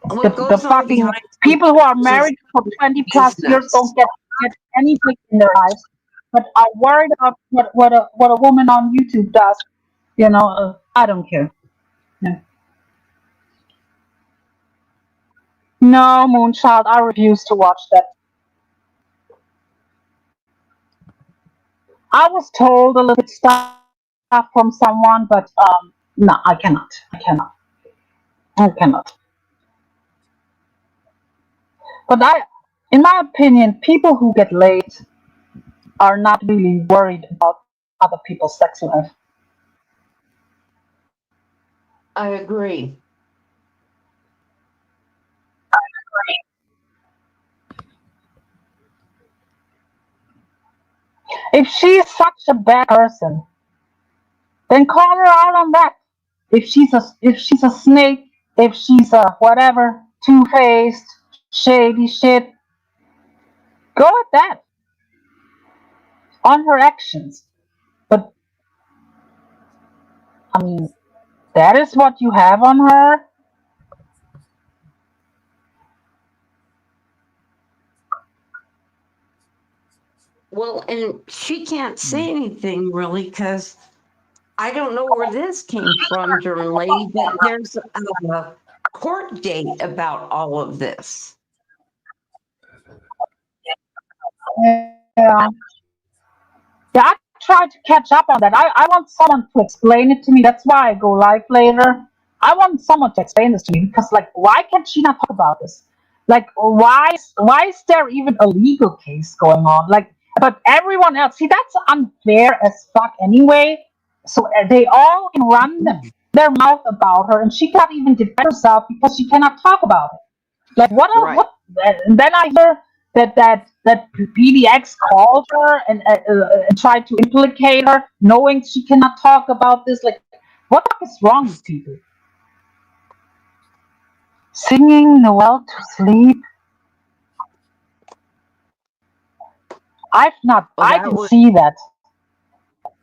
What The goes on fucking behind closed people who are doors is married for 20 plus years business. don't get anything in their lives, but are worried about what a woman on YouTube does. You know, I don't care. Yeah. No, Moonchild, I refuse to watch that. I was told a little bit stuff from someone, but no, I cannot. I cannot. I cannot. But in my opinion, people who get laid are not really worried about other people's sex life. I agree. If she's such a bad person, then call her out on that. If she's a snake, if she's a whatever, two-faced, shady shit, go at that on her actions. But I mean, that is what you have on her. Well, and she can't say anything really because I don't know where this came from, German lady, but there's a court date about all of this. Yeah. Yeah, I tried to catch up on that. I want someone to explain it to me. That's why I go live later. I want someone to explain this to me because, like, why can't she not talk about this? Like, why is there even a legal case going on? Like, but everyone else, see, that's unfair as fuck anyway. So they all can run their mouth about her, and she can't even defend herself because she cannot talk about it. Like Right. what? And then I hear that PDX called her and tried to implicate her, knowing she cannot talk about this. Like, what the fuck is wrong with people? Singing Noel to sleep. Well, I that didn't was. see that.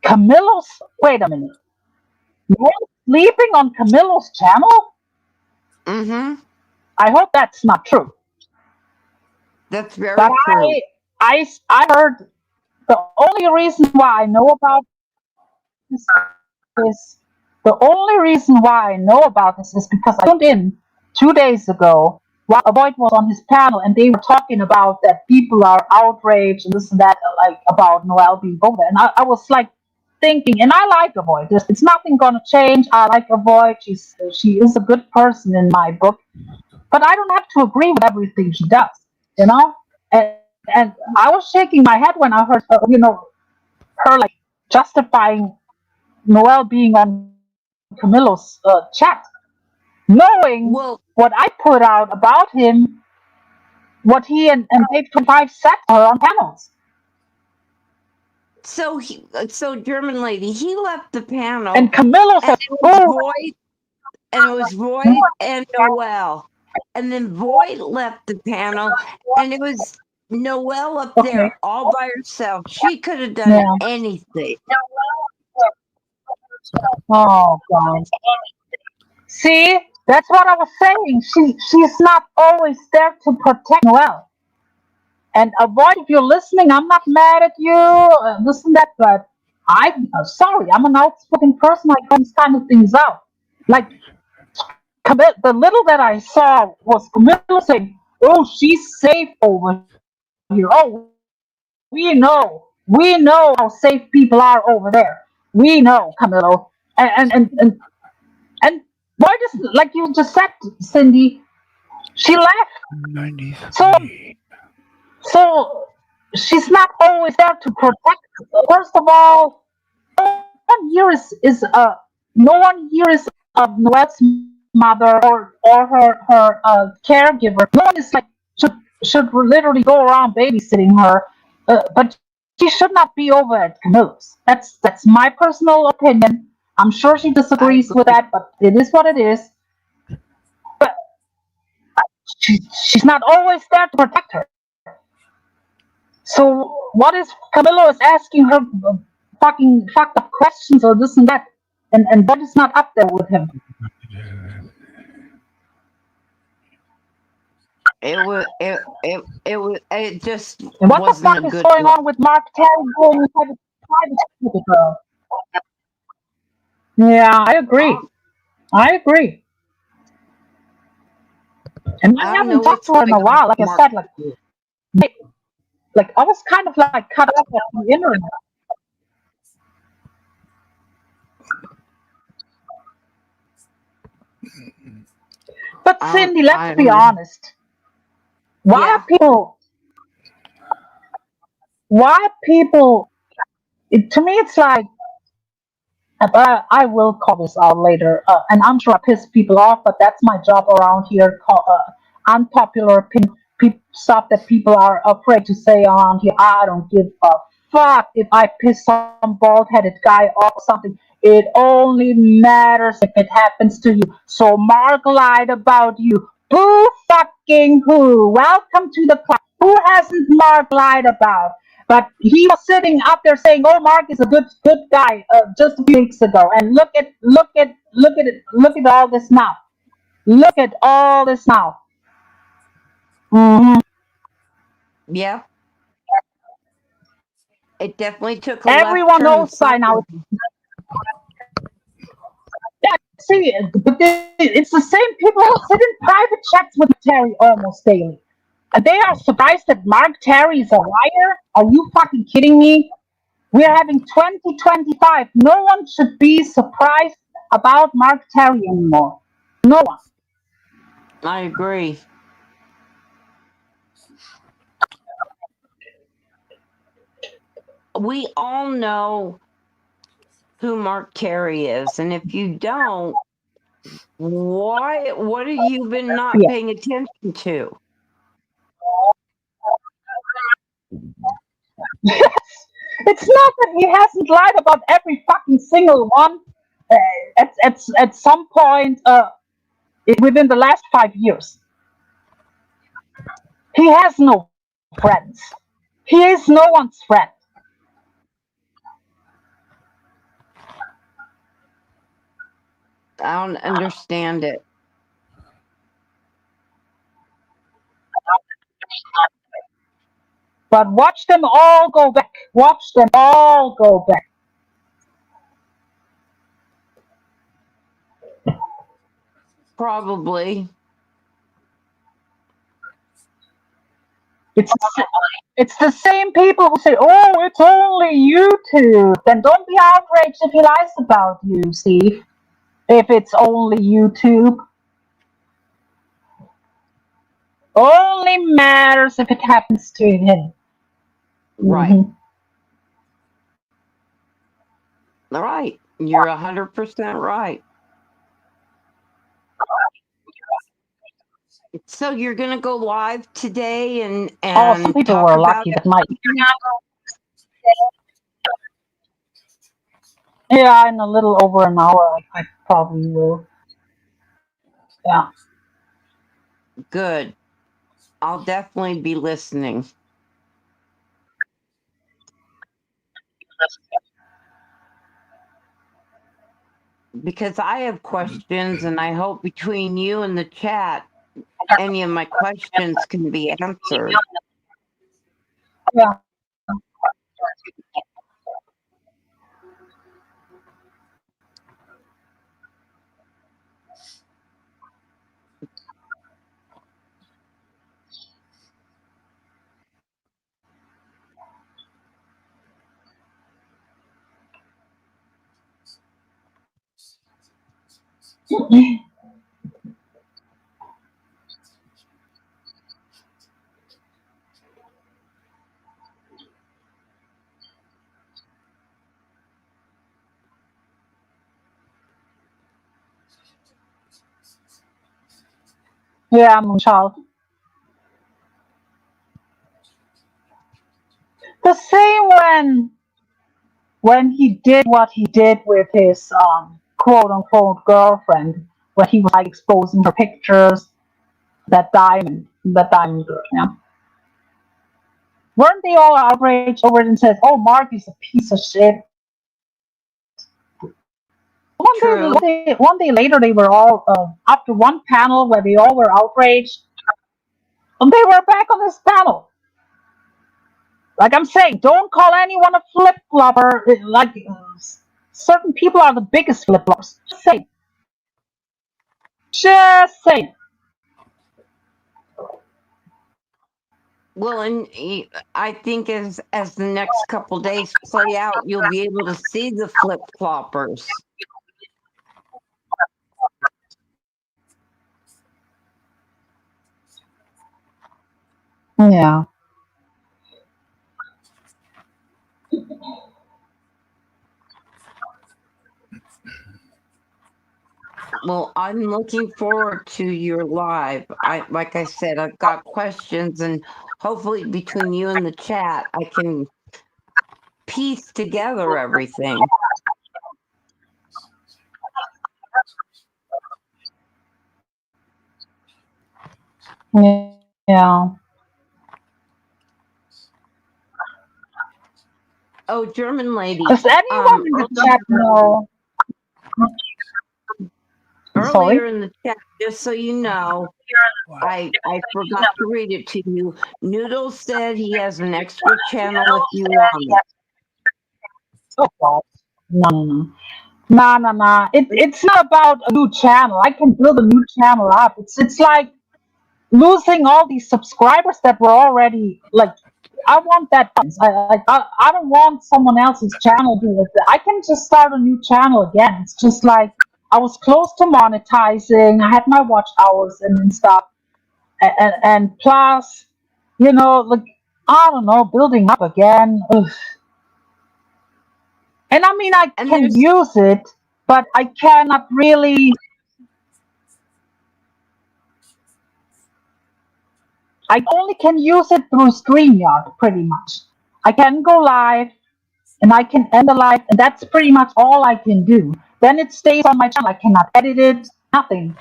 Camillo's. Wait a minute. Noel sleeping on Camillo's channel? Mm-hmm. I hope that's not true. That's very But true. I heard the only reason why I know about this is the only reason why I know about this is because I tuned in 2 days ago while Avoid was on his panel and they were talking about that people are outraged and this and that, like about Noel being over there. And I was like thinking, and I like Avoid. It's nothing gonna change. I like Avoid. She is a good person in my book, but I don't have to agree with everything she does, you know. And I was shaking my head when I heard, her like justifying Noel being on Camilo's chat, knowing Well, what I put out about him, what he and Dave 25 said to her on panels. so German lady, he left the panel, And Camilo and said, it was "Oh, Void, and it was Void and Noel, and then Void left the panel, and it was Noel up okay, there all by herself. She could have done yeah, anything. oh God." See, that's what I was saying. She's not always there to protect Noel. And Avoid, if you're listening, I'm not mad at you, this and that, but I'm sorry, I'm an outspoken person. I call these kind of things out. Like, the little that I saw was Camilla saying, "Oh, she's safe over here. Oh, we know how safe people are over there. We know, Camilo." And why just like you just said, Cindy, she left. So 93. so she's not always there to protect. First of all, one here no one here is Noel's mother or her caregiver. No one is like should literally go around babysitting her, but she should not be over at Camilla's. That's my personal opinion. I'm sure she I disagrees with agree. that, but it is what it is. But she's not always there to protect her. So what is Camilo is asking her fucking fucked up questions or this and that, and what is not up there with him? It just And what the wasn't a fuck is good going look. on with Mark Terry going inside the private with the girl? Yeah, I agree. Um, I agree. And I I don't know haven't talked what's to her in going a on while. Like with I Mark. said, like I was kind of like cut off of the internet. But Cindy, let's I be don't know. honest. Why Yeah, are people? Why are people? To me, it's like I will call this out later, and I'm sure I piss people off, but that's my job around here. Unpopular opinion, stuff that people are afraid to say around here. I don't give a fuck if I piss some bald-headed guy off or something. It only matters if it happens to you. So Mark lied about you. Who fucking who? Welcome to the club. Who hasn't Mark lied about? But he was sitting up there saying, "Oh, Mark is a good guy," just a few weeks ago. And look at all this now. Look at all this now. hmm yeah. It definitely took a left Everyone turn knows by now. somewhere. Yeah, see, but it's the same people who sit in private chats with Terry almost daily. And they are surprised that Mark Terry is a liar? Are you fucking kidding me? We're having 2025. No one should be surprised about Mark Terry anymore. No one. I agree. We all know who Mark Terry is, and if you don't, what have you been not Yeah. paying attention to? It's not that he hasn't lied about every fucking single one uh, at some point within the last 5 years. He has no friends. He is no one's friend. I don't understand it. But watch them all go back. Watch them all go back. Probably. It's the same people who say, "Oh, it's only YouTube." Then don't be outraged if he lies about you, Steve. If it's only YouTube, only matters if it happens to him. Right. Mhm. Right. You're 100% right. So you're gonna go live today and Oh, some people talk were about lucky it? that might. Yeah, in a little over an hour, I probably will. Yeah. Good. I'll definitely be listening. Because I have questions, and I hope between you and the chat, any of my questions can be answered. Yeah. Yeah, Moonchild. The same when he did what he did with his quote unquote girlfriend, when he was like exposing her pictures, that diamond girl, yeah. Weren't they all outraged over it and said, "Oh, Mark is a piece of shit"? True. One day later, they were all after one panel where they all were outraged, and they were back on this panel. Like I'm saying, don't call anyone a flip flopper. Like certain people are the biggest flip floppers. Just say. Well, and I think as the next couple days play out, you'll be able to see the flip floppers. Yeah. Well, I'm looking forward to your live. Like I said, I've got questions, and hopefully between you and the chat, I can piece together everything. Yeah. Oh, German lady. Does anyone in the chat know? Earlier Sorry? in the chat, just so you know, I forgot to read it to you. Noodle said he has an extra channel if you want it. Oh, God. No. Nah. It's not about a new channel. I can build a new channel up. It's like losing all these subscribers that were already like. I want that. I don't want someone else's channel to do it. I can just start a new channel again. It's just like I was close to monetizing. I had my watch hours and stuff, and plus, like I don't know, building up again. Ugh. And I mean, I can use it, but I cannot really. I only can use it through StreamYard, pretty much. I can go live, and I can end the live, and that's pretty much all I can do. Then it stays on my channel. I cannot edit it, nothing.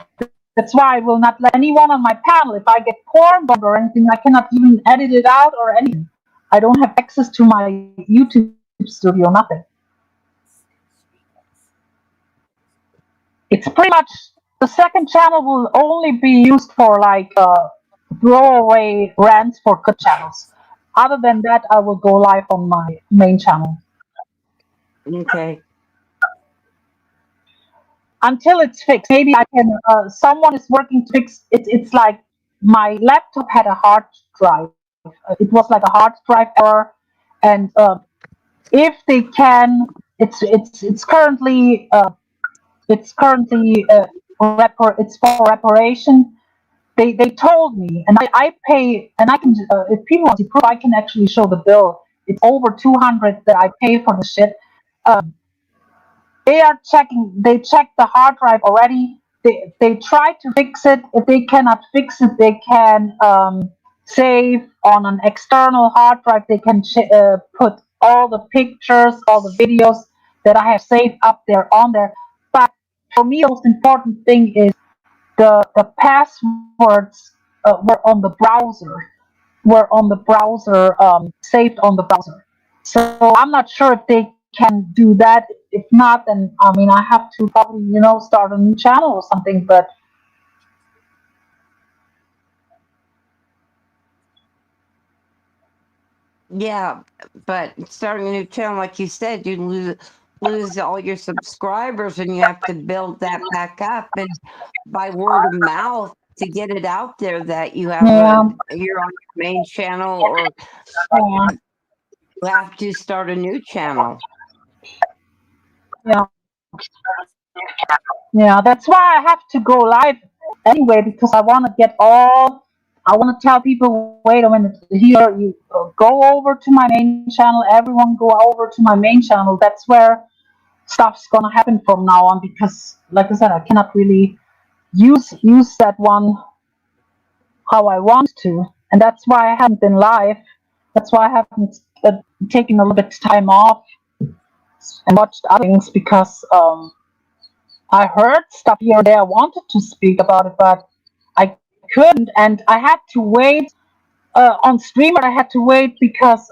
That's why I will not let anyone on my panel. If I get porn bombed or anything, I cannot even edit it out or anything. I don't have access to my YouTube studio, nothing. It's pretty much the second channel will only be used for like throwaway rants for good channels. Other than that, I will go live on my main channel. Okay. Until it's fixed. Maybe I can. Someone is working to fix it. It's like my laptop had a hard drive. It was like a hard drive error, and if they can, it's currently it's for reparation. They told me, and I pay, and I can if people want to prove, I can actually show the bill. It's over 200 that I pay for the shit. Um, they are checking. They checked the hard drive already. They try to fix it. If they cannot fix it, they can save on an external hard drive. They can put all the pictures, all the videos that I have saved up there on there. But for me, the most important thing is the passwords were on the browser, saved on the browser. So I'm not sure if they can do that. If not, then I mean I have to probably start a new channel or something. But Yeah, but starting a new channel, like you said, you lose all your subscribers, and you have to build that back up, and by word of mouth to get it out there that you have yeah, you're on your main channel, or yeah, you have to start a new channel. yeah, yeah. That's why I have to go live anyway because I want to get all. I want to tell people, wait a minute, here you go over to my main channel. Everyone go over to my main channel. That's where stuff's gonna happen from now on because, like I said, I cannot really use that one how I want to, and that's why I haven't been live. That's why I haven't taken a little bit time off and watched other things because I heard stuff here and there. I wanted to speak about it, but I couldn't, and I had to wait on streamer. I had to wait because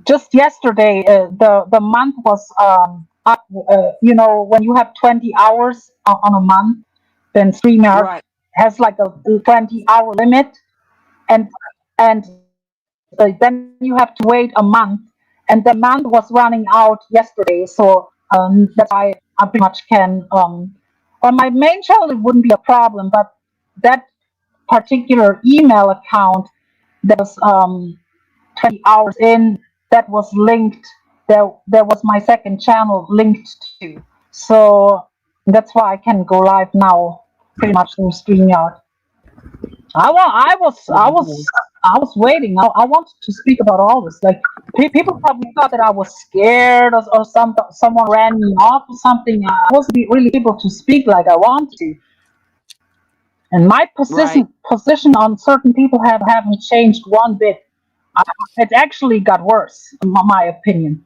just yesterday the month was up. When you have 20 hours on a month, then streamer Right. has like a 20-hour limit, and then you have to wait a month, and the month was running out yesterday. So that's why I pretty much can on my main channel it wouldn't be a problem, but that particular email account that was 20 hours in, that was linked. There was my second channel linked to, so that's why I can go live now pretty much through StreamYard. I was waiting. I wanted to speak about all this. Like people probably thought that I was scared or someone ran me off or something. I wasn't really able to speak like I want to. And my Right. position on certain people haven't changed one bit. It actually got worse, in my opinion.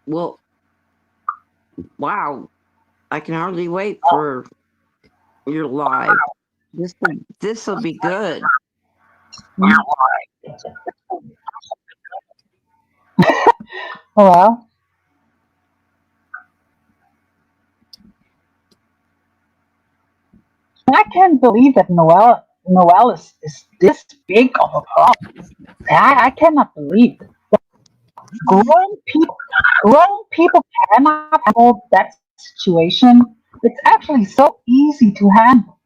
Well, wow. I can hardly wait for your live. This will be good. Well, I can't believe that Noel is this big of a problem. I cannot believe it. Grown people cannot handle that situation. It's actually so easy to handle.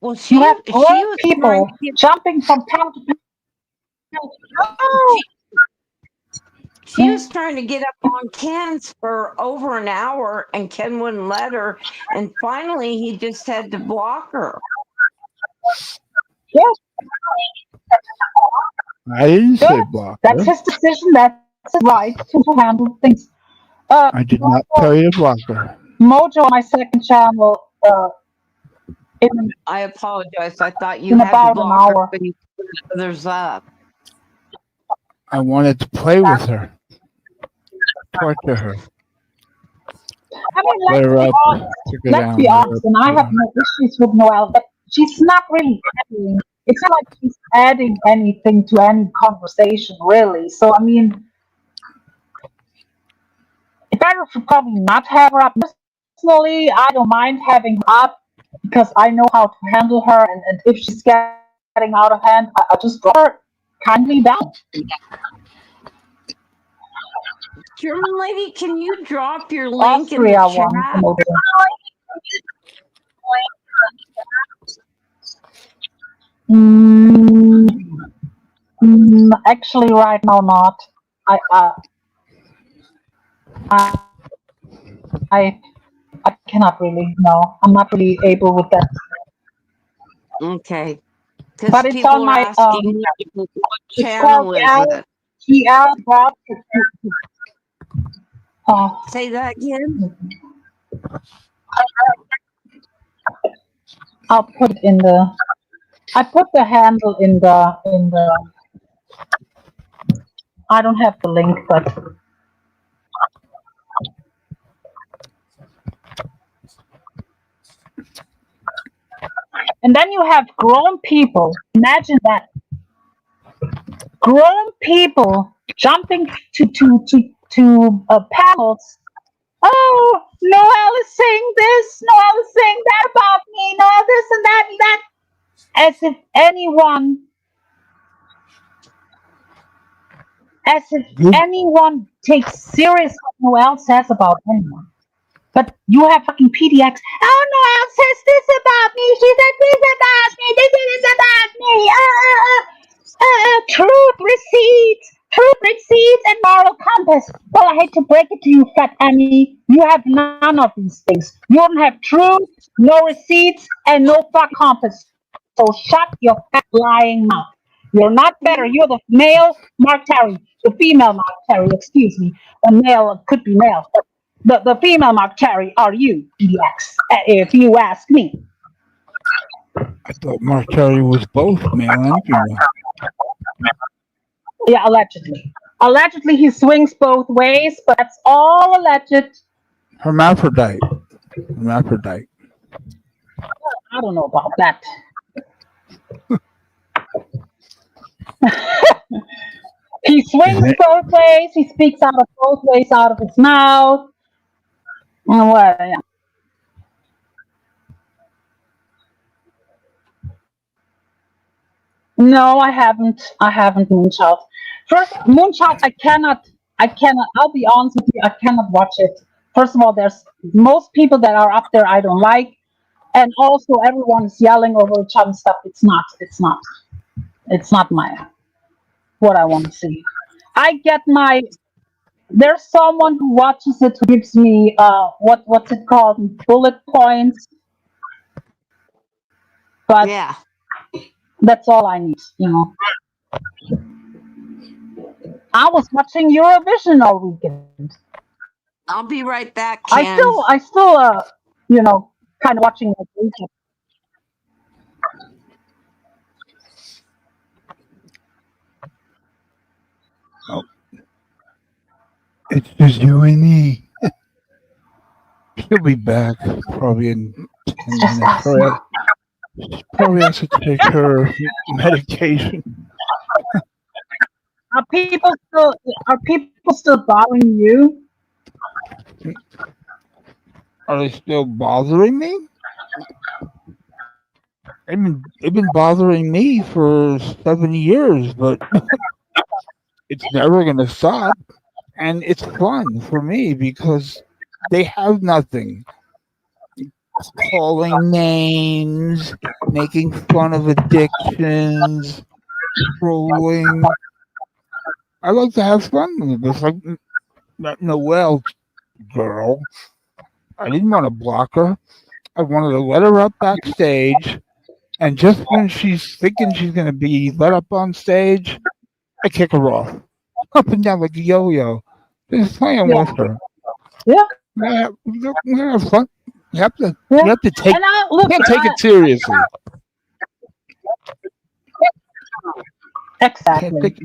Well, You have she grown was trying people to get jumping from town to town. Oh, she was trying to get up on Ken's for over an hour, and Ken wouldn't let her. And finally, he just had to block her. yes, I didn't say good. block That's her. his decision. That's his right to handle things. I did not tell you to block her. Mojo, my second channel, in, I apologize. I thought you in had to about an block her hour. when you put others up. I wanted to play with her, torture her, I mean, let her up, took her let's down, be let her honest, up, and I took her have down. no issues with Noelle, but she's not really adding. It's not like she's adding anything to any conversation, really. So, I mean, better to probably not have her up. Personally, I don't mind having her up because I know how to handle her, and if she's getting out of hand, I just drop her kindly down. German lady, can you drop your link in the Austria chat? won the motor. Mm, actually, right now, not. I, uh, I, I, I cannot really. No, I'm not really able with that. Okay. Because But it's people on are my asking what It's channel called is it? GL Bob. Say that again. I'll put it in the. I put the handle in the. I don't have the link, but. And then you have grown people. Imagine that. Grown people jumping to panels. Oh, Noelle is saying this. Noelle is saying that about me. Noelle this and that and that. As if anyone takes serious what Noelle says about anyone. But you have fucking PDX. Oh, Noelle says this about me. She said this about me. This about me. Truth, receipts, and moral compass. Well, I hate to break it to you, Fat Annie. You have none of these things. You don't have truth, no receipts, and no fuck compass. So shut your fat lying mouth. You're not better. You're the male Mark Terry, the female Mark Terry. Excuse me. A male could be male. The female Mark Terry are you, PDX, if you ask me. I thought Mark Terry was both male and female. Yeah, allegedly. Allegedly, he swings both ways, but that's all alleged. Hermaphrodite. Hermaphrodite. I don't know about that. He swings both ways. He speaks out of both ways out of his mouth. And what? Yeah. No, I haven't. I haven't Moonshot. First, Moonshot, I cannot. I'll be honest with you. I cannot watch it. First of all, there's most people that are up there I don't like, and also everyone is yelling over each other and stuff. It's not. It's not my what I want to see. I get my. There's someone who watches it who gives me what's it called, bullet points. But yeah, that's all I need. I was watching Eurovision all weekend. I'll be right back, Ken. I still kind of watching like recap. Oh. It's just you and me. She'll be back probably in 10 minutes. Probably has to take her medication. Are people still bothering you? Are they still bothering me? They've been bothering me for 7 years, but it's never going to stop. And it's fun for me because they have nothing. Calling names, making fun of addictions, trolling. I like to have fun with this. Like that Noelle girl. I didn't want to block her. I wanted to let her up backstage. And just when she's thinking she's going to be let up on stage, I kick her off. Up and down like a yo-yo. Just playing with her. Yeah. We have fun. You have to take. You can't take it seriously. Exactly.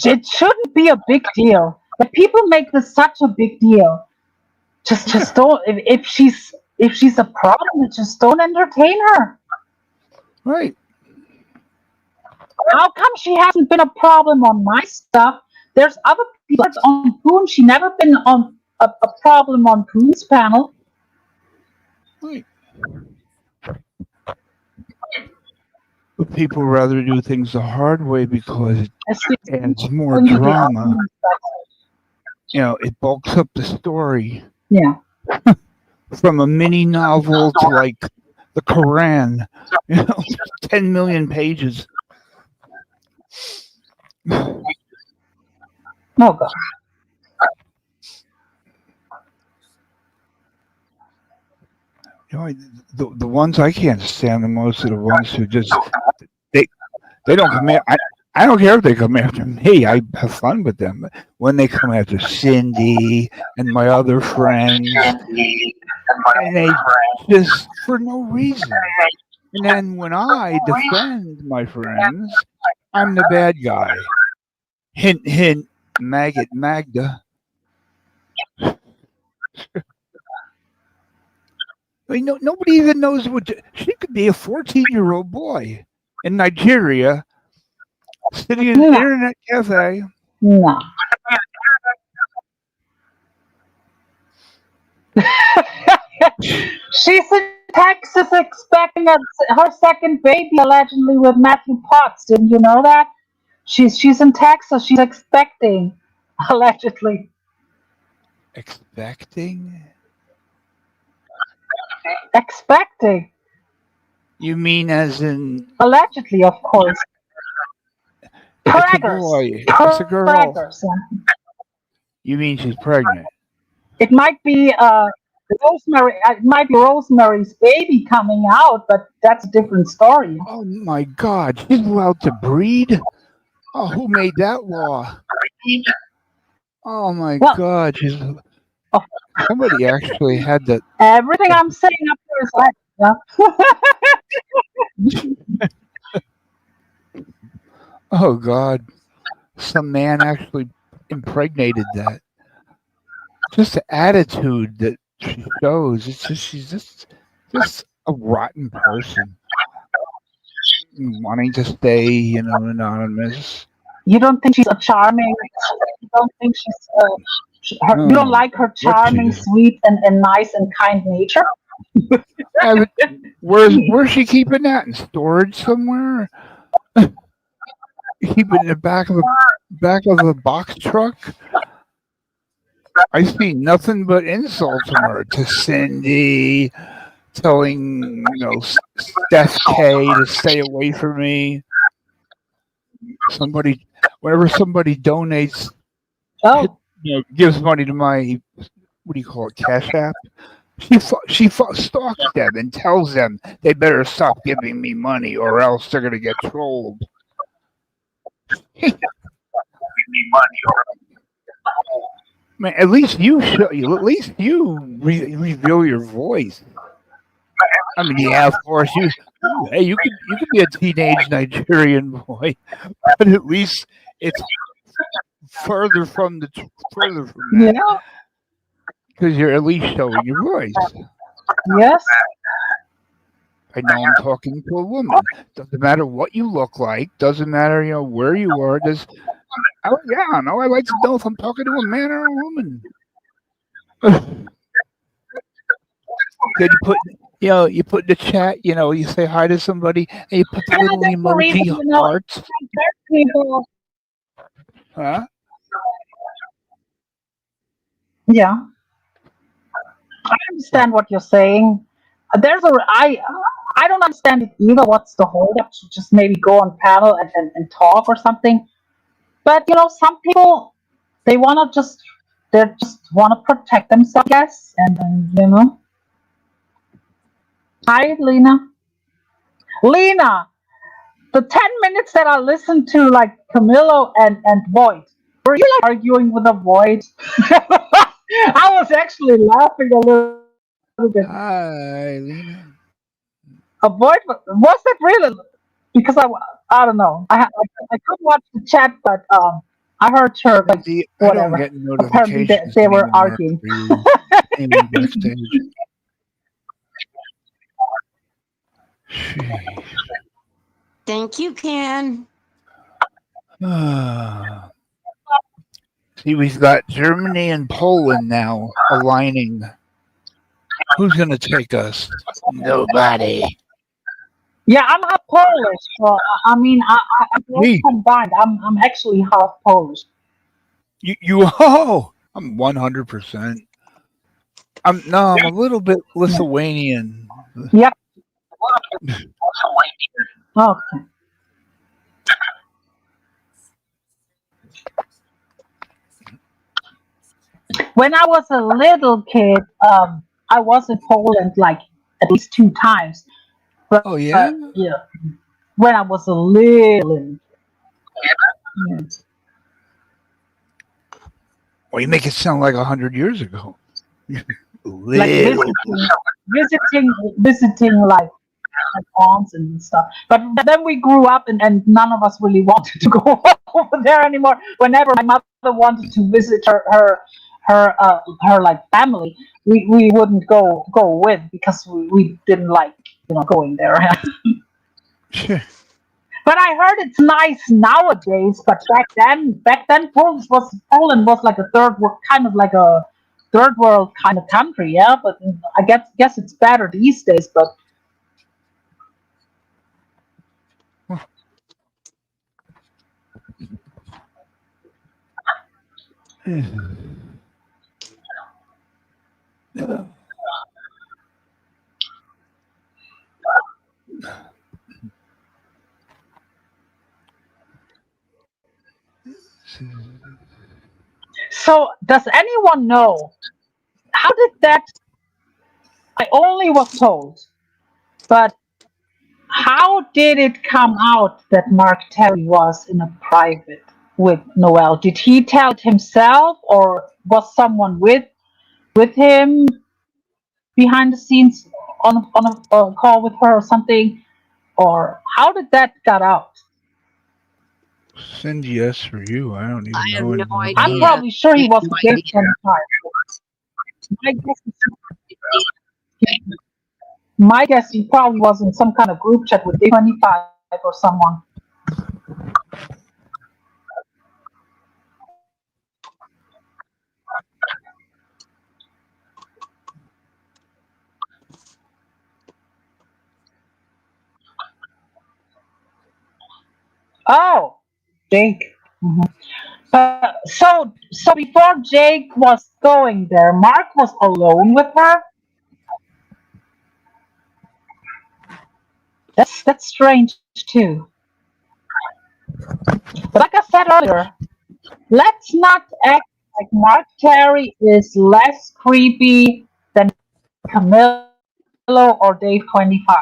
It shouldn't be a big deal. But people make this such a big deal. Just don't. If she's a problem, just don't entertain her. Right. How come she hasn't been a problem on my stuff? There's other people that's on Poon. She never been on a problem on Poon's panel. Right. But people rather do things the hard way because it adds more Cyndy, the drama. argument You know, it bulks up the story Yeah. from a mini novel to like the Quran. You know, 10 million pages. Oh God. You know, the ones I can't stand the most are the ones who just they don't come in. I don't care if they come after me. I have fun with them. But when they come after Cyndy and my other friends, and they just for no reason. And then when I defend my friends, I'm the bad guy. Hint, hint, maggot Magda. I mean, nobody even knows what she could be a 14-year-old boy in Nigeria sitting in an internet cafe. No. She's in Texas expecting her second baby allegedly with Matthew Potts. Didn't you know that? She's in Texas. She's expecting allegedly. Expecting? Expecting. You mean as in Allegedly, of course. it's a Preggers. boy? It's a girl. Preggers. You mean she's pregnant? It might be Rosemary. It might be Rosemary's baby coming out, but that's a different story. Oh my God, she's allowed to breed? Oh, who made that law? Oh my God, somebody actually had to. Everything I'm saying up there is like, Oh God, some man actually impregnated that. Just the attitude that she shows. It's just she's just a rotten person, wanting to stay, you know, anonymous. You don't think she's a charming? You don't think she's you don't like her charming, sweet, and nice and kind nature? Yeah, but where's she keeping that? In storage somewhere? Keep it in the back of a box truck? I see nothing but insults from her to Cyndy, telling Steph K to stay away from me. Whenever somebody donates, gives money to my CASHAPP. She stalks them and tells them they better stop giving me money or else they're gonna get trolled. Man, at least you reveal your voice. I mean, yeah, of course you could be a teenage Nigerian boy, but at least it's further from that. Yeah. Because you're at least showing your voice. Yes. I know I'm talking to a woman. Doesn't matter what you look like. Doesn't matter, where you are. I like to know if I'm talking to a man or a woman. Then you put in the chat, you say hi to somebody and you put the little emoji hearts. Huh? Yeah. I understand what you're saying. I don't understand it either. What's the hold up to just maybe go on panel and talk or something? But some people they just want to protect themselves, I guess, and. Hi, Lena. Lena, the 10 minutes that I listened to, like Camilo and Void, were you like arguing with a Void? I was actually laughing a little bit. Hi, Lena. A Void? Was it really? Because I don't know. I couldn't watch the chat, but I heard her like whatever. I don't get Apparently notifications they were anymore arguing. for you backstage. Thank you, Ken. See, we've got Germany and Poland now aligning Who's gonna take us? Nobody. Yeah, I'm half Polish, so I mean, I'm both Me. combined. I'm actually half Polish. You oh, I'm 100%. I'm a little bit Lithuanian. Yep. Okay. When I was a little kid, I was in Poland like at least 2 times. But Oh yeah? yeah, when I was a little. Yeah. Well, you make it sound like 100 years ago. Like Little. visiting like aunts and stuff. But then we grew up and none of us really wanted to go over there anymore. Whenever my mother wanted to visit her like family, we wouldn't go with because we didn't like going there. But I heard it's nice nowadays. But back then Poland was like a kind of like a third world kind of country. Yeah, but I guess it's better these days. But so does anyone know how did that? I only was told, but how did it come out that Mark Terry was in a private with Noel? Did he tell it himself, or was someone with him behind the scenes on a call with her or something? Or how did that get out? Send yes for you. I don't even I have know no anymore I'm about it. probably sure he was No a gay idea. 25. My guess he probably was in some kind of group chat with Day 25 or someone. Oh, Jake. Mhm. So before Jake was going there, Mark was alone with her. That's strange too. But like I said earlier, let's not act like Mark Terry is less creepy than Camillo or Dave 25.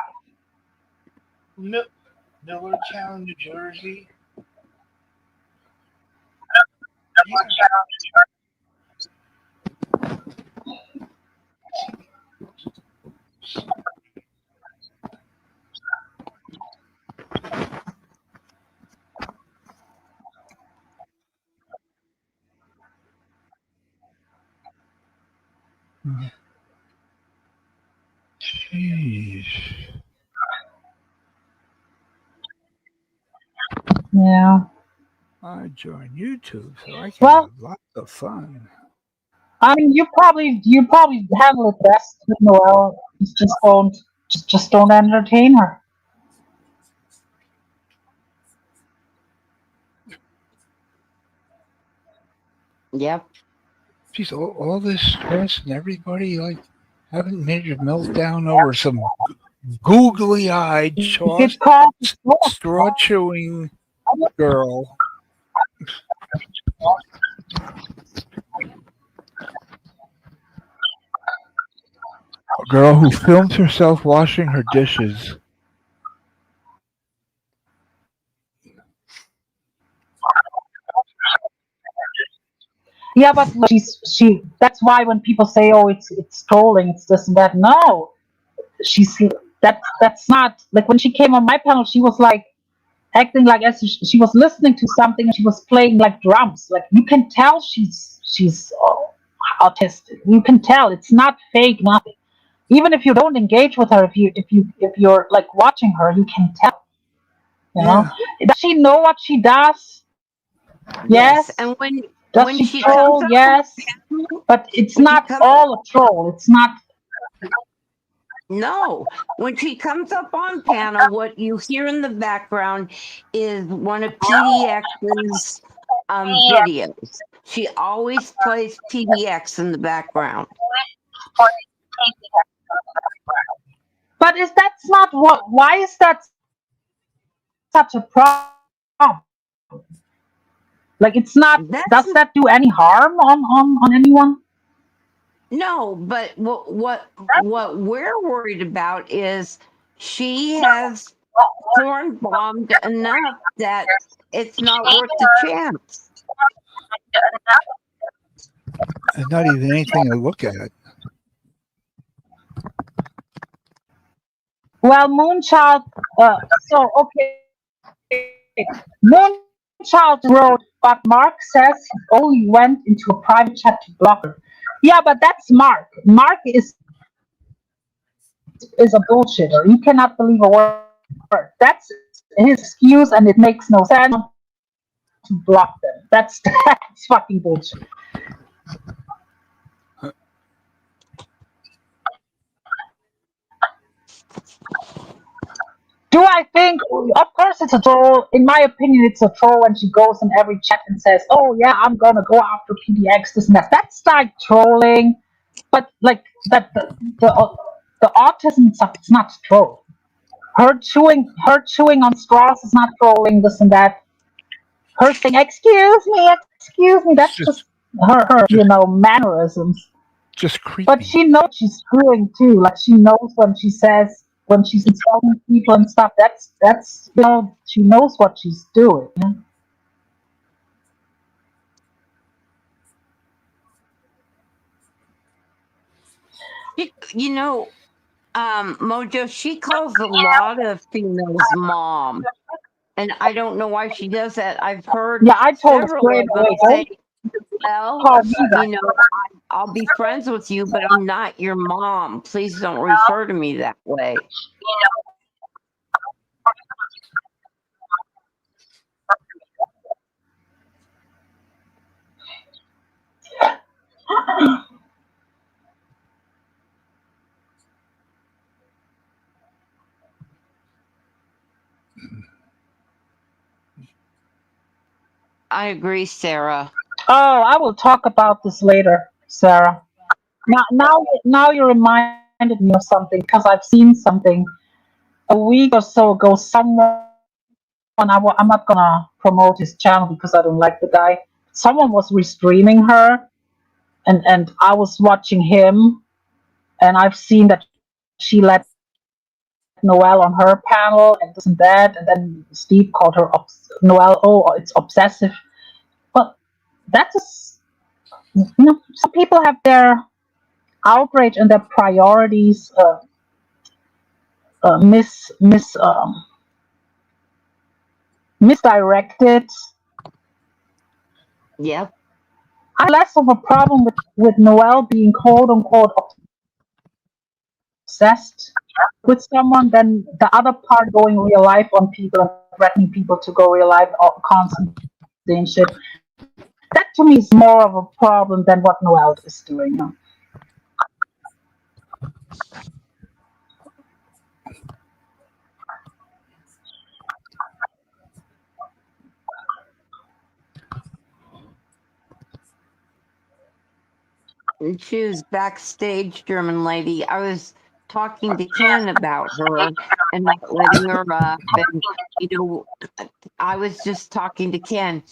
Millertown, New Jersey. Jeez. Yeah. I joined YouTube so I can Well, have lots of fun. I mean, you probably handle it best with Noel. Just don't entertain her. Yep. Geez, all this stress and everybody like having a major meltdown over some googly-eyed, Get caught. straw-chewing girl. A girl who films herself washing her dishes. Yeah, but look, she. That's why when people say, "Oh, it's trolling," it's this and that. No, she's that's not like when she came on my panel. She was like acting like as if she was listening to something and she was playing like drums. Like you can tell she's autistic. You can tell it's not fake, nothing. Even if you don't engage with her, if you're like watching her, you can tell. You know, Yeah. does she know what she does? Yes. Yes. And Does when she she comes troll? on my Yes. panel, But it's when she not comes all a troll. It's not. No, when she comes up on panel, what you hear in the background is one of PDX's videos. She always plays PDX in the background. But is that's not what? Why is that such a problem? Like, it's not. That's Does that do any harm on anyone? no, but what we're worried about is she has porn bombed enough that it's not worth the chance. And not even anything to look at. Well, Moonchild. So okay, Moonchild wrote, but Mark says he only went into a private chat to block her. Yeah, but that's Mark. Mark is a bullshitter. You cannot believe a word. That's his excuse, and it makes no sense to block them. That's fucking bullshit. Do I think? Of course, it's a troll. In my opinion, it's a troll when she goes in every chat and says, "Oh yeah, I'm gonna go after PDX." This and that. That's like trolling. But like that, the autism stuff. It's not troll. Her chewing on straws is not trolling. This and that. Her saying, "Excuse me," that's just her mannerisms. Just creepy. But she knows she's screwing too. Like, she knows when she's insulting people and stuff. That's she knows what she's doing. Mojo, she calls a lot of females mom. And I don't know why she does that. I've heard Yeah, I told her several straight of them away, say, don't well, call me that. I'll be friends with you, but I'm not your mom. Please don't refer to me that way. I agree, Sarah. Oh, I will talk about this later, Sarah. Now you reminded me of something, because I've seen something a week or so ago. Someone, I'm not gonna promote his channel because I don't like the guy. Someone was restreaming her, and I was watching him, and I've seen that she let Noelle on her panel and this and that, and then Steve called her Noelle. Oh, it's obsessive. But that's some people have their outrage and their priorities misdirected. Yep. I have less of a problem with Noelle being quote unquote obsessed with someone than the other part going real life on people and threatening people to go real life constantly and shit. That to me is more of a problem than what Noelle is doing. And she was backstage, German lady. I was talking to Ken about her and not letting her up. And, I was just talking to Ken,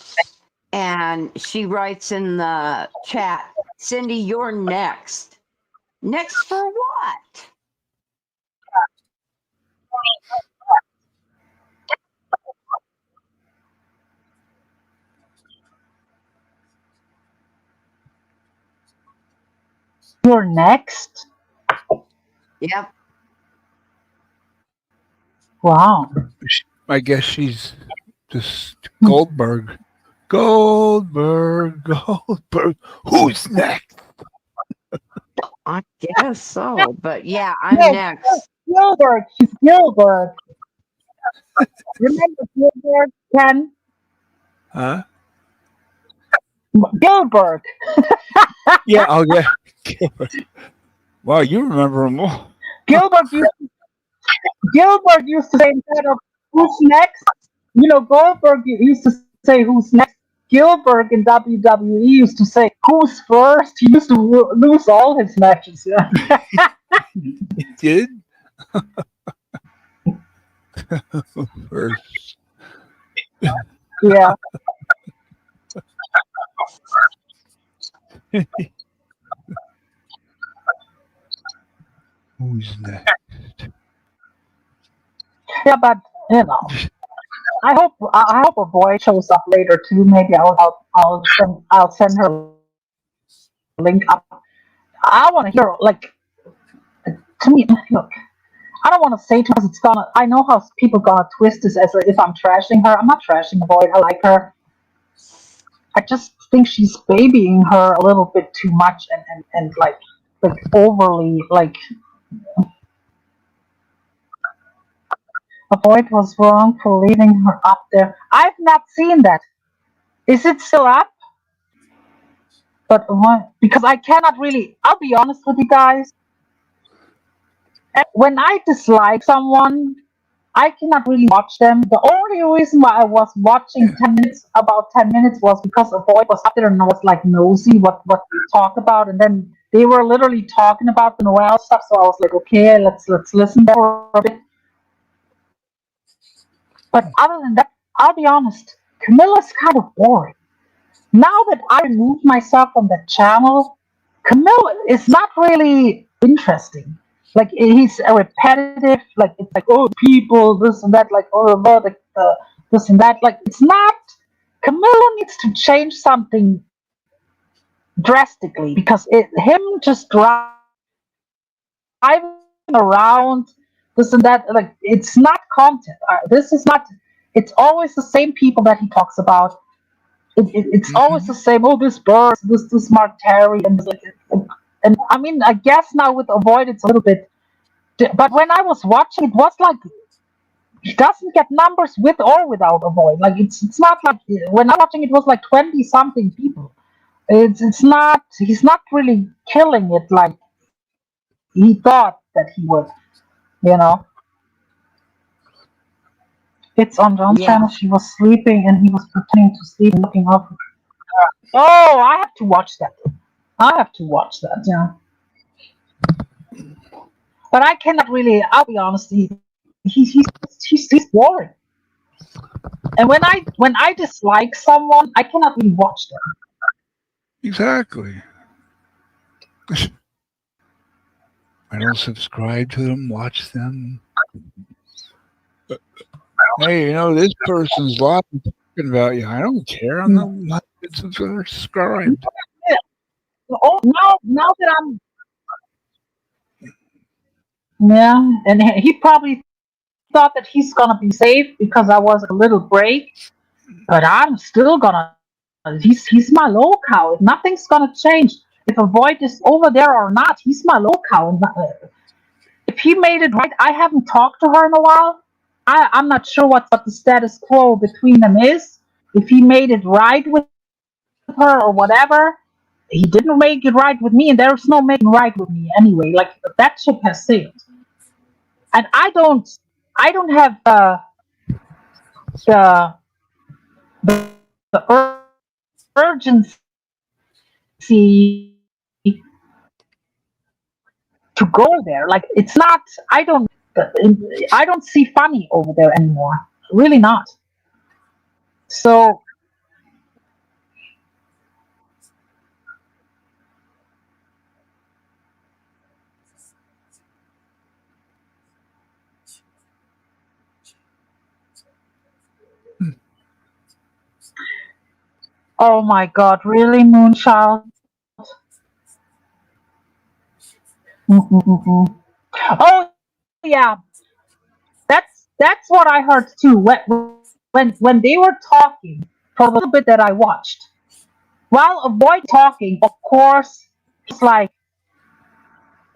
and she writes in the chat, Cyndy, you're next. Next for what? You're next? Yep. Wow. I guess she's just Goldberg. Goldberg. Who's next? I guess so, but yeah, I'm next. Gilbert. She's Gilbert. Remember Gilbert, Ken? Huh? Gilbert. Yeah, oh yeah. Gilbert. Wow, you remember them all. Gilbert used to say instead of who's next, Goldberg used to say who's next. Gilbert in WWE used to say who's first. He used to lose all his matches. Yeah. It did? First. Yeah. Who's next? Yeah, but I hope a boy shows up later too. Maybe I'll send her a link up. I want to hear to me. Look, I don't want to say too much. It's gonna. I know how people gonna twist this as if I'm trashing her. I'm not trashing the boy. I like her. I just think she's babying her a little bit too much and like overly like. Avoid was wrong for leaving her up there. I've not seen that. Is it still up? But what? Because I cannot really. I'll be honest with you guys. When I dislike someone, I cannot really watch them. The only reason why I was watching 10 minutes, about 10 minutes, was because a boy was up there and I was like nosy what we talk about, and then they were literally talking about the Noel stuff. So I was like, okay, let's listen for a bit. But other than that, I'll be honest, Camilla's kind of boring. Now that I removed myself from the channel, Camilla is not really interesting. Like he's a repetitive, like it's like oh people this and that, like oh this and that. Like it's not. Camilla needs to change something drastically because him just driving around this and that, like it's not content. This is not. It's always the same people that he talks about. It's always the same. Oh, this Burns, this Mark Terry, and I mean, I guess now with Avoid, it's a little bit. But when I was watching, it was like he doesn't get numbers with or without Avoid. Like it's not like when I'm watching, it was like 20 something people. It's not. He's not really killing it like he thought that he would. You know. It's on John's Yeah. channel. She was sleeping and he was pretending to sleep, looking up. Oh, I have to watch that. I have to watch that. Yeah. But I cannot really. I'll be honest. He's boring. And when I dislike someone, I cannot really watch them. Exactly. I don't subscribe to them, watch them. Hey, this person's talking about you. I don't care. I'm not subscribed. Oh, now that I'm. Yeah, and he probably thought that he's gonna be safe because I was a little break, but I'm still gonna. He's my locale. Nothing's gonna change if a void is over there or not. He's my locale. If he made it right, I haven't talked to her in a while. I'm not sure what the status quo between them is. If he made it right with her or whatever, he didn't make it right with me, and there's no making right with me anyway. Like that ship has sailed, and I don't have the the urgency to go there. Like it's not. I don't see funny over there anymore. Really not. So. Oh my God! Really, Moonchild? Mm-mm-mm-mm. Oh yeah, that's what I heard too. When they were talking for the little bit that I watched, while Avoid talking, of course, it's like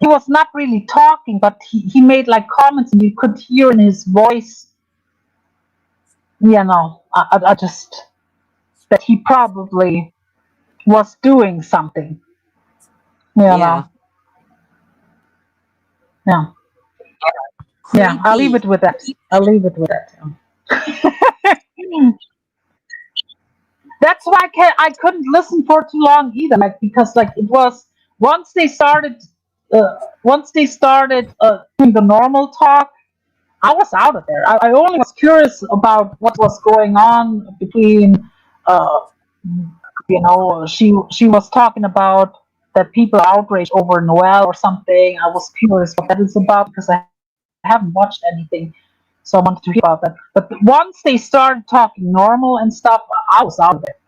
he was not really talking, but he made like comments, and you could hear in his voice. I just that he probably was doing something. You Yeah. know. Yeah. Yeah, I'll leave it with that. I'll leave it with that. That's why I couldn't listen for too long either, like because like it was once they started doing the normal talk, I was out of there. I only was curious about what was going on between uh she was talking about that people are outraged over Noel or something. I was curious what that is about because I haven't watched anything, so I wanted to hear about that. But once they started talking normal and stuff, I was out of it.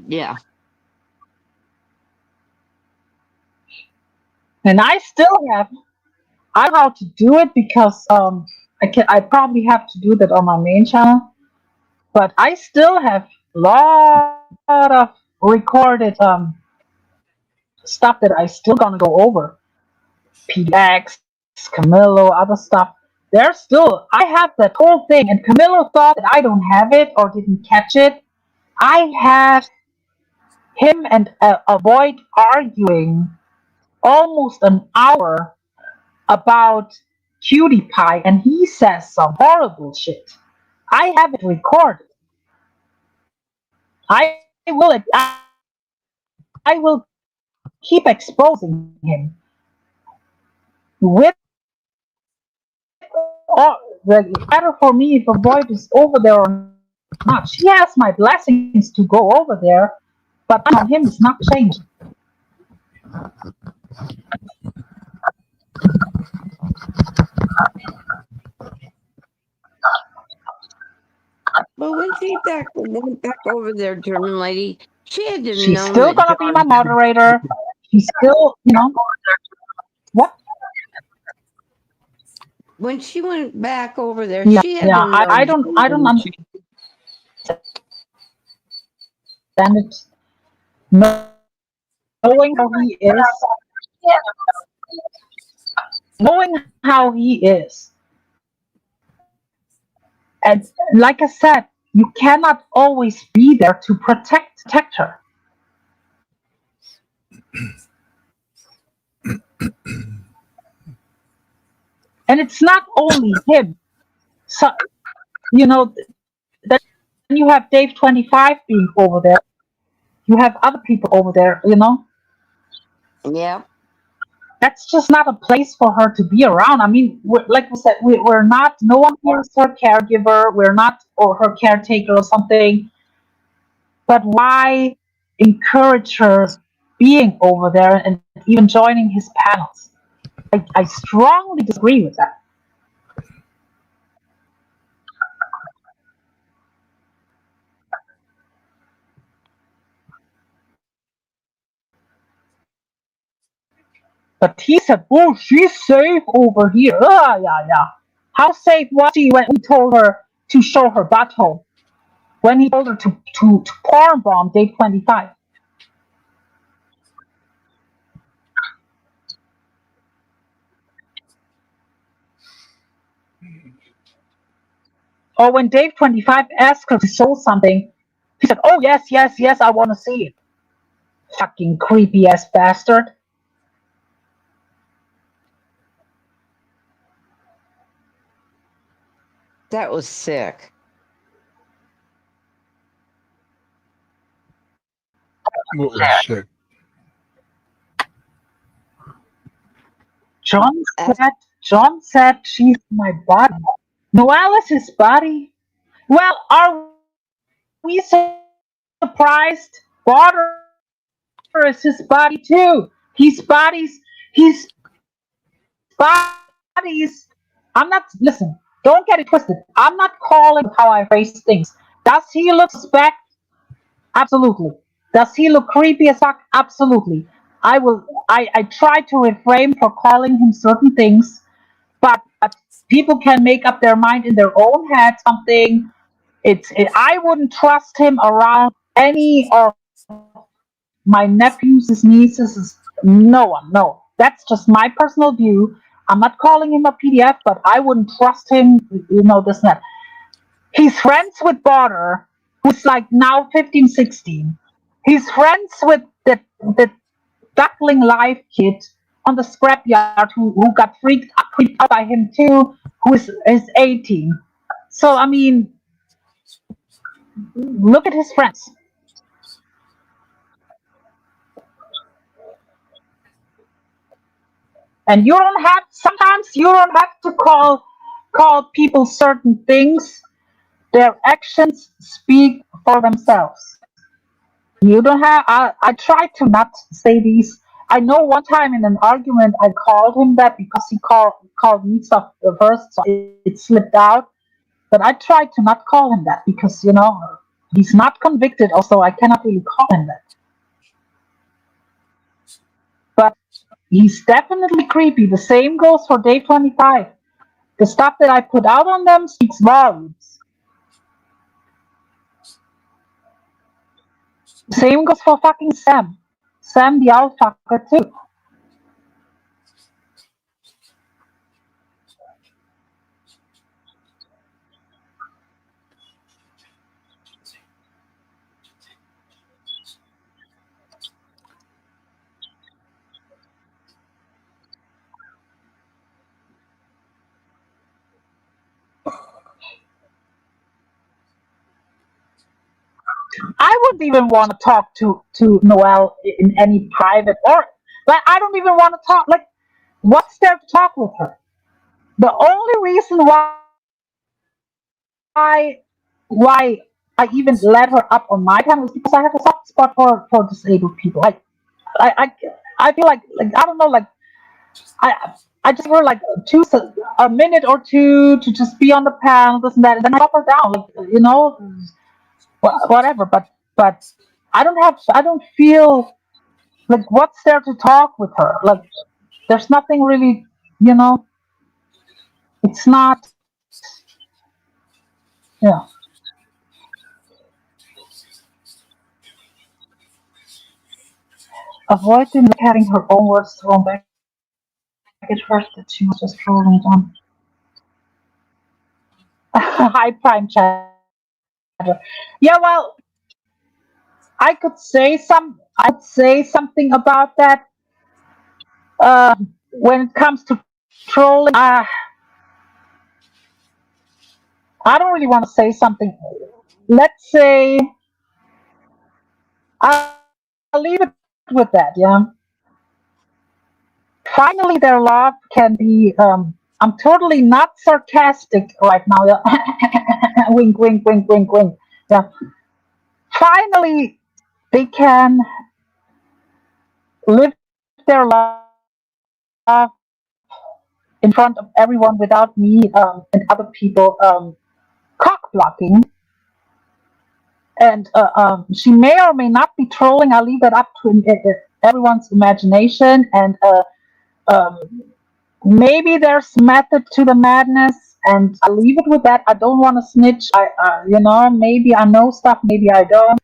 Yeah. And I still have I don't know how to do it because I probably have to do that on my main channel, but I still have a lot of recorded stuff that I still gonna go over. PX, Camilo, other stuff. There's still I have that whole thing, and Camilo thought that I don't have it or didn't catch it. I have him and Avoid arguing almost an hour about Cutie Pie, and he says some horrible shit. I have it recorded. I will. I will keep exposing him with or the matter for me if Avoid is over there or not. She has my blessings to go over there, but on him is not changing. But when she went back over there, German lady, she had to have She's known still that gonna be my John. moderator. She's still, what? When she went back over there, Yeah, she had to yeah. have known I don't understand it. Knowing how he is, knowing how he is, and like I said, you cannot always be there to protect her. And it's not only him. So then you have Dave 25 being over there. You have other people over there. Yeah. That's just not a place for her to be around. I mean, like we said, we're not. No one here is her caregiver. We're not, or her caretaker or something. But why encourage her being over there and even joining his panels? I strongly disagree with that. But he said, "Oh, she's safe over here." Ah, yeah, yeah. How safe was she when he told her to show her butthole? When he told her to porn bomb Date 25? Or when Dave 25 asked her to show something, he said, "Oh, yes, yes, yes, I want to see it." Fucking creepy ass bastard. That was sick. What was sick? John said she's my body. Noelle is his body. Well, are we surprised? Water is his body too. His bodies. I'm not, listen, don't get it twisted. I'm not calling how I phrase things. Does he look suspect? Absolutely. Does he look creepy as fuck? Absolutely. I try to refrain for calling him certain things, but people can make up their mind in their own head something. I wouldn't trust him around any of my nephews, his nieces, no one. No, that's just my personal view. I'm not calling him a PDF, but I wouldn't trust him. This and that. He's friends with daughter, who's like now 15, 16. He's friends with the duckling live kid on the scrapyard who got creeped out by him too, is 18. So I mean, look at his friends. And you don't have sometimes you don't have to call people certain things. Their actions speak for themselves. You don't have I try to not say these. I know one time in an argument I called him that because he called me stuff first, so it slipped out. But I tried to not call him that because he's not convicted, also I cannot really call him that. But he's definitely creepy. The same goes for Day 25. The stuff that I put out on them speaks volumes. Same goes for fucking Sam. Sam the owl fucker too. I wouldn't even want to talk to Noelle in any private or like I don't even want to talk like what's there to talk with her? The only reason why I even let her up on my panel is because I have a soft spot for disabled people. Like I I feel like I don't know like I I just for like a minute or two to just be on the panel, this and that, and then I drop her down, like whatever. But I don't feel like what's there to talk with her. Like there's nothing really, you know. It's not, yeah. Avoiding having her own words thrown back at her that she was just trolling on. High prime chatter. Yeah, well, I could say something about that. When it comes to trolling, I don't really want to say something. Let's say I'll leave it with that. Yeah. Finally, their love can be. I'm totally not sarcastic right now. Yeah. Wink, wink, wink, wink, wink. Yeah. Finally, they can live their love in front of everyone without me and other people cock blocking. And she may or may not be trolling. I'll leave that up to everyone's imagination. And um, maybe there's method to the madness. And I'll leave it with that. I don't want to snitch. Maybe I know stuff, maybe I don't.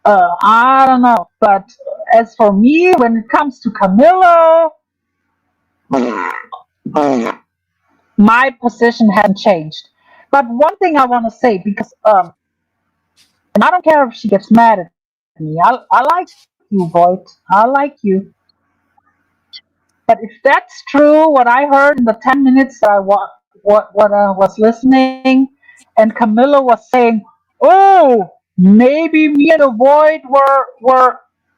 I don't know. But as for me, when it comes to Camillo, my position hasn't changed. But one thing I want to say, because and I don't care if she gets mad at me. I like you, Voight. I like you. But if that's true, what I heard in the 10 minutes that what I was listening, and Camilla was saying, "Oh, maybe me and the Void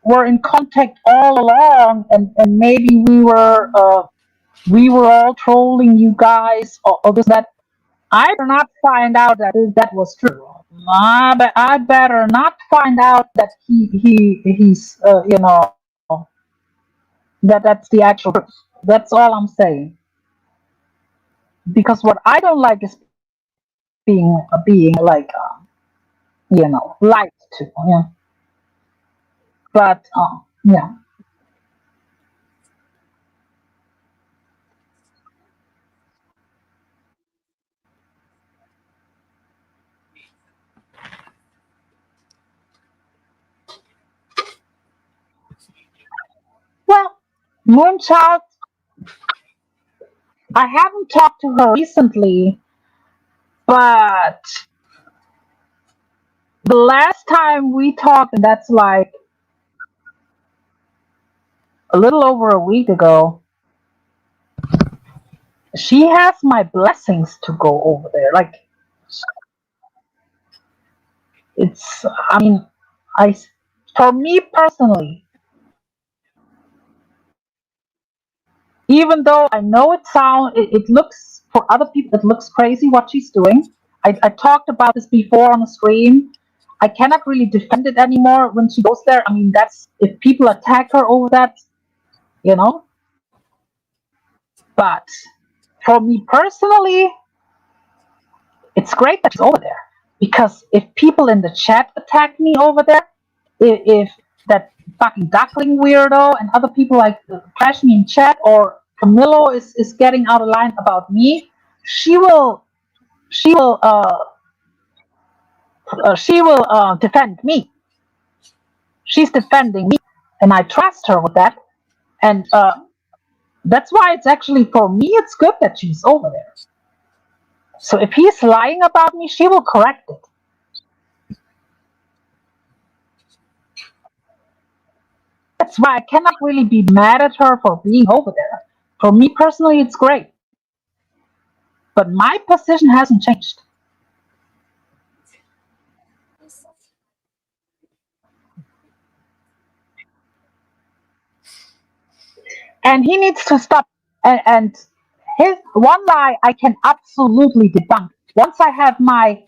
were in contact all along, and maybe we were all trolling you guys or this that." I better not find out that was true. I better not find out that he's that's the actual truth. That's all I'm saying. Because what I don't like is being like lied to. Yeah. But yeah. Well, Moonchild, I haven't talked to her recently, but the last time we talked, that's like a little over a week ago. She has my blessings to go over there. Like, it's, I mean, I, for me personally, even though I know it looks, for other people, it looks crazy what she's doing. I talked about this before on the stream. I cannot really defend it anymore when she goes there. I mean, that's, if people attack her over that, you know. But for me personally, it's great that she's over there. Because if people in the chat attack me over there, if that fucking duckling weirdo and other people like crash me in chat, or Camillo is getting out of line about me, she will defend me. She's defending me, and I trust her with that. And that's why it's actually, for me, it's good that she's over there. So if he's lying about me, she will correct it. That's why I cannot really be mad at her for being over there. For me personally, it's great. But my position hasn't changed. And he needs to stop. And his one lie I can absolutely debunk. Once I have my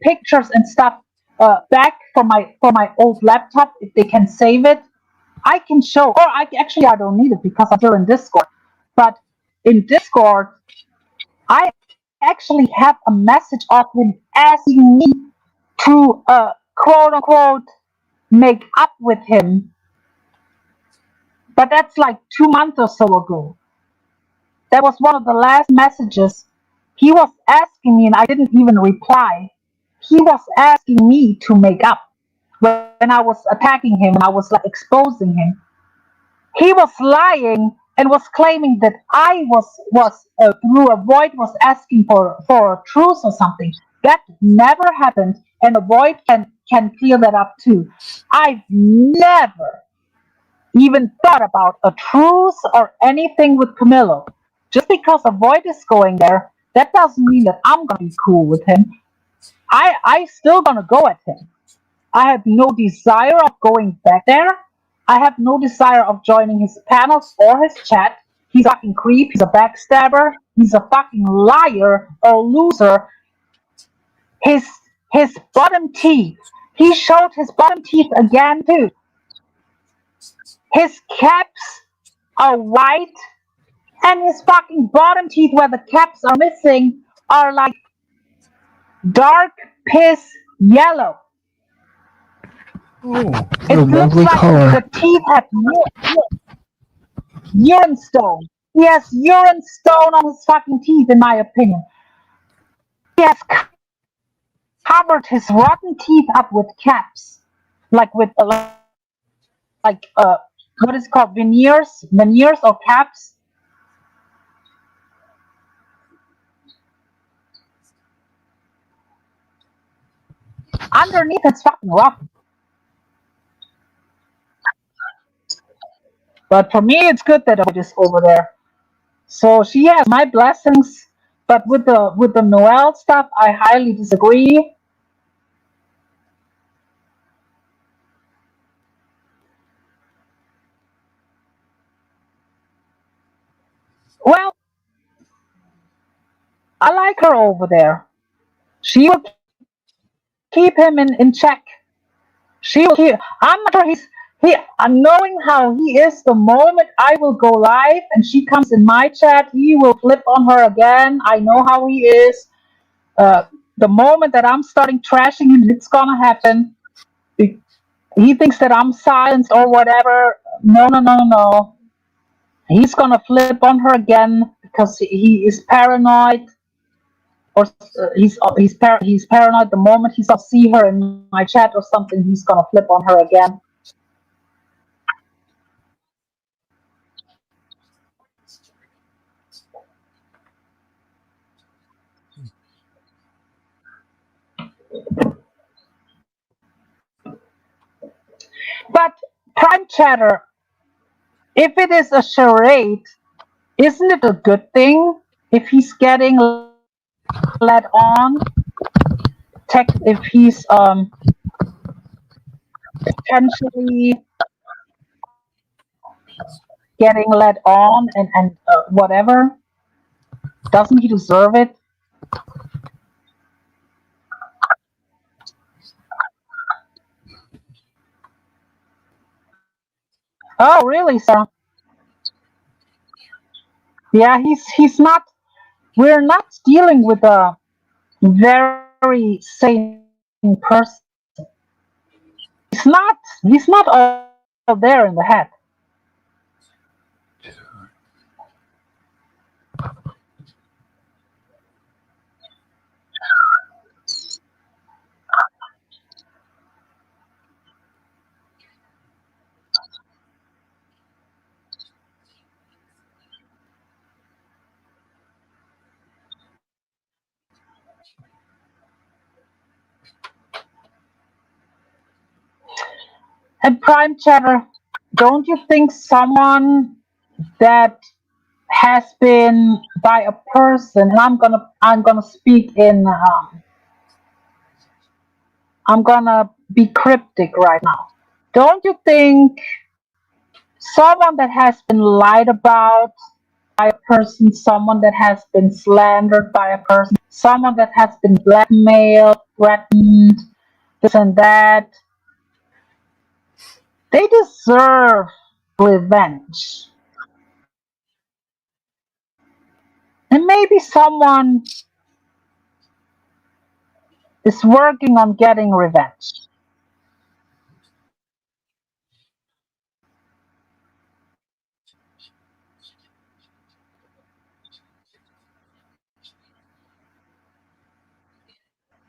pictures and stuff back from my old laptop, if they can save it, I can show. Or I don't need it because I'm still in Discord. But in Discord, I actually have a message of him asking me to quote unquote make up with him. But that's like 2 months or so ago. That was one of the last messages. He was asking me, and I didn't even reply. He was asking me to make up when I was attacking him and I was like exposing him. He was lying and was claiming that I was through a void was asking for a truce or something. That never happened, and a void can clear that up too. I've never even thought about a truce or anything with Camillo. Just because a void is going there, that doesn't mean that I'm gonna be cool with him. I still gonna go at him. I have no desire of going back there. I have no desire of joining his panels or his chat. He's a fucking creep. He's a backstabber. He's a fucking liar, a loser. His bottom teeth. He showed his bottom teeth again too. His caps are white, and his fucking bottom teeth where the caps are missing are like dark piss yellow. Oh, It a looks lovely like color. the teeth have urine stone. He has urine stone on his fucking teeth, in my opinion. He has covered his rotten teeth up with caps, like with what is it called, veneers or caps. Underneath, it's fucking rotten. But for me, it's good that I'm just over there. So she has my blessings, but with the Noel stuff, I highly disagree. Well, I like her over there. She will keep him in check. She will keep. I'm not sure I'm knowing how he is. The moment I will go live and she comes in my chat, he will flip on her again. I know how he is. The moment that I'm starting trashing him, it's gonna happen. He thinks that I'm silenced or whatever. No. He's gonna flip on her again because he is paranoid, or he's paranoid. The moment he's gonna see her in my chat or something, he's gonna flip on her again. But Prime Chatter, if it is a charade, isn't it a good thing if he's getting led on? If he's potentially getting led on and whatever, doesn't he deserve it? Oh, really, sir? Yeah, he's not. We're not dealing with a very sane person. He's not all there in the head. And Prime Chatter, don't you think someone that has been by a person, and I'm gonna speak in I'm gonna be cryptic right now. Don't you think someone that has been lied about by a person, someone that has been slandered by a person, someone that has been blackmailed, threatened, this and that, they deserve revenge. And maybe someone is working on getting revenge.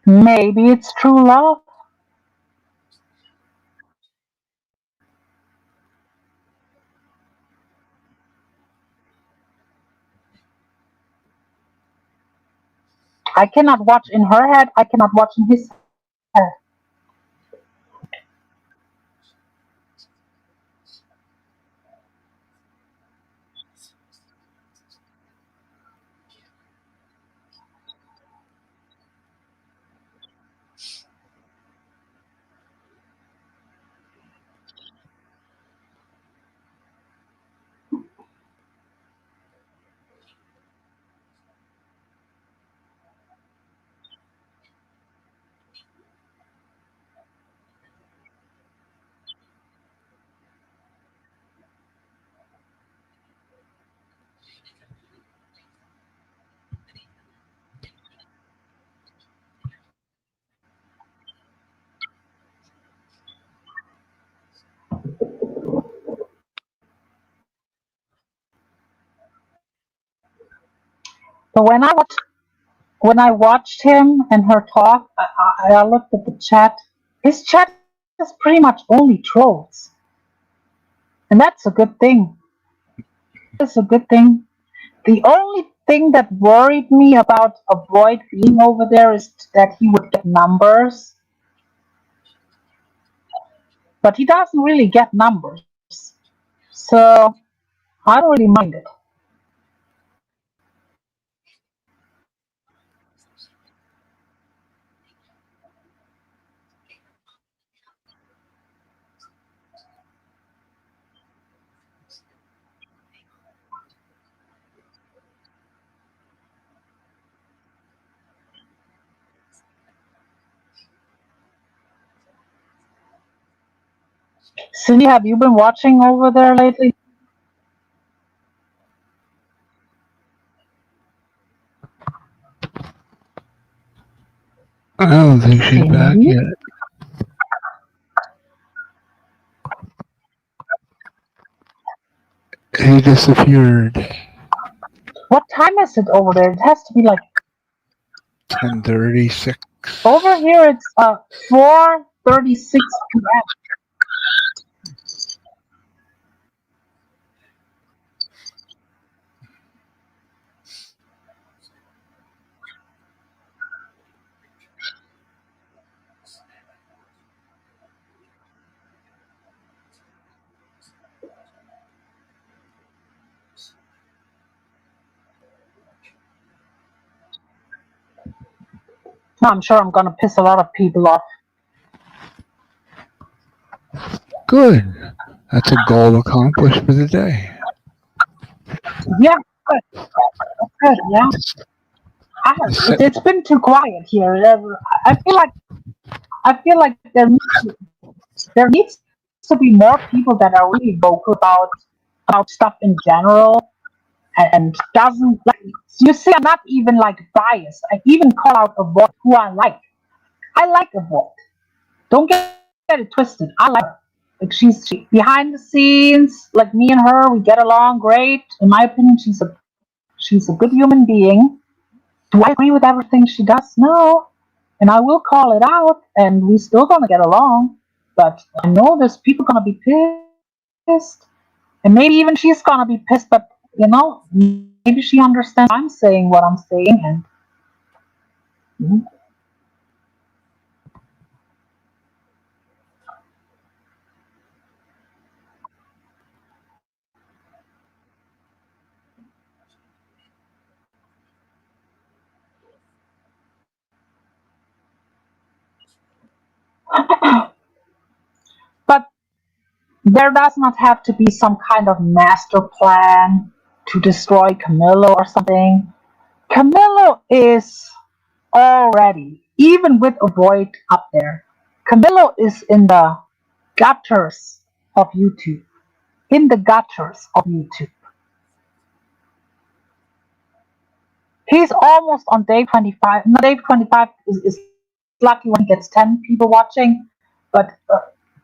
Maybe it's true love. I cannot watch in her head, I cannot watch in his head. But when I watched him and her talk, I looked at the chat. His chat is pretty much only trolls, and that's a good thing. That's a good thing. The only thing that worried me about Avoid being over there is that he would get numbers, but he doesn't really get numbers, so I don't really mind it. Cindy, have you been watching over there lately? I don't think she's back Cindy? yet. He disappeared. What time is it over there? It has to be like 10:36. over here. It's 4:36 p.m. I'm sure I'm gonna piss a lot of people off. Good. That's a goal accomplished for the day. Yeah, good. Good. Yeah. It's been too quiet here. I feel like there needs to be more people that are really vocal about stuff in general and doesn't like. You see, I'm not even like biased. I even call out a vote who I like. I like a vote. Don't get it twisted. I like her. Like she behind the scenes, like me and her, we get along great. In my opinion, she's a good human being. Do I agree with everything she does? No. And I will call it out, and we still gonna get along. But I know there's people gonna be pissed, and maybe even she's gonna be pissed. But maybe she understands I'm saying what I'm saying, and but there does not have to be some kind of master plan to destroy Camillo or something. Camillo is already, even with a void up there, Camillo is in the gutters of YouTube. In the gutters of YouTube. He's almost on day 25. No, day 25 is lucky when he gets 10 people watching, but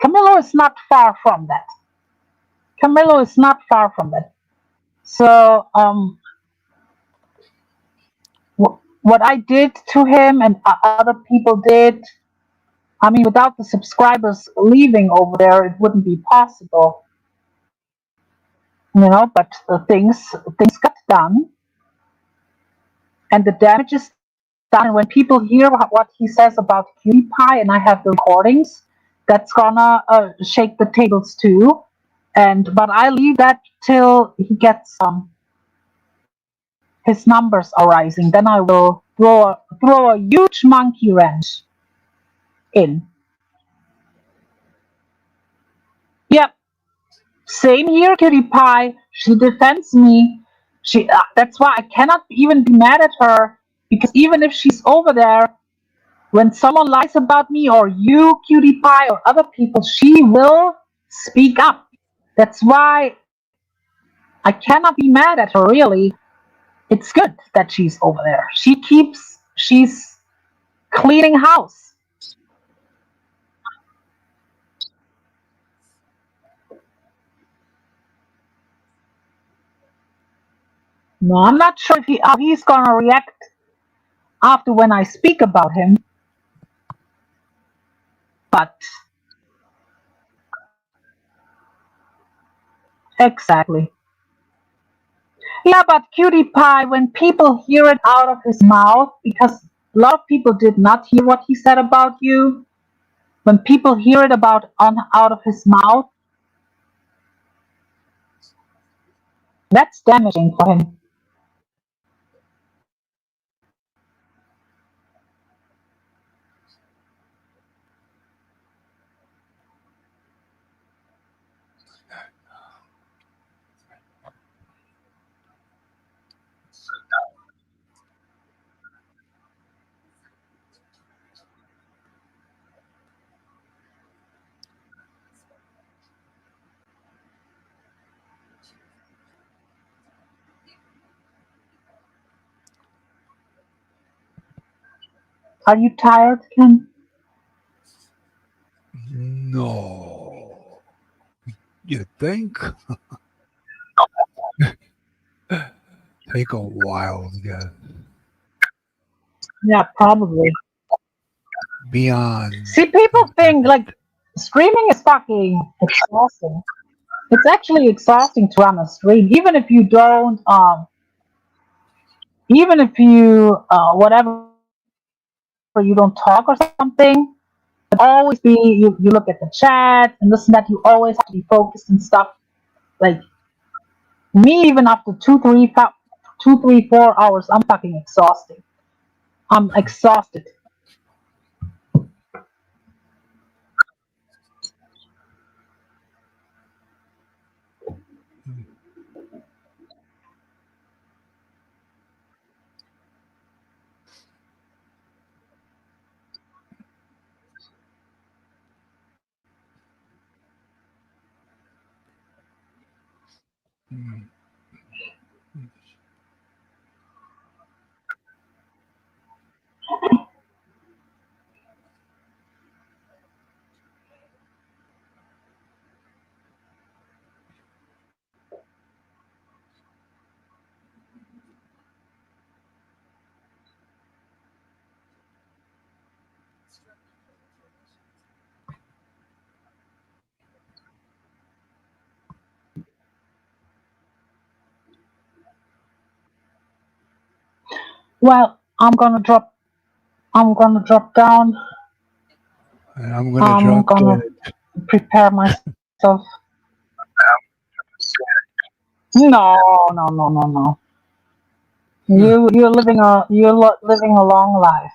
Camillo is not far from that. Camillo is not far from that. So, what I did to him and other people did, I mean, without the subscribers leaving over there, it wouldn't be possible. But things got done, and the damage is done. And when people hear what he says about Cutie Pie, and I have the recordings, that's gonna shake the tables too. But I leave that till he gets his numbers are rising. Then I will throw a huge monkey wrench in. Yep. Same here, Cutie Pie. She defends me. That's why I cannot even be mad at her, because even if she's over there, when someone lies about me or you, Cutie Pie, or other people, she will speak up. That's why I cannot be mad at her, really. It's good that she's over there. She's cleaning house. No, I'm not sure how he's gonna react after when I speak about him. But exactly. Yeah, but Cutie Pie, when people hear it out of his mouth, because a lot of people did not hear what he said about you, when people hear it out of his mouth, that's damaging for him. Are you tired, Ken? No. You think? Take a while to get Yeah, probably. beyond. See, people think like streaming is fucking exhausting. It's actually exhausting to run a stream, even if you don't, even if you, whatever, you don't talk or something. But always be you look at the chat and this and that. You always have to be focused and stuff. Like me, even after 2, 3, 4 hours, I'm fucking exhausted. I'm exhausted. Well, I'm gonna drop down. And I'm gonna I'm drop gonna dead. prepare myself. No, no, no, no, no. Living a long life.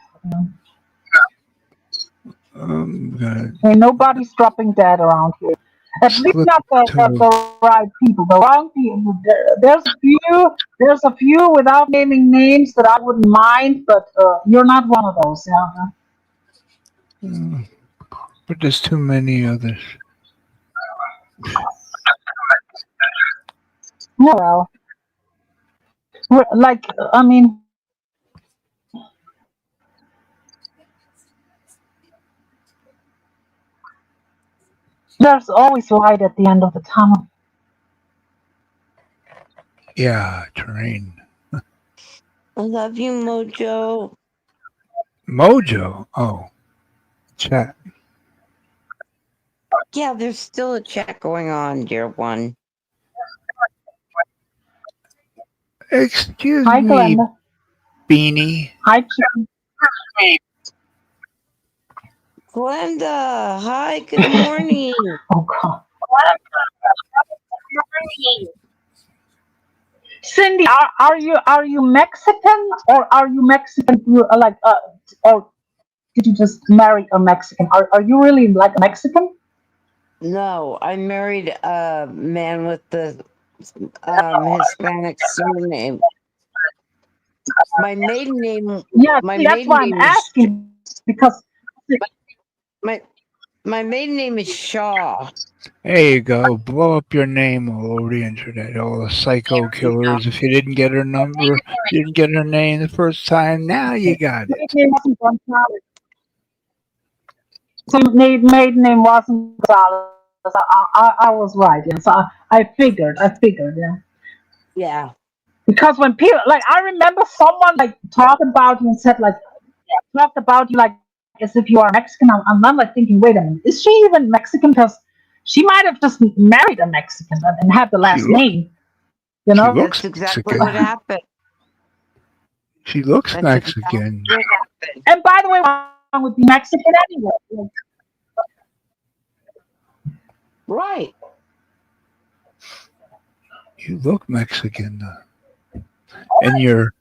I'm gonna Ain't nobody's dropping dead around here. At least slip not to. the right people. The wrong people. There's a few. There's a few without naming names that I wouldn't mind, but you're not one of those. Yeah. But there's too many others. Yeah, well, like I mean, there's always light at the end of the tunnel. Yeah, terrain. I love you, Mojo. Mojo. Oh, chat. Yeah, there's still a chat going on, dear one. Excuse Hi, me, Glenda. Beanie. Hi, Jim. Glenda, hi, good morning. Oh God. Cindy, are you Mexican or are you Mexican? Or did you just marry a Mexican? Are you really like a Mexican? No, I married a man with the Hispanic surname. My maiden name. Yeah, My see, that's maiden why I'm name is. asking because My my maiden name is Shaw. There you go. Blow up your name all over the internet. All the psycho killers. If you didn't get her number, you didn't get her name the first time. Now you got it. maiden name wasn't Gonzalez. So maiden name wasn't Gonzalez. I was right. Yeah, so I figured. Yeah. Yeah. Because when people like, I remember someone like talked about you and said like, talked about you like as if you are Mexican. I'm like thinking, wait a minute, is she even Mexican? Because she might have just married a Mexican and had the She last look. name. You She know. looks That's exactly Mexican. what happened. She looks That's exactly Mexican. what happened. And by the way, wrong with the Mexican anyway. Like, Right. You look Mexican. And your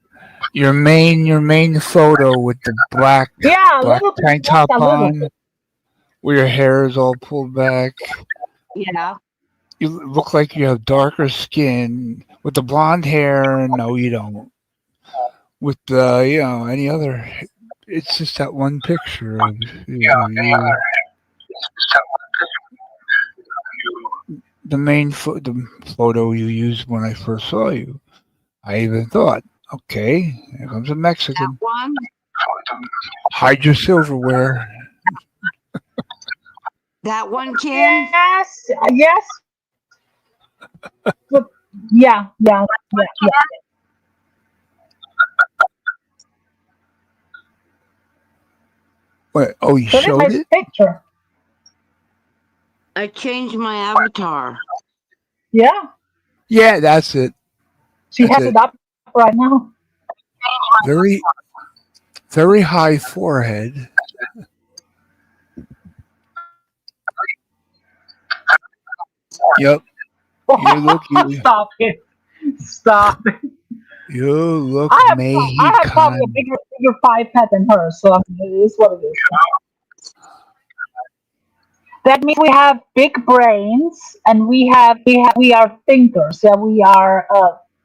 main photo with the black yeah, a little bit. tank Just top a little on, bit. where your hair is all pulled back. Yeah. You look like you have darker skin with the blonde hair, and no, you don't. With any other, it's just that one picture of you. The photo you used when I first saw you. I even thought, okay, here comes a Mexican. One. Hide your silverware. That one, Kim. Yes. But yeah. What? Oh, you That is showed my it? picture. I changed my avatar. Yeah, Yeah, that's it. she That's has it. it up right now. Very, very high forehead. Yep. You look. Stop it. Stop it. You look I have probably a Mexican. bigger 5 pet than her, so I mean, it is what it is. That means we have big brains and we are thinkers. Yeah, we are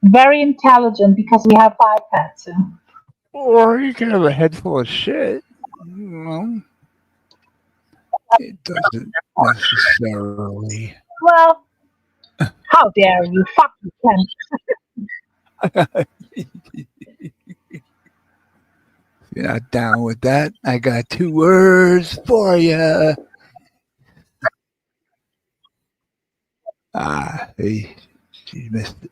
very intelligent because we have iPads. Yeah. Or you can have a head full of shit. Well, it doesn't necessarily. Well, how dare you? Fuck you, Ken. If you're not down with that, I got 2 words for you. She missed it.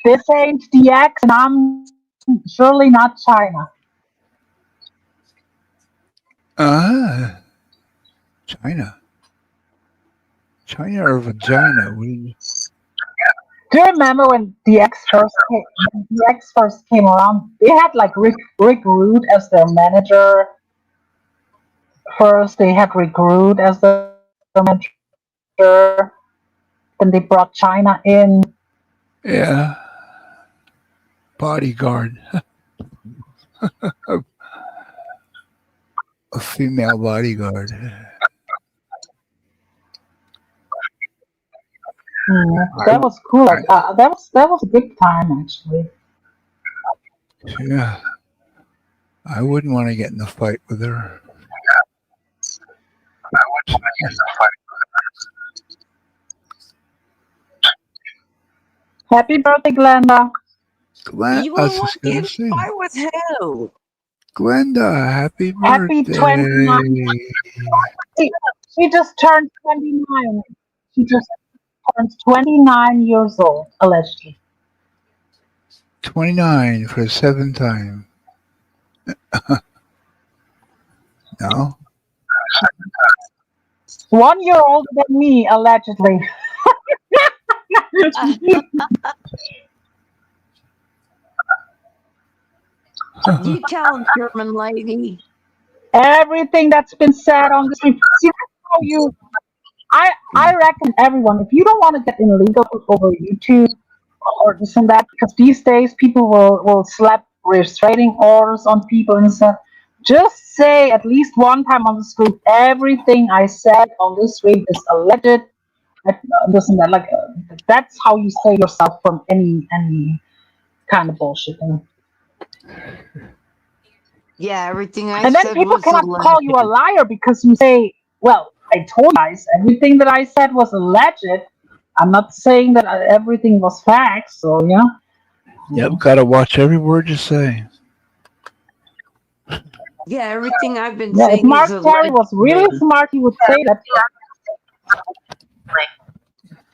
This ain't DX, and I'm surely not China. China. China or vagina? What do you... Do you remember when DX first came around? They had like Rick Rude as their manager. First, they had Rick Rude as their manager. Then they brought China in. Yeah. Bodyguard. A female bodyguard. That was cool. That was a big time actually. Yeah. I wouldn't want to get in a fight with her. Happy birthday, Glenda. You I were was just in gonna a say, fight with who? Glenda, happy Happy 29. birthday. She just turned 29. She just turned 29 years old, allegedly. 29 for the 7th time. No? 1 year older than me, allegedly. You tell him, German lady. Everything that's been said on this. See, that's how you. I reckon everyone, if you don't want to get in legal over YouTube or this and that, because these days people will slap restraining orders on people and stuff. Just say at least one time on the street, everything I said on this street is alleged. This and that. Like that's how you save yourself from any kind of bullshit. Yeah, everything I And then said people was cannot call you a alleged. liar because you say, well, I told you guys everything that I said was alleged. I'm not saying that everything was facts. So, yeah. Yep, gotta watch every word you say. Yeah, everything I've been Yeah, if saying Mark is Terry was really alleged. smart, he would say that.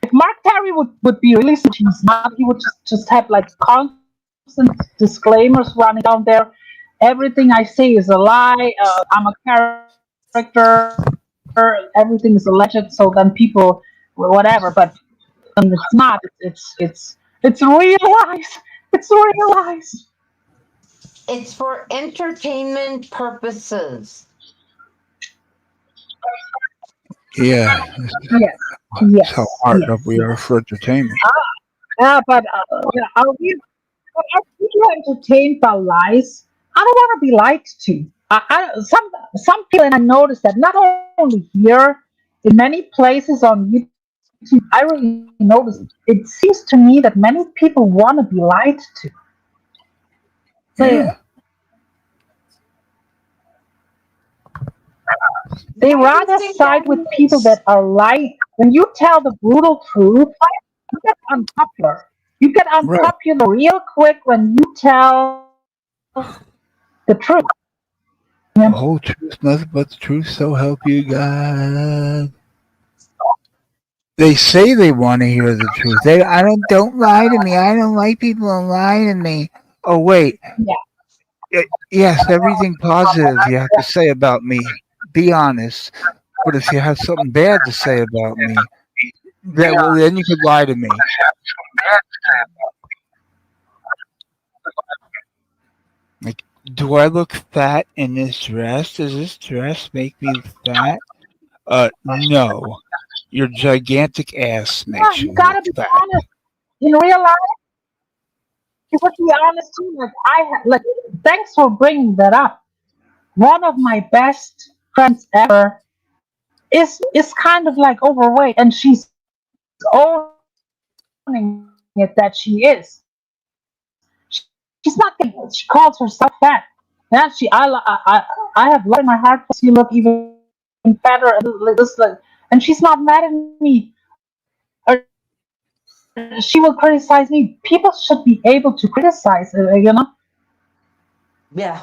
If Mark Terry would be really smart, he would just have like constant disclaimers running down there. Everything I say is a lie. I'm a character. Everything is alleged. So then people, whatever. But it's not. It's real lies. It's real lies. It's for entertainment purposes. Yeah. Yes. That's how Yes. hard up Yes. we are for entertainment. But yeah, are we entertained by lies? I don't want to be lied to. Some people, and I noticed that not only here, in many places on YouTube, I really noticed. It seems to me that many people want to be lied to. Yeah. They rather side with people that are lying. When you tell the brutal truth, you get unpopular. You get unpopular real quick when you tell the truth. The whole truth, nothing but the truth, so help you God. They say they want to hear the truth. Don't lie to me. I don't like people to lie to me. Oh wait. Yeah. Yes, everything positive you have to say about me. Be honest. But if you have something bad to say about me, then you could lie to me. Like, do I look fat in this dress? Does this dress make me fat? No. Your gigantic ass Yeah, makes you you gotta look be fat. honest. In real life, you have to be honest too. Like thanks for bringing that up. one of my best friends ever is kind of like overweight, and she's owning it that she is. She's not getting. She calls herself fat. Yeah, I have love in my heart for her. She look even better and this like, and she's not mad at me. She will criticize me. People should be able to criticize, Yeah.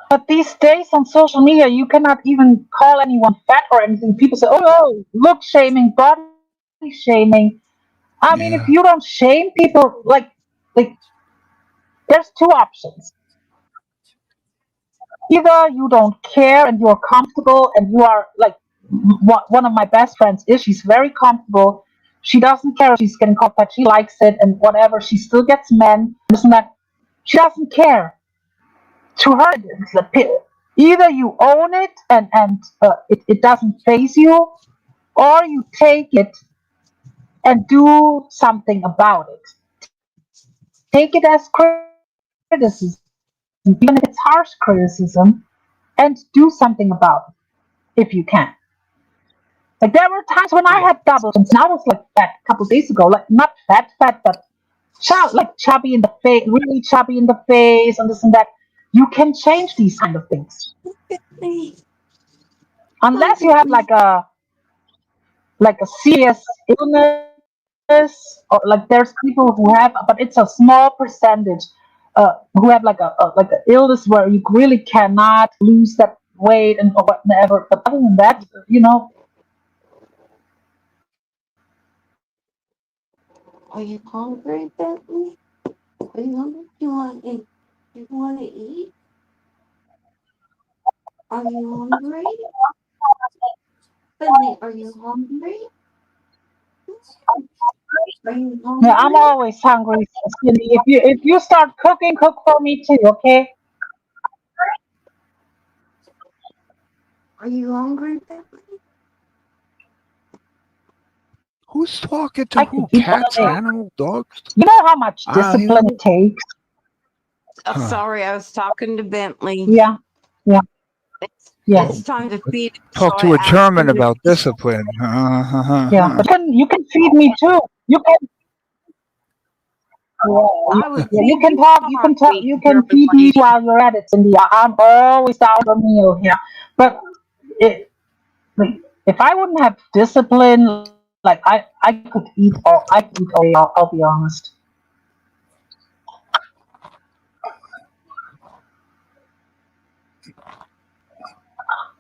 But these days on social media, you cannot even call anyone fat or anything. People say, "Oh, look shaming, body shaming." I mean, if you don't Yeah. shame people, like there's two options. Either you don't care and you're comfortable and you are like one of my best friends is. She's very comfortable. She doesn't care if she's getting called fat. She likes it and whatever. She still gets men. This and that. She doesn't care. To her, it's a either you own it and it doesn't phase you, or you take it and do something about it. Take it as criticism, even if it's harsh criticism, and do something about it if you can. Like there were times when I had double chins and I was like fat a couple days ago, like not fat, but like chubby in the face, really chubby in the face, and this and that. You can change these kind of things unless you have like a serious illness, or like there's people who have, but it's a small percentage who have like an illness where you really cannot lose that weight and or whatever. But other than that, Are you hungry, Bentley? Are you hungry? You want to eat? You want to eat? Are you hungry? Bentley, are you hungry? Are you yeah, I'm hungry? always hungry, Cindy. If you start cooking, cook for me too, okay? Are you hungry, Bentley? Who's talking to I could who? eat all Cats, day. animal, dogs? You know how much I don't discipline know. it takes. Huh. Sorry, I was talking to Bentley. Yeah, yeah, yeah. It's time to feed him, so Talk I to a asked him German to. about discipline. Yeah, but you can feed me too. You can yeah, I would yeah, you feed can you talk. You can talk. sorry, You can German feed me lady. while you're at it, Cindy. I'm always down for a meal here. But it, like, if I wouldn't have discipline, like I could eat all day. I'll be honest.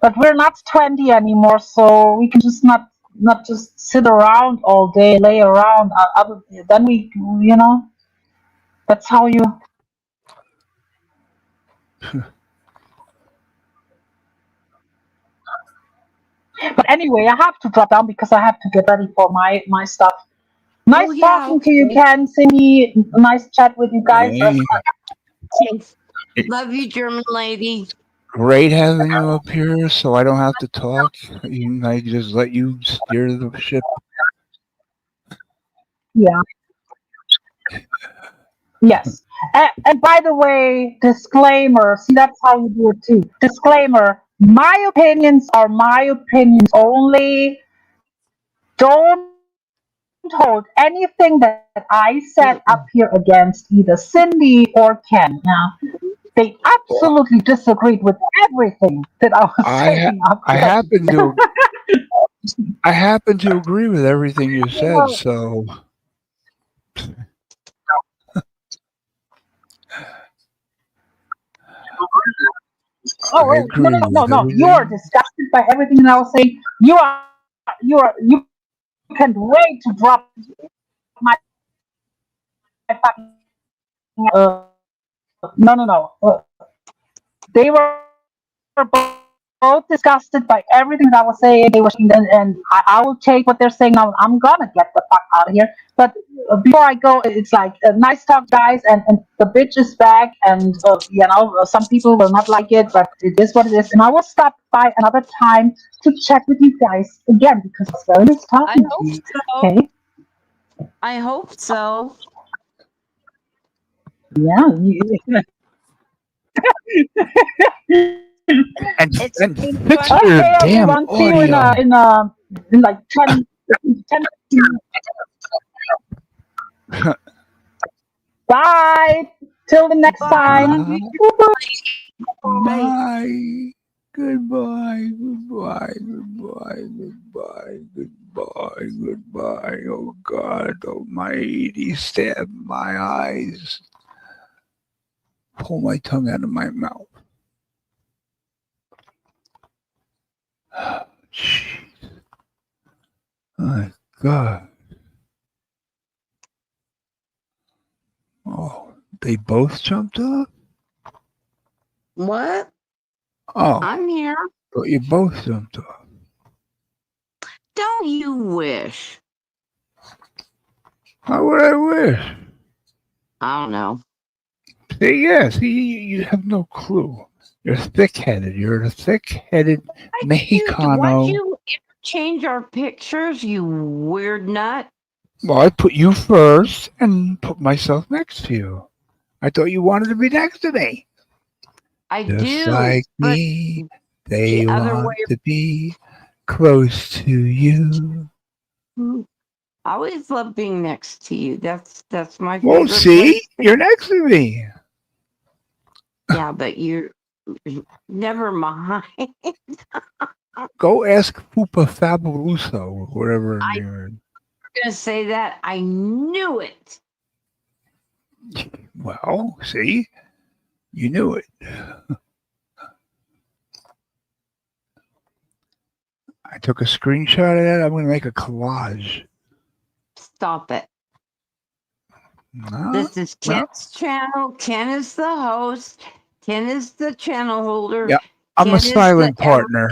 But we're not 20 anymore, so we can just not just sit around all day, lay around. Then that's how you. But anyway, I have to drop down because I have to get ready for my stuff. Oh Nice yeah, talking to you, okay. Ken, Cindy. Nice chat with you guys. Hey, Love you, German lady. great having you up here so I don't have to talk. I just let you steer the ship. Yeah. Yes. And by the way, disclaimer. See, that's how you do it too. Disclaimer. My opinions are my opinions only. Don't hold anything that I said up here against either Cindy or Ken. Now, they absolutely disagreed with everything that I was saying I up ha- here. I happen to I happen to agree with everything you said. So Oh, I oh, no, agree no, no, with no. You are everything. disgusted by everything that I was saying. You can't wait to drop my fucking no, no, no. They were both disgusted by everything that I was saying. They were shaking, and I will take what they're saying now. I'm gonna get the fuck out of here. But before I go, it's like nice talk, guys, and the bitch is back, and some people will not like it, but it is what it is. And I will stop by another time to chat with you guys again because it's very nice I talking to hope you. so. Okay? I hope so. Yeah. and It's and been fix fun. your Okay, damn everyone. See you audio. in like 10 Bye. Till the next time. Bye. Goodbye. Goodbye. Goodbye. Goodbye. Goodbye. Goodbye. Oh God Almighty, stab my eyes. Pull my tongue out of my mouth. Jeez. My God. Oh, they both jumped up? What? Oh, I'm here. but you both jumped up. Don't you wish? How would I wish? I don't know. See, yes, you have no clue. You're thick-headed. You're a thick-headed Why'd Mexicano. you interchange our pictures, you weird nut? Well, I put you first and put myself next to you. I thought you wanted to be next to me. I Just do, like but me, the they other want way. to be close to you. I always love being next to you. That's my Well, favorite see, place. you're next to me. Yeah, but you're never mind. Go ask Fupa Fabuloso or whatever her I name was gonna say that. I knew it. is. Well, see, you knew it. I took a screenshot of that. I'm going to make a collage. Stop it. No, This is no. Ken's channel. Ken is the host. Ken is the channel holder. Yeah, I'm a Ken is the silent partner.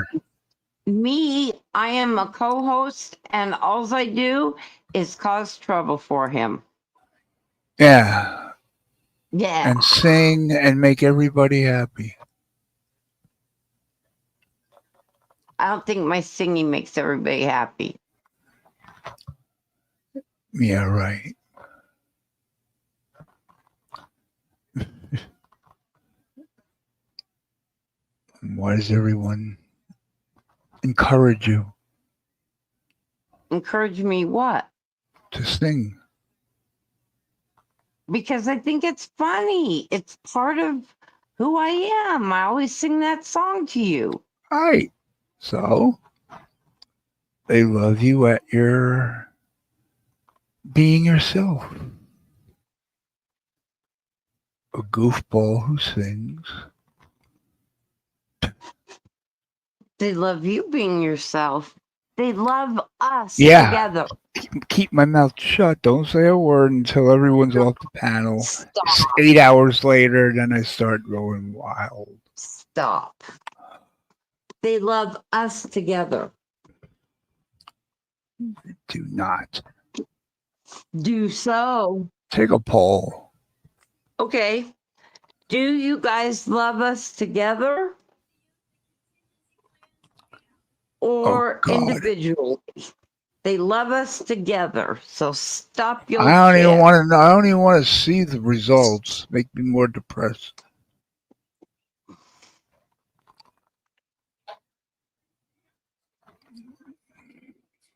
me. I am a co-host, and all I do is cause trouble for him. Yeah, Yeah. and sing and make everybody happy. I don't think my singing makes everybody happy. Yeah, right. Why does everyone encourage you Encourage me what? to sing? Because I think it's funny. It's part of who I am. I always sing that song to you. Right. So they love you at your being yourself. A goofball who sings. They love you being yourself. They love us Yeah. together. Keep my mouth shut. Don't say a word until everyone's off the panel. Stop. 8 hours later, then I start going wild. Stop. They love us together. Do not. Do so. Take a poll. Okay. Do you guys love us together? Or individually? They love us together. So stop your I don't even shit. want to know. I don't even want to see the results. Make me more depressed.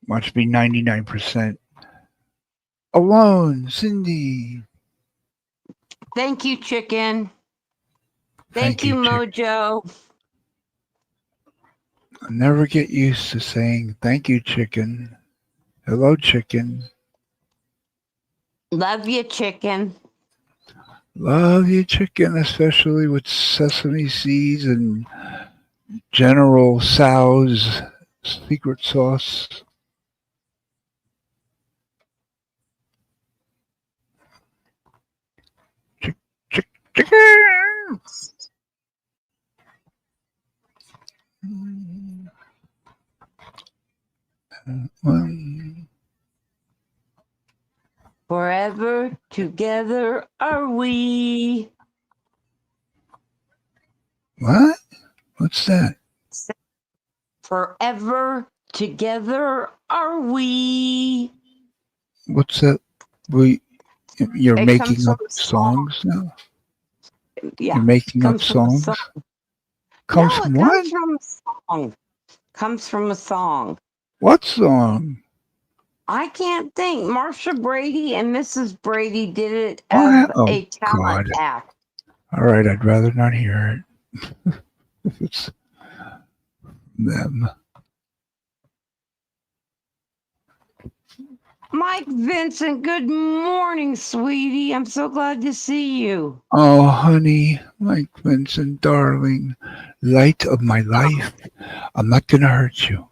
Watch me 99% alone, Cyndy. Thank you, chicken. Thank Thank you, you, Chick. Mojo. I never get used to saying thank you, chicken. Hello, chicken. Love you, chicken. Love you, chicken, especially with sesame seeds and General Tso's secret sauce. Chicken! Forever together are we. What? What's that? Forever together are we. What's that? You're It making comes up from a song. songs now? Yeah. You're making up Comes from a songs? song. Comes No, from it what? comes from a song. Comes from a song. What song? I can't think. Marsha Brady and Mrs. Brady did it as What? Oh a talent God. act. All right, I'd rather not hear it. If it's them. Mike Vincent, good morning, sweetie. I'm so glad to see you. Oh, honey, Mike Vincent, darling, light of my life, I'm not gonna hurt you.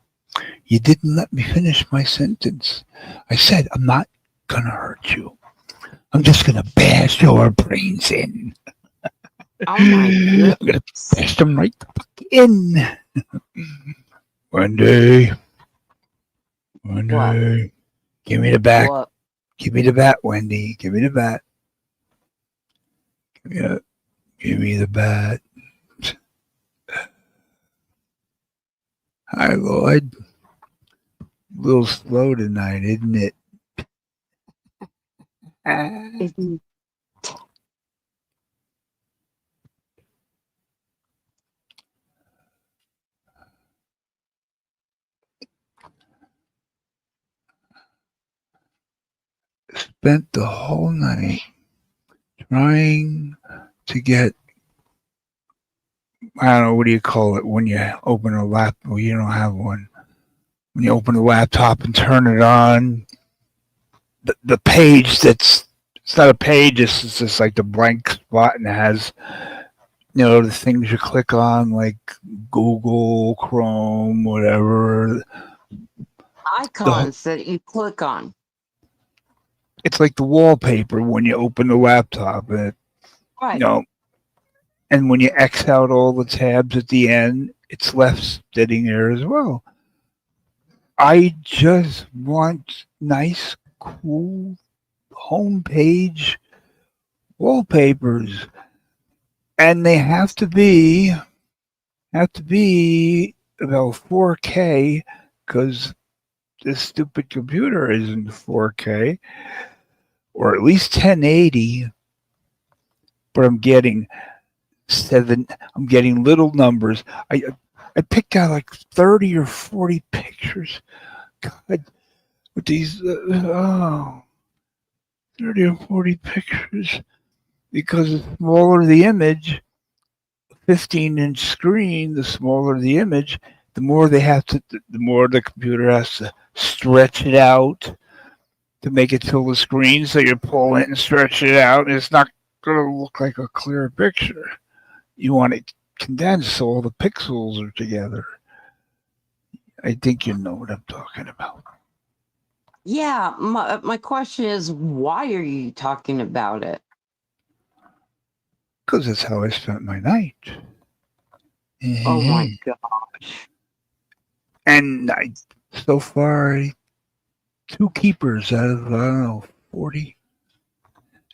You didn't let me finish my sentence. I said I'm not gonna hurt you. I'm just gonna bash your brains in. Oh my I'm gonna goodness. bash them right the fuck in. Wendy, What? Wendy, give me the bat. What? Give me the bat, Wendy. Give me the bat. Give me the bat. Hi, Lloyd. A little slow tonight, isn't it? Isn't- Spent the whole night trying to get, I don't know, what do you call it when you open a laptop? Well, you don't have one. When you open the laptop and turn it on, the page it's not a page, it's just like the blank spot and it has, the things you click on like Google, Chrome, whatever. Icons that you click on. It's like the wallpaper when you open the laptop. And Right. and when you X out all the tabs at the end, it's left sitting there as well. I just want nice, cool homepage wallpapers, and they have to be about 4K because this stupid computer isn't 4K or at least 1080. But I'm getting little numbers. I picked out like 30 or 40 pictures. God, with these 30 or 40 pictures because the smaller the image, 15-inch screen, the smaller the image, the more the more the computer has to stretch it out to make it fill the screen. So you pull it and stretch it out, and it's not going to look like a clear picture. You want it condensed so all the pixels are together. I think you know what I'm talking about. Yeah, my question is, why are you talking about it? Because that's how I spent my night. Oh my gosh. And so far, 2 keepers out of, I don't know, 40.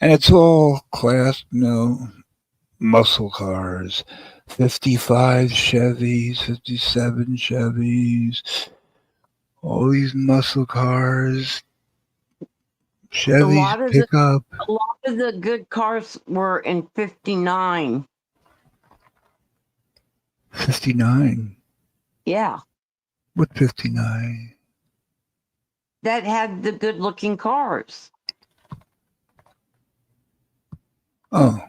And it's all class, muscle cars. 55 Chevys, 57 Chevys, all these muscle cars. Chevys pickup. A lot of the good cars were in 59. 59. Yeah. What 59? That had the good looking cars. Oh.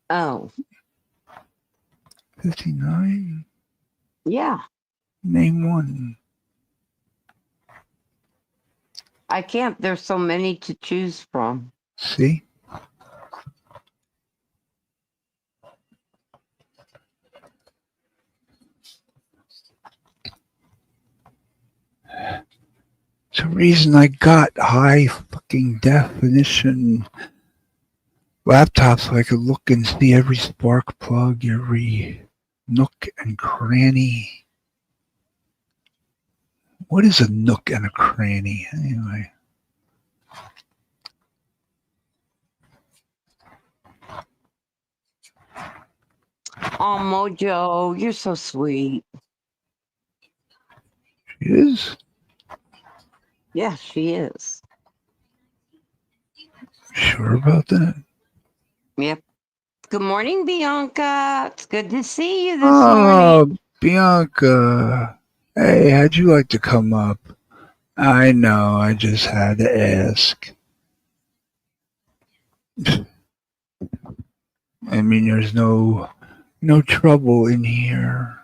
Oh. 59? Yeah. Name one. I can't. There's so many to choose from. See? It's the reason I got high fucking definition laptops so I could look and see every spark plug, every nook and cranny. What is a nook and a cranny, anyway? Oh, Mojo, you're so sweet. She is? Yeah, she is. Sure about that? Yep. Good morning, Bianca. It's good to see you this Oh, morning. Bianca. Hey, how'd you like to come up? I know, I just had to ask. I mean, there's no trouble in here.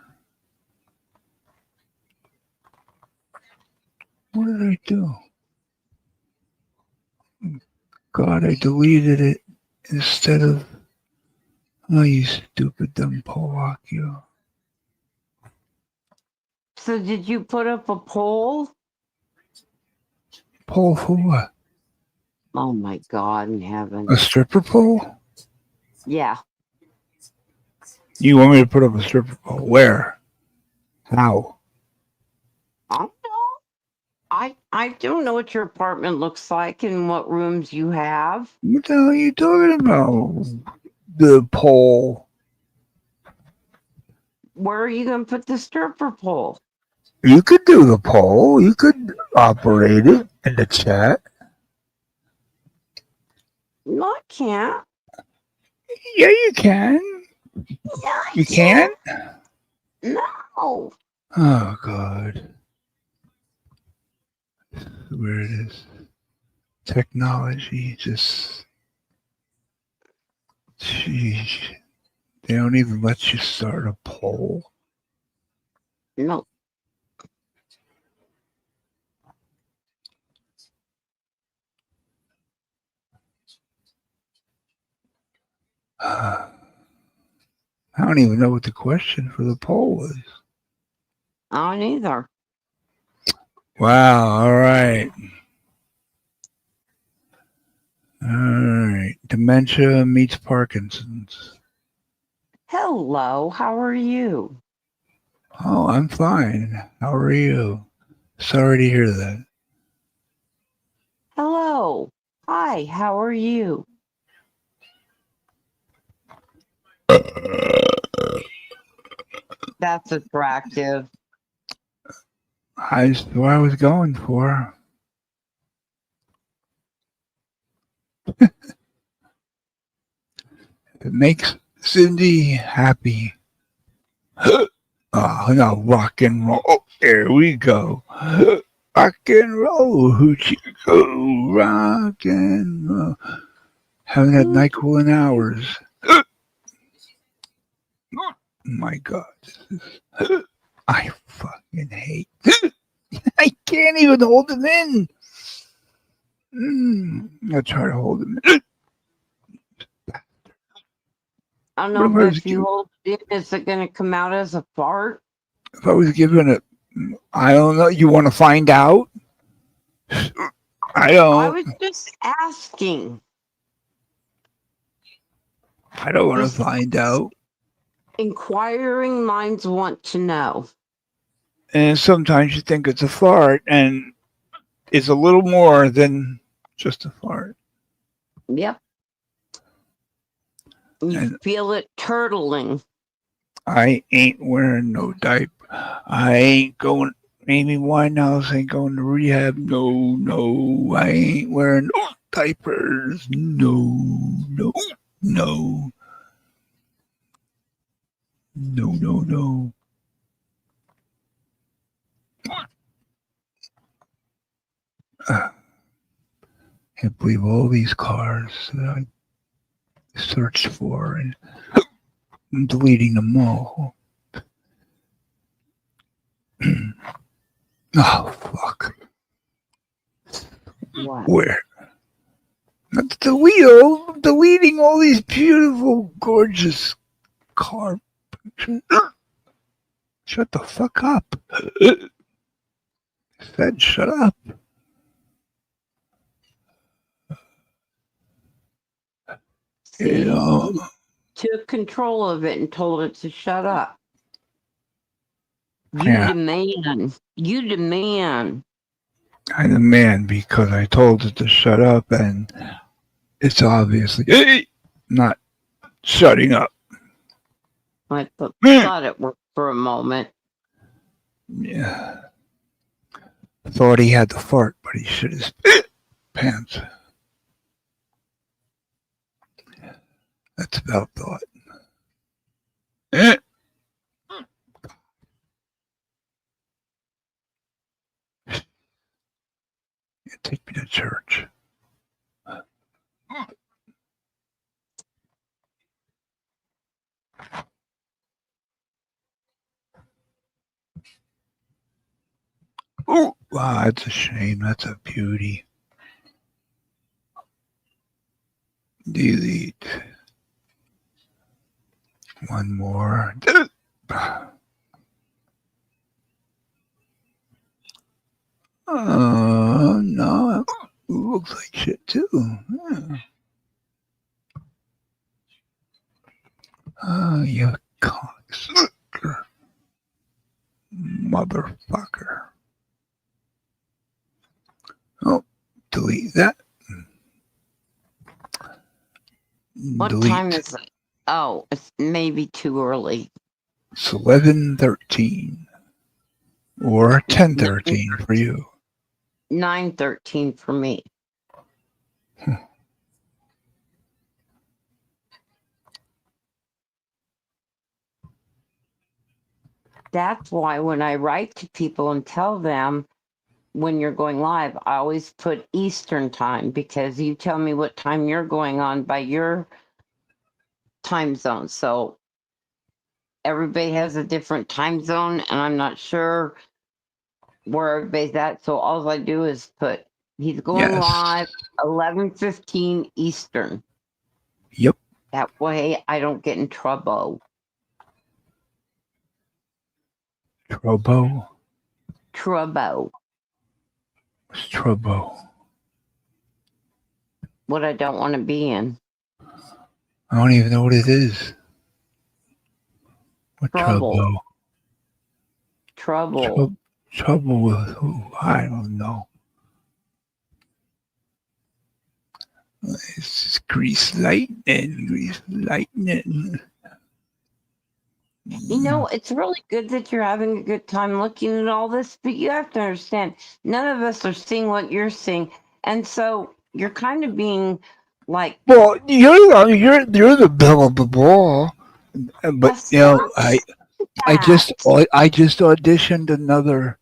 What did I do? God, I deleted it instead of. Oh, you stupid dumb Polak, you. So, did you put up a poll? Poll for what? Oh my God in heaven. A stripper pole? Yeah. You want me to put up a stripper pole? Where? How? I don't know. I don't know what your apartment looks like and what rooms you have. What the hell are you talking about? The pole. Where are you going to put the stripper pole? You could do the poll. You could operate it in the chat. No, I can't. Yeah, you can. Yeah, You can? No. Oh, God. Where it is. Technology just. Sheesh. They don't even let you start a poll. No. I don't even know what the question for the poll is. I don't either. Wow, all right. All right. Dementia meets Parkinson's. Hello, how are you? Oh, I'm fine. How are you? Sorry to hear that. Hello. Hi, how are you? That's attractive. That's what I was going for. It makes Cyndy happy. Oh, no, rock and roll. Oh, there we go. Rock and roll. Hoochie go. Rock and roll. Haven't had NyQuil in hours. My God. I fucking hate. I can't even hold him in. I'll try to hold him in. I don't What know, if I but was if you hold it in, is it going to come out as a fart? If I was given it, I don't know. You want to find out? I I don't. was just asking. I don't want to Just find out. inquiring minds want to know. And sometimes you think it's a fart, and it's a little more than just a fart. Yep. You And feel it turtling. I ain't wearing no diaper. I ain't going. Amy Winehouse ain't going to rehab. No. I ain't wearing no diapers. No. Can't believe all these cars that I searched for, and I'm deleting them all. Oh, fuck. What? Where? That's the wheel. Deleting all these beautiful, gorgeous car pictures. Shut the fuck up. Said shut up. See, Yeah. you took control of it and told it to shut up. You Yeah. demand. You demand. I demand because I told it to shut up, and it's obviously not shutting up. I thought it worked for a moment. Yeah. Thought he had the fart, but he shit his pants. That's about thought. Eh. Take me to church. Oh, wow, that's a shame. That's a beauty. Delete. One more. No, it looks like shit too. Yeah. Oh, you cocksucker. Motherfucker. Oh, delete that. What Delete. time is it? Oh, it's maybe too early. It's 11:13 or 10:13 for you. 9:13 for me. That's why when I write to people and tell them when you're going live, I always put Eastern time because you tell me what time you're going on by your time zone. So everybody has a different time zone, and I'm not sure where everybody's at. So all I do is put he's going Yes. live 11:15 Eastern. Yep. That way I don't get in trouble. Trouble. Trouble. What's trouble? What I don't want to be in. I don't even know what it is. What Trouble. trouble? Trouble. Trouble with who? I don't know. It's just grease lightning. Grease lightning. You know, it's really good that you're having a good time looking at all this, but you have to understand, none of us are seeing what you're seeing. And so you're kind of being like, Well, you're the blah blah blah. But that's you know, not I just that. I just auditioned another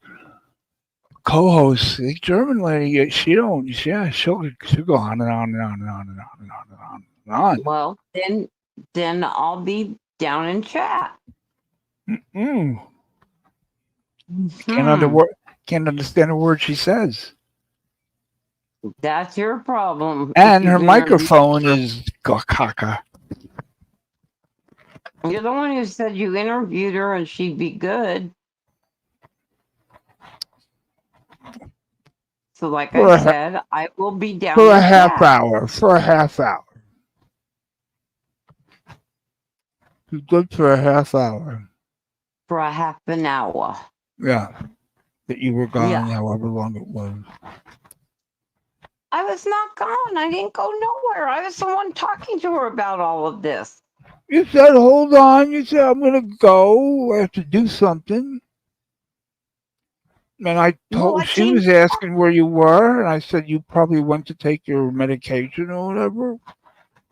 co-host, the German lady. She'll go on and on and on and on and on and on and on and on. Well, then I'll be down in chat. Mm. Hmm. Can't understand a word she says. That's your problem. And her microphone is caca. You're the one who said you interviewed her and she'd be good. So, like For I a ha- said, I will be down for in a half chat hour. For a half hour. She's good for a half hour. for a half an hour. Yeah. That you were gone, Yeah. however long it was. I was not gone. I didn't go nowhere. I was the one talking to her about all of this. You said, hold on. You said, I'm going to go. I have to do something. And I told, Well, I she came. was asking where you were. And I said, you probably went to take your medication or whatever.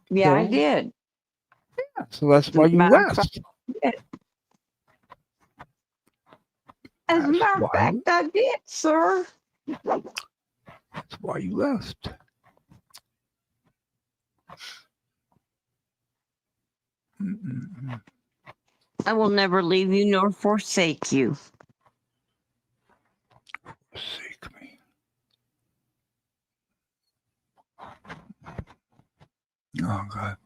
Yeah, I So, did. yeah, so that's As why a you matter of fact, left. I did. As a That's matter of why, fact, I did, sir. that's why you left. Mm-mm. I will never leave you nor forsake you. Forsake me. Oh, God.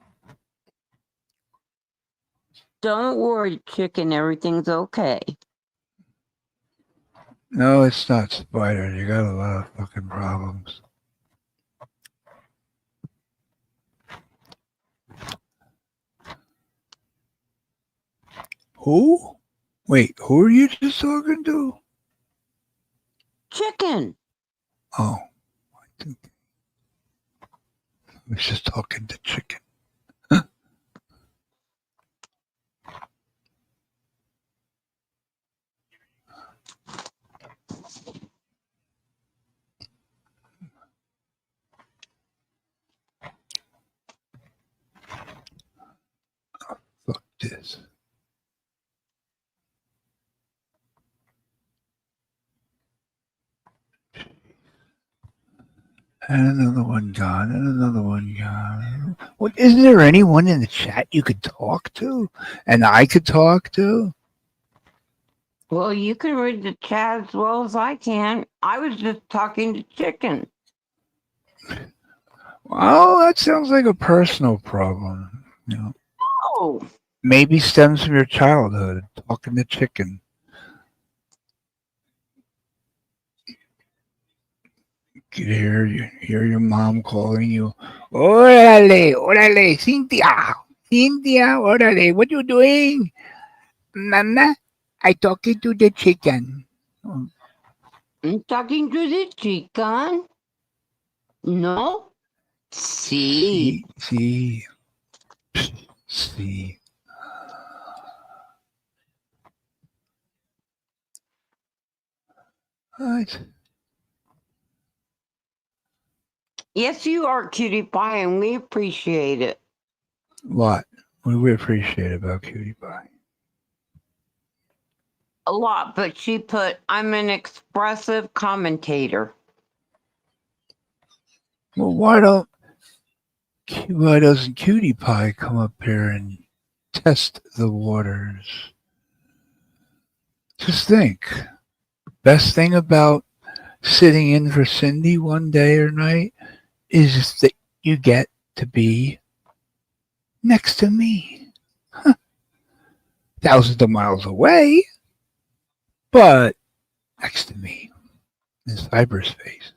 Don't worry, chicken. Everything's okay. No, it's not Spider. You got a lot of fucking problems. Who? Wait, who are you just talking to? Chicken. Oh, I was just talking to Chicken. Yes. And another one gone, and another one gone. What, isn't there anyone in the chat you could talk to? And I could talk to? Well, you can read the chat as well as I can. I was just talking to Chicken. Well, that sounds like a personal problem. You know, Oh, maybe stems from your childhood, talking to Chicken. You could hear your mom calling you, Orale, orale, Cynthia, Cynthia, orale, what you doing? Mama, I talking to the chicken. I'm talking to the chicken. No? Sí. Sí. Sí. What? Yes, you are, Cutie Pie, and we appreciate it. What? What do we appreciate about Cutie Pie? A lot, but she put, I'm an expressive commentator. Well, why doesn't Cutie Pie come up here and test the waters? Just think. Best thing about sitting in for Cyndy one day or night is that you get to be next to me. Huh. Thousands of miles away, but next to me in cyberspace.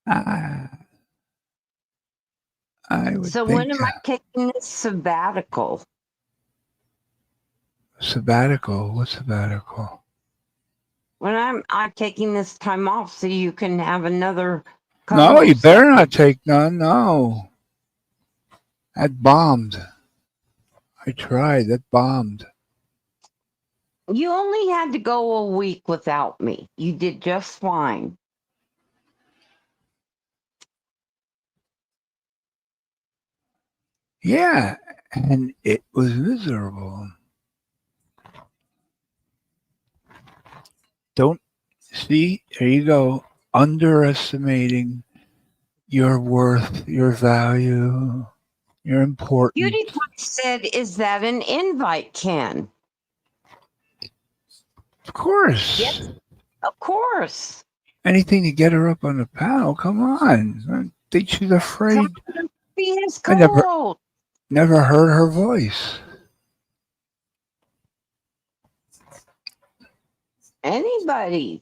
I would So think when am I taking this sabbatical? sabbatical. What sabbatical? When I'm taking this time off so you can have another No, you co-host. better not take none. No, that bombed. I tried. That bombed. You only had to go a week without me. You did just fine. Yeah, and it was miserable. Don't see. There you go. Underestimating your worth, your value. You're important. Cutie Pie said, is that an invite, Ken? Of course. Yes, of course. Anything to get her up on the panel. Come on. I think she's afraid. Be his I never co-host. heard her voice. Anybody.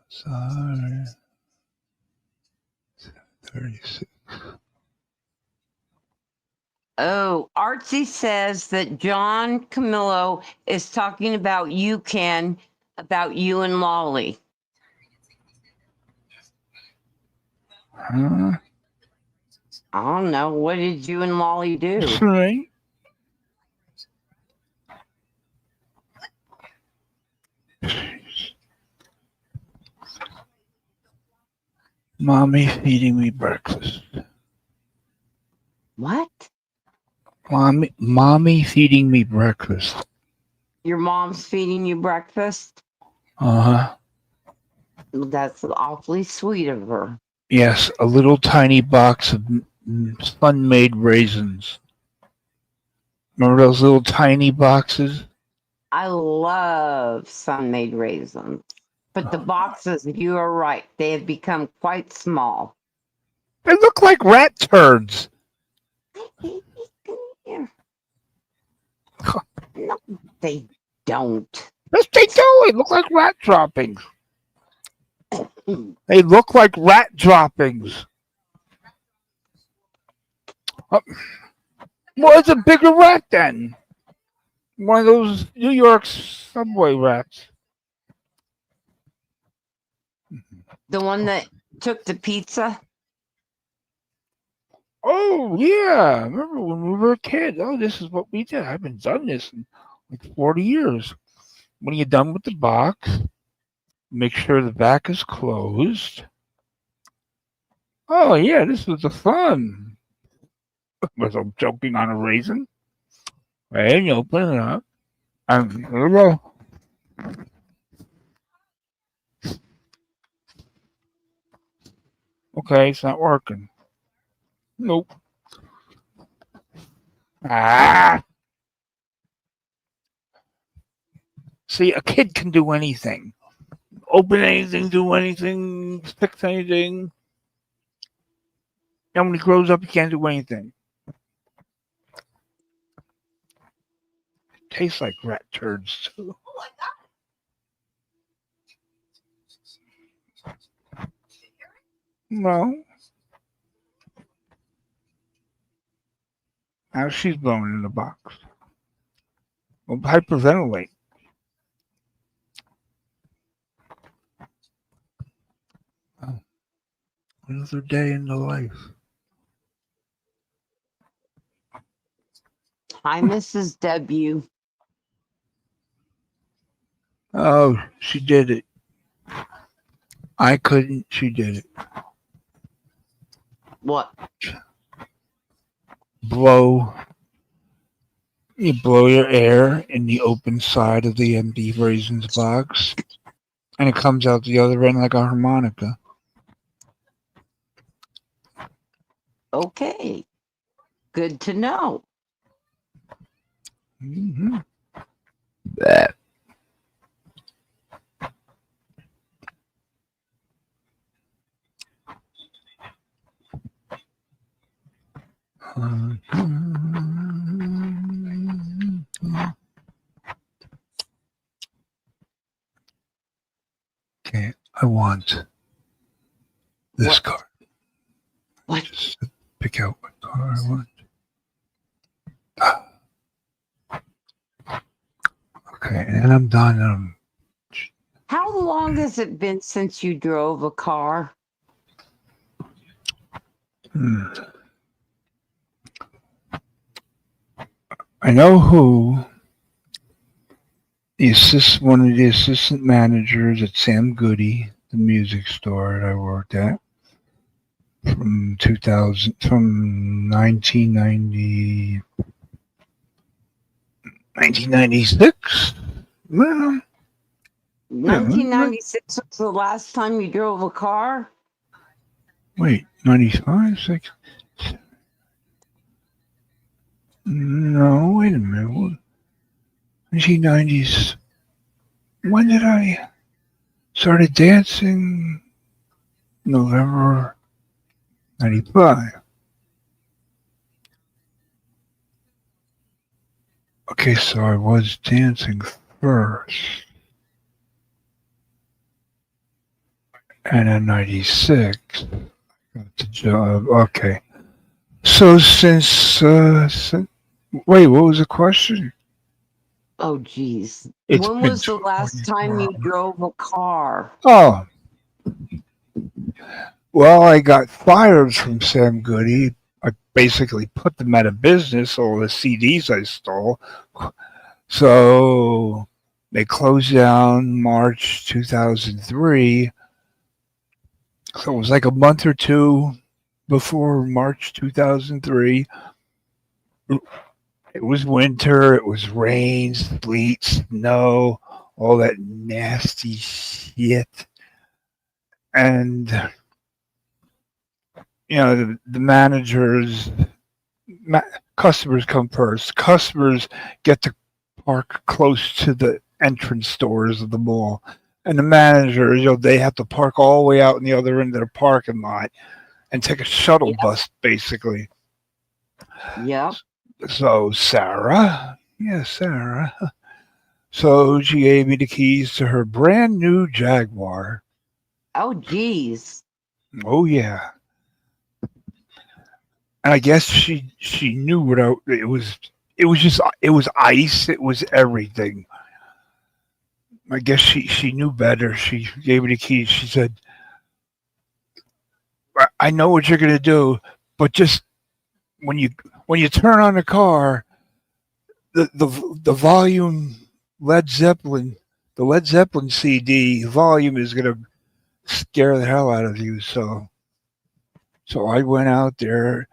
Sorry. 36. Oh, Artsy says that John Camillo is talking about you, Ken, about you and Lolly. Huh? I don't know. What did you and Lolly do? Right. Mommy feeding me breakfast. What? Mommy feeding me breakfast. Your mom's feeding you breakfast? Uh-huh. That's awfully sweet of her. Yes, a little tiny box of sun-made raisins. Remember those little tiny boxes? I love sun-made raisins. But the boxes, you are right, they have become quite small. They look like rat turds. No, they don't. Yes, they do. They look like rat droppings. They look like rat droppings. Well, it's a bigger rat then. One of those New York subway rats. The one that took the pizza? Oh, yeah. Remember when we were a kid? Oh, this is what we did. I haven't done this in like 40 years. When you're done with the box, Make sure the back is closed. Oh yeah, this was a fun. Was I joking on a raisin? And you open it up. And here we go. Okay, it's not working. Nope. Ah. See, a kid can do anything. Open anything, do anything, fix anything. And when he grows up, he can't do anything. Tastes like rat turds too. No. Now she's blowing in the box. Well, hyperventilate. Oh. Another day in the life. Hi, Mrs. W. Oh, she did it. I couldn't. She did it. What? You blow your air in the open side of the empty raisins box, and it comes out the other end like a harmonica. Okay. Good to know. Mm-hmm. Okay, I want this card. What? Just pick out what card I want. Okay, and I'm done. How long has it been since you drove a car? I know who. One of the assistant managers at Sam Goody, the music store that I worked at, from 1996. Well, 1996 was the last time you drove a car? wait, 95, 6. No, wait a minute. 1990s. When did I started dancing? November 95. Okay, so I was dancing first. And in 96, got the job. Okay. So since wait, what was the question? Oh, geez. It's When been was the last time you drove a car? Oh. Well, I got fired from Sam Goody. I basically put them out of business, all the CDs I stole. So they closed down March 2003. So it was like a month or two before March 2003. It was winter, it was rain, sleet, snow, all that nasty shit. And, the managers, customers come first. Customers get to park close to the entrance doors of the mall. And the managers, they have to park all the way out in the other end of the parking lot and take a shuttle bus, basically. Yeah. So Sarah. So she gave me the keys to her brand new Jaguar. Oh, geez. Oh yeah. And I guess she knew what it was. It was ice. It was everything. I guess she knew better. She gave me the keys. She said, "I know what you're gonna do, but just when you turn on the car, the volume Led Zeppelin the Led Zeppelin CD volume is going to scare the hell out of you. So I went out there,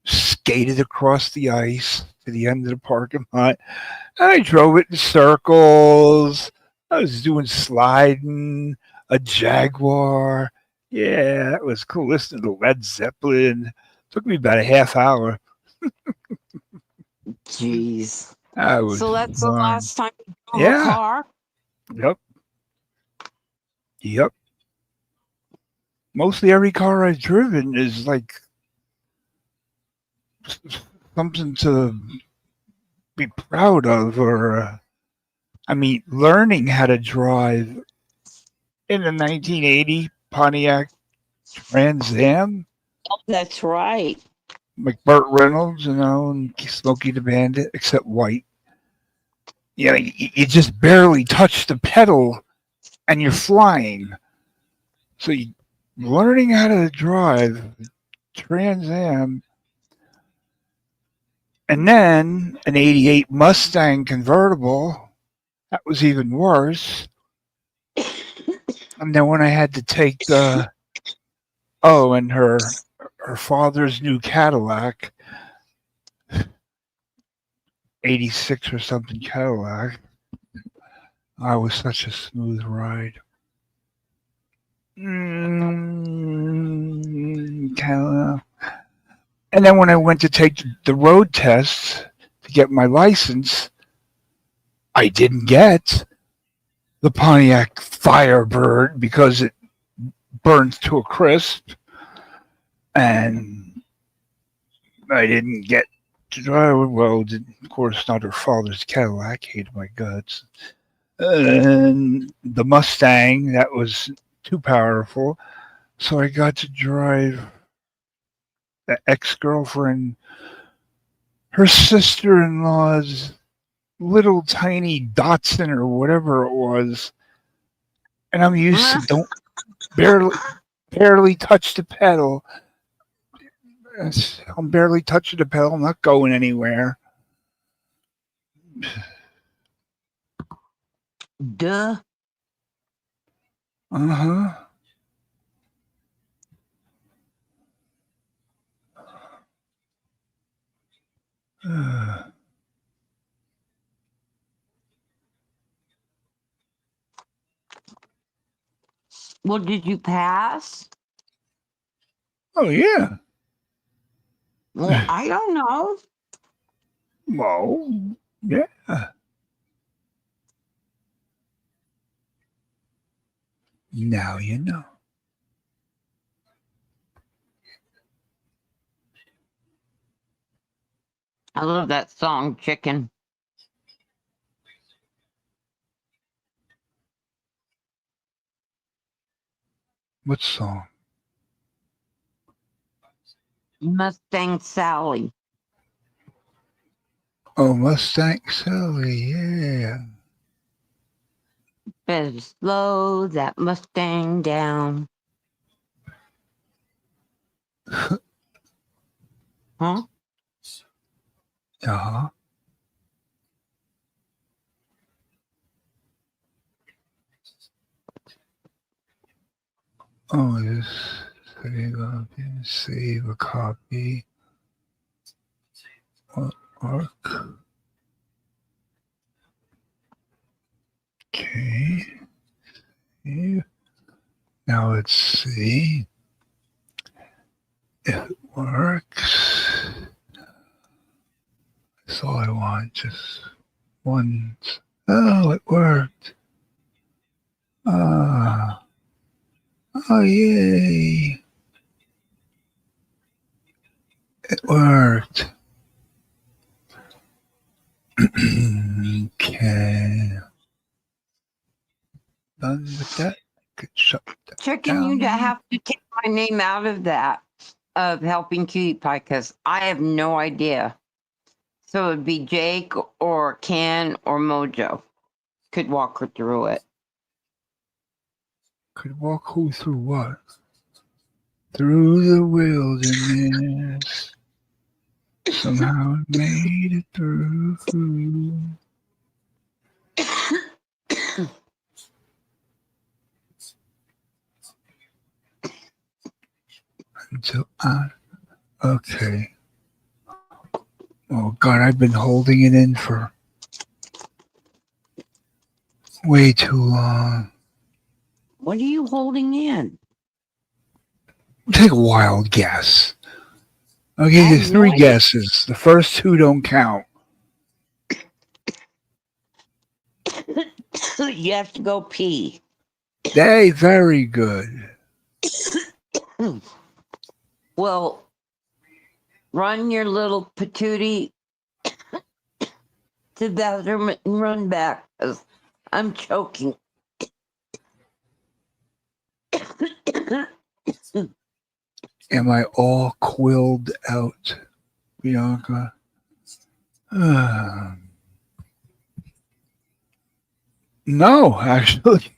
skated across the ice to the end of the parking lot. I drove it in circles. I was doing sliding, a Jaguar. Yeah, that was cool. Listening to Led Zeppelin. Took me about a half hour. Jeez. That was So that's the fun. last time you drove a Yeah. car? Yep. Mostly every car I've driven is like something to be proud of, or I mean, learning how to drive in the 1980 Pontiac Trans Am, Oh, that's right. like Burt Reynolds, and Smokey the Bandit, except white. You know, you just barely touch the pedal and you're flying. So learning how to drive Trans Am, and then an 88 Mustang convertible, that was even worse. And then when I had to take and her father's new Cadillac, 86 or something Cadillac. I was such a smooth ride. Cadillac. And then when I went to take the road tests to get my license, I didn't get the Pontiac Firebird because it burns to a crisp. And I didn't get to drive it. Well, of course, not her father's Cadillac. Hated my guts. And the Mustang, that was too powerful. So I got to drive the ex-girlfriend, her sister-in-law's little tiny Datsun or whatever it was. And I'm used to don't barely touch the pedal. I'm barely touching the pedal. I'm not going anywhere. Duh. Uh-huh. Well, did you pass? Oh, yeah. Well, I don't know. Well, yeah. Now you know. I love that song, Chicken. What song? Mustang Sally. Oh, Mustang Sally, yeah. Better slow that Mustang down. Huh? Uh-huh. Oh, yes. Save a copy. Arc. Okay. Now let's see if it works. That's all I want, just one. Oh, it worked. Oh, yay. It worked. Okay. Done with that. Could shut that Chicken, down. you have to take my name out of that, of helping Cutie Pie, because I have no idea. So it'd be Jake or Ken or Mojo could walk her through it. Could walk who through what? Through the wilderness. Somehow it made it through. until okay. Oh God, I've been holding it in for way too long. What are you holding in? Take a wild guess. I'll I give you have no three idea. guesses. The first two don't count. You have to go pee. Hey, very good. Well, run your little patootie to the bathroom and run back. 'Cause I'm choking. Am I all quilled out, Bianca? No, actually.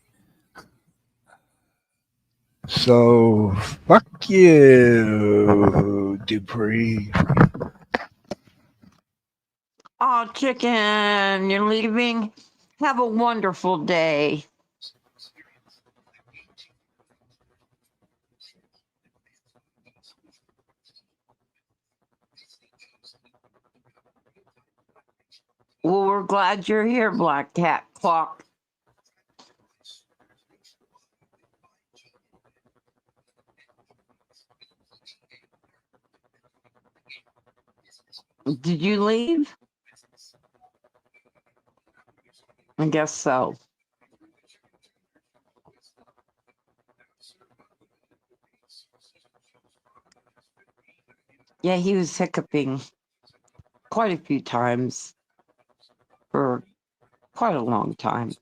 So, fuck you, Dupree. Oh, chicken, you're leaving? Have a wonderful day. Well, we're glad you're here, Black Cat Clock. Did you leave? I guess so. Yeah, he was hiccuping quite a few times for quite a long time.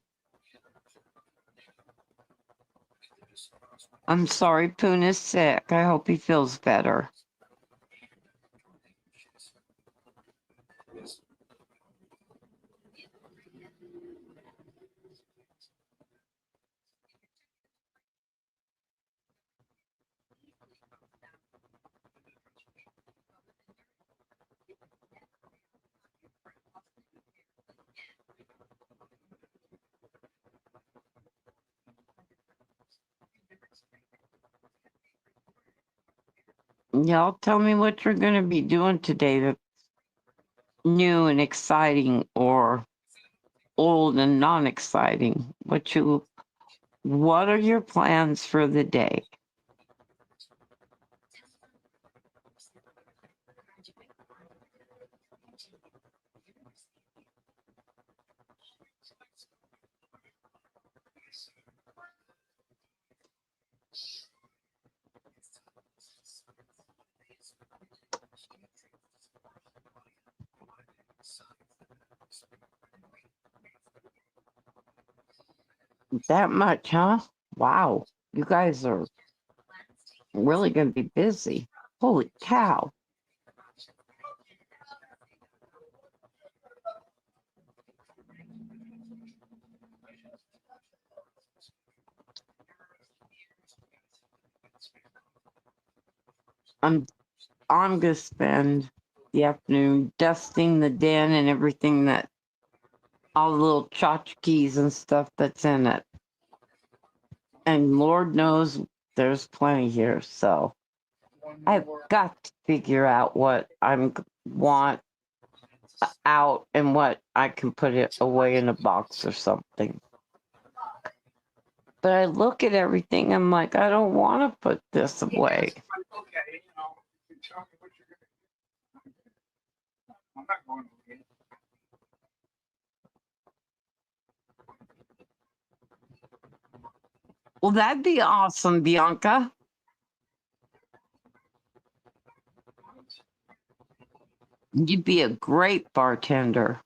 I'm sorry Poon is sick. I hope he feels better. Y'all tell me what you're going to be doing today that's new and exciting or old and non-exciting. What are your plans for the day? That much, huh? Wow. You guys are really going to be busy. Holy cow. I'm going to spend the afternoon dusting the den and everything that all the little tchotchkes and stuff that's in it. And Lord knows there's plenty here, so I've got to figure out what I want out and what I can put it away in a box or something. But I look at everything, I'm like, I don't want to put this away. Well, that'd be awesome, Bianca. You'd be a great bartender.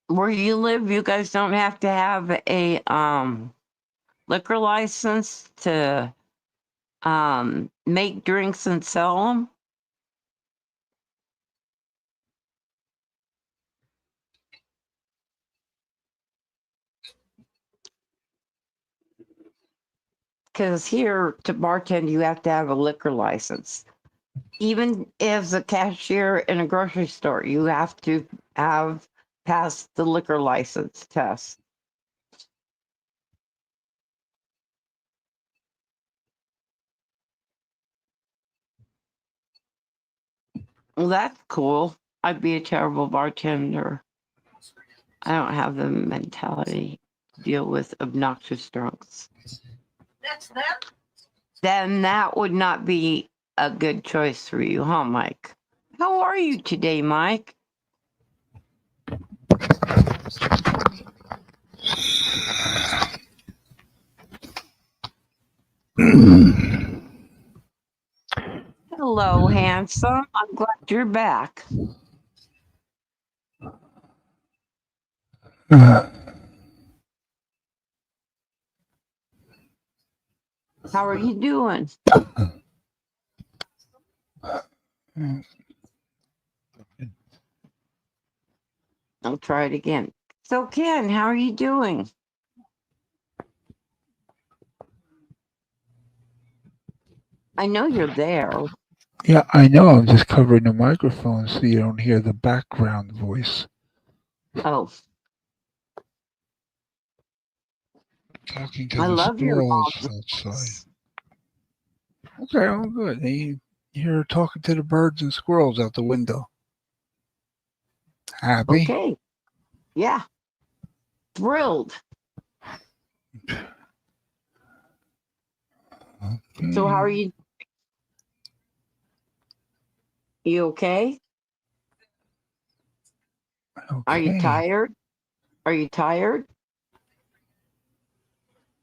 Where you live, you guys don't have to have a liquor license to make drinks and sell them. Because here to bartend, you have to have a liquor license. even as a cashier in a grocery store, you have to have passed the liquor license test. Well, that's cool. I'd be a terrible bartender. I don't have the mentality to deal with obnoxious drunks. That's them. Then that would not be a good choice for you, huh, Mike? How are you today, Mike? Hello, handsome. I'm glad you're back. How are you doing? I'll try it again. So, Ken, how are you doing? I know you're there. Yeah, I know. I'm just covering the microphone so you don't hear the background voice. Oh, Talking to I the love your squirrels mom. outside. Okay, all good. You're talking to the birds and squirrels out the window. Happy? Okay. Yeah. Thrilled. So, how are you? You okay? Are you Okay. tired? Are you tired?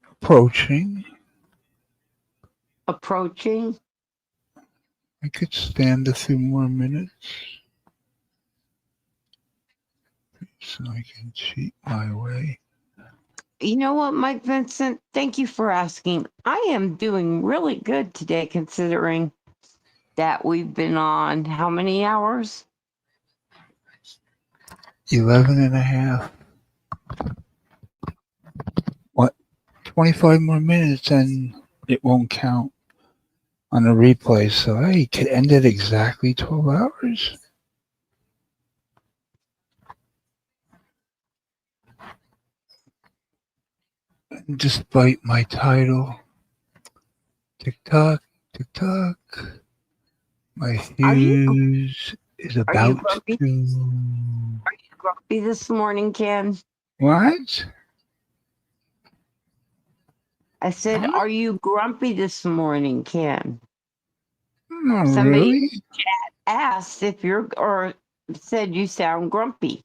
Approaching. Approaching? I could stand a few more minutes so I can cheat my way. You know what, Mike Vincent? Thank you for asking. I am doing really good today, considering that we've been on how many hours? 11 and a half. What? 25 more minutes and it won't count on the replay. So, hey, could end it exactly 12 hours. Despite my title, TikTok, my fuse is Are you about grumpy? to. Are you grumpy this morning, Ken? What? I said, are you grumpy this morning, Ken? Not Somebody really. in the chat asked if you're, or said you sound grumpy.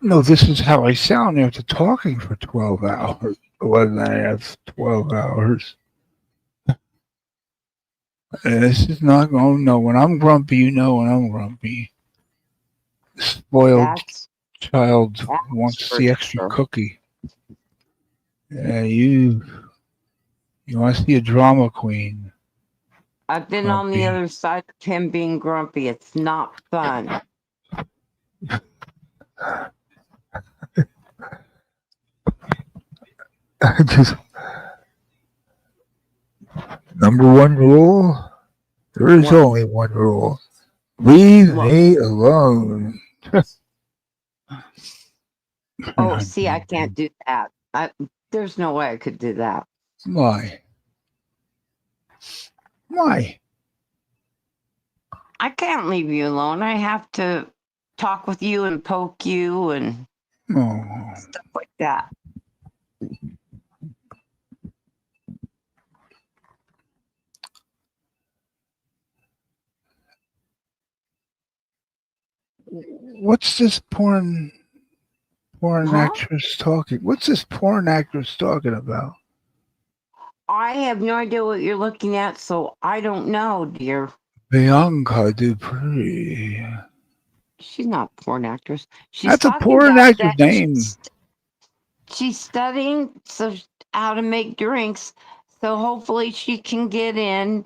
No, this is how I sound after talking for 12 hours. 11 and a half, 12 hours. This is not going. No, when I'm grumpy, you know when I'm grumpy. Spoiled child wants for the extra sure. cookie. Yeah, you want to see a drama queen. I've been on the other side of him being grumpy. It's not fun. Just number one rule. There is only one rule. Leave me alone. Oh, see, I can't do that. There's no way I could do that. Why? Why? I can't leave you alone. I have to talk with you and poke you and stuff like that. What's this porn actress talking? What's this porn actress talking about? I have no idea what you're looking at, so I don't know, dear. Bianca Dupree. She's not a porn actress. She's That's a talking porn about actress that name. she's studying how to make drinks, so hopefully she can get in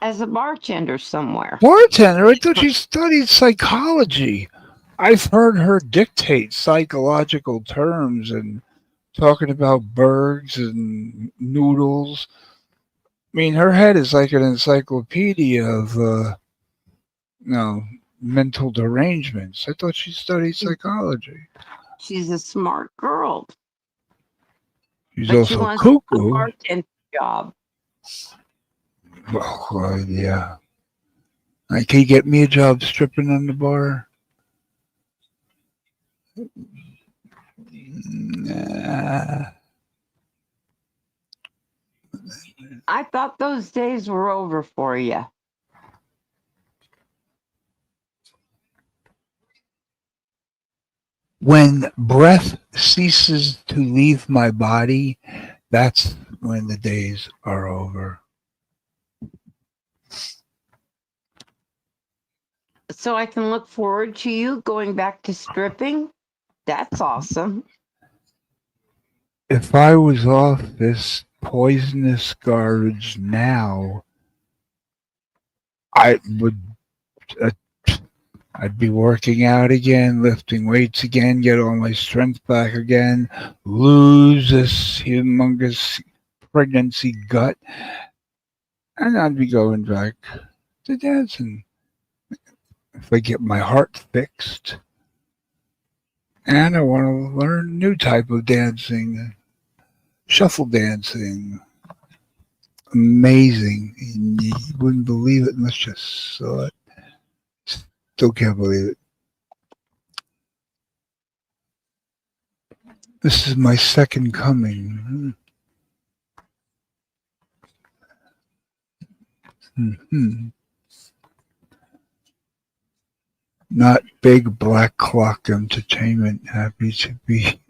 as a bartender somewhere. Bartender? I thought she studied psychology. I've heard her dictate psychological terms and talking about bergs and noodles. I mean, her head is like an encyclopedia of no, mental derangements. I thought she studied psychology. She's a smart girl, She's but she also wants a cuckoo. bartender job. Well, yeah. Can you get me a job stripping on the bar? Nah. I thought those days were over for you. When breath ceases to leave my body, that's when the days are over. So I can look forward to you going back to stripping? That's awesome. If I was off this poisonous garbage now, I would. Uh, I'd be working out again, lifting weights again, get all my strength back again, lose this humongous pregnancy gut, and I'd be going back to dancing. If I get my heart fixed, and I want to learn a new type of dancing, shuffle dancing. Amazing. You wouldn't believe it unless you saw it. Still can't believe it. This is my second coming. Mm-hmm. Not Big Black Clock Entertainment. Happy to be.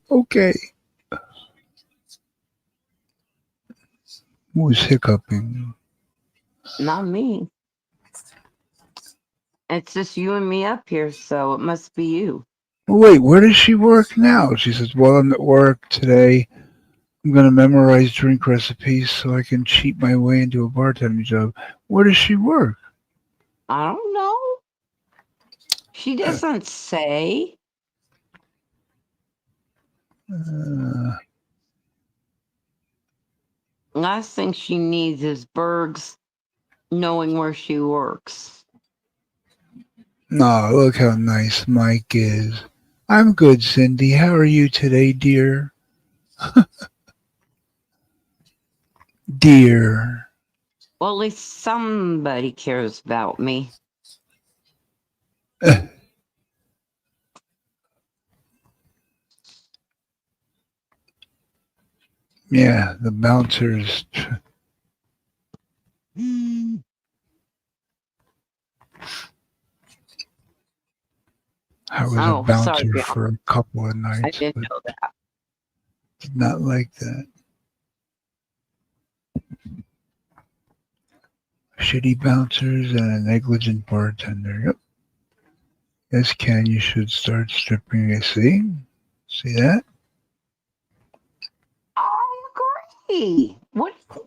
Okay. Who's hiccuping? Not me. It's just you and me up here, so it must be you. Wait, where does she work now? She says, well, I'm at work today. I'm going to memorize drink recipes so I can cheat my way into a bartending job. Where does she work? I don't know. She doesn't say. Last thing she needs is Berg's knowing where she works. No, look how nice Mike is. I'm good, Cyndy. How are you today, dear? Dear. Well, at least somebody cares about me. Yeah, the bouncers. I was a bouncer sorry, for a couple of nights. I didn't but know that. did not like that. Shitty bouncers and a negligent bartender. Yep. Yes, Ken, you should start stripping. You see? See that? I agree. What you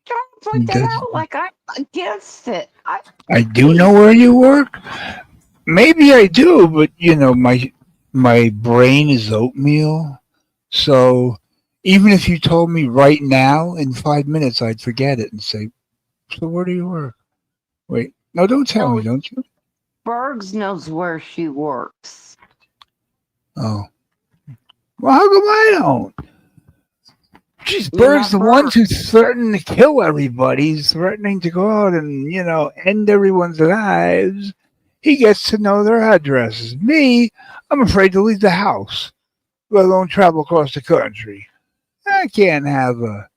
trying to point that out? Like I'm against it. I do know where you work. Maybe I do, but you know, my brain is oatmeal. So even if you told me right now in 5 minutes, I'd forget it and say, "So where do you work?" Wait, no, don't tell me, don't you? Bergs knows where she works. Oh, well, how come I don't? Jeez, You're Berg's not the one who's threatening to kill everybody. He's threatening to go out and, you know, end everyone's lives. He gets to know their addresses. Me, I'm afraid to leave the house, let alone travel across the country. I can't have a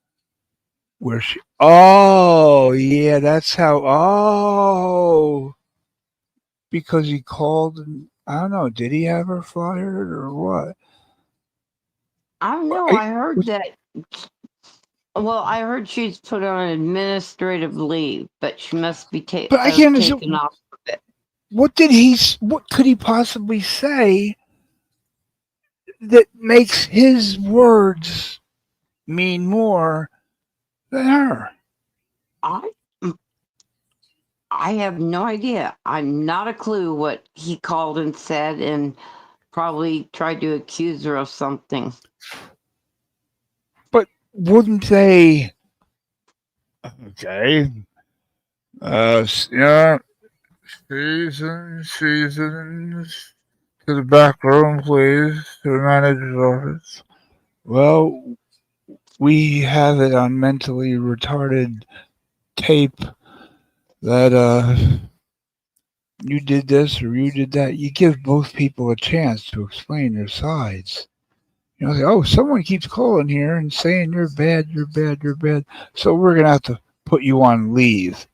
where she. Oh, yeah, that's how. Oh, because he called and I don't know. Did he have her fired or what? I don't know. I heard that. Well, I heard she's put on administrative leave, but she must be But I can't taken understand. off of it. What did he? What could he possibly say that makes his words mean more than her? I have no idea. I'm not a clue what he called and said, and probably tried to accuse her of something. But wouldn't they? Okay. Yeah, seasons. To the back room, please. To the manager's office. Well, we have it on mentally retarded tape that you did this or you did that. You give both people a chance to explain their sides. You know, say, oh, someone keeps calling here and saying you're bad, you're bad, you're bad. So we're gonna have to put you on leave.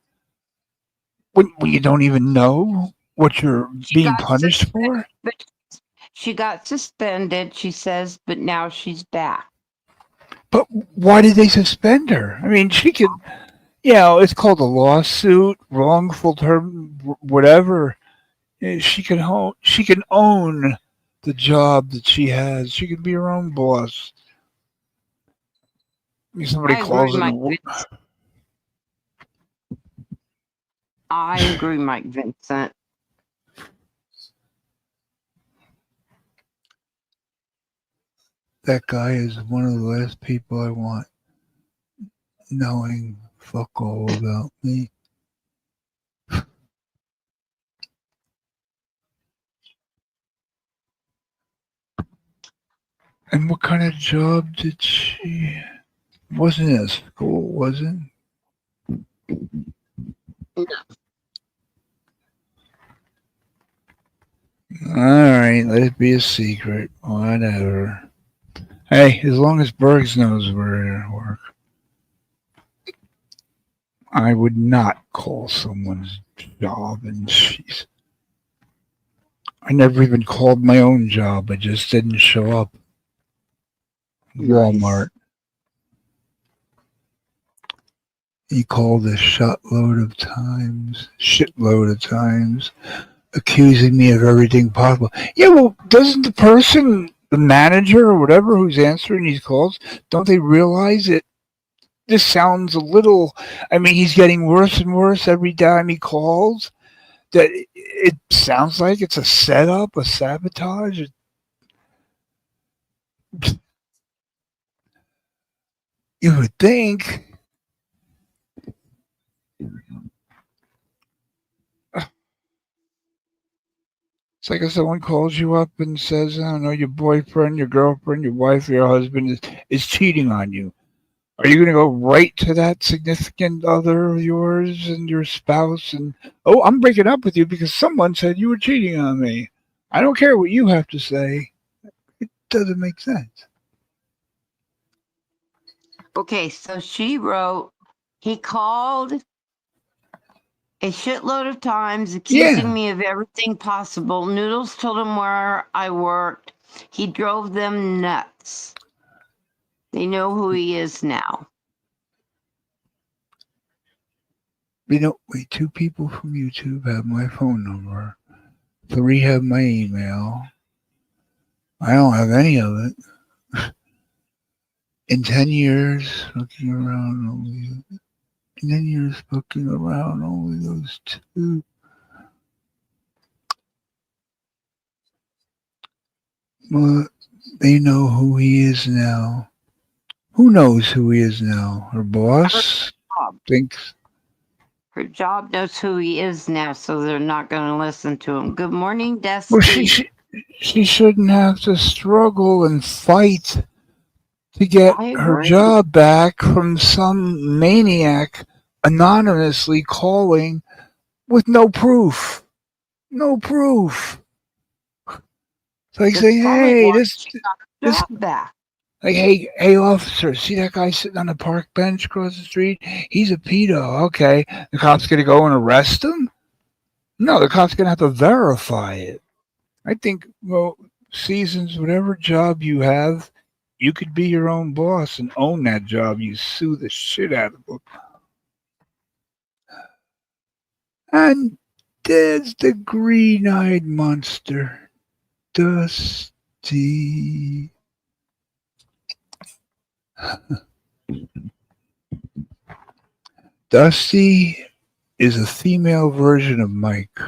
When you don't even know what you're being punished for. But she got suspended, she says, but now she's back. But why did they suspend her? I mean, she could, it's called a lawsuit, wrongful term, whatever. She can own the job that she has. She can be her own boss. Somebody I calls agree, it. Mike Vincent. I agree, Mike Vincent. That guy is one of the last people I want knowing fuck all about me. And what kind of job did she? Wasn't at school, was it? No. Alright, let it be a secret. Whatever. Hey, as long as Bergs knows where I work, I would not call someone's job and she's. I never even called my own job. I just didn't show up. Walmart. He called a shitload of times, accusing me of everything possible. Yeah, well, doesn't the person, the manager or whatever who's answering these calls, don't they realize it? This sounds a little, I mean, he's getting worse and worse every time he calls. That it sounds like it's a setup, a sabotage. You would think. It's like if someone calls you up and says, I don't know, your boyfriend, your girlfriend, your wife, your husband is cheating on you. Are you going to go right to that significant other of yours and your spouse and, oh, I'm breaking up with you because someone said you were cheating on me? I don't care what you have to say. It doesn't make sense. Okay, so she wrote, he called a shitload of times accusing me of everything possible. Noodles told him where I worked. He drove them nuts. They know who he is now. You know, wait, 2 people from YouTube have my phone number. 3 have my email. I don't have any of it. In 10 years, looking around, only 10 years looking around, only those 2. But they know who he is now. Who knows who he is now? Her boss thinks. Her job knows who he is now, so they're not going to listen to him. Good morning, Dusty. Well, she shouldn't have to struggle and fight to get her job back from some maniac anonymously calling with no proof. No proof. It's like saying, hey, this back. Like, hey, officer, see that guy sitting on the park bench across the street? He's a pedo. Okay. The cop's going to go and arrest him? No, the cop's going to have to verify it. I think, well, Seasons, whatever job you have, you could be your own boss and own that job. You sue the shit out of them. And there's the green-eyed monster, Dusty. Dusty is a female version of Mike.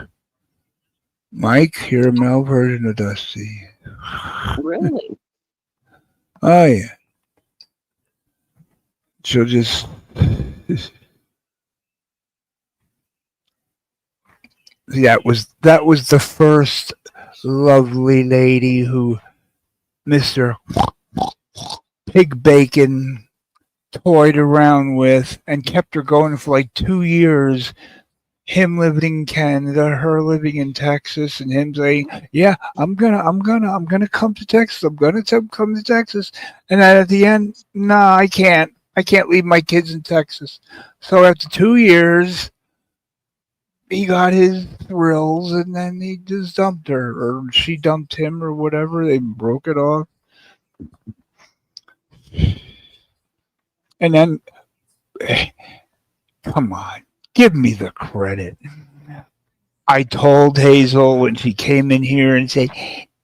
Mike, you're a male version of Dusty. Really? Oh, yeah. She'll just that was the first lovely lady who Mr. Pig Bacon toyed around with and kept her going for like 2 years. Him living in Canada, her living in Texas, and him saying, "Yeah, I'm gonna come to Texas. I'm gonna come to Texas." And then at the end, "Nah, I can't. I can't leave my kids in Texas." So after 2 years, he got his thrills, and then he just dumped her, or she dumped him, or whatever. They broke it off, and then, come on, give me the credit. I told Hazel when she came in here and said,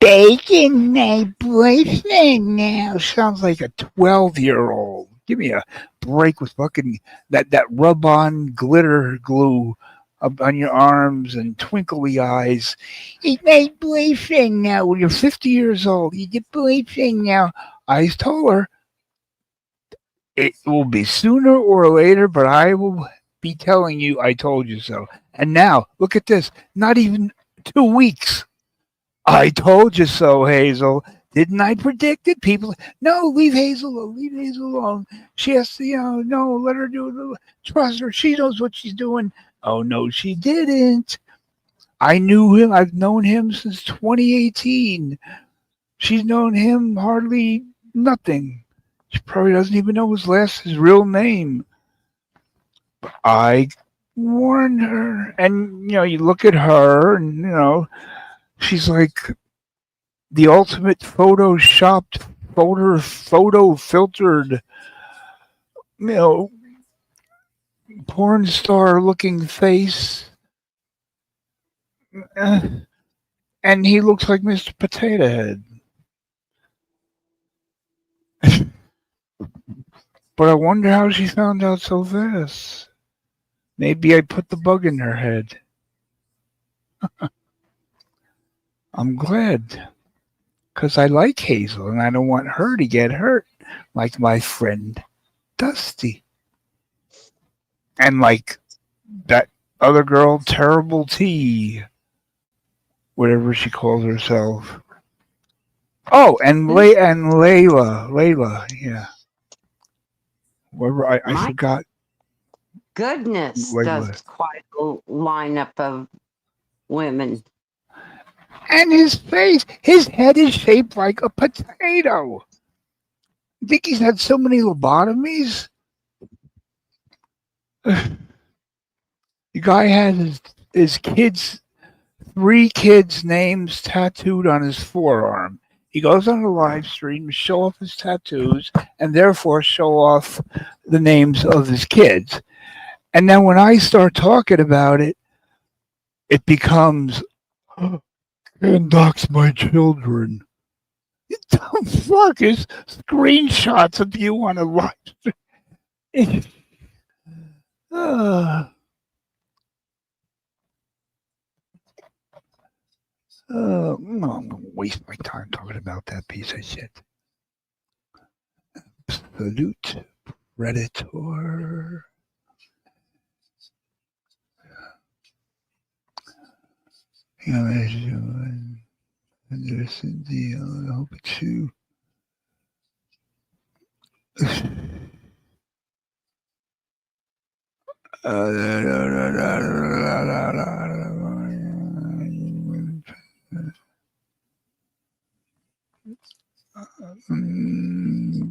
"Bacon, my boyfriend now." Sounds like a 12-year-old. Give me a break with fucking that rub-on glitter glue up on your arms and twinkly eyes. "He's my boyfriend now." When you're 50 years old, he's your boyfriend now. I told her it will be sooner or later, but I will be telling you I told you so. And now, look at this. Not even 2 weeks. I told you so, Hazel. Didn't I predict it? People, no, leave Hazel alone. Leave Hazel alone. She has to, no, let her do it. Trust her. She knows what she's doing. Oh, no, she didn't. I knew him. I've known him since 2018. She's known him hardly nothing. She probably doesn't even know his real name. I warned her. And, you look at her and, she's like the ultimate photoshopped, photo filtered, porn star looking face. And he looks like Mr. Potato Head. But I wonder how she found out so fast. Maybe I put the bug in her head. I'm glad. Because I like Hazel and I don't want her to get hurt like my friend Dusty. And like that other girl, Terrible T, whatever she calls herself. Oh, and Layla, yeah. Whatever, I forgot. Goodness, Layla. does quite a lineup of women. And his head is shaped like a potato. I think he's had so many lobotomies. The guy had his kids, 3 kids' names tattooed on his forearm. He goes on a live stream to show off his tattoos and therefore show off the names of his kids. And then when I start talking about it, it becomes, "And dox my children." The fuck is screenshots of you on a live stream? I'm going to waste my time talking about that piece of shit. Absolute predator. Cyndy, I hope it's you.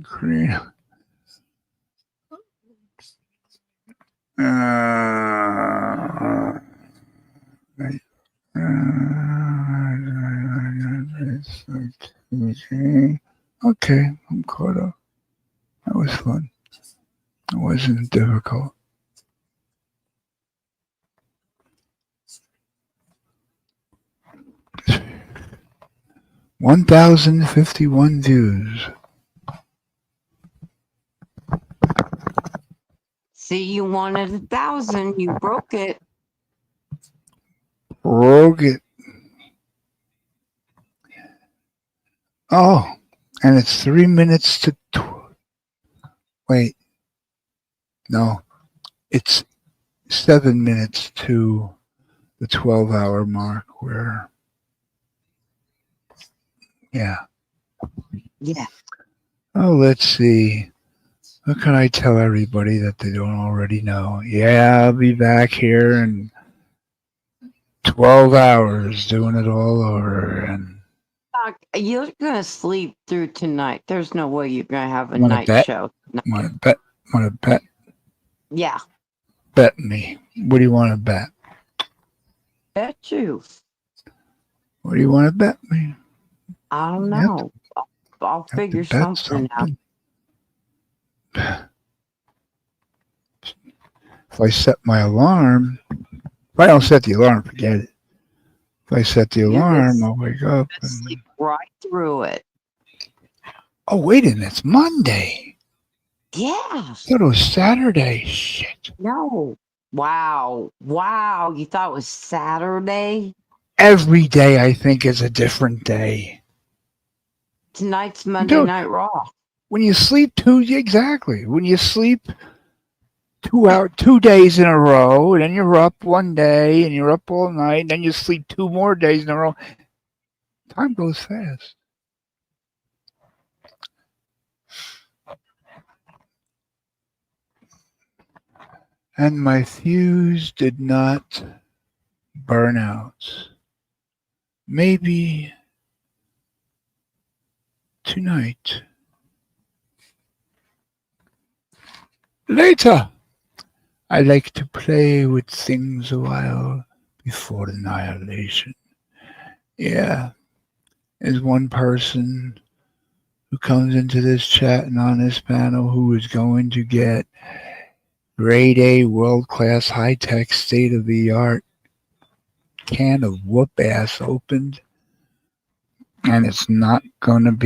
Korea. Okay, I'm caught up. That was fun. It wasn't difficult. $1,051 views. See, you wanted 1,000, you broke it. Broke it. Oh, and it's 3 minutes to. Wait. No. It's 7 minutes to the 12-hour mark where, yeah. Yeah. Oh, let's see. What can I tell everybody that they don't already know? Yeah, I'll be back here in 12 hours doing it all over. And Doc, you're gonna sleep through tonight. There's no way you're gonna have a want to night bet? show. Want to bet? Want to bet? Yeah. Bet me. What do you want to bet? Bet you. What do you want to bet me? I don't You have know. I'll to figure bet something out. If I set my alarm, if I don't set the alarm, forget it. If I set the alarm, I'll wake up. And, Sleep right through it. oh, wait a minute. It's Monday. Yeah. I thought it was Saturday. Shit. No. Wow. Wow. You thought it was Saturday? Every day I think is a different day. Tonight's Monday Night Raw. When you sleep exactly. When you sleep 2 days in a row, and then you're up one day, and you're up all night, and then you sleep 2 more days in a row. Time goes fast. And my fuse did not burn out. Maybe tonight. Later. I like to play with things a while before annihilation. Yeah. There's one person who comes into this chat and on this panel who is going to get grade A, world-class, high-tech, state-of-the-art can of whoop ass opened, and it's not going to be